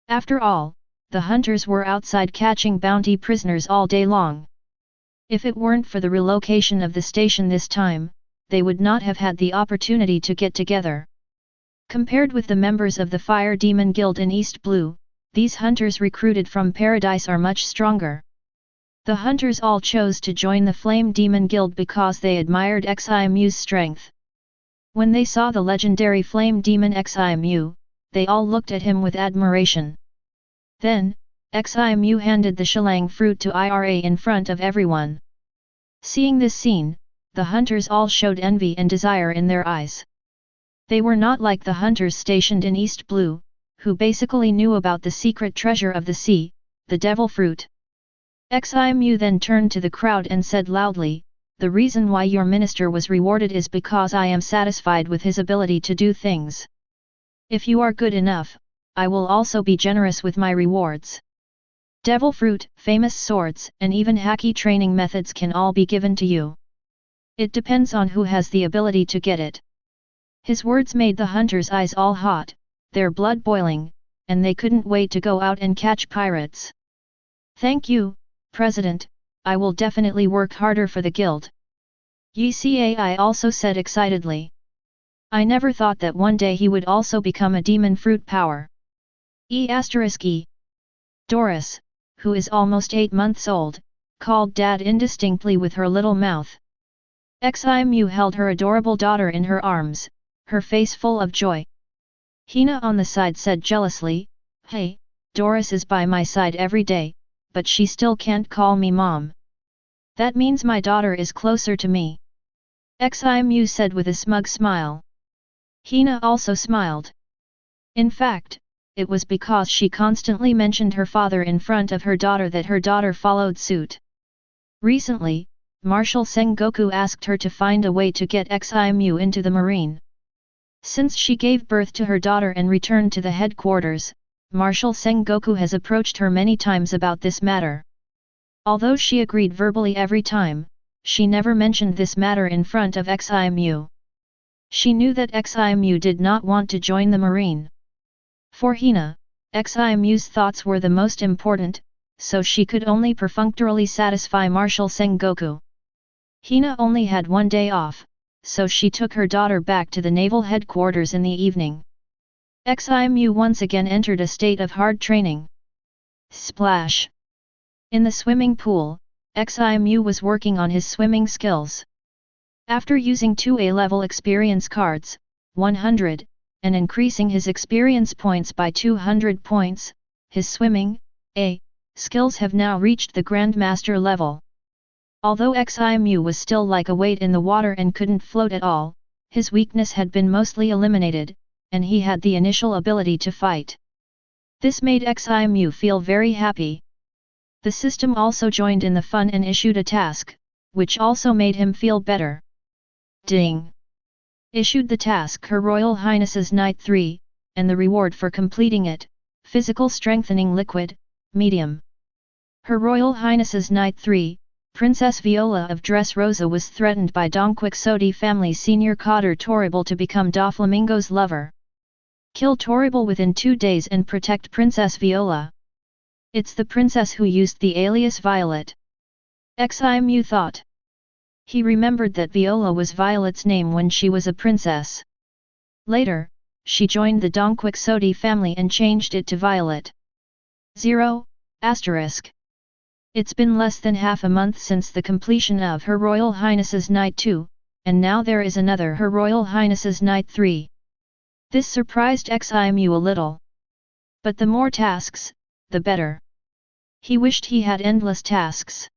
After all, the hunters were outside catching bounty prisoners all day long. If it weren't for the relocation of the station this time, they would not have had the opportunity to get together. Compared with the members of the Fire Demon Guild in East Blue, these hunters recruited from Paradise are much stronger. The hunters all chose to join the Flame Demon Guild because they admired Ximu's strength. When they saw the legendary Flame Demon Ximu, they all looked at him with admiration. Then, Ximu handed the Shilang fruit to Ira in front of everyone. Seeing this scene, the hunters all showed envy and desire in their eyes. They were not like the hunters stationed in East Blue, who basically knew about the secret treasure of the sea, the devil fruit. Ximu then turned to the crowd and said loudly, "The reason why your minister was rewarded is because I am satisfied with his ability to do things. If you are good enough, I will also be generous with my rewards. Devil fruit, famous swords, and even Haki training methods can all be given to you. It depends on who has the ability to get it." His words made the hunters' eyes all hot, their blood boiling, and they couldn't wait to go out and catch pirates. "Thank you, President, I will definitely work harder for the guild." Yi Cai also said excitedly. "I never thought that one day he would also become a demon fruit power." E*. Doris, who is almost 8 months old, called Dad indistinctly with her little mouth. Ximu held her adorable daughter in her arms, her face full of joy. Hina on the side said jealously, "Hey, Doris is by my side every day, but she still can't call me mom. That means my daughter is closer to me." Ximu said with a smug smile. Hina also smiled. In fact, it was because she constantly mentioned her father in front of her daughter that her daughter followed suit. Recently, Marshal Sengoku asked her to find a way to get Ximu into the marine. Since she gave birth to her daughter and returned to the headquarters, Marshal Sengoku has approached her many times about this matter. Although she agreed verbally every time, she never mentioned this matter in front of Ximu. She knew that Ximu did not want to join the marine. For Hina, Ximu's thoughts were the most important, so she could only perfunctorily satisfy Marshal Sengoku. Hina only had 1 day off, so she took her daughter back to the naval headquarters in the evening. Ximu once again entered a state of hard training. Splash! In the swimming pool, Ximu was working on his swimming skills. After using 2 A-level experience cards, 100, and increasing his experience points by 200 points, his swimming, A, skills have now reached the Grandmaster level. Although Ximu was still like a weight in the water and couldn't float at all, his weakness had been mostly eliminated, and he had the initial ability to fight. This made Ximu feel very happy. The system also joined in the fun and issued a task, which also made him feel better. Ding! Issued the task Her Royal Highness's Knight 3, and the reward for completing it, Physical Strengthening Liquid, Medium. Her Royal Highness's Knight 3, Princess Viola of Dressrosa was threatened by Don Quixote family's senior cadre Toribel to become Doflamingo's lover. Kill Toribel within 2 days and protect Princess Viola. It's the princess who used the alias Violet. Ximu thought. He remembered that Viola was Violet's name when she was a princess. Later, she joined the Dongquixote family and changed it to Violet. 0. It's been less than half a month since the completion of Her Royal Highness's Night 2, and now there is another Her Royal Highness's Night 3. This surprised Ximu a little. But the more tasks, the better. He wished he had endless tasks.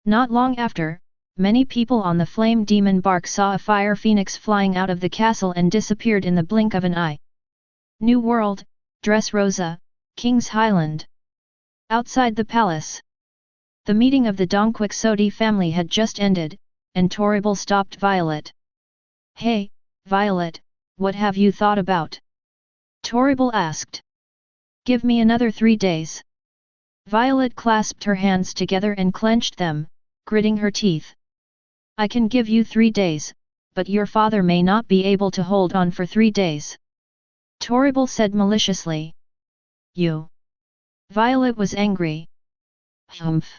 Not long after, many people on the Flame Demon bark saw a fire phoenix flying out of the castle and disappeared in the blink of an eye. New World, Dressrosa, King's Highland. Outside the palace. The meeting of the Dongquixote family had just ended, and Toribel stopped Violet. "Hey, Violet, what have you thought about?" Toribel asked. "Give me another 3 days." Violet clasped her hands together and clenched them, gritting her teeth. "I can give you 3 days, but your father may not be able to hold on for 3 days." Toribel said maliciously. "You." Violet was angry. "Humph.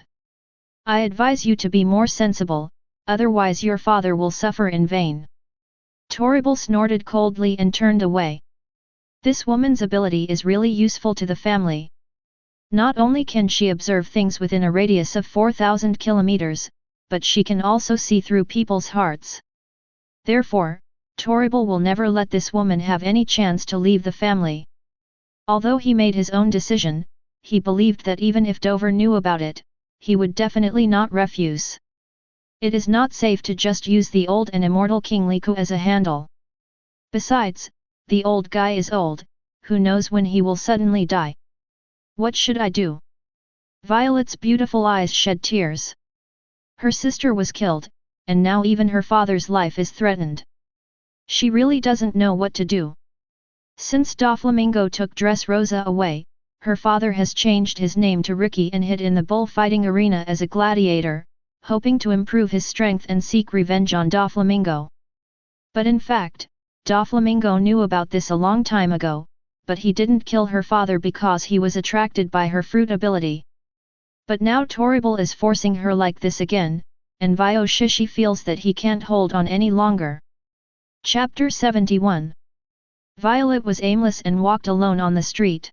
I advise you to be more sensible, otherwise your father will suffer in vain." Toribel snorted coldly and turned away. This woman's ability is really useful to the family. Not only can she observe things within a radius of 4,000 kilometers, but she can also see through people's hearts. Therefore, Toribel will never let this woman have any chance to leave the family. Although he made his own decision, he believed that even if Dover knew about it, he would definitely not refuse. It is not safe to just use the old and immortal King Liku as a handle. Besides, the old guy is old, who knows when he will suddenly die. What should I do? Violet's beautiful eyes shed tears. Her sister was killed, and now even her father's life is threatened. She really doesn't know what to do. Since Doflamingo took Dressrosa away, her father has changed his name to Ricky and hid in the bullfighting arena as a gladiator, hoping to improve his strength and seek revenge on Doflamingo. But in fact, Doflamingo knew about this a long time ago, but he didn't kill her father because he was attracted by her fruit ability. But now Toribel is forcing her like this again, and Vio Shishi feels that he can't hold on any longer. Chapter 71. Violet was aimless and walked alone on the street.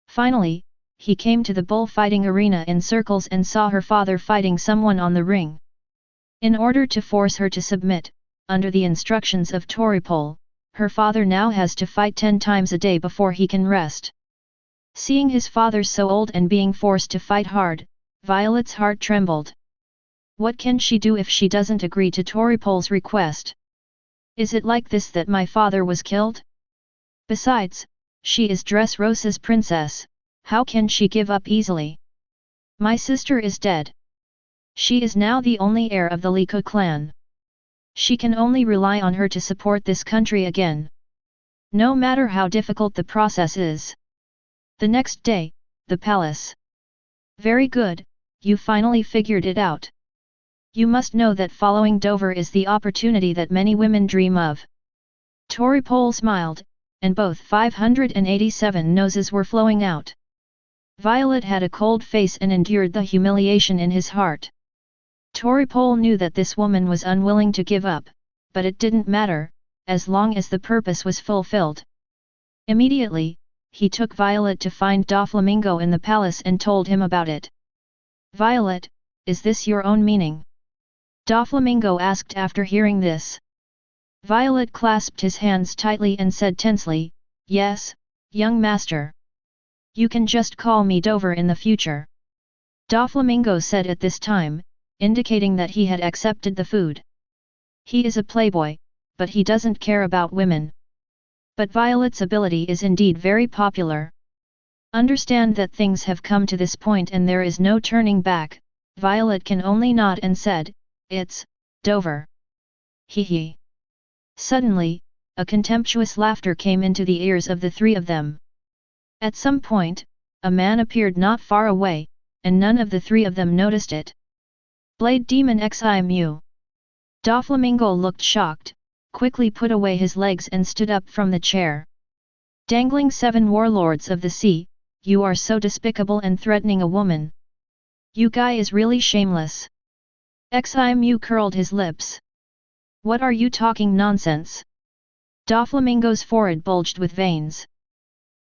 Finally, he came to the bullfighting arena in circles and saw her father fighting someone on the ring. In order to force her to submit, under the instructions of Toribel, her father now has to fight 10 times a day before he can rest. Seeing his father so old and being forced to fight hard, Violet's heart trembled. What can she do if she doesn't agree to Toribel's request? Is it like this that my father was killed? Besides, she is Dressrosa's princess, how can she give up easily? My sister is dead. She is now the only heir of the Liku clan. She can only rely on her to support this country again. No matter how difficult the process is. The next day, the palace. Very good, you finally figured it out. You must know that following Dover is the opportunity that many women dream of. Toribel smiled, and both 587 noses were flowing out. Violet had a cold face and endured the humiliation in his heart. Toribel knew that this woman was unwilling to give up, but it didn't matter, as long as the purpose was fulfilled. Immediately, he took Violet to find Doflamingo in the palace and told him about it. "Violet, is this your own meaning?" Doflamingo asked after hearing this. Violet clasped his hands tightly and said tensely, "Yes, young master. You can just call me Dover in the future." Doflamingo said at this time, indicating that he had accepted the food. He is a playboy, but he doesn't care about women. But Violet's ability is indeed very popular. Understand that things have come to this point and there is no turning back. Violet can only nod and said, "It's Dover." Hee hee. Suddenly, a contemptuous laughter came into the ears of the three of them. At some point, a man appeared not far away, and none of the three of them noticed it. Blade Demon Ximu. Doflamingo looked shocked, quickly put away his legs and stood up from the chair. Dangling 7 warlords of the sea, you are so despicable and threatening a woman. You guy is really shameless. Ximu curled his lips. What are you talking nonsense? Doflamingo's forehead bulged with veins.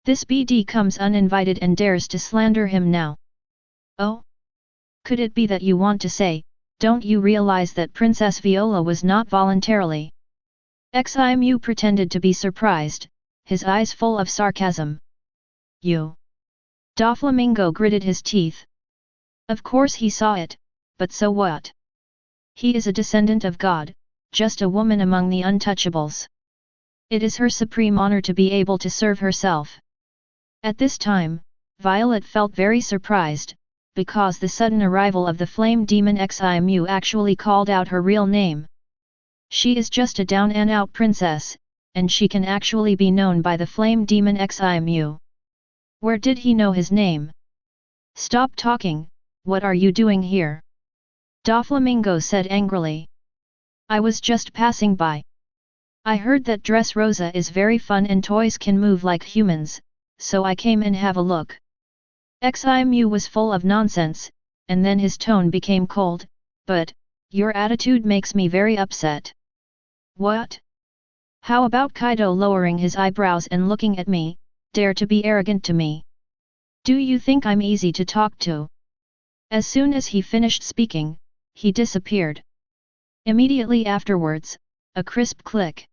This BD comes uninvited and dares to slander him now. Oh? Could it be that you want to say, don't you realize that Princess Viola was not voluntarily? Ximu pretended to be surprised, his eyes full of sarcasm. You? Doflamingo gritted his teeth. Of course he saw it, but so what? He is a descendant of God, just a woman among the untouchables. It is her supreme honor to be able to serve herself. At this time, Violet felt very surprised, because the sudden arrival of the flame demon Ximu actually called out her real name. She is just a down-and-out princess, and she can actually be known by the flame demon Ximu. Where did he know his name? Stop talking, what are you doing here? Doflamingo said angrily. I was just passing by. I heard that Dressrosa is very fun and toys can move like humans, so I came and have a look. Ximu was full of nonsense, and then his tone became cold, but, your attitude makes me very upset. What? How about Kaido lowering his eyebrows and looking at me, dare to be arrogant to me? Do you think I'm easy to talk to? As soon as he finished speaking, he disappeared. Immediately afterwards, a crisp click.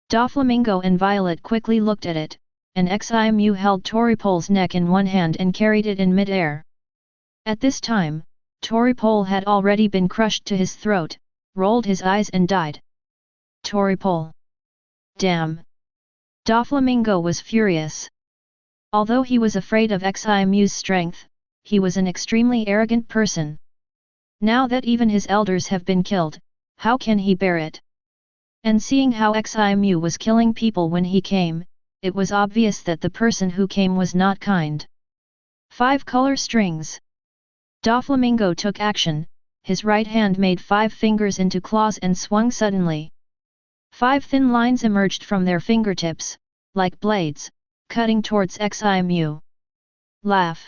Doflamingo and Violet quickly looked at it, and Ximu held Toripol's neck in one hand and carried it in mid-air. At this time, Toripol had already been crushed to his throat, rolled his eyes and died. Toripol. Damn! Doflamingo was furious. Although he was afraid of Ximu's strength, he was an extremely arrogant person. Now that even his elders have been killed, how can he bear it? And seeing how Ximu was killing people when he came, it was obvious that the person who came was not kind. 5 color strings. Doflamingo took action, his right hand made 5 fingers into claws and swung suddenly. 5 thin lines emerged from their fingertips, like blades, cutting towards Ximu. Laugh.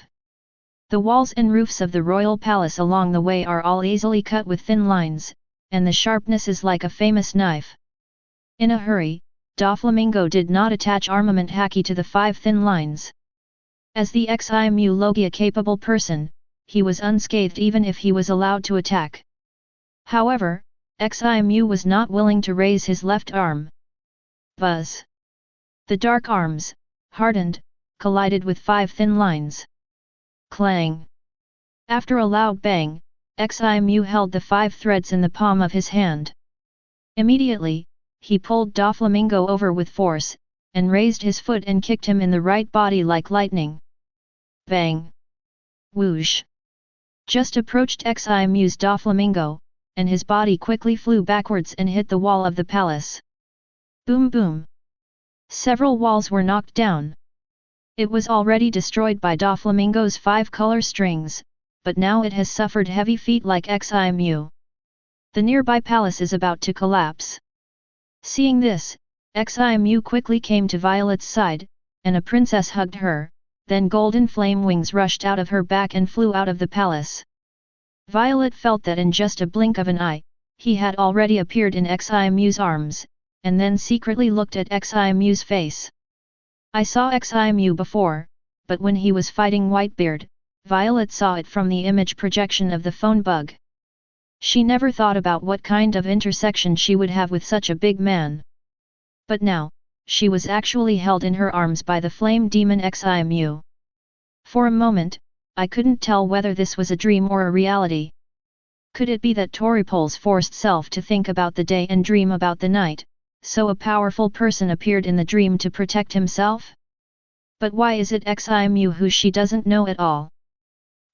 The walls and roofs of the royal palace along the way are all easily cut with thin lines, and the sharpness is like a famous knife. In a hurry, Doflamingo did not attach armament Haki to the 5 thin lines. As the Ximu Logia-capable person, he was unscathed even if he was allowed to attack. However, Ximu was not willing to raise his left arm. Buzz! The dark arms, hardened, collided with 5 thin lines. Clang! After a loud bang, Ximu held the 5 threads in the palm of his hand. Immediately, he pulled Doflamingo over with force, and raised his foot and kicked him in the right body like lightning. Bang! Whoosh! Just approached Ximu's Doflamingo, and his body quickly flew backwards and hit the wall of the palace. Boom boom! Several walls were knocked down. It was already destroyed by Doflamingo's 5 color strings, but now it has suffered heavy feet like Ximu. The nearby palace is about to collapse. Seeing this, Ximu quickly came to Violet's side, and a princess hugged her, then golden flame wings rushed out of her back and flew out of the palace. Violet felt that in just a blink of an eye, he had already appeared in Ximu's arms, and then secretly looked at Ximu's face. I saw Ximu before, but when he was fighting Whitebeard, Violet saw it from the image projection of the phone bug. She never thought about what kind of intersection she would have with such a big man. But now, she was actually held in her arms by the flame demon Ximu. For a moment, I couldn't tell whether this was a dream or a reality. Could it be that Toripol's forced self to think about the day and dream about the night, so a powerful person appeared in the dream to protect himself? But why is it Ximu who she doesn't know at all?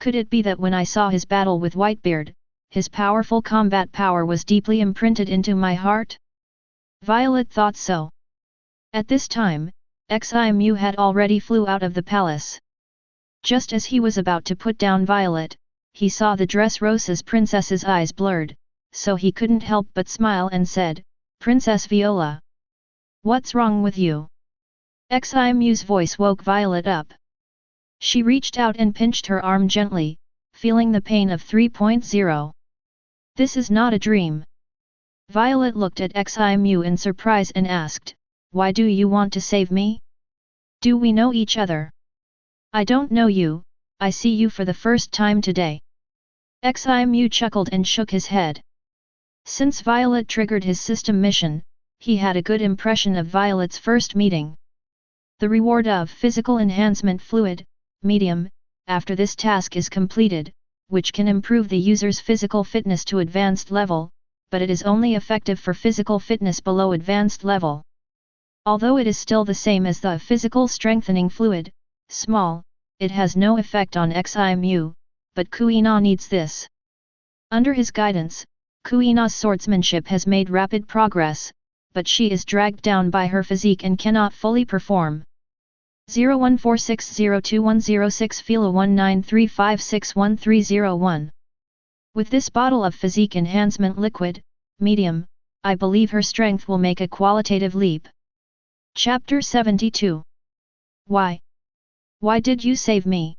Could it be that when I saw his battle with Whitebeard, his powerful combat power was deeply imprinted into my heart? Violet thought so. At this time, Ximu had already flew out of the palace. Just as he was about to put down Violet, he saw the Dressrosa's princess's eyes blurred, so he couldn't help but smile and said, "Princess Viola. What's wrong with you?" Ximu's voice woke Violet up. She reached out and pinched her arm gently, feeling the pain of 3.0. This is not a dream. Violet looked at Ximu in surprise and asked, "Why do you want to save me? Do we know each other?" "I don't know you, I see you for the first time today." Ximu chuckled and shook his head. Since Violet triggered his system mission, he had a good impression of Violet's first meeting. The reward of physical enhancement fluid, medium, after this task is completed, which can improve the user's physical fitness to advanced level, but it is only effective for physical fitness below advanced level. Although it is still the same as the physical strengthening fluid, small, it has no effect on Ximu, but Kuina needs this. Under his guidance, Kuina's swordsmanship has made rapid progress, but she is dragged down by her physique and cannot fully perform. 01460210 Fila 19356131. With this bottle of physique enhancement liquid, medium, I believe her strength will make a qualitative leap. Chapter 72. Why? Why did you save me?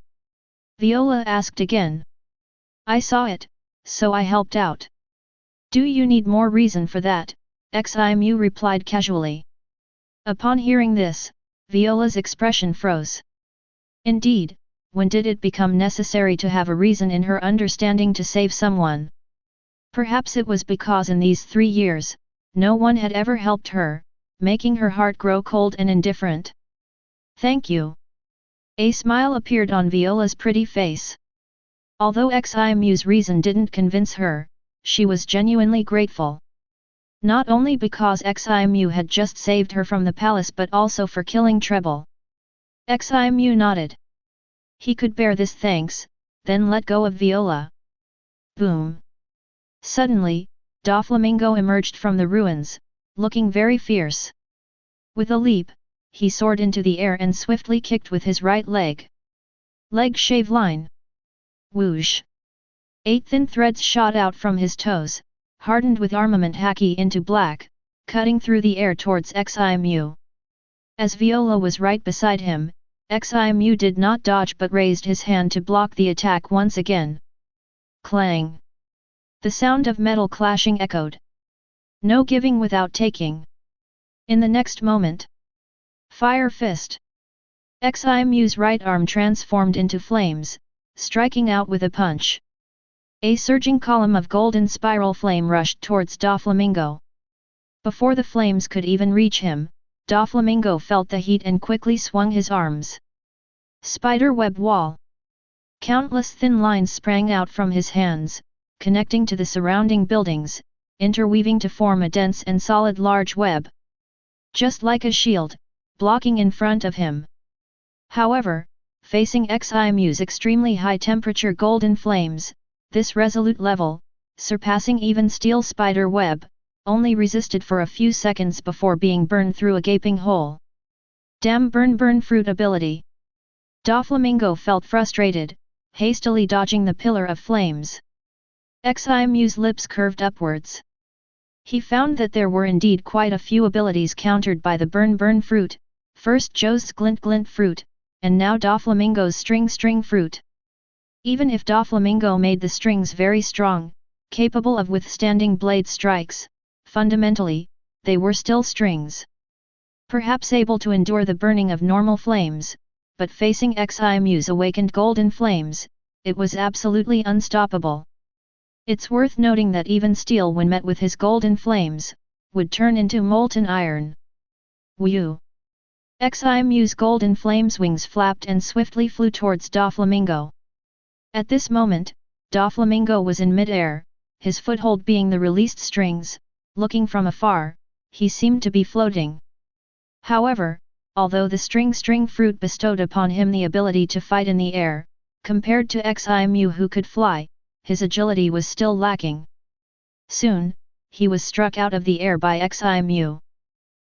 Viola asked again. I saw it, so I helped out. Do you need more reason for that? Ximu replied casually. Upon hearing this, Viola's expression froze. Indeed, when did it become necessary to have a reason in her understanding to save someone? Perhaps it was because in these 3 years, no one had ever helped her, making her heart grow cold and indifferent. Thank you. A smile appeared on Viola's pretty face. Although Ximu's reason didn't convince her, she was genuinely grateful. Not only because Ximu had just saved her from the palace but also for killing Treble. Ximu nodded. He could bear this thanks, then let go of Viola. Boom! Suddenly, Doflamingo emerged from the ruins, looking very fierce. With a leap, he soared into the air and swiftly kicked with his right leg. Leg shave line. Whoosh! 8 thin threads shot out from his toes, hardened with armament haki into black, cutting through the air towards Ximu. As Viola was right beside him, Ximu did not dodge but raised his hand to block the attack once again. Clang! The sound of metal clashing echoed. No giving without taking. In the next moment, Fire Fist! Ximu's right arm transformed into flames, striking out with a punch. A surging column of golden spiral flame rushed towards Doflamingo. Before the flames could even reach him, Doflamingo felt the heat and quickly swung his arms. Spider web wall. Countless thin lines sprang out from his hands, connecting to the surrounding buildings, interweaving to form a dense and solid large web. Just like a shield, blocking in front of him. However, facing Ximu's extremely high temperature golden flames, this resolute level, surpassing even steel spider web, only resisted for a few seconds before being burned through a gaping hole. Damn burn fruit ability! Doflamingo felt frustrated, hastily dodging the pillar of flames. Ximu's lips curved upwards. He found that there were indeed quite a few abilities countered by the burn fruit, first Joe's glint fruit, and now Doflamingo's string fruit. Even if Doflamingo made the strings very strong, capable of withstanding blade strikes, fundamentally, they were still strings. Perhaps able to endure the burning of normal flames, but facing Ximu's awakened golden flames, it was absolutely unstoppable. It's worth noting that even steel when met with his golden flames, would turn into molten iron. Whew! Ximu's golden flames wings flapped and swiftly flew towards Doflamingo. At this moment, Doflamingo was in mid-air, his foothold being the released strings. Looking from afar, he seemed to be floating. However, although the string fruit bestowed upon him the ability to fight in the air, compared to Ximu who could fly, his agility was still lacking. Soon, he was struck out of the air by Ximu.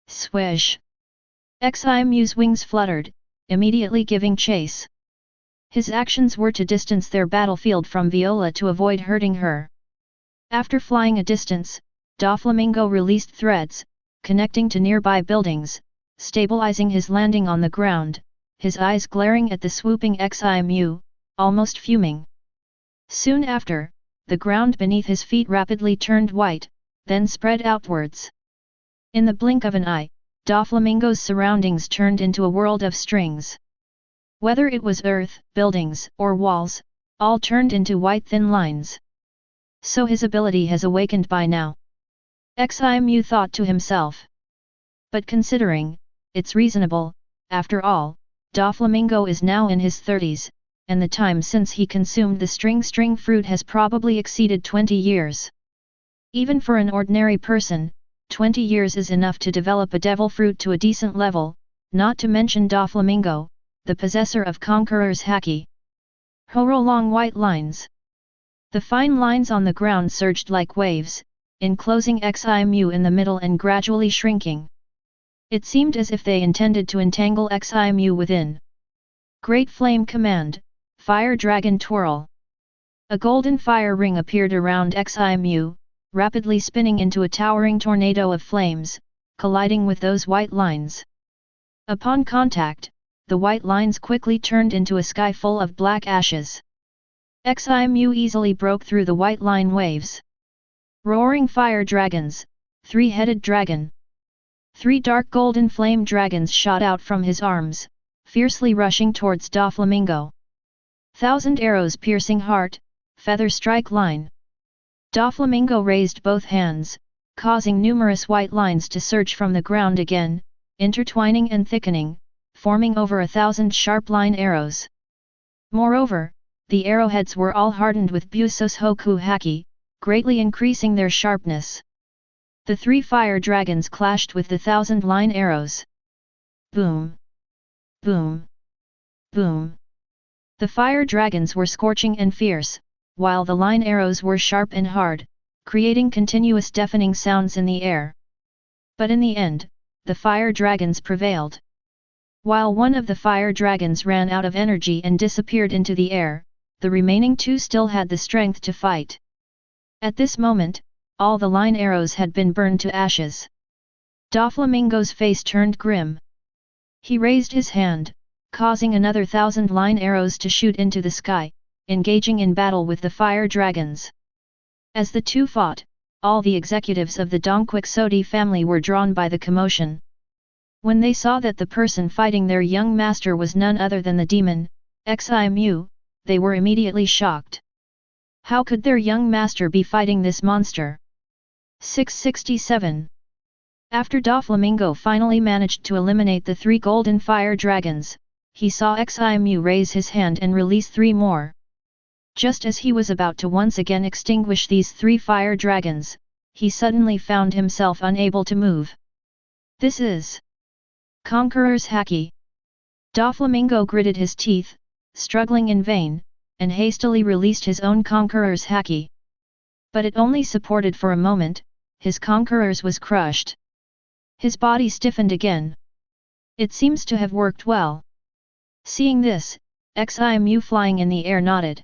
Swish! Ximu's wings fluttered, immediately giving chase. His actions were to distance their battlefield from Viola to avoid hurting her. After flying a distance, Doflamingo released threads, connecting to nearby buildings, stabilizing his landing on the ground, his eyes glaring at the swooping Ximu, almost fuming. Soon after, the ground beneath his feet rapidly turned white, then spread outwards. In the blink of an eye, Doflamingo's surroundings turned into a world of strings. Whether it was earth, buildings, or walls, all turned into white thin lines. So his ability has awakened by now. Ximu thought to himself. But considering, it's reasonable, after all, Doflamingo is now in his 30s, and the time since he consumed the string fruit has probably exceeded 20 years. Even for an ordinary person, 20 years is enough to develop a devil fruit to a decent level, not to mention Doflamingo, the possessor of Conqueror's Haki. Horror long white lines. The fine lines on the ground surged like waves, enclosing Ximu in the middle and gradually shrinking. It seemed as if they intended to entangle Ximu within. Great flame command, fire dragon twirl. A golden fire ring appeared around Ximu, rapidly spinning into a towering tornado of flames, colliding with those white lines. Upon contact, the white lines quickly turned into a sky full of black ashes. Ximu easily broke through the white line waves. Roaring fire dragons, three-headed dragon. 3 dark golden flame dragons shot out from his arms, fiercely rushing towards Doflamingo. 1,000 arrows piercing heart, feather strike line. Doflamingo raised both hands, causing numerous white lines to surge from the ground again, intertwining and thickening, forming over 1,000 sharp line arrows. Moreover, the arrowheads were all hardened with Busos Hoku Haki, greatly increasing their sharpness. The 3 fire dragons clashed with the 1,000-line arrows. Boom! Boom! Boom! The fire dragons were scorching and fierce, while the line arrows were sharp and hard, creating continuous deafening sounds in the air. But in the end, the fire dragons prevailed. While one of the fire dragons ran out of energy and disappeared into the air, the remaining 2 still had the strength to fight. At this moment, all the line arrows had been burned to ashes. Doflamingo's face turned grim. He raised his hand, causing another 1,000 line arrows to shoot into the sky, engaging in battle with the fire dragons. As the 2 fought, all the executives of the Dongquixote family were drawn by the commotion. When they saw that the person fighting their young master was none other than the demon, Ximu, they were immediately shocked. How could their young master be fighting this monster? 667. After Doflamingo finally managed to eliminate the 3 golden fire dragons, he saw Ximu raise his hand and release 3 more. Just as he was about to once again extinguish these 3 fire dragons, he suddenly found himself unable to move. This is Conqueror's Haki. Doflamingo gritted his teeth, struggling in vain, and hastily released his own Conqueror's Haki. But it only supported for a moment, his Conqueror's was crushed. His body stiffened again. It seems to have worked well. Seeing this, Ximu flying in the air nodded.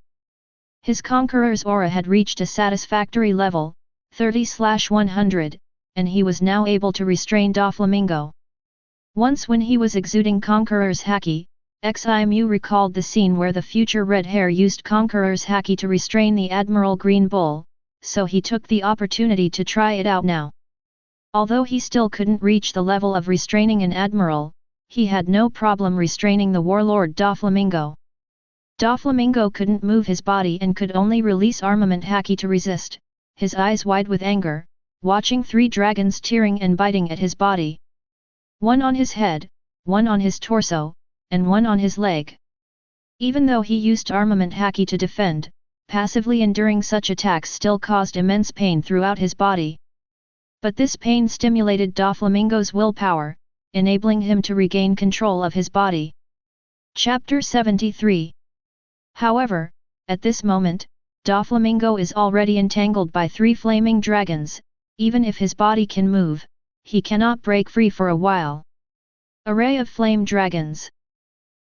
His Conqueror's aura had reached a satisfactory level, 30/100, and he was now able to restrain Doflamingo. Once when he was exuding Conqueror's Haki, Ximu recalled the scene where the future Red Hare used Conqueror's Haki to restrain the Admiral Green Bull, so he took the opportunity to try it out now. Although he still couldn't reach the level of restraining an Admiral, he had no problem restraining the warlord Doflamingo. Doflamingo couldn't move his body and could only release armament Haki to resist, his eyes wide with anger, watching 3 dragons tearing and biting at his body. One on his head, one on his torso, and one on his leg. Even though he used armament Haki to defend, passively enduring such attacks still caused immense pain throughout his body. But this pain stimulated Doflamingo's willpower, enabling him to regain control of his body. Chapter 73. However, at this moment, Doflamingo is already entangled by 3 flaming dragons. Even if his body can move, he cannot break free for a while. Array of flame dragons.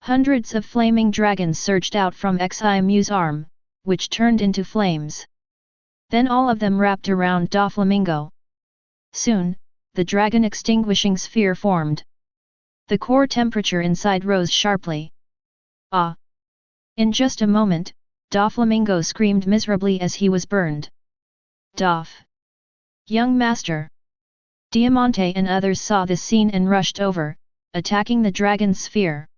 Hundreds of flaming dragons surged out from Ximu's arm, which turned into flames. Then all of them wrapped around Doflamingo. Soon, the dragon extinguishing sphere formed. The core temperature inside rose sharply. Ah! In just a moment, Doflamingo screamed miserably as he was burned. Doff! Young master! Diamante and others saw this scene and rushed over, attacking the dragon's sphere.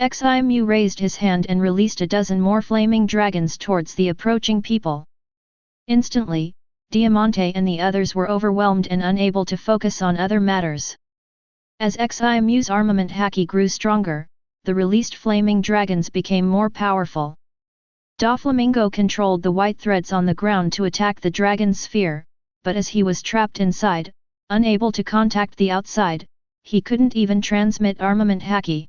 Ximu raised his hand and released a dozen more flaming dragons towards the approaching people. Instantly, Diamante and the others were overwhelmed and unable to focus on other matters. As Ximu's armament haki grew stronger, the released flaming dragons became more powerful. Doflamingo controlled the white threads on the ground to attack the dragon's sphere, but as he was trapped inside, unable to contact the outside, he couldn't even transmit armament haki.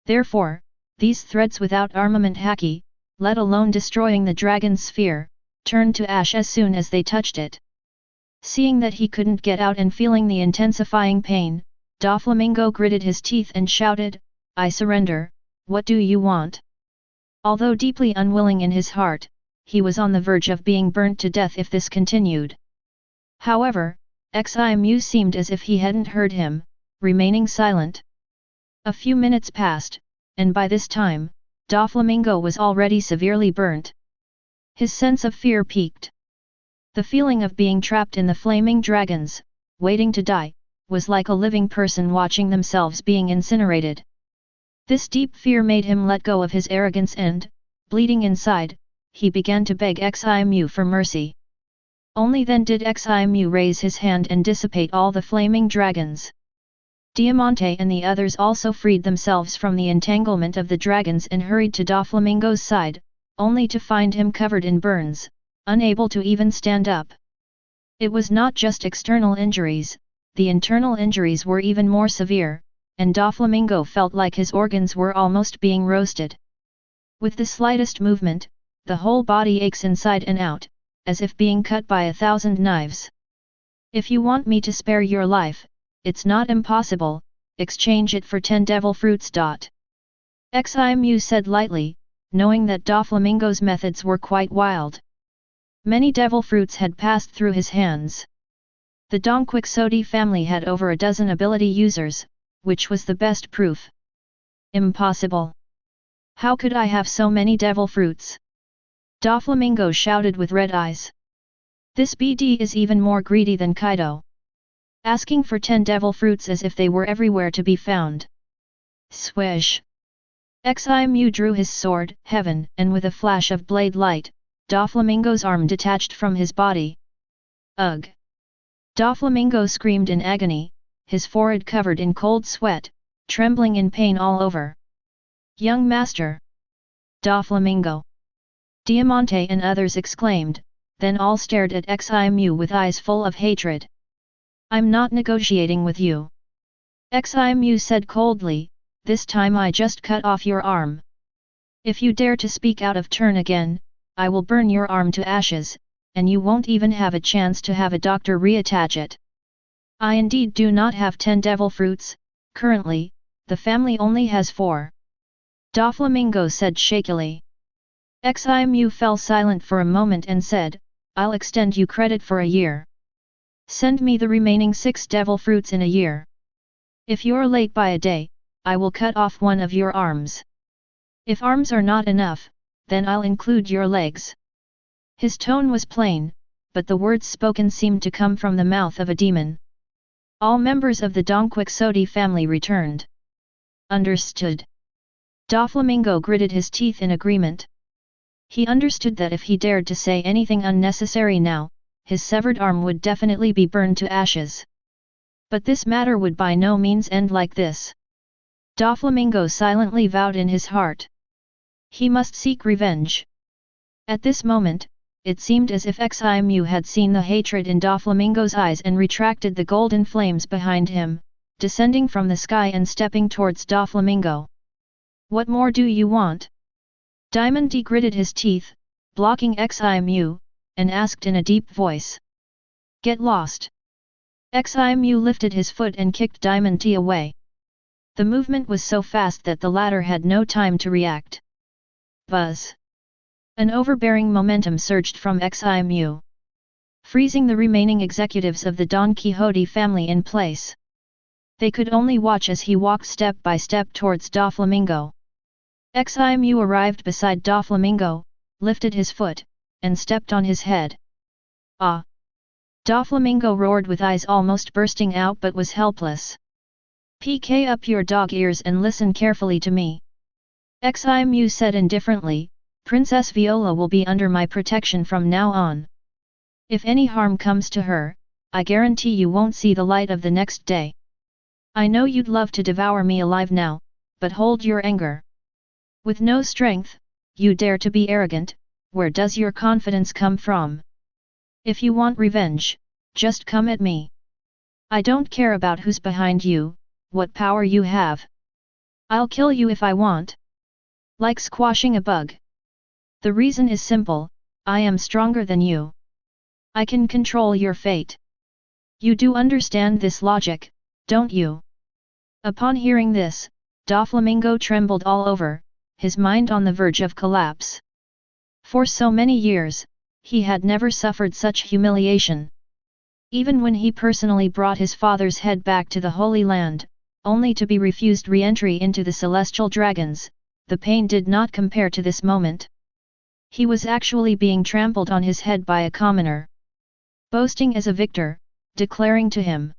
Therefore, these threads without armament haki, let alone destroying the dragon's sphere, turned to ash as soon as they touched it. Seeing that he couldn't get out and feeling the intensifying pain, Doflamingo gritted his teeth and shouted, "I surrender, what do you want?" Although deeply unwilling in his heart, he was on the verge of being burnt to death if this continued. However, Ximu seemed as if he hadn't heard him, remaining silent. A few minutes passed, and by this time, Doflamingo was already severely burnt. His sense of fear peaked. The feeling of being trapped in the flaming dragons, waiting to die, was like a living person watching themselves being incinerated. This deep fear made him let go of his arrogance and, bleeding inside, he began to beg Ximu for mercy. Only then did Ximu raise his hand and dissipate all the flaming dragons. Diamante and the others also freed themselves from the entanglement of the dragons and hurried to Doflamingo's side, only to find him covered in burns, unable to even stand up. It was not just external injuries, the internal injuries were even more severe, and Doflamingo felt like his organs were almost being roasted. With the slightest movement, the whole body aches inside and out, as if being cut by 1,000 knives. "If you want me to spare your life, it's not impossible, exchange it for 10 devil fruits." Ximu said lightly, knowing that Doflamingo's methods were quite wild. Many devil fruits had passed through his hands. The Donquixote family had over a dozen ability users, which was the best proof. "Impossible! How could I have so many devil fruits?" Doflamingo shouted with red eyes. "This BD is even more greedy than Kaido. Asking for 10 devil fruits as if they were everywhere to be found." Swish! Ximu drew his sword, Heaven, and with a flash of blade light, Doflamingo's arm detached from his body. "Ugh!" Doflamingo screamed in agony, his forehead covered in cold sweat, trembling in pain all over. "Young master! Doflamingo!" Diamante and others exclaimed, then all stared at Ximu with eyes full of hatred. "I'm not negotiating with you," Ximu said coldly, "this time I just cut off your arm. If you dare to speak out of turn again, I will burn your arm to ashes, and you won't even have a chance to have a doctor reattach it. I indeed do not have 10 devil fruits, currently, the family only has 4. Doflamingo said shakily. Ximu fell silent for a moment and said, "I'll extend you credit for a year. Send me the remaining 6 devil fruits in a year. If you're late by a day, I will cut off one of your arms. If arms are not enough, then I'll include your legs." His tone was plain, but the words spoken seemed to come from the mouth of a demon. All members of the Donquixote family returned. "Understood." Doflamingo gritted his teeth in agreement. He understood that if he dared to say anything unnecessary now, his severed arm would definitely be burned to ashes. But this matter would by no means end like this. Doflamingo silently vowed in his heart. He must seek revenge. At this moment, it seemed as if Ximu had seen the hatred in Doflamingo's eyes and retracted the golden flames behind him, descending from the sky and stepping towards Doflamingo. "What more do you want?" Diamond gritted his teeth, blocking Ximu, and asked in a deep voice. "Get lost!" Ximu lifted his foot and kicked Diamond away. The movement was so fast that the latter had no time to react. Buzz! An overbearing momentum surged from Ximu, freezing the remaining executives of the Don Quixote family in place. They could only watch as he walked step by step towards Doflamingo. Ximu arrived beside Doflamingo, lifted his foot, and stepped on his head. Ah! Doflamingo roared with eyes almost bursting out but was helpless. "PK up your dog ears and listen carefully to me." Ximu said indifferently, "Princess Viola will be under my protection from now on. If any harm comes to her, I guarantee you won't see the light of the next day. I know you'd love to devour me alive now, but hold your anger. With no strength, you dare to be arrogant. Where does your confidence come from? If you want revenge, just come at me. I don't care about who's behind you, what power you have. I'll kill you if I want. Like squashing a bug. The reason is simple, I am stronger than you. I can control your fate. You do understand this logic, don't you?" Upon hearing this, Doflamingo trembled all over, his mind on the verge of collapse. For so many years, he had never suffered such humiliation. Even when he personally brought his father's head back to the Holy Land, only to be refused re-entry into the Celestial Dragons, the pain did not compare to this moment. He was actually being trampled on his head by a commoner. Boasting as a victor, declaring to him.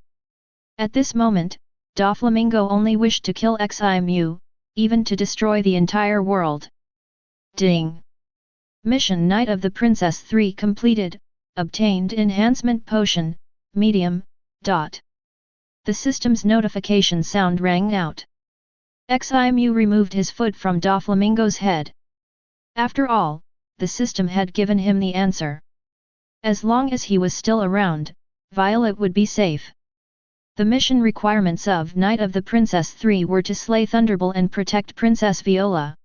At this moment, Doflamingo only wished to kill Ximu, even to destroy the entire world. Ding! Mission Knight of the Princess 3 completed, obtained Enhancement Potion, Medium, dot. The system's notification sound rang out. Ximu removed his foot from Doflamingo's head. After all, the system had given him the answer. As long as he was still around, Violet would be safe. The mission requirements of Knight of the Princess 3 were to slay Thunderbolt and protect Princess Viola.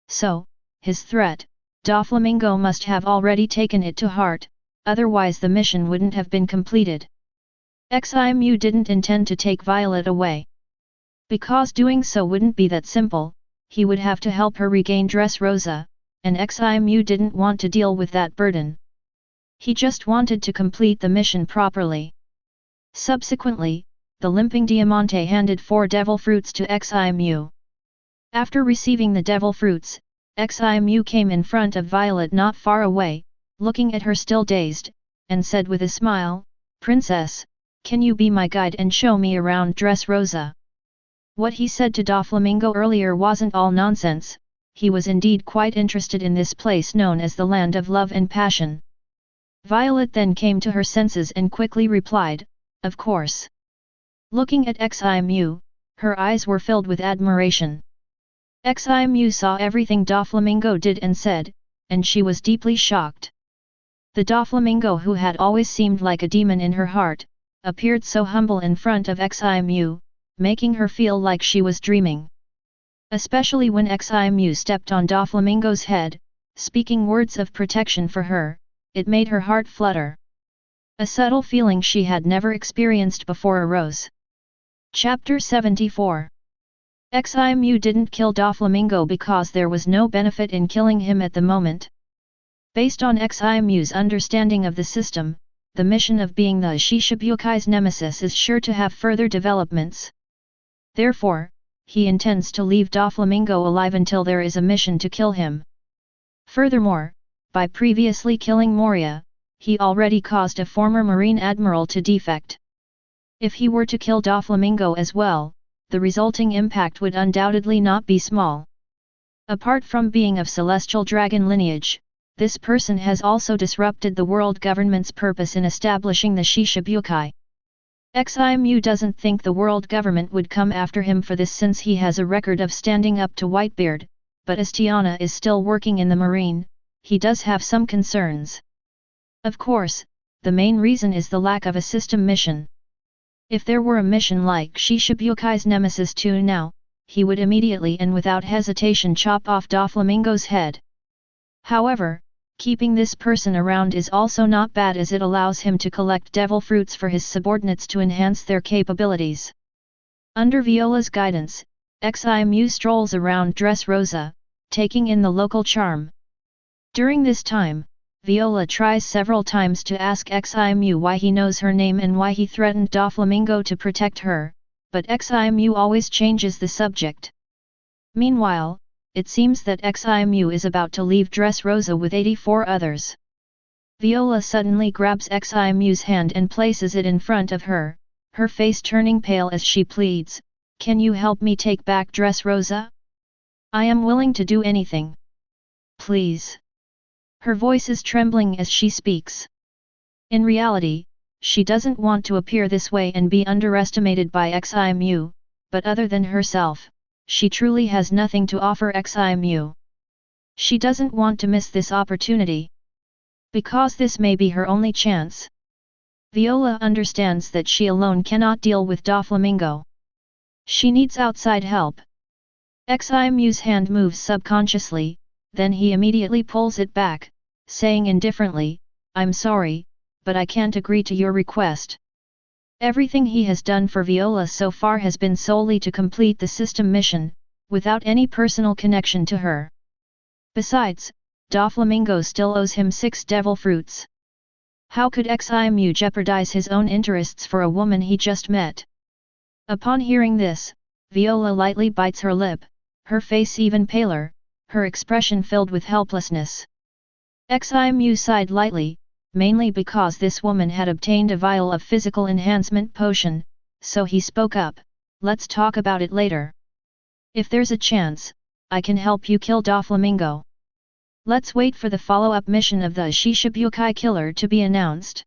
So, his threat, Doflamingo must have already taken it to heart, otherwise the mission wouldn't have been completed. Ximu didn't intend to take Violet away. Because doing so wouldn't be that simple, he would have to help her regain Dressrosa, and Ximu didn't want to deal with that burden. He just wanted to complete the mission properly. Subsequently, the limping Diamante handed 4 devil fruits to Ximu. After receiving the devil fruits, Ximu came in front of Violet not far away, looking at her still dazed, and said with a smile, "Princess, can you be my guide and show me around Dressrosa?" What he said to Doflamingo earlier wasn't all nonsense, he was indeed quite interested in this place known as the Land of Love and Passion. Violet then came to her senses and quickly replied, "Of course." Looking at Ximu, her eyes were filled with admiration. Ximu saw everything Doflamingo did and said, and she was deeply shocked. The Doflamingo who had always seemed like a demon in her heart, appeared so humble in front of Ximu, making her feel like she was dreaming. Especially when Ximu stepped on Doflamingo's head, speaking words of protection for her, it made her heart flutter. A subtle feeling she had never experienced before arose. Chapter 74. Ximu didn't kill Doflamingo because there was no benefit in killing him at the moment. Based on Ximu's understanding of the system, the mission of being the Shishibuikai's nemesis is sure to have further developments. Therefore, he intends to leave Doflamingo alive until there is a mission to kill him. Furthermore, by previously killing Moria, he already caused a former Marine Admiral to defect. If he were to kill Doflamingo as well, the resulting impact would undoubtedly not be small. Apart from being of celestial dragon lineage, this person has also disrupted the world government's purpose in establishing the Shishibuikai. Ximu doesn't think the world government would come after him for this since he has a record of standing up to Whitebeard, but as Tiana is still working in the Marine, he does have some concerns. Of course, the main reason is the lack of a system mission. If there were a mission like Shishibuikai's Nemesis 2 now, he would immediately and without hesitation chop off Doflamingo's head. However, keeping this person around is also not bad as it allows him to collect devil fruits for his subordinates to enhance their capabilities. Under Viola's guidance, Ximu strolls around Dressrosa, taking in the local charm. During this time, Viola tries several times to ask Ximu why he knows her name and why he threatened Doflamingo to protect her, but Ximu always changes the subject. Meanwhile, it seems that Ximu is about to leave Dressrosa with 84 others. Viola suddenly grabs Ximu's hand and places it in front of her, her face turning pale as she pleads, "Can you help me take back Dressrosa? I am willing to do anything. Please." Her voice is trembling as she speaks. In reality, she doesn't want to appear this way and be underestimated by Ximu, but other than herself, she truly has nothing to offer Ximu. She doesn't want to miss this opportunity, because this may be her only chance. Viola understands that she alone cannot deal with Doflamingo. She needs outside help. Ximu's hand moves subconsciously, then he immediately pulls it back, saying indifferently, "I'm sorry, but I can't agree to your request." Everything he has done for Viola so far has been solely to complete the system mission, without any personal connection to her. Besides, Doflamingo still owes him 6 devil fruits. How could Ximu jeopardize his own interests for a woman he just met? Upon hearing this, Viola lightly bites her lip, her face even paler, her expression filled with helplessness. Ximu sighed lightly, mainly because this woman had obtained a vial of physical enhancement potion, so he spoke up, "Let's talk about it later. If there's a chance, I can help you kill Doflamingo. Let's wait for the follow-up mission of the Shishibukai killer to be announced."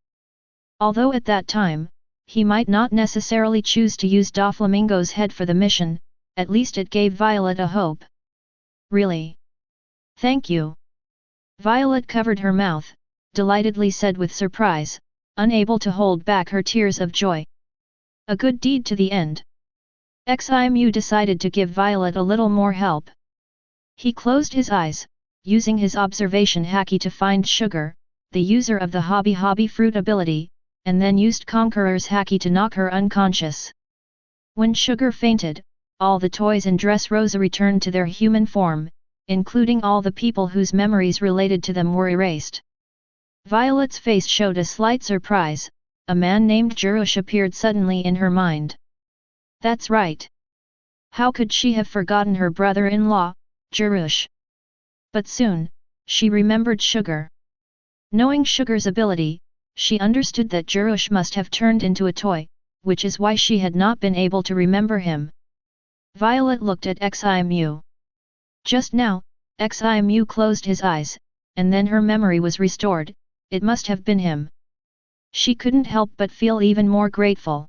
Although at that time, he might not necessarily choose to use Doflamingo's head for the mission, at least it gave Violet a hope. "Really? Thank you." Violet covered her mouth, delightedly said with surprise, unable to hold back her tears of joy. A good deed to the end. Ximu decided to give Violet a little more help. He closed his eyes, using his observation haki to find Sugar, the user of the Hobby fruit ability, and then used Conqueror's Haki to knock her unconscious. When Sugar fainted, all the toys in Dressrosa returned to their human form, including all the people whose memories related to them were erased. Violet's face showed a slight surprise. A man named Jurush appeared suddenly in her mind. That's right. How could she have forgotten her brother-in-law, Jurush? But soon, she remembered Sugar. Knowing Sugar's ability, she understood that Jurush must have turned into a toy, which is why she had not been able to remember him. Violet looked at Ximu. Just now, Ximu closed his eyes, and then her memory was restored. It must have been him. She couldn't help but feel even more grateful.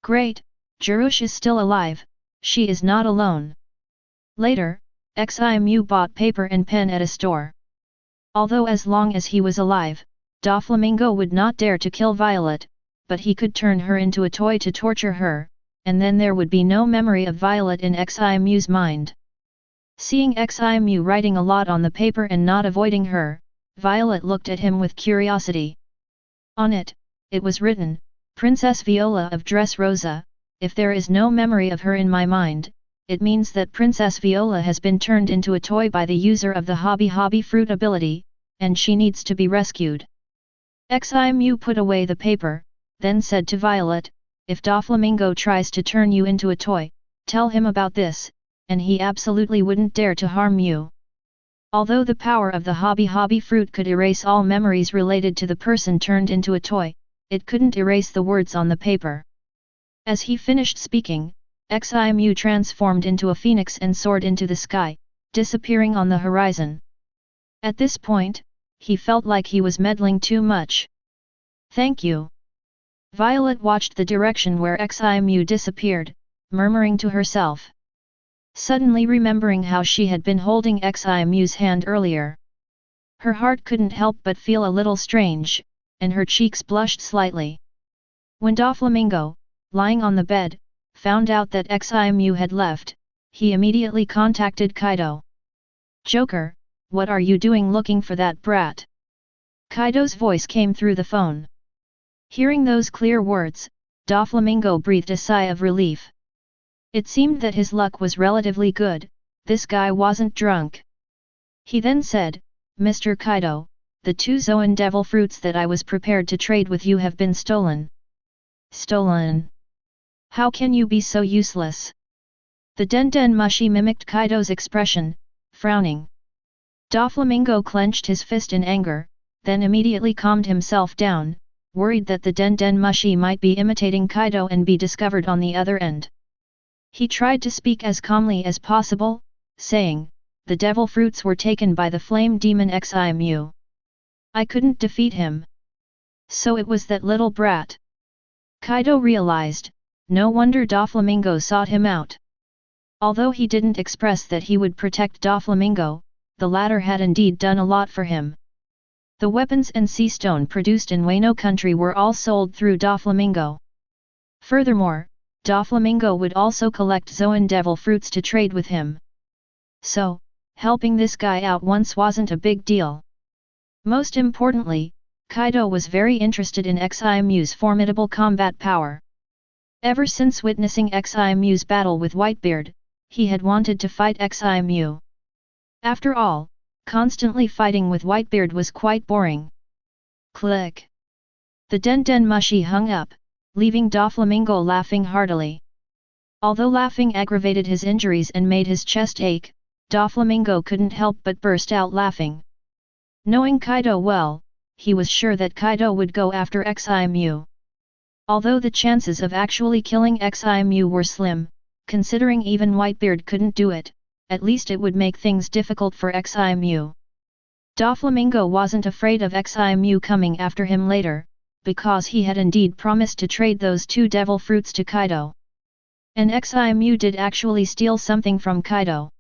Great, Jurush is still alive, she is not alone. Later, Ximu bought paper and pen at a store. Although as long as he was alive, Doflamingo would not dare to kill Violet, but he could turn her into a toy to torture her, and then there would be no memory of Violet in Ximu's mind. Seeing Ximu writing a lot on the paper and not avoiding her, Violet looked at him with curiosity. On it was written, "Princess Viola of Dressrosa, if there is no memory of her in my mind, it means that Princess Viola has been turned into a toy by the user of the Hobby fruit ability, and she needs to be rescued." Ximu put away the paper, then said to Violet, "If Doflamingo tries to turn you into a toy, tell him about this, and he absolutely wouldn't dare to harm you." Although the power of the Hobby fruit could erase all memories related to the person turned into a toy, it couldn't erase the words on the paper. As he finished speaking, Ximu transformed into a phoenix and soared into the sky, disappearing on the horizon. At this point, he felt like he was meddling too much. "Thank you." Violet watched the direction where Ximu disappeared, murmuring to herself. Suddenly remembering how she had been holding Ximu's hand earlier. Her heart couldn't help but feel a little strange, and her cheeks blushed slightly. When Doflamingo, lying on the bed, found out that Ximu had left, he immediately contacted Kaido. "Joker, what are you doing looking for that brat?" Kaido's voice came through the phone. Hearing those clear words, Doflamingo breathed a sigh of relief. It seemed that his luck was relatively good, this guy wasn't drunk. He then said, "Mr. Kaido, the 2 Zoan devil fruits that I was prepared to trade with you have been stolen." "Stolen? How can you be so useless? The Den Mushi mimicked Kaido's expression, frowning. Doflamingo clenched his fist in anger, then immediately calmed himself down, worried that the Den Mushi might be imitating Kaido and be discovered on the other end. He tried to speak as calmly as possible, saying, "The devil fruits were taken by the flame demon Ximu. I couldn't defeat him. So it was that little brat." Kaido realized, no wonder Doflamingo sought him out. Although he didn't express that he would protect Doflamingo, the latter had indeed done a lot for him. The weapons and sea stone produced in Wano country were all sold through Doflamingo. Furthermore, Doflamingo would also collect Zoan devil fruits to trade with him. So, helping this guy out once wasn't a big deal. Most importantly, Kaido was very interested in Ximu's formidable combat power. Ever since witnessing Ximu's battle with Whitebeard, he had wanted to fight Ximu. After all, constantly fighting with Whitebeard was quite boring. Click. The Den Mushi hung up, leaving Doflamingo laughing heartily. Although laughing aggravated his injuries and made his chest ache, Doflamingo couldn't help but burst out laughing. Knowing Kaido well, he was sure that Kaido would go after Ximu. Although the chances of actually killing Ximu were slim, considering even Whitebeard couldn't do it, at least it would make things difficult for Ximu. Doflamingo wasn't afraid of Ximu coming after him later, because he had indeed promised to trade those 2 devil fruits to Kaido. And Ximu did actually steal something from Kaido.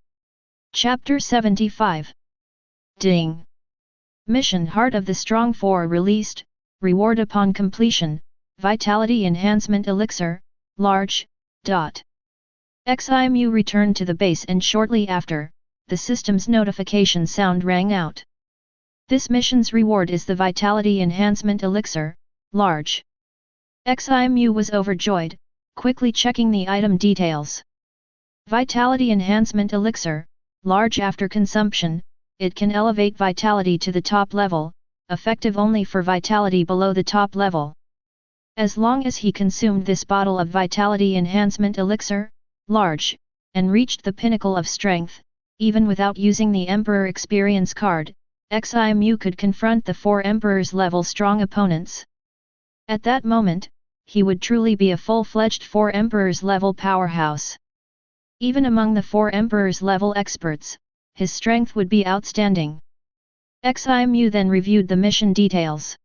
Chapter 75. Ding! Mission Heart of the Strong 4 released, reward upon completion, Vitality Enhancement Elixir, large. Ximu returned to the base and shortly after, the system's notification sound rang out. This mission's reward is the Vitality Enhancement Elixir, large. Ximu was overjoyed, quickly checking the item details. Vitality Enhancement Elixir, large. After consumption, it can elevate vitality to the top level, effective only for vitality below the top level. As long as he consumed this bottle of Vitality Enhancement Elixir, large, and reached the pinnacle of strength, even without using the Emperor Experience card, Ximu could confront the 4 Emperor's level strong opponents. At that moment, he would truly be a full-fledged 4 Emperor's level powerhouse. Even among the 4 Emperor's level experts, his strength would be outstanding. Ximu then reviewed the mission details.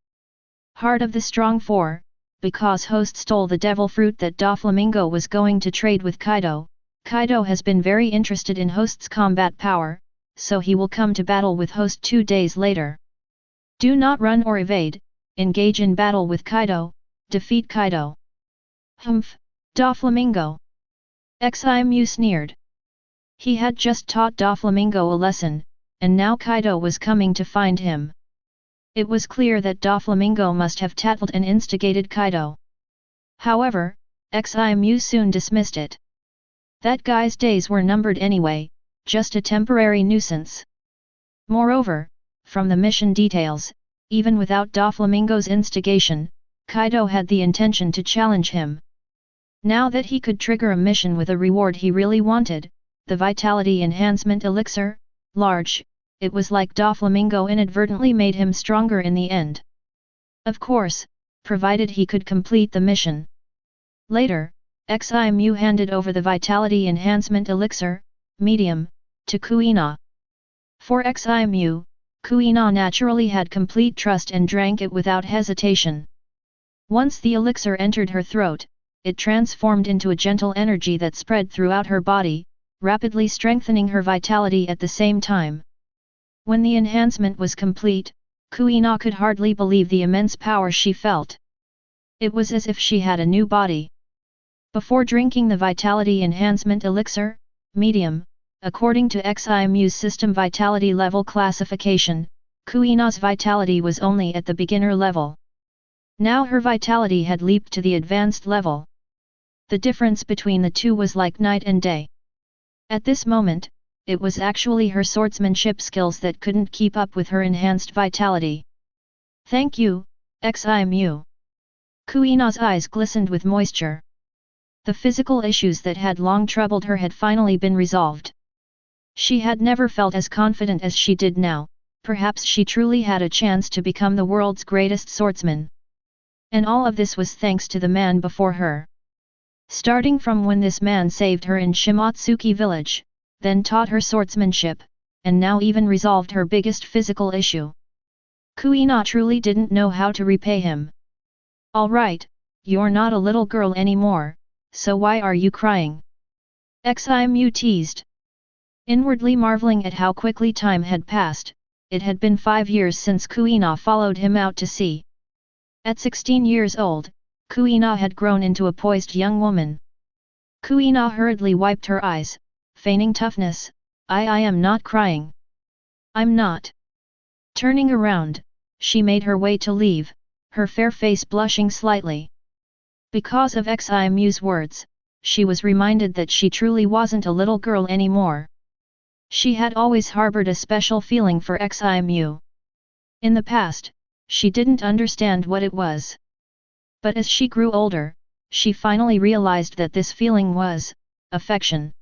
Heart of the Strong 4, because host stole the devil fruit that Doflamingo was going to trade with Kaido, Kaido has been very interested in host's combat power, so he will come to battle with host 2 days later. Do not run or evade, engage in battle with Kaido, defeat Kaido. Humph, Doflamingo! Ximu sneered. He had just taught Doflamingo a lesson, and now Kaido was coming to find him. It was clear that Doflamingo must have tattled and instigated Kaido. However, Ximu soon dismissed it. That guy's days were numbered anyway, just a temporary nuisance. Moreover, from the mission details, even without Doflamingo's instigation, Kaido had the intention to challenge him. Now that he could trigger a mission with a reward he really wanted, the Vitality Enhancement Elixir, large, it was like Doflamingo inadvertently made him stronger in the end. Of course, provided he could complete the mission. Later, Ximu handed over the Vitality Enhancement Elixir, medium, to Kuina. For Ximu, Kuina naturally had complete trust and drank it without hesitation. Once the elixir entered her throat, it transformed into a gentle energy that spread throughout her body, rapidly strengthening her vitality at the same time. When the enhancement was complete, Kuina could hardly believe the immense power she felt. It was as if she had a new body. Before drinking the Vitality Enhancement Elixir, medium, according to Ximu's system vitality level classification, Kuina's vitality was only at the beginner level. Now her vitality had leaped to the advanced level. The difference between the two was like night and day. At this moment, it was actually her swordsmanship skills that couldn't keep up with her enhanced vitality. Thank you, Ximu. Kuina's eyes glistened with moisture. The physical issues that had long troubled her had finally been resolved. She had never felt as confident as she did now. Perhaps she truly had a chance to become the world's greatest swordsman. And all of this was thanks to the man before her. Starting from when this man saved her in Shimotsuki village, then taught her swordsmanship, and now even resolved her biggest physical issue. Kuina truly didn't know how to repay him. "Alright, you're not a little girl anymore, so why are you crying?" Ximu teased. Inwardly marveling at how quickly time had passed, it had been 5 years since Kuina followed him out to sea. At 16 years old, Kuina had grown into a poised young woman. Kuina hurriedly wiped her eyes, feigning toughness. I am not crying. I'm not." Turning around, she made her way to leave, her fair face blushing slightly. Because of Ximu's words, she was reminded that she truly wasn't a little girl anymore. She had always harbored a special feeling for Ximu. In the past, she didn't understand what it was. But as she grew older, she finally realized that this feeling was affection.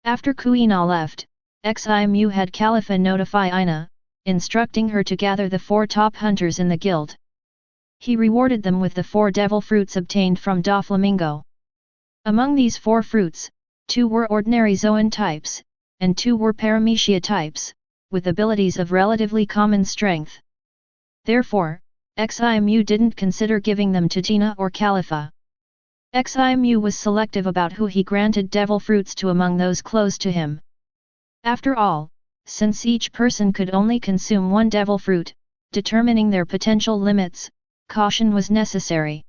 After Kuina left, Ximu had Khalifa notify Ina, instructing her to gather the 4 top hunters in the guild. He rewarded them with the 4 devil fruits obtained from Doflamingo. Among these 4 fruits, 2 were ordinary Zoan types, and 2 were Paramecia types, with abilities of relatively common strength. Therefore, Ximu didn't consider giving them to Tina or Khalifa. Ximu was selective about who he granted devil fruits to among those close to him. After all, since each person could only consume 1 devil fruit, determining their potential limits, caution was necessary.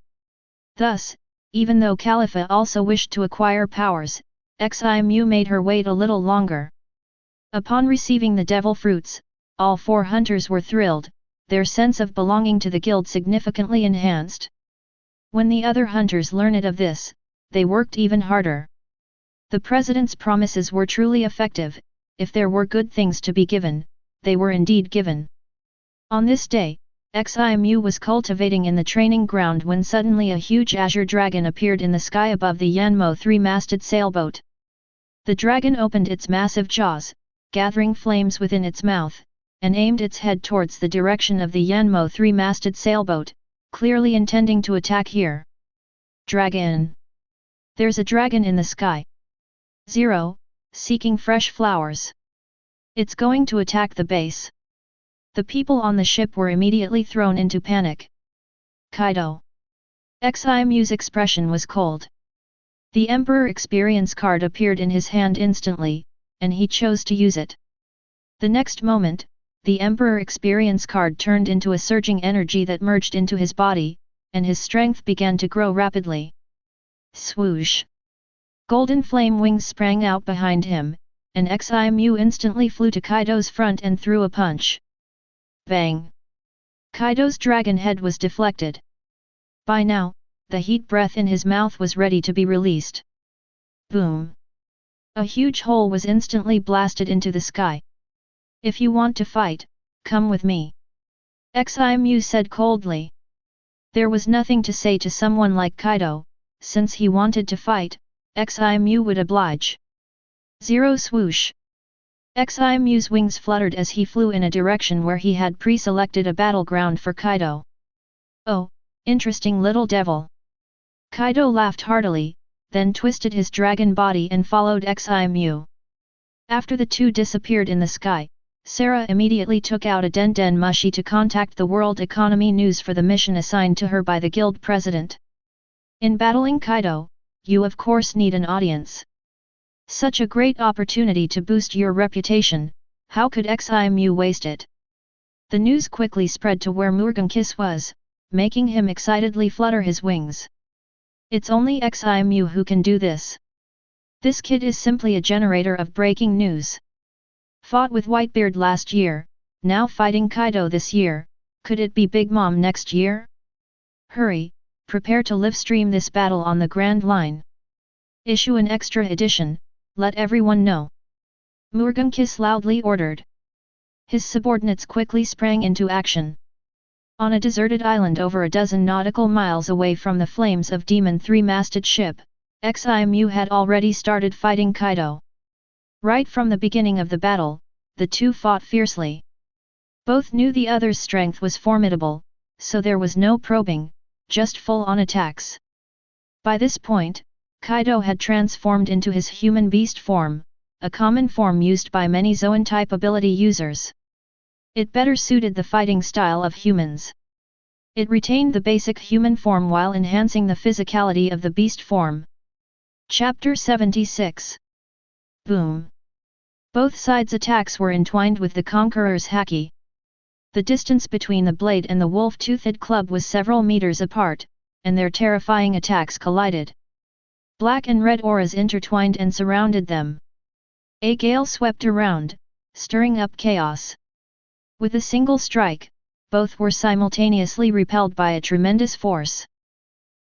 Thus, even though Khalifa also wished to acquire powers, Ximu made her wait a little longer. Upon receiving the devil fruits, all 4 hunters were thrilled, their sense of belonging to the guild significantly enhanced. When the other hunters learned of this, they worked even harder. The president's promises were truly effective. If there were good things to be given, they were indeed given. On this day, Ximu was cultivating in the training ground when suddenly a huge azure dragon appeared in the sky above the Yanmo 3-masted sailboat. The dragon opened its massive jaws, gathering flames within its mouth, and aimed its head towards the direction of the Yanmo 3-masted sailboat, clearly intending to attack here. Dragon! There's a dragon in the sky. 0, seeking fresh flowers. It's going to attack the base. The people on the ship were immediately thrown into panic. Kaido. Ximu's expression was cold. The Emperor experience card appeared in his hand instantly, and he chose to use it. The next moment, the Emperor experience card turned into a surging energy that merged into his body, and his strength began to grow rapidly. Swoosh! Golden flame wings sprang out behind him, and Ximu instantly flew to Kaido's front and threw a punch. Bang! Kaido's dragon head was deflected. By now, the heat breath in his mouth was ready to be released. Boom! A huge hole was instantly blasted into the sky. If you want to fight, come with me. Ximu said coldly. There was nothing to say to someone like Kaido. Since he wanted to fight, Ximu would oblige. 0 swoosh! Ximu's wings fluttered as he flew in a direction where he had pre-selected a battleground for Kaido. Oh, interesting little devil! Kaido laughed heartily, then twisted his dragon body and followed Ximu. After the two disappeared in the sky, Sarah immediately took out a Den Mushi to contact the World Economy News for the mission assigned to her by the guild president. In battling Kaido, you of course need an audience. Such a great opportunity to boost your reputation, how could Ximu waste it? The news quickly spread to where Murgenkis was, making him excitedly flutter his wings. It's only Ximu who can do this. This kid is simply a generator of breaking news. Fought with Whitebeard last year, now fighting Kaido this year, could it be Big Mom next year? Hurry, prepare to live stream this battle on the Grand Line. Issue an extra edition, let everyone know. Murgenkis loudly ordered. His subordinates quickly sprang into action. On a deserted island over a dozen nautical miles away from the flames of Demon 3-masted ship, Ximu had already started fighting Kaido. Right from the beginning of the battle, the two fought fiercely. Both knew the other's strength was formidable, so there was no probing, just full-on attacks. By this point, Kaido had transformed into his human beast form, a common form used by many Zoan-type ability users. It better suited the fighting style of humans. It retained the basic human form while enhancing the physicality of the beast form. Chapter 76. Boom! Both sides' attacks were entwined with the Conqueror's Haki. The distance between the blade and the wolf-toothed club was several meters apart, and their terrifying attacks collided. Black and red auras intertwined and surrounded them. A gale swept around, stirring up chaos. With a single strike, both were simultaneously repelled by a tremendous force.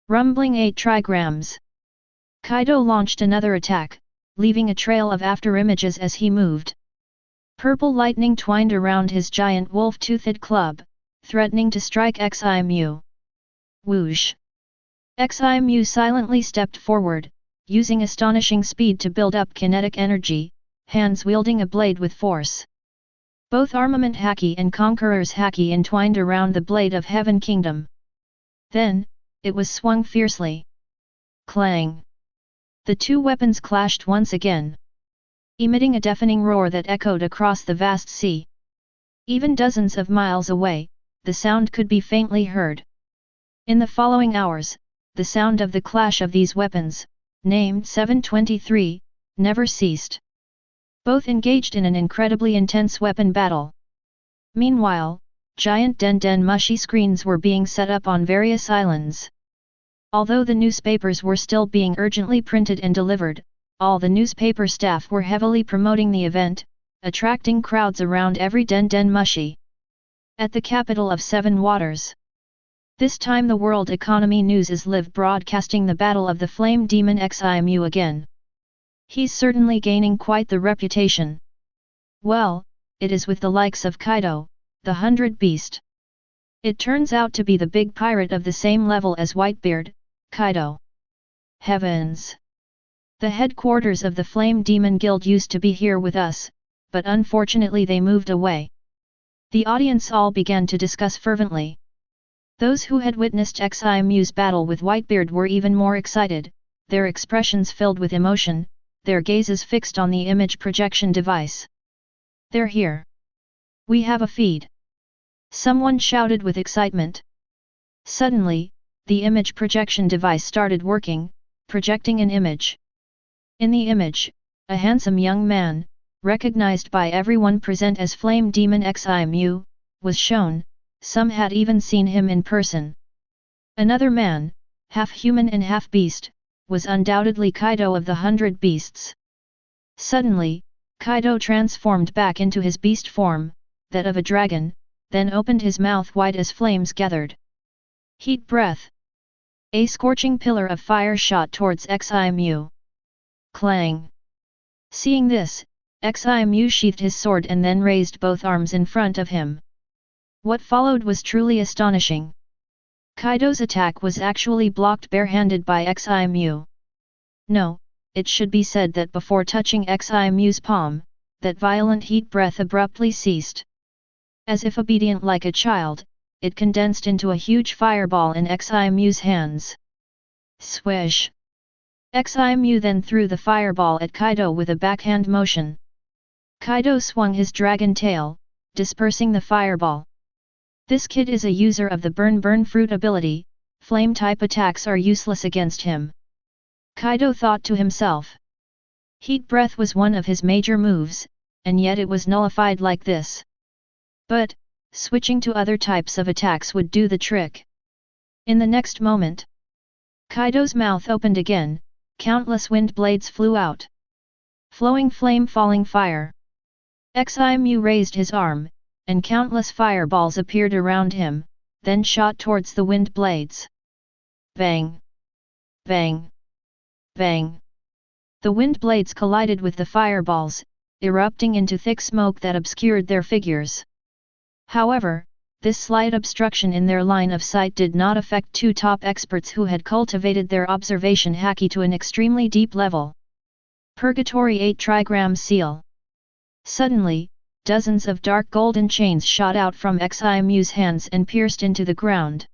Rumbling 8 trigrams. Kaido launched another attack, leaving a trail of afterimages as he moved. Purple lightning twined around his giant wolf-toothed club, threatening to strike Ximu. Whoosh! Ximu silently stepped forward, using astonishing speed to build up kinetic energy, hands wielding a blade with force. Both Armament Haki and Conqueror's Haki entwined around the blade of Heaven Kingdom. Then, it was swung fiercely. Clang! The two weapons clashed once again, emitting a deafening roar that echoed across the vast sea. Even dozens of miles away, the sound could be faintly heard. In the following hours, the sound of the clash of these weapons, named 723, never ceased. Both engaged in an incredibly intense weapon battle. Meanwhile, giant den mushy screens were being set up on various islands. Although the newspapers were still being urgently printed and delivered, all the newspaper staff were heavily promoting the event, attracting crowds around every den mushy. At the capital of Seven Waters. This time the World Economy News is live broadcasting the battle of the Flame Demon Ximu again. He's certainly gaining quite the reputation. Well, it is with the likes of Kaido, the 100 Beast. It turns out to be the big pirate of the same level as Whitebeard, Kaido. Heavens! The headquarters of the Flame Demon Guild used to be here with us, but unfortunately they moved away. The audience all began to discuss fervently. Those who had witnessed Ximu's battle with Whitebeard were even more excited, their expressions filled with emotion, their gazes fixed on the image projection device. They're here. We have a feed. Someone shouted with excitement. Suddenly, the image projection device started working, projecting an image. In the image, a handsome young man, recognized by everyone present as Flame Demon Ximu, was shown. Some had even seen him in person. Another man, half human and half beast, was undoubtedly Kaido of the 100 Beasts. Suddenly, Kaido transformed back into his beast form, that of a dragon, then opened his mouth wide as flames gathered. Heat breath. A scorching pillar of fire shot towards Ximu. Clang! Seeing this, Ximu sheathed his sword and then raised both arms in front of him. What followed was truly astonishing. Kaido's attack was actually blocked barehanded by Ximu. No, it should be said that before touching Ximu's palm, that violent heat breath abruptly ceased. As if obedient like a child, it condensed into a huge fireball in Ximu's hands. Swish! Ximu then threw the fireball at Kaido with a backhand motion. Kaido swung his dragon tail, dispersing the fireball. This kid is a user of the burn fruit ability, flame-type attacks are useless against him. Kaido thought to himself. Heat breath was one of his major moves, and yet it was nullified like this. But, switching to other types of attacks would do the trick. In the next moment, Kaido's mouth opened again, countless wind blades flew out. Flowing flame falling fire. Ximu raised his arm, and countless fireballs appeared around him, then shot towards the wind blades. Bang! Bang! Bang! The wind blades collided with the fireballs, erupting into thick smoke that obscured their figures. However, this slight obstruction in their line of sight did not affect two top experts who had cultivated their observation haki to an extremely deep level. Purgatory 8 Trigram Seal. Suddenly, dozens of dark golden chains shot out from Ximu's hands and pierced into the ground.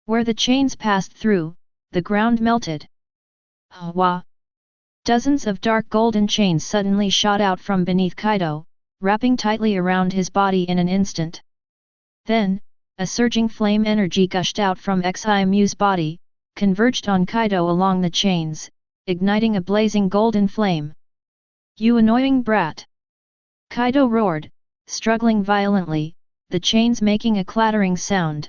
Where the chains passed through, the ground melted. Wah! Dozens of dark golden chains suddenly shot out from beneath Kaido, wrapping tightly around his body in an instant. Then, a surging flame energy gushed out from Ximu's body, converged on Kaido along the chains, igniting a blazing golden flame. "You annoying brat!" Kaido roared, struggling violently, the chains making a clattering sound.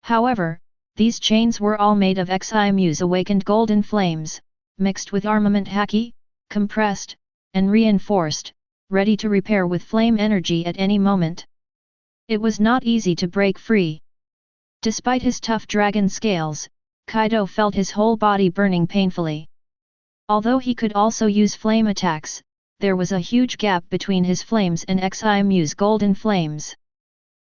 However, these chains were all made of Ximu's awakened golden flames, mixed with armament haki, compressed, and reinforced, ready to repair with flame energy at any moment. It was not easy to break free. Despite his tough dragon scales, Kaido felt his whole body burning painfully. Although he could also use flame attacks, there was a huge gap between his flames and Ximu's golden flames.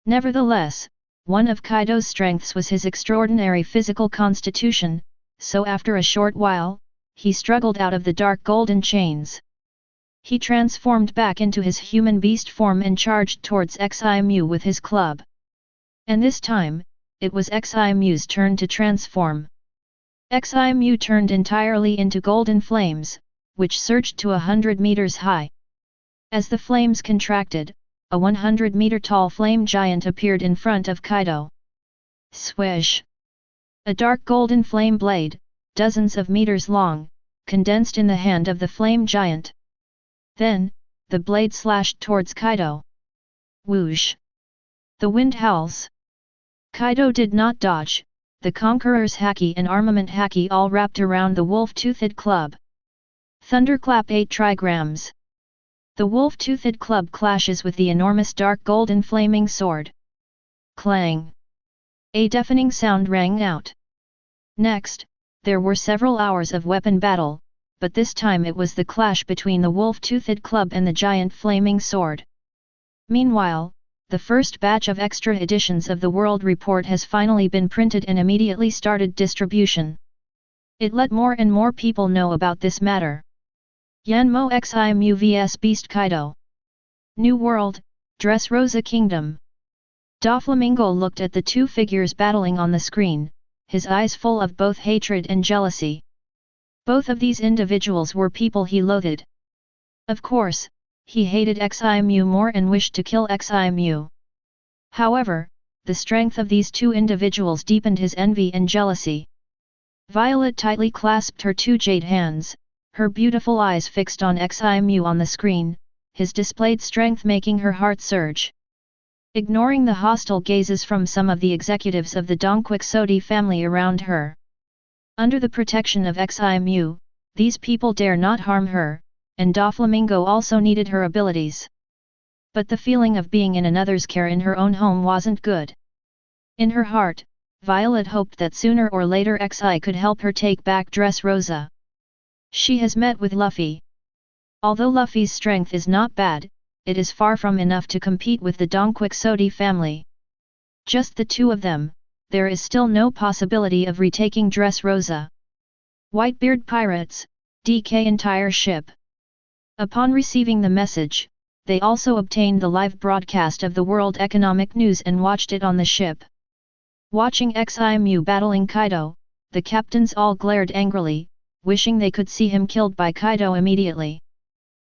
Nevertheless, one of Kaido's strengths was his extraordinary physical constitution, so after a short while, he struggled out of the dark golden chains. He transformed back into his human beast form and charged towards Ximu with his club. And this time, it was Ximu's turn to transform. Ximu turned entirely into golden flames, which surged to 100 meters high. As the flames contracted, a 100-meter-tall flame giant appeared in front of Kaido. Swish! A dark golden flame blade, dozens of meters long, condensed in the hand of the flame giant. Then, the blade slashed towards Kaido. Whoosh! The wind howls. Kaido did not dodge, the Conqueror's Haki and Armament Haki all wrapped around the wolf-toothed club. Thunderclap 8 Trigrams. The wolf-toothed club clashes with the enormous dark golden flaming sword. Clang! A deafening sound rang out. Next, there were several hours of weapon battle, but this time it was the clash between the wolf-toothed club and the giant flaming sword. Meanwhile, the first batch of extra editions of the World Report has finally been printed and immediately started distribution. It let more and more people know about this matter. Yanmo Ximu vs Beast Kaido. New World, Dressrosa Kingdom. Doflamingo looked at the two figures battling on the screen, his eyes full of both hatred and jealousy. Both of these individuals were people he loathed. Of course, he hated Ximu more and wished to kill Ximu. However, the strength of these two individuals deepened his envy and jealousy. Violet tightly clasped her two jade hands, her beautiful eyes fixed on Ximu on the screen, his displayed strength making her heart surge. Ignoring the hostile gazes from some of the executives of the Donquixote family around her. Under the protection of Ximu, these people dare not harm her, and Doflamingo also needed her abilities. But the feeling of being in another's care in her own home wasn't good. In her heart, Violet hoped that sooner or later Xi could help her take back Dressrosa. She has met with Luffy. Although Luffy's strength is not bad, it is far from enough to compete with the Donquixote family. Just the two of them, there is still no possibility of retaking Dressrosa. Whitebeard pirates, DK entire ship. Upon receiving the message, they also obtained the live broadcast of the World Economic News and watched it on the ship. Watching Ximu battling Kaido, the captains all glared angrily, wishing they could see him killed by Kaido immediately.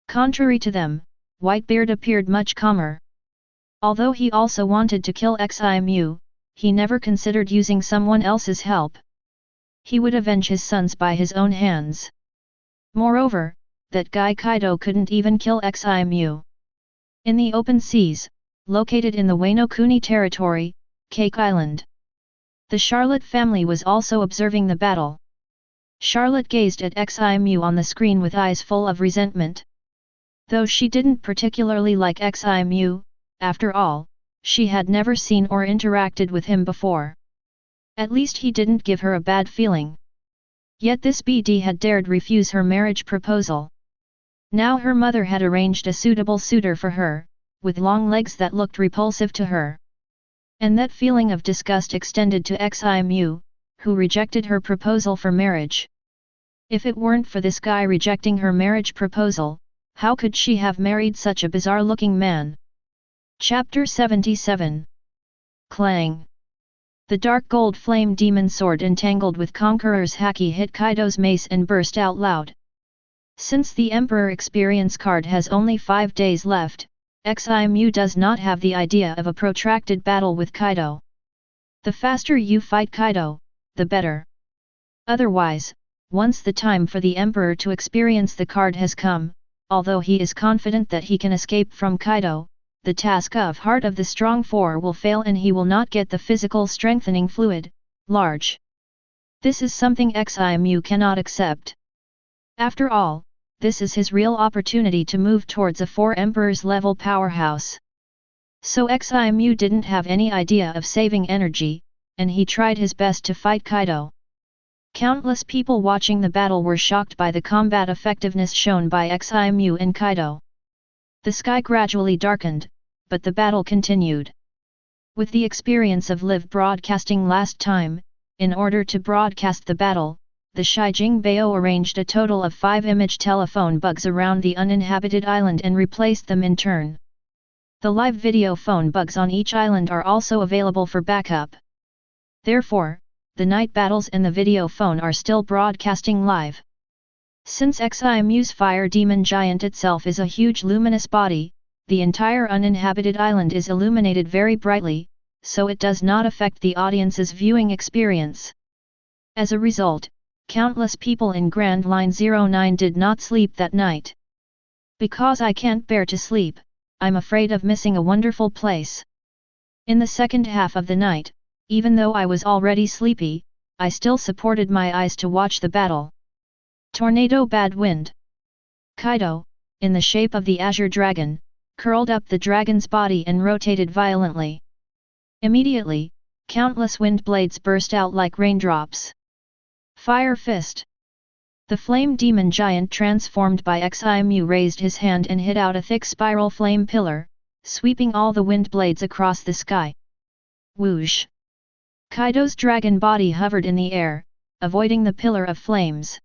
Contrary to them, Whitebeard appeared much calmer. Although he also wanted to kill Ximu, he never considered using someone else's help. He would avenge his sons by his own hands. Moreover, that guy Kaido couldn't even kill Ximu. In the open seas, located in the Wano Kuni territory, Cake Island. The Charlotte family was also observing the battle. Charlotte gazed at Ximu on the screen with eyes full of resentment. Though she didn't particularly like Ximu, after all, she had never seen or interacted with him before. At least he didn't give her a bad feeling. Yet this BD had dared refuse her marriage proposal. Now her mother had arranged a suitable suitor for her, with long legs that looked repulsive to her. And that feeling of disgust extended to Ximu, who rejected her proposal for marriage. If it weren't for this guy rejecting her marriage proposal, how could she have married such a bizarre-looking man? Chapter 77. Clang. The dark gold flame demon sword entangled with Conqueror's Haki hit Kaido's mace and burst out loud. Since the Emperor experience card has only 5 days left, Ximu does not have the idea of a protracted battle with Kaido. The faster you fight Kaido, the better. Otherwise, once the time for the Emperor to experience the card has come, although he is confident that he can escape from Kaido, the task of Heart of the Strong Four will fail and he will not get the physical strengthening fluid, large. This is something Ximu cannot accept. After all, this is his real opportunity to move towards a 4 Emperors level powerhouse. So Ximu didn't have any idea of saving energy, and he tried his best to fight Kaido. Countless people watching the battle were shocked by the combat effectiveness shown by Ximu and Kaido. The sky gradually darkened, but the battle continued. With the experience of live broadcasting last time, in order to broadcast the battle, the Shijing Bao arranged a total of 5 image telephone bugs around the uninhabited island and replaced them in turn. The live video phone bugs on each island are also available for backup. Therefore, the night battles and the video phone are still broadcasting live. Since Ximu's fire demon giant itself is a huge luminous body, the entire uninhabited island is illuminated very brightly, so it does not affect the audience's viewing experience. As a result, countless people in Grand Line 09 did not sleep that night. Because I can't bear to sleep, I'm afraid of missing a wonderful place. In the second half of the night, even though I was already sleepy, I still supported my eyes to watch the battle. Tornado bad wind. Kaido, in the shape of the Azure Dragon, curled up the dragon's body and rotated violently. Immediately, countless wind blades burst out like raindrops. Fire Fist. The flame demon giant transformed by Ximu raised his hand and hit out a thick spiral flame pillar, sweeping all the wind blades across the sky. Whoosh! Kaido's dragon body hovered in the air, avoiding the pillar of flames.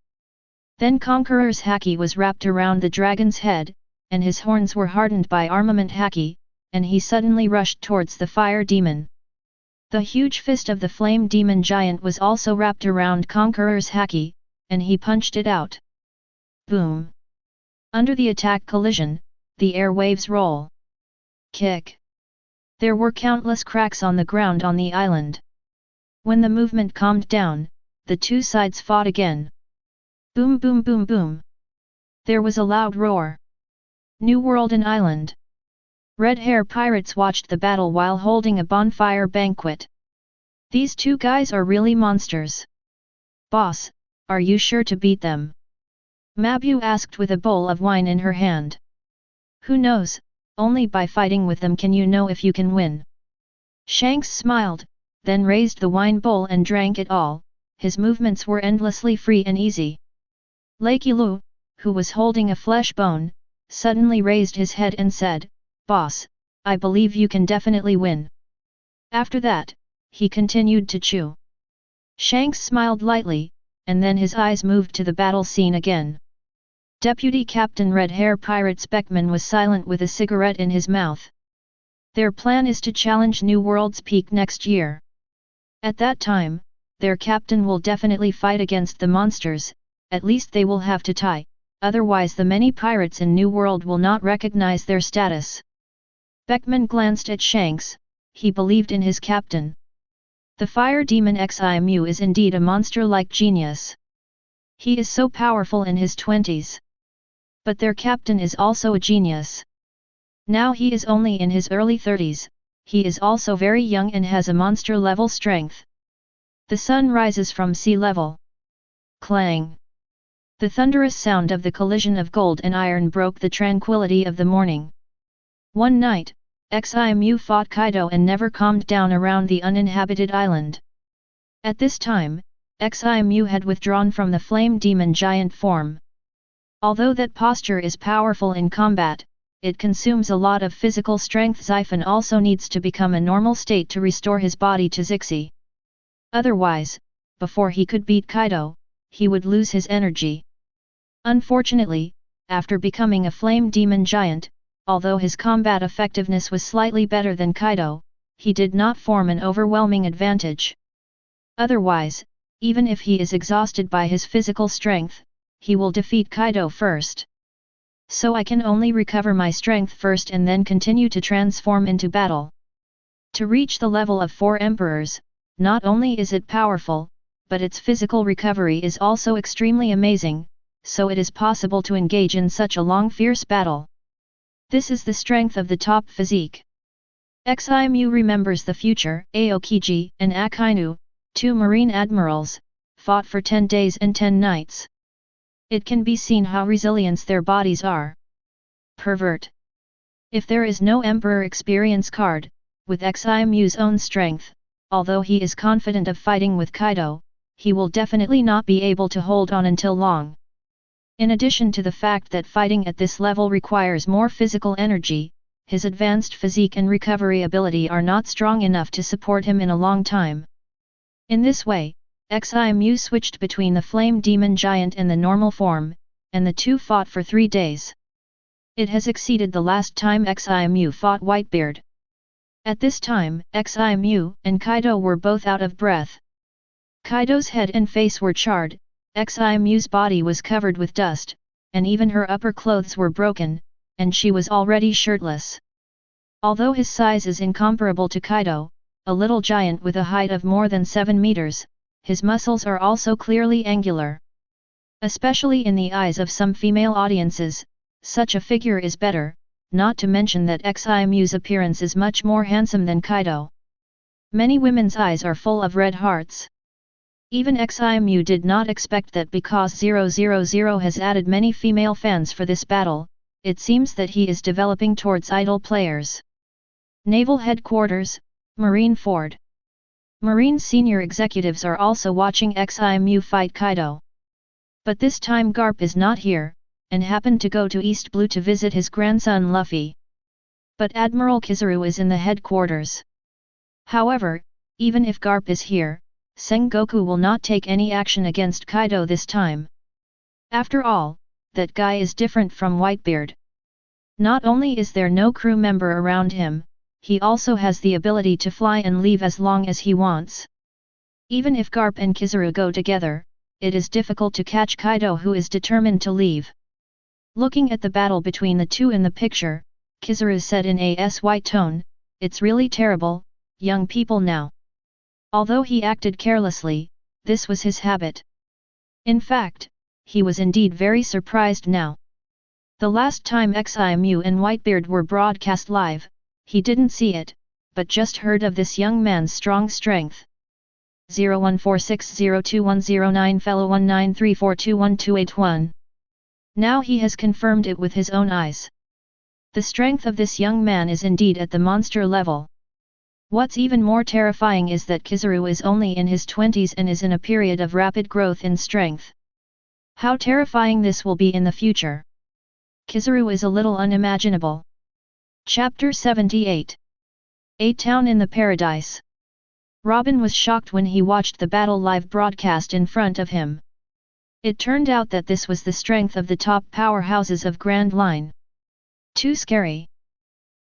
Then Conqueror's Haki was wrapped around the dragon's head, and his horns were hardened by armament Haki, and he suddenly rushed towards the fire demon. The huge fist of the flame demon giant was also wrapped around Conqueror's Haki, and he punched it out. Boom! Under the attack collision, the air waves roll. Kick! There were countless cracks on the ground on the island. When the movement calmed down, the two sides fought again. Boom boom boom boom! There was a loud roar. New World and Island. Red Hair Pirates watched the battle while holding a bonfire banquet. These two guys are really monsters. Boss, are you sure to beat them? Mabu asked with a bowl of wine in her hand. Who knows, only by fighting with them can you know if you can win. Shanks smiled, then raised the wine bowl and drank it all. His movements were endlessly free and easy. Lakey Lu, who was holding a flesh bone, suddenly raised his head and said, Boss, I believe you can definitely win. After that, he continued to chew. Shanks smiled lightly, and then his eyes moved to the battle scene again. Deputy Captain Red Hair Pirates Beckman was silent with a cigarette in his mouth. Their plan is to challenge New World's peak next year. At that time, their captain will definitely fight against the monsters, at least they will have to tie, otherwise the many pirates in New World will not recognize their status. Beckman glanced at Shanks, he believed in his captain. The fire demon Ximu is indeed a monster-like genius. He is so powerful in his 20s. But their captain is also a genius. Now he is only in his early 30s, he is also very young and has a monster-level strength. The sun rises from sea level. Clang! The thunderous sound of the collision of gold and iron broke the tranquility of the morning. One night, Ximu fought Kaido and never calmed down around the uninhabited island. At this time, Ximu had withdrawn from the flame demon giant form. Although that posture is powerful in combat, it consumes a lot of physical strength. Xiphon also needs to become a normal state to restore his body to Zixi. Otherwise, before he could beat Kaido, he would lose his energy. Unfortunately, after becoming a flame demon giant, although his combat effectiveness was slightly better than Kaido, he did not form an overwhelming advantage. Otherwise, even if he is exhausted by his physical strength, he will defeat Kaido first. So I can only recover my strength first and then continue to transform into battle. To reach the level of 4 emperors, not only is it powerful, but its physical recovery is also extremely amazing, so it is possible to engage in such a long fierce battle. This is the strength of the top physique. Ximu remembers the future. Aokiji and Akainu, 2 marine admirals, fought for 10 days and 10 nights. It can be seen how resilient their bodies are. Pervert. If there is no Emperor experience card, with Ximu's own strength, although he is confident of fighting with Kaido, he will definitely not be able to hold on until long. In addition to the fact that fighting at this level requires more physical energy, his advanced physique and recovery ability are not strong enough to support him in a long time. In this way, Ximu switched between the flame demon giant and the normal form, and the two fought for 3 days. It has exceeded the last time Ximu fought Whitebeard. At this time, Ximu and Kaido were both out of breath. Kaido's head and face were charred, Ximu's body was covered with dust, and even her upper clothes were broken, and she was already shirtless. Although his size is incomparable to Kaido, a little giant with a height of more than 7 meters, his muscles are also clearly angular. Especially in the eyes of some female audiences, such a figure is better, not to mention that Ximu's appearance is much more handsome than Kaido. Many women's eyes are full of red hearts. Even Ximu did not expect that because 000 has added many female fans for this battle, it seems that he is developing towards idol players. Naval Headquarters, Marine Ford. Marine senior executives are also watching Ximu fight Kaido. But this time Garp is not here, and happened to go to East Blue to visit his grandson Luffy. But Admiral Kizaru is in the headquarters. However, even if Garp is here, Sengoku will not take any action against Kaido this time. After all, that guy is different from Whitebeard. Not only is there no crew member around him, he also has the ability to fly and leave as long as he wants. Even if Garp and Kizaru go together, it is difficult to catch Kaido, who is determined to leave. Looking at the battle between the two in the picture, Kizaru said in a white tone, "It's really terrible, young people now." Although he acted carelessly, this was his habit. In fact, he was indeed very surprised now. The last time Ximu and Whitebeard were broadcast live, he didn't see it, but just heard of this young man's strong strength. 0146021009 fellow 1934212881. Now he has confirmed it with his own eyes. The strength of this young man is indeed at the monster level. What's even more terrifying is that Kizaru is only in his 20s and is in a period of rapid growth in strength. How terrifying this will be in the future. Kizaru is a little unimaginable. Chapter 78. A Town in the Paradise. Robin was shocked when he watched the battle live broadcast in front of him. It turned out that this was the strength of the top powerhouses of Grand Line. Too scary.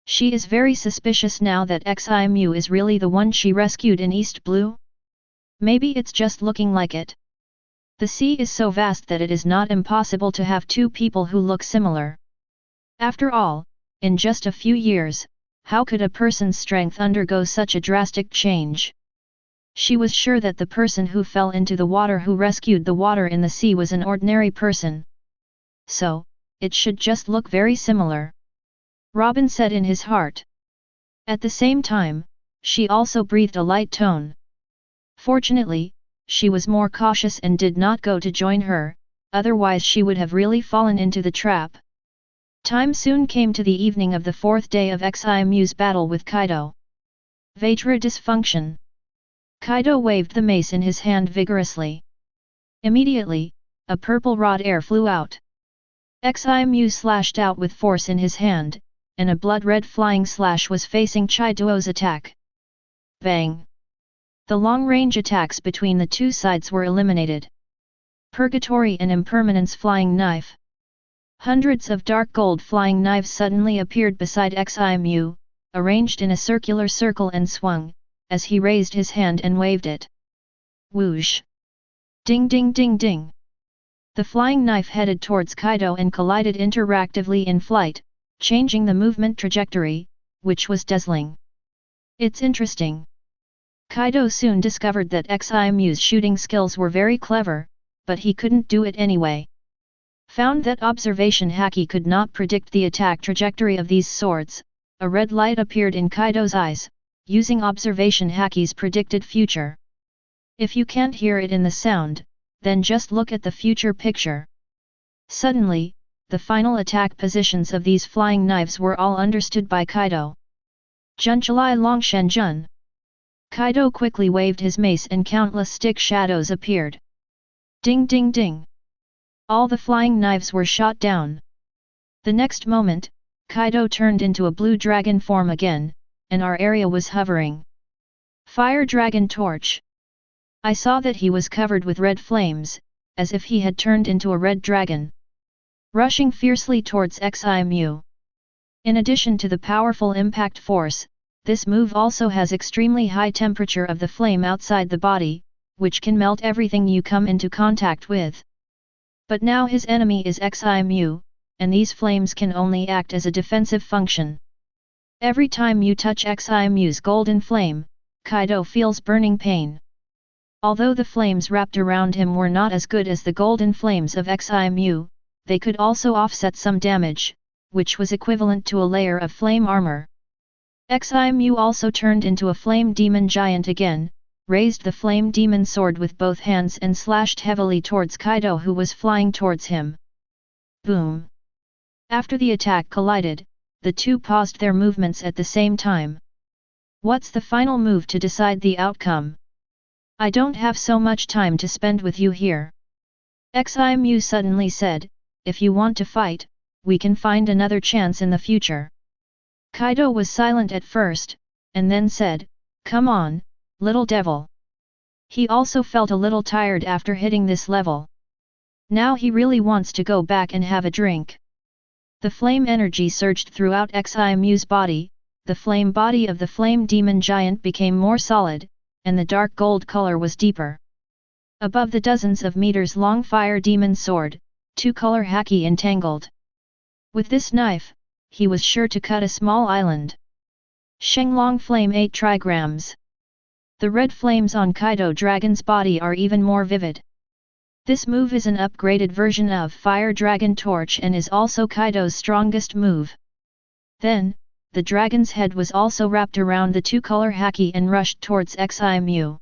She is very suspicious now that Ximu is really the one she rescued in East Blue. Maybe it's just looking like it. The sea is so vast that it is not impossible to have two people who look similar. After all, in just a few years, how could a person's strength undergo such a drastic change? She was sure that the person who fell into the water who rescued the water in the sea was an ordinary person. So, it should just look very similar. Robin said in his heart. At the same time, she also breathed a light tone. Fortunately, she was more cautious and did not go to join her, otherwise she would have really fallen into the trap. Time soon came to the evening of the 4th day of Ximu's battle with Kaido. Vajra dysfunction. Kaido waved the mace in his hand vigorously. Immediately, a purple rod air flew out. Ximu slashed out with force in his hand, and a blood-red flying slash was facing Kaido's attack. Bang! The long-range attacks between the two sides were eliminated. Purgatory and Impermanence Flying Knife. Hundreds of dark gold flying knives suddenly appeared beside Ximu, arranged in a circular circle and swung, as he raised his hand and waved it. Whoosh! Ding ding ding ding! The flying knife headed towards Kaido and collided interactively in flight, changing the movement trajectory, which was dazzling. It's interesting. Kaido soon discovered that Ximu's shooting skills were very clever, but he couldn't do it anyway. Found that observation Haki could not predict the attack trajectory of these swords. A red light appeared in Kaido's eyes, using observation Haki's predicted future. If you can't hear it in the sound, then just look at the future picture. Suddenly, the final attack positions of these flying knives were all understood by Kaido. Junchalai Longshen Jun. Kaido quickly waved his mace and countless stick shadows appeared. Ding ding ding! All the flying knives were shot down. The next moment, Kaido turned into a blue dragon form again, and our area was hovering. Fire Dragon Torch! I saw that he was covered with red flames, as if he had turned into a red dragon. Rushing fiercely towards Ximu. In addition to the powerful impact force, this move also has extremely high temperature of the flame outside the body, which can melt everything you come into contact with. But now his enemy is Ximu, and these flames can only act as a defensive function. Every time you touch Ximu's golden flame, Kaido feels burning pain. Although the flames wrapped around him were not as good as the golden flames of Ximu, they could also offset some damage, which was equivalent to a layer of flame armor. Ximu also turned into a flame demon giant again, raised the flame demon sword with both hands and slashed heavily towards Kaido who was flying towards him. Boom! After the attack collided, the two paused their movements at the same time. What's the final move to decide the outcome? I don't have so much time to spend with you here. Ximu suddenly said, if you want to fight, we can find another chance in the future. Kaido was silent at first, and then said, come on, little devil. He also felt a little tired after hitting this level. Now he really wants to go back and have a drink. The flame energy surged throughout Ximu's body, the flame body of the flame demon giant became more solid, and the dark gold color was deeper. Above the dozens of meters long fire demon sword, two-color Haki entangled. With this knife, he was sure to cut a small island. Shenglong Flame 8 trigrams. The red flames on Kaido Dragon's body are even more vivid. This move is an upgraded version of Fire Dragon Torch and is also Kaido's strongest move. Then, the dragon's head was also wrapped around the two-color Haki and rushed towards Ximu.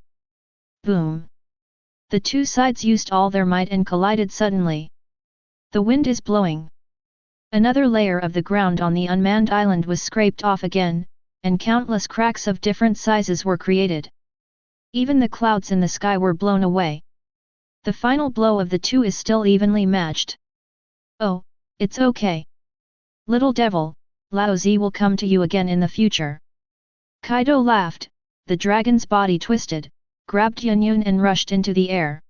Boom! The two sides used all their might and collided suddenly. The wind is blowing. Another layer of the ground on the unmanned island was scraped off again, and countless cracks of different sizes were created. Even the clouds in the sky were blown away. The final blow of the two is still evenly matched. Oh, it's okay. Little devil, Lao Zi will come to you again in the future. Kaido laughed, the dragon's body twisted, grabbed Yunyun and rushed into the air.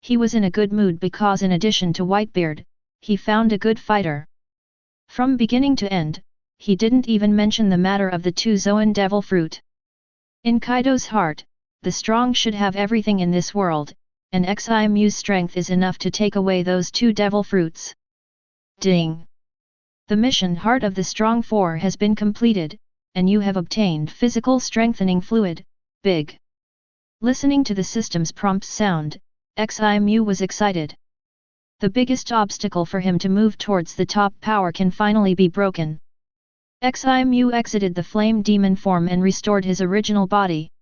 He was in a good mood because in addition to Whitebeard, he found a good fighter. From beginning to end, he didn't even mention the matter of the two Zoan devil fruit. In Kaido's heart, the strong should have everything in this world, and Ximu's strength is enough to take away those two devil fruits. Ding! The mission Heart of the Strong 4 has been completed, and you have obtained Physical Strengthening Fluid, Big. Listening to the system's prompt sound, Ximu was excited. The biggest obstacle for him to move towards the top power can finally be broken. Ximu exited the flame demon form and restored his original body.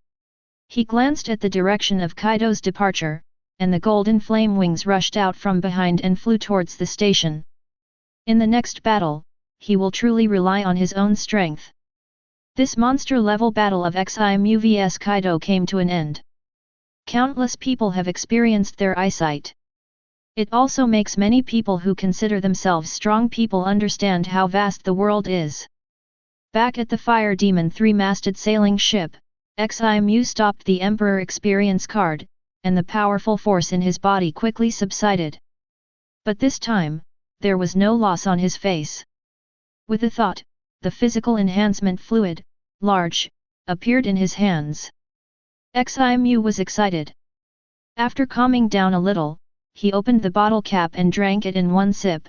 He glanced at the direction of Kaido's departure, and the golden flame wings rushed out from behind and flew towards the station. In the next battle, he will truly rely on his own strength. This monster-level battle of Ximu vs Kaido came to an end. Countless people have experienced their eyesight. It also makes many people who consider themselves strong people understand how vast the world is. Back at the Fire Demon three-masted sailing ship, Ximu stopped the Emperor experience card, and the powerful force in his body quickly subsided. But this time, there was no loss on his face. With a thought, the physical enhancement fluid, large, appeared in his hands. Ximu was excited. After calming down a little, he opened the bottle cap and drank it in one sip.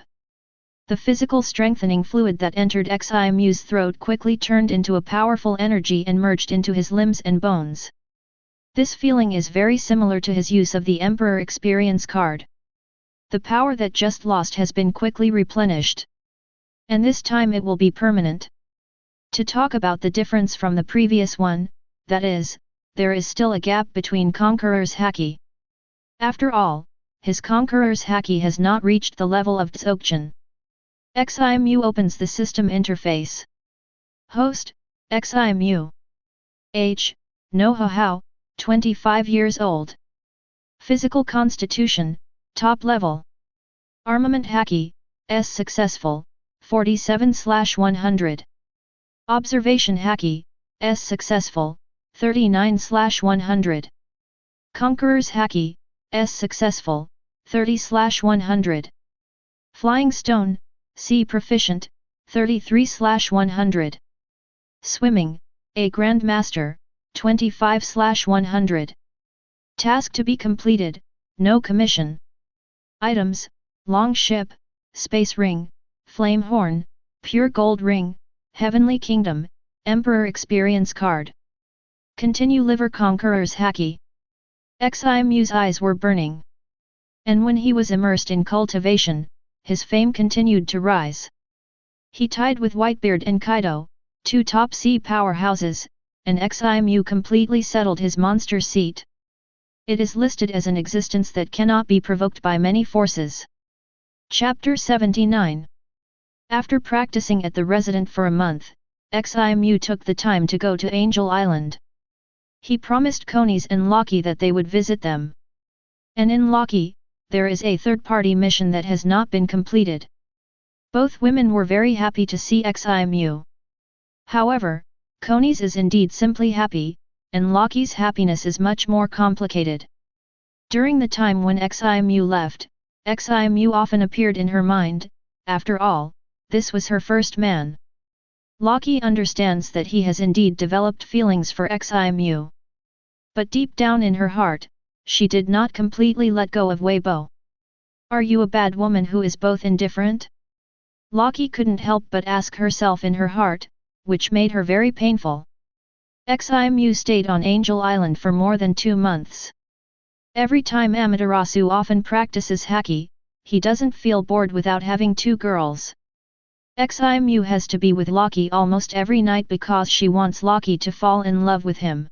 The physical strengthening fluid that entered Ximu's throat quickly turned into a powerful energy and merged into his limbs and bones. This feeling is very similar to his use of the Emperor experience card. The power that just lost has been quickly replenished. And this time it will be permanent. To talk about the difference from the previous one, that is, there is still a gap between Conqueror's Haki. After all, his Conqueror's Haki has not reached the level of Dzogchen. Ximu opens the system interface. Host, Ximu. Age, Know-how, 25 years old. Physical constitution, top level. Armament Haki, S successful, 47/100. Observation Haki, S successful, 39/100. Conqueror's Haki, S successful, 30/100. Flying Stone, C proficient, 33/100. Swimming, A Grandmaster, 25/100. Task to be completed, no commission. Items, Long Ship, Space Ring, Flame Horn, Pure Gold Ring, Heavenly Kingdom, Emperor Experience Card. Continue Liver Conqueror's Haki. Ximu's eyes were burning. And when he was immersed in cultivation, his fame continued to rise. He tied with Whitebeard and Kaido, two top sea powerhouses, and Ximu completely settled his monster seat. It is listed as an existence that cannot be provoked by many forces. Chapter 79. After practicing at the resident for a month, Ximu took the time to go to Angel Island. He promised Konis and Loki that they would visit them. And in Loki, there is a third-party mission that has not been completed. Both women were very happy to see Ximu. However, Konis is indeed simply happy, and Loki's happiness is much more complicated. During the time when Ximu left, Ximu often appeared in her mind. After all, this was her first man. Loki understands that he has indeed developed feelings for Ximu. But deep down in her heart, she did not completely let go of Weibo. Are you a bad woman who is both indifferent? Loki couldn't help but ask herself in her heart, which made her very painful. Ximu stayed on Angel Island for more than 2 months. Every time Amaterasu often practices Haki, he doesn't feel bored without having 2 girls. Ximu has to be with Loki almost every night because she wants Loki to fall in love with him.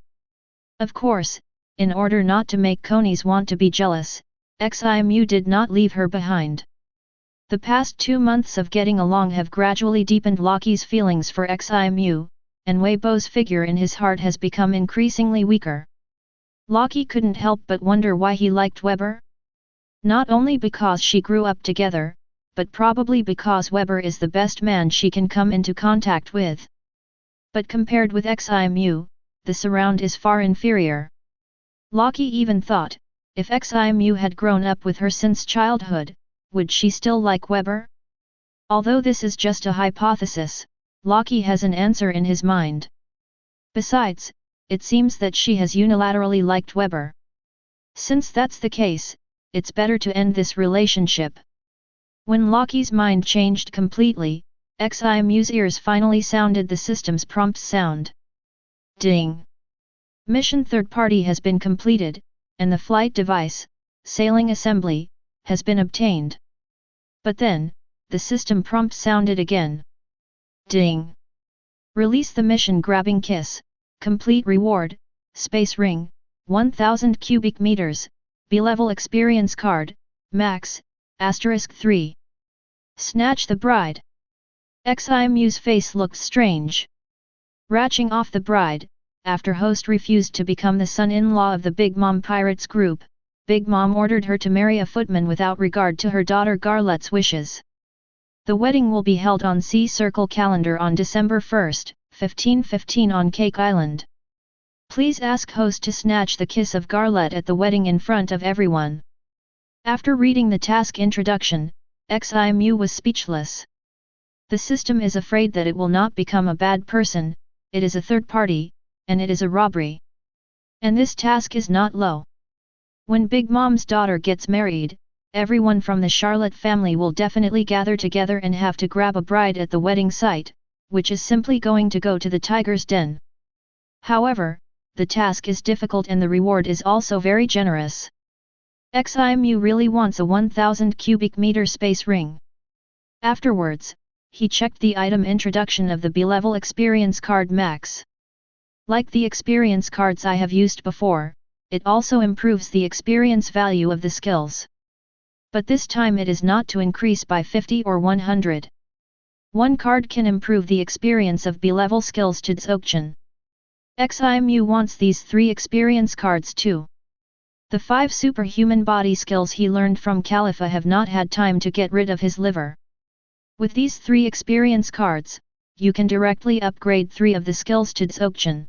Of course, in order not to make Konis want to be jealous, Ximu did not leave her behind. The past 2 months of getting along have gradually deepened Loki's feelings for Ximu, and Weibo's figure in his heart has become increasingly weaker. Loki couldn't help but wonder why he liked Weber. Not only because she grew up together, but probably because Weber is the best man she can come into contact with. But compared with Ximu, the surround is far inferior. Loki even thought, if Ximu had grown up with her since childhood, would she still like Weber? Although this is just a hypothesis, Loki has an answer in his mind. Besides, it seems that she has unilaterally liked Weber. Since that's the case, it's better to end this relationship. When Loki's mind changed completely, Ximu's ears finally sounded the system's prompt sound. Ding! Mission third party has been completed, and the flight device, sailing assembly, has been obtained. But then, the system prompt sounded again. Ding! Release the mission grabbing kiss, complete reward, space ring, 1000 cubic meters, B-level experience card, max, *3. Snatch the bride. Ximu's face looked strange. Ratching off the bride, after host refused to become the son-in-law of the Big Mom Pirates group, Big Mom ordered her to marry a footman without regard to her daughter Garlet's wishes. The wedding will be held on Sea Circle calendar on December 1st, 15:15 on Cake Island. Please ask host to snatch the kiss of Garlet at the wedding in front of everyone. After reading the task introduction, Ximu was speechless. The system is afraid that it will not become a bad person, it is a third party, and it is a robbery. And this task is not low. When Big Mom's daughter gets married, everyone from the Charlotte family will definitely gather together and have to grab a bride at the wedding site, which is simply going to go to the tiger's den. However, the task is difficult and the reward is also very generous. Ximu really wants a 1000 cubic meter space ring. Afterwards, he checked the item introduction of the B-level experience card max. Like the experience cards I have used before, it also improves the experience value of the skills. But this time it is not to increase by 50 or 100. One card can improve the experience of B-level skills to Dzogchen. Ximu wants these 3 experience cards too. The 5 superhuman body skills he learned from Khalifa have not had time to get rid of his liver. With these 3 experience cards, you can directly upgrade 3 of the skills to Dzogchen.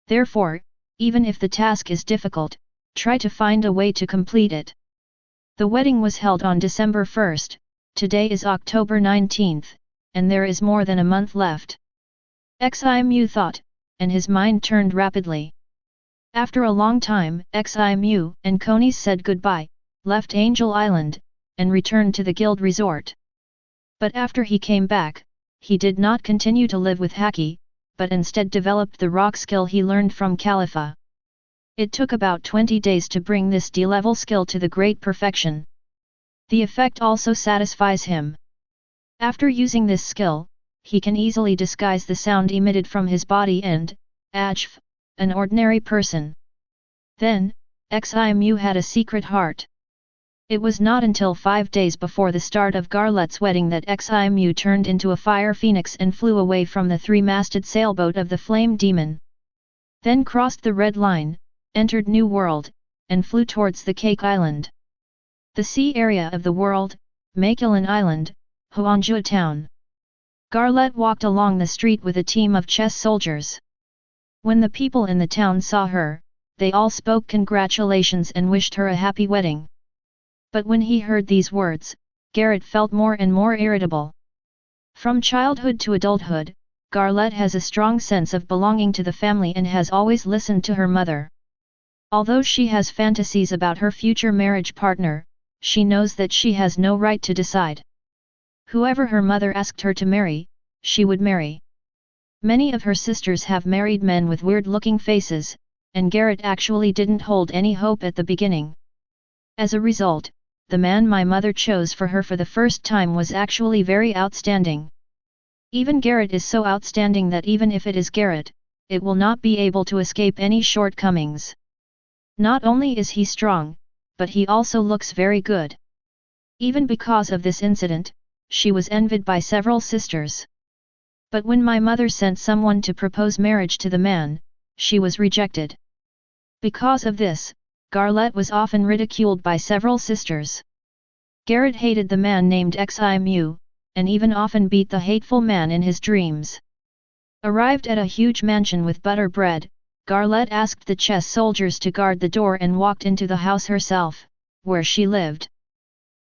Therefore, even if the task is difficult, try to find a way to complete it. The wedding was held on December 1st, today is October 19th, and there is more than a month left. Ximu thought, and his mind turned rapidly. After a long time, Ximu and Konis said goodbye, left Angel Island, and returned to the guild resort. But after he came back, he did not continue to live with Haki, but instead developed the rock skill he learned from Khalifa. It took about 20 days to bring this D-level skill to the great perfection. The effect also satisfies him. After using this skill, he can easily disguise the sound emitted from his body and, an ordinary person. Then, Ximu had a secret heart. It was not until 5 days before the start of Garlet's wedding that Ximu turned into a fire phoenix and flew away from the 3-masted sailboat of the Flame Demon. Then crossed the Red Line, entered New World, and flew towards the Cake Island. The sea area of the world, Magellan Island, Huangjue Town. Garlet walked along the street with a team of chess soldiers. When the people in the town saw her, they all spoke congratulations and wished her a happy wedding. But when he heard these words, Garret felt more and more irritable. From childhood to adulthood, Garlet has a strong sense of belonging to the family and has always listened to her mother. Although she has fantasies about her future marriage partner, she knows that she has no right to decide. Whoever her mother asked her to marry, she would marry. Many of her sisters have married men with weird-looking faces, and Garret actually didn't hold any hope at the beginning. As a result, the man my mother chose for her for the first time was actually very outstanding. Even Garret is so outstanding that even if it is Garret, it will not be able to escape any shortcomings. Not only is he strong, but he also looks very good. Even because of this incident, she was envied by several sisters. But when my mother sent someone to propose marriage to the man, she was rejected. Because of this, Garlet was often ridiculed by several sisters. Garret hated the man named Ximu, and even often beat the hateful man in his dreams. Arrived at a huge mansion with butter bread, Garlet asked the chess soldiers to guard the door and walked into the house herself, where she lived.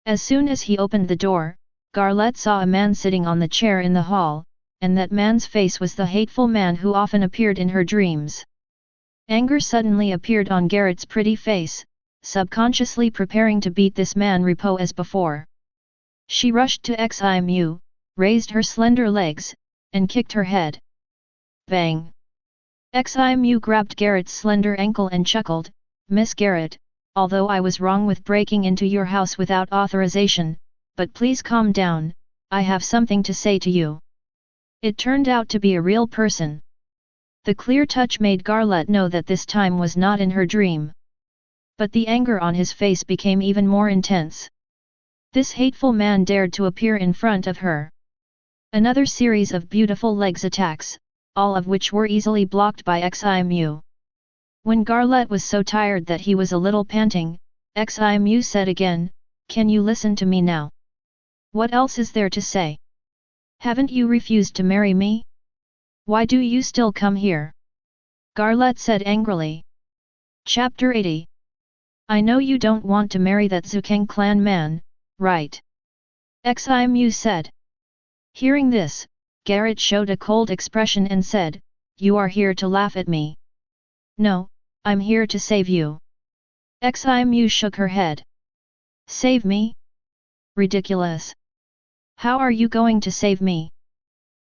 As soon as he opened the door, Garlet saw a man sitting on the chair in the hall, and that man's face was the hateful man who often appeared in her dreams. Anger suddenly appeared on Garret's pretty face, subconsciously preparing to beat this man repo as before. She rushed to Ximu, raised her slender legs, and kicked her head. Bang! Ximu grabbed Garret's slender ankle and chuckled, "Miss Garret, although I was wrong with breaking into your house without authorization, but please calm down, I have something to say to you." It turned out to be a real person. The clear touch made Garlet know that this time was not in her dream. But the anger on his face became even more intense. This hateful man dared to appear in front of her. Another series of beautiful legs attacks, all of which were easily blocked by Ximu. When Garlet was so tired that he was a little panting, Ximu said again, "Can you listen to me now? What else is there to say? Haven't you refused to marry me? Why do you still come here? Garlet said angrily. Chapter 80. I know you don't want to marry that Zukang clan man, right? Ximu said. Hearing this, Garrett showed a cold expression and said, You are here to laugh at me. No, I'm here to save you. Ximu shook her head. Save me? Ridiculous. How are you going to save me?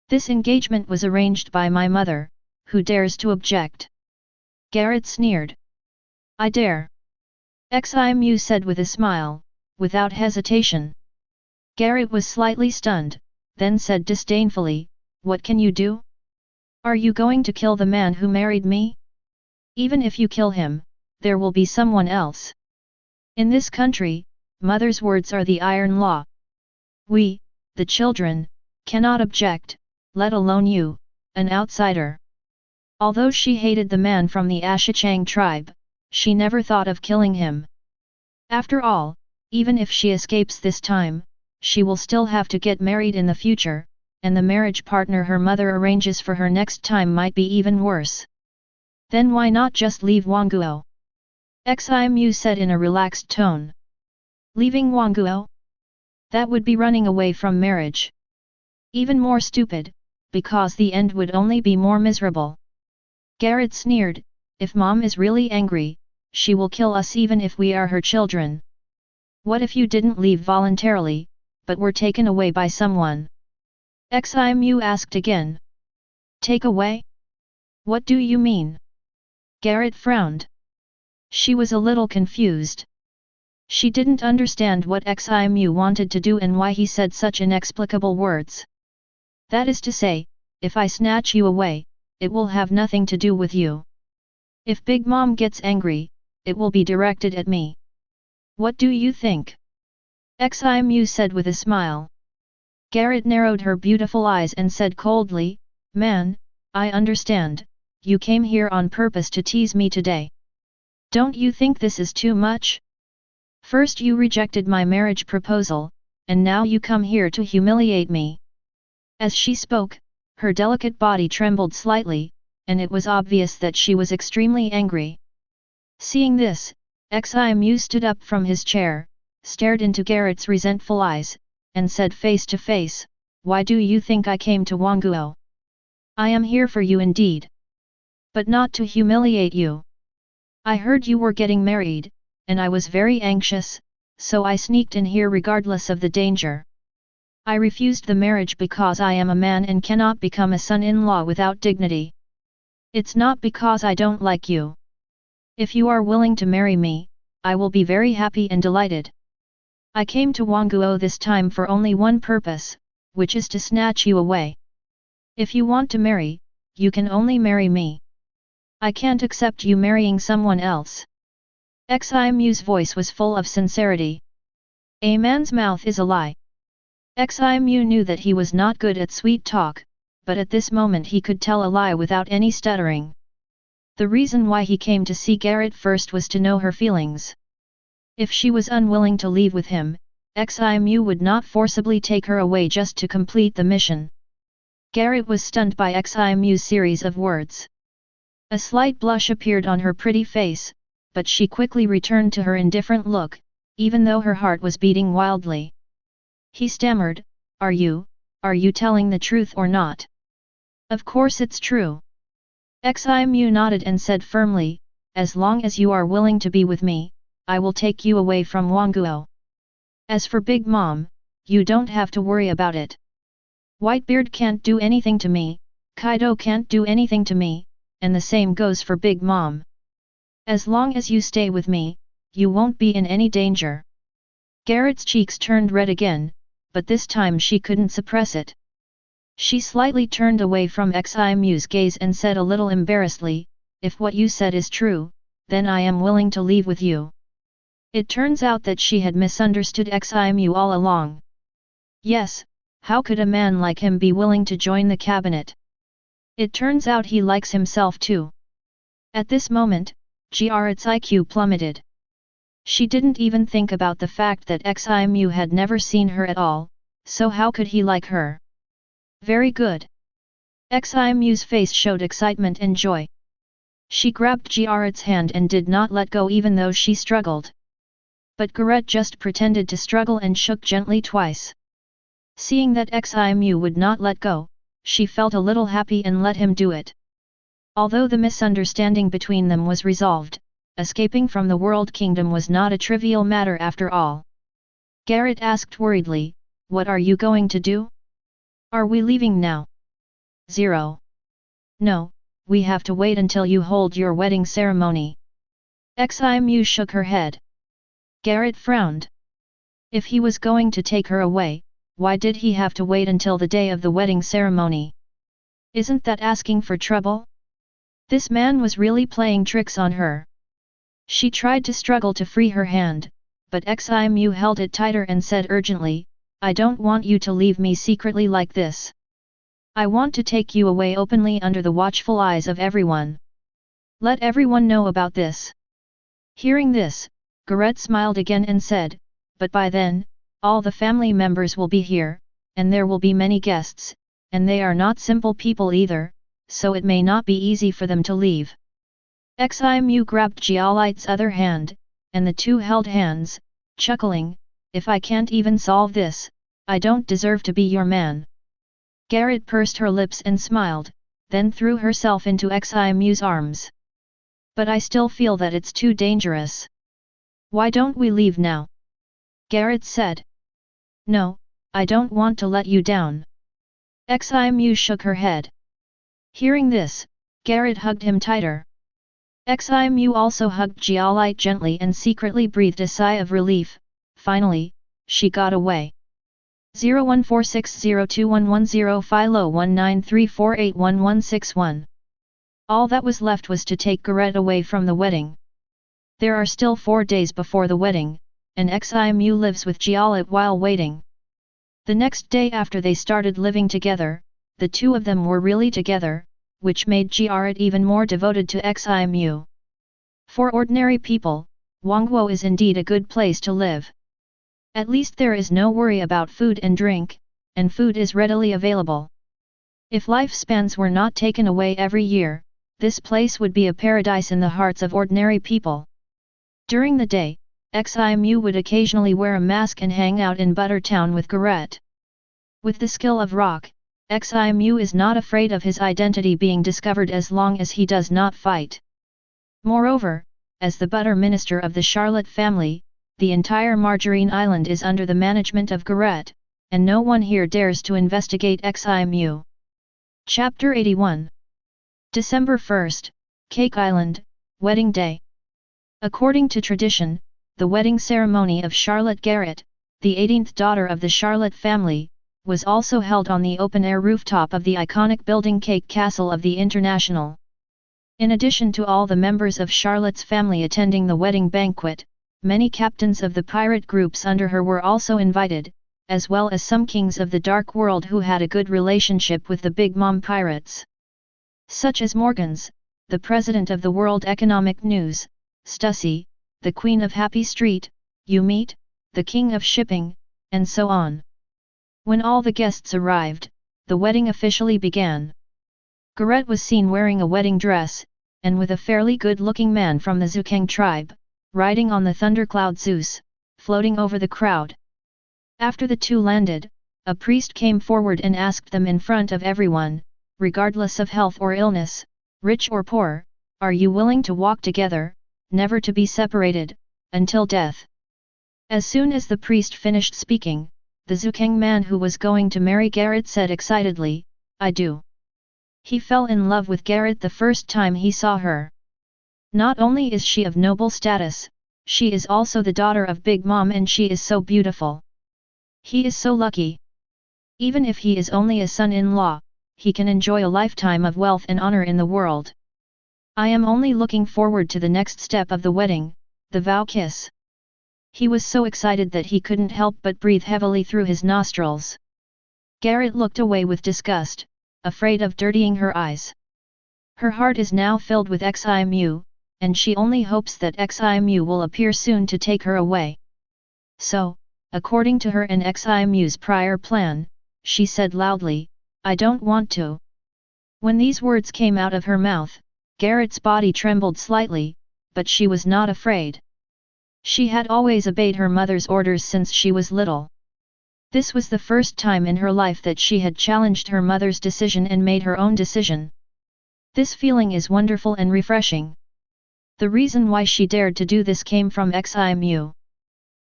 This engagement was arranged by my mother, who dares to object? Garrett sneered. I dare. Ximu said with a smile, without hesitation. Garrett was slightly stunned, then said disdainfully, What can you do? Are you going to kill the man who married me? Even if you kill him, there will be someone else. In this country, mother's words are the iron law. We, the children, cannot object, let alone you, an outsider. Although she hated the man from the Ashichang tribe, she never thought of killing him. After all, even if she escapes this time, she will still have to get married in the future, and the marriage partner her mother arranges for her next time might be even worse. Then why not just leave Wangguo? Ximu said in a relaxed tone. Leaving Wangguo? That would be running away from marriage. Even more stupid, because the end would only be more miserable. Garrett sneered, If mom is really angry, she will kill us even if we are her children. What if you didn't leave voluntarily, but were taken away by someone? Ximu asked again. Take away? What do you mean? Garrett frowned. She was a little confused. She didn't understand what Ximu wanted to do and why he said such inexplicable words. That is to say, if I snatch you away, it will have nothing to do with you. If Big Mom gets angry, it will be directed at me. What do you think? Ximu said with a smile. Garrett narrowed her beautiful eyes and said coldly, Man, I understand, you came here on purpose to tease me today. Don't you think this is too much? First you rejected my marriage proposal, and now you come here to humiliate me. As she spoke, her delicate body trembled slightly, and it was obvious that she was extremely angry. Seeing this, Ximu stood up from his chair, stared into Garrett's resentful eyes, and said face to face, Why do you think I came to Wangguo? I am here for you indeed. But not to humiliate you. I heard you were getting married, and I was very anxious, so I sneaked in here regardless of the danger. I refused the marriage because I am a man and cannot become a son-in-law without dignity. It's not because I don't like you. If you are willing to marry me, I will be very happy and delighted. I came to Wangguo this time for only one purpose, which is to snatch you away. If you want to marry, you can only marry me. I can't accept you marrying someone else. Ximu's voice was full of sincerity. A man's mouth is a lie. Ximu knew that he was not good at sweet talk, but at this moment he could tell a lie without any stuttering. The reason why he came to see Garrett first was to know her feelings. If she was unwilling to leave with him, Ximu would not forcibly take her away just to complete the mission. Garrett was stunned by Ximu's series of words. A slight blush appeared on her pretty face, but she quickly returned to her indifferent look, even though her heart was beating wildly. He stammered, Are you telling the truth or not? Of course it's true. Ximu nodded and said firmly, As long as you are willing to be with me, I will take you away from Wangguo. As for Big Mom, you don't have to worry about it. Whitebeard can't do anything to me, Kaido can't do anything to me, and the same goes for Big Mom. As long as you stay with me, you won't be in any danger. Garrett's cheeks turned red again, but this time she couldn't suppress it. She slightly turned away from Ximu's gaze and said a little embarrassedly, If what you said is true, then I am willing to leave with you. It turns out that she had misunderstood Ximu all along. Yes, how could a man like him be willing to join the cabinet? It turns out he likes himself too. At this moment, Garrett's IQ plummeted. She didn't even think about the fact that Ximu had never seen her at all, so how could he like her? Very good. Ximu's face showed excitement and joy. She grabbed Garrett's hand and did not let go even though she struggled. But Garrett just pretended to struggle and shook gently twice. Seeing that Ximu would not let go, she felt a little happy and let him do it. Although the misunderstanding between them was resolved, escaping from the World Kingdom was not a trivial matter after all. Garrett asked worriedly, "What are you going to do? Are we leaving now?" 0. No, we have to wait until you hold your wedding ceremony. Ximu shook her head. Garrett frowned. If he was going to take her away, why did he have to wait until the day of the wedding ceremony? Isn't that asking for trouble? This man was really playing tricks on her. She tried to struggle to free her hand, but Ximu held it tighter and said urgently, "I don't want you to leave me secretly like this. I want to take you away openly under the watchful eyes of everyone. Let everyone know about this." Hearing this, Garrett smiled again and said, "But by then, all the family members will be here, and there will be many guests, and they are not simple people either, so it may not be easy for them to leave." Ximu grabbed Jialite's other hand, and the two held hands, chuckling, "If I can't even solve this, I don't deserve to be your man." Garrett pursed her lips and smiled, then threw herself into Ximu's arms. "But I still feel that it's too dangerous. Why don't we leave now?" Garrett said. "No, I don't want to let you down." Ximu shook her head. Hearing this, Garrett hugged him tighter. Ximu also hugged Jialite gently and secretly breathed a sigh of relief. Finally, she got away. 0146021110 Philo 1934811161. All that was left was to take Garrett away from the wedding. There are still 4 days before the wedding, and Ximu lives with Jialite while waiting. The next day after they started living together, the two of them were really together, which made Garrett even more devoted to Ximu. For ordinary people, Wangguo is indeed a good place to live. At least there is no worry about food and drink, and food is readily available. If lifespans were not taken away every year, this place would be a paradise in the hearts of ordinary people. During the day, Ximu would occasionally wear a mask and hang out in Buttertown with Garrett. With the skill of rock, Ximu is not afraid of his identity being discovered as long as he does not fight. Moreover, as the butter minister of the Charlotte family, the entire Margarine Island is under the management of Garrett, and no one here dares to investigate Ximu. Chapter 81. December 1st, Cake Island, Wedding Day. According to tradition, the wedding ceremony of Charlotte Garrett, the 18th daughter of the Charlotte family, was also held on the open-air rooftop of the iconic building Cake Castle of the International. In addition to all the members of Charlotte's family attending the wedding banquet, many captains of the pirate groups under her were also invited, as well as some kings of the Dark World who had a good relationship with the Big Mom pirates. Such as Morgans, the president of the World Economic News, Stussy, the Queen of Happy Street, Umit, the King of Shipping, and so on. When all the guests arrived, the wedding officially began. Garrett was seen wearing a wedding dress, and with a fairly good-looking man from the Zukang tribe, riding on the thundercloud Zeus, floating over the crowd. After the two landed, a priest came forward and asked them in front of everyone, regardless of health or illness, rich or poor, "Are you willing to walk together, never to be separated, until death?" As soon as the priest finished speaking, the Zukang man who was going to marry Garrett said excitedly, "I do." He fell in love with Garrett the first time he saw her. Not only is she of noble status, she is also the daughter of Big Mom and she is so beautiful. He is so lucky. Even if he is only a son-in-law, he can enjoy a lifetime of wealth and honor in the world. I am only looking forward to the next step of the wedding, the vow kiss. He was so excited that he couldn't help but breathe heavily through his nostrils. Garrett looked away with disgust, afraid of dirtying her eyes. Her heart is now filled with Ximu, and she only hopes that Ximu will appear soon to take her away. So, according to her and Ximu's prior plan, she said loudly, "I don't want to." When these words came out of her mouth, Garrett's body trembled slightly, but she was not afraid. She had always obeyed her mother's orders since she was little. This was the first time in her life that she had challenged her mother's decision and made her own decision. This feeling is wonderful and refreshing. The reason why she dared to do this came from Ximu.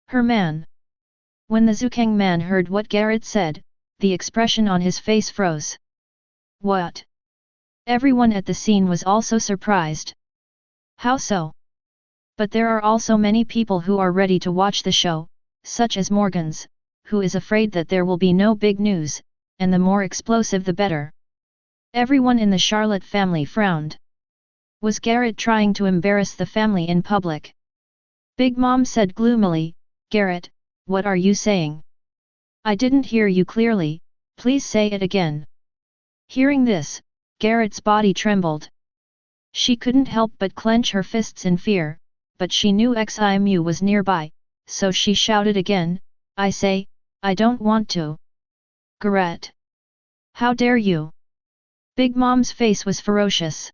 Her man. When the Zukang man heard what Garrett said, the expression on his face froze. What? Everyone at the scene was also surprised. How so? But there are also many people who are ready to watch the show, such as Morgans, who is afraid that there will be no big news, and the more explosive the better. Everyone in the Charlotte family frowned. Was Garrett trying to embarrass the family in public? Big Mom said gloomily, Garrett, what are you saying? I didn't hear you clearly, please say it again. Hearing this, Garrett's body trembled. She couldn't help but clench her fists in fear, but she knew Ximu was nearby, so she shouted again, I say, I don't want to. Garrett! How dare you? Big Mom's face was ferocious.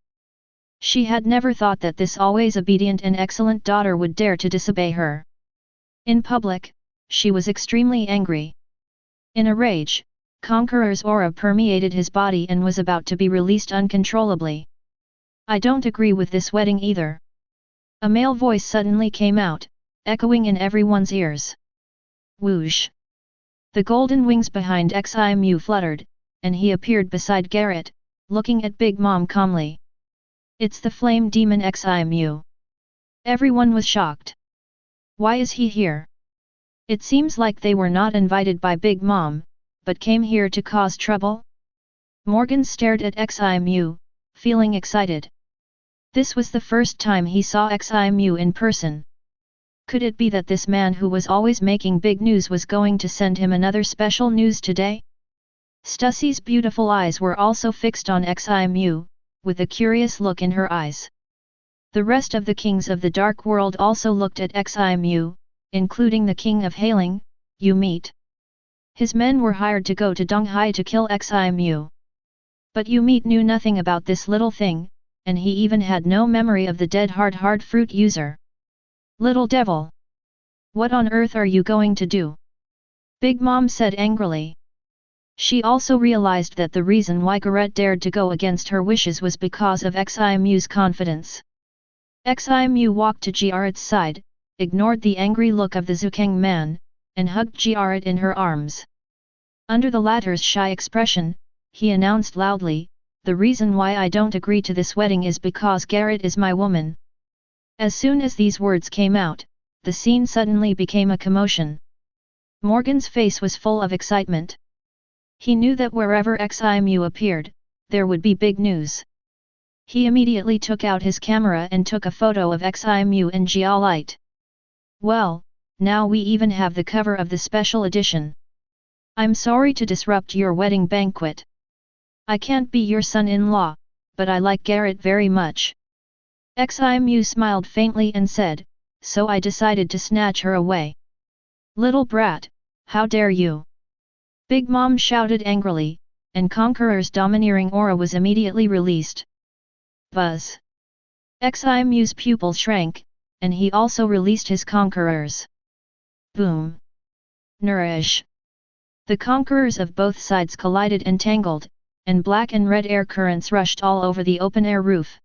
She had never thought that this always obedient and excellent daughter would dare to disobey her. In public, she was extremely angry. In a rage, Conqueror's aura permeated his body and was about to be released uncontrollably. I don't agree with this wedding either. A male voice suddenly came out, echoing in everyone's ears. Whoosh! The golden wings behind Ximu fluttered, and he appeared beside Garrett, looking at Big Mom calmly. It's the flame demon Ximu. Everyone was shocked. Why is he here? It seems like they were not invited by Big Mom, but came here to cause trouble? Morgan stared at Ximu, feeling excited. This was the first time he saw Ximu in person. Could it be that this man who was always making big news was going to send him another special news today? Stussy's beautiful eyes were also fixed on Ximu, with a curious look in her eyes. The rest of the kings of the dark world also looked at Ximu, including the king of Hailing, Umit. His men were hired to go to Donghai to kill Ximu. But Umit knew nothing about this little thing, and he even had no memory of the dead hard fruit user. Little devil! What on earth are you going to do? Big Mom said angrily. She also realized that the reason why Garrett dared to go against her wishes was because of Ximu's confidence. Ximu walked to Garrett's side, ignored the angry look of the Zukang man, and hugged Garrett in her arms. Under the latter's shy expression, he announced loudly, the reason why I don't agree to this wedding is because Garrett is my woman. As soon as these words came out, the scene suddenly became a commotion. Morgan's face was full of excitement. He knew that wherever Ximu appeared, there would be big news. He immediately took out his camera and took a photo of Ximu and Jialite. Well, now we even have the cover of the special edition. I'm sorry to disrupt your wedding banquet. I can't be your son-in-law, but I like Garrett very much. Ximu smiled faintly and said, so I decided to snatch her away. Little brat, how dare you! Big Mom shouted angrily, and Conqueror's domineering aura was immediately released. Buzz! Ximu's pupils shrank, and he also released his conquerors. Boom! Nourish! The conquerors of both sides collided and tangled, and black and red air currents rushed all over the open-air roof.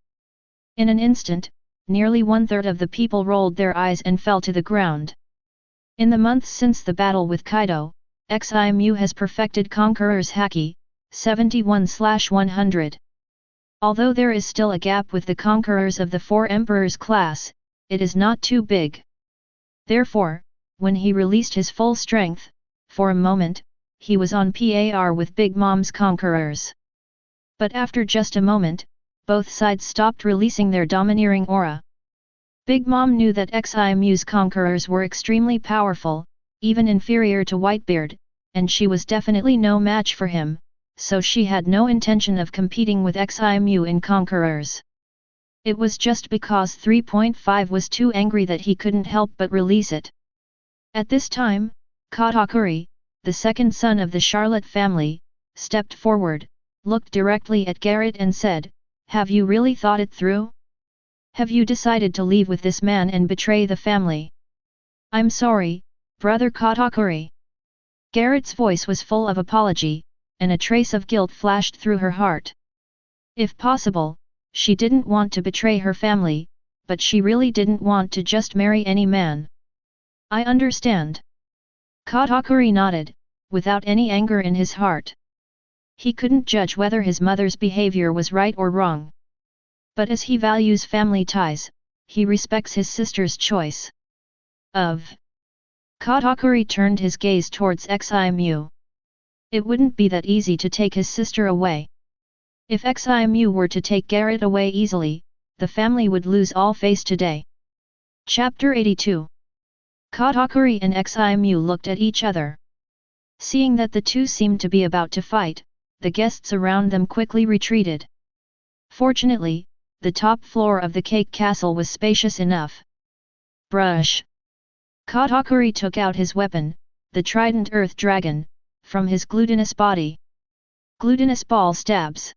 In an instant, nearly 1/3 of the people rolled their eyes and fell to the ground. In the months since the battle with Kaido, Ximu has perfected Conqueror's Haki, 71/100. Although there is still a gap with the conquerors of the 4 Emperors class, it is not too big. Therefore, when he released his full strength, for a moment, he was on par with Big Mom's conquerors. But after just a moment, both sides stopped releasing their domineering aura. Big Mom knew that Ximu's conquerors were extremely powerful, even inferior to Whitebeard, and she was definitely no match for him, so she had no intention of competing with Ximu in conquerors. It was just because 3.5 was too angry that he couldn't help but release it. At this time, Katakuri, the second son of the Charlotte family, stepped forward, looked directly at Garrett and said, "Have you really thought it through? Have you decided to leave with this man and betray the family?" "I'm sorry, brother Katakuri." Garrett's voice was full of apology, and a trace of guilt flashed through her heart. If possible, she didn't want to betray her family, but she really didn't want to just marry any man. "I understand." Katakuri nodded, without any anger in his heart. He couldn't judge whether his mother's behavior was right or wrong. But as he values family ties, he respects his sister's choice. Katakuri turned his gaze towards Ximu. It wouldn't be that easy to take his sister away. If Ximu were to take Garrett away easily, the family would lose all face today. Chapter 82. Katakuri and Ximu looked at each other. Seeing that the two seemed to be about to fight, the guests around them quickly retreated. Fortunately, the top floor of the cake castle was spacious enough. Brush. Katakuri took out his weapon, the trident earth dragon, from his glutinous body. Glutinous ball stabs.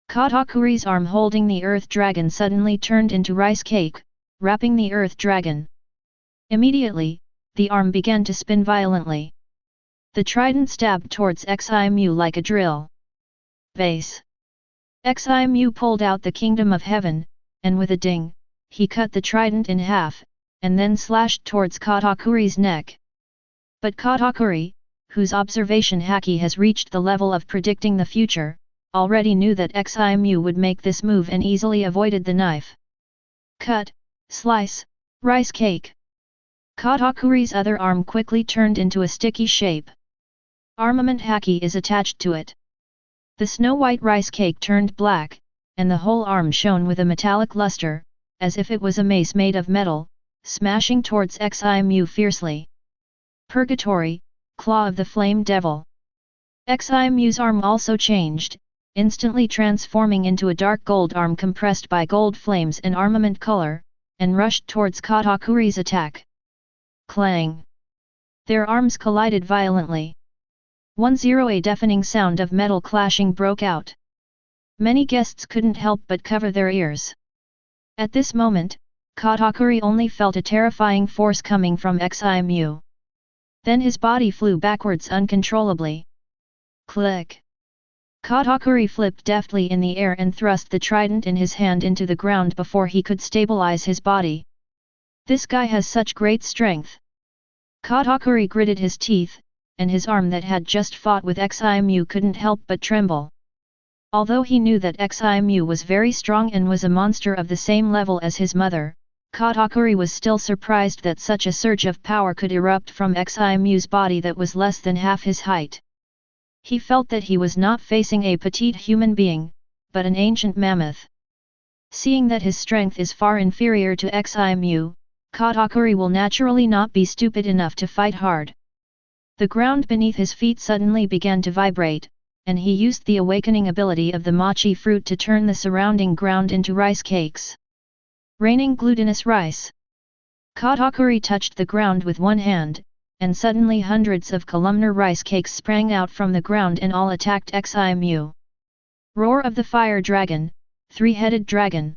Katakuri's arm holding the earth dragon suddenly turned into rice cake, wrapping the earth dragon. Immediately, the arm began to spin violently. The trident stabbed towards Ximu like a drill. Base. Ximu pulled out the kingdom of heaven, and with a ding, he cut the trident in half, and then slashed towards Katakuri's neck. But Katakuri, whose observation haki has reached the level of predicting the future, already knew that Ximu would make this move and easily avoided the knife. Cut, slice, rice cake. Katakuri's other arm quickly turned into a sticky shape. Armament haki is attached to it. The snow-white rice cake turned black, and the whole arm shone with a metallic luster, as if it was a mace made of metal, smashing towards Ximu fiercely. Purgatory, Claw of the Flame Devil. Ximu's arm also changed, instantly transforming into a dark gold arm compressed by gold flames and armament color, and rushed towards Katakuri's attack. Clang! Their arms collided violently. 10 A deafening sound of metal clashing broke out. Many guests couldn't help but cover their ears. At this moment, Katakuri only felt a terrifying force coming from Ximu. Then his body flew backwards uncontrollably. Click! Katakuri flipped deftly in the air and thrust the trident in his hand into the ground before he could stabilize his body. This guy has such great strength. Katakuri gritted his teeth, and his arm that had just fought with Ximu couldn't help but tremble. Although he knew that Ximu was very strong and was a monster of the same level as his mother, Katakuri was still surprised that such a surge of power could erupt from Ximu's body that was less than half his height. He felt that he was not facing a petite human being, but an ancient mammoth. Seeing that his strength is far inferior to Ximu, Katakuri will naturally not be stupid enough to fight hard. The ground beneath his feet suddenly began to vibrate, and he used the awakening ability of the mochi fruit to turn the surrounding ground into rice cakes. Raining glutinous rice. Katakuri touched the ground with one hand, and suddenly hundreds of columnar rice cakes sprang out from the ground and all attacked Ximu. Roar of the Fire Dragon, Three-Headed Dragon.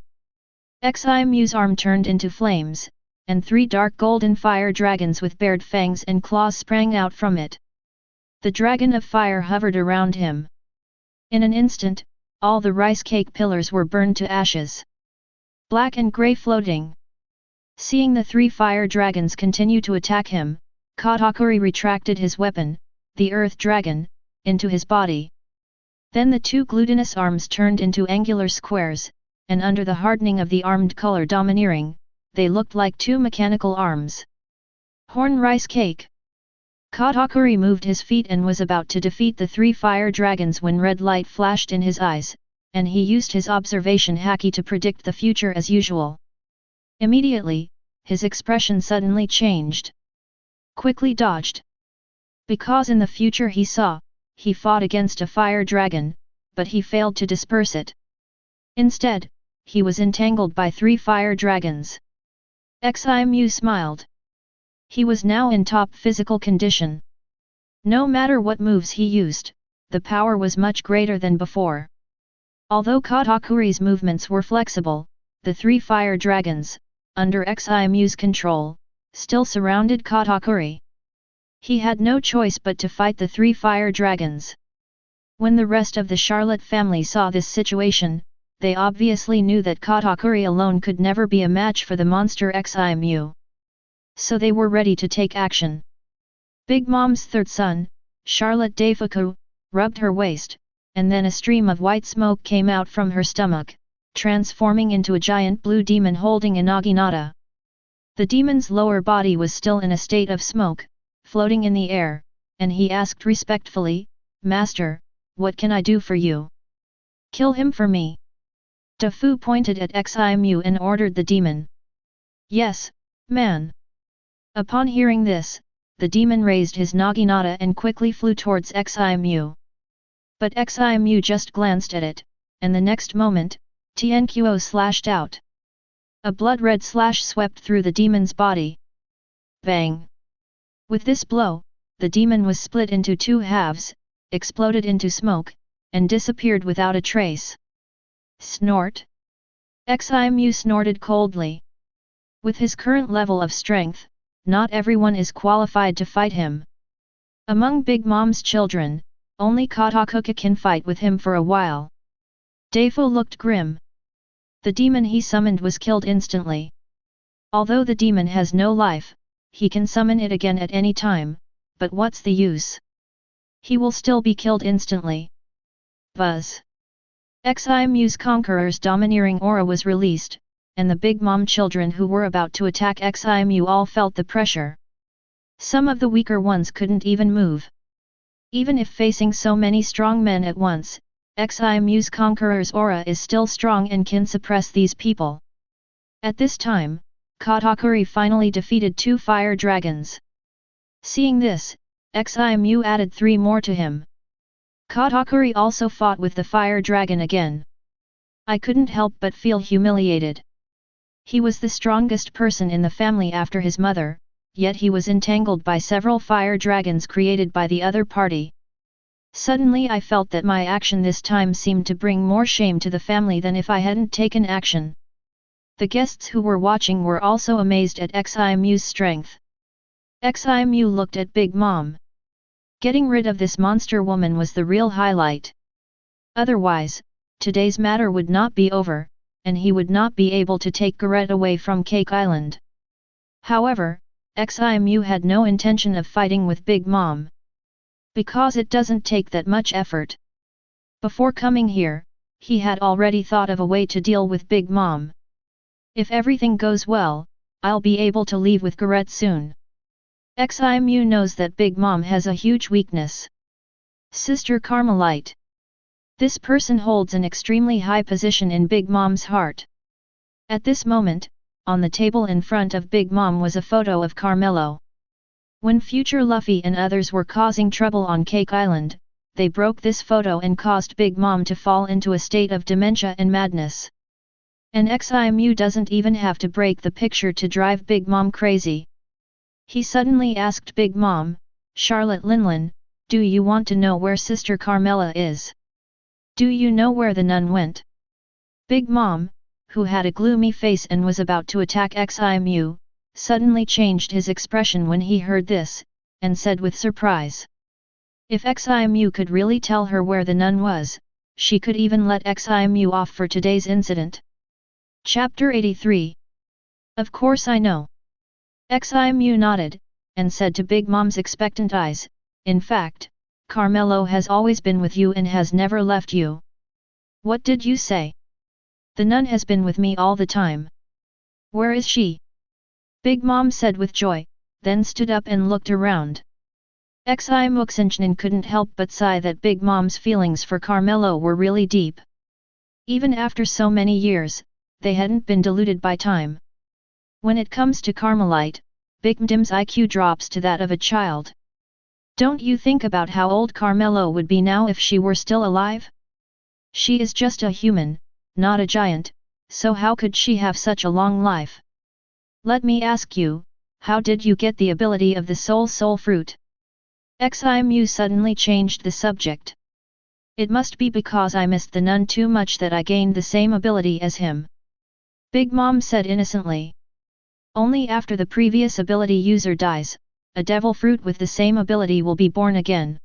Ximu's arm turned into flames, and 3 dark golden fire dragons with bared fangs and claws sprang out from it. The dragon of fire hovered around him. In an instant, all the rice cake pillars were burned to ashes. Black and grey floating. Seeing the 3 fire dragons continue to attack him, Katakuri retracted his weapon, the earth dragon, into his body. Then the 2 glutinous arms turned into angular squares, and under the hardening of the armed color domineering, they looked like 2 mechanical arms. Horn rice cake. Katakuri moved his feet and was about to defeat the 3 fire dragons when red light flashed in his eyes, and he used his observation haki to predict the future as usual. Immediately, his expression suddenly changed. Quickly dodged. Because in the future he fought against a fire dragon, but he failed to disperse it. Instead, he was entangled by 3 fire dragons. Ximu smiled. He was now in top physical condition. No matter what moves he used, the power was much greater than before. Although Katakuri's movements were flexible, the 3 fire dragons, under Ximu's control, still surrounded Katakuri. He had no choice but to fight the 3 fire dragons. When the rest of the Charlotte family saw this situation, they obviously knew that Katakuri alone could never be a match for the monster Ximu. So they were ready to take action. Big Mom's third son, Charlotte Daifuku, rubbed her waist, and then a stream of white smoke came out from her stomach, transforming into a giant blue demon holding a naginata. The demon's lower body was still in a state of smoke, floating in the air, and he asked respectfully, "Master, what can I do for you?" "Kill him for me." Dafu pointed at Ximu and ordered the demon. "Yes, man." Upon hearing this, the demon raised his naginata and quickly flew towards Ximu. But Ximu just glanced at it, and the next moment, Tianquo slashed out. A blood-red slash swept through the demon's body. Bang! With this blow, the demon was split into 2 halves, exploded into smoke, and disappeared without a trace. Snort! Ximu snorted coldly. With his current level of strength, not everyone is qualified to fight him. Among Big Mom's children, only Katakuka can fight with him for a while. Daifu looked grim. The demon he summoned was killed instantly. Although the demon has no life, he can summon it again at any time, but what's the use? He will still be killed instantly. Buzz! Ximu's Conqueror's domineering aura was released, and the Big Mom children who were about to attack Ximu all felt the pressure. Some of the weaker ones couldn't even move. Even if facing so many strong men at once, Ximu's Conqueror's aura is still strong and can suppress these people. At this time, Katakuri finally defeated 2 fire dragons. Seeing this, Ximu added 3 more to him. Katakuri also fought with the fire dragon again. I couldn't help but feel humiliated. He was the strongest person in the family after his mother, yet he was entangled by several fire dragons created by the other party. Suddenly I felt that my action this time seemed to bring more shame to the family than if I hadn't taken action. The guests who were watching were also amazed at Ximu's strength. Ximu looked at Big Mom. Getting rid of this monster woman was the real highlight. Otherwise, today's matter would not be over, and he would not be able to take Garrett away from Cake Island. However, Ximu had no intention of fighting with Big Mom. Because it doesn't take that much effort. Before coming here, he had already thought of a way to deal with Big Mom. If everything goes well, I'll be able to leave with Garrett soon. Ximu knows that Big Mom has a huge weakness. Sister Carmelite. This person holds an extremely high position in Big Mom's heart. At this moment, on the table in front of Big Mom was a photo of Carmelo. When future Luffy and others were causing trouble on Cake Island, they broke this photo and caused Big Mom to fall into a state of dementia and madness. And Ximu doesn't even have to break the picture to drive Big Mom crazy. He suddenly asked Big Mom, "Charlotte Linlin, do you want to know where Sister Carmela is? Do you know where the nun went?" Big Mom, who had a gloomy face and was about to attack Ximu, suddenly changed his expression when he heard this, and said with surprise. If Ximu could really tell her where the nun was, she could even let Ximu off for today's incident. Chapter 83. Of course I know. Ximu nodded, and said to Big Mom's expectant eyes, "In fact, Carmelo has always been with you and has never left you." "What did you say?" "The nun has been with me all the time." "Where is she?" Big Mom said with joy, then stood up and looked around. Ximuxinchnan couldn't help but sigh that Big Mom's feelings for Carmelo were really deep. Even after so many years, they hadn't been diluted by time. When it comes to Carmelite, Big Mdim's IQ drops to that of a child. Don't you think about how old Carmelo would be now if she were still alive? She is just a human, not a giant, so how could she have such a long life? Let me ask you, how did you get the ability of the soul fruit? Ximu suddenly changed the subject. It must be because I missed the nun too much that I gained the same ability as him. Big Mom said innocently. Only after the previous ability user dies, a devil fruit with the same ability will be born again.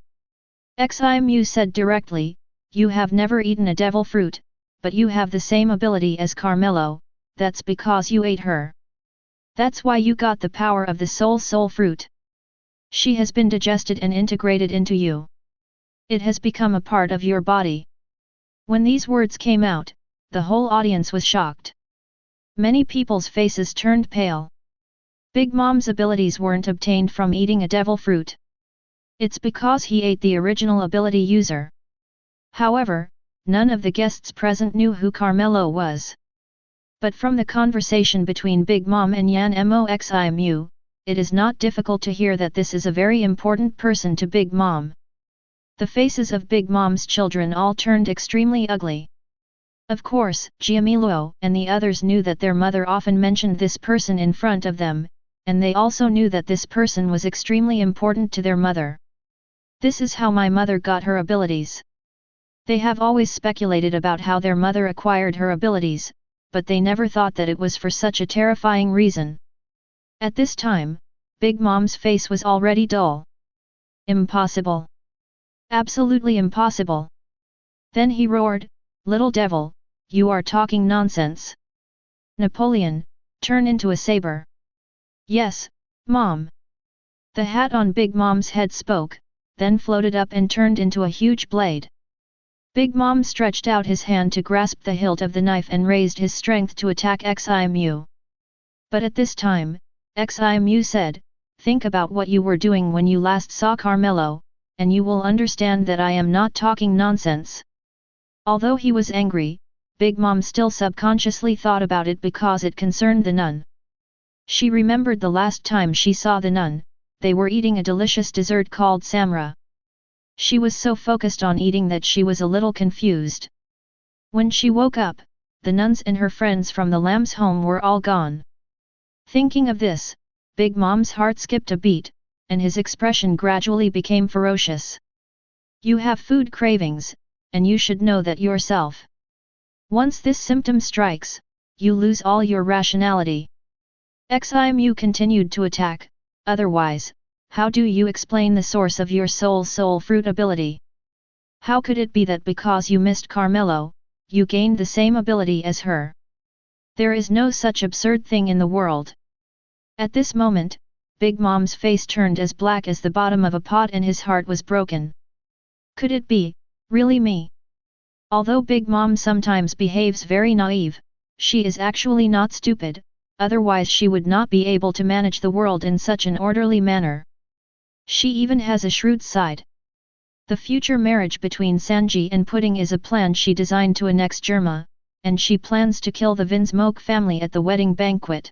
Ximu said directly, you have never eaten a devil fruit, but you have the same ability as Carmelo, that's because you ate her. That's why you got the power of the soul fruit. She has been digested and integrated into you. It has become a part of your body. When these words came out, the whole audience was shocked. Many people's faces turned pale. Big Mom's abilities weren't obtained from eating a devil fruit. It's because he ate the original ability user. However, none of the guests present knew who Carmelo was. But from the conversation between Big Mom and Yan Moximu, it is not difficult to hear that this is a very important person to Big Mom. The faces of Big Mom's children all turned extremely ugly. Of course, Giamillo and the others knew that their mother often mentioned this person in front of them, and they also knew that this person was extremely important to their mother. This is how my mother got her abilities. They have always speculated about how their mother acquired her abilities, but they never thought that it was for such a terrifying reason. At this time, Big Mom's face was already dull. Impossible. Absolutely impossible. Then he roared, little devil, you are talking nonsense. Napoleon, turn into a saber. Yes, Mom. The hat on Big Mom's head spoke, then floated up and turned into a huge blade. Big Mom stretched out his hand to grasp the hilt of the knife and raised his strength to attack Ximu. But at this time, Ximu said, think about what you were doing when you last saw Carmelo, and you will understand that I am not talking nonsense. Although he was angry, Big Mom still subconsciously thought about it because it concerned the nun. She remembered the last time she saw the nun, they were eating a delicious dessert called samra. She was so focused on eating that she was a little confused. When she woke up, the nuns and her friends from the lamb's home were all gone. Thinking of this, Big Mom's heart skipped a beat, and his expression gradually became ferocious. You have food cravings, and you should know that yourself. Once this symptom strikes, you lose all your rationality. Ximu continued to attack, otherwise, how do you explain the source of your soul fruit ability? How could it be that because you missed Carmelo, you gained the same ability as her? There is no such absurd thing in the world. At this moment, Big Mom's face turned as black as the bottom of a pot and his heart was broken. Could it be, really me? Although Big Mom sometimes behaves very naive, she is actually not stupid, otherwise she would not be able to manage the world in such an orderly manner. She even has a shrewd side. The future marriage between Sanji and Pudding is a plan she designed to annex Germa, and she plans to kill the Vinsmoke family at the wedding banquet.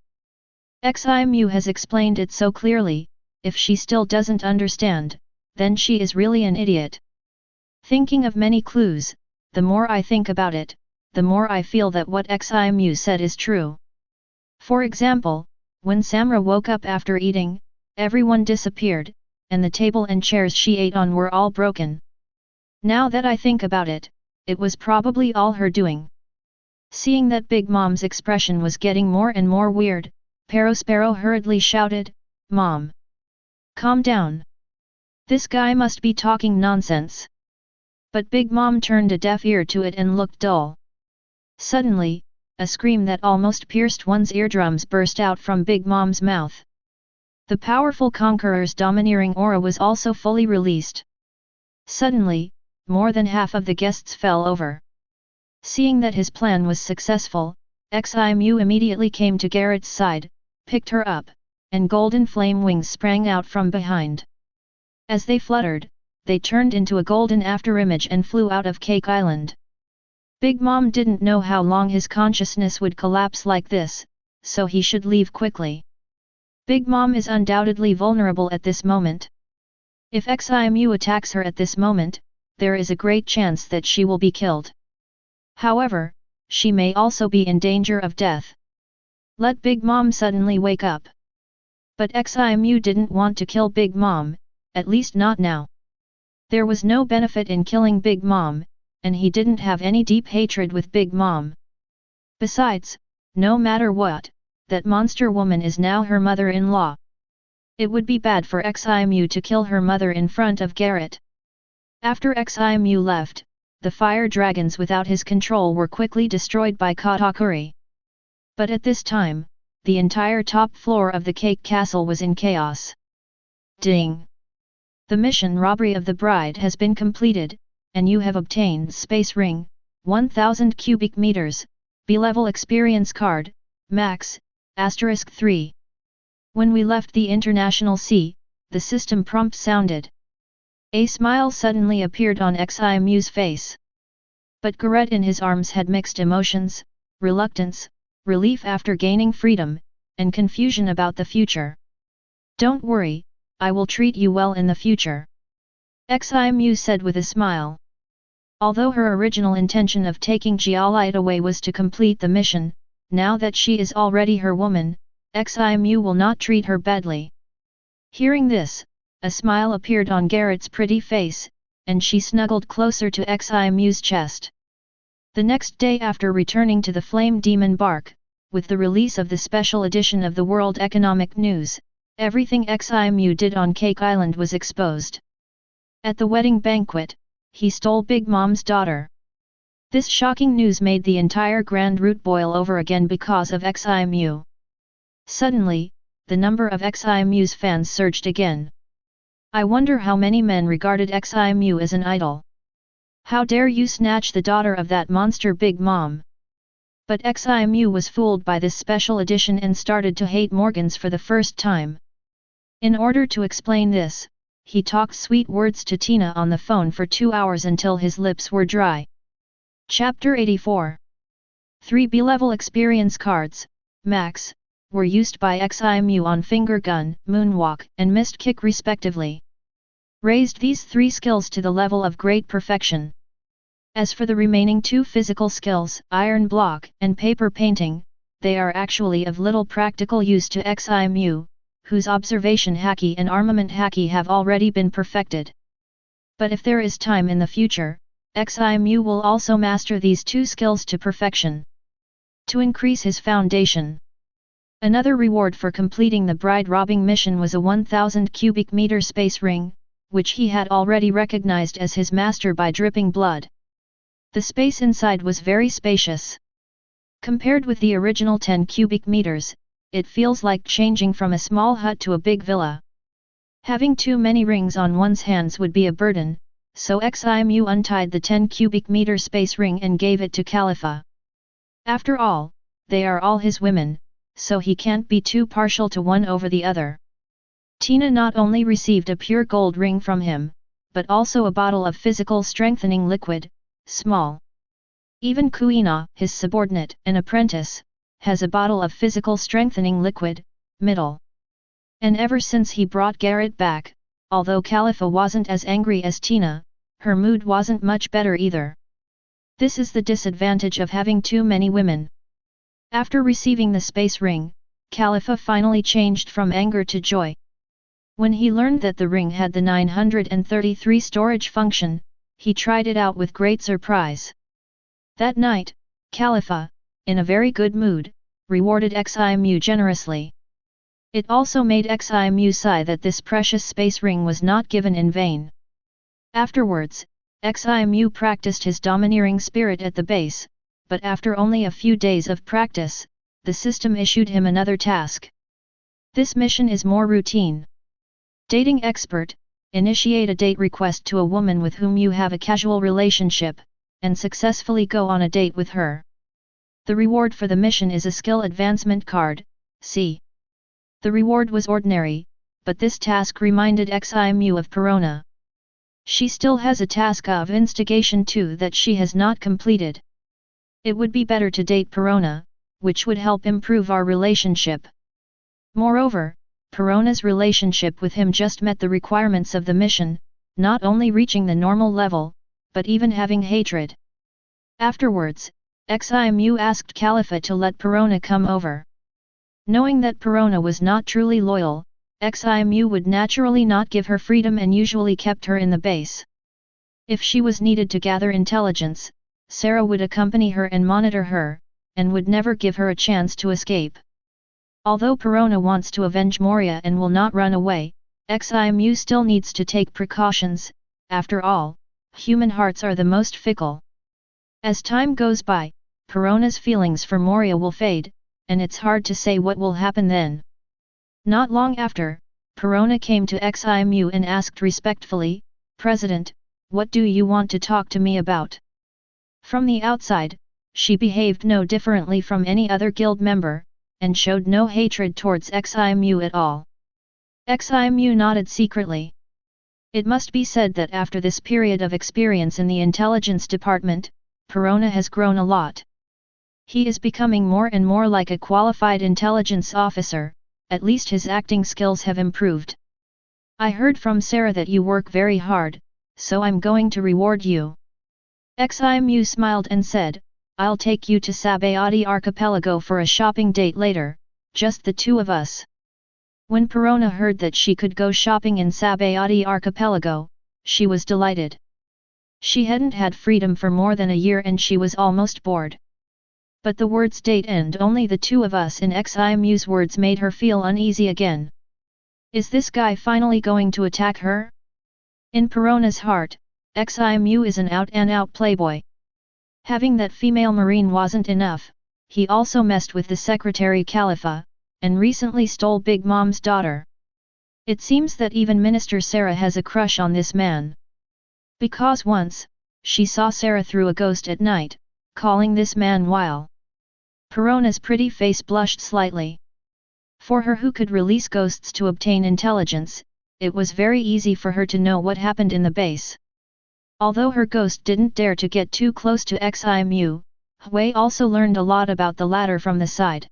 Ximu has explained it so clearly, if she still doesn't understand, then she is really an idiot. Thinking of many clues, the more I think about it, the more I feel that what Ximu said is true. For example, when Samra woke up after eating, everyone disappeared, and the table and chairs she ate on were all broken. Now that I think about it, it was probably all her doing. Seeing that Big Mom's expression was getting more and more weird, Perospero hurriedly shouted, Mom! Calm down! This guy must be talking nonsense. But Big Mom turned a deaf ear to it and looked dull. Suddenly, a scream that almost pierced one's eardrums burst out from Big Mom's mouth. The powerful Conqueror's domineering aura was also fully released. Suddenly, more than half of the guests fell over. Seeing that his plan was successful, Ximu immediately came to Garrett's side, picked her up, and golden flame wings sprang out from behind. As they fluttered, they turned into a golden afterimage and flew out of Cake Island. Big Mom didn't know how long his consciousness would collapse like this, so he should leave quickly. Big Mom is undoubtedly vulnerable at this moment. If Ximu attacks her at this moment, there is a great chance that she will be killed. However, she may also be in danger of death. Let Big Mom suddenly wake up. But Ximu didn't want to kill Big Mom, at least not now. There was no benefit in killing Big Mom, and he didn't have any deep hatred with Big Mom. Besides, no matter what, that monster woman is now her mother-in-law. It would be bad for Ximu to kill her mother in front of Garrett. After Ximu left, the fire dragons without his control were quickly destroyed by Katakuri. But at this time, the entire top floor of the cake castle was in chaos. Ding! The mission robbery of the bride has been completed, and you have obtained Space Ring, 1000 cubic meters, B-level experience card, max, *3. When we left the International Sea, the system prompt sounded. A smile suddenly appeared on Ximu's face. But Garrett in his arms had mixed emotions, reluctance, relief after gaining freedom, and confusion about the future. Don't worry, I will treat you well in the future. Ximu said with a smile. Although her original intention of taking Jialite away was to complete the mission, now that she is already her woman, Ximu will not treat her badly. Hearing this, a smile appeared on Garrett's pretty face, and she snuggled closer to Ximu's chest. The next day after returning to the Flame Demon Bark, with the release of the special edition of the World Economic News, everything Ximu did on Cake Island was exposed. At the wedding banquet, he stole Big Mom's daughter. This shocking news made the entire Grand Route boil over again because of Ximu. Suddenly, the number of Ximu's fans surged again. I wonder how many men regarded Ximu as an idol. How dare you snatch the daughter of that monster Big Mom? But Ximu was fooled by this special edition and started to hate Morgans for the first time. In order to explain this, he talked sweet words to Tina on the phone for 2 hours until his lips were dry. Chapter 84. 3 B-level experience cards, max, were used by Ximu on Finger Gun, Moonwalk, and Mist Kick respectively. Raised these 3 skills to the level of great perfection. As for the remaining 2 physical skills, Iron Block and Paper Painting, they are actually of little practical use to Ximu, whose Observation Haki and Armament Haki have already been perfected. But if there is time in the future, Ximu will also master these 2 skills to perfection. To increase his foundation. Another reward for completing the bride robbing mission was a 1000 cubic meter space ring, which he had already recognized as his master by dripping blood. The space inside was very spacious. Compared with the original 10 cubic meters, it feels like changing from a small hut to a big villa. Having too many rings on one's hands would be a burden, so Ximu untied the 10 cubic meter space ring and gave it to Khalifa. After all, they are all his women, so he can't be too partial to one over the other. Tina not only received a pure gold ring from him, but also a bottle of physical strengthening liquid, small. Even Kuina, his subordinate and apprentice, has a bottle of physical strengthening liquid, middle. And ever since he brought Garrett back, although Khalifa wasn't as angry as Tina, her mood wasn't much better either. This is the disadvantage of having too many women. After receiving the space ring, Khalifa finally changed from anger to joy. When he learned that the ring had the 933 storage function, he tried it out with great surprise. That night, Khalifa, in a very good mood, rewarded Ximu generously. It also made Ximu sigh that this precious space ring was not given in vain. Afterwards, Ximu practiced his domineering spirit at the base, but after only a few days of practice, the system issued him another task. This mission is more routine. Dating expert, initiate a date request to a woman with whom you have a casual relationship, and successfully go on a date with her. The reward for the mission is a skill advancement card, see. The reward was ordinary, but this task reminded Ximu of Perona. She still has a task of instigation too that she has not completed. It would be better to date Perona, which would help improve our relationship. Moreover, Perona's relationship with him just met the requirements of the mission, not only reaching the normal level, but even having hatred. Afterwards, Ximu asked Khalifa to let Perona come over. Knowing that Perona was not truly loyal, Ximu would naturally not give her freedom and usually kept her in the base. If she was needed to gather intelligence, Sarah would accompany her and monitor her, and would never give her a chance to escape. Although Perona wants to avenge Moria and will not run away, Ximu still needs to take precautions. After all, human hearts are the most fickle. As time goes by, Perona's feelings for Moria will fade, and it's hard to say what will happen then. Not long after, Perona came to Ximu and asked respectfully, "President, what do you want to talk to me about?" From the outside, she behaved no differently from any other guild member, and showed no hatred towards Ximu at all. Ximu nodded secretly. It must be said that after this period of experience in the intelligence department, Perona has grown a lot. He is becoming more and more like a qualified intelligence officer, at least his acting skills have improved. "I heard from Sarah that you work very hard, so I'm going to reward you." Ximu smiled and said, "I'll take you to Sabayati Archipelago for a shopping date later, just the two of us." When Perona heard that she could go shopping in Sabayati Archipelago, she was delighted. She hadn't had freedom for more than a year and she was almost bored. But the words "date" and "only the two of us" in Ximu's words made her feel uneasy again. Is this guy finally going to attack her? In Perona's heart, Ximu is an out-and-out playboy. Having that female marine wasn't enough, he also messed with the secretary Khalifa, and recently stole Big Mom's daughter. It seems that even Minister Sarah has a crush on this man. Because once, she saw Sarah through a ghost at night, calling this man Weil. Perona's pretty face blushed slightly. For her who could release ghosts to obtain intelligence, it was very easy for her to know what happened in the base. Although her ghost didn't dare to get too close to Ximu, Hui also learned a lot about the latter from the side.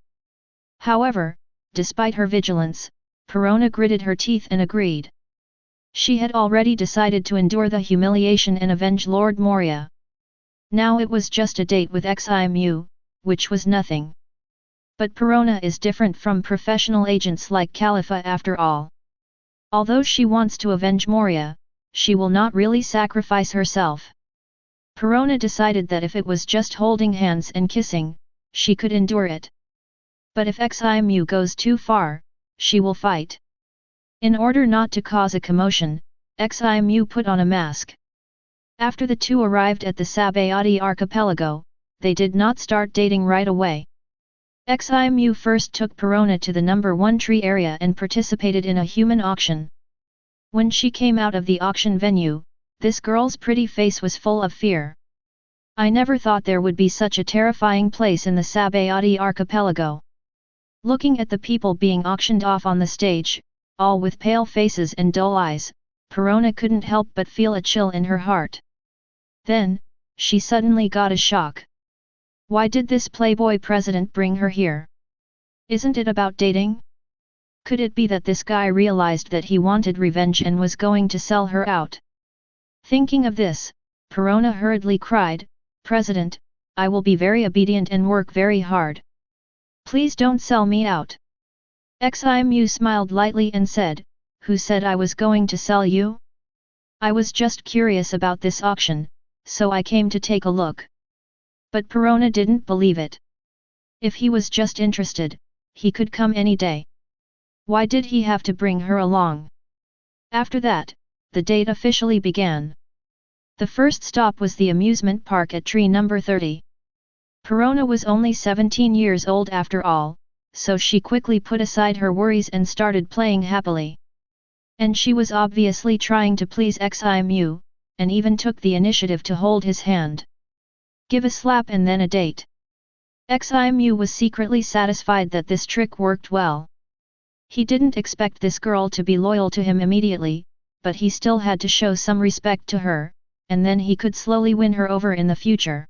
However, despite her vigilance, Perona gritted her teeth and agreed. She had already decided to endure the humiliation and avenge Lord Moria. Now it was just a date with Ximu, which was nothing. But Perona is different from professional agents like Khalifa after all. Although she wants to avenge Moria, she will not really sacrifice herself. Perona decided that if it was just holding hands and kissing, she could endure it. But if Ximu goes too far, she will fight. In order not to cause a commotion, Ximu put on a mask. After the two arrived at the Sabayati Archipelago, they did not start dating right away. Ximu first took Perona to the number 1 tree area and participated in a human auction. When she came out of the auction venue, this girl's pretty face was full of fear. "I never thought there would be such a terrifying place in the Sabayati Archipelago." Looking at the people being auctioned off on the stage, all with pale faces and dull eyes, Perona couldn't help but feel a chill in her heart. Then, she suddenly got a shock. Why did this playboy president bring her here? Isn't it about dating? Could it be that this guy realized that he wanted revenge and was going to sell her out? Thinking of this, Perona hurriedly cried, "President, I will be very obedient and work very hard. Please don't sell me out." Ximu smiled lightly and said, "Who said I was going to sell you? I was just curious about this auction, so I came to take a look." But Perona didn't believe it. If he was just interested, he could come any day. Why did he have to bring her along? After that, the date officially began. The first stop was the amusement park at tree number 30. Perona was only 17 years old after all, so she quickly put aside her worries and started playing happily. And she was obviously trying to please Ximu, and even took the initiative to hold his hand. Give a slap and then a date. Ximu was secretly satisfied that this trick worked well. He didn't expect this girl to be loyal to him immediately, but he still had to show some respect to her, and then he could slowly win her over in the future.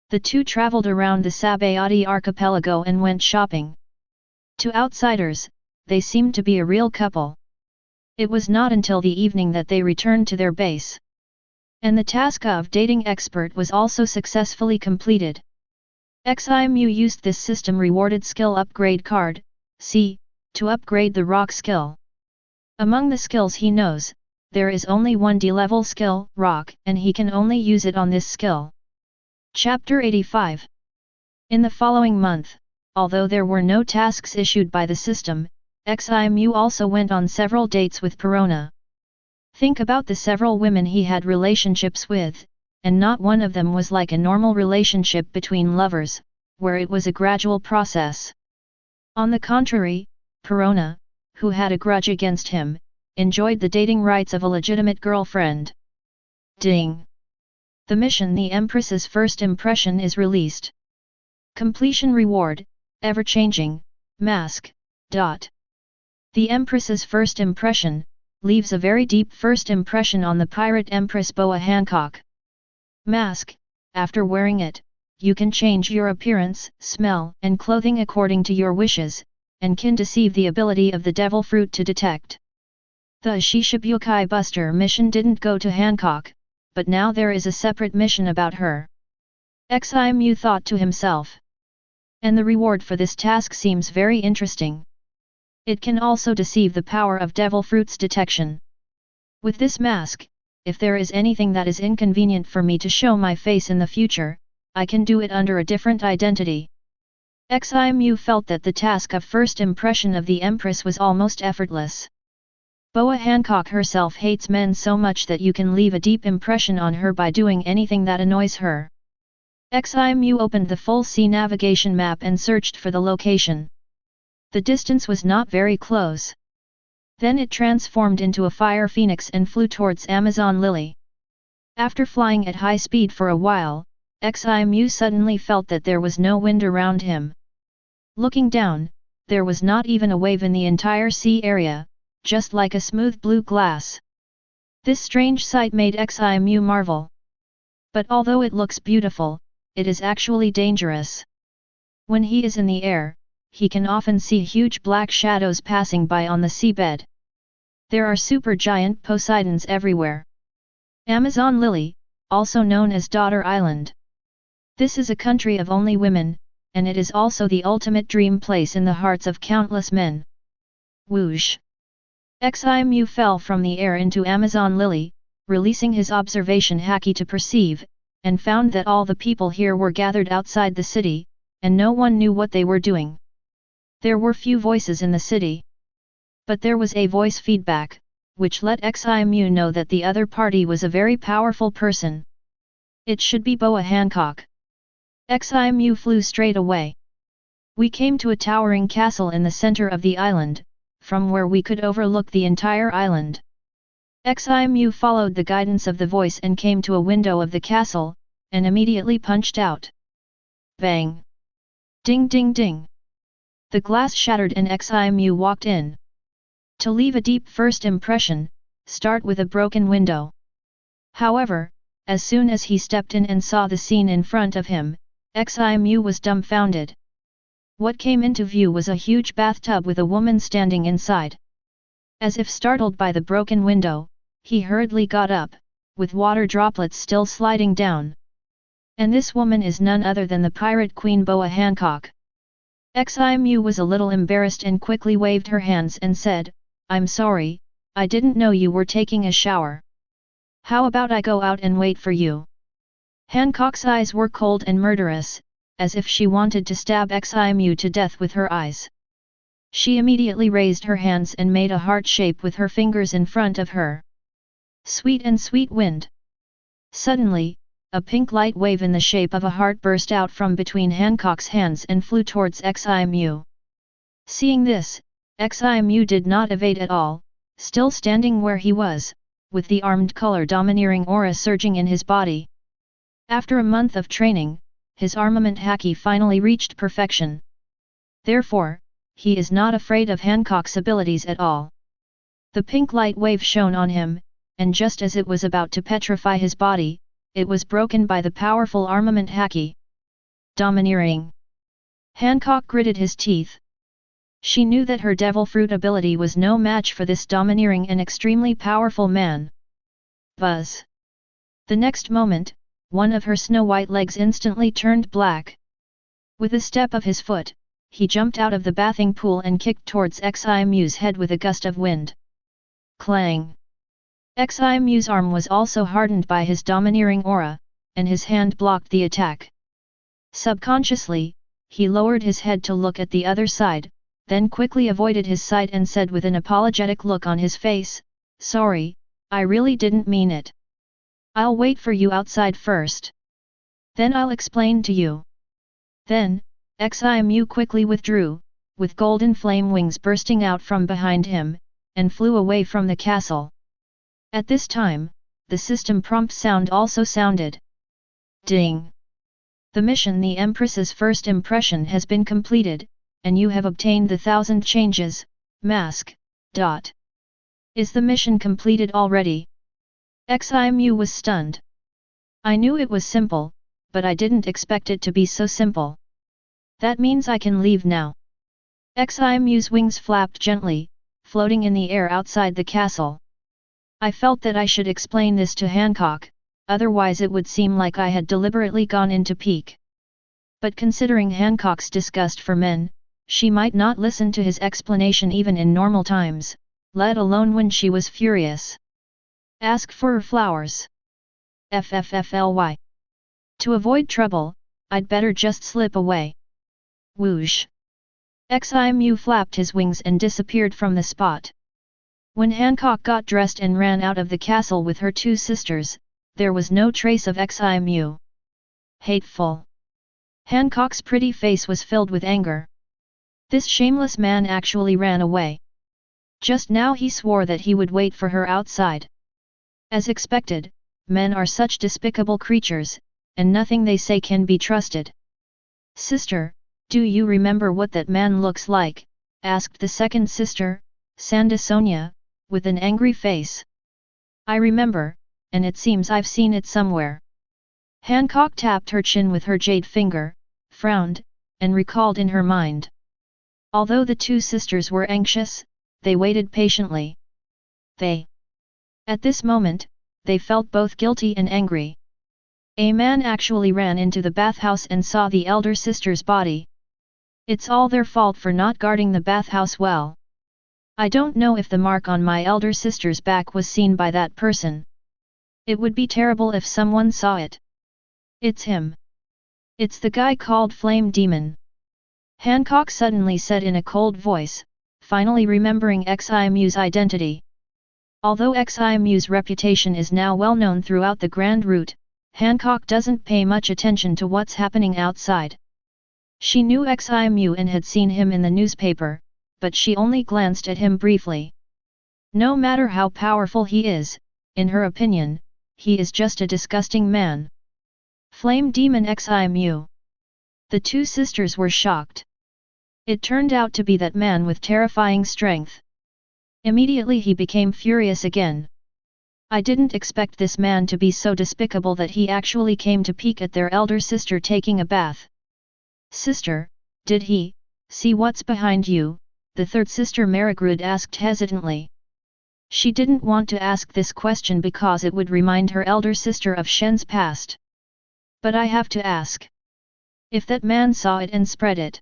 The two traveled around the Sabayati Archipelago and went shopping. To outsiders, they seemed to be a real couple. It was not until the evening that they returned to their base. And the task of dating expert was also successfully completed. Ximu used this system rewarded skill upgrade card, C, to upgrade the rock skill. Among the skills he knows, there is only one D-level skill, Rock, and he can only use it on this skill. Chapter 85. In the following month, although there were no tasks issued by the system, Ximu also went on several dates with Perona. Think about the several women he had relationships with, and not one of them was like a normal relationship between lovers, where it was a gradual process. On the contrary, Perona, who had a grudge against him, enjoyed the dating rights of a legitimate girlfriend. Ding! The mission The Empress's First Impression is released. Completion reward, ever-changing, mask, ... The Empress's First Impression, leaves a very deep first impression on the pirate Empress Boa Hancock. Mask, after wearing it, you can change your appearance, smell, and clothing according to your wishes, and can deceive the ability of the devil fruit to detect. The Shishibukai Buster mission didn't go to Hancock, but now there is a separate mission about her. Ximu thought to himself. And the reward for this task seems very interesting. It can also deceive the power of devil fruit's detection. With this mask, if there is anything that is inconvenient for me to show my face in the future, I can do it under a different identity. Ximu felt that the task of first impression of the Empress was almost effortless. Boa Hancock herself hates men so much that you can leave a deep impression on her by doing anything that annoys her. Ximu opened the full sea navigation map and searched for the location. The distance was not very close. Then it transformed into a fire phoenix and flew towards Amazon Lily. After flying at high speed for a while, Ximu suddenly felt that there was no wind around him. Looking down, there was not even a wave in the entire sea area, just like a smooth blue glass. This strange sight made Ximu marvel. But although it looks beautiful, it is actually dangerous. When he is in the air, he can often see huge black shadows passing by on the seabed. There are supergiant Poseidons everywhere. Amazon Lily, also known as Daughter Island. This is a country of only women, and it is also the ultimate dream place in the hearts of countless men. Whoosh! Ximu fell from the air into Amazon Lily, releasing his observation haki to perceive, and found that all the people here were gathered outside the city, and no one knew what they were doing. There were few voices in the city. But there was a voice feedback, which let Ximu know that the other party was a very powerful person. It should be Boa Hancock. Ximu flew straight away. We came to a towering castle in the center of the island, from where we could overlook the entire island. Ximu followed the guidance of the voice and came to a window of the castle, and immediately punched out. Bang! Ding ding ding! The glass shattered and Ximu walked in. To leave a deep first impression, start with a broken window. However, as soon as he stepped in and saw the scene in front of him, Ximu was dumbfounded. What came into view was a huge bathtub with a woman standing inside. As if startled by the broken window, he hurriedly got up, with water droplets still sliding down. And this woman is none other than the pirate queen Boa Hancock. Ximu was a little embarrassed and quickly waved her hands and said, "I'm sorry, I didn't know you were taking a shower. How about I go out and wait for you?" Hancock's eyes were cold and murderous, as if she wanted to stab Ximu to death with her eyes. She immediately raised her hands and made a heart shape with her fingers in front of her. Sweet and sweet wind. Suddenly, a pink light wave in the shape of a heart burst out from between Hancock's hands and flew towards Ximu. Seeing this, Ximu did not evade at all, still standing where he was, with the armed color domineering aura surging in his body. After a month of training, his armament haki finally reached perfection. Therefore, he is not afraid of Hancock's abilities at all. The pink light wave shone on him, and just as it was about to petrify his body, it was broken by the powerful armament haki. Domineering. Hancock gritted his teeth. She knew that her devil fruit ability was no match for this domineering and extremely powerful man. Buzz. The next moment, one of her snow-white legs instantly turned black. With a step of his foot, he jumped out of the bathing pool and kicked towards Ximu's head with a gust of wind. Clang! Ximu's arm was also hardened by his domineering aura, and his hand blocked the attack. Subconsciously, he lowered his head to look at the other side, then quickly avoided his sight and said with an apologetic look on his face, "Sorry, I really didn't mean it. I'll wait for you outside first. Then I'll explain to you." Then, Ximu quickly withdrew, with golden flame wings bursting out from behind him, and flew away from the castle. At this time, the system prompt sound also sounded. Ding! The mission, the Empress's first impression, has been completed, and you have obtained the 1000 changes, mask. Is the mission completed already? Ximu was stunned. I knew it was simple, but I didn't expect it to be so simple. That means I can leave now. Ximu's wings flapped gently, floating in the air outside the castle. I felt that I should explain this to Hancock, otherwise it would seem like I had deliberately gone into pique. But considering Hancock's disgust for men, she might not listen to his explanation even in normal times, let alone when she was furious. Ask for her flowers. FFFLY. To avoid trouble, I'd better just slip away. Whoosh. Ximu flapped his wings and disappeared from the spot. When Hancock got dressed and ran out of the castle with her 2 sisters, there was no trace of Ximu. Hateful. Hancock's pretty face was filled with anger. This shameless man actually ran away. Just now he swore that he would wait for her outside. As expected, men are such despicable creatures, and nothing they say can be trusted. "Sister, do you remember what that man looks like?" asked the second sister, Sandasonia, with an angry face. "I remember, and it seems I've seen it somewhere." Hancock tapped her chin with her jade finger, frowned, and recalled in her mind. Although the 2 sisters were anxious, they waited patiently. At this moment, they felt both guilty and angry. A man actually ran into the bathhouse and saw the elder sister's body. It's all their fault for not guarding the bathhouse well. I don't know if the mark on my elder sister's back was seen by that person. It would be terrible if someone saw it. It's him. It's the guy called Flame Demon. Hancock suddenly said in a cold voice, finally remembering Ximu's identity. Although Ximu's reputation is now well known throughout the Grand Route, Hancock doesn't pay much attention to what's happening outside. She knew Ximu and had seen him in the newspaper, but she only glanced at him briefly. No matter how powerful he is, in her opinion, he is just a disgusting man. Flame Demon Ximu. The 2 sisters were shocked. It turned out to be that man with terrifying strength. Immediately he became furious again. I didn't expect this man to be so despicable that he actually came to peek at their elder sister taking a bath. "Sister, did he see what's behind you?" the third sister Mera-Mera asked hesitantly. She didn't want to ask this question because it would remind her elder sister of Shen's past. But I have to ask. If that man saw it and spread it,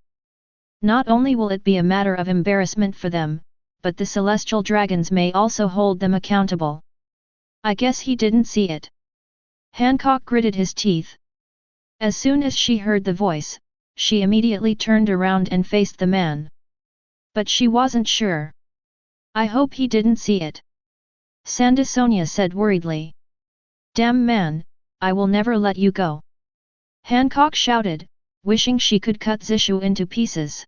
not only will it be a matter of embarrassment for them, but the celestial dragons may also hold them accountable. I guess he didn't see it. Hancock gritted his teeth. As soon as she heard the voice, she immediately turned around and faced the man. But she wasn't sure. "I hope he didn't see it," Sandasonia said worriedly. "Damn man, I will never let you go," Hancock shouted, wishing she could cut Zishu into pieces.